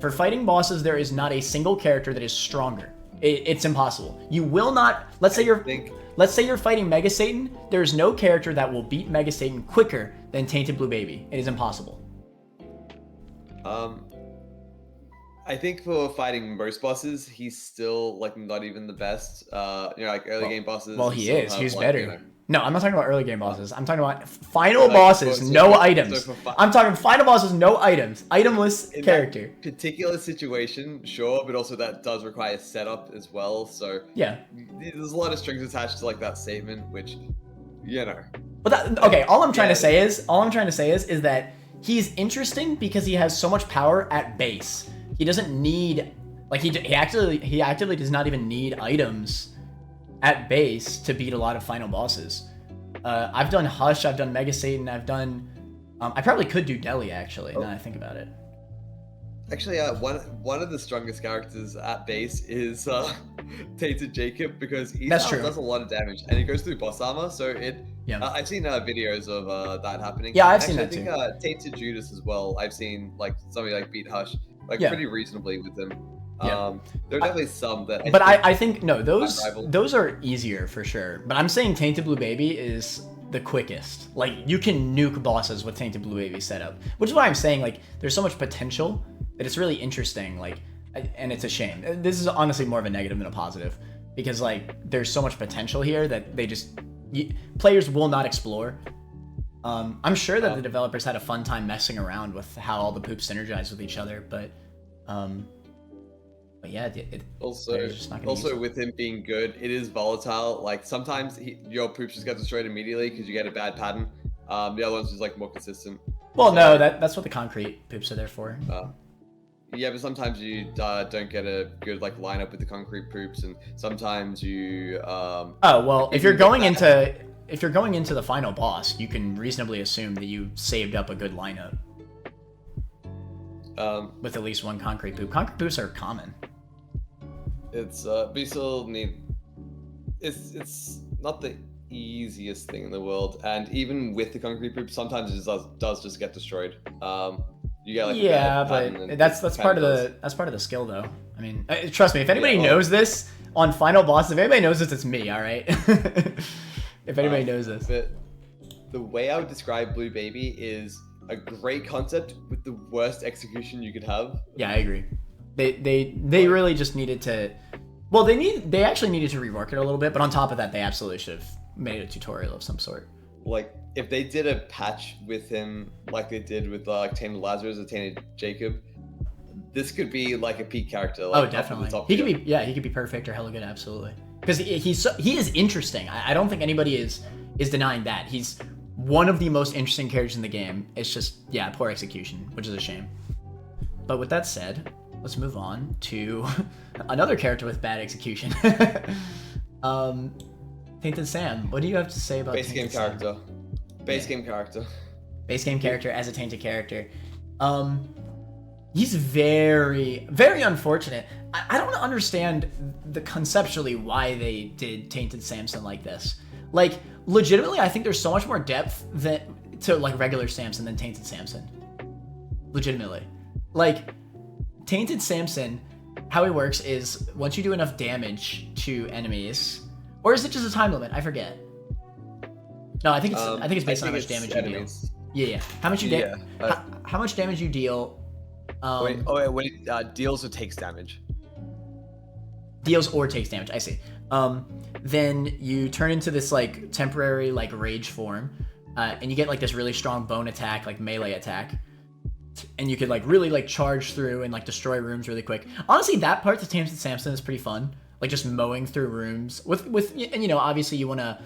For fighting bosses, there is not a single character that is stronger. It's impossible. You will not. Let's say you're fighting Mega Satan. There is no character that will beat Mega Satan quicker than Tainted Blue Baby. It is impossible. I think for fighting most bosses, he's still like not even the best. Like early game bosses. Well, he is. He's like, better. No, I'm not talking about early game bosses. I'm talking about final bosses, no items. I'm talking final bosses, no items. Itemless character. Particular situation, sure, but also that does require setup as well. So yeah, there's a lot of strings attached to like that statement, which, you know. But okay, all I'm trying to say is that he's interesting because he has so much power at base. He doesn't need, like, he actively does not even need items at base to beat a lot of final bosses. I've done Hush, I've done Mega Satan, I've done, I probably could do Deli actually, now I think about it. Actually, one of the strongest characters at base is Tainted Jacob, because Esau does a lot of damage and he goes through boss armor, so I've seen videos of that happening. Yeah, I've seen that too. I think Tainted Judas as well. I've seen like somebody like beat Hush pretty reasonably with them. There are definitely some that. I think no, those are easier for sure. But I'm saying Tainted Blue Baby is the quickest. Like, you can nuke bosses with Tainted Blue Baby setup, which is why I'm saying, like, there's so much potential that it's really interesting. Like, and it's a shame. This is honestly more of a negative than a positive, because like there's so much potential here that players will not explore. I'm sure that the developers had a fun time messing around with how all the poops synergize with each other, but yeah, also with him being good, it is volatile. Like, sometimes your poops just get destroyed immediately because you get a bad pattern. The other one's just like more consistent. Well, no, that's what the concrete poops are there for. Yeah, but sometimes you don't get a good like lineup with the concrete poops, and sometimes you. If you're going into the final boss, you can reasonably assume that you saved up a good lineup. With at least one concrete poop. Concrete poops are common. It's but you still need. It's not the easiest thing in the world, and even with the concrete poop, sometimes it does just get destroyed. You get like but that's part of the skill though. I mean, trust me, if anybody knows this on final bosses, if anybody knows this, it's me. All right. If anybody knows this. But the way I would describe Blue Baby is a great concept with the worst execution you could have. Yeah, I agree. They really just needed to. Well, they actually needed to rework it a little bit, but on top of that, they absolutely should have made a tutorial of some sort. Like, if they did a patch with him, like they did with like Tainted Lazarus or Tainted Jacob, this could be like a peak character. Like, definitely. He could be perfect or hella good, absolutely. Because he is interesting. I don't think anybody is denying that. He's one of the most interesting characters in the game. It's just, poor execution, which is a shame. But with that said, let's move on to another character with bad execution. Tainted Sam. What do you have to say about Base game character? Base game character as a tainted character. He's very, very unfortunate. I don't understand conceptually why they did Tainted Samson like this. Like, legitimately, I think there's so much more depth to like regular Samson than Tainted Samson. Legitimately. Like, Tainted Samson, how he works is once you do enough damage to enemies, or is it just a time limit? I forget. No, I think it's based on how much damage you deal. Yeah. How much how much damage you deal. Deals or takes damage? Deals or takes damage. I see. Then you turn into this like temporary like rage form, and you get like this really strong bone attack, like melee attack, and you could like really like charge through and like destroy rooms really quick. Honestly, that part to Tainted Samson is pretty fun. like just mowing through rooms with and you know, obviously you want to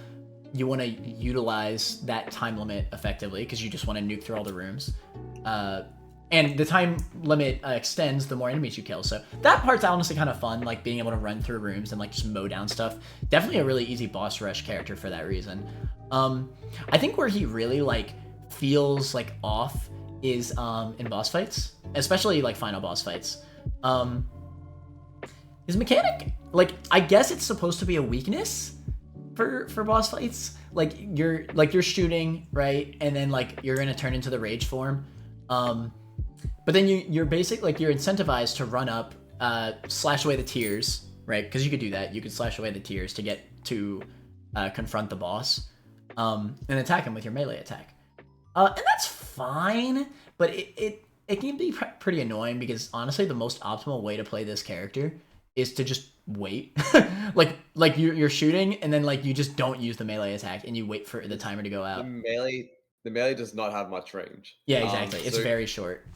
utilize that time limit effectively because you just want to nuke through all the rooms. And the time limit extends the more enemies you kill. So that part's honestly kind of fun, like being able to run through rooms and like just mow down stuff. Definitely a really easy boss rush character for that reason. I think where he really like feels like off is in boss fights, especially like final boss fights. His mechanic, like I guess it's supposed to be a weakness for boss fights. Like you're shooting, right? And then like you're gonna turn into the rage form. But then you're basically like you're incentivized to run up, slash away the tears, right? Because you could do that. You could slash away the tears to get to confront the boss, and attack him with your melee attack. And that's fine, but it can be pretty annoying because honestly, the most optimal way to play this character is to just wait. like you're shooting and then like you just don't use the melee attack and you wait for the timer to go out. The melee does not have much range. Yeah, exactly. It's very short.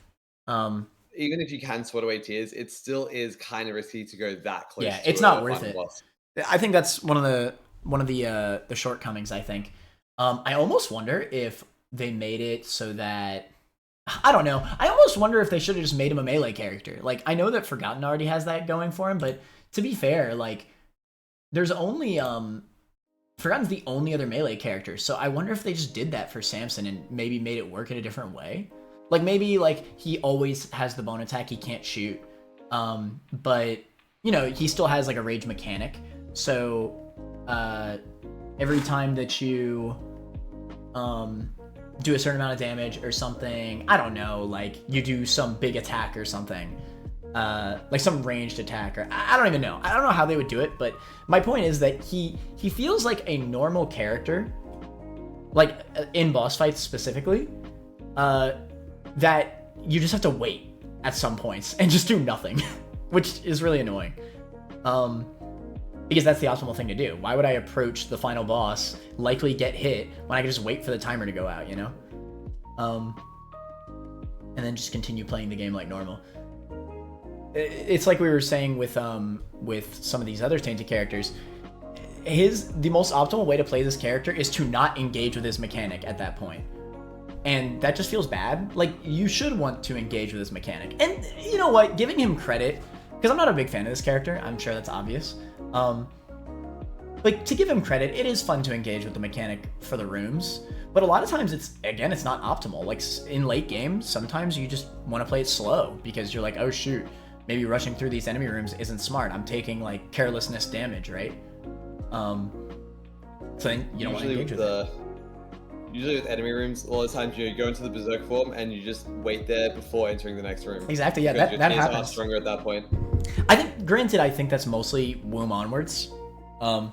Even if you can swat away tears, it still is kind of risky to go that close. Yeah, it's not worth it. Boss. I think that's one of the shortcomings. I think. I almost wonder if they made it so that I don't know. I almost wonder if they should have just made him a melee character. Like I know that Forgotten already has that going for him, but to be fair, like there's only Forgotten's the only other melee character. So I wonder if they just did that for Samson and maybe made it work in a different way. Like maybe like he always has the bone attack, he can't shoot. But you know, he still has like a rage mechanic. So every time that you do a certain amount of damage or something, I don't know, like you do some big attack or something, like some ranged attack, or I don't even know. I don't know how they would do it, but my point is that he feels like a normal character, like in boss fights specifically, that you just have to wait at some points and just do nothing, which is really annoying. Because that's the optimal thing to do. Why would I approach the final boss, likely get hit, when I can just wait for the timer to go out, you know? And then just continue playing the game like normal. It's like we were saying with some of these other tainted characters. The most optimal way to play this character is to not engage with his mechanic at that point. And that just feels bad. Like, you should want to engage with his mechanic. And you know what? Giving him credit, because I'm not a big fan of this character, I'm sure that's obvious. Like, to give him credit, it is fun to engage with the mechanic for the rooms, but a lot of times it's not optimal. Like, in late game, sometimes you just want to play it slow because you're like, oh shoot, maybe rushing through these enemy rooms isn't smart. I'm taking, like, carelessness damage, right? So then you don't want to engage with it. Usually with enemy rooms, a lot of times you go into the berserk form and you just wait there before entering the next room. Exactly, yeah, that happens. Are stronger at that point. I think that's mostly womb onwards. But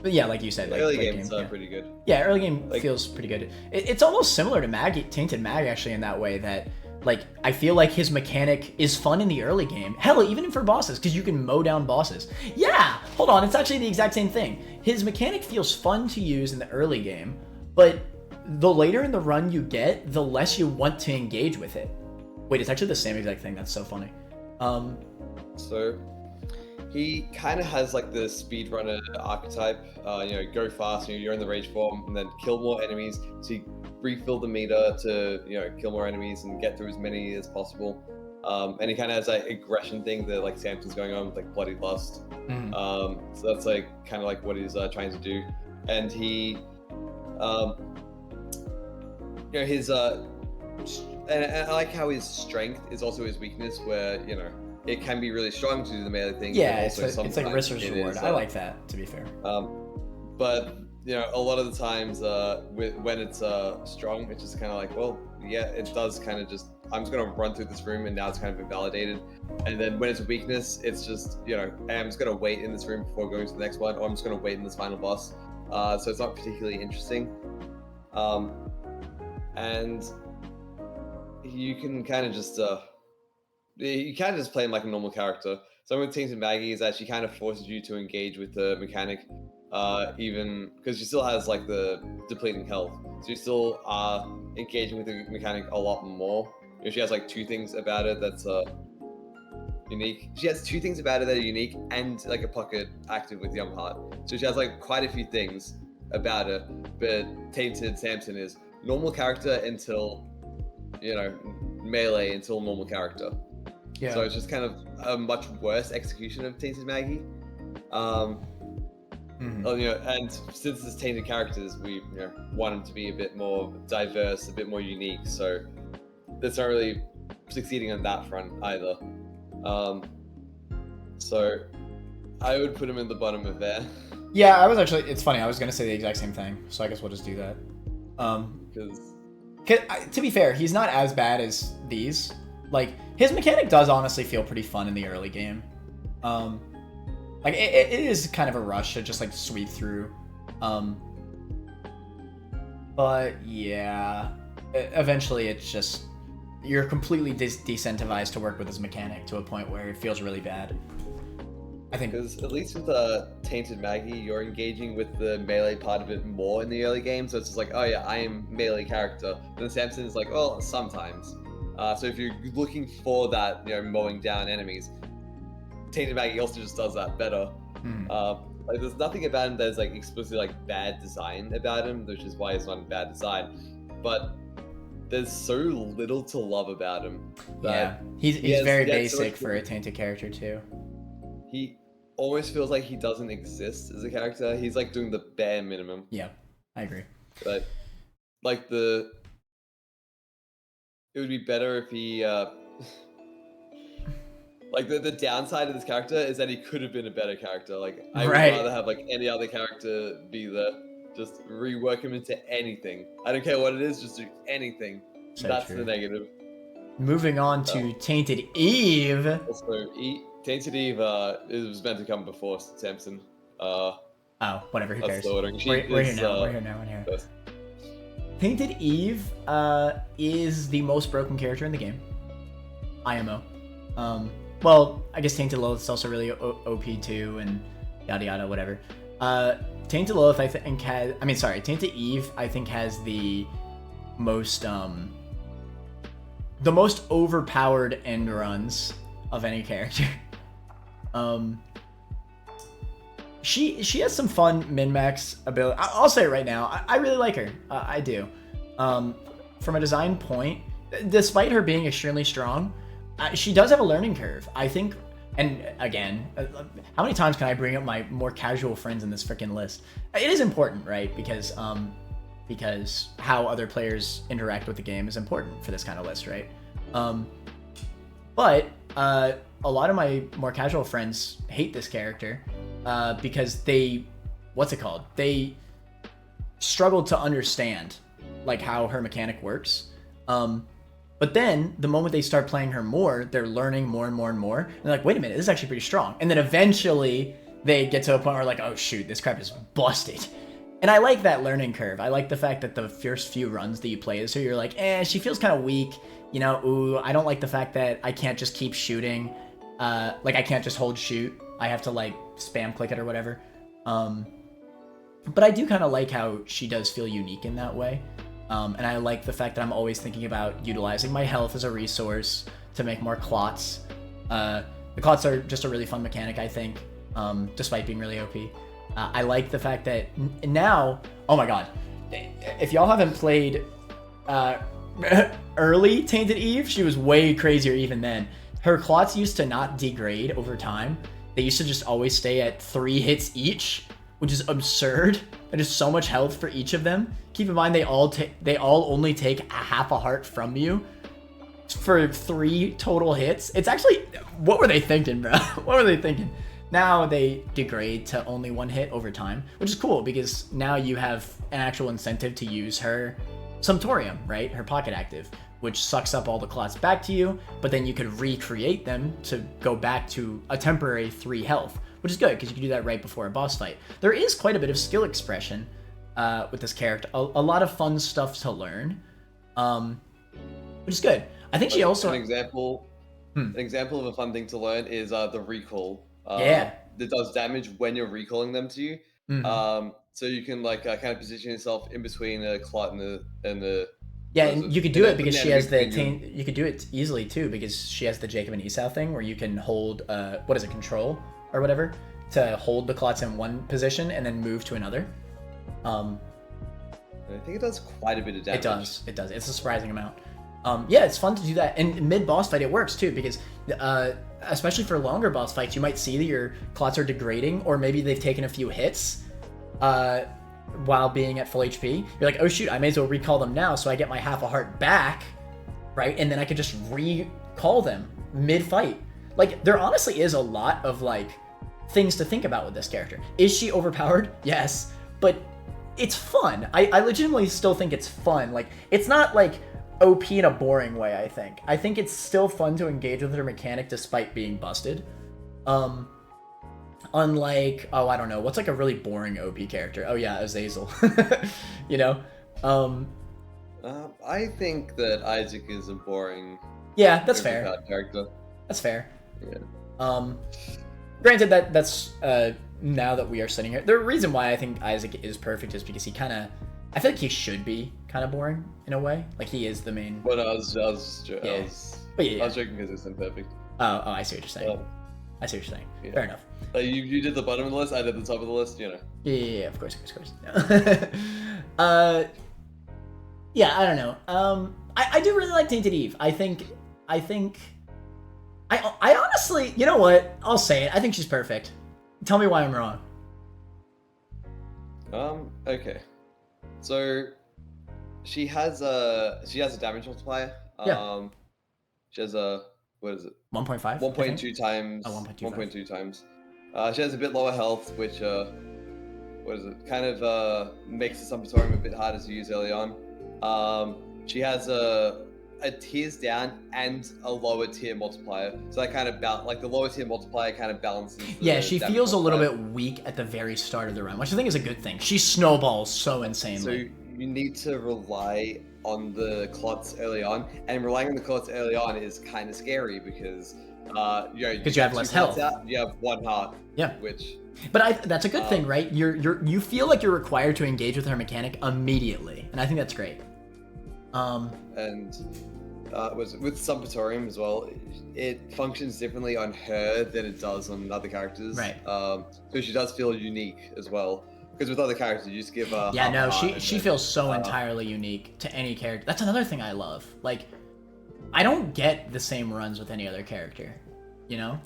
yeah, like you said, like early games are pretty good. Yeah, early game feels pretty good. It's almost similar to Maggy, Tainted Mag, actually, in that way that, like, I feel like his mechanic is fun in the early game. Hell, even for bosses, because you can mow down bosses. Yeah, hold on, it's actually the exact same thing. His mechanic feels fun to use in the early game, but the later in the run you get, the less you want to engage with it. Wait, it's actually the same exact thing. That's so funny. So he kind of has like the speedrunner archetype. Go fast, you're in the rage form, and then kill more enemies to refill the meter to kill more enemies and get through as many as possible. And he kind of has that aggression thing that like Samson's going on with like bloody lust. So that's like kind of like what he's trying to do, and he. His and I like how his strength is also his weakness, where it can be really strong to do the melee thing. Yeah, it's like risk versus reward. I like that, to be fair. But a lot of the times when it's strong, it's just kind of like, well, yeah, it does kind of just, I'm just gonna run through this room and now it's kind of invalidated. And then when it's a weakness, it's just I'm just gonna wait in this room before going to the next one, or I'm just gonna wait in this final boss. So it's not particularly interesting. And you can kind of just play him like a normal character. So with Tainted Maggy is that she kind of forces you to engage with the mechanic, even because she still has like the depleting health, so you still are engaging with the mechanic a lot more. She has like two things about it that's unique. She has two things about her that are unique and like a pocket active with Young Heart. So she has like quite a few things about her. But Tainted Samson is normal character until, melee until normal character. Yeah. So it's just kind of a much worse execution of Tainted Maggy. And since it's tainted characters, we want them to be a bit more diverse, a bit more unique. So that's not really succeeding on that front either. So I would put him in the bottom of there. Yeah, it's funny, I was gonna say the exact same thing, so I guess we'll just do that. To be fair, he's not as bad as these. Like, his mechanic does honestly feel pretty fun in the early game. Like, it is kind of a rush to just, like, sweep through. But, yeah. Eventually, it's just... You're completely decentivized to work with his mechanic to a point where it feels really bad. I think... Because at least with Tainted Maggy, you're engaging with the melee part of it more in the early game. So it's just like, oh yeah, I am melee character. Then Samson is like, oh, sometimes. So if you're looking for that, mowing down enemies, Tainted Maggy also just does that better. Like, there's nothing about him that's like explicitly like bad design about him, which is why it's not a bad design. But there's so little to love about him. Yeah, he's very basic for a tainted character too. He almost feels like he doesn't exist as a character. He's like doing the bare minimum. Yeah, I agree. But like it would be better if he like the downside of this character is that he could have been a better character. Like I would rather have like any other character be just rework him into anything. I don't care what it is, just do anything. So that's true. The negative. Moving on to Tainted Eve. Also, Tainted Eve was meant to come before Samson. Whatever, who cares? We're here now. Tainted Eve is the most broken character in the game. IMO. Well, I guess Tainted Lilith is also really OP too, and yada yada, whatever. Tainted Lilith, Tainted Eve, I think has the most overpowered end runs of any character. She has some fun min-max ability. I'll say it right now, I really like her. I do. From a design point, despite her being extremely strong, she does have a learning curve, I think. And again, how many times can I bring up my more casual friends in this freaking list? It is important, right? Because how other players interact with the game is important for this kind of list, right? But a lot of my more casual friends hate this character because they struggle to understand like how her mechanic works. But then, the moment they start playing her more, they're learning more and more and more. And they're like, wait a minute, this is actually pretty strong. And then eventually, they get to a point where like, oh shoot, this crap is busted. And I like that learning curve. I like the fact that the first few runs that you play as her, you're like, she feels kind of weak. I don't like the fact that I can't just keep shooting. Like, I can't just hold shoot. I have to like spam click it or whatever. But I do kind of like how she does feel unique in that way. And I like the fact that I'm always thinking about utilizing my health as a resource to make more clots. The clots are just a really fun mechanic, I think, despite being really OP. I like the fact that now, oh my god, if y'all haven't played early Tainted Eve, she was way crazier even then. Her clots used to not degrade over time. They used to just always stay at 3 hits each, which is absurd. That is so much health for each of them. Keep in mind they all only take a half a heart from you for 3 total hits. It's actually, what were they thinking, bro? What were they thinking? Now they degrade to only 1 hit over time, which is cool because now you have an actual incentive to use her Sumptorium, right? Her pocket active, which sucks up all the clots back to you, but then you could recreate them to go back to a temporary 3 health, which is good because you can do that right before a boss fight. There is quite a bit of skill expression with this character. A lot of fun stuff to learn, which is good. I think she also... An example of a fun thing to learn is the recall. That does damage when you're recalling them to you. So you can like kind of position yourself in between a clot and the Yeah, and you could do it because she has the taint. you could do it easily too because she has the Jacob and Esau thing where you can hold what is it, control or whatever, to hold the clots in one position and then move to another. I think it does quite a bit of damage. It does. It's a surprising amount. Yeah, it's fun to do that. And mid boss fight it works too because especially for longer boss fights, you might see that your clots are degrading or maybe they've taken a few hits while being at full HP. You're like, oh shoot, I may as well recall them now so I get my half a heart back, right? And then I could just recall them mid-fight. Like, there honestly is a lot of, like, things to think about with this character. Is she overpowered? Yes. But it's fun. I legitimately still think it's fun. Like, it's not, like, OP in a boring way, I think. I think it's still fun to engage with her mechanic despite being busted. Unlike, I don't know, what's like a really boring OP character? Oh yeah, Azazel. You know? I think that Isaac is a boring. Yeah, that's fair. Character. That's fair. Yeah. Granted that's now that we are sitting here, the reason why I think Isaac is perfect is because he kind of, I feel like he should be kind of boring in a way. Like he is the main. But I was joking because it's imperfect. Oh, I see what you're saying. I see what you're saying. Yeah. Fair enough. You did the bottom of the list, I did the top of the list, you know. Yeah, of course. Yeah, I don't know. I do really like Tainted Eve. I honestly, you know what? I'll say it. I think she's perfect. Tell me why I'm wrong. Okay. So she has a damage multiplier. She has a, what is it? 1.5? 1.2 times. Oh, 1.2 times. She has a bit lower health, which what is it? Kind of makes the Sumptorium a bit harder to use early on. She has a tiers down and a lower tier multiplier, so that kind of like the lower tier multiplier kind of balances. Yeah, she feels a little bit weak at the very start of the run, which I think is a good thing. She snowballs so insanely. So you need to rely on the clots early on, and relying on the clots early on is kind of scary because you have less health. You have one heart. Yeah. But that's a good thing, right? You feel like you're required to engage with her mechanic immediately, and I think that's great. And with Sumptorium as well, it functions differently on her than it does on other characters. Right. So she does feel unique as well. Because with other characters, you just give her. Yeah, no, she feels so entirely unique to any character. That's another thing I love. Like, I don't get the same runs with any other character, you know?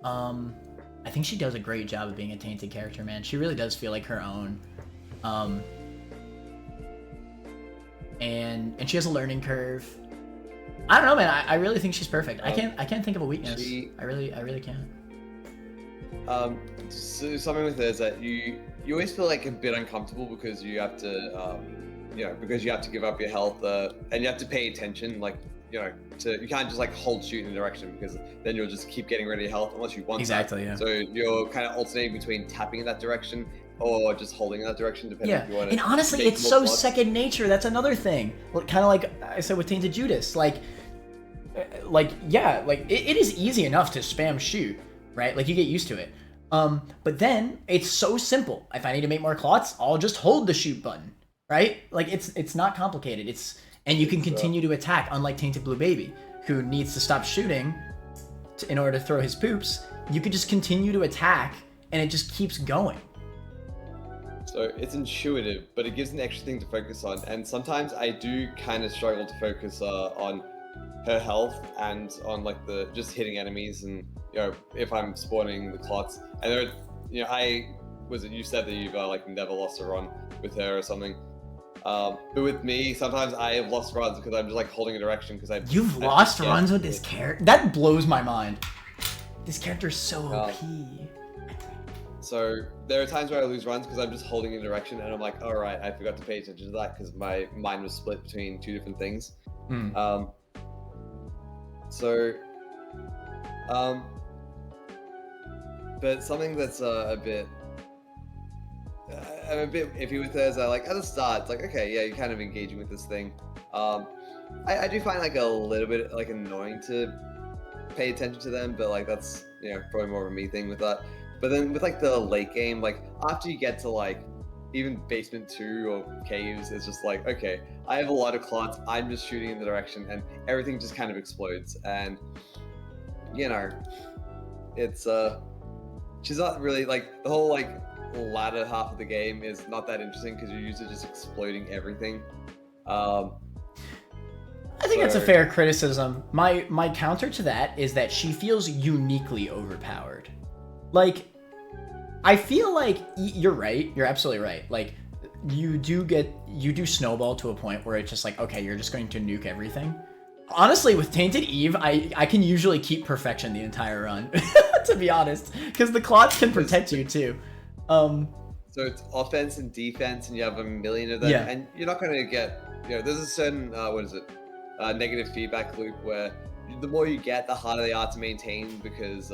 I think she does a great job of being a tainted character, man. She really does feel like her own. And she has a learning curve. I don't know, man. I really think she's perfect. I can't think of a weakness. I really can't. So something with her is that you always feel like a bit uncomfortable because you have to because you have to give up your health and you have to pay attention, like you can't just like hold shoot in a direction because then you'll just keep getting rid of your health unless you want exactly that. Yeah. So you're kind of alternating between tapping in that direction or just holding in that direction depending if you want to. And honestly, it's so second nature. That's another thing. Kind of like I said with Tainted Judas, it is easy enough to spam shoot, right? Like you get used to it. But then it's so simple. If I need to make more clots, I'll just hold the shoot button, right? Like it's not complicated. And you can continue to attack, unlike Tainted Blue Baby, who needs to stop shooting in order to throw his poops. You could just continue to attack, and it just keeps going. So it's intuitive, but it gives an extra thing to focus on. And sometimes I do kind of struggle to focus on her health and on like the just hitting enemies and if I'm spawning the clots. And you said that you've never lost a run with her or something. But with me, sometimes I have lost runs because I'm just like holding a direction because You've lost runs with this character? That blows my mind. This character is so OP. So there are times where I lose runs because I'm just holding a direction and I'm like, all right, I forgot to pay attention to that because my mind was split between two different things. But something that's a bit I'm a bit iffy with her is at the start, it's like, okay, yeah, you're kind of engaging with this thing. I do find a little bit annoying to pay attention to them, but that's probably more of a me thing with that. But then with the late game, after you get to even basement 2 or caves is just like, okay, I have a lot of clots, I'm just shooting in the direction and everything just kind of explodes. And you know, it's she's not really like the whole like latter half of the game is not that interesting because you're usually just exploding everything. I think that's a fair criticism. My counter to that is that she feels uniquely overpowered. Like, I feel like you're right. You're absolutely right. Like, you do snowball to a point where it's just like, okay, you're just going to nuke everything. Honestly, with Tainted Eve, I can usually keep perfection the entire run, to be honest, because the clots can protect you too. So it's offense and defense, and you have a million of them, and you're not going to get, there's a certain negative feedback loop where the more you get, the harder they are to maintain because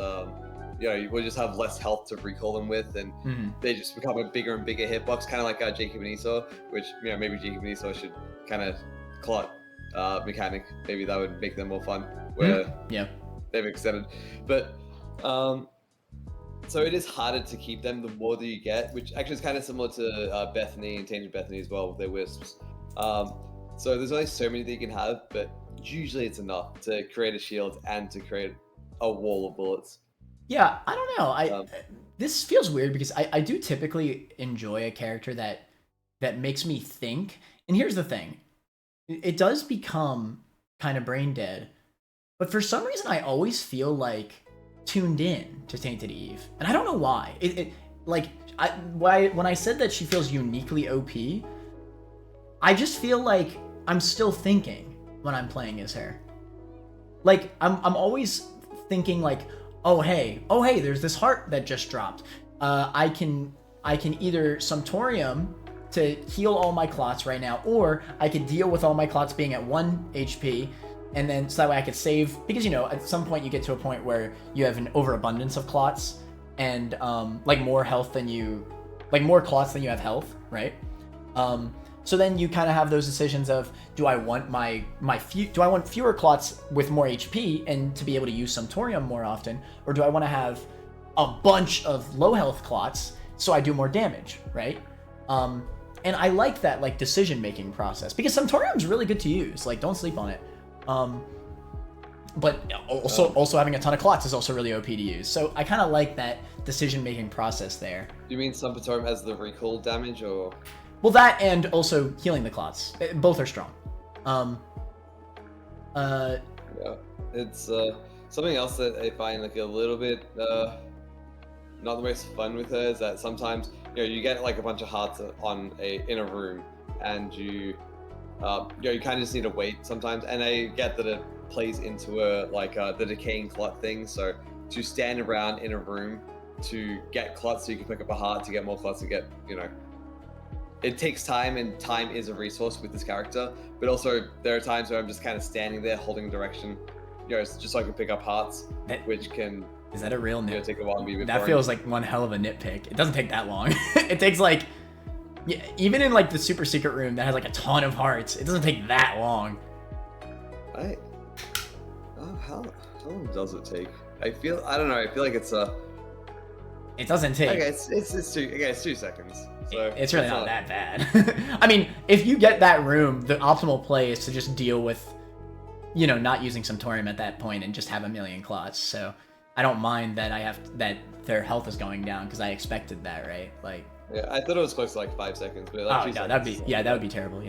you will just have less health to recall them with, and they just become a bigger and bigger hitbox, kind of like Jacob and Esau, which maybe Jacob and Esau should kind of clot mechanic. Maybe that would make them more fun. Where they've extended, but so it is harder to keep them the more that you get, which actually is kind of similar to Bethany and Tainted Bethany as well with their wisps. So there's only so many that you can have, but usually it's enough to create a shield and to create a wall of bullets. Yeah, I don't know. This feels weird because I do typically enjoy a character that makes me think. And here's the thing. It does become kind of brain dead, but for some reason I always feel like tuned in to Tainted Eve. And I don't know why. When I said that she feels uniquely OP, I just feel like I'm still thinking when I'm playing as her. Like, I'm always thinking like, oh hey, there's this heart that just dropped. I can either Sumptorium to heal all my clots right now, or I could deal with all my clots being at 1 HP, and then so that way I could save, because at some point you get to a point where you have an overabundance of clots, and more clots than you have health, right? So then you kind of have those decisions of, do I want do I want fewer clots with more HP and to be able to use Sumptorium more often, or do I want to have a bunch of low health clots so I do more damage, right? And I like that decision making process because Sumptorium's really good to use. Like, don't sleep on it. But also having a ton of clots is also really OP to use. So I kind of like that decision making process there. You mean Sumptorium as the recall damage, or? Well, that and also healing the clots. Both are strong. Yeah, it's something else that I find like a little bit not the most fun with her is that sometimes you get like a bunch of hearts in a room, and you kind of just need to wait sometimes. And I get that it plays into the decaying clot thing. So to stand around in a room to get clots so you can pick up a heart to get more clots to get it takes time, and time is a resource with this character. But also there are times where I'm just kind of standing there holding direction, just so I can pick up hearts, which can. Is that a real nit? Take a while to be that feels like one hell of a nitpick. It doesn't take that long. It takes even in the super secret room that has a ton of hearts, it doesn't take that long. How long does it take? I don't know. I feel like it's It doesn't take. Okay, it's 2 seconds. So it's really not that bad. I mean, if you get that room, the optimal play is to just deal with, not using Sumptorium at that point and just have a million clots. So I don't mind that that their health is going down because I expected that, right? Yeah, I thought it was close to 5 seconds, but no, that would be terrible,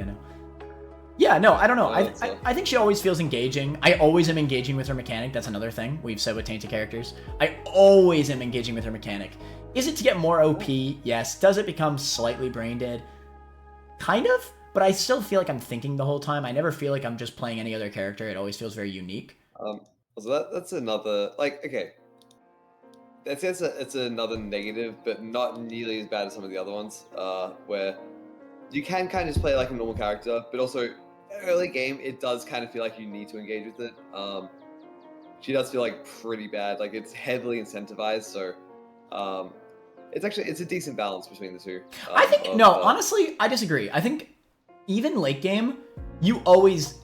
Yeah, no, I don't know. I think she always feels engaging. I always am engaging with her mechanic. That's another thing we've said with Tainted characters. I always am engaging with her mechanic. Is it to get more OP? Yes. Does it become slightly brain dead? Kind of, but I still feel like I'm thinking the whole time. I never feel like I'm just playing any other character. It always feels very unique. So that's another okay. It's another negative, but not nearly as bad as some of the other ones. Where you can kind of just play like a normal character, but also early game it does kind of feel like you need to engage with it. She does feel pretty bad. It's heavily incentivized, so it's a decent balance between the two. I think honestly, I disagree. I think even late game, you always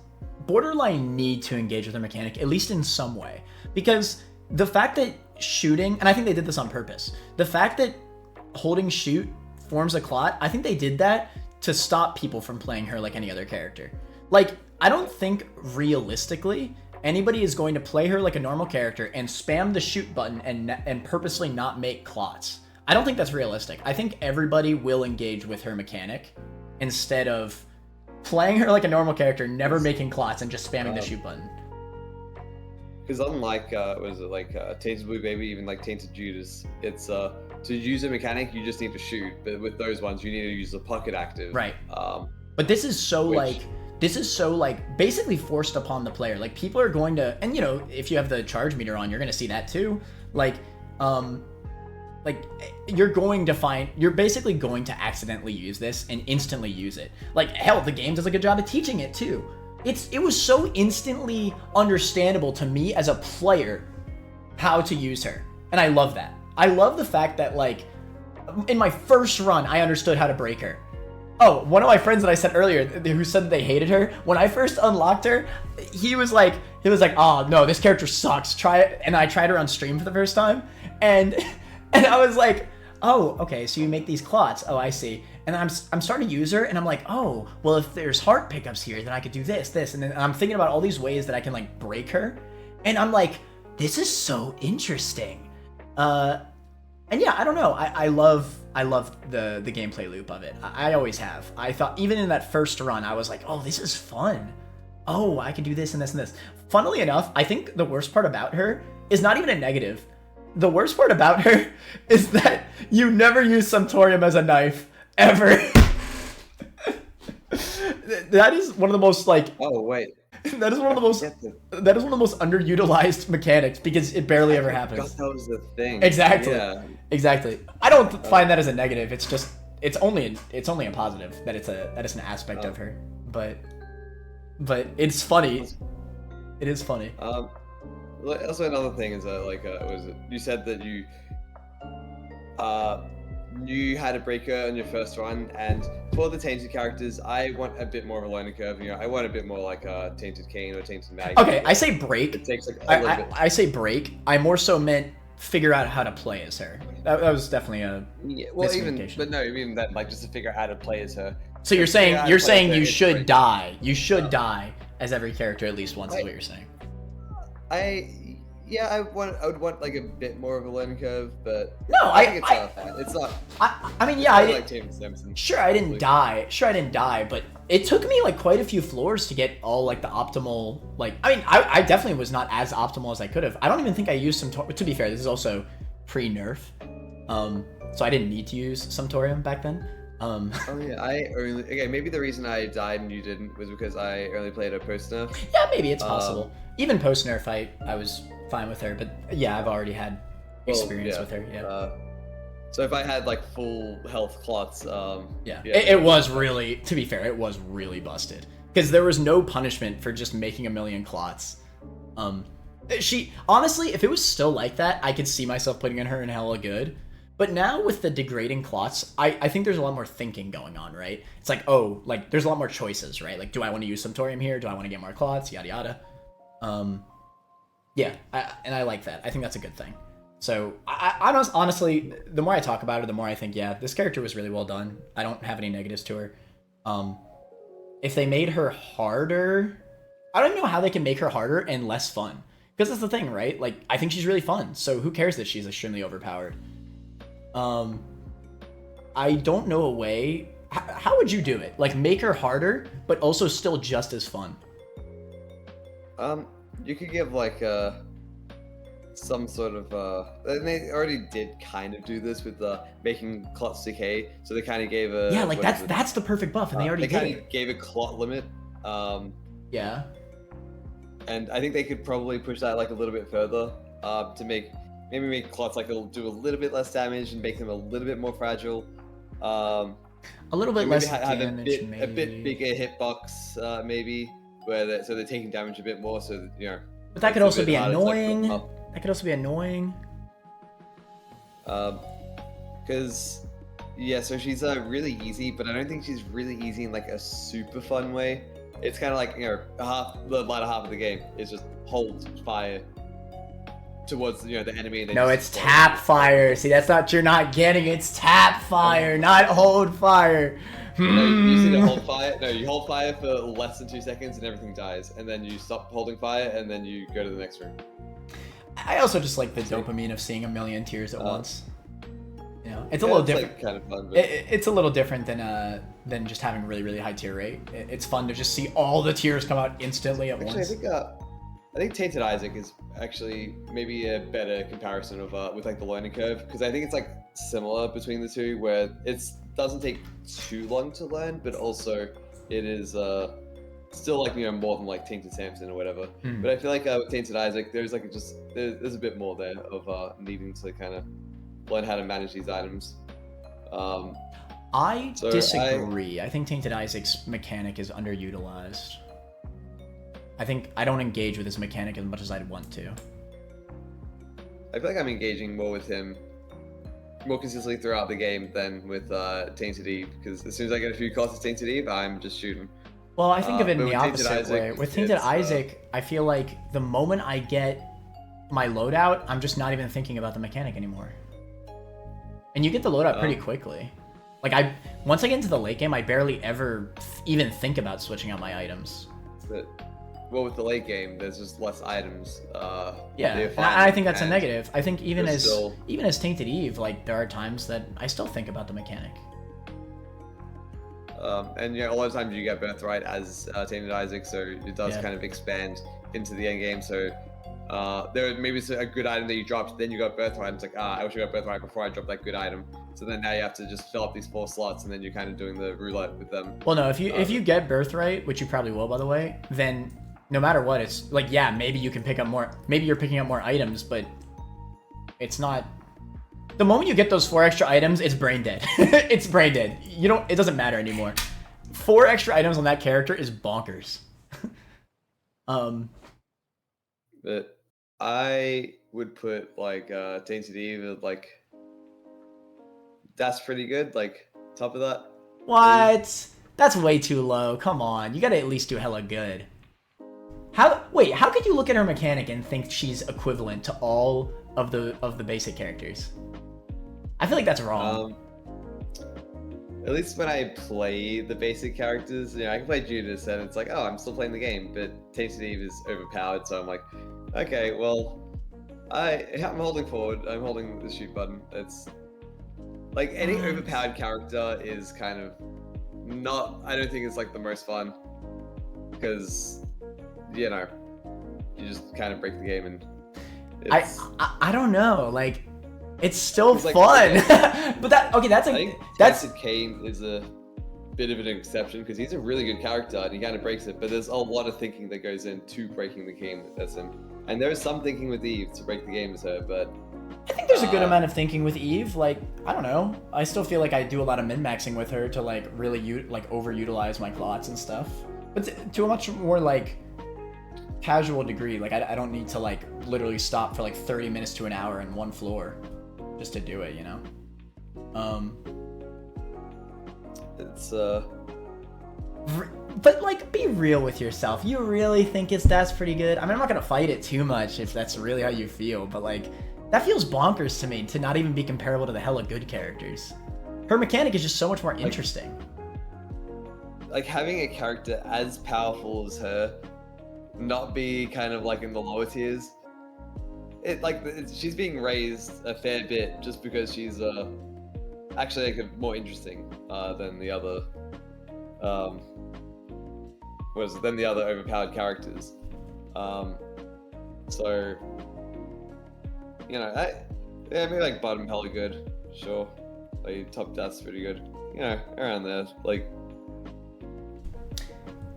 borderline need to engage with her mechanic, at least in some way, because the fact that shooting, and I think they did this on purpose, the fact that holding shoot forms a clot, I think they did that to stop people from playing her like any other character. Like, I don't think realistically anybody is going to play her like a normal character and spam the shoot button and purposely not make clots. I don't think that's realistic. I think everybody will engage with her mechanic instead of playing her like a normal character, never making clots, and just spamming the shoot button. Because unlike, Tainted Blue Baby, even like Tainted Judas, it's, to use a mechanic, you just need to shoot. But with those ones, you need to use the pocket active. Right. But this is so, basically forced upon the player. Like, people are going to, and you know, if you have the charge meter on, you're going to see that too. You're basically going to accidentally use this and instantly use it. Like, hell, the game does a good job of teaching it too. It was so instantly understandable to me as a player how to use her. And I love that. I love the fact that, like, in my first run, I understood how to break her. Oh, one of my friends that I said earlier who said that they hated her, when I first unlocked her, he was like, oh no, this character sucks. Try it. And I tried her on stream for the first time. And I was like, oh, okay, so you make these clots. Oh, I see. And I'm starting to use her, and I'm like, oh, well, if there's heart pickups here, then I could do this, and then I'm thinking about all these ways that I can, like, break her. And I'm like, this is so interesting. And yeah, I don't know. I love the gameplay loop of it. I always have. I thought, even in that first run, I was like, oh, this is fun. Oh, I can do this and this and this. Funnily enough, I think the worst part about her is not even a negative. The worst part about her is that you never use Sumptorium as a knife, ever. That is one of the most, like... Oh, wait. That is one of the most underutilized mechanics, because it barely ever happens. I forgot that was the thing. Exactly. Yeah. Exactly. I don't find that as a negative. It's just it's only a positive that it's an aspect of her. But it's funny. It is funny. Also, another thing is you said that you knew how to break her on your first run, and for the tainted characters, I want a bit more of a learning curve. You know, I want a bit more like tainted Cain or tainted Maggy. Okay, I say break. It takes like a little bit. I say break. I more so meant figure out how to play as her. That was definitely a miscommunication. Even that, like, just to figure out how to play as her. So you're saying you should die. You should die as every character at least once. Is what you're saying. I would want like a bit more of a learning curve, but no, I think it's not. I mean, yeah, I like Samson. Sure, I didn't die, but it took me like quite a few floors to get all like the optimal. Like, I mean, I definitely was not as optimal as I could have. I don't even think I used some. To be fair, this is also pre-nerf, so I didn't need to use Sumptorium back then. Oh yeah, maybe the reason I died and you didn't was because I only played a post-nerf. Yeah, maybe it's possible. Even post-nerf, I was fine with her, but yeah, I've already had experience with her. Yeah. So if I had like full health clots, it was really, to be fair, it was really busted, because there was no punishment for just making a million clots. She honestly, if it was still like that, I could see myself putting her in hella good. But now with the degrading clots, I think there's a lot more thinking going on, right? It's like, oh, like there's a lot more choices, right? Like, do I want to use Sumptorium here? Do I want to get more clots? Yada yada. Yeah, I like that. I think that's a good thing. So I honestly, the more I talk about her, the more I think, yeah, this character was really well done. I don't have any negatives to her. If they made her harder, I don't know how they can make her harder and less fun. Because that's the thing, right? Like, I think she's really fun. So who cares that she's extremely overpowered? I don't know a way. How would you do it? Like, make her harder, but also still just as fun. You could give like some sort of and they already did kind of do this with making clots decay. So they kind of gave a that's the perfect buff, and they already kind of gave a clot limit. Yeah. And I think they could probably push that like a little bit further to make clots like it'll do a little bit less damage and make them a little bit more fragile. A little bit less damage, a bit bigger hitbox, maybe, where they're taking damage a bit more. So that, you know. But that could also be annoying. That could also be annoying. Because so she's really easy, but I don't think she's really easy in like a super fun way. It's kind of like, you know, the latter half of the game is just hold fire. towards the enemy. And No, it's tap fire. See, that's not you're not getting. It's tap fire, not hold fire. You see the hold fire? No, you hold fire for less than 2 seconds and everything dies, and then you stop holding fire and then you go to the next room. I also just like the dopamine of seeing a million tears at once. It's a little different. Like kind of fun, but... it's a little different than just having really, really high tier rate. It's fun to just see all the tears come out instantly at once. I think Tainted Isaac is actually maybe a better comparison of with like the learning curve, because I think it's like similar between the two, where it doesn't take too long to learn, but also it is still like more than like Tainted Samson or whatever. But I feel like with Tainted Isaac, there's like there's a bit more there of needing to kind of learn how to manage these items. I disagree. I think Tainted Isaac's mechanic is underutilized. I think I don't engage with his mechanic as much as I'd want to. I feel like I'm engaging more with him more consistently throughout the game than with Tainted Eve, because as soon as I get a few calls to Tainted Eve, I'm just shooting. Well, I think of it in the opposite Isaac, way. With Tainted Isaac, I feel like the moment I get my loadout, I'm just not even thinking about the mechanic anymore. And you get the loadout pretty quickly. Like once I get into the late game, I barely ever even think about switching out my items. Well, with the late game, there's just less items. Yeah, and I think that's a negative. I think even as Tainted Eve, like there are times that I still think about the mechanic. And a lot of times you get Birthright as Tainted Isaac, so it does kind of expand into the end game. So there maybe it's a good item that you dropped, then you got Birthright, and it's like, I wish I got Birthright before I dropped that good item. So then now you have to just fill up these 4 slots, and then you're kind of doing the roulette with them. Well, no, if you get Birthright, which you probably will, by the way, then no matter what, it's like, yeah, maybe you can pick up more. Maybe you're picking up more items, but it's not. The moment you get those 4 extra items, it's brain dead. It's brain dead. It doesn't matter anymore. 4 extra items on that character is bonkers. But I would put like Tainted Eve like that's pretty good. Like top of that. What? That's way too low. Come on, you gotta at least do hella good. How could you look at her mechanic and think she's equivalent to all of the basic characters? I feel like that's wrong. At least when I play the basic characters, I can play Judas and it's like, oh, I'm still playing the game, but Tainted Eve is overpowered, so I'm like, okay, well, I'm holding forward, I'm holding the shoot button. It's like any overpowered character is kind of not, I don't think it's like the most fun, because you just kind of break the game, and it's... I don't know, like it's still fun. But that's Cain is a bit of an exception, because he's a really good character and he kind of breaks it, but there's a lot of thinking that goes into breaking the game as him, and there is some thinking with Eve to break the game as her, but I think there's a good amount of thinking with Eve. Like, I don't know, I still feel like I do a lot of min-maxing with her to like really overutilize my clots and stuff, but to a much more like casual degree. Like I don't need to like literally stop for like 30 minutes to an hour in one floor just to do it, It's but like, be real with yourself. You really think that's pretty good? I mean, I'm not gonna fight it too much if that's really how you feel, but like, that feels bonkers to me to not even be comparable to the hella good characters. Her mechanic is just so much more interesting. Like having a character as powerful as her not be kind of like in the lower tiers. She's being raised a fair bit just because she's actually like more interesting than the other than the other overpowered characters. So maybe like bottom hella good, sure. Like top death's pretty good, around there. Like,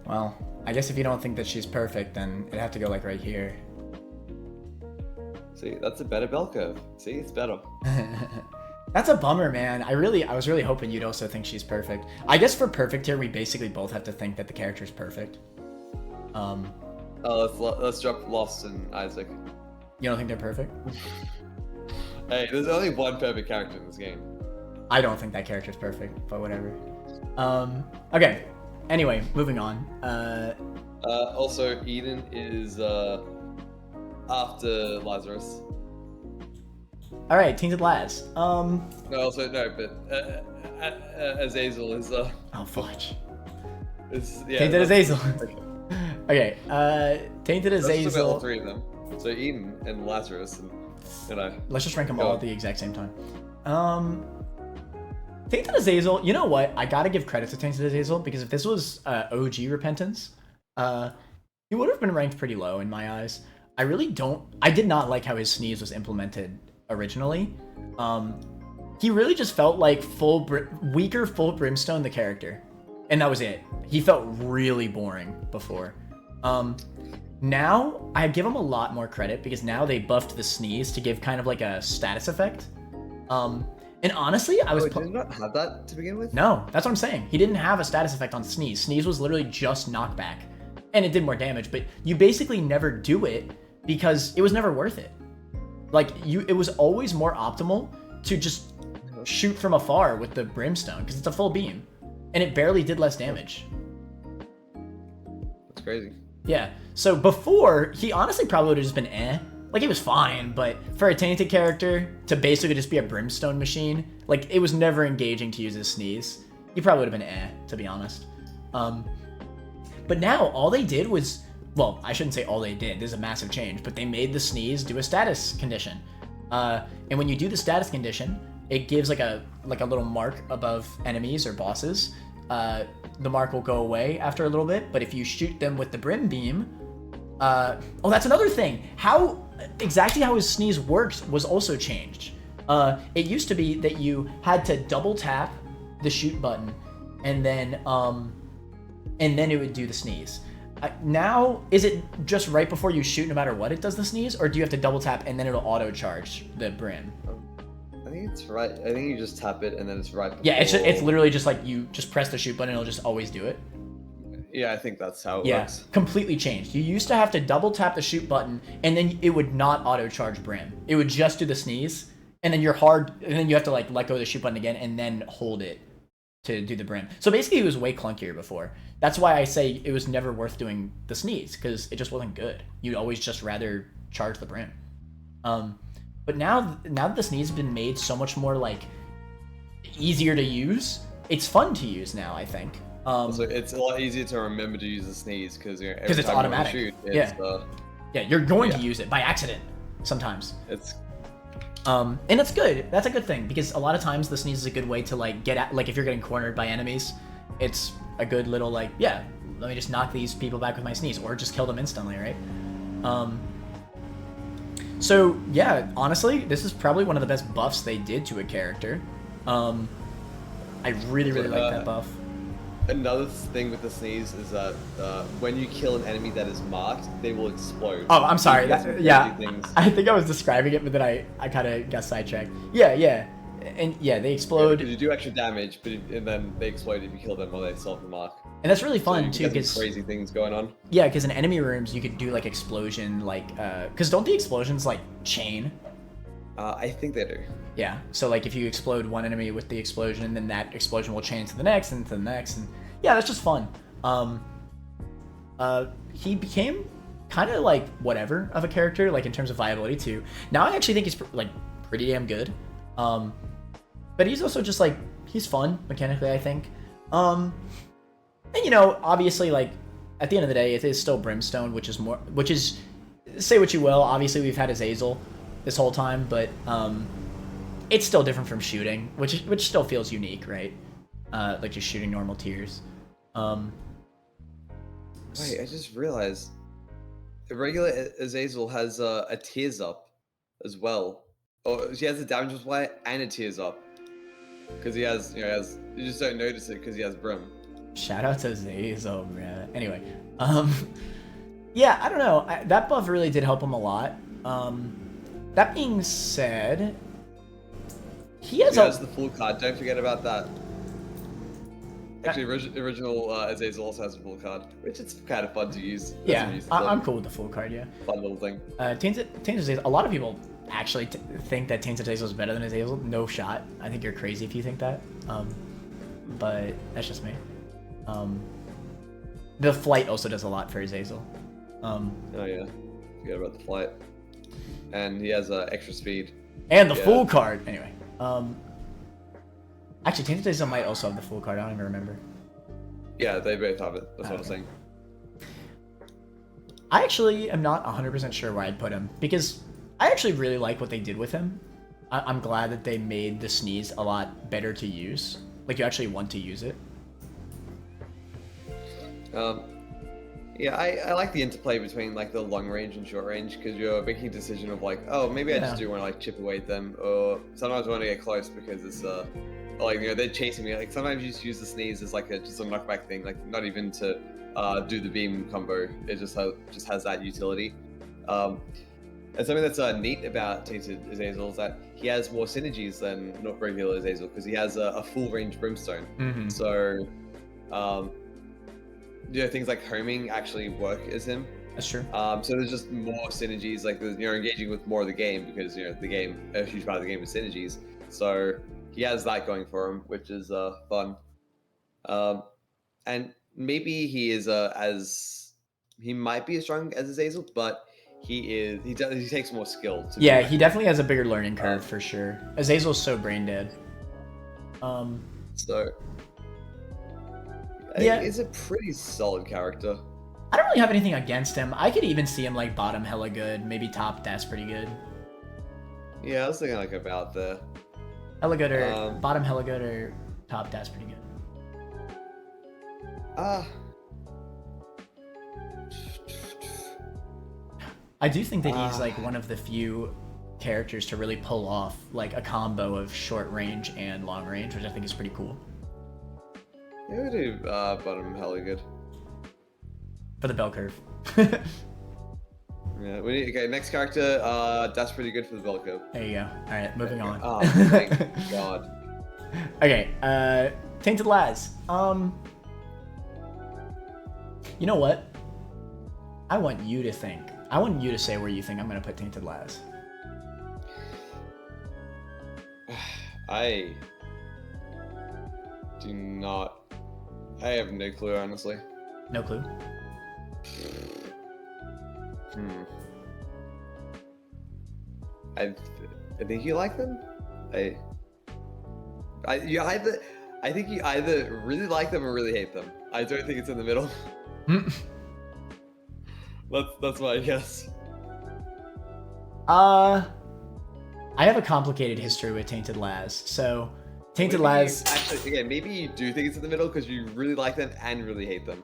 well, I guess if you don't think that she's perfect, then it'd have to go like right here. See, that's a better bell curve. See, it's better. That's a bummer, man. I was really hoping you'd also think she's perfect. I guess for perfect here, we basically both have to think that the character's perfect. Let's drop Lost and Isaac. You don't think they're perfect? Hey, there's only one perfect character in this game. I don't think that character's perfect, but whatever. Okay. Anyway, moving on. Also, Eden is after Lazarus. All right, Tainted Laz. No, also no, but Azazel is Oh, fudge. yeah. Tainted Azazel. Okay. Tainted Let's talk about all Azazel. three of them. So Eden and Lazarus, and Let's just rank them Go all on. at the exact same time. Tainted Azazel. You know what? I gotta give credit to Tainted Azazel because if this was OG Repentance, he would have been ranked pretty low in my eyes. I did not like how his sneeze was implemented originally. He really just felt like weaker full brimstone the character, and that was it. He felt really boring before. Now I give him a lot more credit because now they buffed the sneeze to give kind of like a status effect. And honestly, I was. did he not have that to begin with? No, that's what I'm saying. He didn't have a status effect on sneeze. Sneeze was literally just knockback, and it did more damage. But you basically never do it because it was never worth it. Like it was always more optimal to just shoot from afar with the brimstone because it's a full beam, and it barely did less damage. That's crazy. Yeah. So before, he honestly probably would have just been Like, he was fine, but for a tainted character to basically just be a brimstone machine, like, it was never engaging to use his sneeze. He probably would have been to be honest. But now, all they did was, well, I shouldn't say all they did, there's a massive change, but they made the sneeze do a status condition. And when you do the status condition, it gives like a little mark above enemies or bosses. The mark will go away after a little bit, but if you shoot them with the brim beam, oh, that's another thing. Exactly how his sneeze works was also changed. It used to be that you had to double tap the shoot button, and then it would do the sneeze. Now, is it just right before you shoot, no matter what, it does the sneeze, or do you have to double tap and then it'll auto charge the brim? I think it's right. I think you just tap it and then it's right before. Yeah, it's literally just like you just press the shoot button and it'll just always do it. Yeah, I think that's how it Yeah, works. completely changed. You used to have to double tap the shoot button and then it would not auto charge brim. It would just do the sneeze, and then you have to like let go of the shoot button again and then hold it to do the brim. So basically it was way clunkier before. That's why I say it was never worth doing the sneeze, because it just wasn't good. You'd always just rather charge the brim. But now that the sneeze has been made so much more like easier to use, it's fun to use now, I think. So it's a lot easier to remember to use the sneeze because every it's time automatic. you want to shoot, Yeah, you're going to use it by accident sometimes. It's And it's good. That's a good thing, because a lot of times the sneeze is a good way to like get at, like, if you're getting cornered by enemies, it's a good little like, yeah, let me just knock these people back with my sneeze, or just kill them instantly, right? So yeah, honestly, this is probably one of the best buffs they did to a character. I really like that buff. Another thing with the sneeze is that when you kill an enemy that is marked, they will explode. Oh, I'm sorry. Yeah. I think I was describing it, but then I kind of got sidetracked. Yeah. And yeah, they explode. Because you do extra damage, and then they explode if you kill them or they solve the mark. And that's really fun too, because crazy things going on. Yeah, because in enemy rooms you could do like explosion, like because don't the explosions like chain? I think they do. Yeah, so like if you explode one enemy with the explosion, then that explosion will chain to the next and to the next, and yeah, that's just fun. He became kind of like whatever of a character, like in terms of viability too. Now I actually think he's like pretty damn good. But he's also just like, he's fun mechanically, I think. And you know, obviously, like at the end of the day, it is still Brimstone, which is say what you will. Obviously, we've had Azazel this whole time, but it's still different from shooting, which still feels unique, right? Like just shooting normal tiers. Wait, I just realized the regular Azazel has a tears up as well. Oh, she has a damage multiplier and a tears up because he has, you just don't notice it because he has Brim. Shout out to Azazel, man. Anyway, yeah, I don't know. That buff really did help him a lot. That being said, he has the full card. Don't forget about that. Actually, original Azazel also has a full card, which it's kind of fun to use. Yeah, I'm cool with the full card. Yeah, fun little thing. Tainted Azazel. A lot of people actually think that Tainted Azazel is better than Azazel. No shot. I think you're crazy if you think that. But that's just me. The flight also does a lot for Azazel. Oh yeah, forget about the flight. And he has extra speed. And the Fool card. Anyway. Actually, Tainted Azazel might also have the Fool card. I don't even remember. Yeah, they both have it. That's what I'm saying. I actually am not 100% sure where I'd put him, because I actually really like what they did with him. I'm glad that they made the sneeze a lot better to use. Like, you actually want to use it. Yeah, I like the interplay between like the long range and short range, because you're making a decision of like, oh, maybe I just do want to like chip away at them, or sometimes I want to get close because it's like, you know, they're chasing me. Like sometimes you just use the sneeze as like just a knockback thing, like not even to do the beam combo. It just has that utility. And something that's neat about Tainted Azazel is that he has more synergies than not regular Azazel, because he has a full range brimstone. Mm-hmm. So, you know, things like homing actually work as him. That's true. So there's just more synergies. Like you're engaging with more of the game, because you know the game, a huge part of the game is synergies. So he has that going for him, which is fun. And maybe he is he might be as strong as Azazel, but he takes more skill. Yeah, he definitely has a bigger learning curve for sure. Azazel's so brain dead. So yeah, he's a pretty solid character. I don't really have anything against him. I could even see him like bottom hella good, maybe top that's pretty good. Yeah, I was thinking like about the hella good, or bottom hella good, or top that's pretty good. I do think that he's like one of the few characters to really pull off like a combo of short range and long range, which I think is pretty cool. Yeah, we do bottom hella good. For the bell curve. Yeah, okay, next character, that's pretty good for the bell curve. There you go. Alright, moving on. Oh, thank God. Okay, Tainted Laz. You know what? I want you to think. I want you to say where you think I'm gonna put Tainted Laz. I do not. I have no clue, honestly. No clue. I think you like them. I think you either really like them or really hate them. I don't think it's in the middle. That's my guess. I have a complicated history with Tainted Laz. So, Tainted Laz. Actually, again, maybe you do think it's in the middle because you really like them and really hate them.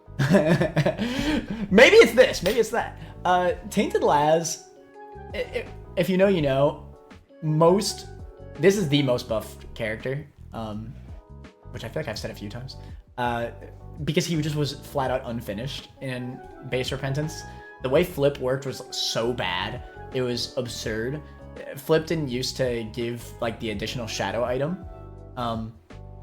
Maybe it's this. Maybe it's that. Tainted Laz. If you know, you know. This is the most buffed character. Which I feel like I've said a few times. Because he just was flat out unfinished in base Repentance. The way Flip worked was so bad. It was absurd. Flip didn't used to give like the additional shadow item.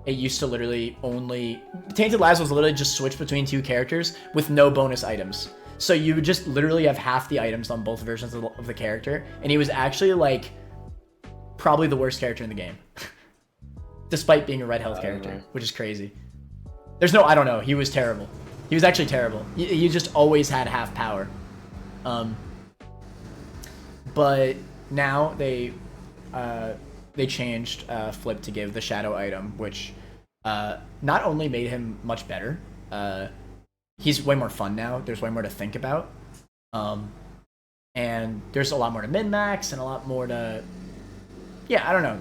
It used to literally only... Tainted Laz was literally just switch between two characters with no bonus items. So you would just literally have half the items on both versions of the character. And he was actually like probably the worst character in the game. Despite being a red health character, which is crazy. I don't know. He was terrible. He was actually terrible. He just always had half power. But now they changed Flip to give the shadow item, which not only made him much better, he's way more fun now. There's way more to think about. And there's a lot more to min-max and a lot more to... Yeah, I don't know.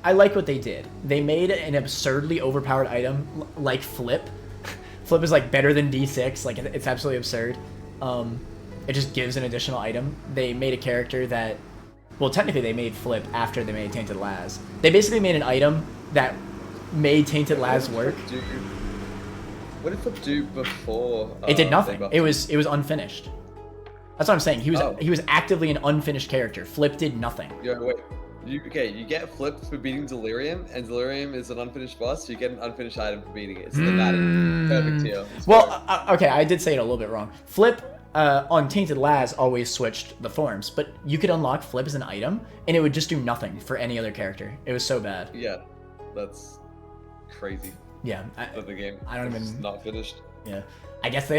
I like what they did. They made an absurdly overpowered item like Flip. Flip is like better than D6. Like, it's absolutely absurd. It just gives an additional item. They made a character that... Well, technically they made Flip after they made Tainted Laz. They basically made an item that made Tainted Laz work. What did Flip do before? It did nothing. It was unfinished. That's what I'm saying. He was actively an unfinished character. Flip did nothing. Yeah, wait. You get Flip for beating Delirium, and Delirium is an unfinished boss, so you get an unfinished item for beating it. It's thematic. Perfect tier. Okay, I did say it a little bit wrong. Flip on Tainted Laz always switched the forms, but you could unlock Flip as an item, and it would just do nothing for any other character. It was so bad. Yeah, that's crazy. Yeah, the game. I don't even. It's not finished. Yeah, I guess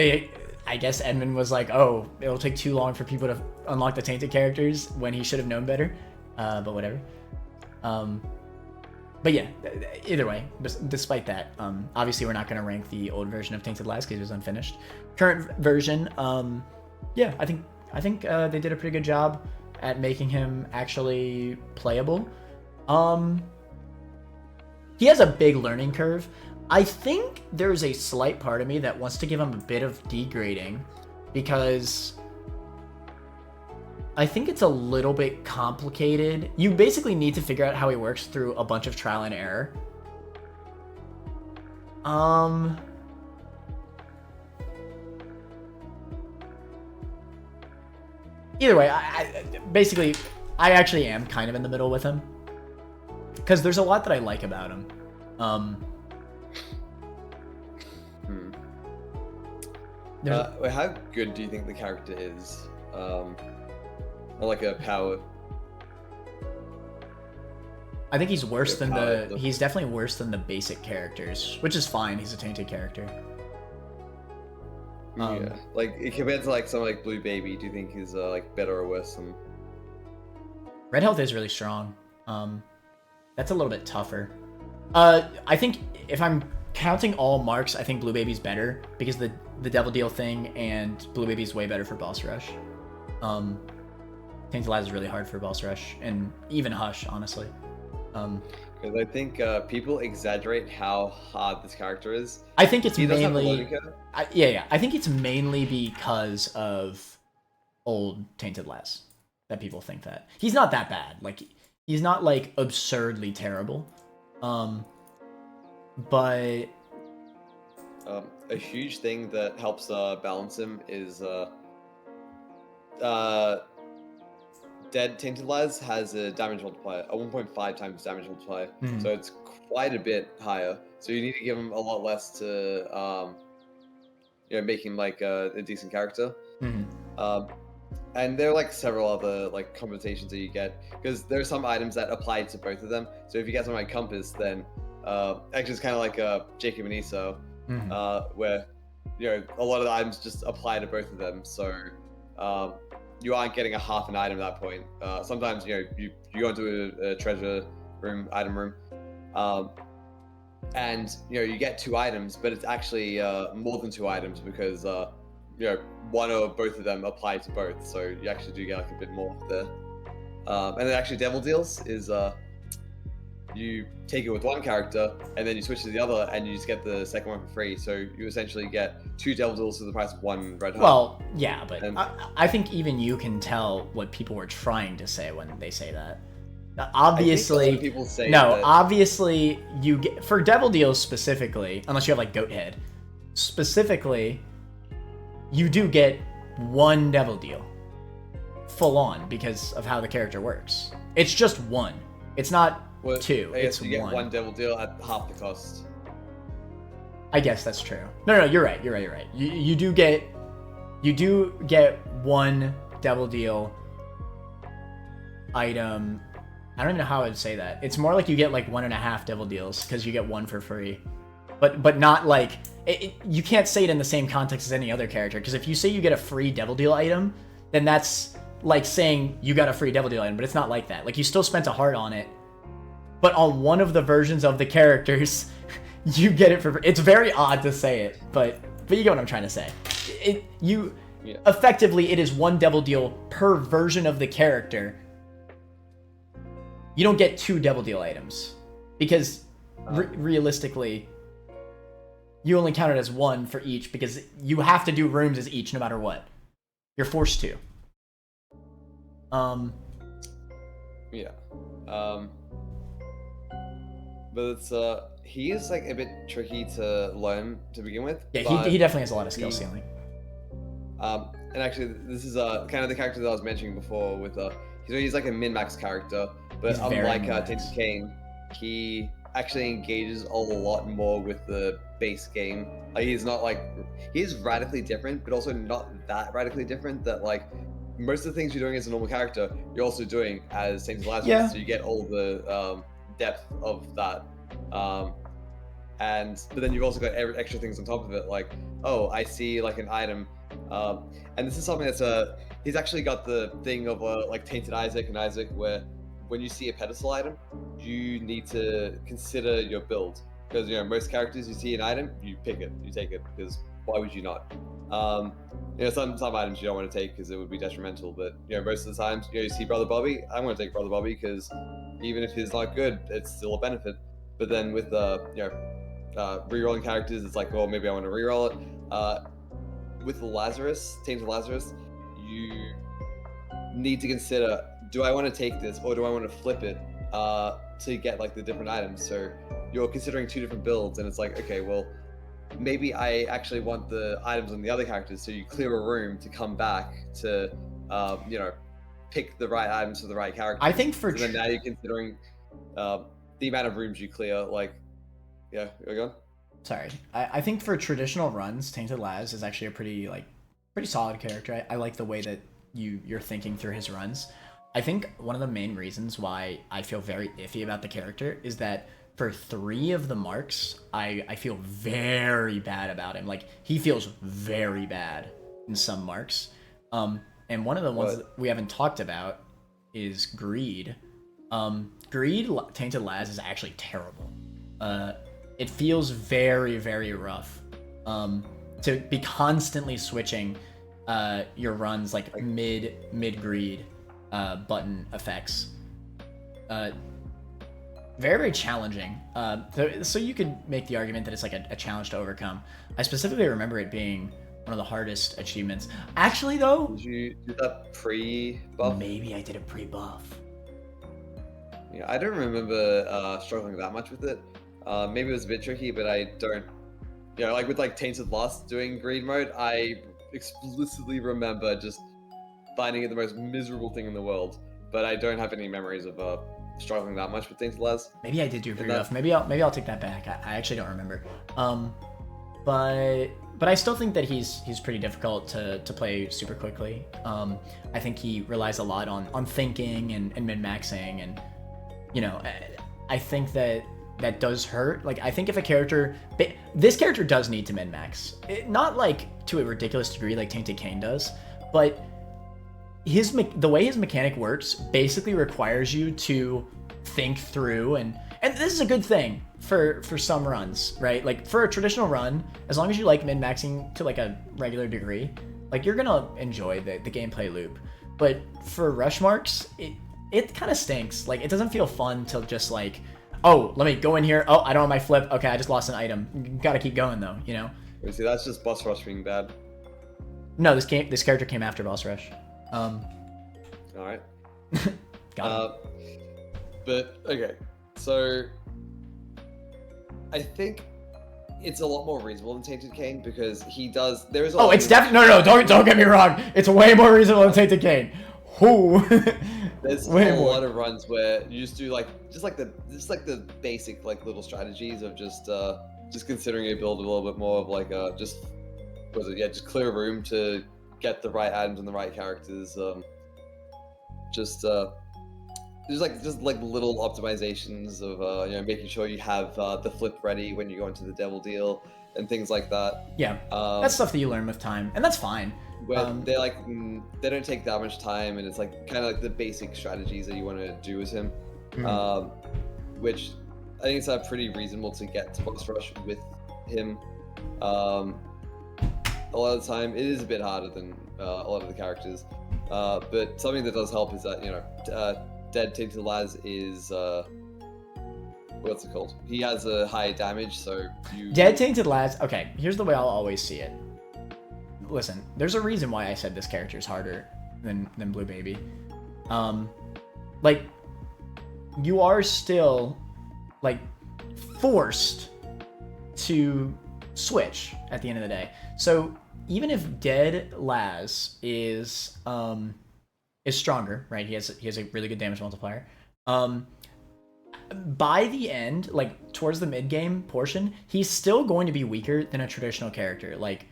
Edmund was like, oh, it'll take too long for people to unlock the Tainted characters when he should have known better. but whatever. But yeah, either way, despite that, obviously we're not going to rank the old version of Tainted Lies because it was unfinished. Current version, yeah, I think they did a pretty good job at making him actually playable. He has a big learning curve. I think there's a slight part of me that wants to give him a bit of degrading because I think it's a little bit complicated. You basically need to figure out how he works through a bunch of trial and error. Either way, I actually am kind of in the middle with him because there's a lot that I like about him. How good do you think the character is? Or like a power? I think he's worse than he's definitely worse than the basic characters, which is fine. He's a tainted character. Yeah, like compared to like something like Blue Baby, do you think he's like better or worse than? Red Health is really strong. That's a little bit tougher. I think if I'm counting all marks, I think Blue Baby's better because the Devil Deal thing and Blue Baby's way better for boss rush. Tainted Lies is really hard for boss rush and even Hush, honestly. Because I think people exaggerate how hard this character is. I think it's mainly. I think it's mainly because of old Tainted Lies that people think that he's not that bad. Like he's not like absurdly terrible. But a huge thing that helps balance him is Dead Tainted Lies has a damage multiplier, a 1.5 times damage multiplier, so it's quite a bit higher. So you need to give him a lot less to, make him like a decent character. And there are like several other like compensations that you get because there are some items that apply to both of them. So if you get something like Compass, then actually it's kind of like Jacob and Esau, where a lot of the items just apply to both of them. So you aren't getting a half an item at that point. Sometimes you go into a treasure room, item room, and you get 2 items, but it's actually more than 2 items because one or both of them apply to both. So you actually do get like a bit more there. And then actually Devil Deals is you take it with one character and then you switch to the other and you just get the second one for free. So you essentially get 2 Devil Deals for the price of 1 Red Heart. Well, yeah, but I think even you can tell what people were trying to say when they say that. Obviously, people say obviously you get for Devil Deals specifically, unless you have like Goat Head, specifically, you do get 1 Devil Deal full on because of how the character works. It's just 1. It's not 2. It's you get 1. 1 Devil Deal at half the cost. I guess that's true. No, you're right. You do get 1 Devil Deal item. I don't even know how I'd say that. It's more like you get like 1.5 Devil Deals because you get 1 for free, but not like you can't say it in the same context as any other character. Because if you say you get a free Devil Deal item, then that's like saying you got a free Devil Deal item, but it's not like that. Like you still spent a heart on it, but on one of the versions of the characters, you get it for free. It's very odd to say it, but you get what I'm trying to say. Effectively, it is 1 Devil Deal per version of the character. You don't get 2 Devil Deal items because realistically, you only count it as 1 for each because you have to do rooms as each no matter what. You're forced to. But it's he is like a bit tricky to learn to begin with. Yeah, he definitely has a lot of skill ceiling. And actually, this is kind of the character that I was mentioning before with he's like a min-max character, but unlike Tainted Cain, he actually engages a lot more with the base game. Like he's radically different, but also not that radically different that like most of the things you're doing as a normal character, you're also doing as Saint Lazarus. Yeah. So you get all the depth of that. But then you've also got extra things on top of it, like, oh, I see like an item. And this is something that's he's actually got the thing of like Tainted Isaac and Isaac, where when you see a pedestal item, you need to consider your build, because most characters, you see an item, you pick it, you take it, because why would you not? Some items you don't want to take because it would be detrimental, but most of the times you see Brother Bobby, I'm going to take Brother Bobby because even if he's not good, it's still a benefit. But then with rerolling characters, it's like, well, maybe I want to reroll it. With Lazarus, Tainted Lazarus, you need to consider, do I want to take this or do I want to flip it to get like the different items? So you're considering two different builds, and it's like, okay, well, maybe I actually want the items on the other characters, so you clear a room to come back to pick the right items for the right character. I think so then now you're considering the amount of rooms you clear. Like, yeah, you're going. Sorry, I think for traditional runs, Tainted Laz is actually a pretty solid character. I like the way that you're thinking through his runs. I think one of the main reasons why I feel very iffy about the character is that for 3 of the marks, I feel very bad about him. Like, he feels very bad in some marks. And one of the ones that we haven't talked about is Greed. Greed, Tainted Laz, is actually terrible. It feels very, very rough to be constantly switching your runs like mid Greed button effects. Very, very challenging. So you could make the argument that it's like a challenge to overcome. I specifically remember it being one of the hardest achievements. Actually, though, did you do that pre-buff? Maybe I did a pre-buff. Yeah, I don't remember struggling that much with it. Maybe it was a bit tricky, but I don't. Like with like Tainted Lust doing Greed mode, I explicitly remember just finding it the most miserable thing in the world. But I don't have any memories of struggling that much with Tainted Laz. Maybe I did do pretty rough. Maybe I'll take that back. I actually don't remember. But I still think that he's pretty difficult to play super quickly. I think he relies a lot on thinking and min-maxing, and I think that does hurt. Like, I think if a character, this character does need to min-max, not like to a ridiculous degree like Tainted Cain does, but the way his mechanic works basically requires you to think through, and this is a good thing for some runs, right? Like, for a traditional run, as long as you like min-maxing to like a regular degree, like, you're gonna enjoy the gameplay loop. But for rush marks, it kind of stinks. Like, it doesn't feel fun to just like, oh, let me go in here, oh, I don't have my flip, okay, I just lost an item. You gotta keep going though, See, that's just boss rush being bad. No, this character came after boss rush. All right. Got it. But okay, so I think it's a lot more reasonable than Tainted Cain because he does. There is. It's definitely no. Don't get me wrong. It's way more reasonable than Tainted Cain. Who? There's a lot of runs where you just do the basic like little strategies of just considering a build a little bit more of like just clear a room to get the right items and the right characters. Just little optimizations of making sure you have the flip ready when you go into the devil deal and things like that. Yeah, that's stuff that you learn with time, and that's fine. Where they don't take that much time, and it's like kind of like the basic strategies that you want to do with him, which I think it's pretty reasonable to get to boss rush with him. A lot of the time, it is a bit harder than a lot of the characters, but something that does help is that Dead Tainted Laz is what's it called? He has a high damage, so Dead Tainted Laz. Okay, here's the way I'll always see it. Listen, there's a reason why I said this character is harder than Blue Baby. Like, you are still like forced to switch at the end of the day. So even if Dead Laz is stronger, right? He has a really good damage multiplier. By the end, like towards the mid game portion, he's still going to be weaker than a traditional character. Like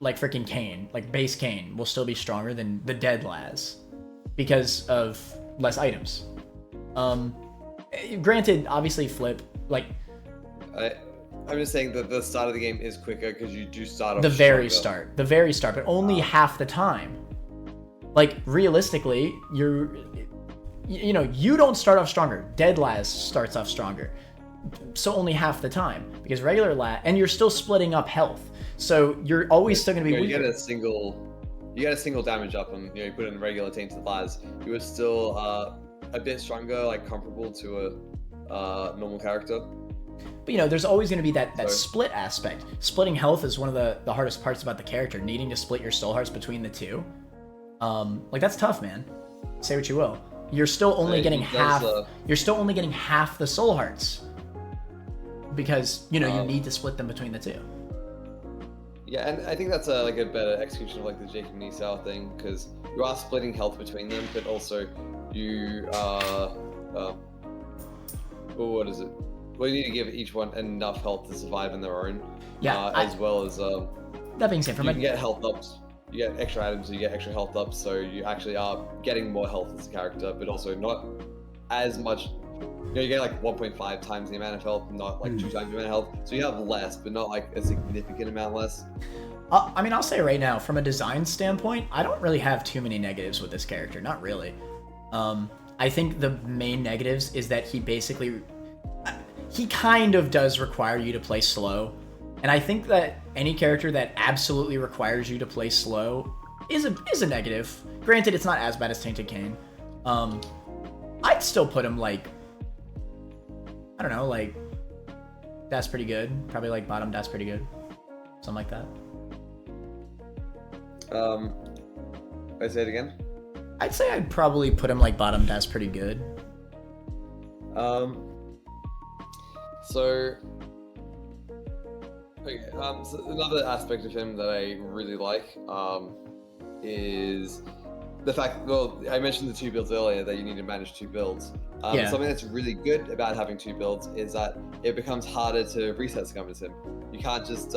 freaking Cain, like base Cain will still be stronger than the Dead Laz because of less items. Granted, obviously flip, like I'm just saying that the start of the game is quicker because you do start off the very start, but only half the time. Like, realistically, you know, you don't start off stronger. Dead Laz starts off stronger. So only half the time, because regular Laz, and you're still splitting up health. So you're always still going to be weaker. You get a single damage up, and you put in regular tainted Laz. You are still a bit stronger, like comparable to a normal character. But you know, there's always going to be that split aspect. Splitting health is one of the hardest parts about the character. Needing to split your soul hearts between the two, like that's tough, man. Say what you will. You're still only getting half. You're still only getting half the soul hearts because you know you need to split them between the two. Yeah, and I think that's like a better execution of like the Jacob and Esau thing, because you are splitting health between them, but also you are. What is it? Well, you need to give each one enough health to survive on their own. Yeah. As well as that being said, you can get health ups. You get extra items, so you get extra health ups, so you actually are getting more health as a character, but also not as much. You get like 1.5 times the amount of health, not like 2 times the amount of health. So you have less, but not like a significant amount less. I mean, I'll say right now, from a design standpoint, I don't really have too many negatives with this character. Not really. I think the main negatives is that he kind of does require you to play slow. And I think that any character that absolutely requires you to play slow is a negative. Granted, it's not as bad as Tainted Cain. I'd still put him like, I don't know, like that's pretty good. Probably like bottom that's pretty good. Something like that. I say it again. I'd say I'd probably put him like bottom that's pretty good. So another aspect of him that I really like is the fact, well, I mentioned the 2 builds earlier, that you need to manage 2 builds. Something that's really good about having 2 builds is that it becomes harder to reset summons him. You can't just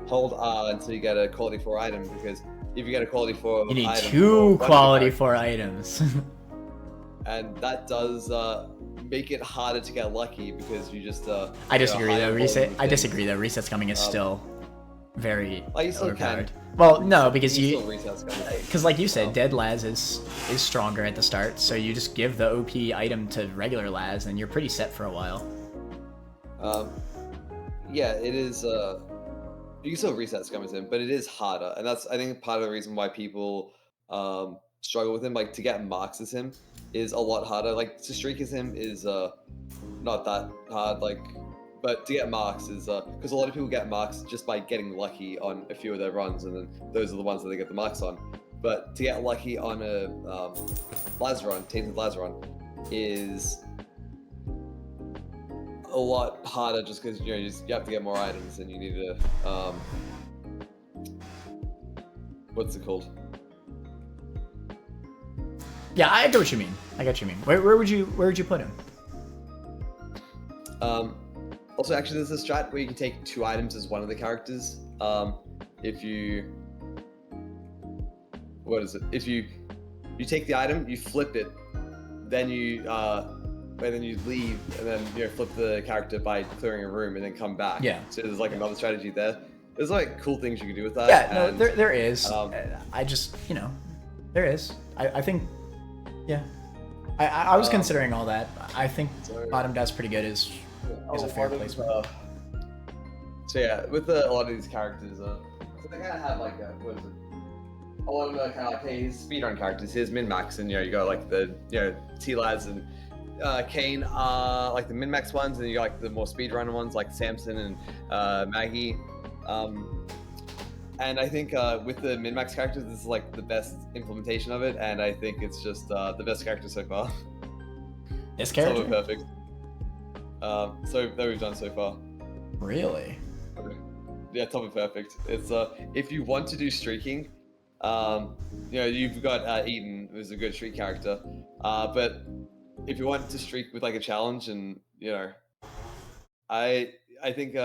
hold R until you get a quality 4 item, because if you get a quality 4 you need item, 2 quality 4 items. And that does make it harder to get lucky, because you just I disagree though. Reset's coming is still very you still overpowered. can. Well, no, because because like you said, Dead Laz is stronger at the start, so you just give the OP item to regular Laz, and you're pretty set for a while. Yeah, it is. You can still reset scum with him, but it is harder, and that's, I think, part of the reason why people struggle with him. Like, to get marks as him is a lot harder. Like, to streak as him is not that hard. Like, but to get marks is because a lot of people get marks just by getting lucky on a few of their runs, and then those are the ones that they get the marks on. But to get lucky on a Laz run, Tainted Laz run, is a lot harder, just because you have to get more items, and you need to what's it called? Yeah, I get what you mean. Where would you put him? Also, actually, there's a strat where you can take 2 items as one of the characters. If you take the item, you flip it, then you leave, and then flip the character by clearing a room, and then come back. Yeah. So there's like another strategy there. There's like cool things you can do with that. Yeah, no, there is. I just there is. I think, yeah. I was considering all that. I think bottom does pretty good is a fair placement. So yeah, with a lot of these characters, so they kind of have like a lot of kind of like his speedrun characters, his min-max, and you got like the T-Lads and Cain are like the min-max ones, and you got like the more speedrun ones like Samson and Maggy. And I think with the min-max characters, this is like the best implementation of it, and I think it's just the best character so far. This character? Top of perfect. So that we've done so far. Really? Yeah, top of perfect. It's if you want to do streaking, you've got Eden, who's a good streak character. But if you want to streak with like a challenge, and I think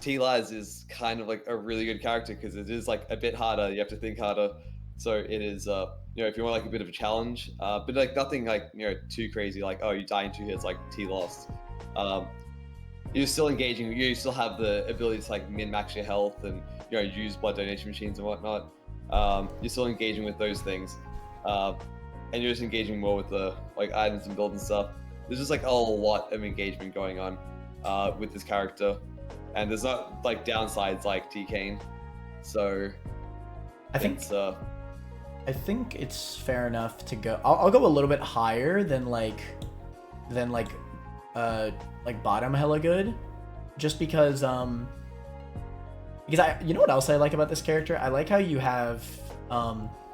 T-Laz is kind of like a really good character, because it is like a bit harder. You have to think harder. So it is, if you want like a bit of a challenge, but like nothing like too crazy. Like, oh, you die in 2 hits, like T lost. You're still engaging. You still have the ability to like min-max your health and use blood donation machines and whatnot. You're still engaging with those things, and you're just engaging more with the like items and build and stuff. There's just like a lot of engagement going on with this character, and there's not like downsides like Cain. So I think it's fair enough to go. I'll go a little bit higher than like bottom hella good, just because you know what else I like about this character? I like how you have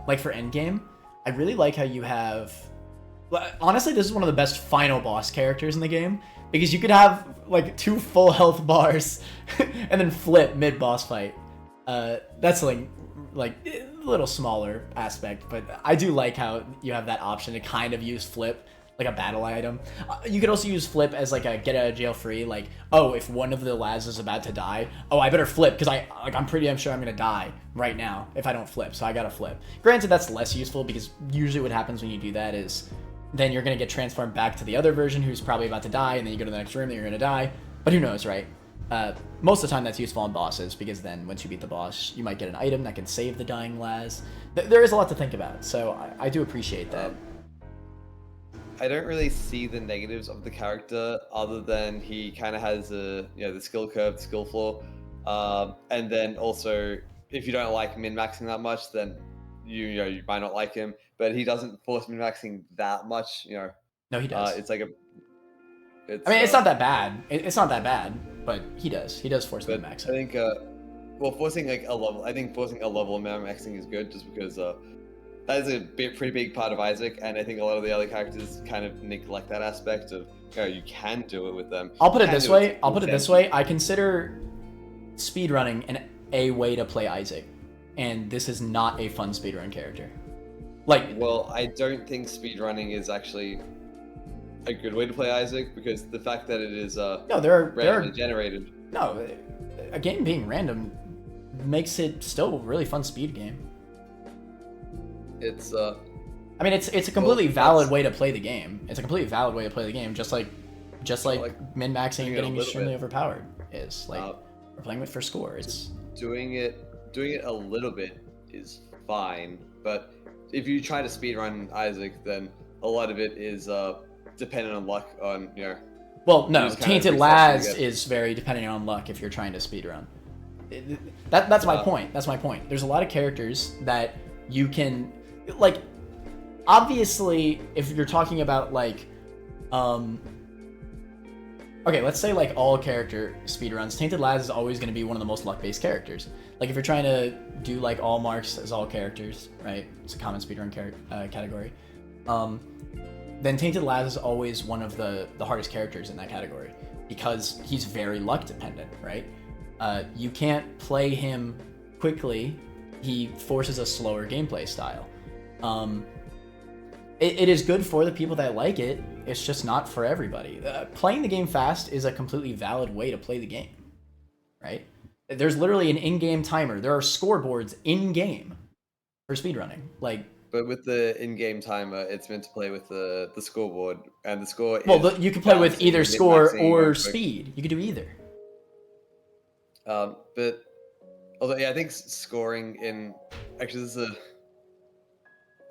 like for endgame, I really like how you have. Honestly, this is one of the best final boss characters in the game, because you could have like 2 full health bars and then flip mid boss fight. That's like a little smaller aspect, but I do like how you have that option to kind of use flip like a battle item. You could also use flip as like a get out of jail free, like, oh, if one of the Laz is about to die, oh, I better flip because I'm pretty damn sure I'm gonna die right now if I don't flip, so I gotta flip. Granted, that's less useful because usually what happens when you do that is then you're gonna get transformed back to the other version who's probably about to die, and then you go to the next room and you're gonna die. But who knows, right? Most of the time that's useful on bosses, because then once you beat the boss, you might get an item that can save the dying Laz. There is a lot to think about, so I do appreciate that. I don't really see the negatives of the character other than he kind of has the skill curve, the skill floor, and then also if you don't like min-maxing that much, then you might not like him. But he doesn't force min-maxing that much, No, he does. It's like it's not that bad. It's not that bad, but he does. He does force min-maxing. I think forcing a level of min-maxing is good, just because that is a pretty big part of Isaac, and I think a lot of the other characters kind of neglect that aspect of, you can do it with them. I'll put it this way. I consider speedrunning a way to play Isaac, and this is not a fun speedrun character. Well, I don't think speedrunning is actually a good way to play Isaac, because the fact that it is randomly generated. No, a game being random makes it still a really fun speed game. It's it's a completely valid way to play the game. It's a completely valid way to play the game, just like min-maxing and getting extremely overpowered is. We're playing it for score. It's doing it a little bit is fine, but if you try to speedrun Isaac, then a lot of it is dependent on luck. Well, no, Tainted Laz is very dependent on luck if you're trying to speedrun. That's my point. That's my point. There's a lot of characters that you can. Obviously, if you're talking about okay, let's say all character speedruns, Tainted Laz is always going to be one of the most luck-based characters. If you're trying to do all marks as all characters, right? It's a common speedrun category. Then Tainted Laz is always one of the hardest characters in that category, because he's very luck dependent, right? You can't play him quickly. He forces a slower gameplay style. It is good for the people that like it. It's just not for everybody. Playing the game fast is a completely valid way to play the game, right? There's literally an in-game timer. There are scoreboards in-game for speedrunning. But with the in-game timer, it's meant to play with the scoreboard, and the score. You can play with either score or speed. You could do either. But although I think scoring in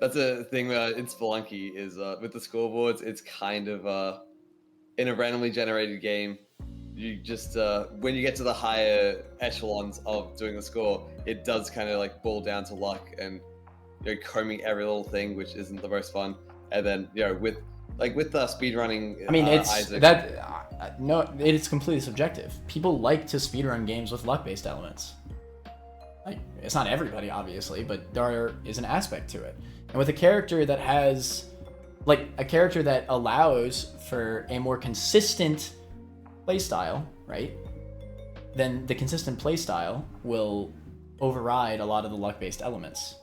that's a thing in Spelunky is with the scoreboards. It's kind of in a randomly generated game. You just when you get to the higher echelons of doing the score, it does kind of boil down to luck and combing every little thing, which isn't the most fun. And then with speedrunning. It's Isaac, no, it's completely subjective. People like to speedrun games with luck-based elements. It's not everybody, obviously, but there is an aspect to it. And with a character that has, a character that allows for a more consistent playstyle, right? Then the consistent playstyle will override a lot of the luck-based elements.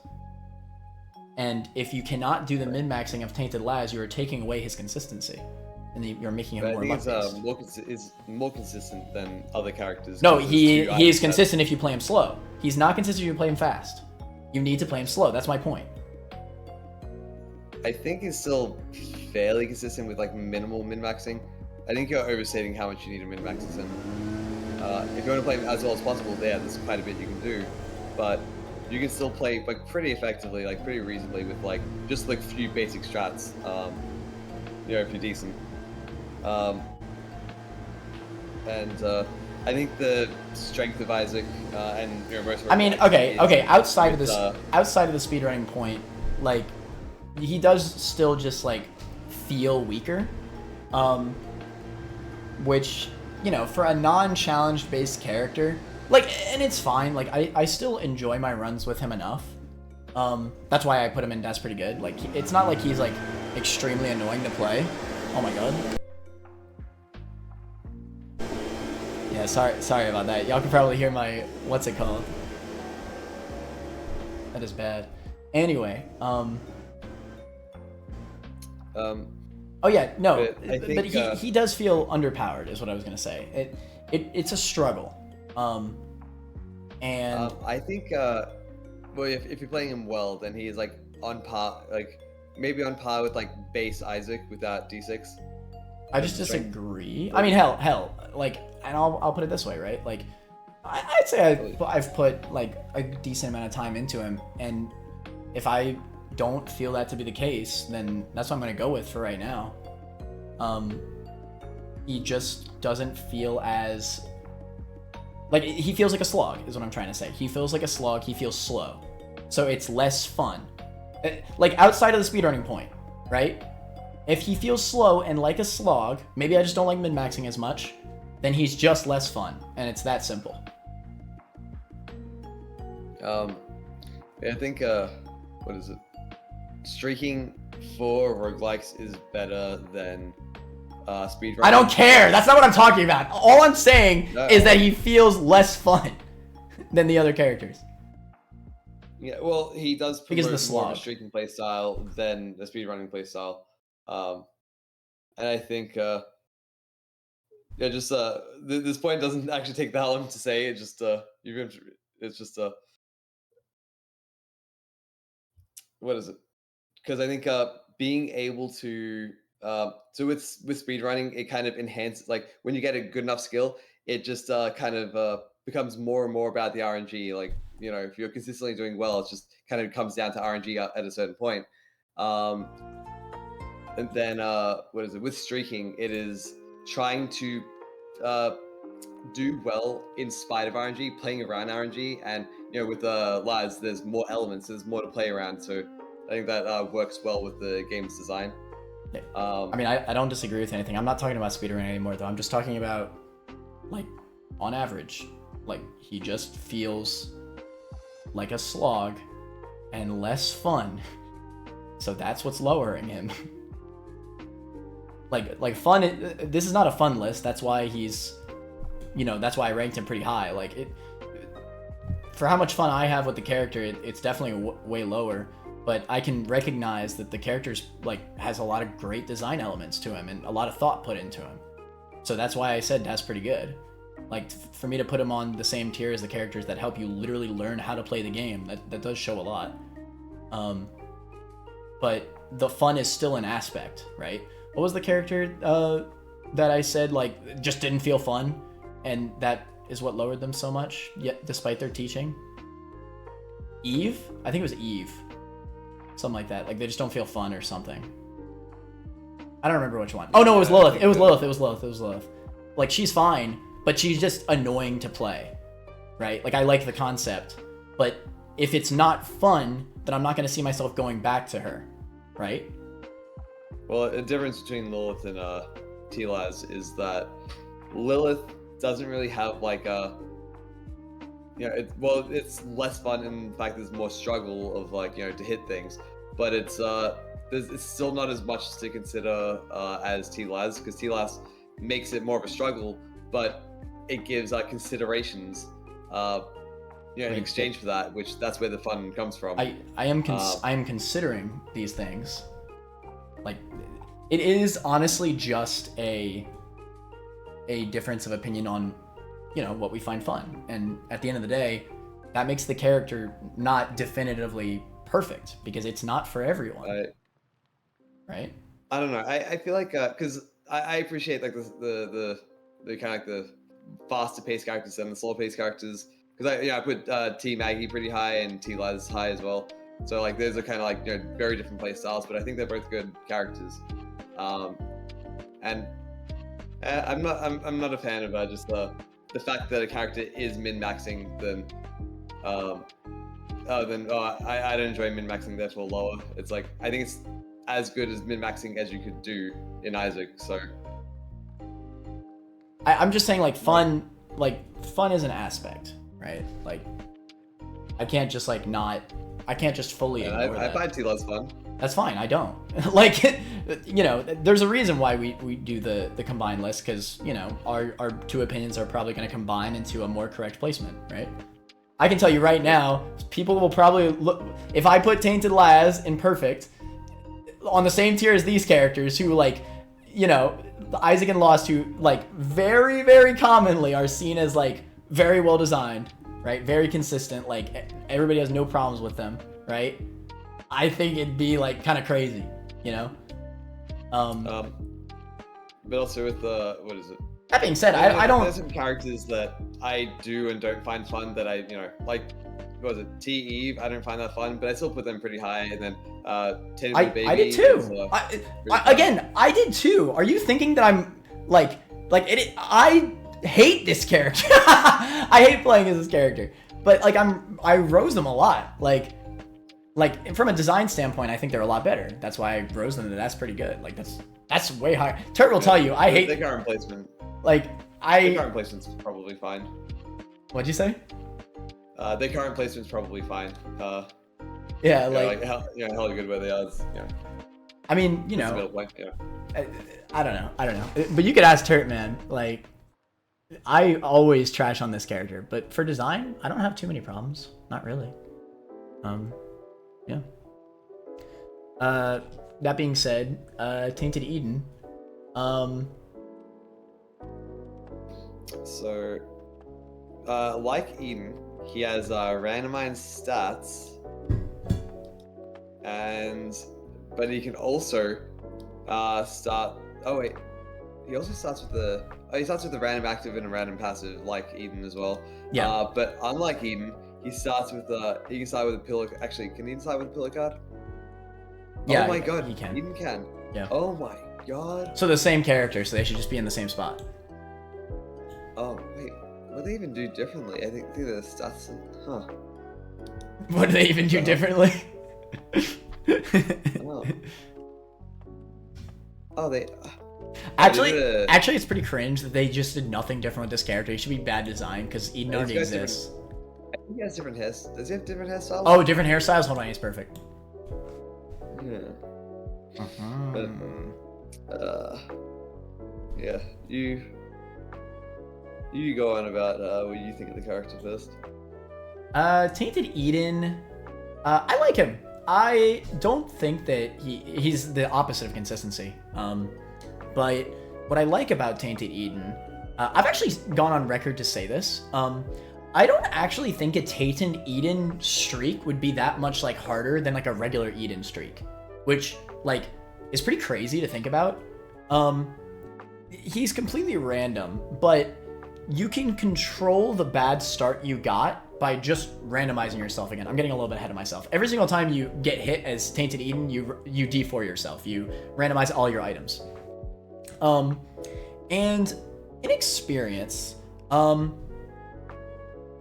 And if you cannot do the min-maxing of Tainted Laz, you are taking away his consistency, and you're making him more luck-based. It's more consistent than other characters. No, he is consistent if you play him slow. He's not consistent if you play him fast. You need to play him slow. That's my point. I think he's still fairly consistent with minimal min-maxing. I think you're overstating how much you need to min-max this in. If you want to play him as well as possible, there's quite a bit you can do. But you can still play like pretty effectively, like pretty reasonably with like just like few basic strats. If you're decent. I think the strength of Isaac and most. I mean, okay. Outside of the speedrunning point, like he does still just like feel weaker, which for a non-challenge based character, like, and it's fine. Like I still enjoy my runs with him enough. That's why I put him in. That's pretty good. Like it's not like he's like extremely annoying to play. Oh my god. Yeah, sorry about that. Y'all can probably hear my what's it called. That is bad. Anyway, Oh yeah, no, but he does feel underpowered, is what I was gonna say. It's a struggle. And I think if you're playing him well, then he is like on par, like maybe on par with like base Isaac with that D6. I just disagree. I mean, hell, like, and I'll put it this way, right? Like, I'd say I've put like a decent amount of time into him, and if I don't feel that to be the case, then that's what I'm gonna go with for right now. He just doesn't feel as like he feels like a slog, is what I'm trying to say. He feels like a slog. He feels slow, so it's less fun. Like outside of the speedrunning point, right? If he feels slow and like a slog, maybe I just don't like min-maxing as much, then he's just less fun, and it's that simple. I think what is it? Streaking for roguelikes is better than speedrunning. I don't care. That's not what I'm talking about. All I'm saying is that he feels less fun than the other characters. Yeah, well, he does because promote the more slog. of a streaking playstyle than the speedrunning playstyle. And I think, this point doesn't actually take that long to say. It's just, what is it? Because I think being able to, so with speedrunning, it kind of enhances, like when you get a good enough skill, it just kind of becomes more and more about the RNG. Like, if you're consistently doing well, it just kind of comes down to RNG at a certain point. And then, with streaking, it is trying to do well in spite of RNG, playing around RNG, and with Laz, there's more elements, there's more to play around, so I think that works well with the game's design. I mean, I don't disagree with anything. I'm not talking about speedrunning anymore, though. I'm just talking about, like, on average, like, he just feels like a slog and less fun, so that's what's lowering him. Like fun, this is not a fun list. That's why he's, that's why I ranked him pretty high. Like for how much fun I have with the character, it's definitely way lower. But I can recognize that the character's has a lot of great design elements to him and a lot of thought put into him. So that's why I said that's pretty good. Like for me to put him on the same tier as the characters that help you literally learn how to play the game, that does show a lot. But the fun is still an aspect, right? What was the character that I said just didn't feel fun, and that is what lowered them so much, yet despite their teaching? Eve? I think it was Eve. Something like that. Like they just don't feel fun or something. I don't remember which one. Oh no, it was Lilith. It was Lilith. Like she's fine, but she's just annoying to play, right? Like I like the concept, but if it's not fun, then I'm not going to see myself going back to her, right? Well, the difference between Lilith and T-Laz is that Lilith doesn't really have it's less fun in the fact there's more struggle of to hit things, but it's still not as much to consider as T-Laz, because T-Laz makes it more of a struggle, but it gives considerations in exchange for that, that's where the fun comes from. I am considering these things. Like, it is honestly just a difference of opinion on, what we find fun. And at the end of the day, that makes the character not definitively perfect, because it's not for everyone. Right? I don't know. I feel like, because I appreciate the kind of the faster paced characters and the slower paced characters. because I put T Maggy pretty high and T Laz high as well. So like those are kind of like very different play styles, but I think they're both good characters. And I'm not a fan of just the fact that a character is min-maxing then I don't enjoy min-maxing therefore lower. It's like I think it's as good as min-maxing as you could do in Isaac. So I'm just saying like fun is an aspect, right? Like I can't just fully ignore that. I find T-Laz fun. That's fine. I don't like there's a reason why we do the combined list, because our two opinions are probably going to combine into a more correct placement, right? I can tell you right now, people will probably look, if I put Tainted Laz in perfect on the same tier as these characters who Isaac and Lost, who like very, very commonly are seen as like very well designed, right? Very consistent. Like everybody has no problems with them, right? I think it'd be like kind of crazy, But also with what is it? That being said, I don't. There's some characters that I do and don't find fun that I like. What was it? T Eve. I don't find that fun, but I still put them pretty high. And then Baby. I did too. I did too. Are you thinking that I'm like it? I hate this character. I hate playing as this character, but like I rose them a lot. Like from a design standpoint, I think they're a lot better. That's why I rose them, and that's pretty good. Like that's way higher. Turt will tell you I hate. The current placement. The current placement's probably fine. What'd you say? The current placement's probably fine. Yeah, hella good where they are. I mean, I don't know. But you could ask Turt, man. Like, I always trash on this character, but for design, I don't have too many problems. Not really. Yeah. That being said, Tainted Eden. So, like Eden, he has randomized stats, but he can also start. Oh wait, he also starts with he starts with a random active and a random passive, like Eden as well. Yeah. But unlike Eden, he starts with he can start with a pillar. Actually, can he start with a pillar card? Yeah. Oh my god, he can. Eden can. Yeah. Oh my god. So the same character, so they should just be in the same spot. Oh wait, what do they even do differently? I think the stats. Huh. What do they even do differently? Oh, they. Actually, it's pretty cringe that they just did nothing different with this character. He should be bad design because Eden already exists. I think he has different hairstyles. Does he have different hairstyles? Oh, different hairstyles? Hold on, he's perfect. Yeah. Uh-huh. But, yeah, you go on about what you think of the character first. Tainted Eden, I like him. I don't think that he's the opposite of consistency. But what I like about Tainted Eden, I've actually gone on record to say this. I don't actually think a Tainted Eden streak would be that much like harder than like a regular Eden streak, which like is pretty crazy to think about. He's completely random, but you can control the bad start you got by just randomizing yourself again. I'm getting a little bit ahead of myself. Every single time you get hit as Tainted Eden, you D4 yourself. You randomize all your items. And in experience,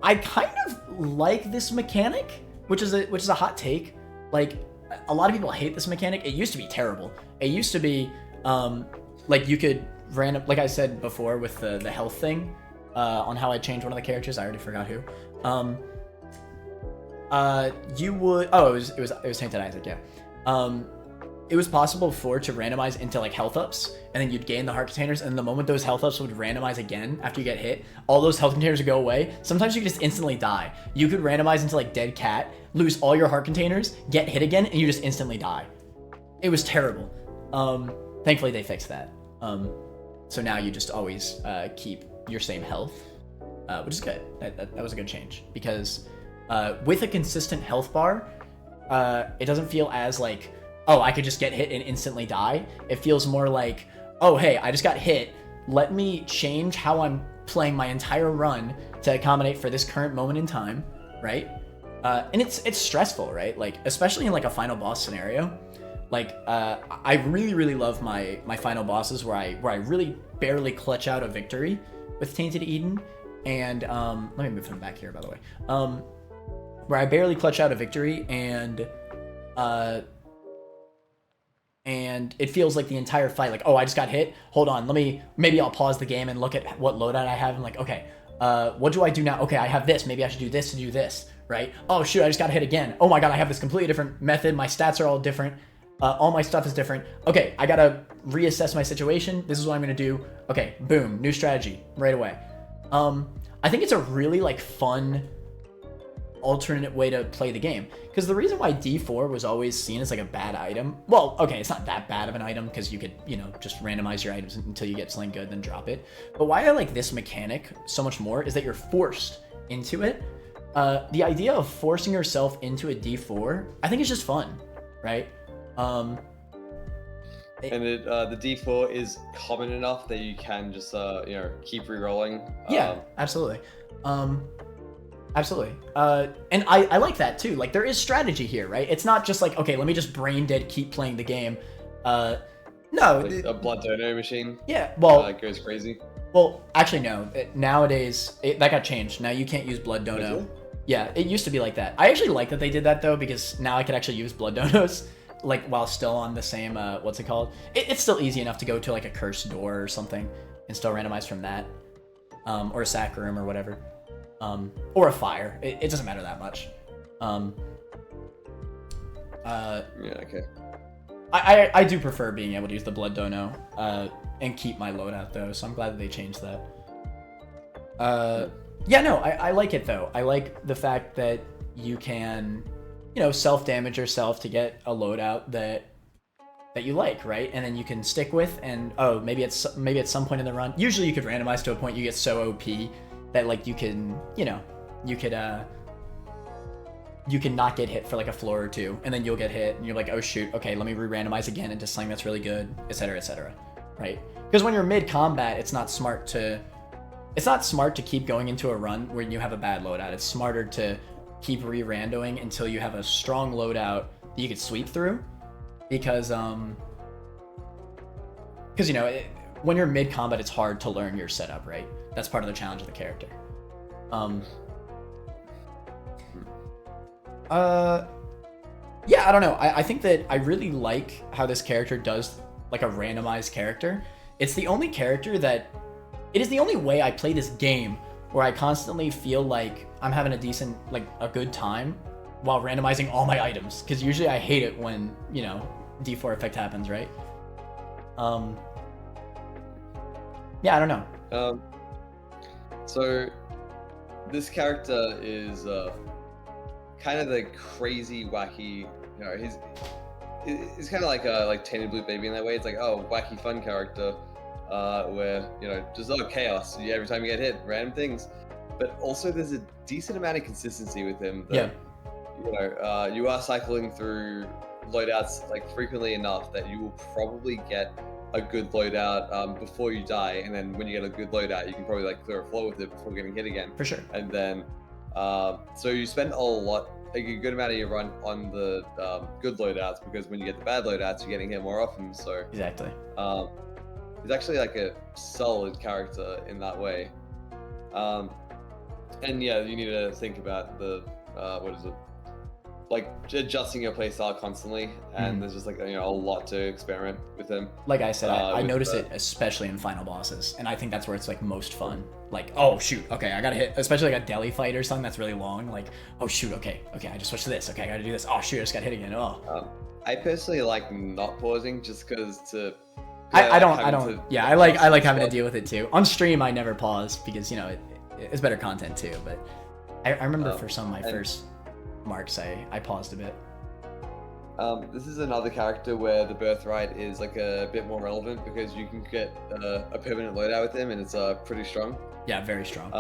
I kind of like this mechanic, which is a hot take. Like a lot of people hate this mechanic. It used to be terrible. It used to be like you could like I said before with the health thing, on how I changed one of the characters. I already forgot who. You would. Oh, it was Tainted Isaac. Yeah. It was possible to randomize into like health ups, and then you'd gain the heart containers, and the moment those health ups would randomize again after you get hit, all those health containers would go away. Sometimes you could just instantly die. You could randomize into like dead cat, lose all your heart containers, get hit again, and you just instantly die. It was terrible. Thankfully they fixed that. So now you just always keep your same health, which is good. That was a good change, because with a consistent health bar, it doesn't feel as like, oh, I could just get hit and instantly die. It feels more like, oh, hey, I just got hit. Let me change how I'm playing my entire run to accommodate for this current moment in time, right? And it's stressful, right? Like, especially in like a final boss scenario. Like, I really love my final bosses where I really barely clutch out a victory with Tainted Eden. And let me move him back here, by the way. Where I barely clutch out a victory, and it feels like the entire fight, like, oh, I just got hit. Hold on, maybe I'll pause the game and look at what loadout I have. I'm like, okay, what do I do now? Okay, I have this. Maybe I should do this to do this, right? Oh shoot, I just got hit again. Oh my god, I have this completely different method. My stats are all different. All my stuff is different. Okay, I gotta reassess my situation. This is what I'm gonna do. Okay, boom, new strategy right away. I think it's a really like fun alternate way to play the game, because the reason why D4 was always seen as like a bad item, well, okay, it's not that bad of an item because you could, you know, just randomize your items until you get something good, then drop it. But why I like this mechanic so much more is that you're forced into it. The idea of forcing yourself into a D4, I think is just fun, right? And the D4 is common enough that you can just you know, keep re-rolling. Yeah, absolutely. Absolutely. And I like that too. Like, there is strategy here, right? It's not just like, okay, let me just brain dead keep playing the game. No. Like a blood dono machine. Yeah, well, goes crazy. Well, actually no. Nowadays that got changed. Now you can't use blood dono. Yeah, it used to be like that. I actually like that they did that though, because now I can actually use blood donos, like, while still on the same what's it called? It's still easy enough to go to like a cursed door or something and still randomize from that, or a sack room or whatever, or a fire. It doesn't matter that much. Yeah, okay. I do prefer being able to use the blood dono and keep my loadout though, so I'm glad that they changed that. Yeah, no, I like it though. I like the fact that you can, you know, self-damage yourself to get a loadout that you like, right? And then you can stick with, and oh, maybe at some point in the run, usually you could randomize to a point you get so OP that like you can, you know, you can not get hit for like a floor or two, and then you'll get hit and you're like, oh shoot, okay, let me re-randomize again into something that's really good, etc., right? Because when you're mid-combat, it's not smart to keep going into a run where you have a bad loadout. It's smarter to keep re-randoing until you have a strong loadout that you could sweep through, because you know, when you're mid-combat, it's hard to learn your setup, right? That's part of the challenge of the character. Yeah, I don't know. I think that I really like how this character does like a randomized character. It's the only character that, it is the only way I play this game where I constantly feel like I'm having a decent, like a good time while randomizing all my items. Because usually I hate it when, you know, D4 effect happens, right? Yeah, I don't know. So this character is kind of the crazy, wacky, you know, he's kind of like a Tainted Blue Baby in that way. It's like, oh, wacky, fun character, where, you know, just chaos. Every time you get hit, random things. But also there's a decent amount of consistency with him. That, you know, you are cycling through loadouts like frequently enough that you will probably get a good loadout before you die, and then when you get a good loadout, you can probably like clear a floor with it before getting hit again. For sure. And then, so you spend a good amount of your run on the good loadouts, because when you get the bad loadouts, you're getting hit more often. So exactly. He's actually like a solid character in that way. And yeah, you need to think about the like adjusting your playstyle constantly, and there's just like, you know, a lot to experiment with him. Like I said, I notice it especially in final bosses, and I think that's where it's like most fun. Like, oh shoot, okay, I gotta hit, especially like a deli fight or something that's really long. Like, oh shoot, okay, I just switched to this. Okay, I gotta do this. Oh shoot, I just got hit again. Oh. I personally like not pausing, just because I like having to deal with it too. On stream, I never pause because, you know, it's better content too. But I remember for some of my first marks, I paused a bit. This is another character where the birthright is like a bit more relevant, because you can get a permanent loadout with him, and it's pretty strong. Yeah, very strong.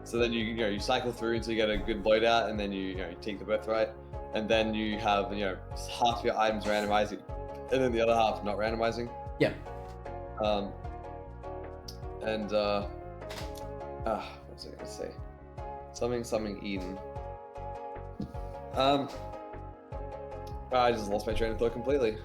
So then you cycle through until you get a good loadout, and then you take the birthright, and then you have, you know, half your items randomizing, and then the other half not randomizing. Yeah. And what was I gonna say? Something Eden. I just lost my train of thought completely.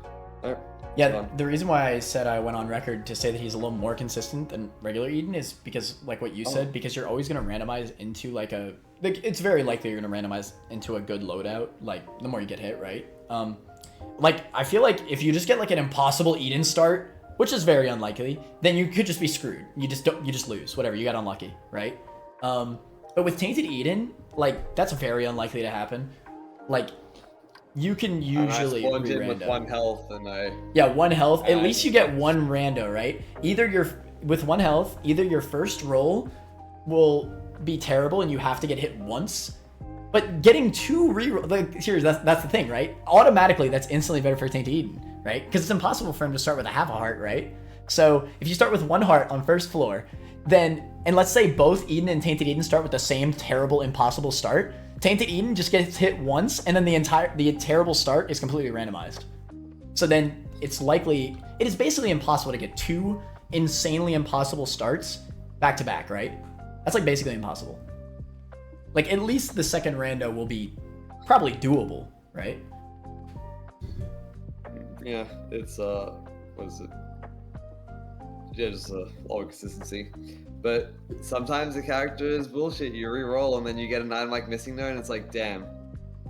Alright. Yeah, the reason why I said I went on record to say that he's a little more consistent than regular Eden is because, like what you said, because you're always going to randomize into like it's very likely you're going to randomize into a good loadout, like the more you get hit, right? Like I feel like if you just get like an impossible Eden start, which is very unlikely, then you could just be screwed. You just lose, whatever, you got unlucky, right? But with Tainted Eden, like that's very unlikely to happen. Like you can usually I spawned in with 1 health and yeah, 1 health. At least you get 1 rando, right? With 1 health, either your first roll will be terrible and you have to get hit once, but getting 2 reroll, like here's that's the thing, right? Automatically, that's instantly better for Tainted Eden, right? Because it's impossible for him to start with a half a heart, right? So if you start with 1 heart on first floor, then and let's say both Eden and Tainted Eden start with the same terrible, impossible start. Tainted Eden just gets hit once, and then the terrible start is completely randomized. So then it is basically impossible to get 2 insanely impossible starts back to back, right? That's like basically impossible. Like at least the second rando will be probably doable, right? Yeah, it's what is it? Yeah, just a lot of consistency. But sometimes the character is bullshit. You re-roll and then you get an item like Missing Note, and it's like, damn,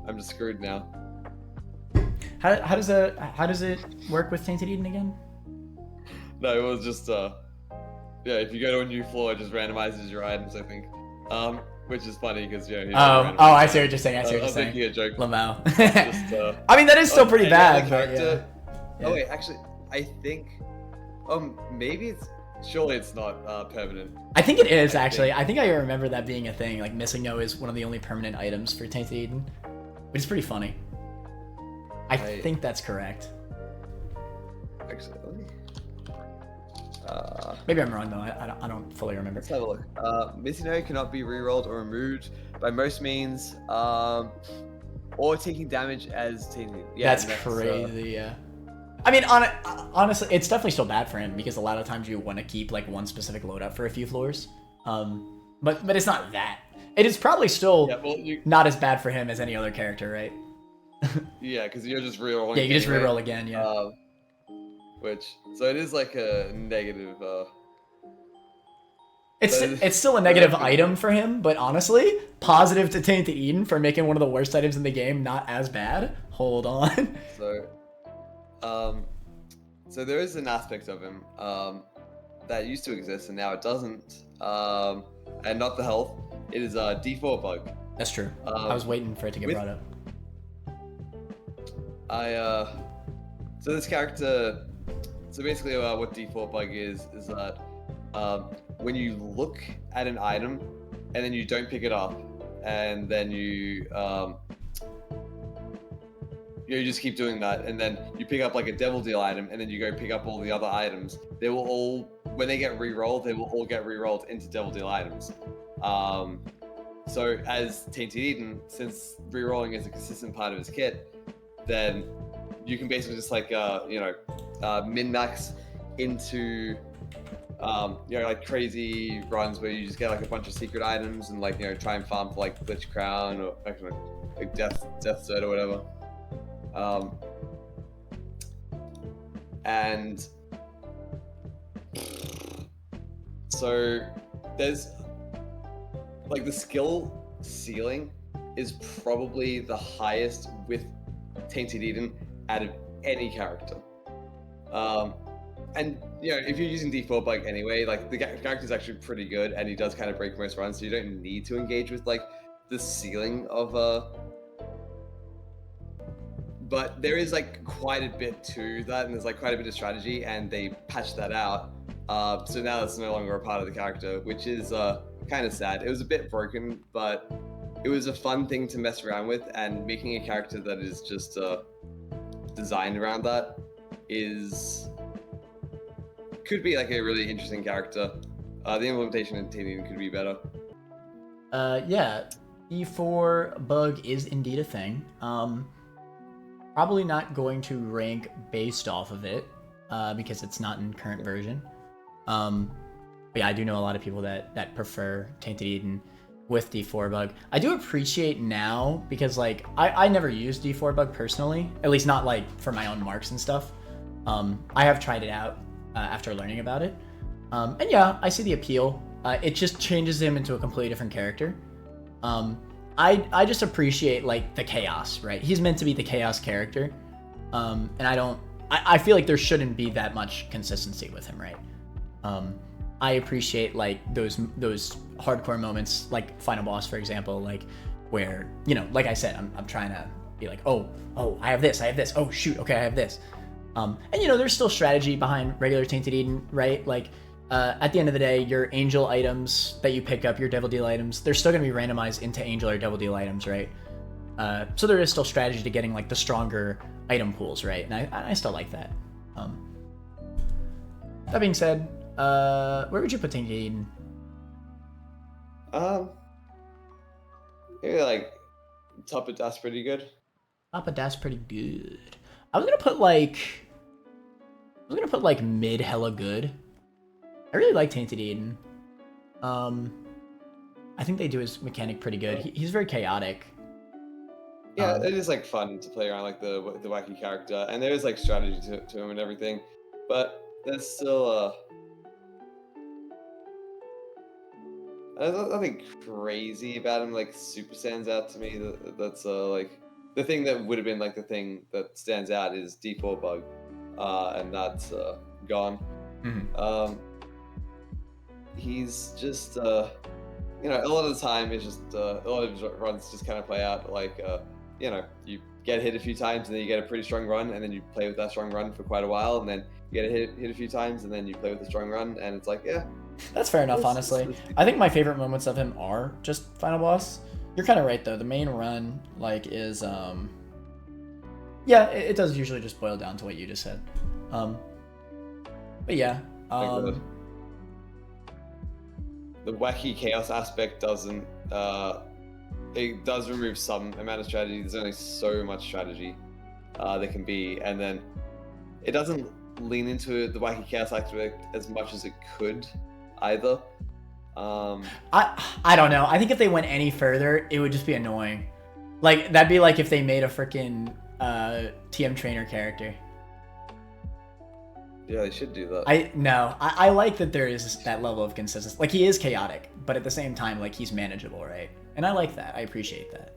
I'm just screwed now. How does it work with Tainted Eden again? No, it was just yeah. If you go to a new floor, it just randomizes your items, I think. Which is funny because I see what you're saying. I see what you're saying. I'm thinking a joke. Lamau. Just, I mean that is still pretty bad. Character. Yeah. Oh wait, actually, I think maybe surely it's not permanent. I think it is actually. I think I remember that being a thing. Like Missing No is one of the only permanent items for Tainted Eden, which is pretty funny. I think that's correct. Actually, let me. Maybe I'm wrong though. I don't fully remember. Let's have a look. Missing No cannot be rerolled or removed by most means, or taking damage as Tainted. Yeah, that's crazy. Yeah. I mean, honestly, it's definitely still bad for him because a lot of times you want to keep like one specific loadout for a few floors. But it's not that. It is probably still not as bad for him as any other character, right? Yeah, because you're just rerolling. Yeah, you just reroll again. Yeah. So it is like a negative. It's still a negative item for him, but honestly, positive to Tainted Eden for making one of the worst items in the game not as bad. Hold on. So there is an aspect of him that used to exist and now it doesn't, and not the health. It is a default bug. That's true. I was waiting for it to get brought up. So this character, so basically what default bug is that when you look at an item and then you don't pick it up and then you just keep doing that, and then you pick up like a Devil Deal item, and then you go pick up all the other items. They will all, when they get re-rolled, they will all get re-rolled into Devil Deal items. So as Tainted Eden, since re-rolling is a consistent part of his kit, then you can basically just like min-max into like crazy runs where you just get like a bunch of secret items and like try and farm for like Glitch Crown or like Death Zone or whatever. And so there's like the skill ceiling is probably the highest with Tainted Eden out of any character. And if you're using default bug anyway, like the character's actually pretty good and he does kind of break most runs, so you don't need to engage with like the ceiling of but there is like quite a bit to that, and there's like quite a bit of strategy, and they patched that out. So now that's no longer a part of the character, which is kind of sad. It was a bit broken, but it was a fun thing to mess around with, and making a character that is just designed around that could be like a really interesting character. The implementation in Tainted could be better. Yeah, E4 bug is indeed a thing. Probably not going to rank based off of it, because it's not in current version. But yeah, I do know a lot of people that prefer Tainted Eden with D4 bug. I do appreciate now because like I never used D4 bug personally, at least not like for my own marks and stuff. I have tried it out after learning about it, and yeah, I see the appeal. It just changes him into a completely different character. I just appreciate like the chaos, right? He's meant to be the chaos character, and I feel like there shouldn't be that much consistency with him, right? I appreciate like those hardcore moments, like final boss, for example, like where, you know, like I said, I'm trying to be like, oh, I have this, oh shoot, okay, I have this. And you know, there's still strategy behind regular Tainted Eden, right? Like at the end of the day, your angel items that you pick up, your devil deal items, they're still gonna be randomized into angel or devil deal items, right? So there is still strategy to getting like the stronger item pools, right? And I still like that. That being said, where would you put Tainted Eden? Maybe like top of that's pretty good. Top of that's pretty good. I was gonna put like mid hella good. I really like Tainted Eden. I think they do his mechanic pretty good. He's very chaotic. Yeah, it is like fun to play around like the wacky character, and there is like strategy to him and everything, but there's still nothing crazy about him like super stands out to me. That's like the thing that would have been like the thing that stands out is D4 bug, and that's gone. Mm-hmm. He's just you know, a lot of the time it's just a lot of his runs just kind of play out like you know, you get hit a few times and then you get a pretty strong run, and then you play with that strong run for quite a while, and then you get hit a few times and then you play with a strong run, and it's like, yeah, that's fair enough. Honestly, I think my favorite moments of him are just final boss. You're kind of right though. The main run like is yeah, it does usually just boil down to what you just said. But yeah, the wacky chaos aspect doesn't it does remove some amount of strategy. There's only so much strategy there can be, and then it doesn't lean into the wacky chaos aspect as much as it could either. I don't know. I think if they went any further, it would just be annoying. Like that'd be like if they made a freaking TM trainer character. Yeah, they should do that. I like that there is that level of consistency. Like he is chaotic, but at the same time, like he's manageable, right? And I like that. I appreciate that.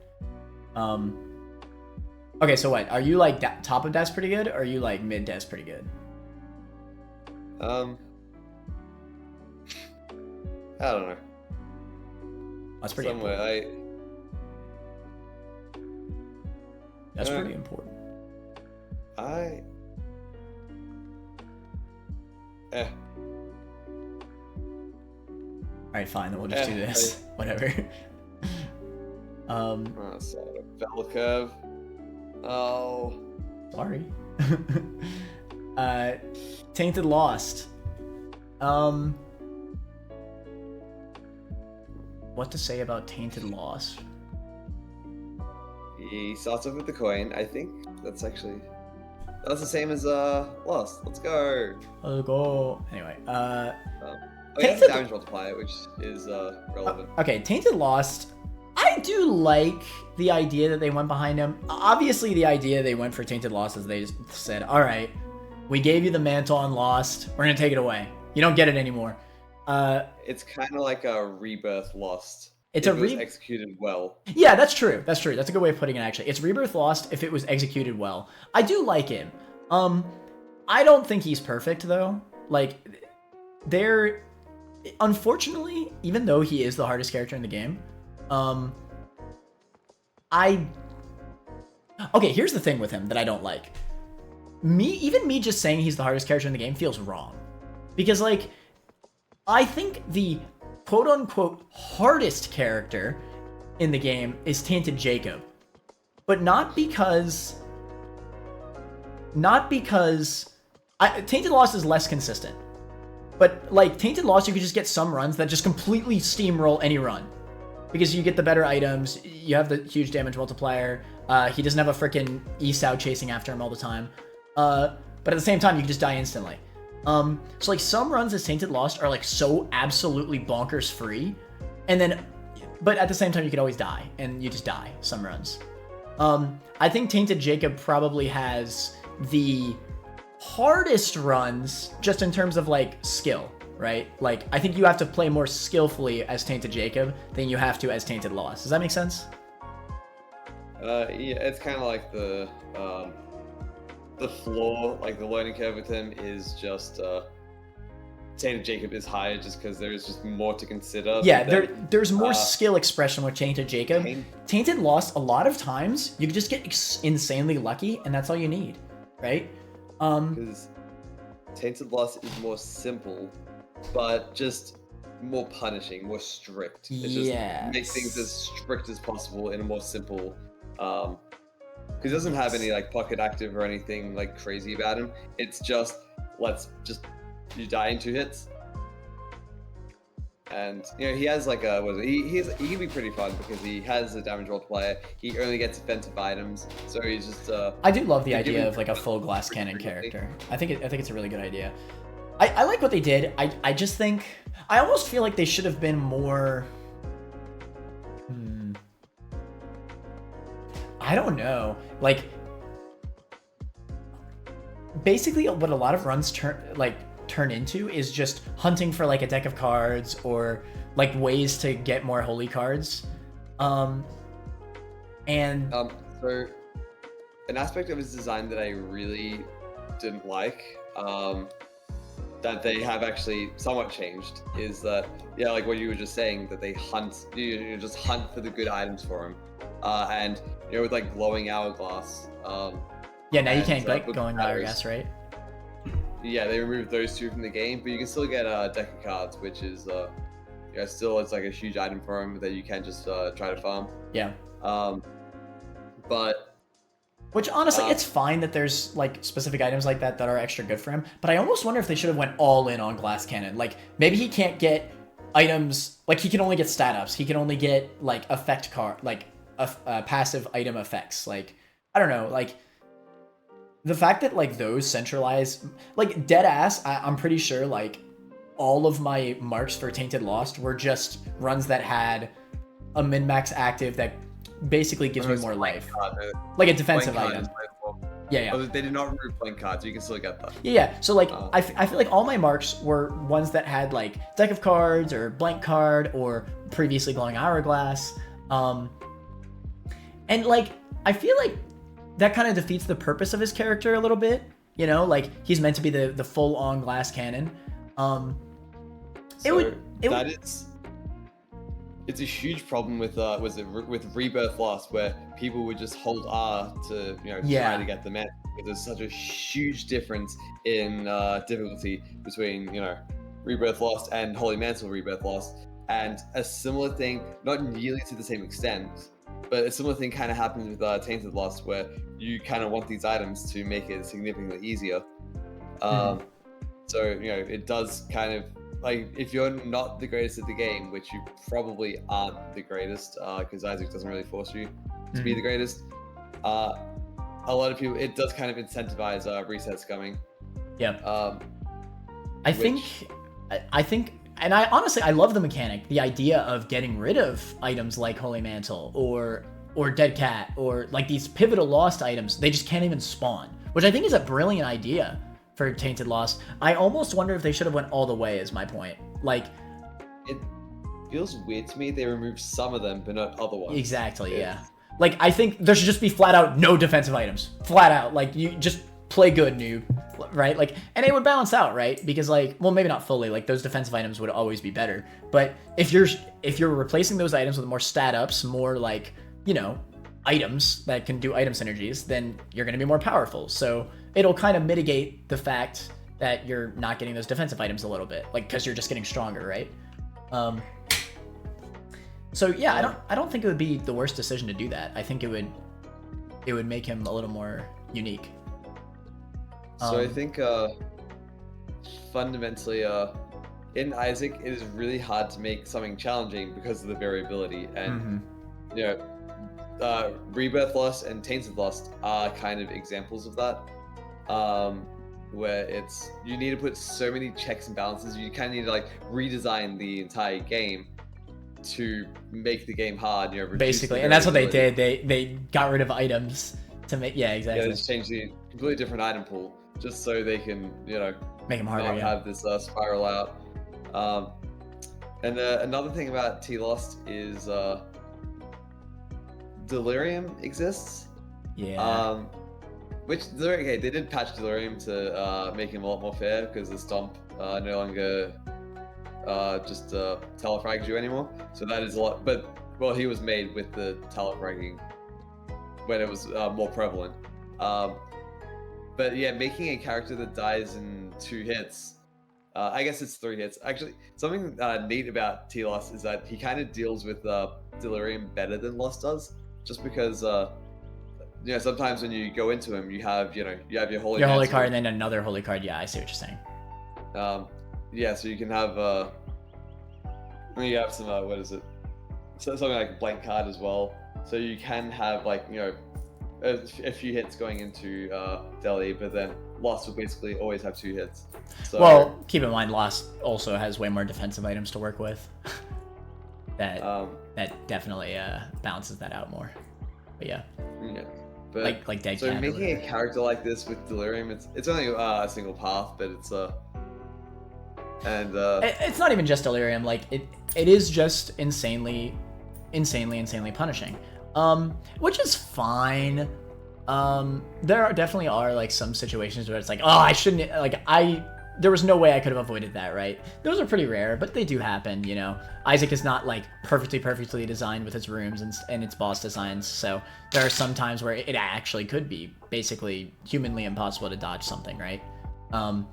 Okay, so what? Are you like top of that's pretty good, or are you like mid that's pretty good? I don't know. That's pretty Somewhere important. That's pretty important. Alright, fine, then we'll just do this. Whatever. So bell curve. Oh. Sorry. Tainted Lost. What to say about Tainted Lost? He starts off with the coin. I think that's the same as Lost. Let's go. Let's go. Anyway, he has a damage multiplier, which is relevant. Okay, Tainted Lost. I do like the idea that they went behind him. Obviously, the idea they went for Tainted Lost is they just said, all right, we gave you the mantle on Lost. We're going to take it away. You don't get it anymore. It's kind of like a Rebirth Lost. It's it was executed well. Yeah, that's true. That's true. That's a good way of putting it, actually. It's Rebirth Lost if it was executed well. I do like him. I don't think he's perfect, though. Like, unfortunately, even though he is the hardest character in the game, okay, here's the thing with him that I don't like. Even me just saying he's the hardest character in the game feels wrong. Because, like, I think the quote-unquote hardest character in the game is Tainted Jacob. But not because... Tainted Lost is less consistent. But, like, Tainted Lost, you could just get some runs that just completely steamroll any run. Because you get the better items, you have the huge damage multiplier, he doesn't have a freaking Esau chasing after him all the time. But at the same time, you can just die instantly. So, like, some runs as Tainted Lost are, like, so absolutely bonkers free. And then but at the same time, you could always die, and you just die some runs. I think Tainted Jacob probably has the hardest runs just in terms of like skill, right? Like I think you have to play more skillfully as Tainted Jacob than you have to as Tainted Lost. Does that make sense? Yeah, it's kind of like the floor, like the learning curve with him is just Tainted Jacob is higher just because there's just more to consider. Yeah, there's more skill expression with Tainted Jacob. Tainted Lost, a lot of times you can just get insanely lucky, and that's all you need, right? Because Tainted Lost is more simple, but just more punishing, more strict. It's just make things as strict as possible in a more simple. Because he doesn't have any like pocket active or anything like crazy about him. It's just you die in 2 hits. And he has like he can be pretty fun because he has a damage multiplier. He only gets defensive items, so he's just. I do love the idea of like a full glass cannon character. I think it's a really good idea. I like what they did. I just think I almost feel like they should have been more. I don't know. Like basically, what a lot of runs turn into is just hunting for like a deck of cards or like ways to get more holy cards. So an aspect of his design that I really didn't like, that they have actually somewhat changed, is that like what you were just saying, that they hunt, you just hunt for the good items for him, and with like glowing hourglass. Now you can't like glowing hourglass, right? Yeah, they removed those 2 from the game, but you can still get a deck of cards, which is still it's like a huge item for him that you can just try to farm. Yeah. But which honestly, it's fine that there's like specific items like that are extra good for him. But I almost wonder if they should have went all in on glass cannon. Like maybe he can't get items, like he can only get stat ups. He can only get like effect card, like passive item effects. Like I don't know, like. The fact that like those centralized, like dead ass, I'm pretty sure like all of my marks for Tainted Lost were just runs that had a min-max active that basically gives me more life, like a defensive item. Yeah. They did not remove playing cards, so you can still get that. Yeah. So like I feel like all my marks were ones that had like deck of cards or blank card or previously glowing hourglass, and like I feel like. That kind of defeats the purpose of his character a little bit, like he's meant to be the full-on glass cannon. It's a huge problem with with Rebirth Lost, where people would just hold R to try to get them in. There's such a huge difference in difficulty between Rebirth Lost and Holy Mantle Rebirth Lost, and a similar thing, not nearly to the same extent. But a similar thing kind of happens with Tainted Lost, where you kind of want these items to make it significantly easier. So, it does kind of, like, if you're not the greatest at the game, which you probably aren't the greatest, because Isaac doesn't really force you to be the greatest, a lot of people, it does kind of incentivize resets coming. Yeah. I think, and I honestly, I love the mechanic, the idea of getting rid of items like Holy Mantle or Dead Cat or like these pivotal Lost items. They just can't even spawn, which I think is a brilliant idea for Tainted Lost. I almost wonder if they should have went all the way, is my point. Like, it feels weird to me they removed some of them, but not other ones. Exactly, yeah. Like, I think there should just be flat out no defensive items. Flat out. Like, you just play good, noob. Right? Like, and it would balance out, right? Because like, well, maybe not fully, like those defensive items would always be better. But if you're replacing those items with more stat ups, more like, items that can do item synergies, then you're going to be more powerful. So it'll kind of mitigate the fact that you're not getting those defensive items a little bit, like, because you're just getting stronger, right? So yeah, I don't think it would be the worst decision to do that. I think it would make him a little more unique. So I think fundamentally in Isaac, it is really hard to make something challenging because of the variability, and Rebirth Lost and Tainted Lost are kind of examples of that, where you need to put so many checks and balances. You kind of need to like redesign the entire game to make the game hard, you know, reduce basically, the and that's what they variability. did. They got rid of items to make, yeah, Yeah, exactly, they just changed the completely different item pool just so they can, you know, make them harder. not Yeah. have this spiral out. And another thing about T-Lost is Delirium exists. Yeah. Which okay, they did patch Delirium to make him a lot more fair because the Stomp no longer just telefrags you anymore. So that is a lot. But well, he was made with the telefragging when it was more prevalent. But yeah, making a character that dies in 2 hits. I guess it's 3 hits. Actually, something neat about T-Lost is that he kind of deals with Delirium better than Lost does, just because you know, sometimes when you go into him, you have your holy Your holy mantle. card and then another holy card. Yeah, I see what you're saying. Yeah, so you can have you have some what is it? So something like a blank card as well. So you can have like, you know, a few hits going into Delhi, but then Lost will basically always have 2 hits. So, well, keep in mind, Lost also has way more defensive items to work with. that definitely balances that out more. But yeah. Yeah. But like Dead so Cat making a character like this with Delirium, it's only a single path, but it's it's not even just Delirium. Like it is just insanely punishing. Which is fine. There definitely are like some situations where it's like, oh, I shouldn't, like there was no way I could have avoided that, right? Those are pretty rare, but they do happen, you know. Isaac is not like perfectly designed with its rooms and its boss designs, so there are some times where it actually could be basically humanly impossible to dodge something, right? And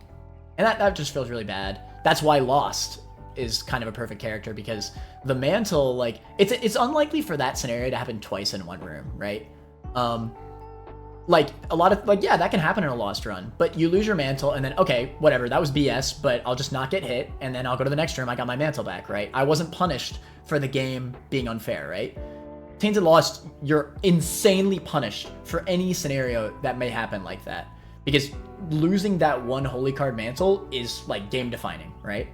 that just feels really bad. That's why Lost is kind of a perfect character, because the mantle, like, it's unlikely for that scenario to happen twice in one room, right? Like a lot of, like, yeah, that can happen in a Lost run, but you lose your mantle and then, okay, whatever, that was BS, but I'll just not get hit and then I'll go to the next room, I got my mantle back, right? I wasn't punished for the game being unfair, right? Tainted Lost, you're insanely punished for any scenario that may happen like that, because losing that one holy card mantle is like game defining, right?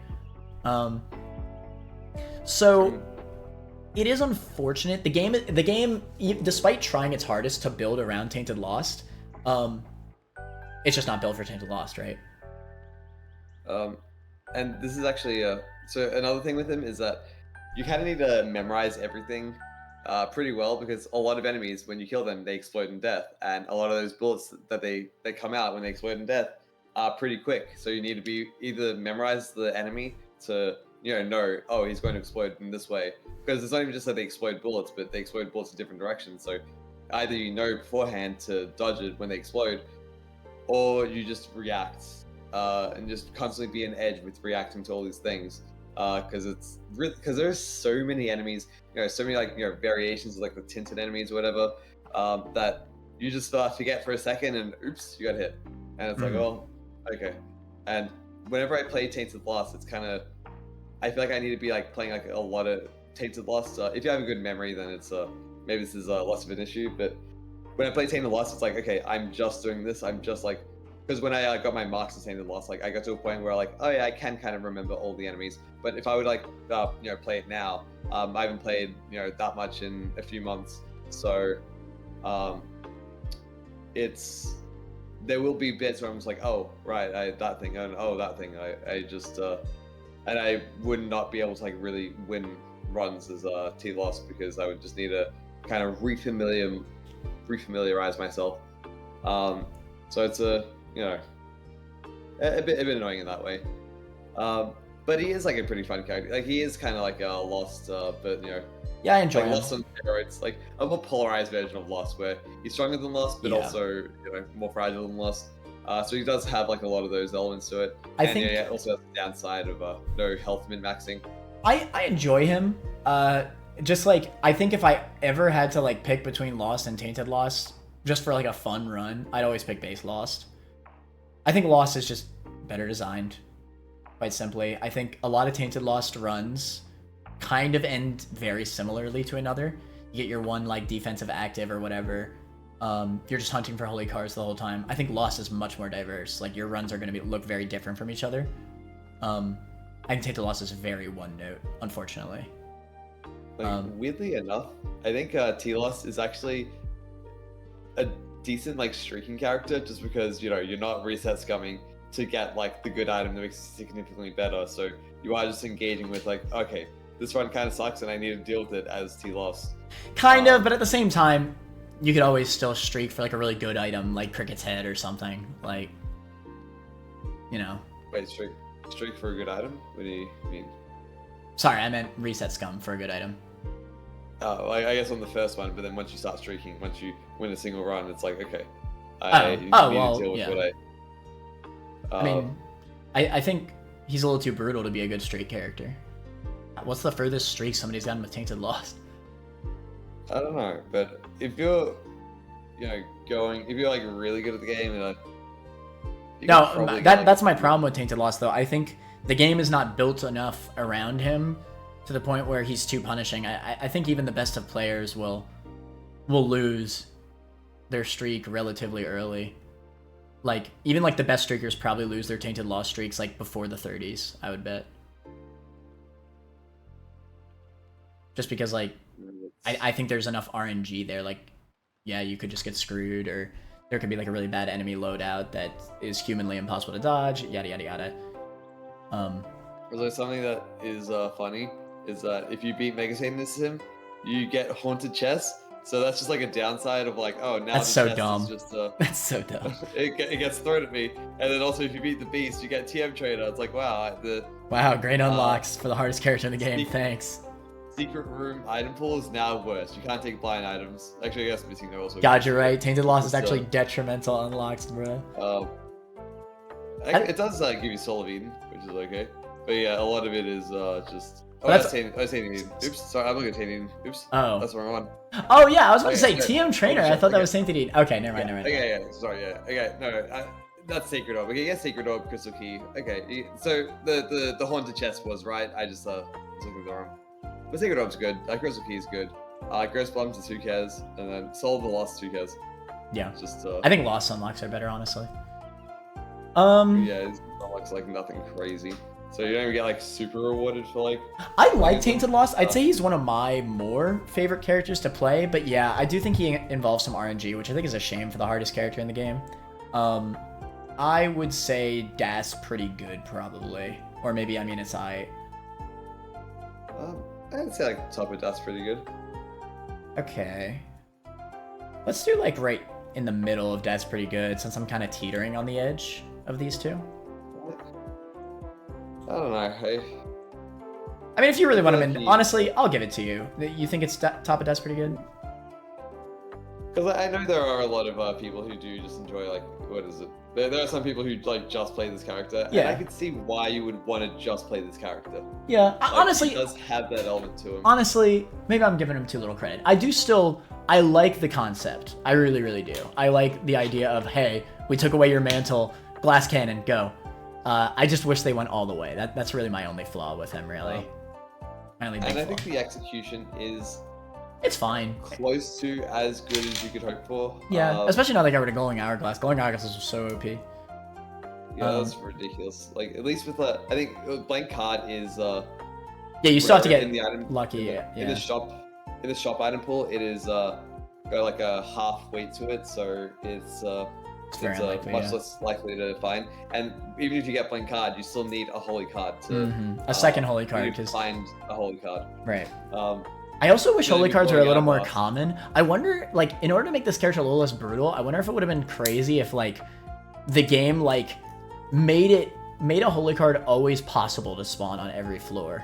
So it is unfortunate. The game, despite trying its hardest to build around Tainted Lost, it's just not built for Tainted Lost, right? And this is actually so another thing with him is that you kind of need to memorize everything pretty well, because a lot of enemies, when you kill them, they explode in death, and a lot of those bullets that they come out when they explode in death are pretty quick. So you need to be either memorize the enemy to know, oh, he's going to explode in this way, because it's not even just that they explode bullets, but they explode bullets in different directions. So either you know beforehand to dodge it when they explode, or you just react and just constantly be an edge with reacting to all these things. Because there's so many enemies, so many variations of like the tinted enemies or whatever, that you just forget for a second and oops, you got hit, and it's like, oh, okay. And whenever I play Tainted Lost, it's kind of, I feel like I need to be like playing like a lot of Tainted Lost. If you have a good memory, then it's maybe this is less of an issue. But when I play Tainted Lost, it's like, okay, I'm just doing this. I'm just like, because when I got my marks in Tainted Lost, like I got to a point where like, oh yeah, I can kind of remember all the enemies. But if I would like play it now, I haven't played that much in a few months, so there will be bits where I'm just like, oh right, that thing, and oh that thing, I just and I would not be able to like really win runs as T-Lost, because I would just need to kind of refamiliarize myself. So it's a bit annoying in that way. But he is like a pretty fun character. Like he is kind of like a Lost, but yeah, I enjoy like him. Lost on steroids, like a more polarized version of Lost, where he's stronger than Lost, but also more fragile than Lost. So he does have like a lot of those elements to it. I think also has the downside of no health min-maxing. I enjoy him. Just like, I think if I ever had to like pick between Lost and Tainted Lost, just for like a fun run, I'd always pick base Lost. I think Lost is just better designed, quite simply. I think a lot of Tainted Lost runs kind of end very similarly to another. You get your one like defensive active or whatever. You're just hunting for holy cards the whole time. I think Lost is much more diverse. Like your runs are going to look very different from each other. I think Tainted Lost is very one note, unfortunately. Like, weirdly enough, I think Telos is actually a decent like streaking character, just because you're not reset scumming to get like the good item that makes it significantly better. So you are just engaging with like, okay, this run kind of sucks and I need to deal with it as Telos. Kind of, but at the same time, you could always still streak for like a really good item, like Cricket's Head or something. Like, Wait, streak for a good item? What do you mean? Sorry, I meant reset scum for a good item. Oh, I guess on the first one, but then once you start streaking, once you win a single run, it's like, okay, to deal with what I mean, I think he's a little too brutal to be a good streak character. What's the furthest streak somebody's gotten with Tainted Lost? I don't know, but if you're, if you're like really good at the game, that's my problem with Tainted Lost, though. I think the game is not built enough around him to the point where he's too punishing. I think even the best of players will lose their streak relatively early. Like, even like the best streakers probably lose their Tainted Lost streaks like before the 30s, I would bet. Just because like, I think there's enough RNG there. Like, yeah, you could just get screwed, or there could be like a really bad enemy loadout that is humanly impossible to dodge, yada yada yada. Was there something that is funny? Is that if you beat Mega Satanism, you get Haunted Chest. So that's just like a downside of like, oh, now that's the so chest dumb. is just That's so dumb. it gets thrown at me, and then also if you beat the Beast, you get TM Trader. It's like, wow, great unlocks for the hardest character in the game. Thanks. Secret room item pool is now worse. You can't take blind items. Actually, I guess missing there also. God, you're right. Tainted Lost is actually detrimental unlocks, bro. It does give you Soul of Eden, which is okay. But yeah, a lot of it is just. Oh, that's Tainted Eden. Oops, sorry, I'm looking at Tainted Eden. Oops. Oh. That's the wrong one. Oh yeah, I was about to say TM Trainer. I thought that was Tainted Eden. Okay, never mind. Okay, yeah, sorry, yeah. Okay, no, that's Sacred Orb. Okay, yeah, Sacred Orb, Crystal Key. Okay, so the Haunted Chest was right. I just was looking at the wrong. But Sacred Orb's good. Crystal Key is good. Ghost Bombs is who cares, and then Soul of the Lost, who cares? Yeah. Just I think Lost unlocks are better, honestly. Yeah, it unlocks like nothing crazy. So you don't even get like super rewarded for like. I like Tainted Lost. I'd say he's one of my more favorite characters to play, but yeah, I do think he involves some RNG, which I think is a shame for the hardest character in the game. I would say Das pretty good, probably, or maybe it's I. I'd say like top of Das pretty good. Okay. Let's do like right in the middle of Das pretty good, since I'm kind of teetering on the edge of these two. I don't know. I mean, if you really want him in, honestly, I'll give it to you. You think it's top of Das pretty good? Because I know there are a lot of people who do just enjoy like, what is it? There are some people who like just play this character. Yeah. And I could see why you would want to just play this character. Yeah. Like, honestly, he does have that element to him. Honestly, maybe I'm giving him too little credit. I like the concept. I really, really do. I like the idea of, hey, we took away your mantle, glass cannon, go. I just wish they went all the way. That's really my only flaw with him, really. My only big flaw. I think the execution is... It's fine. Close to as good as you could hope for. Yeah, especially now they got rid of Glowing Hourglass. Glowing Hourglass is so OP. Yeah, that's ridiculous. Like, at least with I think blank card is... yeah, you still have to get in the item, lucky. In the shop item pool, it is got like a half weight to it, so it's very unlikely, much less likely to find. And even if you get blank card, you still need a holy card to a second holy card to find a holy card. Right. I also wish holy cards were a little more common. I wonder, like, in order to make this character a little less brutal, I wonder if it would have been crazy if, like, the game, like, made a holy card always possible to spawn on every floor.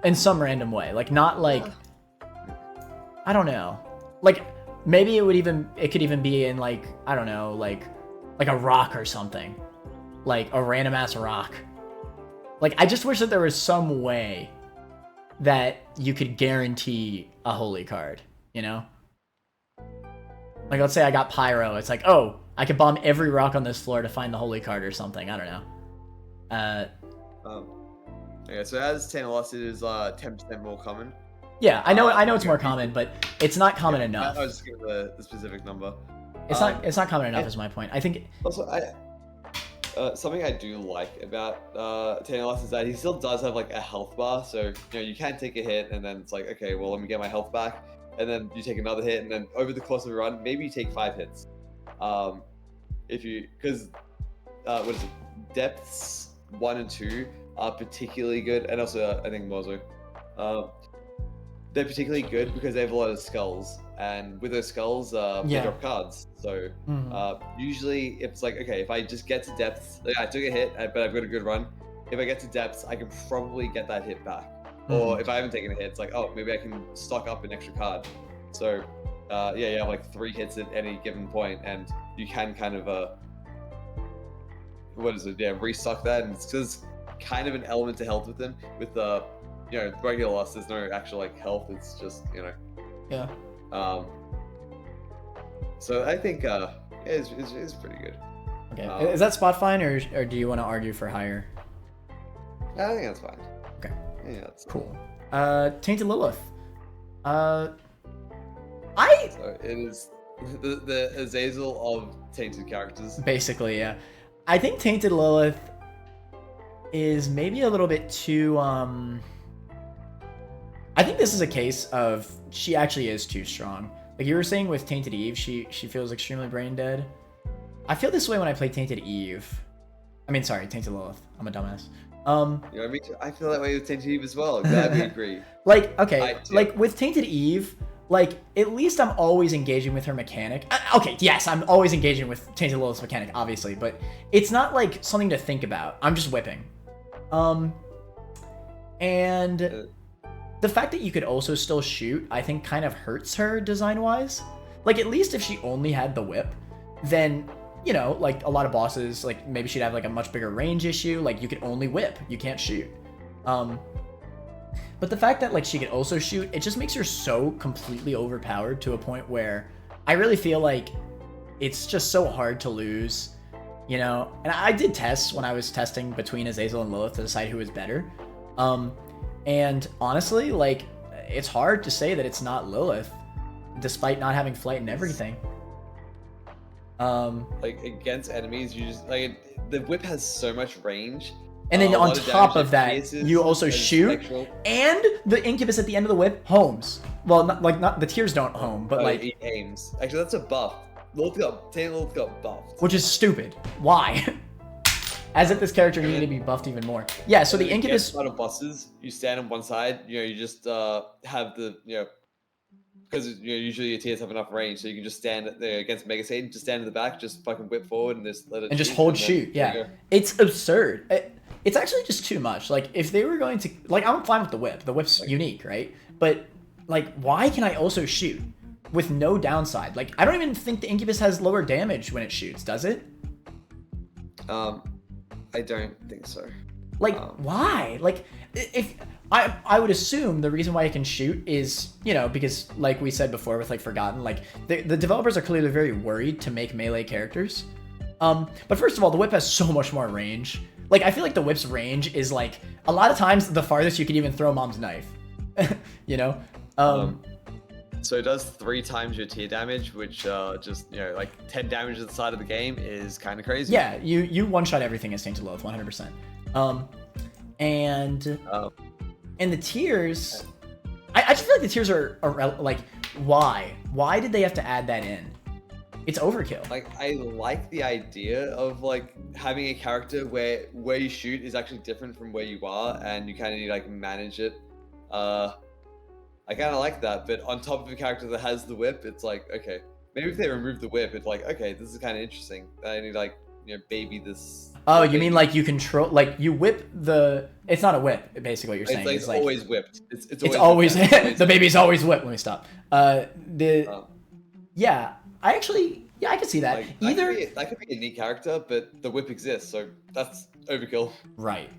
In some random way. Like, not, like... I don't know. Like, maybe it could even be in, like, I don't know, like a rock or something. Like, a random-ass rock. Like, I just wish that there was some way that you could guarantee a holy card, you know? Like, let's say I got Pyro. It's like, oh, I could bomb every rock on this floor to find the holy card or something. I don't know. Yeah, so as Tainted Lost, it is 10% more common. Yeah, I know it's more common, but it's not common enough. I was just giving the specific number. It's not common enough is my point. I think... Also, something I do like about Tainted is that he still does have like a health bar, so you can take a hit and then it's like, okay, well let me get my health back, and then you take another hit, and then over the course of a run, maybe you take 5 hits. Because what is it? Depths 1 and 2 are particularly good, and also I think Mozo. They're particularly good because they have a lot of skulls, and with those skulls, they drop cards. So usually it's like, okay, if I just get to depths, like I took a hit, but I've got a good run. If I get to depths, I can probably get that hit back. Or if I haven't taken a hit, it's like, oh, maybe I can stock up an extra card. So you have like 3 hits at any given point, and you can kind of restock that, and it's just kind of an element to health with them. With regular loss, there's no actual like health. It's just Yeah. So I think it's pretty good. Okay. Is that spot fine, or do you want to argue for higher? I think that's fine. Okay. Yeah, that's cool. Tainted Lilith. So it is the Azazel of tainted characters. Basically, yeah. I think Tainted Lilith is maybe a little bit too I think this is a case of she actually is too strong. Like you were saying with Tainted Eve, she feels extremely brain dead. I feel this way when I play Tainted Eve. I mean, sorry, Tainted Lilith. I'm a dumbass. I feel that way with Tainted Eve as well. Glad we agree. Like, okay, like with Tainted Eve, like at least I'm always engaging with her mechanic. Okay, yes, I'm always engaging with Tainted Lilith's mechanic, obviously, but it's not like something to think about. I'm just whipping. And the fact that you could also still shoot, I think kind of hurts her design-wise. Like, at least if she only had the whip, then, like a lot of bosses, like maybe she'd have like a much bigger range issue. Like you could only whip, you can't shoot. But the fact that like she could also shoot, it just makes her so completely overpowered to a point where I really feel like it's just so hard to lose, And I did tests when I was testing between Azazel and Lilith to decide who was better. And honestly, like, it's hard to say that it's not Lilith, despite not having flight and everything. Like, against enemies, you just, like, the whip has so much range. And then on top of that, you also shoot, and the incubus at the end of the whip homes. Well, not the tears don't home, but like... It aims. Actually, that's a buff. Lilith got buffed. Which is stupid. Why? As if this character needed to be buffed even more. Yeah, so the incubus... A lot of bosses, you stand on one side, you just have the, because usually your tiers have enough range, so you can just stand there against Mega Satan, just stand in the back, just fucking whip forward and just let it and just hold shoot, yeah. It's absurd. It's actually just too much. Like, if they were going to... Like, I'm fine with the whip. The whip's unique, right? But, like, why can I also shoot with no downside? Like, I don't even think the incubus has lower damage when it shoots, does it? I don't think so. Like, why? Like, if I would assume the reason why it can shoot is, because like we said before with like Forgotten, like the developers are clearly very worried to make melee characters. But first of all, the whip has so much more range. Like, I feel like the whip's range is like a lot of times the farthest you could even throw Mom's knife. So it does 3 times your tier damage, which just like 10 damage at the side of the game is kind of crazy. Yeah, you one shot everything as Tainted Lilith 100%. And the tears, I just feel like the tears are like, why did they have to add that in? It's overkill. Like, I like the idea of like having a character where you shoot is actually different from where you are, and you kind of need to like manage it. I kind of like that, but on top of a character that has the whip, it's like, okay, maybe if they remove the whip, it's like, okay, this is kind of interesting. I need to like, baby this. Oh, you mean like you control, like you whip the, it's not a whip, basically what you're saying. It's like always whipped. It's always the baby's always whipped. Let me stop. Yeah, I can see that. Like, that could be a neat character, but the whip exists, so that's overkill. Right.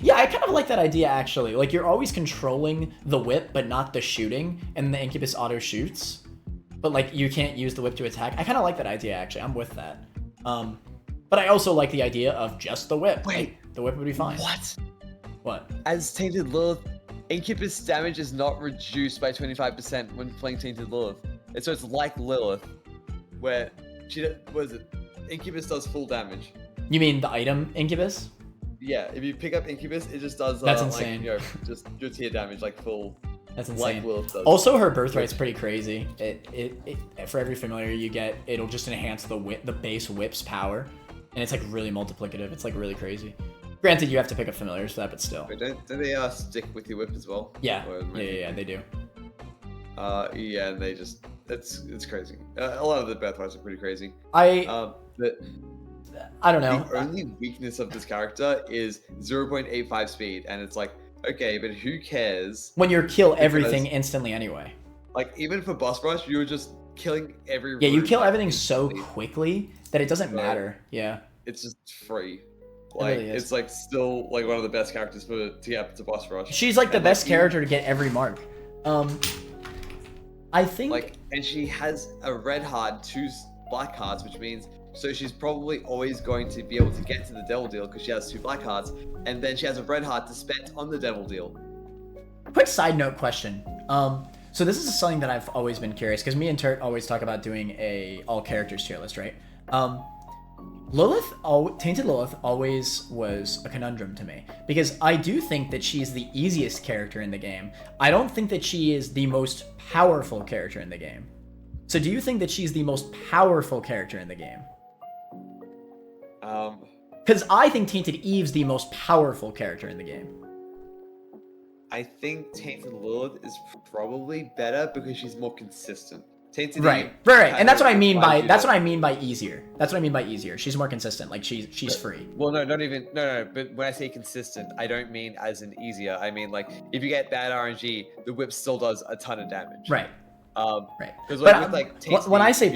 Yeah, I kind of like that idea, actually. Like, you're always controlling the whip, but not the shooting, and the incubus auto shoots. But, like, you can't use the whip to attack. I kind of like that idea, actually. I'm with that. But I also like the idea of just the whip. Wait. Like, the whip would be fine. What? As Tainted Lilith, incubus damage is not reduced by 25% when playing Tainted Lilith. And so it's like Lilith, where incubus does full damage. You mean the item Incubus? Yeah, if you pick up Incubus, it just does That's insane. just your tier damage like full. That's insane. Like Lilith does. Also, her birthright's pretty crazy. It for every familiar you get, it'll just enhance the base whip's power, and it's like really multiplicative. It's like really crazy. Granted, you have to pick up familiars for that, but still. Wait, don't they stick with your whip as well? Yeah, yeah, they do. Yeah, and they just it's crazy. A lot of the birthrights are pretty crazy. I don't know. The only weakness of this character is 0.85 speed, and it's like, okay, but who cares? When you kill everything instantly anyway. Like, even for boss rush, you're just killing every room. Yeah, you kill everything so quickly that it doesn't matter. Yeah. It's just free. Like, it really it's like still like one of the best characters to get to boss rush. She's like the best character to get every mark. I think like, and she has a red heart, 2 black hearts, which means so she's probably always going to be able to get to the devil deal because she has 2 black hearts, and then she has a red heart to spend on the devil deal. Quick side note question. So this is something that I've always been curious because me and Turt always talk about doing a all characters tier list, right? Tainted Lilith always was a conundrum to me because I do think that she's the easiest character in the game. I don't think that she is the most powerful character in the game. So do you think that she's the most powerful character in the game? Because I think Tainted Eve's the most powerful character in the game. I think Tainted Lilith is probably better because she's more consistent. Tainted right, Eve and that's what I mean by easier. That's what I mean by easier. She's more consistent. Like she's free. Well, no, not even no. But when I say consistent, I don't mean as in easier. I mean like if you get bad RNG, the whip still does a ton of damage. Right. Right. But when I say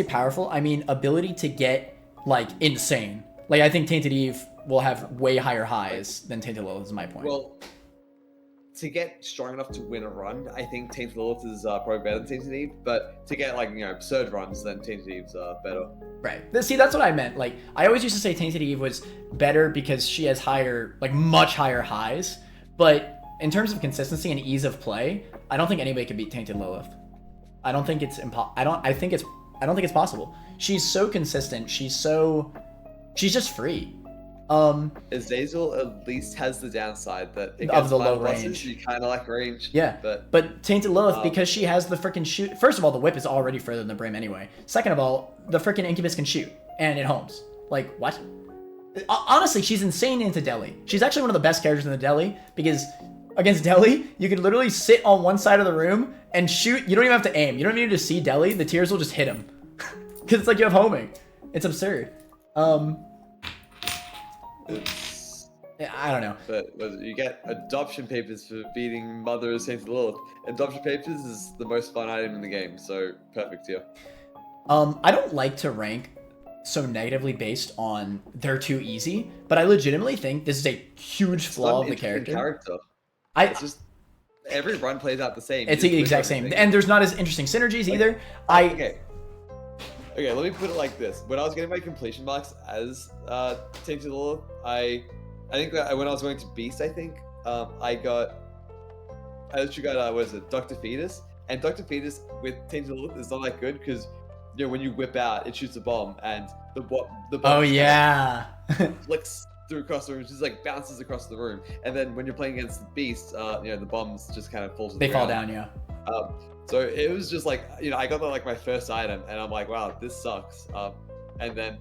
powerful, I mean ability to get like insane. Like I think Tainted Eve will have way higher highs than Tainted Lilith is my point. Well, to get strong enough to win a run, I think Tainted Lilith is probably better than Tainted Eve. But to get like absurd runs, then Tainted Eve's better. Right. See, that's what I meant. Like I always used to say Tainted Eve was better because she has higher, like much higher highs. But in terms of consistency and ease of play, I don't think anybody can beat Tainted Lilith. I don't think it's I don't think it's possible. She's so consistent. She's just free. Azazel at least has the downside that it of the low range. You kind of like range. Yeah, but Tainted Lilith, because she has the freaking shoot. First of all, the whip is already further than the brim anyway. Second of all, the freaking Incubus can shoot and it homes. Like what? Honestly, she's insane into Deli. She's actually one of the best characters in the Deli because against Deli, you could literally sit on one side of the room and shoot. You don't even have to aim. You don't need to see Deli. The tears will just hit him because it's like you have homing. It's absurd. I don't know. But you get adoption papers for beating Mother of Saint Lilith. Adoption papers is the most fun item in the game, so perfect here. I don't like to rank so negatively based on they're too easy, but I legitimately think this is a huge flaw of the character. It's just every run plays out the same. It's the exact same, and there's not as interesting synergies either. Okay, let me put it like this. When I was getting my completion marks as Tainted Lilith, I think that when I was going to Beast, I literally got what is it, Dr. Fetus, and Dr. Fetus with Tainted Lilith is not that good because when you whip out, it shoots a bomb, and the bomb flicks through across the room, just like bounces across the room, and then when you're playing against the Beast, the bombs just kind of fall to the ground. They fall down, yeah. So it was just like, I got like my first item and I'm like, wow, this sucks. And then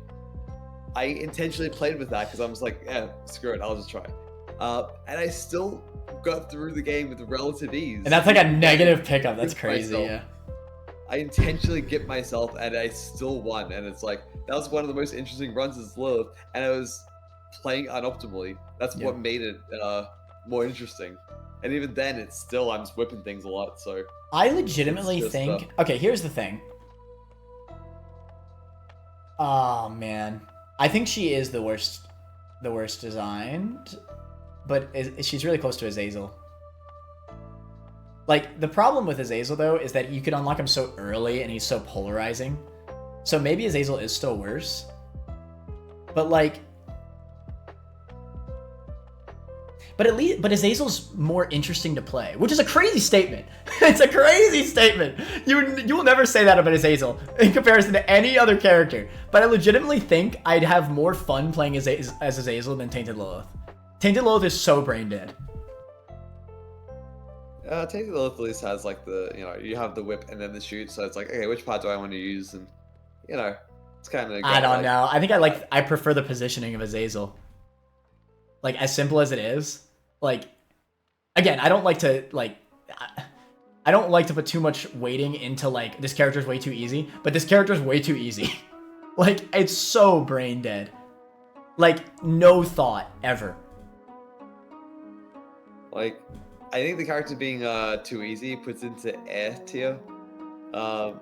I intentionally played with that because I was like, yeah, screw it, I'll just try. And I still got through the game with relative ease. And that's like a negative pickup. That's crazy, yeah. I intentionally gipped myself and I still won. And it's like, that was one of the most interesting runs as Lilith. And I was playing unoptimally. That's what made it more interesting. And even then, it's still, I'm just whipping things a lot, so... I legitimately think... Okay, here's the thing. Oh, man. I think she is the worst designed, but she's really close to Azazel. Like, the problem with Azazel, though, is that you could unlock him so early, and he's so polarizing. So maybe Azazel is still worse. But, like... but Azazel's more interesting to play, which is a crazy statement. It's a crazy statement. You will never say that about Azazel in comparison to any other character. But I legitimately think I'd have more fun playing as Azazel than Tainted Lilith. Tainted Lilith is so brain dead. Tainted Lilith at least has like you have the whip and then the shoot, so it's like, okay, which part do I want to use? And it's kind of. I don't know. I think I prefer the positioning of Azazel. Like, as simple as it is, like, again, I don't like to put too much weighting into, like, this character's way too easy, but this character's way too easy. Like, it's so brain dead. Like, no thought, ever. Like, I think the character being too easy puts into A tier,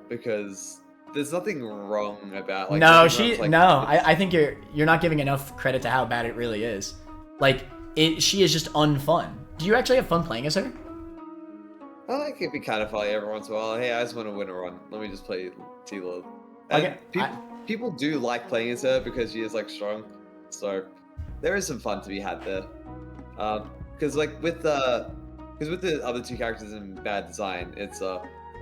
because there's nothing wrong about, like... I think you're not giving enough credit to how bad it really is. Like, she is just unfun. Do you actually have fun playing as her? I like it be kind of funny every once in a while. Hey, I just want to win a run. Let me just play T-Lilith. And people do like playing as her because she is, like, strong. So there is some fun to be had there. Because, like, with the other two characters in bad design, it's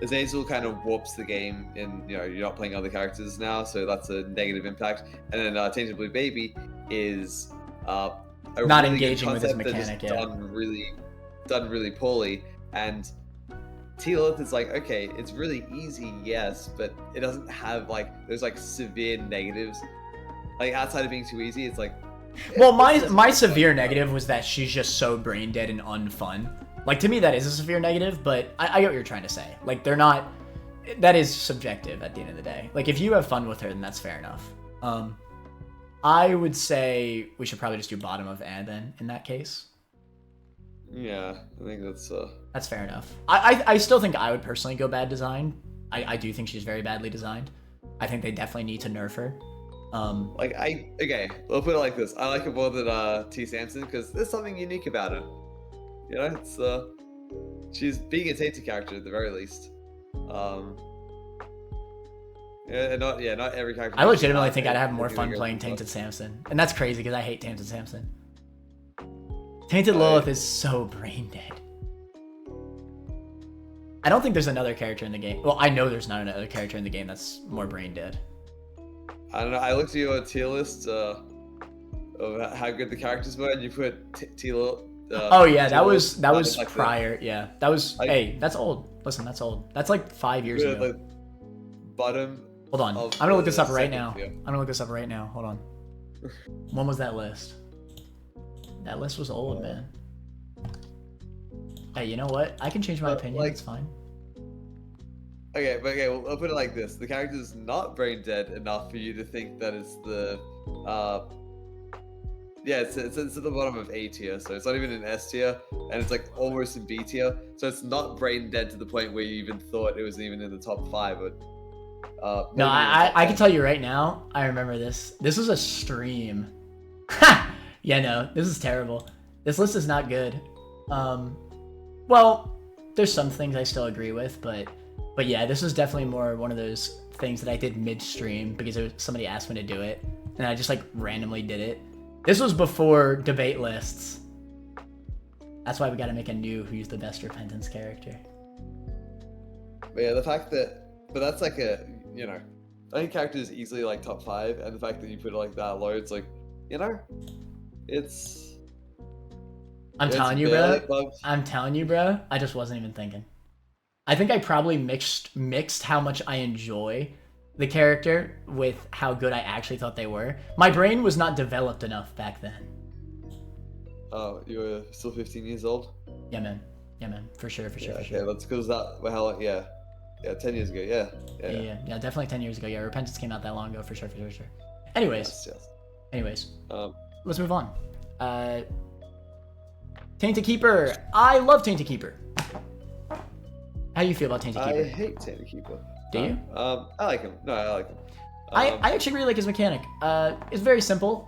Azazel kind of warps the game in, you're not playing other characters now, so that's a negative impact. And then Tainted Blue Baby is not really engaging with his mechanic, done really poorly. And T-Lilith is like, okay, it's really easy, yes, but it doesn't have like those like severe negatives. Like outside of being too easy, it's like. Well, my severe negative was that she's just so brain dead and unfun. Like, to me, that is a severe negative, but I get what you're trying to say. Like, they're not. That is subjective at the end of the day. Like, if you have fun with her, then that's fair enough. I would say we should probably just do bottom of A then, in that case. Yeah, I think that's fair enough. I still think I would personally go bad design. I do think she's very badly designed. I think they definitely need to nerf her. Okay, we'll put it like this. I like her more than T. Samson because there's something unique about her. It's she's being a tainted character at the very least. Not every character. I legitimately think I'd have more fun playing Tainted Samson, and that's crazy because I hate Tainted Samson. Tainted Lilith is so brain dead. I don't think there's another character in the game. Well, I know there's not another character in the game that's more brain dead. I don't know. I looked at your tier list of how good the characters were, and you put T-Lilith. Oh yeah, that was like prior. Yeah, that was. Hey, that's old. Listen, that's old. That's like 5 years ago. Like bottom. Hold on. I'm gonna look this up right now. Hold on. When was that list? That list was old, man. Hey, you know what? I can change my opinion. It's fine. Okay, well, I'll put it like this: the character is not brain dead enough for you to think that it's the. It's at the bottom of A tier, so it's not even in S tier, and it's like almost in B tier. So it's not brain dead to the point where you even thought it was even in the top 5. But no, I can tell you right now. I remember this. This was a stream. Ha! Yeah, no, this is terrible. This list is not good. Well, there's some things I still agree with, but yeah, this was definitely more one of those things that I did mid-stream because somebody asked me to do it, and I just like randomly did it. This was before debate lists. That's why we gotta make a new who's the best repentance character. But yeah, the fact that, that's like I think character is easily like top 5, and the fact that you put it like that low, it's like, it's. I'm telling you, bro. I just wasn't even thinking. I think I probably mixed how much I enjoy the character with how good I actually thought they were. My brain was not developed enough back then. Oh, you were still 15 years old? Yeah, man. For sure. Yeah, that's because yeah, 10 years ago, yeah, definitely 10 years ago. Yeah, Repentance came out that long ago, for sure. Anyways, let's move on. Tainted Keeper. I love Tainted Keeper. How do you feel about Tainted Keeper? I hate Tainted Keeper. Do you? I like him. No, I like him. I actually really like his mechanic. It's very simple.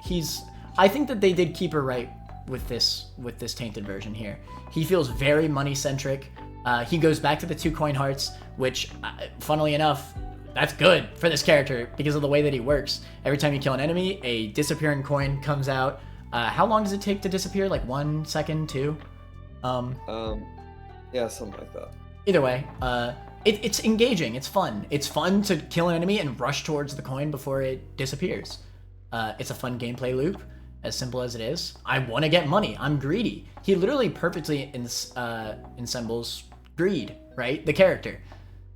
I think that they did Keeper right with this Tainted version here. He feels very money centric. He goes back to the 2 coin hearts, which, funnily enough, that's good for this character because of the way that he works. Every time you kill an enemy, a disappearing coin comes out. How long does it take to disappear? Like 1 second, 2? Yeah, something like that. Either way, it's engaging. It's fun. It's fun to kill an enemy and rush towards the coin before it disappears. It's a fun gameplay loop, as simple as it is. I want to get money. I'm greedy. He literally perfectly ensembles greed, right? The character.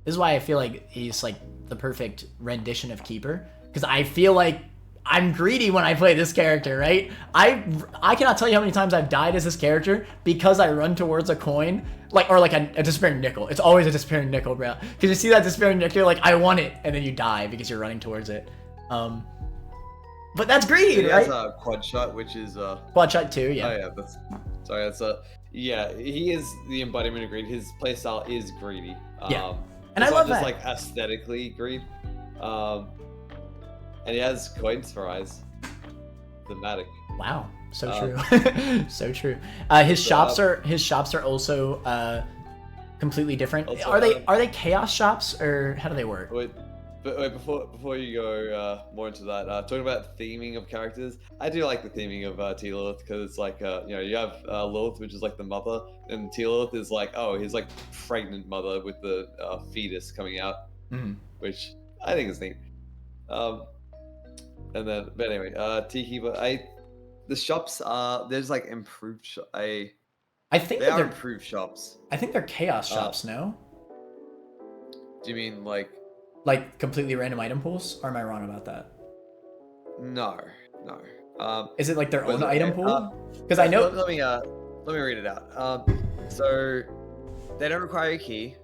This is why I feel like he's like the perfect rendition of Keeper, because I feel like I'm greedy when I play this character, right? I cannot tell you how many times I've died as this character because I run towards a coin, or a disappearing nickel. It's always a disappearing nickel, bro. Because you see that disappearing nickel, you're like, I want it, and then you die because you're running towards it. But that's greedy, right? He has a quad shot, which is quad shot too, yeah. Oh yeah, that's yeah. He is the embodiment of greed. His playstyle is greedy. Yeah, and I love just that. Like aesthetically greed. And he has coins for eyes. Thematic. Wow, so true, so true. His shops are also completely different. Also, are they chaos shops, or how do they work? Wait, before you go more into that, talking about theming of characters, I do like the theming of T Lilith, because it's like you have Lilith, which is like the mother, and T Lilith is like, he's like pregnant mother with the fetus coming out, which I think is neat. And then, but anyway, T-Keeper, the shops there's like improved I think they're improved shops. I think they're chaos shops, no? Do you mean like completely random item pools, or am I wrong about that? No. Is it like their own item pool? Because I know. Let me read it out. So they don't require a key.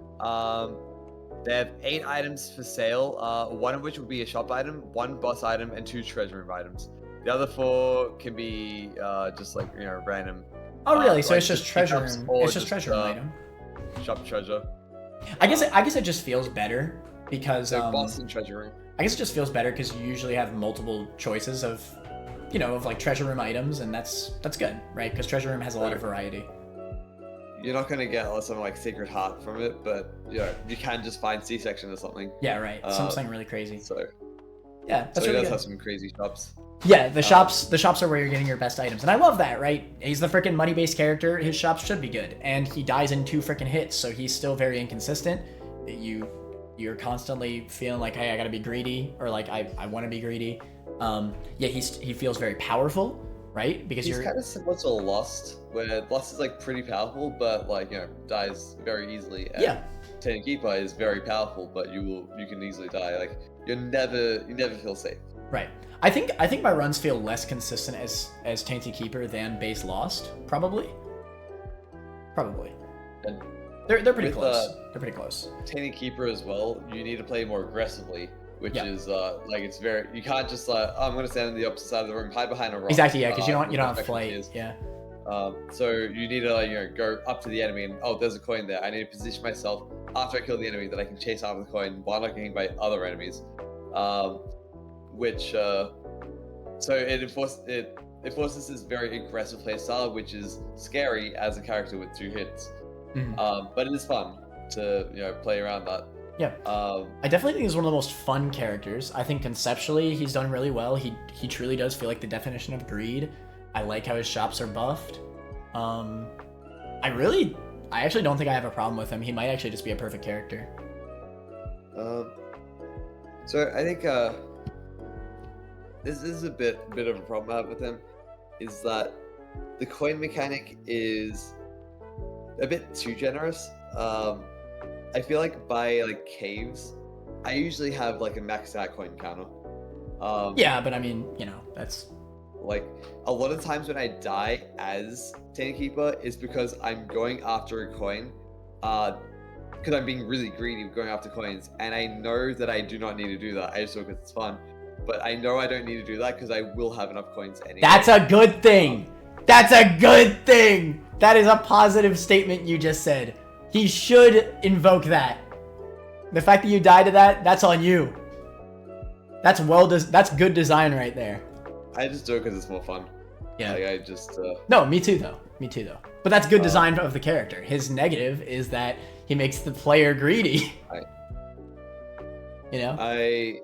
They have 8 items for sale, 1 of which will be a shop item, 1 boss item, and 2 treasure room items. The other 4 can be just like random. Oh really? So it's just treasure room. It's just treasure room item. Shop treasure. I guess it just feels better because boss and treasure room. I guess it just feels better because you usually have multiple choices of like treasure room items, and that's good, right? Because treasure room has a lot of variety. You're not gonna get something like Secret Heart from it, but you can just find C-section or something. Yeah, right. Something really crazy. So yeah, that's so really he does good. have some crazy shops. Yeah, the shops are where you're getting your best items, and I love that, right? He's the freaking money-based character. His shops should be good, and he dies in 2 freaking hits, so he's still very inconsistent. You're constantly feeling like, hey, I gotta be greedy, or like I want to be greedy. Yeah, he feels very powerful, right? Because he's kind of similar to Lost, where Lost is like pretty powerful, but like dies very easily. And yeah. Tainted Keeper is very powerful, but you can easily die. Like you never feel safe. Right. I think my runs feel less consistent as Tainted Keeper than base Lost, probably. And they're pretty close. They're pretty close. Tainted Keeper as well. You need to play more aggressively, which is like it's very. You can't just I'm gonna stand on the opposite side of the room, hide behind a rock. Exactly. Yeah, because you don't have flight. Yeah. So you need to go up to the enemy and there's a coin there. I need to position myself after I kill the enemy that I can chase after the coin while not getting by other enemies. So it forces this very aggressive playstyle, which is scary as a character with 2 hits. But it is fun to play around that. Yeah. I definitely think he's one of the most fun characters. I think conceptually he's done really well. He truly does feel like the definition of greed. I like how his shops are buffed. I actually don't think I have a problem with him. He might actually just be a perfect character. So I think this is a bit of a problem I have with him, is that the coin mechanic is a bit too generous. I feel like by like caves, I usually have like a maxed out coin counter. Yeah, but I mean, that's like a lot of times when I die as Tainted Keeper is because I'm going after a coin, because I'm being really greedy going after coins, and I know that I do not need to do that. I just do it because it's fun, but I know I don't need to do that because I will have enough coins anyway. That's a good thing. That's a good thing. That is a positive statement you just said. He should invoke that. The fact that you died to that, that's on you. That's good design right there. I just do it because it's more fun. Yeah. Like I just. No, me too though. But that's good design of the character. His negative is that he makes the player greedy. I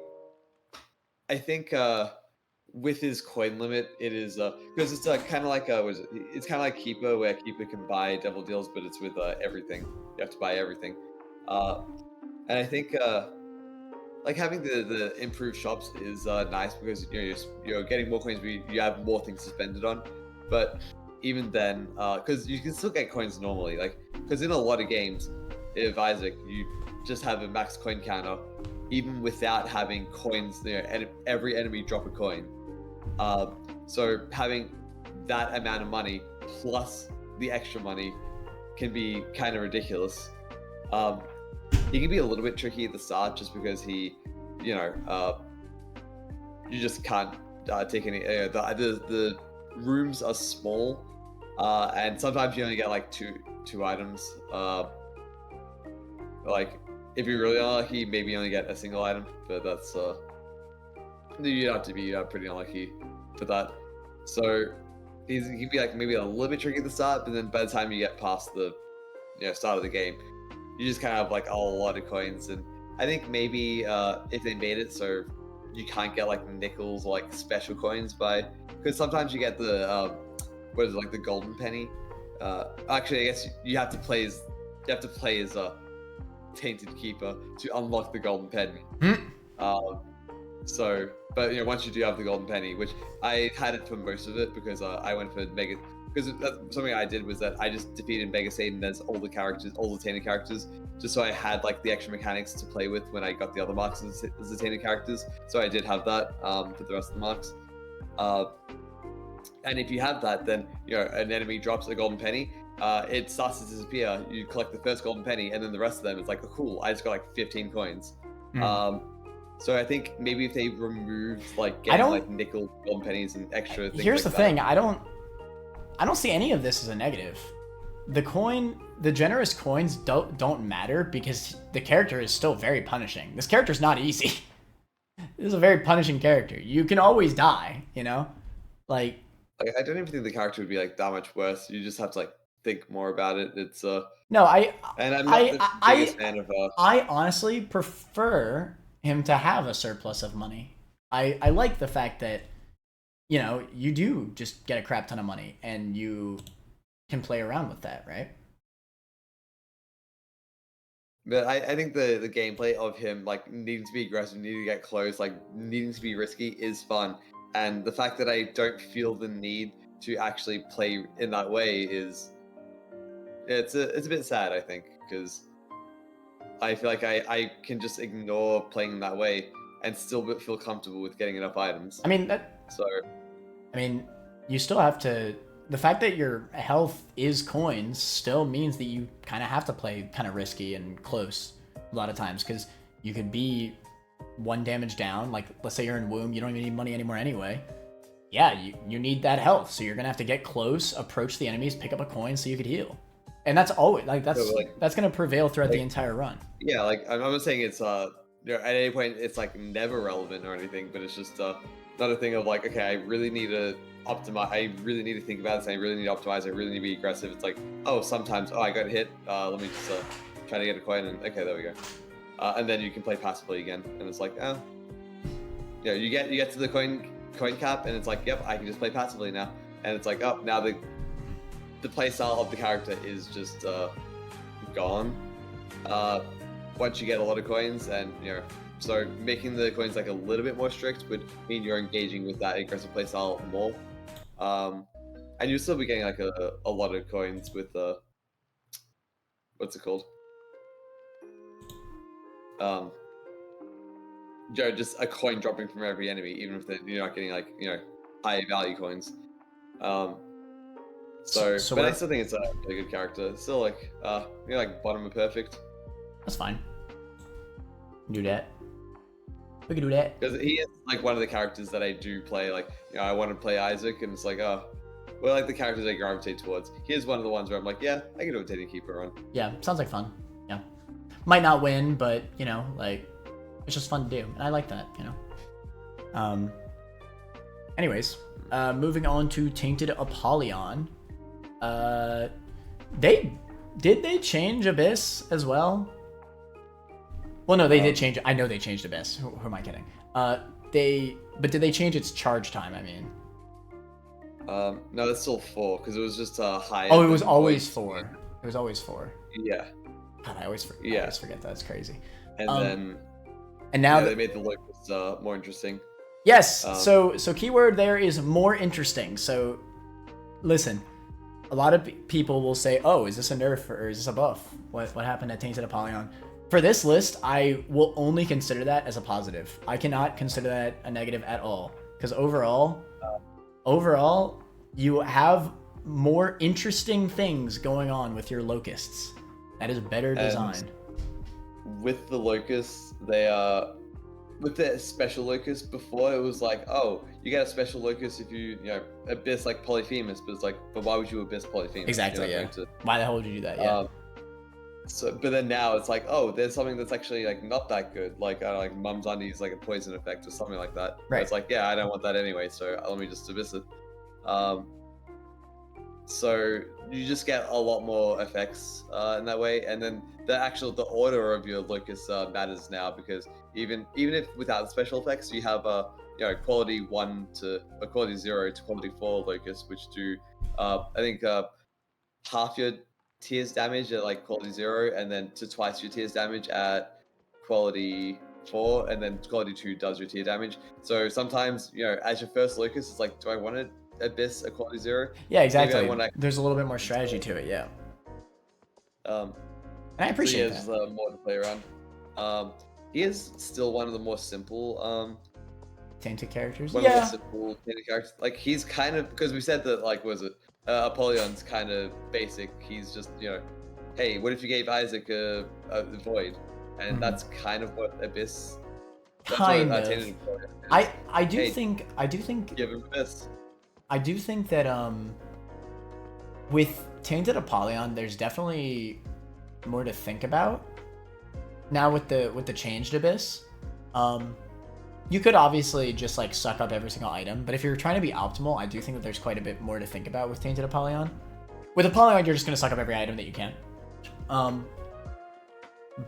think with his coin limit, it is because it's kind of like it's kind of like Keeper, where Keeper can buy devil deals, but it's with everything. You have to buy everything, and I think like having the improved shops is nice because you're getting more coins, but you have more things to spend it on. But even then, because you can still get coins normally, like because in a lot of games, if Isaac, you just have a max coin counter, even without having coins. Every enemy drop a coin. So having that amount of money plus the extra money can be kind of ridiculous. He can be a little bit tricky at the start just because you just can't take any. The rooms are small, and sometimes you only get like two items. Like if you're really unlucky, maybe you only get a single item, but that's you'd have to be pretty unlucky for that. So he can be like maybe a little bit tricky at the start, but then by the time you get past the start of the game, you just kind of have like a lot of coins. And I think maybe if they made it so you can't get like nickels or like special coins because sometimes you get the what is it, like the golden penny. Actually, I guess you have to play as Tainted Keeper to unlock the golden penny. But once you do have the golden penny, which I had it for most of it because I went for Mega. Because something I did was that I just defeated Mega Satan as all the Tainted characters, just so I had like the extra mechanics to play with when I got the other marks as the Tainted characters. So I did have that for the rest of the marks. And if you have that, then an enemy drops a golden penny. It starts to disappear. You collect the first golden penny, and then the rest of them, it's like, oh, cool, I just got like 15 coins. So I think maybe if they removed like getting like nickel, golden pennies, and extra things. Here's the thing: I don't see any of this as a negative. The generous coins don't matter because the character is still very punishing. This character's not easy. This is a very punishing character. You can always die, like I don't even think the character would be like that much worse. You just have to like think more about it. It's no, and I'm not the biggest fan of I honestly prefer him to have a surplus of money. I like the fact that you do just get a crap ton of money and you can play around with that, right? But I think the gameplay of him like needing to be aggressive, needing to get close, like needing to be risky is fun. And the fact that I don't feel the need to actually play in that way it's a bit sad, I think, because I feel like I can just ignore playing in that way and still feel comfortable with getting enough items. I mean, you still have to. The fact that your health is coins still means that you kind of have to play kind of risky and close a lot of times because you could be one damage down. Like, let's say you're in womb, you don't even need money anymore anyway. Yeah, you need that health, so you're gonna have to get close, approach the enemies, pick up a coin so you could heal. And that's always that's gonna prevail throughout the entire run. Yeah, like I'm not saying it's at any point it's like never relevant or anything, but it's just not a thing of like, okay, I really need to optimize. I really need to think about this. I really need to optimize. I really need to be aggressive. It's like, sometimes I got hit. Let me just try to get a coin, and okay, there we go. And then you can play passively again, and it's like, you get to the coin cap, and it's like, yep, I can just play passively now, and it's like, now the playstyle of the character is just gone once you get a lot of coins, and so making the coins like a little bit more strict would mean you're engaging with that aggressive playstyle more, and you'll still be getting like a lot of coins with what's it called, just a coin dropping from every enemy, even if you're not getting like high value coins. So but I still think it's a really good character. It's still like like bottom of perfect. That's fine. Do that. We can do that. Because he is like one of the characters that I do play. Like I want to play Isaac, and it's like like the characters I gravitate towards. He is one of the ones where I'm like, yeah, I can do a Tainted Keeper run. Yeah, sounds like fun. Yeah, might not win, but like it's just fun to do, and I like that. Anyways, moving on to Tainted Apollyon. Did they change Abyss as well? Well, no, they did change. I know they changed Abyss. Who am I kidding? but did they change its charge time? I mean, no, it's still 4 because it was just higher. oh, it was always 4. It was always 4. Yeah. God, I always forget that's crazy. And then and now they made the locusts more interesting. Yes. So keyword there is more interesting. So listen, a lot of people will say, "Oh, is this a nerf or is this a buff? What happened at Tainted Apollyon?" For this list, I will only consider that as a positive. I cannot consider that a negative at all, because overall, you have more interesting things going on with your locusts. That is better design. With the locusts, they are with the special locust. Before it was like, oh, you get a special locust if you abyss like Polyphemus, but it's like, but why would you abyss Polyphemus? Exactly. Yeah. Why the hell would you do that? Yeah. So, but then now it's like, oh, there's something that's actually like not that good, like Mum's Undies, like a poison effect or something like that. Right. It's like, yeah, I don't want that anyway, so let me just abyss it. So you just get a lot more effects in that way, and then the order of your locust matters now, because even if without the special effects, you have quality 1 to quality 0 to quality 4 locusts, which do I think half your tears damage at like quality 0, and then to twice your tears damage at quality 4, and then quality 2 does your tear damage. So sometimes as your first locust, it's like, do I want to abyss a quality 0? Yeah, exactly. There's a little bit more strategy to it. Yeah. And I appreciate that. There's more to play around. He is still one of the more simple tainted characters. One of the simple tainted characters. Like, he's kind of, because we said that, like, was it Apollyon's kind of basic. He's just hey, what if you gave Isaac a void? And that's kind of what Abyss. Kind of. I do think give him Abyss. I do think that with Tainted Apollyon, there's definitely more to think about. Now with the changed Abyss, you could obviously just like suck up every single item, but if you're trying to be optimal, I do think that there's quite a bit more to think about with Tainted Apollyon. With Apollyon, you're just gonna suck up every item that you can.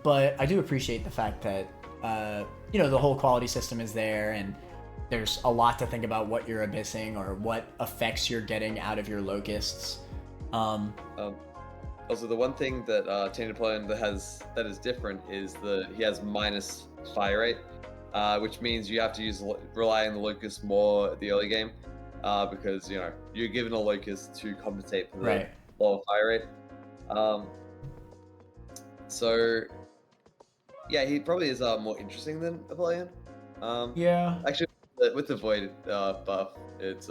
But I do appreciate the fact that the whole quality system is there, and there's a lot to think about what you're abyssing or what effects you're getting out of your locusts. Also, the one thing that Tainted Apollyon that is different is he has minus fire rate, which means you have to rely on the locust more at the early game, because you're given a locust to compensate for the lower fire rate. So yeah, he probably is more interesting than Apollyon. Actually, with the void buff, it's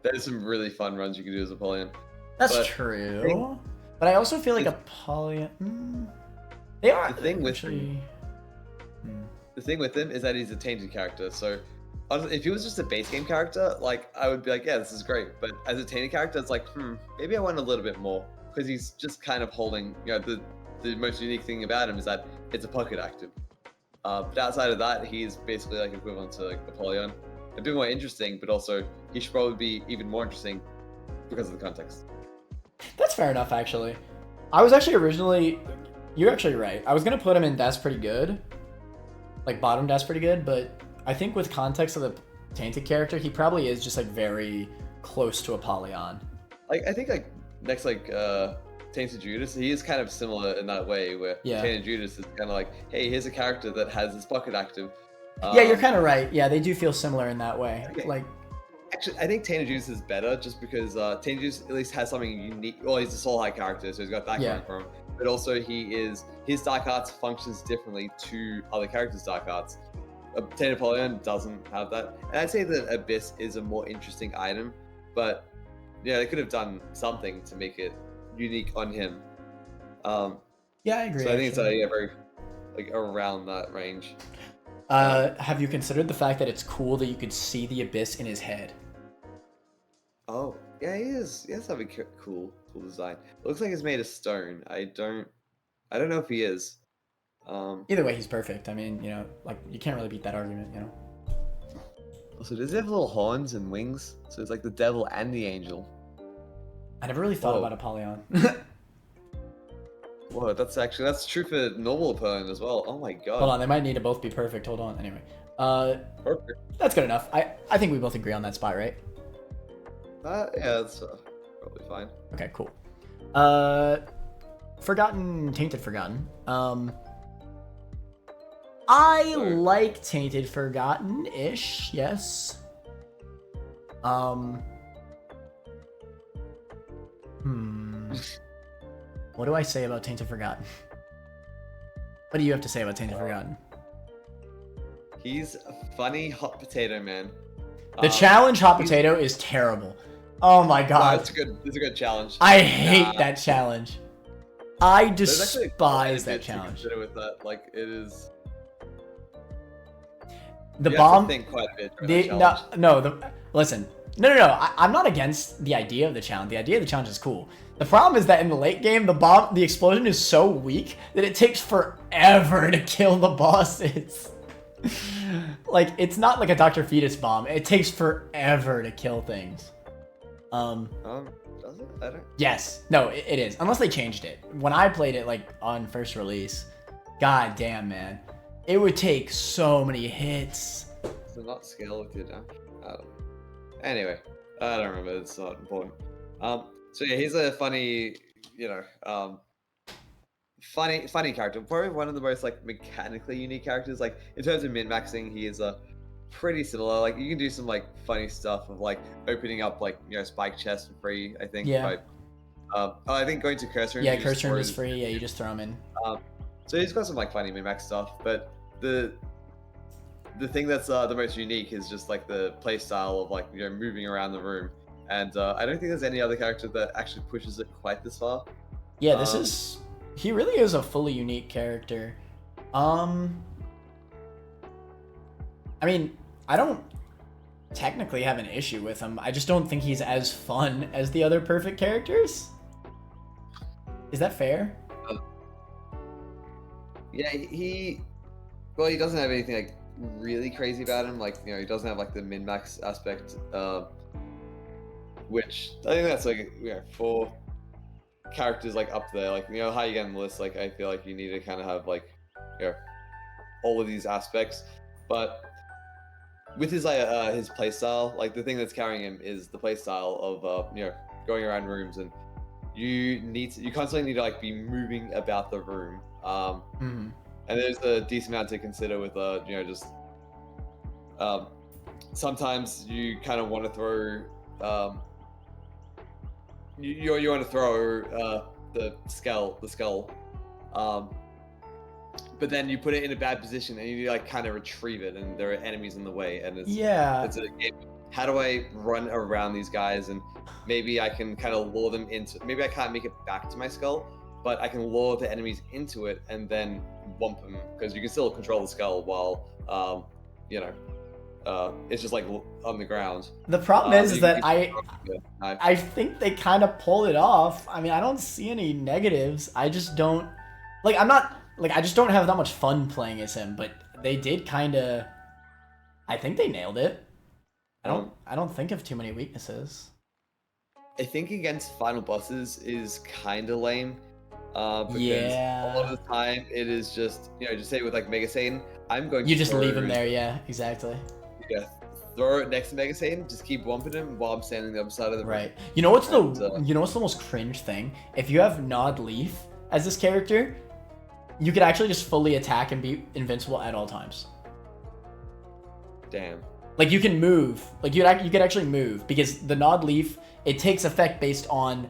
there's some really fun runs you can do as Apollyon. That's true. But I also feel like Apollyon. They are the thing with him. The thing with him is that he's a tainted character. So if he was just a base game character, like, I would be like, yeah, this is great. But as a tainted character, it's like, maybe I want a little bit more, because he's just kind of holding. The most unique thing about him is that it's a pocket active. But outside of that, he's basically like equivalent to like Apollyon. A bit more interesting, but also he should probably be even more interesting because of the context. That's fair enough, actually. I was actually you're actually right. I was gonna put him in That's Pretty Good, like bottom That's Pretty Good, but I think with context of the tainted character, he probably is just like very close to Apollyon. Like, I think like next Tainted Judas, he is kind of similar in that way, where Tainted Judas is kind of like, hey, here's a character that has this pocket active. Yeah, you're kind of right. Yeah, they do feel similar in that way. Okay. Like, actually, I think Tainted Judas is better just because Tainted Judas at least has something unique. Well, he's a Soul High character, so he's got that going for him. But also, his Dark Arts functions differently to other characters' Dark Arts. Tainted Apollyon doesn't have that. And I'd say that Abyss is a more interesting item, but they could have done something to make it unique on him. Yeah, I agree. So I think it's very like around that range. Have you considered the fact that it's cool that you could see the Abyss in his head? Oh, yeah, he has a cool design. It looks like it's made of stone. I don't know if he is. Either way, he's perfect. I mean, like, you can't really beat that argument, Also, does he have little horns and wings? So it's like the devil and the angel. I never really thought about Apollyon. Whoa, that's true for normal opponent as well. Oh my god. Hold on, they might need to both be perfect. Hold on. Anyway, Perfect. that's good enough. I think we both agree on that spot, right? Yeah, that's probably fine. Okay, cool. Forgotten, Tainted Forgotten. I like Tainted Forgotten-ish, yes. What do I say about Tainted Forgotten? What do you have to say about Tainted Forgotten? He's a funny hot potato man. The challenge hot potato is terrible. Oh my god. It's a good challenge. I hate that challenge. I despise that challenge. With that, like it is. The bomb. Think quite a bit Listen. No. I'm not against the idea of the challenge. The idea of the challenge is cool. The problem is that in the late game, the explosion is so weak that it takes forever to kill the bosses. Like, it's not like a Dr. Fetus bomb. It takes forever to kill things. Does it? I don't. Yes. No, it is. Unless they changed it. When I played it, like, on first release, god damn, man. It would take so many hits. Does it not scale with your dash? I don't know. Anyway, I don't remember. It's not important. So yeah, he's a funny, funny character. Probably one of the most like mechanically unique characters. Like in terms of min-maxing, he is pretty similar. Like you can do some like funny stuff of like opening up like spike chests for free. I think. Yeah. I think going to curse room. Yeah, curse room is free. Yeah, you just throw them in. So he's got some like funny min-max stuff, but the thing that's the most unique is just like the play style of like moving around the room. And I don't think there's any other character that actually pushes it quite this far. Yeah, he really is a fully unique character. I mean, I don't technically have an issue with him. I just don't think he's as fun as the other perfect characters. Is that fair? Yeah, he doesn't have anything like really crazy about him. Like, he doesn't have like the min-max aspect. Which I think that's like for characters like up there, like how you get on the list. Like I feel like you need to kind of have like all of these aspects, but with his playstyle, like the thing that's carrying him is the playstyle of going around rooms, and you constantly need to like be moving about the room. And there's a decent amount to consider with just sometimes you kind of want to throw. You want to throw the skull, but then you put it in a bad position and you like kind of retrieve it, and there are enemies in the way, and it's a game. How do I run around these guys, and maybe I can kind of lure them into? Maybe I can't make it back to my skull, but I can lure the enemies into it and then wump them, because you can still control the skull while it's just like on the ground. The problem is that I think they kind of pulled it off. I mean, I don't see any negatives. I just don't I just don't have that much fun playing as him, but they did kind of. I think they nailed it. I don't think of too many weaknesses. I think against final bosses is kind of lame. Because yeah. A lot of the time it is just just say with like Mega Satan, I'm going. You just leave him there, yeah, exactly. Yeah, throw it next to Mega Satan, just keep wumping him while I'm standing the other side of the room. Right. You know what's the most cringe thing? If you have Nod Leaf as this character, you could actually just fully attack and be invincible at all times. Damn. Like you can move. Like you could actually move, because the Nod Leaf, it takes effect based on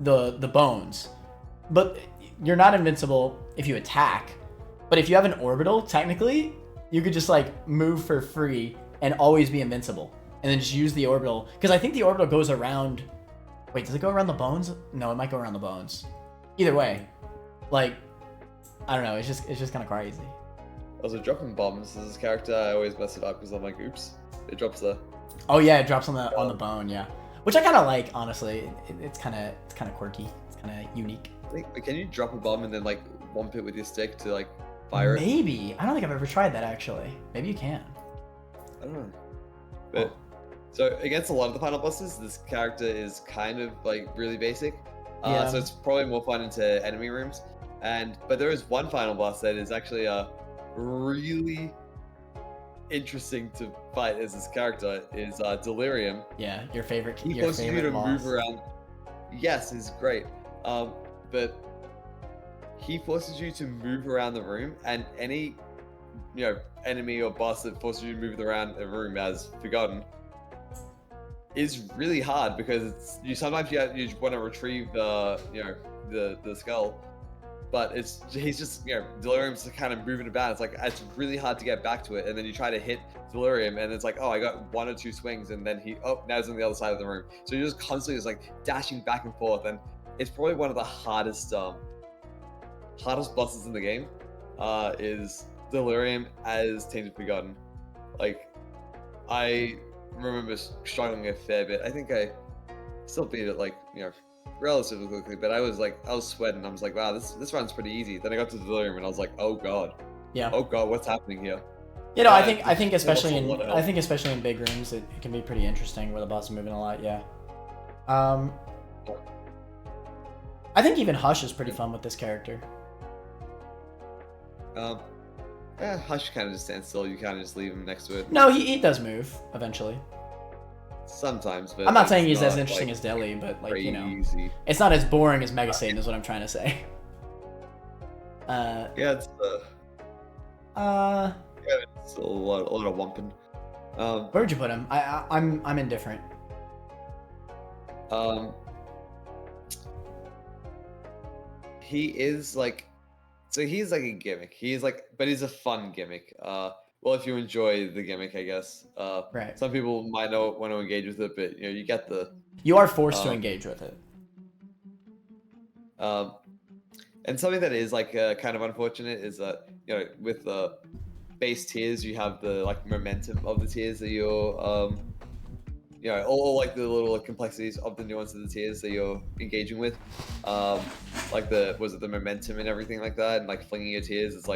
the bones. But you're not invincible if you attack. But if you have an orbital, technically, you could just like move for free and always be invincible, and then just use the orbital, because I think the orbital goes around. Wait, does it go around the bones? No, it might go around the bones. Either way, like, I don't know. It's just kind of crazy. Also, dropping bombs as this character, I always mess it up because I'm like, oops, it drops there. Oh yeah, it drops on the bone, yeah. Which I kind of like, honestly. It's kind of quirky. It's kind of unique. Can you drop a bomb and then like wump it with your stick to like fire it? Maybe. I don't think I've ever tried that actually. Maybe you can. I don't know. But so against a lot of the final bosses, this character is kind of like really basic. Yeah. So it's probably more fun into enemy rooms. But there is one final boss that is actually really interesting to fight as this character is Delirium. Yeah, your favorite. He Your forces you favorite to boss. move around. Yes, he's great. But he forces you to move around the room, and any enemy or boss that forces you to move around a room as Forgotten is really hard because sometimes you want to retrieve the skull, but he's just Delirium's kind of moving about. It's like it's really hard to get back to it, and then you try to hit Delirium, and it's like, oh, I got 1 or 2 swings, and then now he's on the other side of the room. So you're just constantly just like dashing back and forth, and it's probably one of the hardest bosses in the game. Is Delirium as Tainted Forgotten. Like, I remember struggling a fair bit. I think I still beat it relatively quickly, but I was sweating. I was like, wow, this run's pretty easy. Then I got to Delirium and I was like, oh god. Yeah. Oh god, what's happening here? I think especially in big rooms it can be pretty interesting where the boss is moving a lot. Yeah. I think even Hush is pretty fun with this character. Hush kind of just stands still. You kind of just leave him next to it. No, he does move eventually. Sometimes, but I'm not saying he's as interesting as Deli, but crazy. it's not as boring as Mega Satan is what I'm trying to say. Yeah, it's a lot of wumping. Where'd you put him? I'm indifferent. He is he's like a gimmick. But he's a fun gimmick. Well, if you enjoy the gimmick, I guess. Right. Some people might not want to engage with it, but you get the. You are forced to engage with it. And something that is kind of unfortunate is that with the base tiers you have the momentum of the tiers that you're all the little complexities of the nuance of the tiers that you're engaging with, the momentum and everything like that, and flinging your tiers. It's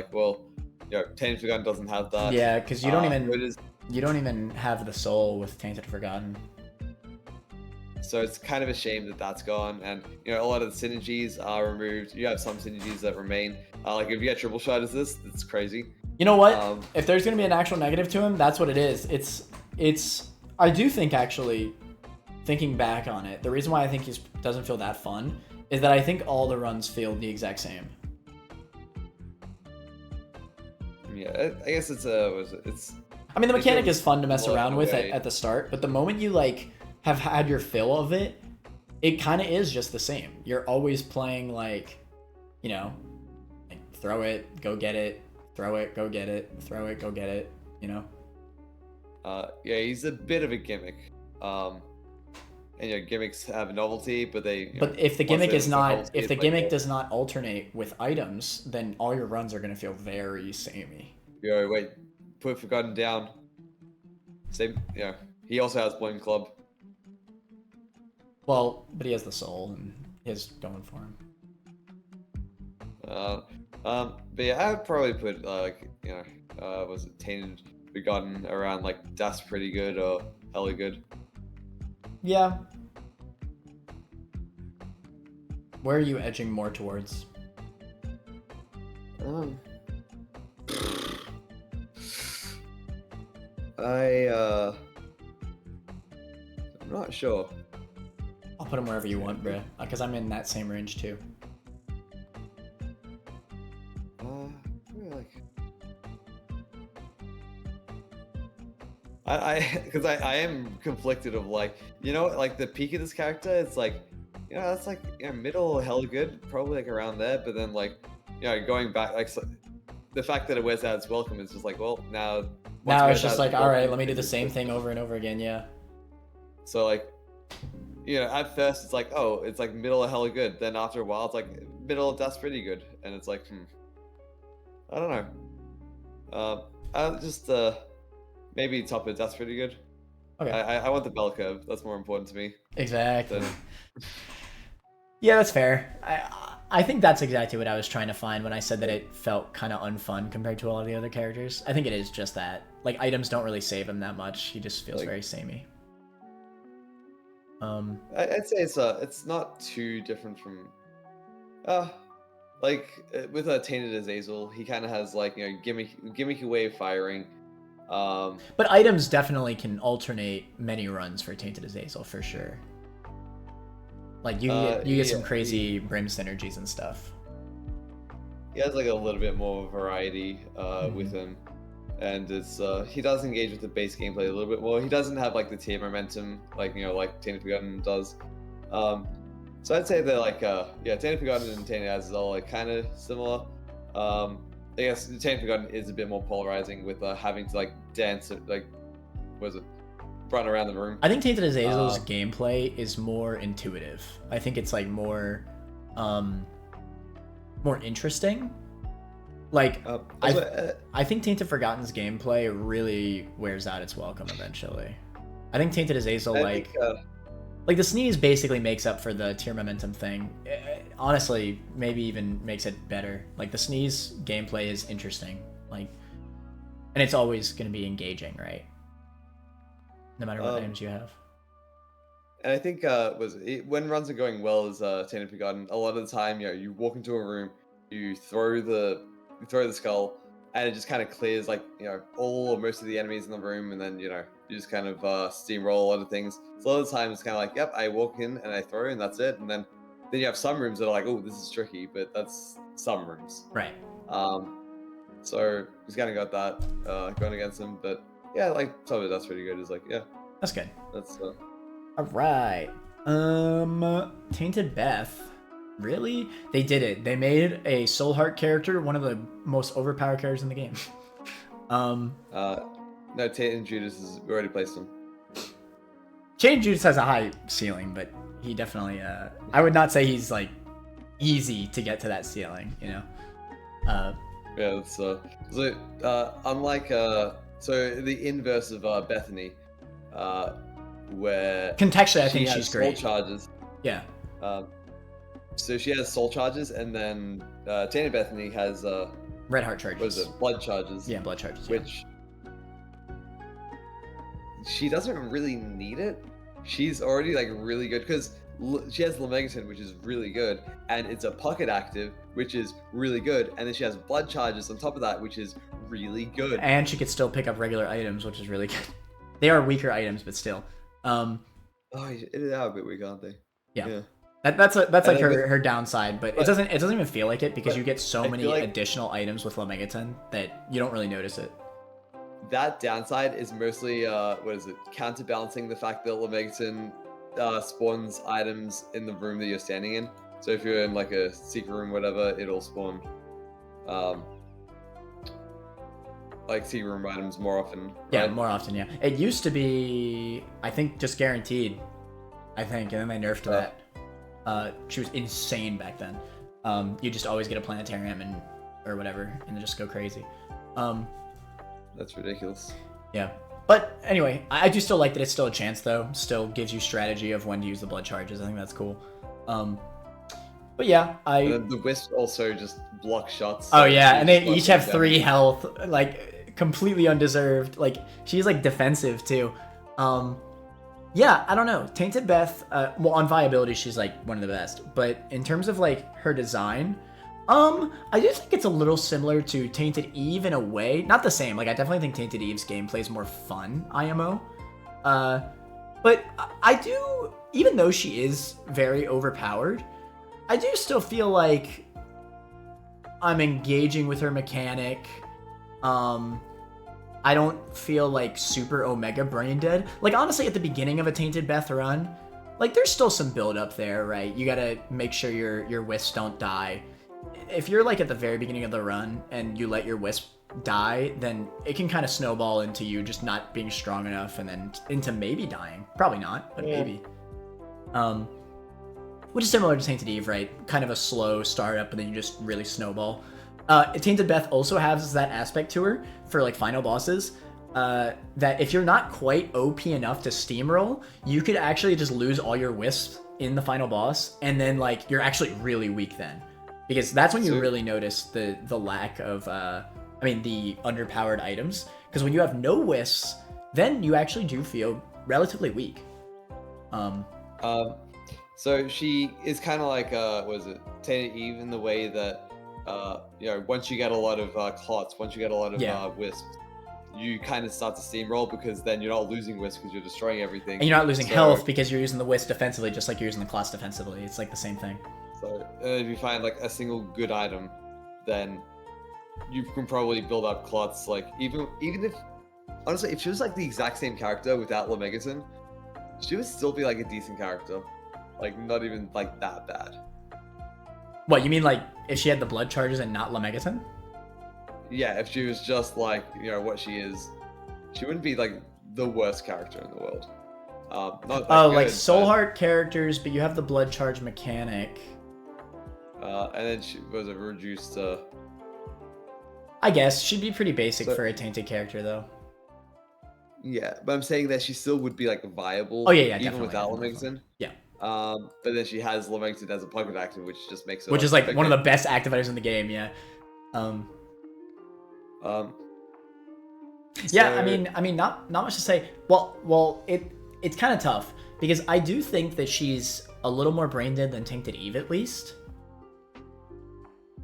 Tainted Forgotten doesn't have that. Yeah, because you don't even have the soul with Tainted Forgotten. So it's kind of a shame that that's gone, and a lot of the synergies are removed. You have some synergies that remain. If you get triple shot as this, it's crazy. You know what? If there's gonna be an actual negative to him, that's what it is. It's. I do think actually, thinking back on it, the reason why I think he doesn't feel that fun is that I think all the runs feel the exact same. Yeah, I guess it's. I mean, the mechanic is fun to mess around with at the start, but the moment you have had your fill of it, it kind of is just the same. You're always playing throw it, go get it, throw it, go get it, throw it, go get it. Yeah, he's a bit of a gimmick. And gimmicks have a novelty, but they. But if the gimmick does not alternate with items, then all your runs are gonna feel very samey. Yo, wait, put Forgotten down. Same, he also has Blown Club. Well, but he has the soul and he has going for him. But yeah, I would probably put was it Tainted Forgotten around That's Pretty Good or Hella Good. Yeah. Where are you edging more towards? I'm not sure. I'll put him wherever you want, bruh, because I'm in that same range too. Because I am conflicted of the peak of this character. It's that's middle hella good, probably around there. But then going back the fact that it wears out its welcome is just now it's just all right, let me do the same thing over and over again. Yeah. So at first it's it's middle of hella good. Then after a while it's middle of that's pretty good, and it's I don't know. I'll just maybe top of that's pretty good. Okay. I want the bell curve. That's more important to me. Exactly. Yeah, that's fair. I think that's exactly what I was trying to find when I said that it felt kind of unfun compared to all of the other characters. I think it is just that. Items don't really save him that much. He just feels very samey. I'd say it's not too different from like with a Tainted Azazel, he kind of has like gimmicky way of firing. But items definitely can alternate many runs for Tainted Azazel for sure. Like you get some crazy brim synergies and stuff. He has like a little bit more variety with him, and it's he does engage with the base gameplay a little bit more. He doesn't have like the tier momentum like like Tainted Forgotten does. So I'd say they're like Tainted Forgotten and Tainted Azazel are like kind of similar. I guess Tainted Forgotten is a bit more polarizing with having to like dance like run around the room. I think Tainted Azazel's gameplay is more intuitive. I think it's like more interesting. Like I think Tainted Forgotten's gameplay really wears out its welcome eventually. I think Tainted Azazel like the sneeze basically makes up for the tier momentum thing. Honestly, maybe even makes it better. Like the sneeze gameplay is interesting. Like, and it's always going to be engaging, right? No matter what items you have. And I think when runs are going well as Tainted Forgotten, a lot of the time, you walk into a room, you throw the skull, and it just kind of clears like all or most of the enemies in the room, and then you just kind of steamroll a lot of things. So a lot of the time it's kind of like, yep, I walk in and I throw and that's it, and then you have some rooms that are like, oh, this is tricky, but that's some rooms. Right. So he's kind of got that going against him, but yeah, like some of it that's pretty good. Is like, yeah, that's good. That's all right. Tainted Beth. Really? They did it. They made a Soul Heart character one of the most overpowered characters in the game. No, Tainted Judas we already placed him. Tainted Judas has a high ceiling, but he definitely I would not say he's like easy to get to that ceiling, Yeah, it's unlike so the inverse of Bethany, where contextually I think she's great. Soul charges. Yeah. So she has soul charges, and then Tainted Bethany has red heart charges. What is it? Blood charges. Yeah, blood charges. Which she doesn't really need it. She's already like really good because she has Lemegeton, which is really good, and it's a pocket active, which is really good, and then she has blood charges on top of that, which is really good. And she could still pick up regular items, which is really good. They are weaker items, but still. They are a bit weak, aren't they? Yeah. That's like her downside, but it doesn't even feel like it because you get so many additional items with Lemegeton that you don't really notice it. That downside is mostly counterbalancing the fact that Lemegeton spawns items in the room that you're standing in. So if you're in like a secret room, whatever, it'll spawn like secret room items more often. Right? Yeah, more often. Yeah, it used to be I think just guaranteed. I think, and then they nerfed that. She was insane back then. You just always get a planetarium or whatever, and just go crazy. That's ridiculous. Yeah, but anyway, I do still like that it's still a chance though. Still gives you strategy of when to use the blood charges. I think that's cool. But yeah, the wisp also just block shots. Oh yeah, and they each have 3 health, like completely undeserved. Like she's like defensive too. Yeah, I don't know. Tainted Beth, well, on viability, she's like one of the best. But in terms of like her design, I do think it's a little similar to Tainted Eve in a way. Not the same. Like I definitely think Tainted Eve's gameplay is more fun, IMO. But I do, even though she is very overpowered, I do still feel like I'm engaging with her mechanic. I don't feel like super Omega brain dead. Like honestly, at the beginning of a Tainted Beth run, like there's still some build up there, right? You gotta make sure your wisps don't die. If you're like at the very beginning of the run and you let your wisp die, then it can kind of snowball into you just not being strong enough, and then into maybe dying. Probably not, but maybe. Which is similar to Tainted Eve, right? Kind of a slow startup, and then you just really snowball. Tainted Beth also has that aspect to her for like final bosses, that if you're not quite OP enough to steamroll, you could actually just lose all your wisps in the final boss, and then like you're actually really weak then, because that's when you really notice the lack of the underpowered items, because when you have no wisps, then you actually do feel relatively weak. So she is kind of like was it Tainted Eve in the way that once you get a lot of clots, once you get a lot of wisps, you kind of start to steamroll because then you're not losing wisps because you're destroying everything. And you're not losing health because you're using the wisp defensively, just like you're using the clots defensively. It's like the same thing. So if you find like a single good item, then you can probably build up clots. Like even if honestly, if she was like the exact same character without Lemegeton, she would still be like a decent character. Like not even like that bad. What, you mean like if she had the blood charges and not Lemegeton? Yeah, if she was just like, what she is, she wouldn't be like the worst character in the world. Not that like good, Soul Heart characters, but you have the blood charge mechanic. And then she was reduced to... I guess she'd be pretty basic for a tainted character though. Yeah, but I'm saying that she still would be like viable. Oh yeah, even without Lemegeton. Yeah. But then she has Lemegeton as a pocket active, which just makes it... Which is like one of the best activators in the game, yeah. Yeah, I mean, not much to say. Well, it's kind of tough because I do think that she's a little more brain dead than Tainted Eve, at least.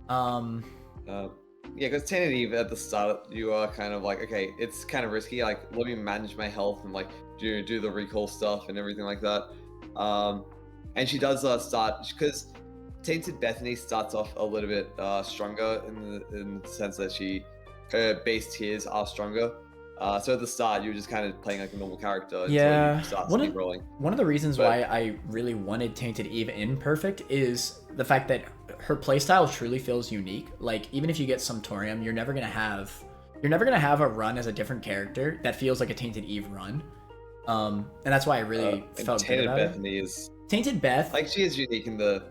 Yeah, because Tainted Eve at the start, you are kind of like, okay, it's kind of risky. Like, let me manage my health and like do the recall stuff and everything like that. And she does start because Tainted Bethany starts off a little bit stronger in the sense that her base tiers are stronger. So at the start, you're just kind of playing like a normal character until you start rolling. One of the reasons why I really wanted Tainted Eve in Perfect is the fact that her playstyle truly feels unique. Like even if you get Sumptorium, you're never gonna have a run as a different character that feels like a Tainted Eve run. And that's why I really felt good about Bethany is Tainted Beth. Like she is unique in the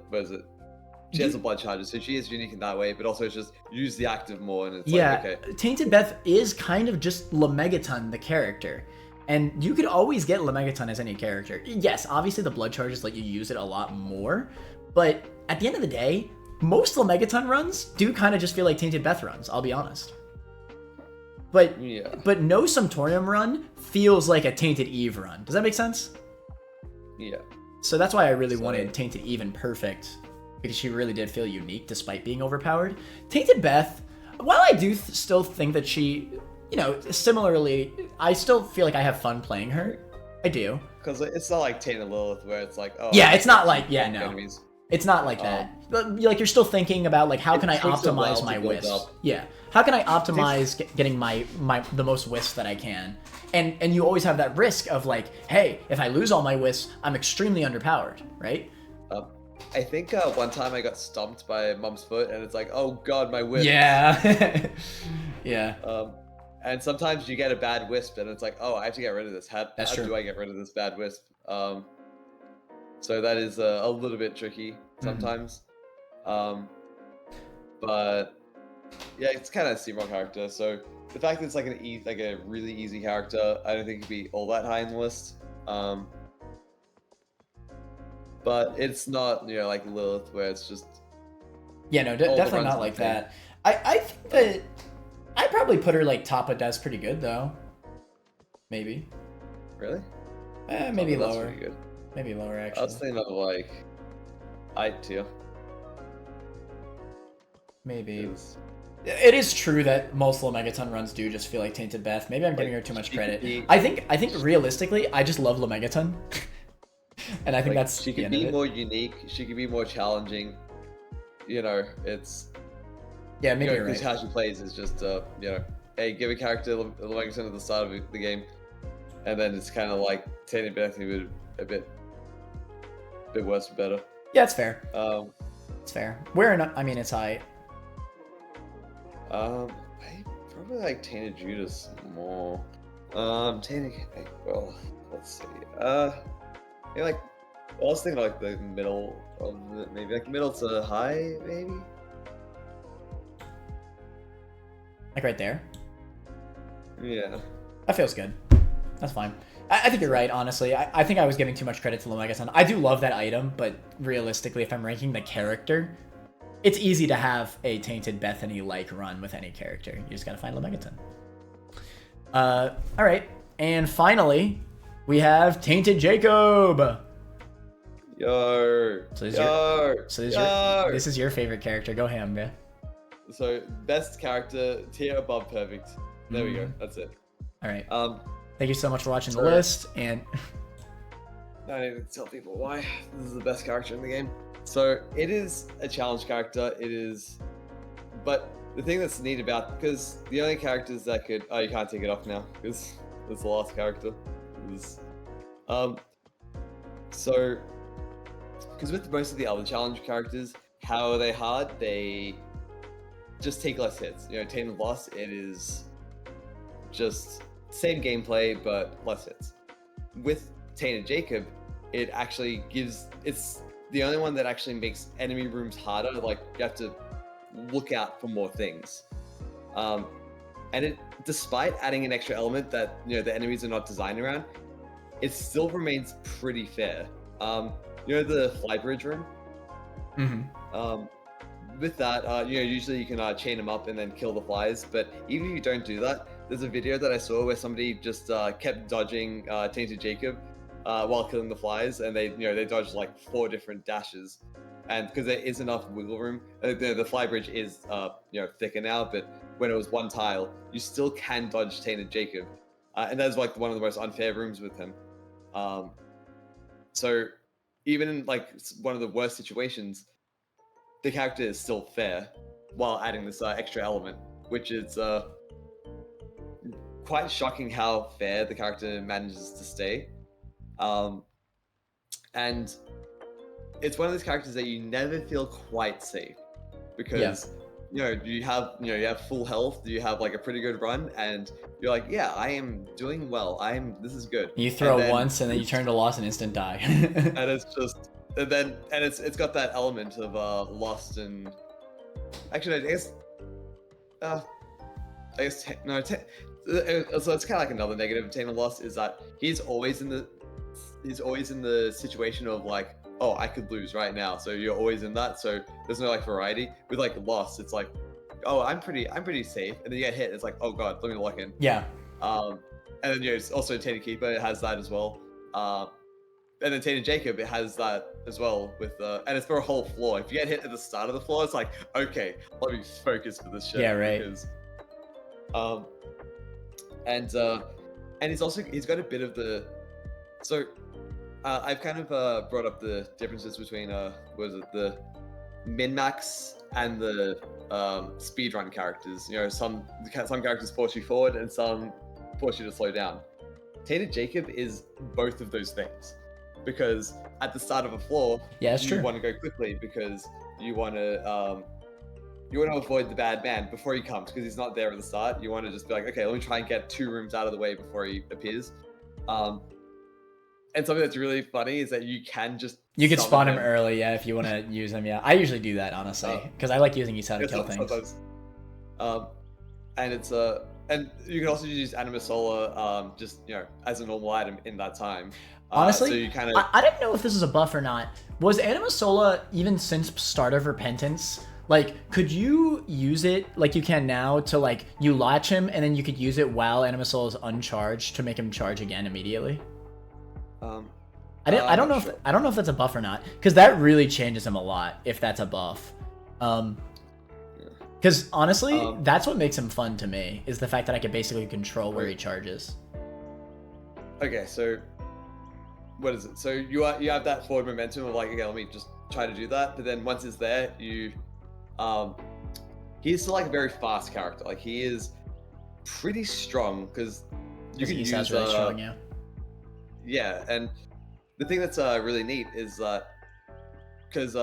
she has a blood charger, so she is unique in that way, but also it's just use the active more and it's like, okay. Tainted Beth is kind of just Lemegeton, the character. And you could always get Lemegeton as any character. Yes, obviously the blood charges let you use it a lot more, but at the end of the day, most Lemegeton runs do kind of just feel like Tainted Beth runs, I'll be honest. But no Sumptorium run feels like a Tainted Eve run. Does that make sense? Yeah. So that's why I really wanted Tainted Eve in Perfect, because she really did feel unique despite being overpowered. Tainted Beth, while I do still think that she, similarly, I still feel like I have fun playing her. I do. Because it's not like Tainted Lilith where it's like, oh... Yeah, it's not like, no. Enemies. It's not like that. Like, you're still thinking about, like, how can I optimize my wisp? Yeah. How can I optimize getting the most wisps that I can? And you always have that risk of, like, hey, if I lose all my wisps, I'm extremely underpowered, right? I think one time I got stomped by Mum's foot, and it's like, oh god, my wisp. Yeah. Yeah. And sometimes you get a bad wisp, and it's like, oh, I have to get rid of this. How true. Do I get rid of this bad wisp? So that is a little bit tricky sometimes. But yeah, it's kind of a steamroll character. So the fact that it's like a really easy character, I don't think it'd be all that high in the list. But it's not, like Lilith, where it's just... Yeah, no, definitely not like that. I think that I'd probably put her, like, top of Des pretty good, though. Maybe. Really? Maybe lower. That's pretty good. Maybe lower, actually. I was thinking of, like, I tier. Maybe. It is true that most Lemegeton runs do just feel like Tainted Beth. Maybe I'm giving her too much credit. I think realistically, I just love Lemegeton. And I think that's she could be more unique. She could be more challenging. It's maybe you're right. How she plays is just hey, give a character Lemegeton at the start of the game, and then it's kind of like Tainted Bethany with a bit worse but better. Yeah, it's fair. It's fair. It's high. I probably like Tainted Judas more. Tainted. Well, let's see. I was thinking like the middle of it, maybe like middle to high, maybe. Like right there. Yeah. That feels good. That's fine. I think you're right, honestly. I think I was giving too much credit to Lemegeton. I do love that item, but realistically, if I'm ranking the character, it's easy to have a Tainted Bethany-like run with any character. You just gotta find Lemegeton. Alright. And finally, we have Tainted Jacob. Yo. So this is your favorite character. Go ham, man. So best character tier above perfect. There we go. That's it. All right. Thank you so much for watching the So- list, and I need to tell people why this is the best character in the game. So it is a challenge character. It is, but the thing that's neat about, because the only characters that could, oh, you can't take it off now because it's the last character. So because with most of the other challenge characters, how are they hard? They just take less hits. You know, Tainted Lost, it is just same gameplay but less hits. With Tainted Jacob, it actually it's the only one that actually makes enemy rooms harder. Like, you have to look out for more things. And it, despite adding an extra element that, you know, the enemies are not designed around, it still remains pretty fair. You know, the fly bridge room? With that, you know, usually you can chain them up and then kill the flies, but even if you don't do that, there's a video that I saw where somebody just kept dodging Tainted Jacob while killing the flies, and they dodged like 4 different dashes. And because there is enough wiggle room, the fly bridge is thicker now, but when it was one tile, you still can dodge Tainted Jacob, and that's like one of the most unfair rooms with him. So even in like one of the worst situations, the character is still fair while adding this extra element, which is quite shocking how fair the character manages to stay. And it's one of those characters that you never feel quite safe because you have full health, you have like a pretty good run, and you're like, yeah, I am doing well. This is good. You throw once and then you turn to Lost and instant die. And it's just it's got that element of Lost and actually so it's kind of like another negative of Tainted Lost is that he's always in the situation of like, oh, I could lose right now, so you're always in that, so there's no like variety. With like Lost, it's like, oh, I'm pretty safe, and then you get hit, it's like, oh god, let me lock in. And then it's also Tainted Keeper, it has that as well. And then Tainted Jacob, it has that as well with and it's for a whole floor. If you get hit at the start of the floor, it's like, okay, let me focus for this shit. Yeah, right. Because, and he's got a bit of the, so I've kind of brought up the differences between the min-max and the speedrun characters. You know, some characters force you forward and some force you to slow down. Tainted Jacob is both of those things, because at the start of a floor, you want to go quickly because you want to avoid the bad man before he comes, because he's not there at the start. You want to just be like, okay, let me try and get 2 rooms out of the way before he appears. And something that's really funny is that you can spawn him early, if you want to use him. I usually do that, honestly, because I like using Esau to kill things. And it's and you can also use Anima Solar just as a normal item in that time. Honestly, so you kind of I didn't know if this is a buff or not. Was Anima Sola, even since Start of Repentance, like, could you use it like you can now to like you latch him and then you could use it while Anima Sola is uncharged to make him charge again immediately? I don't know if that's a buff or not, because that really changes him a lot if that's a buff. Because honestly, that's what makes him fun to me, is the fact that I could basically control where he charges. Okay, so what is it? So you have that forward momentum of like, okay, let me just try to do that. But then once it's there, he's still like a very fast character. Like, he is pretty strong because you can use really strong, yeah. And the thing that's really neat is that because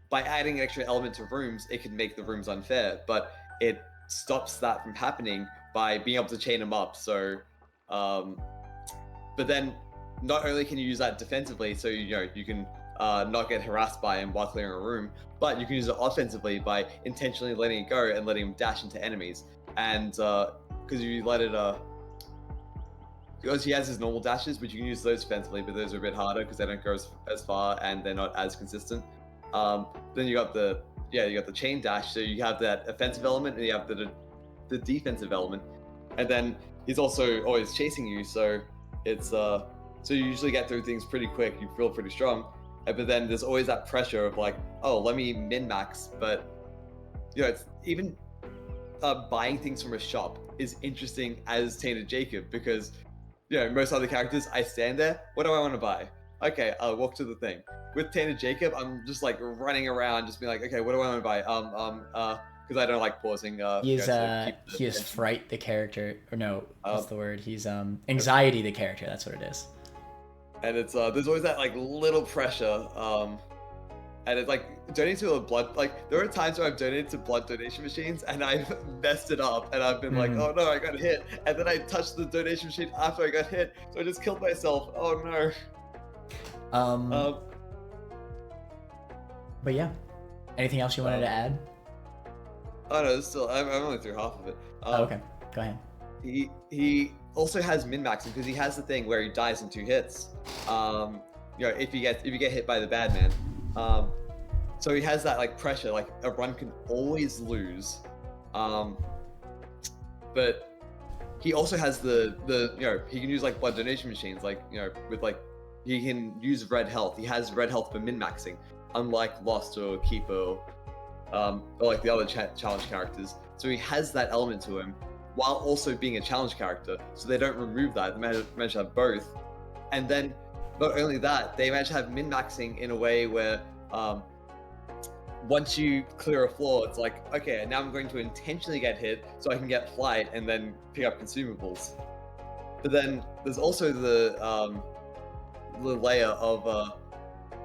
by adding an extra element to rooms, it can make the rooms unfair, but it stops that from happening by being able to chain them up. So, but then not only can you use that defensively, so you can not get harassed by him while clearing a room, but you can use it offensively by intentionally letting it go and letting him dash into enemies. And because you let it, because he has his normal dashes, which you can use those defensively, but those are a bit harder because they don't go as far and they're not as consistent. Then you got the chain dash, so you have that offensive element and you have the defensive element, and then he's also always chasing you, so it's so you usually get through things pretty quick. You feel pretty strong, But then there's always that pressure of like, oh, let me min-max. But it's even buying things from a shop is interesting as Tainted Jacob, because most other characters, I stand there, what do I want to buy? Okay, I'll walk to the thing. With Tainted Jacob, I'm just like running around, just being like, okay, what do I want to buy? Because I don't like pausing. He is fright the character, or no, what's the word? He's anxiety the character. That's what it is. And it's there's always that like little pressure. And it's like donating to a blood, like there are times where I've donated to blood donation machines and I've messed it up and I've been like, oh no, I got hit. And then I touched the donation machine after I got hit. So I just killed myself. Oh no. But yeah, anything else you wanted to add? Oh no, I'm only through half of it. Okay, go ahead. He also has min-maxing because he has the thing where he dies in 2 hits. If you get hit by the bad man. So he has that like pressure, like a run can always lose. But he also has the he can use like blood donation machines, like with like he can use red health. He has red health for min-maxing, unlike Lost or Keeper or like the other challenge characters. So he has that element to him while also being a challenge character. So they don't remove that. They manage to have both. And then not only that, they manage to have min-maxing in a way where once you clear a floor, it's like, okay, now I'm going to intentionally get hit so I can get flight and then pick up consumables. But then there's also the layer of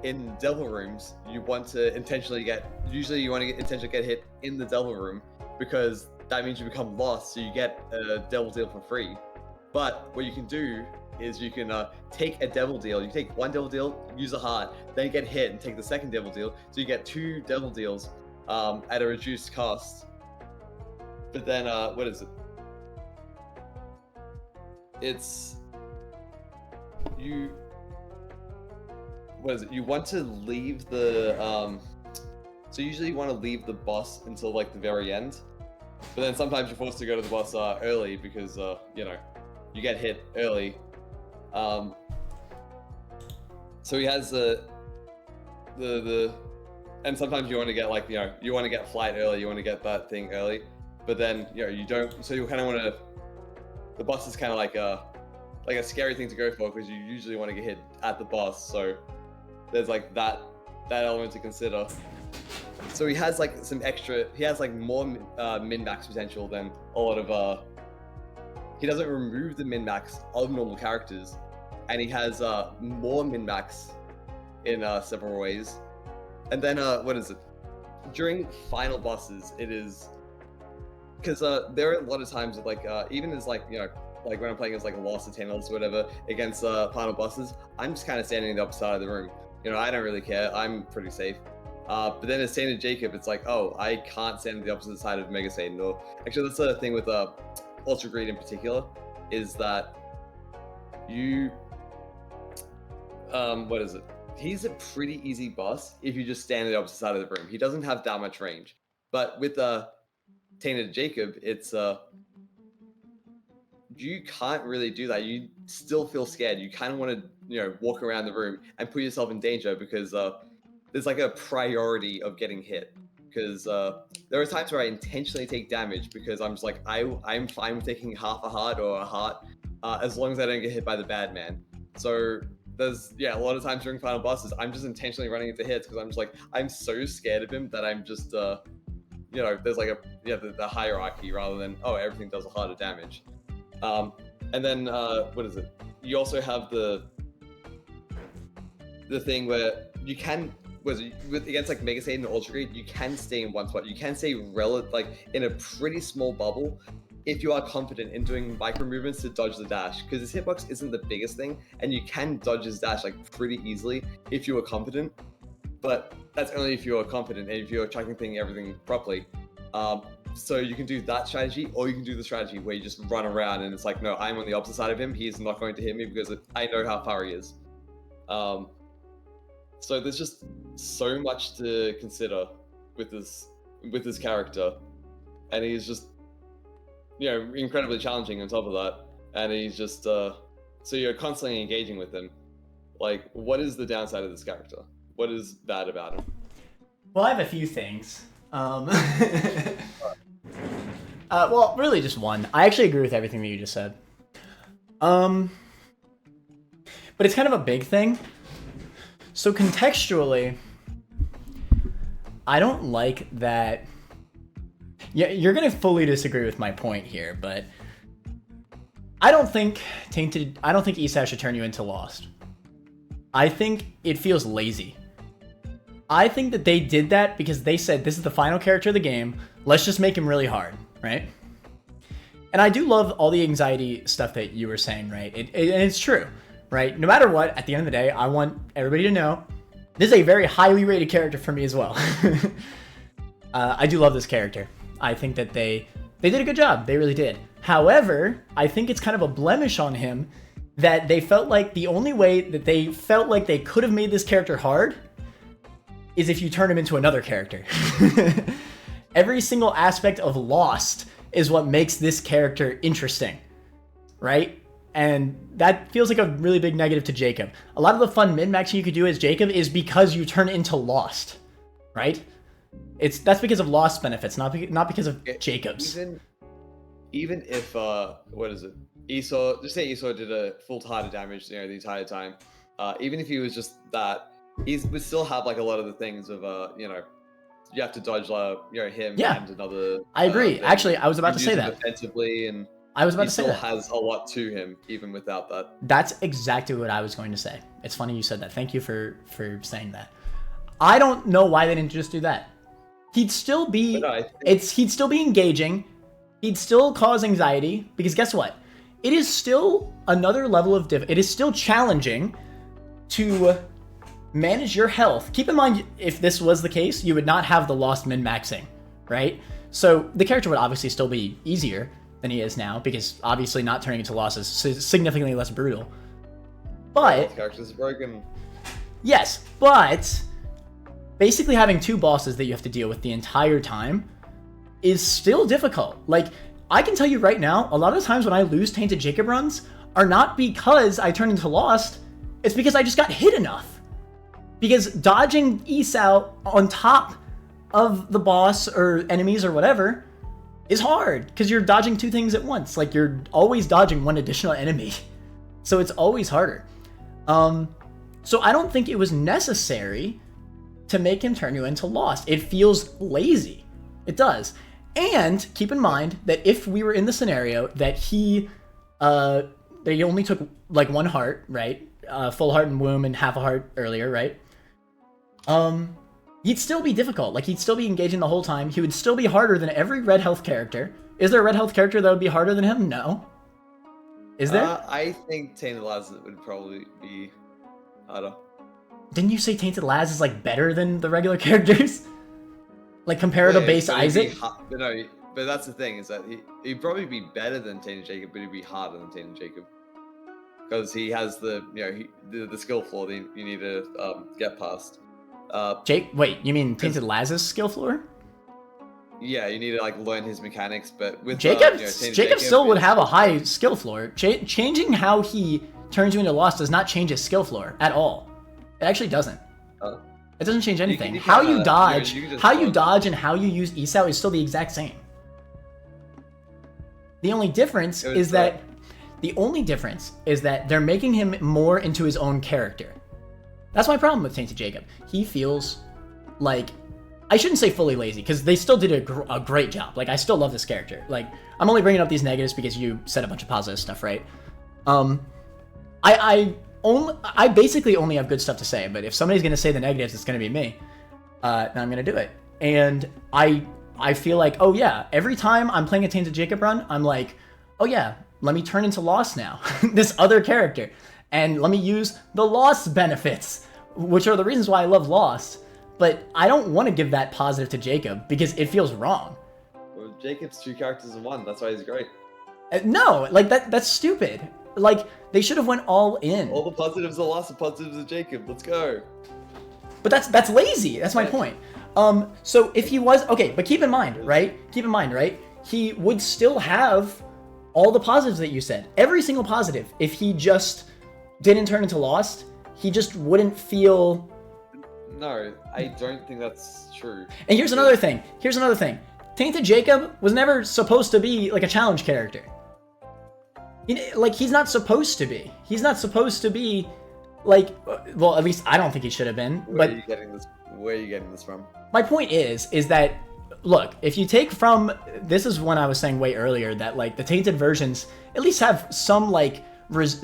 in devil rooms, you want to intentionally intentionally get hit in the devil room, because that means you become lost, so you get a devil deal for free. But what you can do is you can take a devil deal. You take 1 devil deal, use a heart, then get hit and take the 2nd devil deal. So you get 2 devil deals at a reduced cost. But then, what is it? You want to leave the so usually you want to leave the boss until like the very end, but then sometimes you're forced to go to the boss early because you get hit early. So he has the and sometimes you want to get like you want to get flight early, you want to get that thing early, but then you don't, so you kind of want to, the boss is kind of like a scary thing to go for, because you usually want to get hit at the boss. So there's like that element to consider. So he has like more min-max potential than a lot of he doesn't remove the min-max of normal characters, and he has more min-max in several ways. And then what is it? During final bosses, it is because there are a lot of times with like even as like like when I'm playing as like a Lost Eternals or whatever against final bosses, I'm just kind of standing on the opposite side of the room. I don't really care. I'm pretty safe. But then as Tainted Jacob, it's like, oh, I can't stand on the opposite side of Mega Satan. Or actually, that's the thing with Ultra Greed in particular, is that you what is it? He's a pretty easy boss if you just stand on the opposite side of the room. He doesn't have that much range. But with Tainted Jacob, it's you can't really do that. You still feel scared. You kind of want to walk around the room and put yourself in danger, because there's like a priority of getting hit. Because there are times where I intentionally take damage because I'm just like, I'm fine with taking half a heart or a heart as long as I don't get hit by the bad man. So there's a lot of times during final bosses, I'm just intentionally running into hits because I'm just like, I'm so scared of him that I'm just there's like the hierarchy rather than, oh, everything does a lot of damage. And then what is it? You also have the thing where you can, against like Mega Satan and Ultra Greed, you can stay in one spot. You can stay like in a pretty small bubble if you are confident in doing micro movements to dodge the dash, because his hitbox isn't the biggest thing, and you can dodge his dash like pretty easily if you are confident. But that's only if you are confident and if you're tracking everything properly. So you can do that strategy, or you can do the strategy where you just run around and it's like, no, I'm on the opposite side of him. He's not going to hit me because I know how far he is. So there's just so much to consider with this character, and he's just incredibly challenging on top of that. And he's just so you're constantly engaging with him. Like, what is the downside of this character? What is bad about him? Well, I have a few things. Well, really just one. I actually agree with everything that you just said. But it's kind of a big thing. So contextually, I don't like that. Yeah, you're gonna fully disagree with my point here, but I don't think Esau should turn you into Lost. I think it feels lazy. I think that they did that because they said, this is the final character of the game, let's just make him really hard, right? And I do love all the anxiety stuff that you were saying, right? And it's true, right? No matter what, at the end of the day, I want everybody to know, this is a very highly rated character for me as well. I do love this character. I think that they did a good job. They really did. However, I think it's kind of a blemish on him that they felt like the only way that they felt like they could have made this character hard is if you turn him into another character. Every single aspect of Lost is what makes this character interesting, right? And that feels like a really big negative to Jacob. A lot of the fun min-maxing you could do as Jacob is because you turn into Lost, right? That's because of Lost benefits, not because of Jacob's. Even if what is it? Esau, just say Esau did a full tide of damage, the entire time. Even if he was just that, he would still have like a lot of the things of you have to dodge him and another. I agree. Actually, I was about to say that defensively, and I was about to say that he still has a lot to him even without that. That's exactly what I was going to say. It's funny you said that. Thank you for saying that. I don't know why they didn't just do that. He'd still be he'd still be engaging. He'd still cause anxiety because guess what? It is still another level of it is still challenging to manage your health. Keep in mind, if this was the case, you would not have the Lost min-maxing, right? So the character would obviously still be easier than he is now because obviously not turning into Lost is significantly less brutal. But character's broken. Yes, but basically having two bosses that you have to deal with the entire time is still difficult. Like, I can tell you right now, a lot of times when I lose Tainted Jacob runs are not because I turn into Lost, it's because I just got hit enough. Because dodging Esau on top of the boss or enemies or whatever is hard because you're dodging two things at once. Like, you're always dodging one additional enemy. So it's always harder. So I don't think it was necessary to make him turn you into Lost. It feels lazy. It does. And keep in mind that if we were in the scenario that he only took like one heart, right? Full heart and womb and half a heart earlier, right? He'd still be difficult. Like, he'd still be engaging the whole time. He would still be harder than every red health character. Is there a red health character that would be harder than him? No. Is there? I think Tainted Lazarus would probably be harder. Didn't you say Tainted Laz is like better than the regular characters? Like compared to base Isaac? But that's the thing, is that he'd probably be better than Tainted Jacob, but he'd be harder than Tainted Jacob. Because he has the skill floor that you need to get past. Wait, you mean Tainted Laz's skill floor? Yeah, you need to like learn his mechanics, but with Jacob still would have a high skill floor. Changing how he turns you into Lost does not change his skill floor at all. It actually doesn't. It doesn't change anything. How you dodge and how you use Esau is still the exact same. The only difference is that they're making him more into his own character. That's my problem with Tainted Jacob. He feels like, I shouldn't say fully lazy, because they still did a great job. Like, I still love this character. Like, I'm only bringing up these negatives because you said a bunch of positive stuff, right? I basically only have good stuff to say, but if somebody's going to say the negatives, it's going to be me. Then I'm going to do it. And I feel like, oh yeah, every time I'm playing a Tainted Jacob run, I'm like, oh yeah, let me turn into Lost now, this other character. And let me use the Lost benefits, which are the reasons why I love Lost. But I don't want to give that positive to Jacob because it feels wrong. Well, Jacob's two characters in one. That's why he's great. No, like that's stupid. Like, they should have went all in. All the positives are Lost, the positives are Jacob. Let's go. But that's lazy. That's my point. So if he was okay, but keep in mind, right? He would still have all the positives that you said. Every single positive. If he just didn't turn into Lost, he just wouldn't feel No, I don't think that's true. And here's another thing. Tainted Jacob was never supposed to be like a challenge character. Like, he's not supposed to be. He's not supposed to be like, well, at least I don't think he should have been. Where are you getting this from? My point is that, look, if you take from, this is when I was saying way earlier that like the tainted versions at least have some like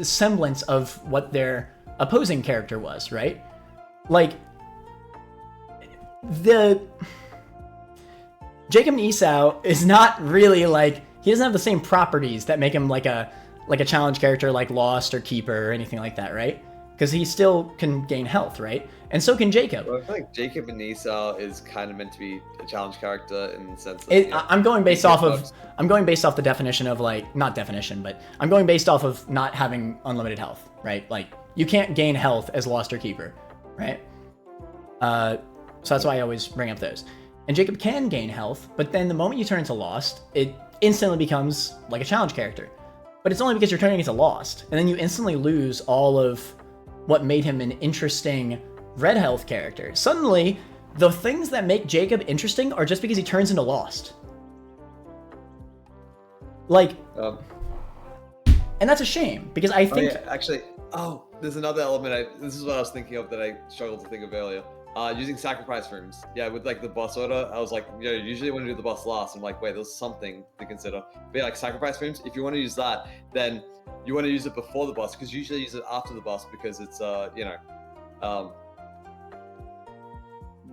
semblance of what their opposing character was, right? Like, the Jacob and Esau is not really like, he doesn't have the same properties that make him like a challenge character like Lost or Keeper or anything like that, right? Because he still can gain health, right? And so can Jacob. Well, I feel like Jacob and Esau is kind of meant to be a challenge character in the sense that I'm going based off the definition of like, not definition, but I'm going based off of not having unlimited health, right? Like, you can't gain health as Lost or Keeper, right? So that's why I always bring up those. And Jacob can gain health, but then the moment you turn into Lost, it instantly becomes like a challenge character. But it's only because you're turning into Lost, and then you instantly lose all of what made him an interesting red health character. Suddenly, the things that make Jacob interesting are just because he turns into Lost. Like, and that's a shame, because I think... there's another element, this is what I was thinking of that I struggled to think of earlier. Using sacrifice rooms. Yeah, with like the boss order, I was like, usually when you do the boss last, I'm like, wait, there's something to consider. But yeah, like sacrifice rooms, if you want to use that, then you want to use it before the boss, because you usually use it after the boss, because it's,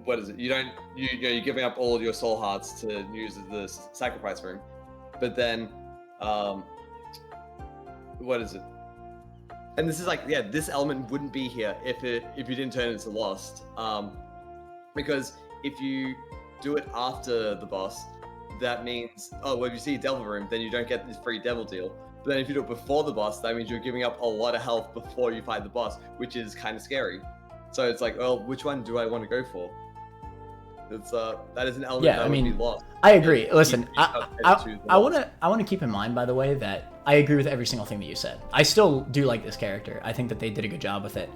what is it? You're giving up all your soul hearts to use the sacrifice room. But then, what is it? And this is like, yeah, this element wouldn't be here if you didn't turn it into Lost. Because if you do it after the boss, that means, if you see a devil room, then you don't get this free devil deal. But then if you do it before the boss, that means you're giving up a lot of health before you fight the boss, which is kind of scary. So it's like, well, which one do I want to go for? It's that is an element that would be lost. I agree. Listen, I want to keep in mind, by the way, that I agree with every single thing that you said. I still do like this character. I think that they did a good job with it.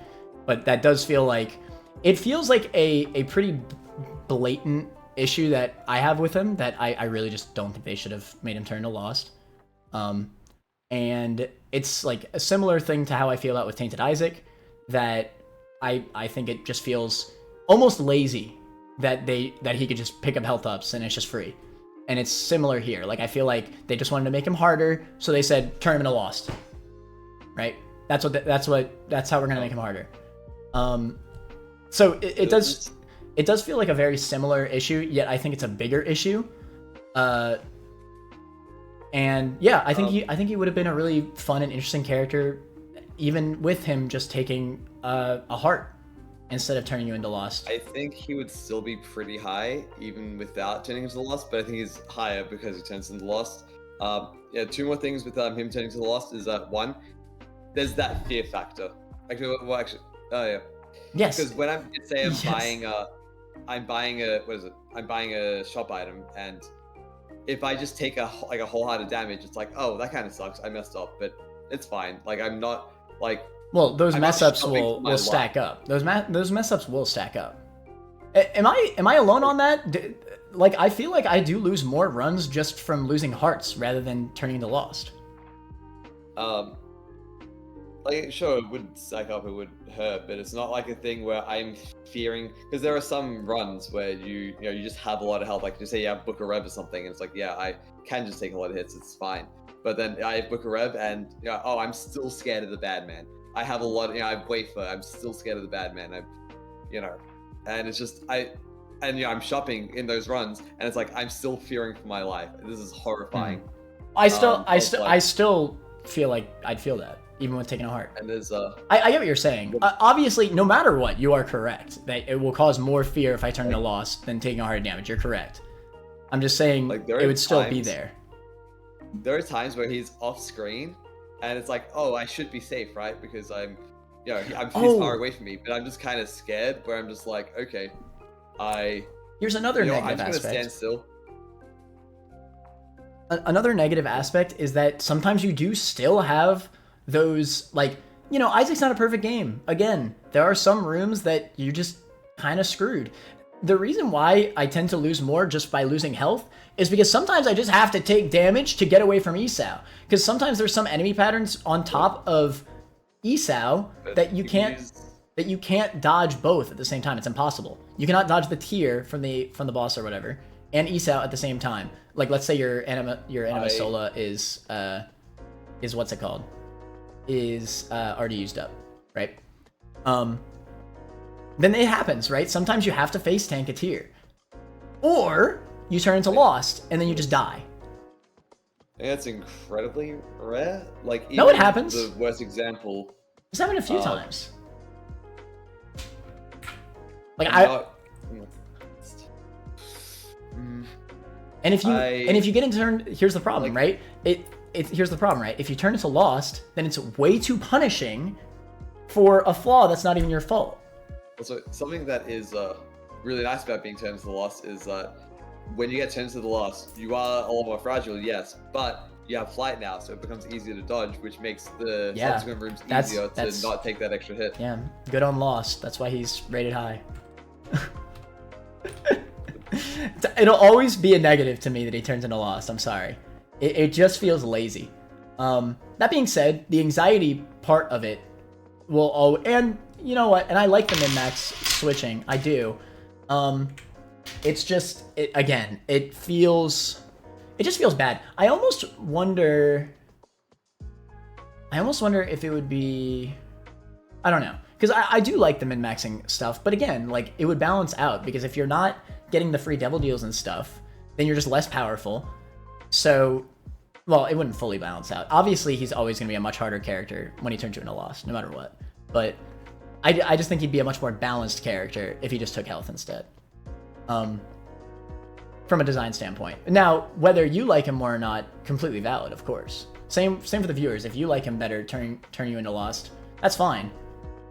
But that does feel like, it feels like a pretty blatant issue that I have with him, that I really just don't think they should have made him turn to Lost. And it's like a similar thing to how I feel out with Tainted Isaac, that I think it just feels almost lazy that he could just pick up health ups and it's just free. And it's similar here. Like, I feel like they just wanted to make him harder, so they said turn him into Lost. Right? That's how we're gonna make him harder. So it does feel like a very similar issue, yet I think it's a bigger issue. And yeah, I think he would have been a really fun and interesting character, even with him just taking a heart instead of turning you into Lost. I think he would still be pretty high, even without turning into Lost, but I think he's higher because he turns into Lost. Two more things with him turning into Lost is that, one, there's that fear factor. Yes. Because when I'm buying a shop item, and if I just take a wholehearted damage, it's like, oh, that kind of sucks. I messed up, but it's fine. Like, I'm not like. Well, those mess ups will stack up. Those mess ups will stack up. Am I alone on that? Like, I feel like I do lose more runs just from losing hearts rather than turning into Lost. Like, sure, it would stack up, it would hurt, but it's not like a thing where I'm fearing, because there are some runs where you just have a lot of health, like just say you have Book of Rev or something, and it's like, yeah, I can just take a lot of hits, it's fine. But then I have Book of Rev, and I'm still scared of the bad man. I have a lot, I have Wafer, I'm still scared of the bad man. And it's just, I'm shopping in those runs, and it's like, I'm still fearing for my life. This is horrifying. I still feel like I'd feel that, even with taking a heart. And there's I get what you're saying. Obviously, no matter what, you are correct. That it will cause more fear if I turn into Lost than taking a heart damage. You're correct. I'm just saying, it would still be there. There are times where he's off screen, and it's like, oh, I should be safe, right? Because he's far away from me, but I'm just kind of scared, where I'm just like, okay, Here's another negative I'm just aspect. Gonna stand still. Another negative aspect is that sometimes you do still have those, like, Isaac's not a perfect game. Again, there are some rooms that kind of screwed. The reason why I tend to lose more just by losing health is because sometimes I just have to take damage to get away from Esau. Because sometimes there's some enemy patterns on top of Esau that you can't dodge both at the same time. It's impossible. You cannot dodge the tier from the boss or whatever and Esau at the same time. Like, let's say your anima sola is what's it called? Is already used up, right? Then it happens, right? Sometimes you have to face tank a tier. Or you turn into Lost and then you just die. And that's incredibly rare. Like, no, it happens. The worst example. It's happened a few times. Like and if you get into turn, here's the problem, right? Here's the problem, right? If you turn into Lost, then it's way too punishing for a flaw that's not even your fault. Also, something that is really nice about being turned into the Lost is that when you get turned into the Lost, you are a lot more fragile, yes, but you have flight now, so it becomes easier to dodge, which makes the subsequent rooms easier to not take that extra hit. Yeah, good on Lost. That's why he's rated high. It'll always be a negative to me that he turns into Lost. I'm sorry. It just feels lazy. That being said, the anxiety part of it will and you know what? And I like the min-max switching. I do. It's just it just feels bad. I almost wonder if it would be, I don't know, because I do like the min-maxing stuff, but again, like, it would balance out, because if you're not getting the free devil deals and stuff, then you're just less powerful. So, well, it wouldn't fully balance out. Obviously, he's always going to be a much harder character when he turns you into Lost, no matter what. But I just think he'd be a much more balanced character if he just took health instead. From a design standpoint. Now, whether you like him more or not, completely valid, of course. Same for the viewers. If you like him better, turn you into Lost, that's fine.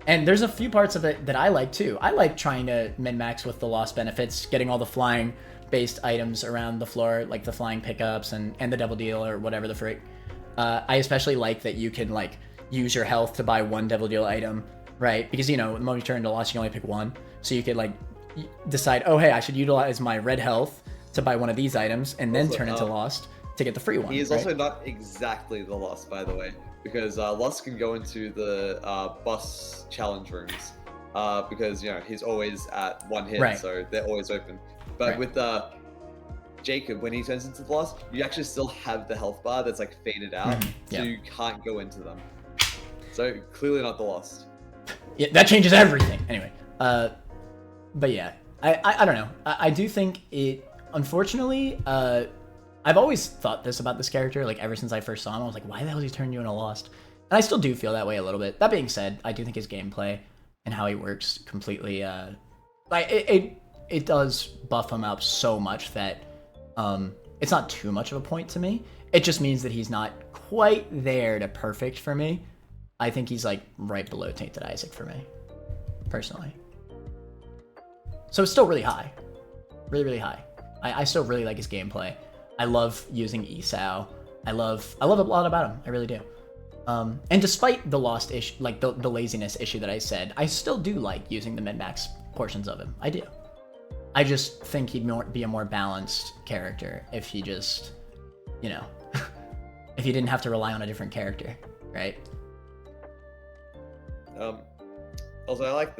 And there's a few parts of it that I like too. I like trying to min-max with the Lost benefits, getting all the flying-based items around the floor, like the flying pickups and the devil deal or whatever the frick. I especially like that you can, like, use your health to buy one devil deal item, right? Because, you know, the moment you turn into Lost, you can only pick one. So you could, like, decide, oh, hey, I should utilize my red health to buy one of these items and then turn into Lost to get the free one. He is also not exactly the Lost, by the way, because Lost can go into the bus challenge rooms because, you know, he's always at one hit, so they're always open. But with Jacob, when he turns into the Lost, you actually still have the health bar that's, like, faded out, so you can't go into them. So clearly not the Lost. Yeah, that changes everything. Anyway, but yeah, I don't know. I do think it. Unfortunately, I've always thought this about this character, like, ever since I first saw him. I was like, why the hell is he turning you into Lost? And I still do feel that way a little bit. That being said, I do think his gameplay and how he works completely, like, it does buff him up so much that it's not too much of a point to me. It just means that he's not quite there to perfect for me. I think he's, like, right below Tainted Isaac for me, personally. So it's still really high. Really, really high. I still really like his gameplay. I love using Esau. I love a lot about him. I really do. And despite the Lost issue, like the laziness issue that I said, I still do like using the min-max portions of him. I do. I just think he'd be a more balanced character if he just, you know, if he didn't have to rely on a different character, right? Also, I like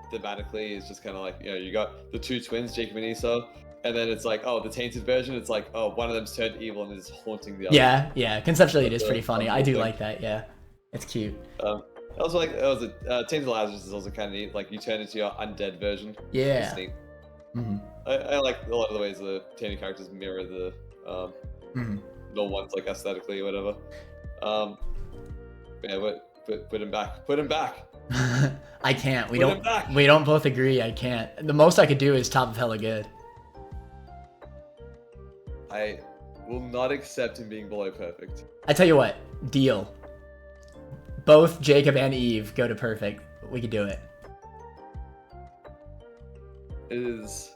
thematically, it's just kind of like, you know, you got the two twins, Jacob and Esau, and then it's like, oh, the tainted version, it's like, oh, one of them's turned evil and is haunting the other. Yeah, conceptually it is pretty funny. I do like that, yeah. It's cute. I also like, Tainted Lazarus is also kind of neat, like, you turn into your undead version. Yeah. It's neat. Mm-hmm. I like a lot of the ways the tainted characters mirror the normal ones, like, aesthetically or whatever. Yeah, put him back. Put him back! I can't. We don't both agree. I can't. The most I could do is top of hella good. I will not accept him being below perfect. I tell you what, deal. Both Jacob and Eve go to perfect. We could do it. It is.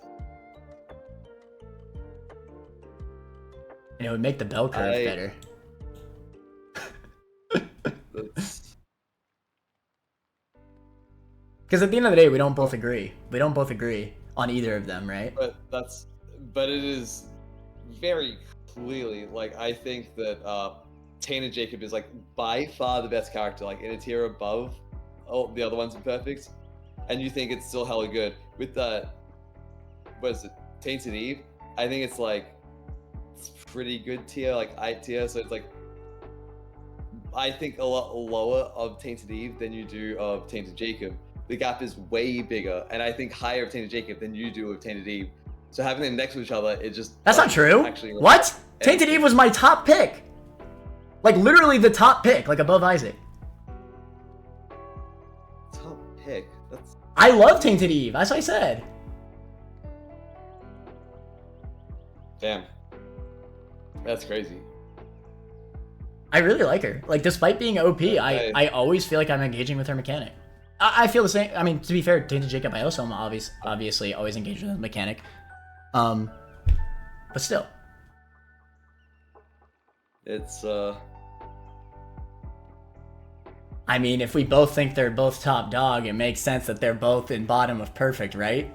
And it would make the bell curve better. Because at the end of the day, we don't both agree. We don't both agree on either of them, right? But it is very clearly, like, I think that Tainted Jacob is, like, by far the best character, like, in a tier above all the other ones Imperfects. And you think it's still hella good. With what is it, Tainted Eve, I think it's, like, it's pretty good tier, like, I tier, so it's, like, I think a lot lower of Tainted Eve than you do of Tainted Jacob. The gap is way bigger, and I think higher of Tainted Jacob than you do of Tainted Eve. So having them next to each other, it just... That's not true. Actually, what? Tainted Eve was my top pick. Like, literally the top pick, like, above Isaac. Top pick? That's... I love Tainted Eve, as I said. Damn. That's crazy. I really like her. Like, despite being OP, I always feel like I'm engaging with her mechanic. I feel the same. I mean, to be fair, Tainted Jacob, I also am obviously always engaged with his mechanic. But still. It's, I mean, if we both think they're both top dog, it makes sense that they're both in bottom of perfect, right?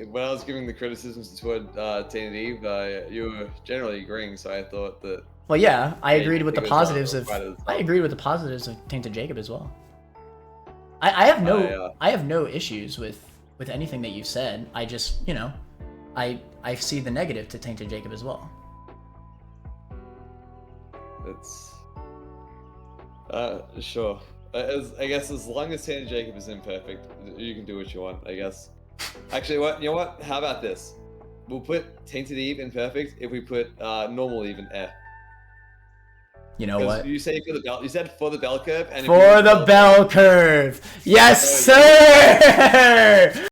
When I was giving the criticisms toward Tainted Eve, you were generally agreeing, so I thought that... Well, yeah, I agreed with the positives of... I agreed with the positives of Tainted Jacob as well. I have no issues with anything that you've said. I just, you know, I see the negative to Tainted Jacob as well. It's... sure. I guess as long as Tainted Jacob is imperfect, you can do what you want, I guess. Actually, you know what? How about this? We'll put Tainted Eve in perfect if we put normal Eve in air. You know what? You say for the bell. You said for the bell curve, and for the bell curve. Yes, sir.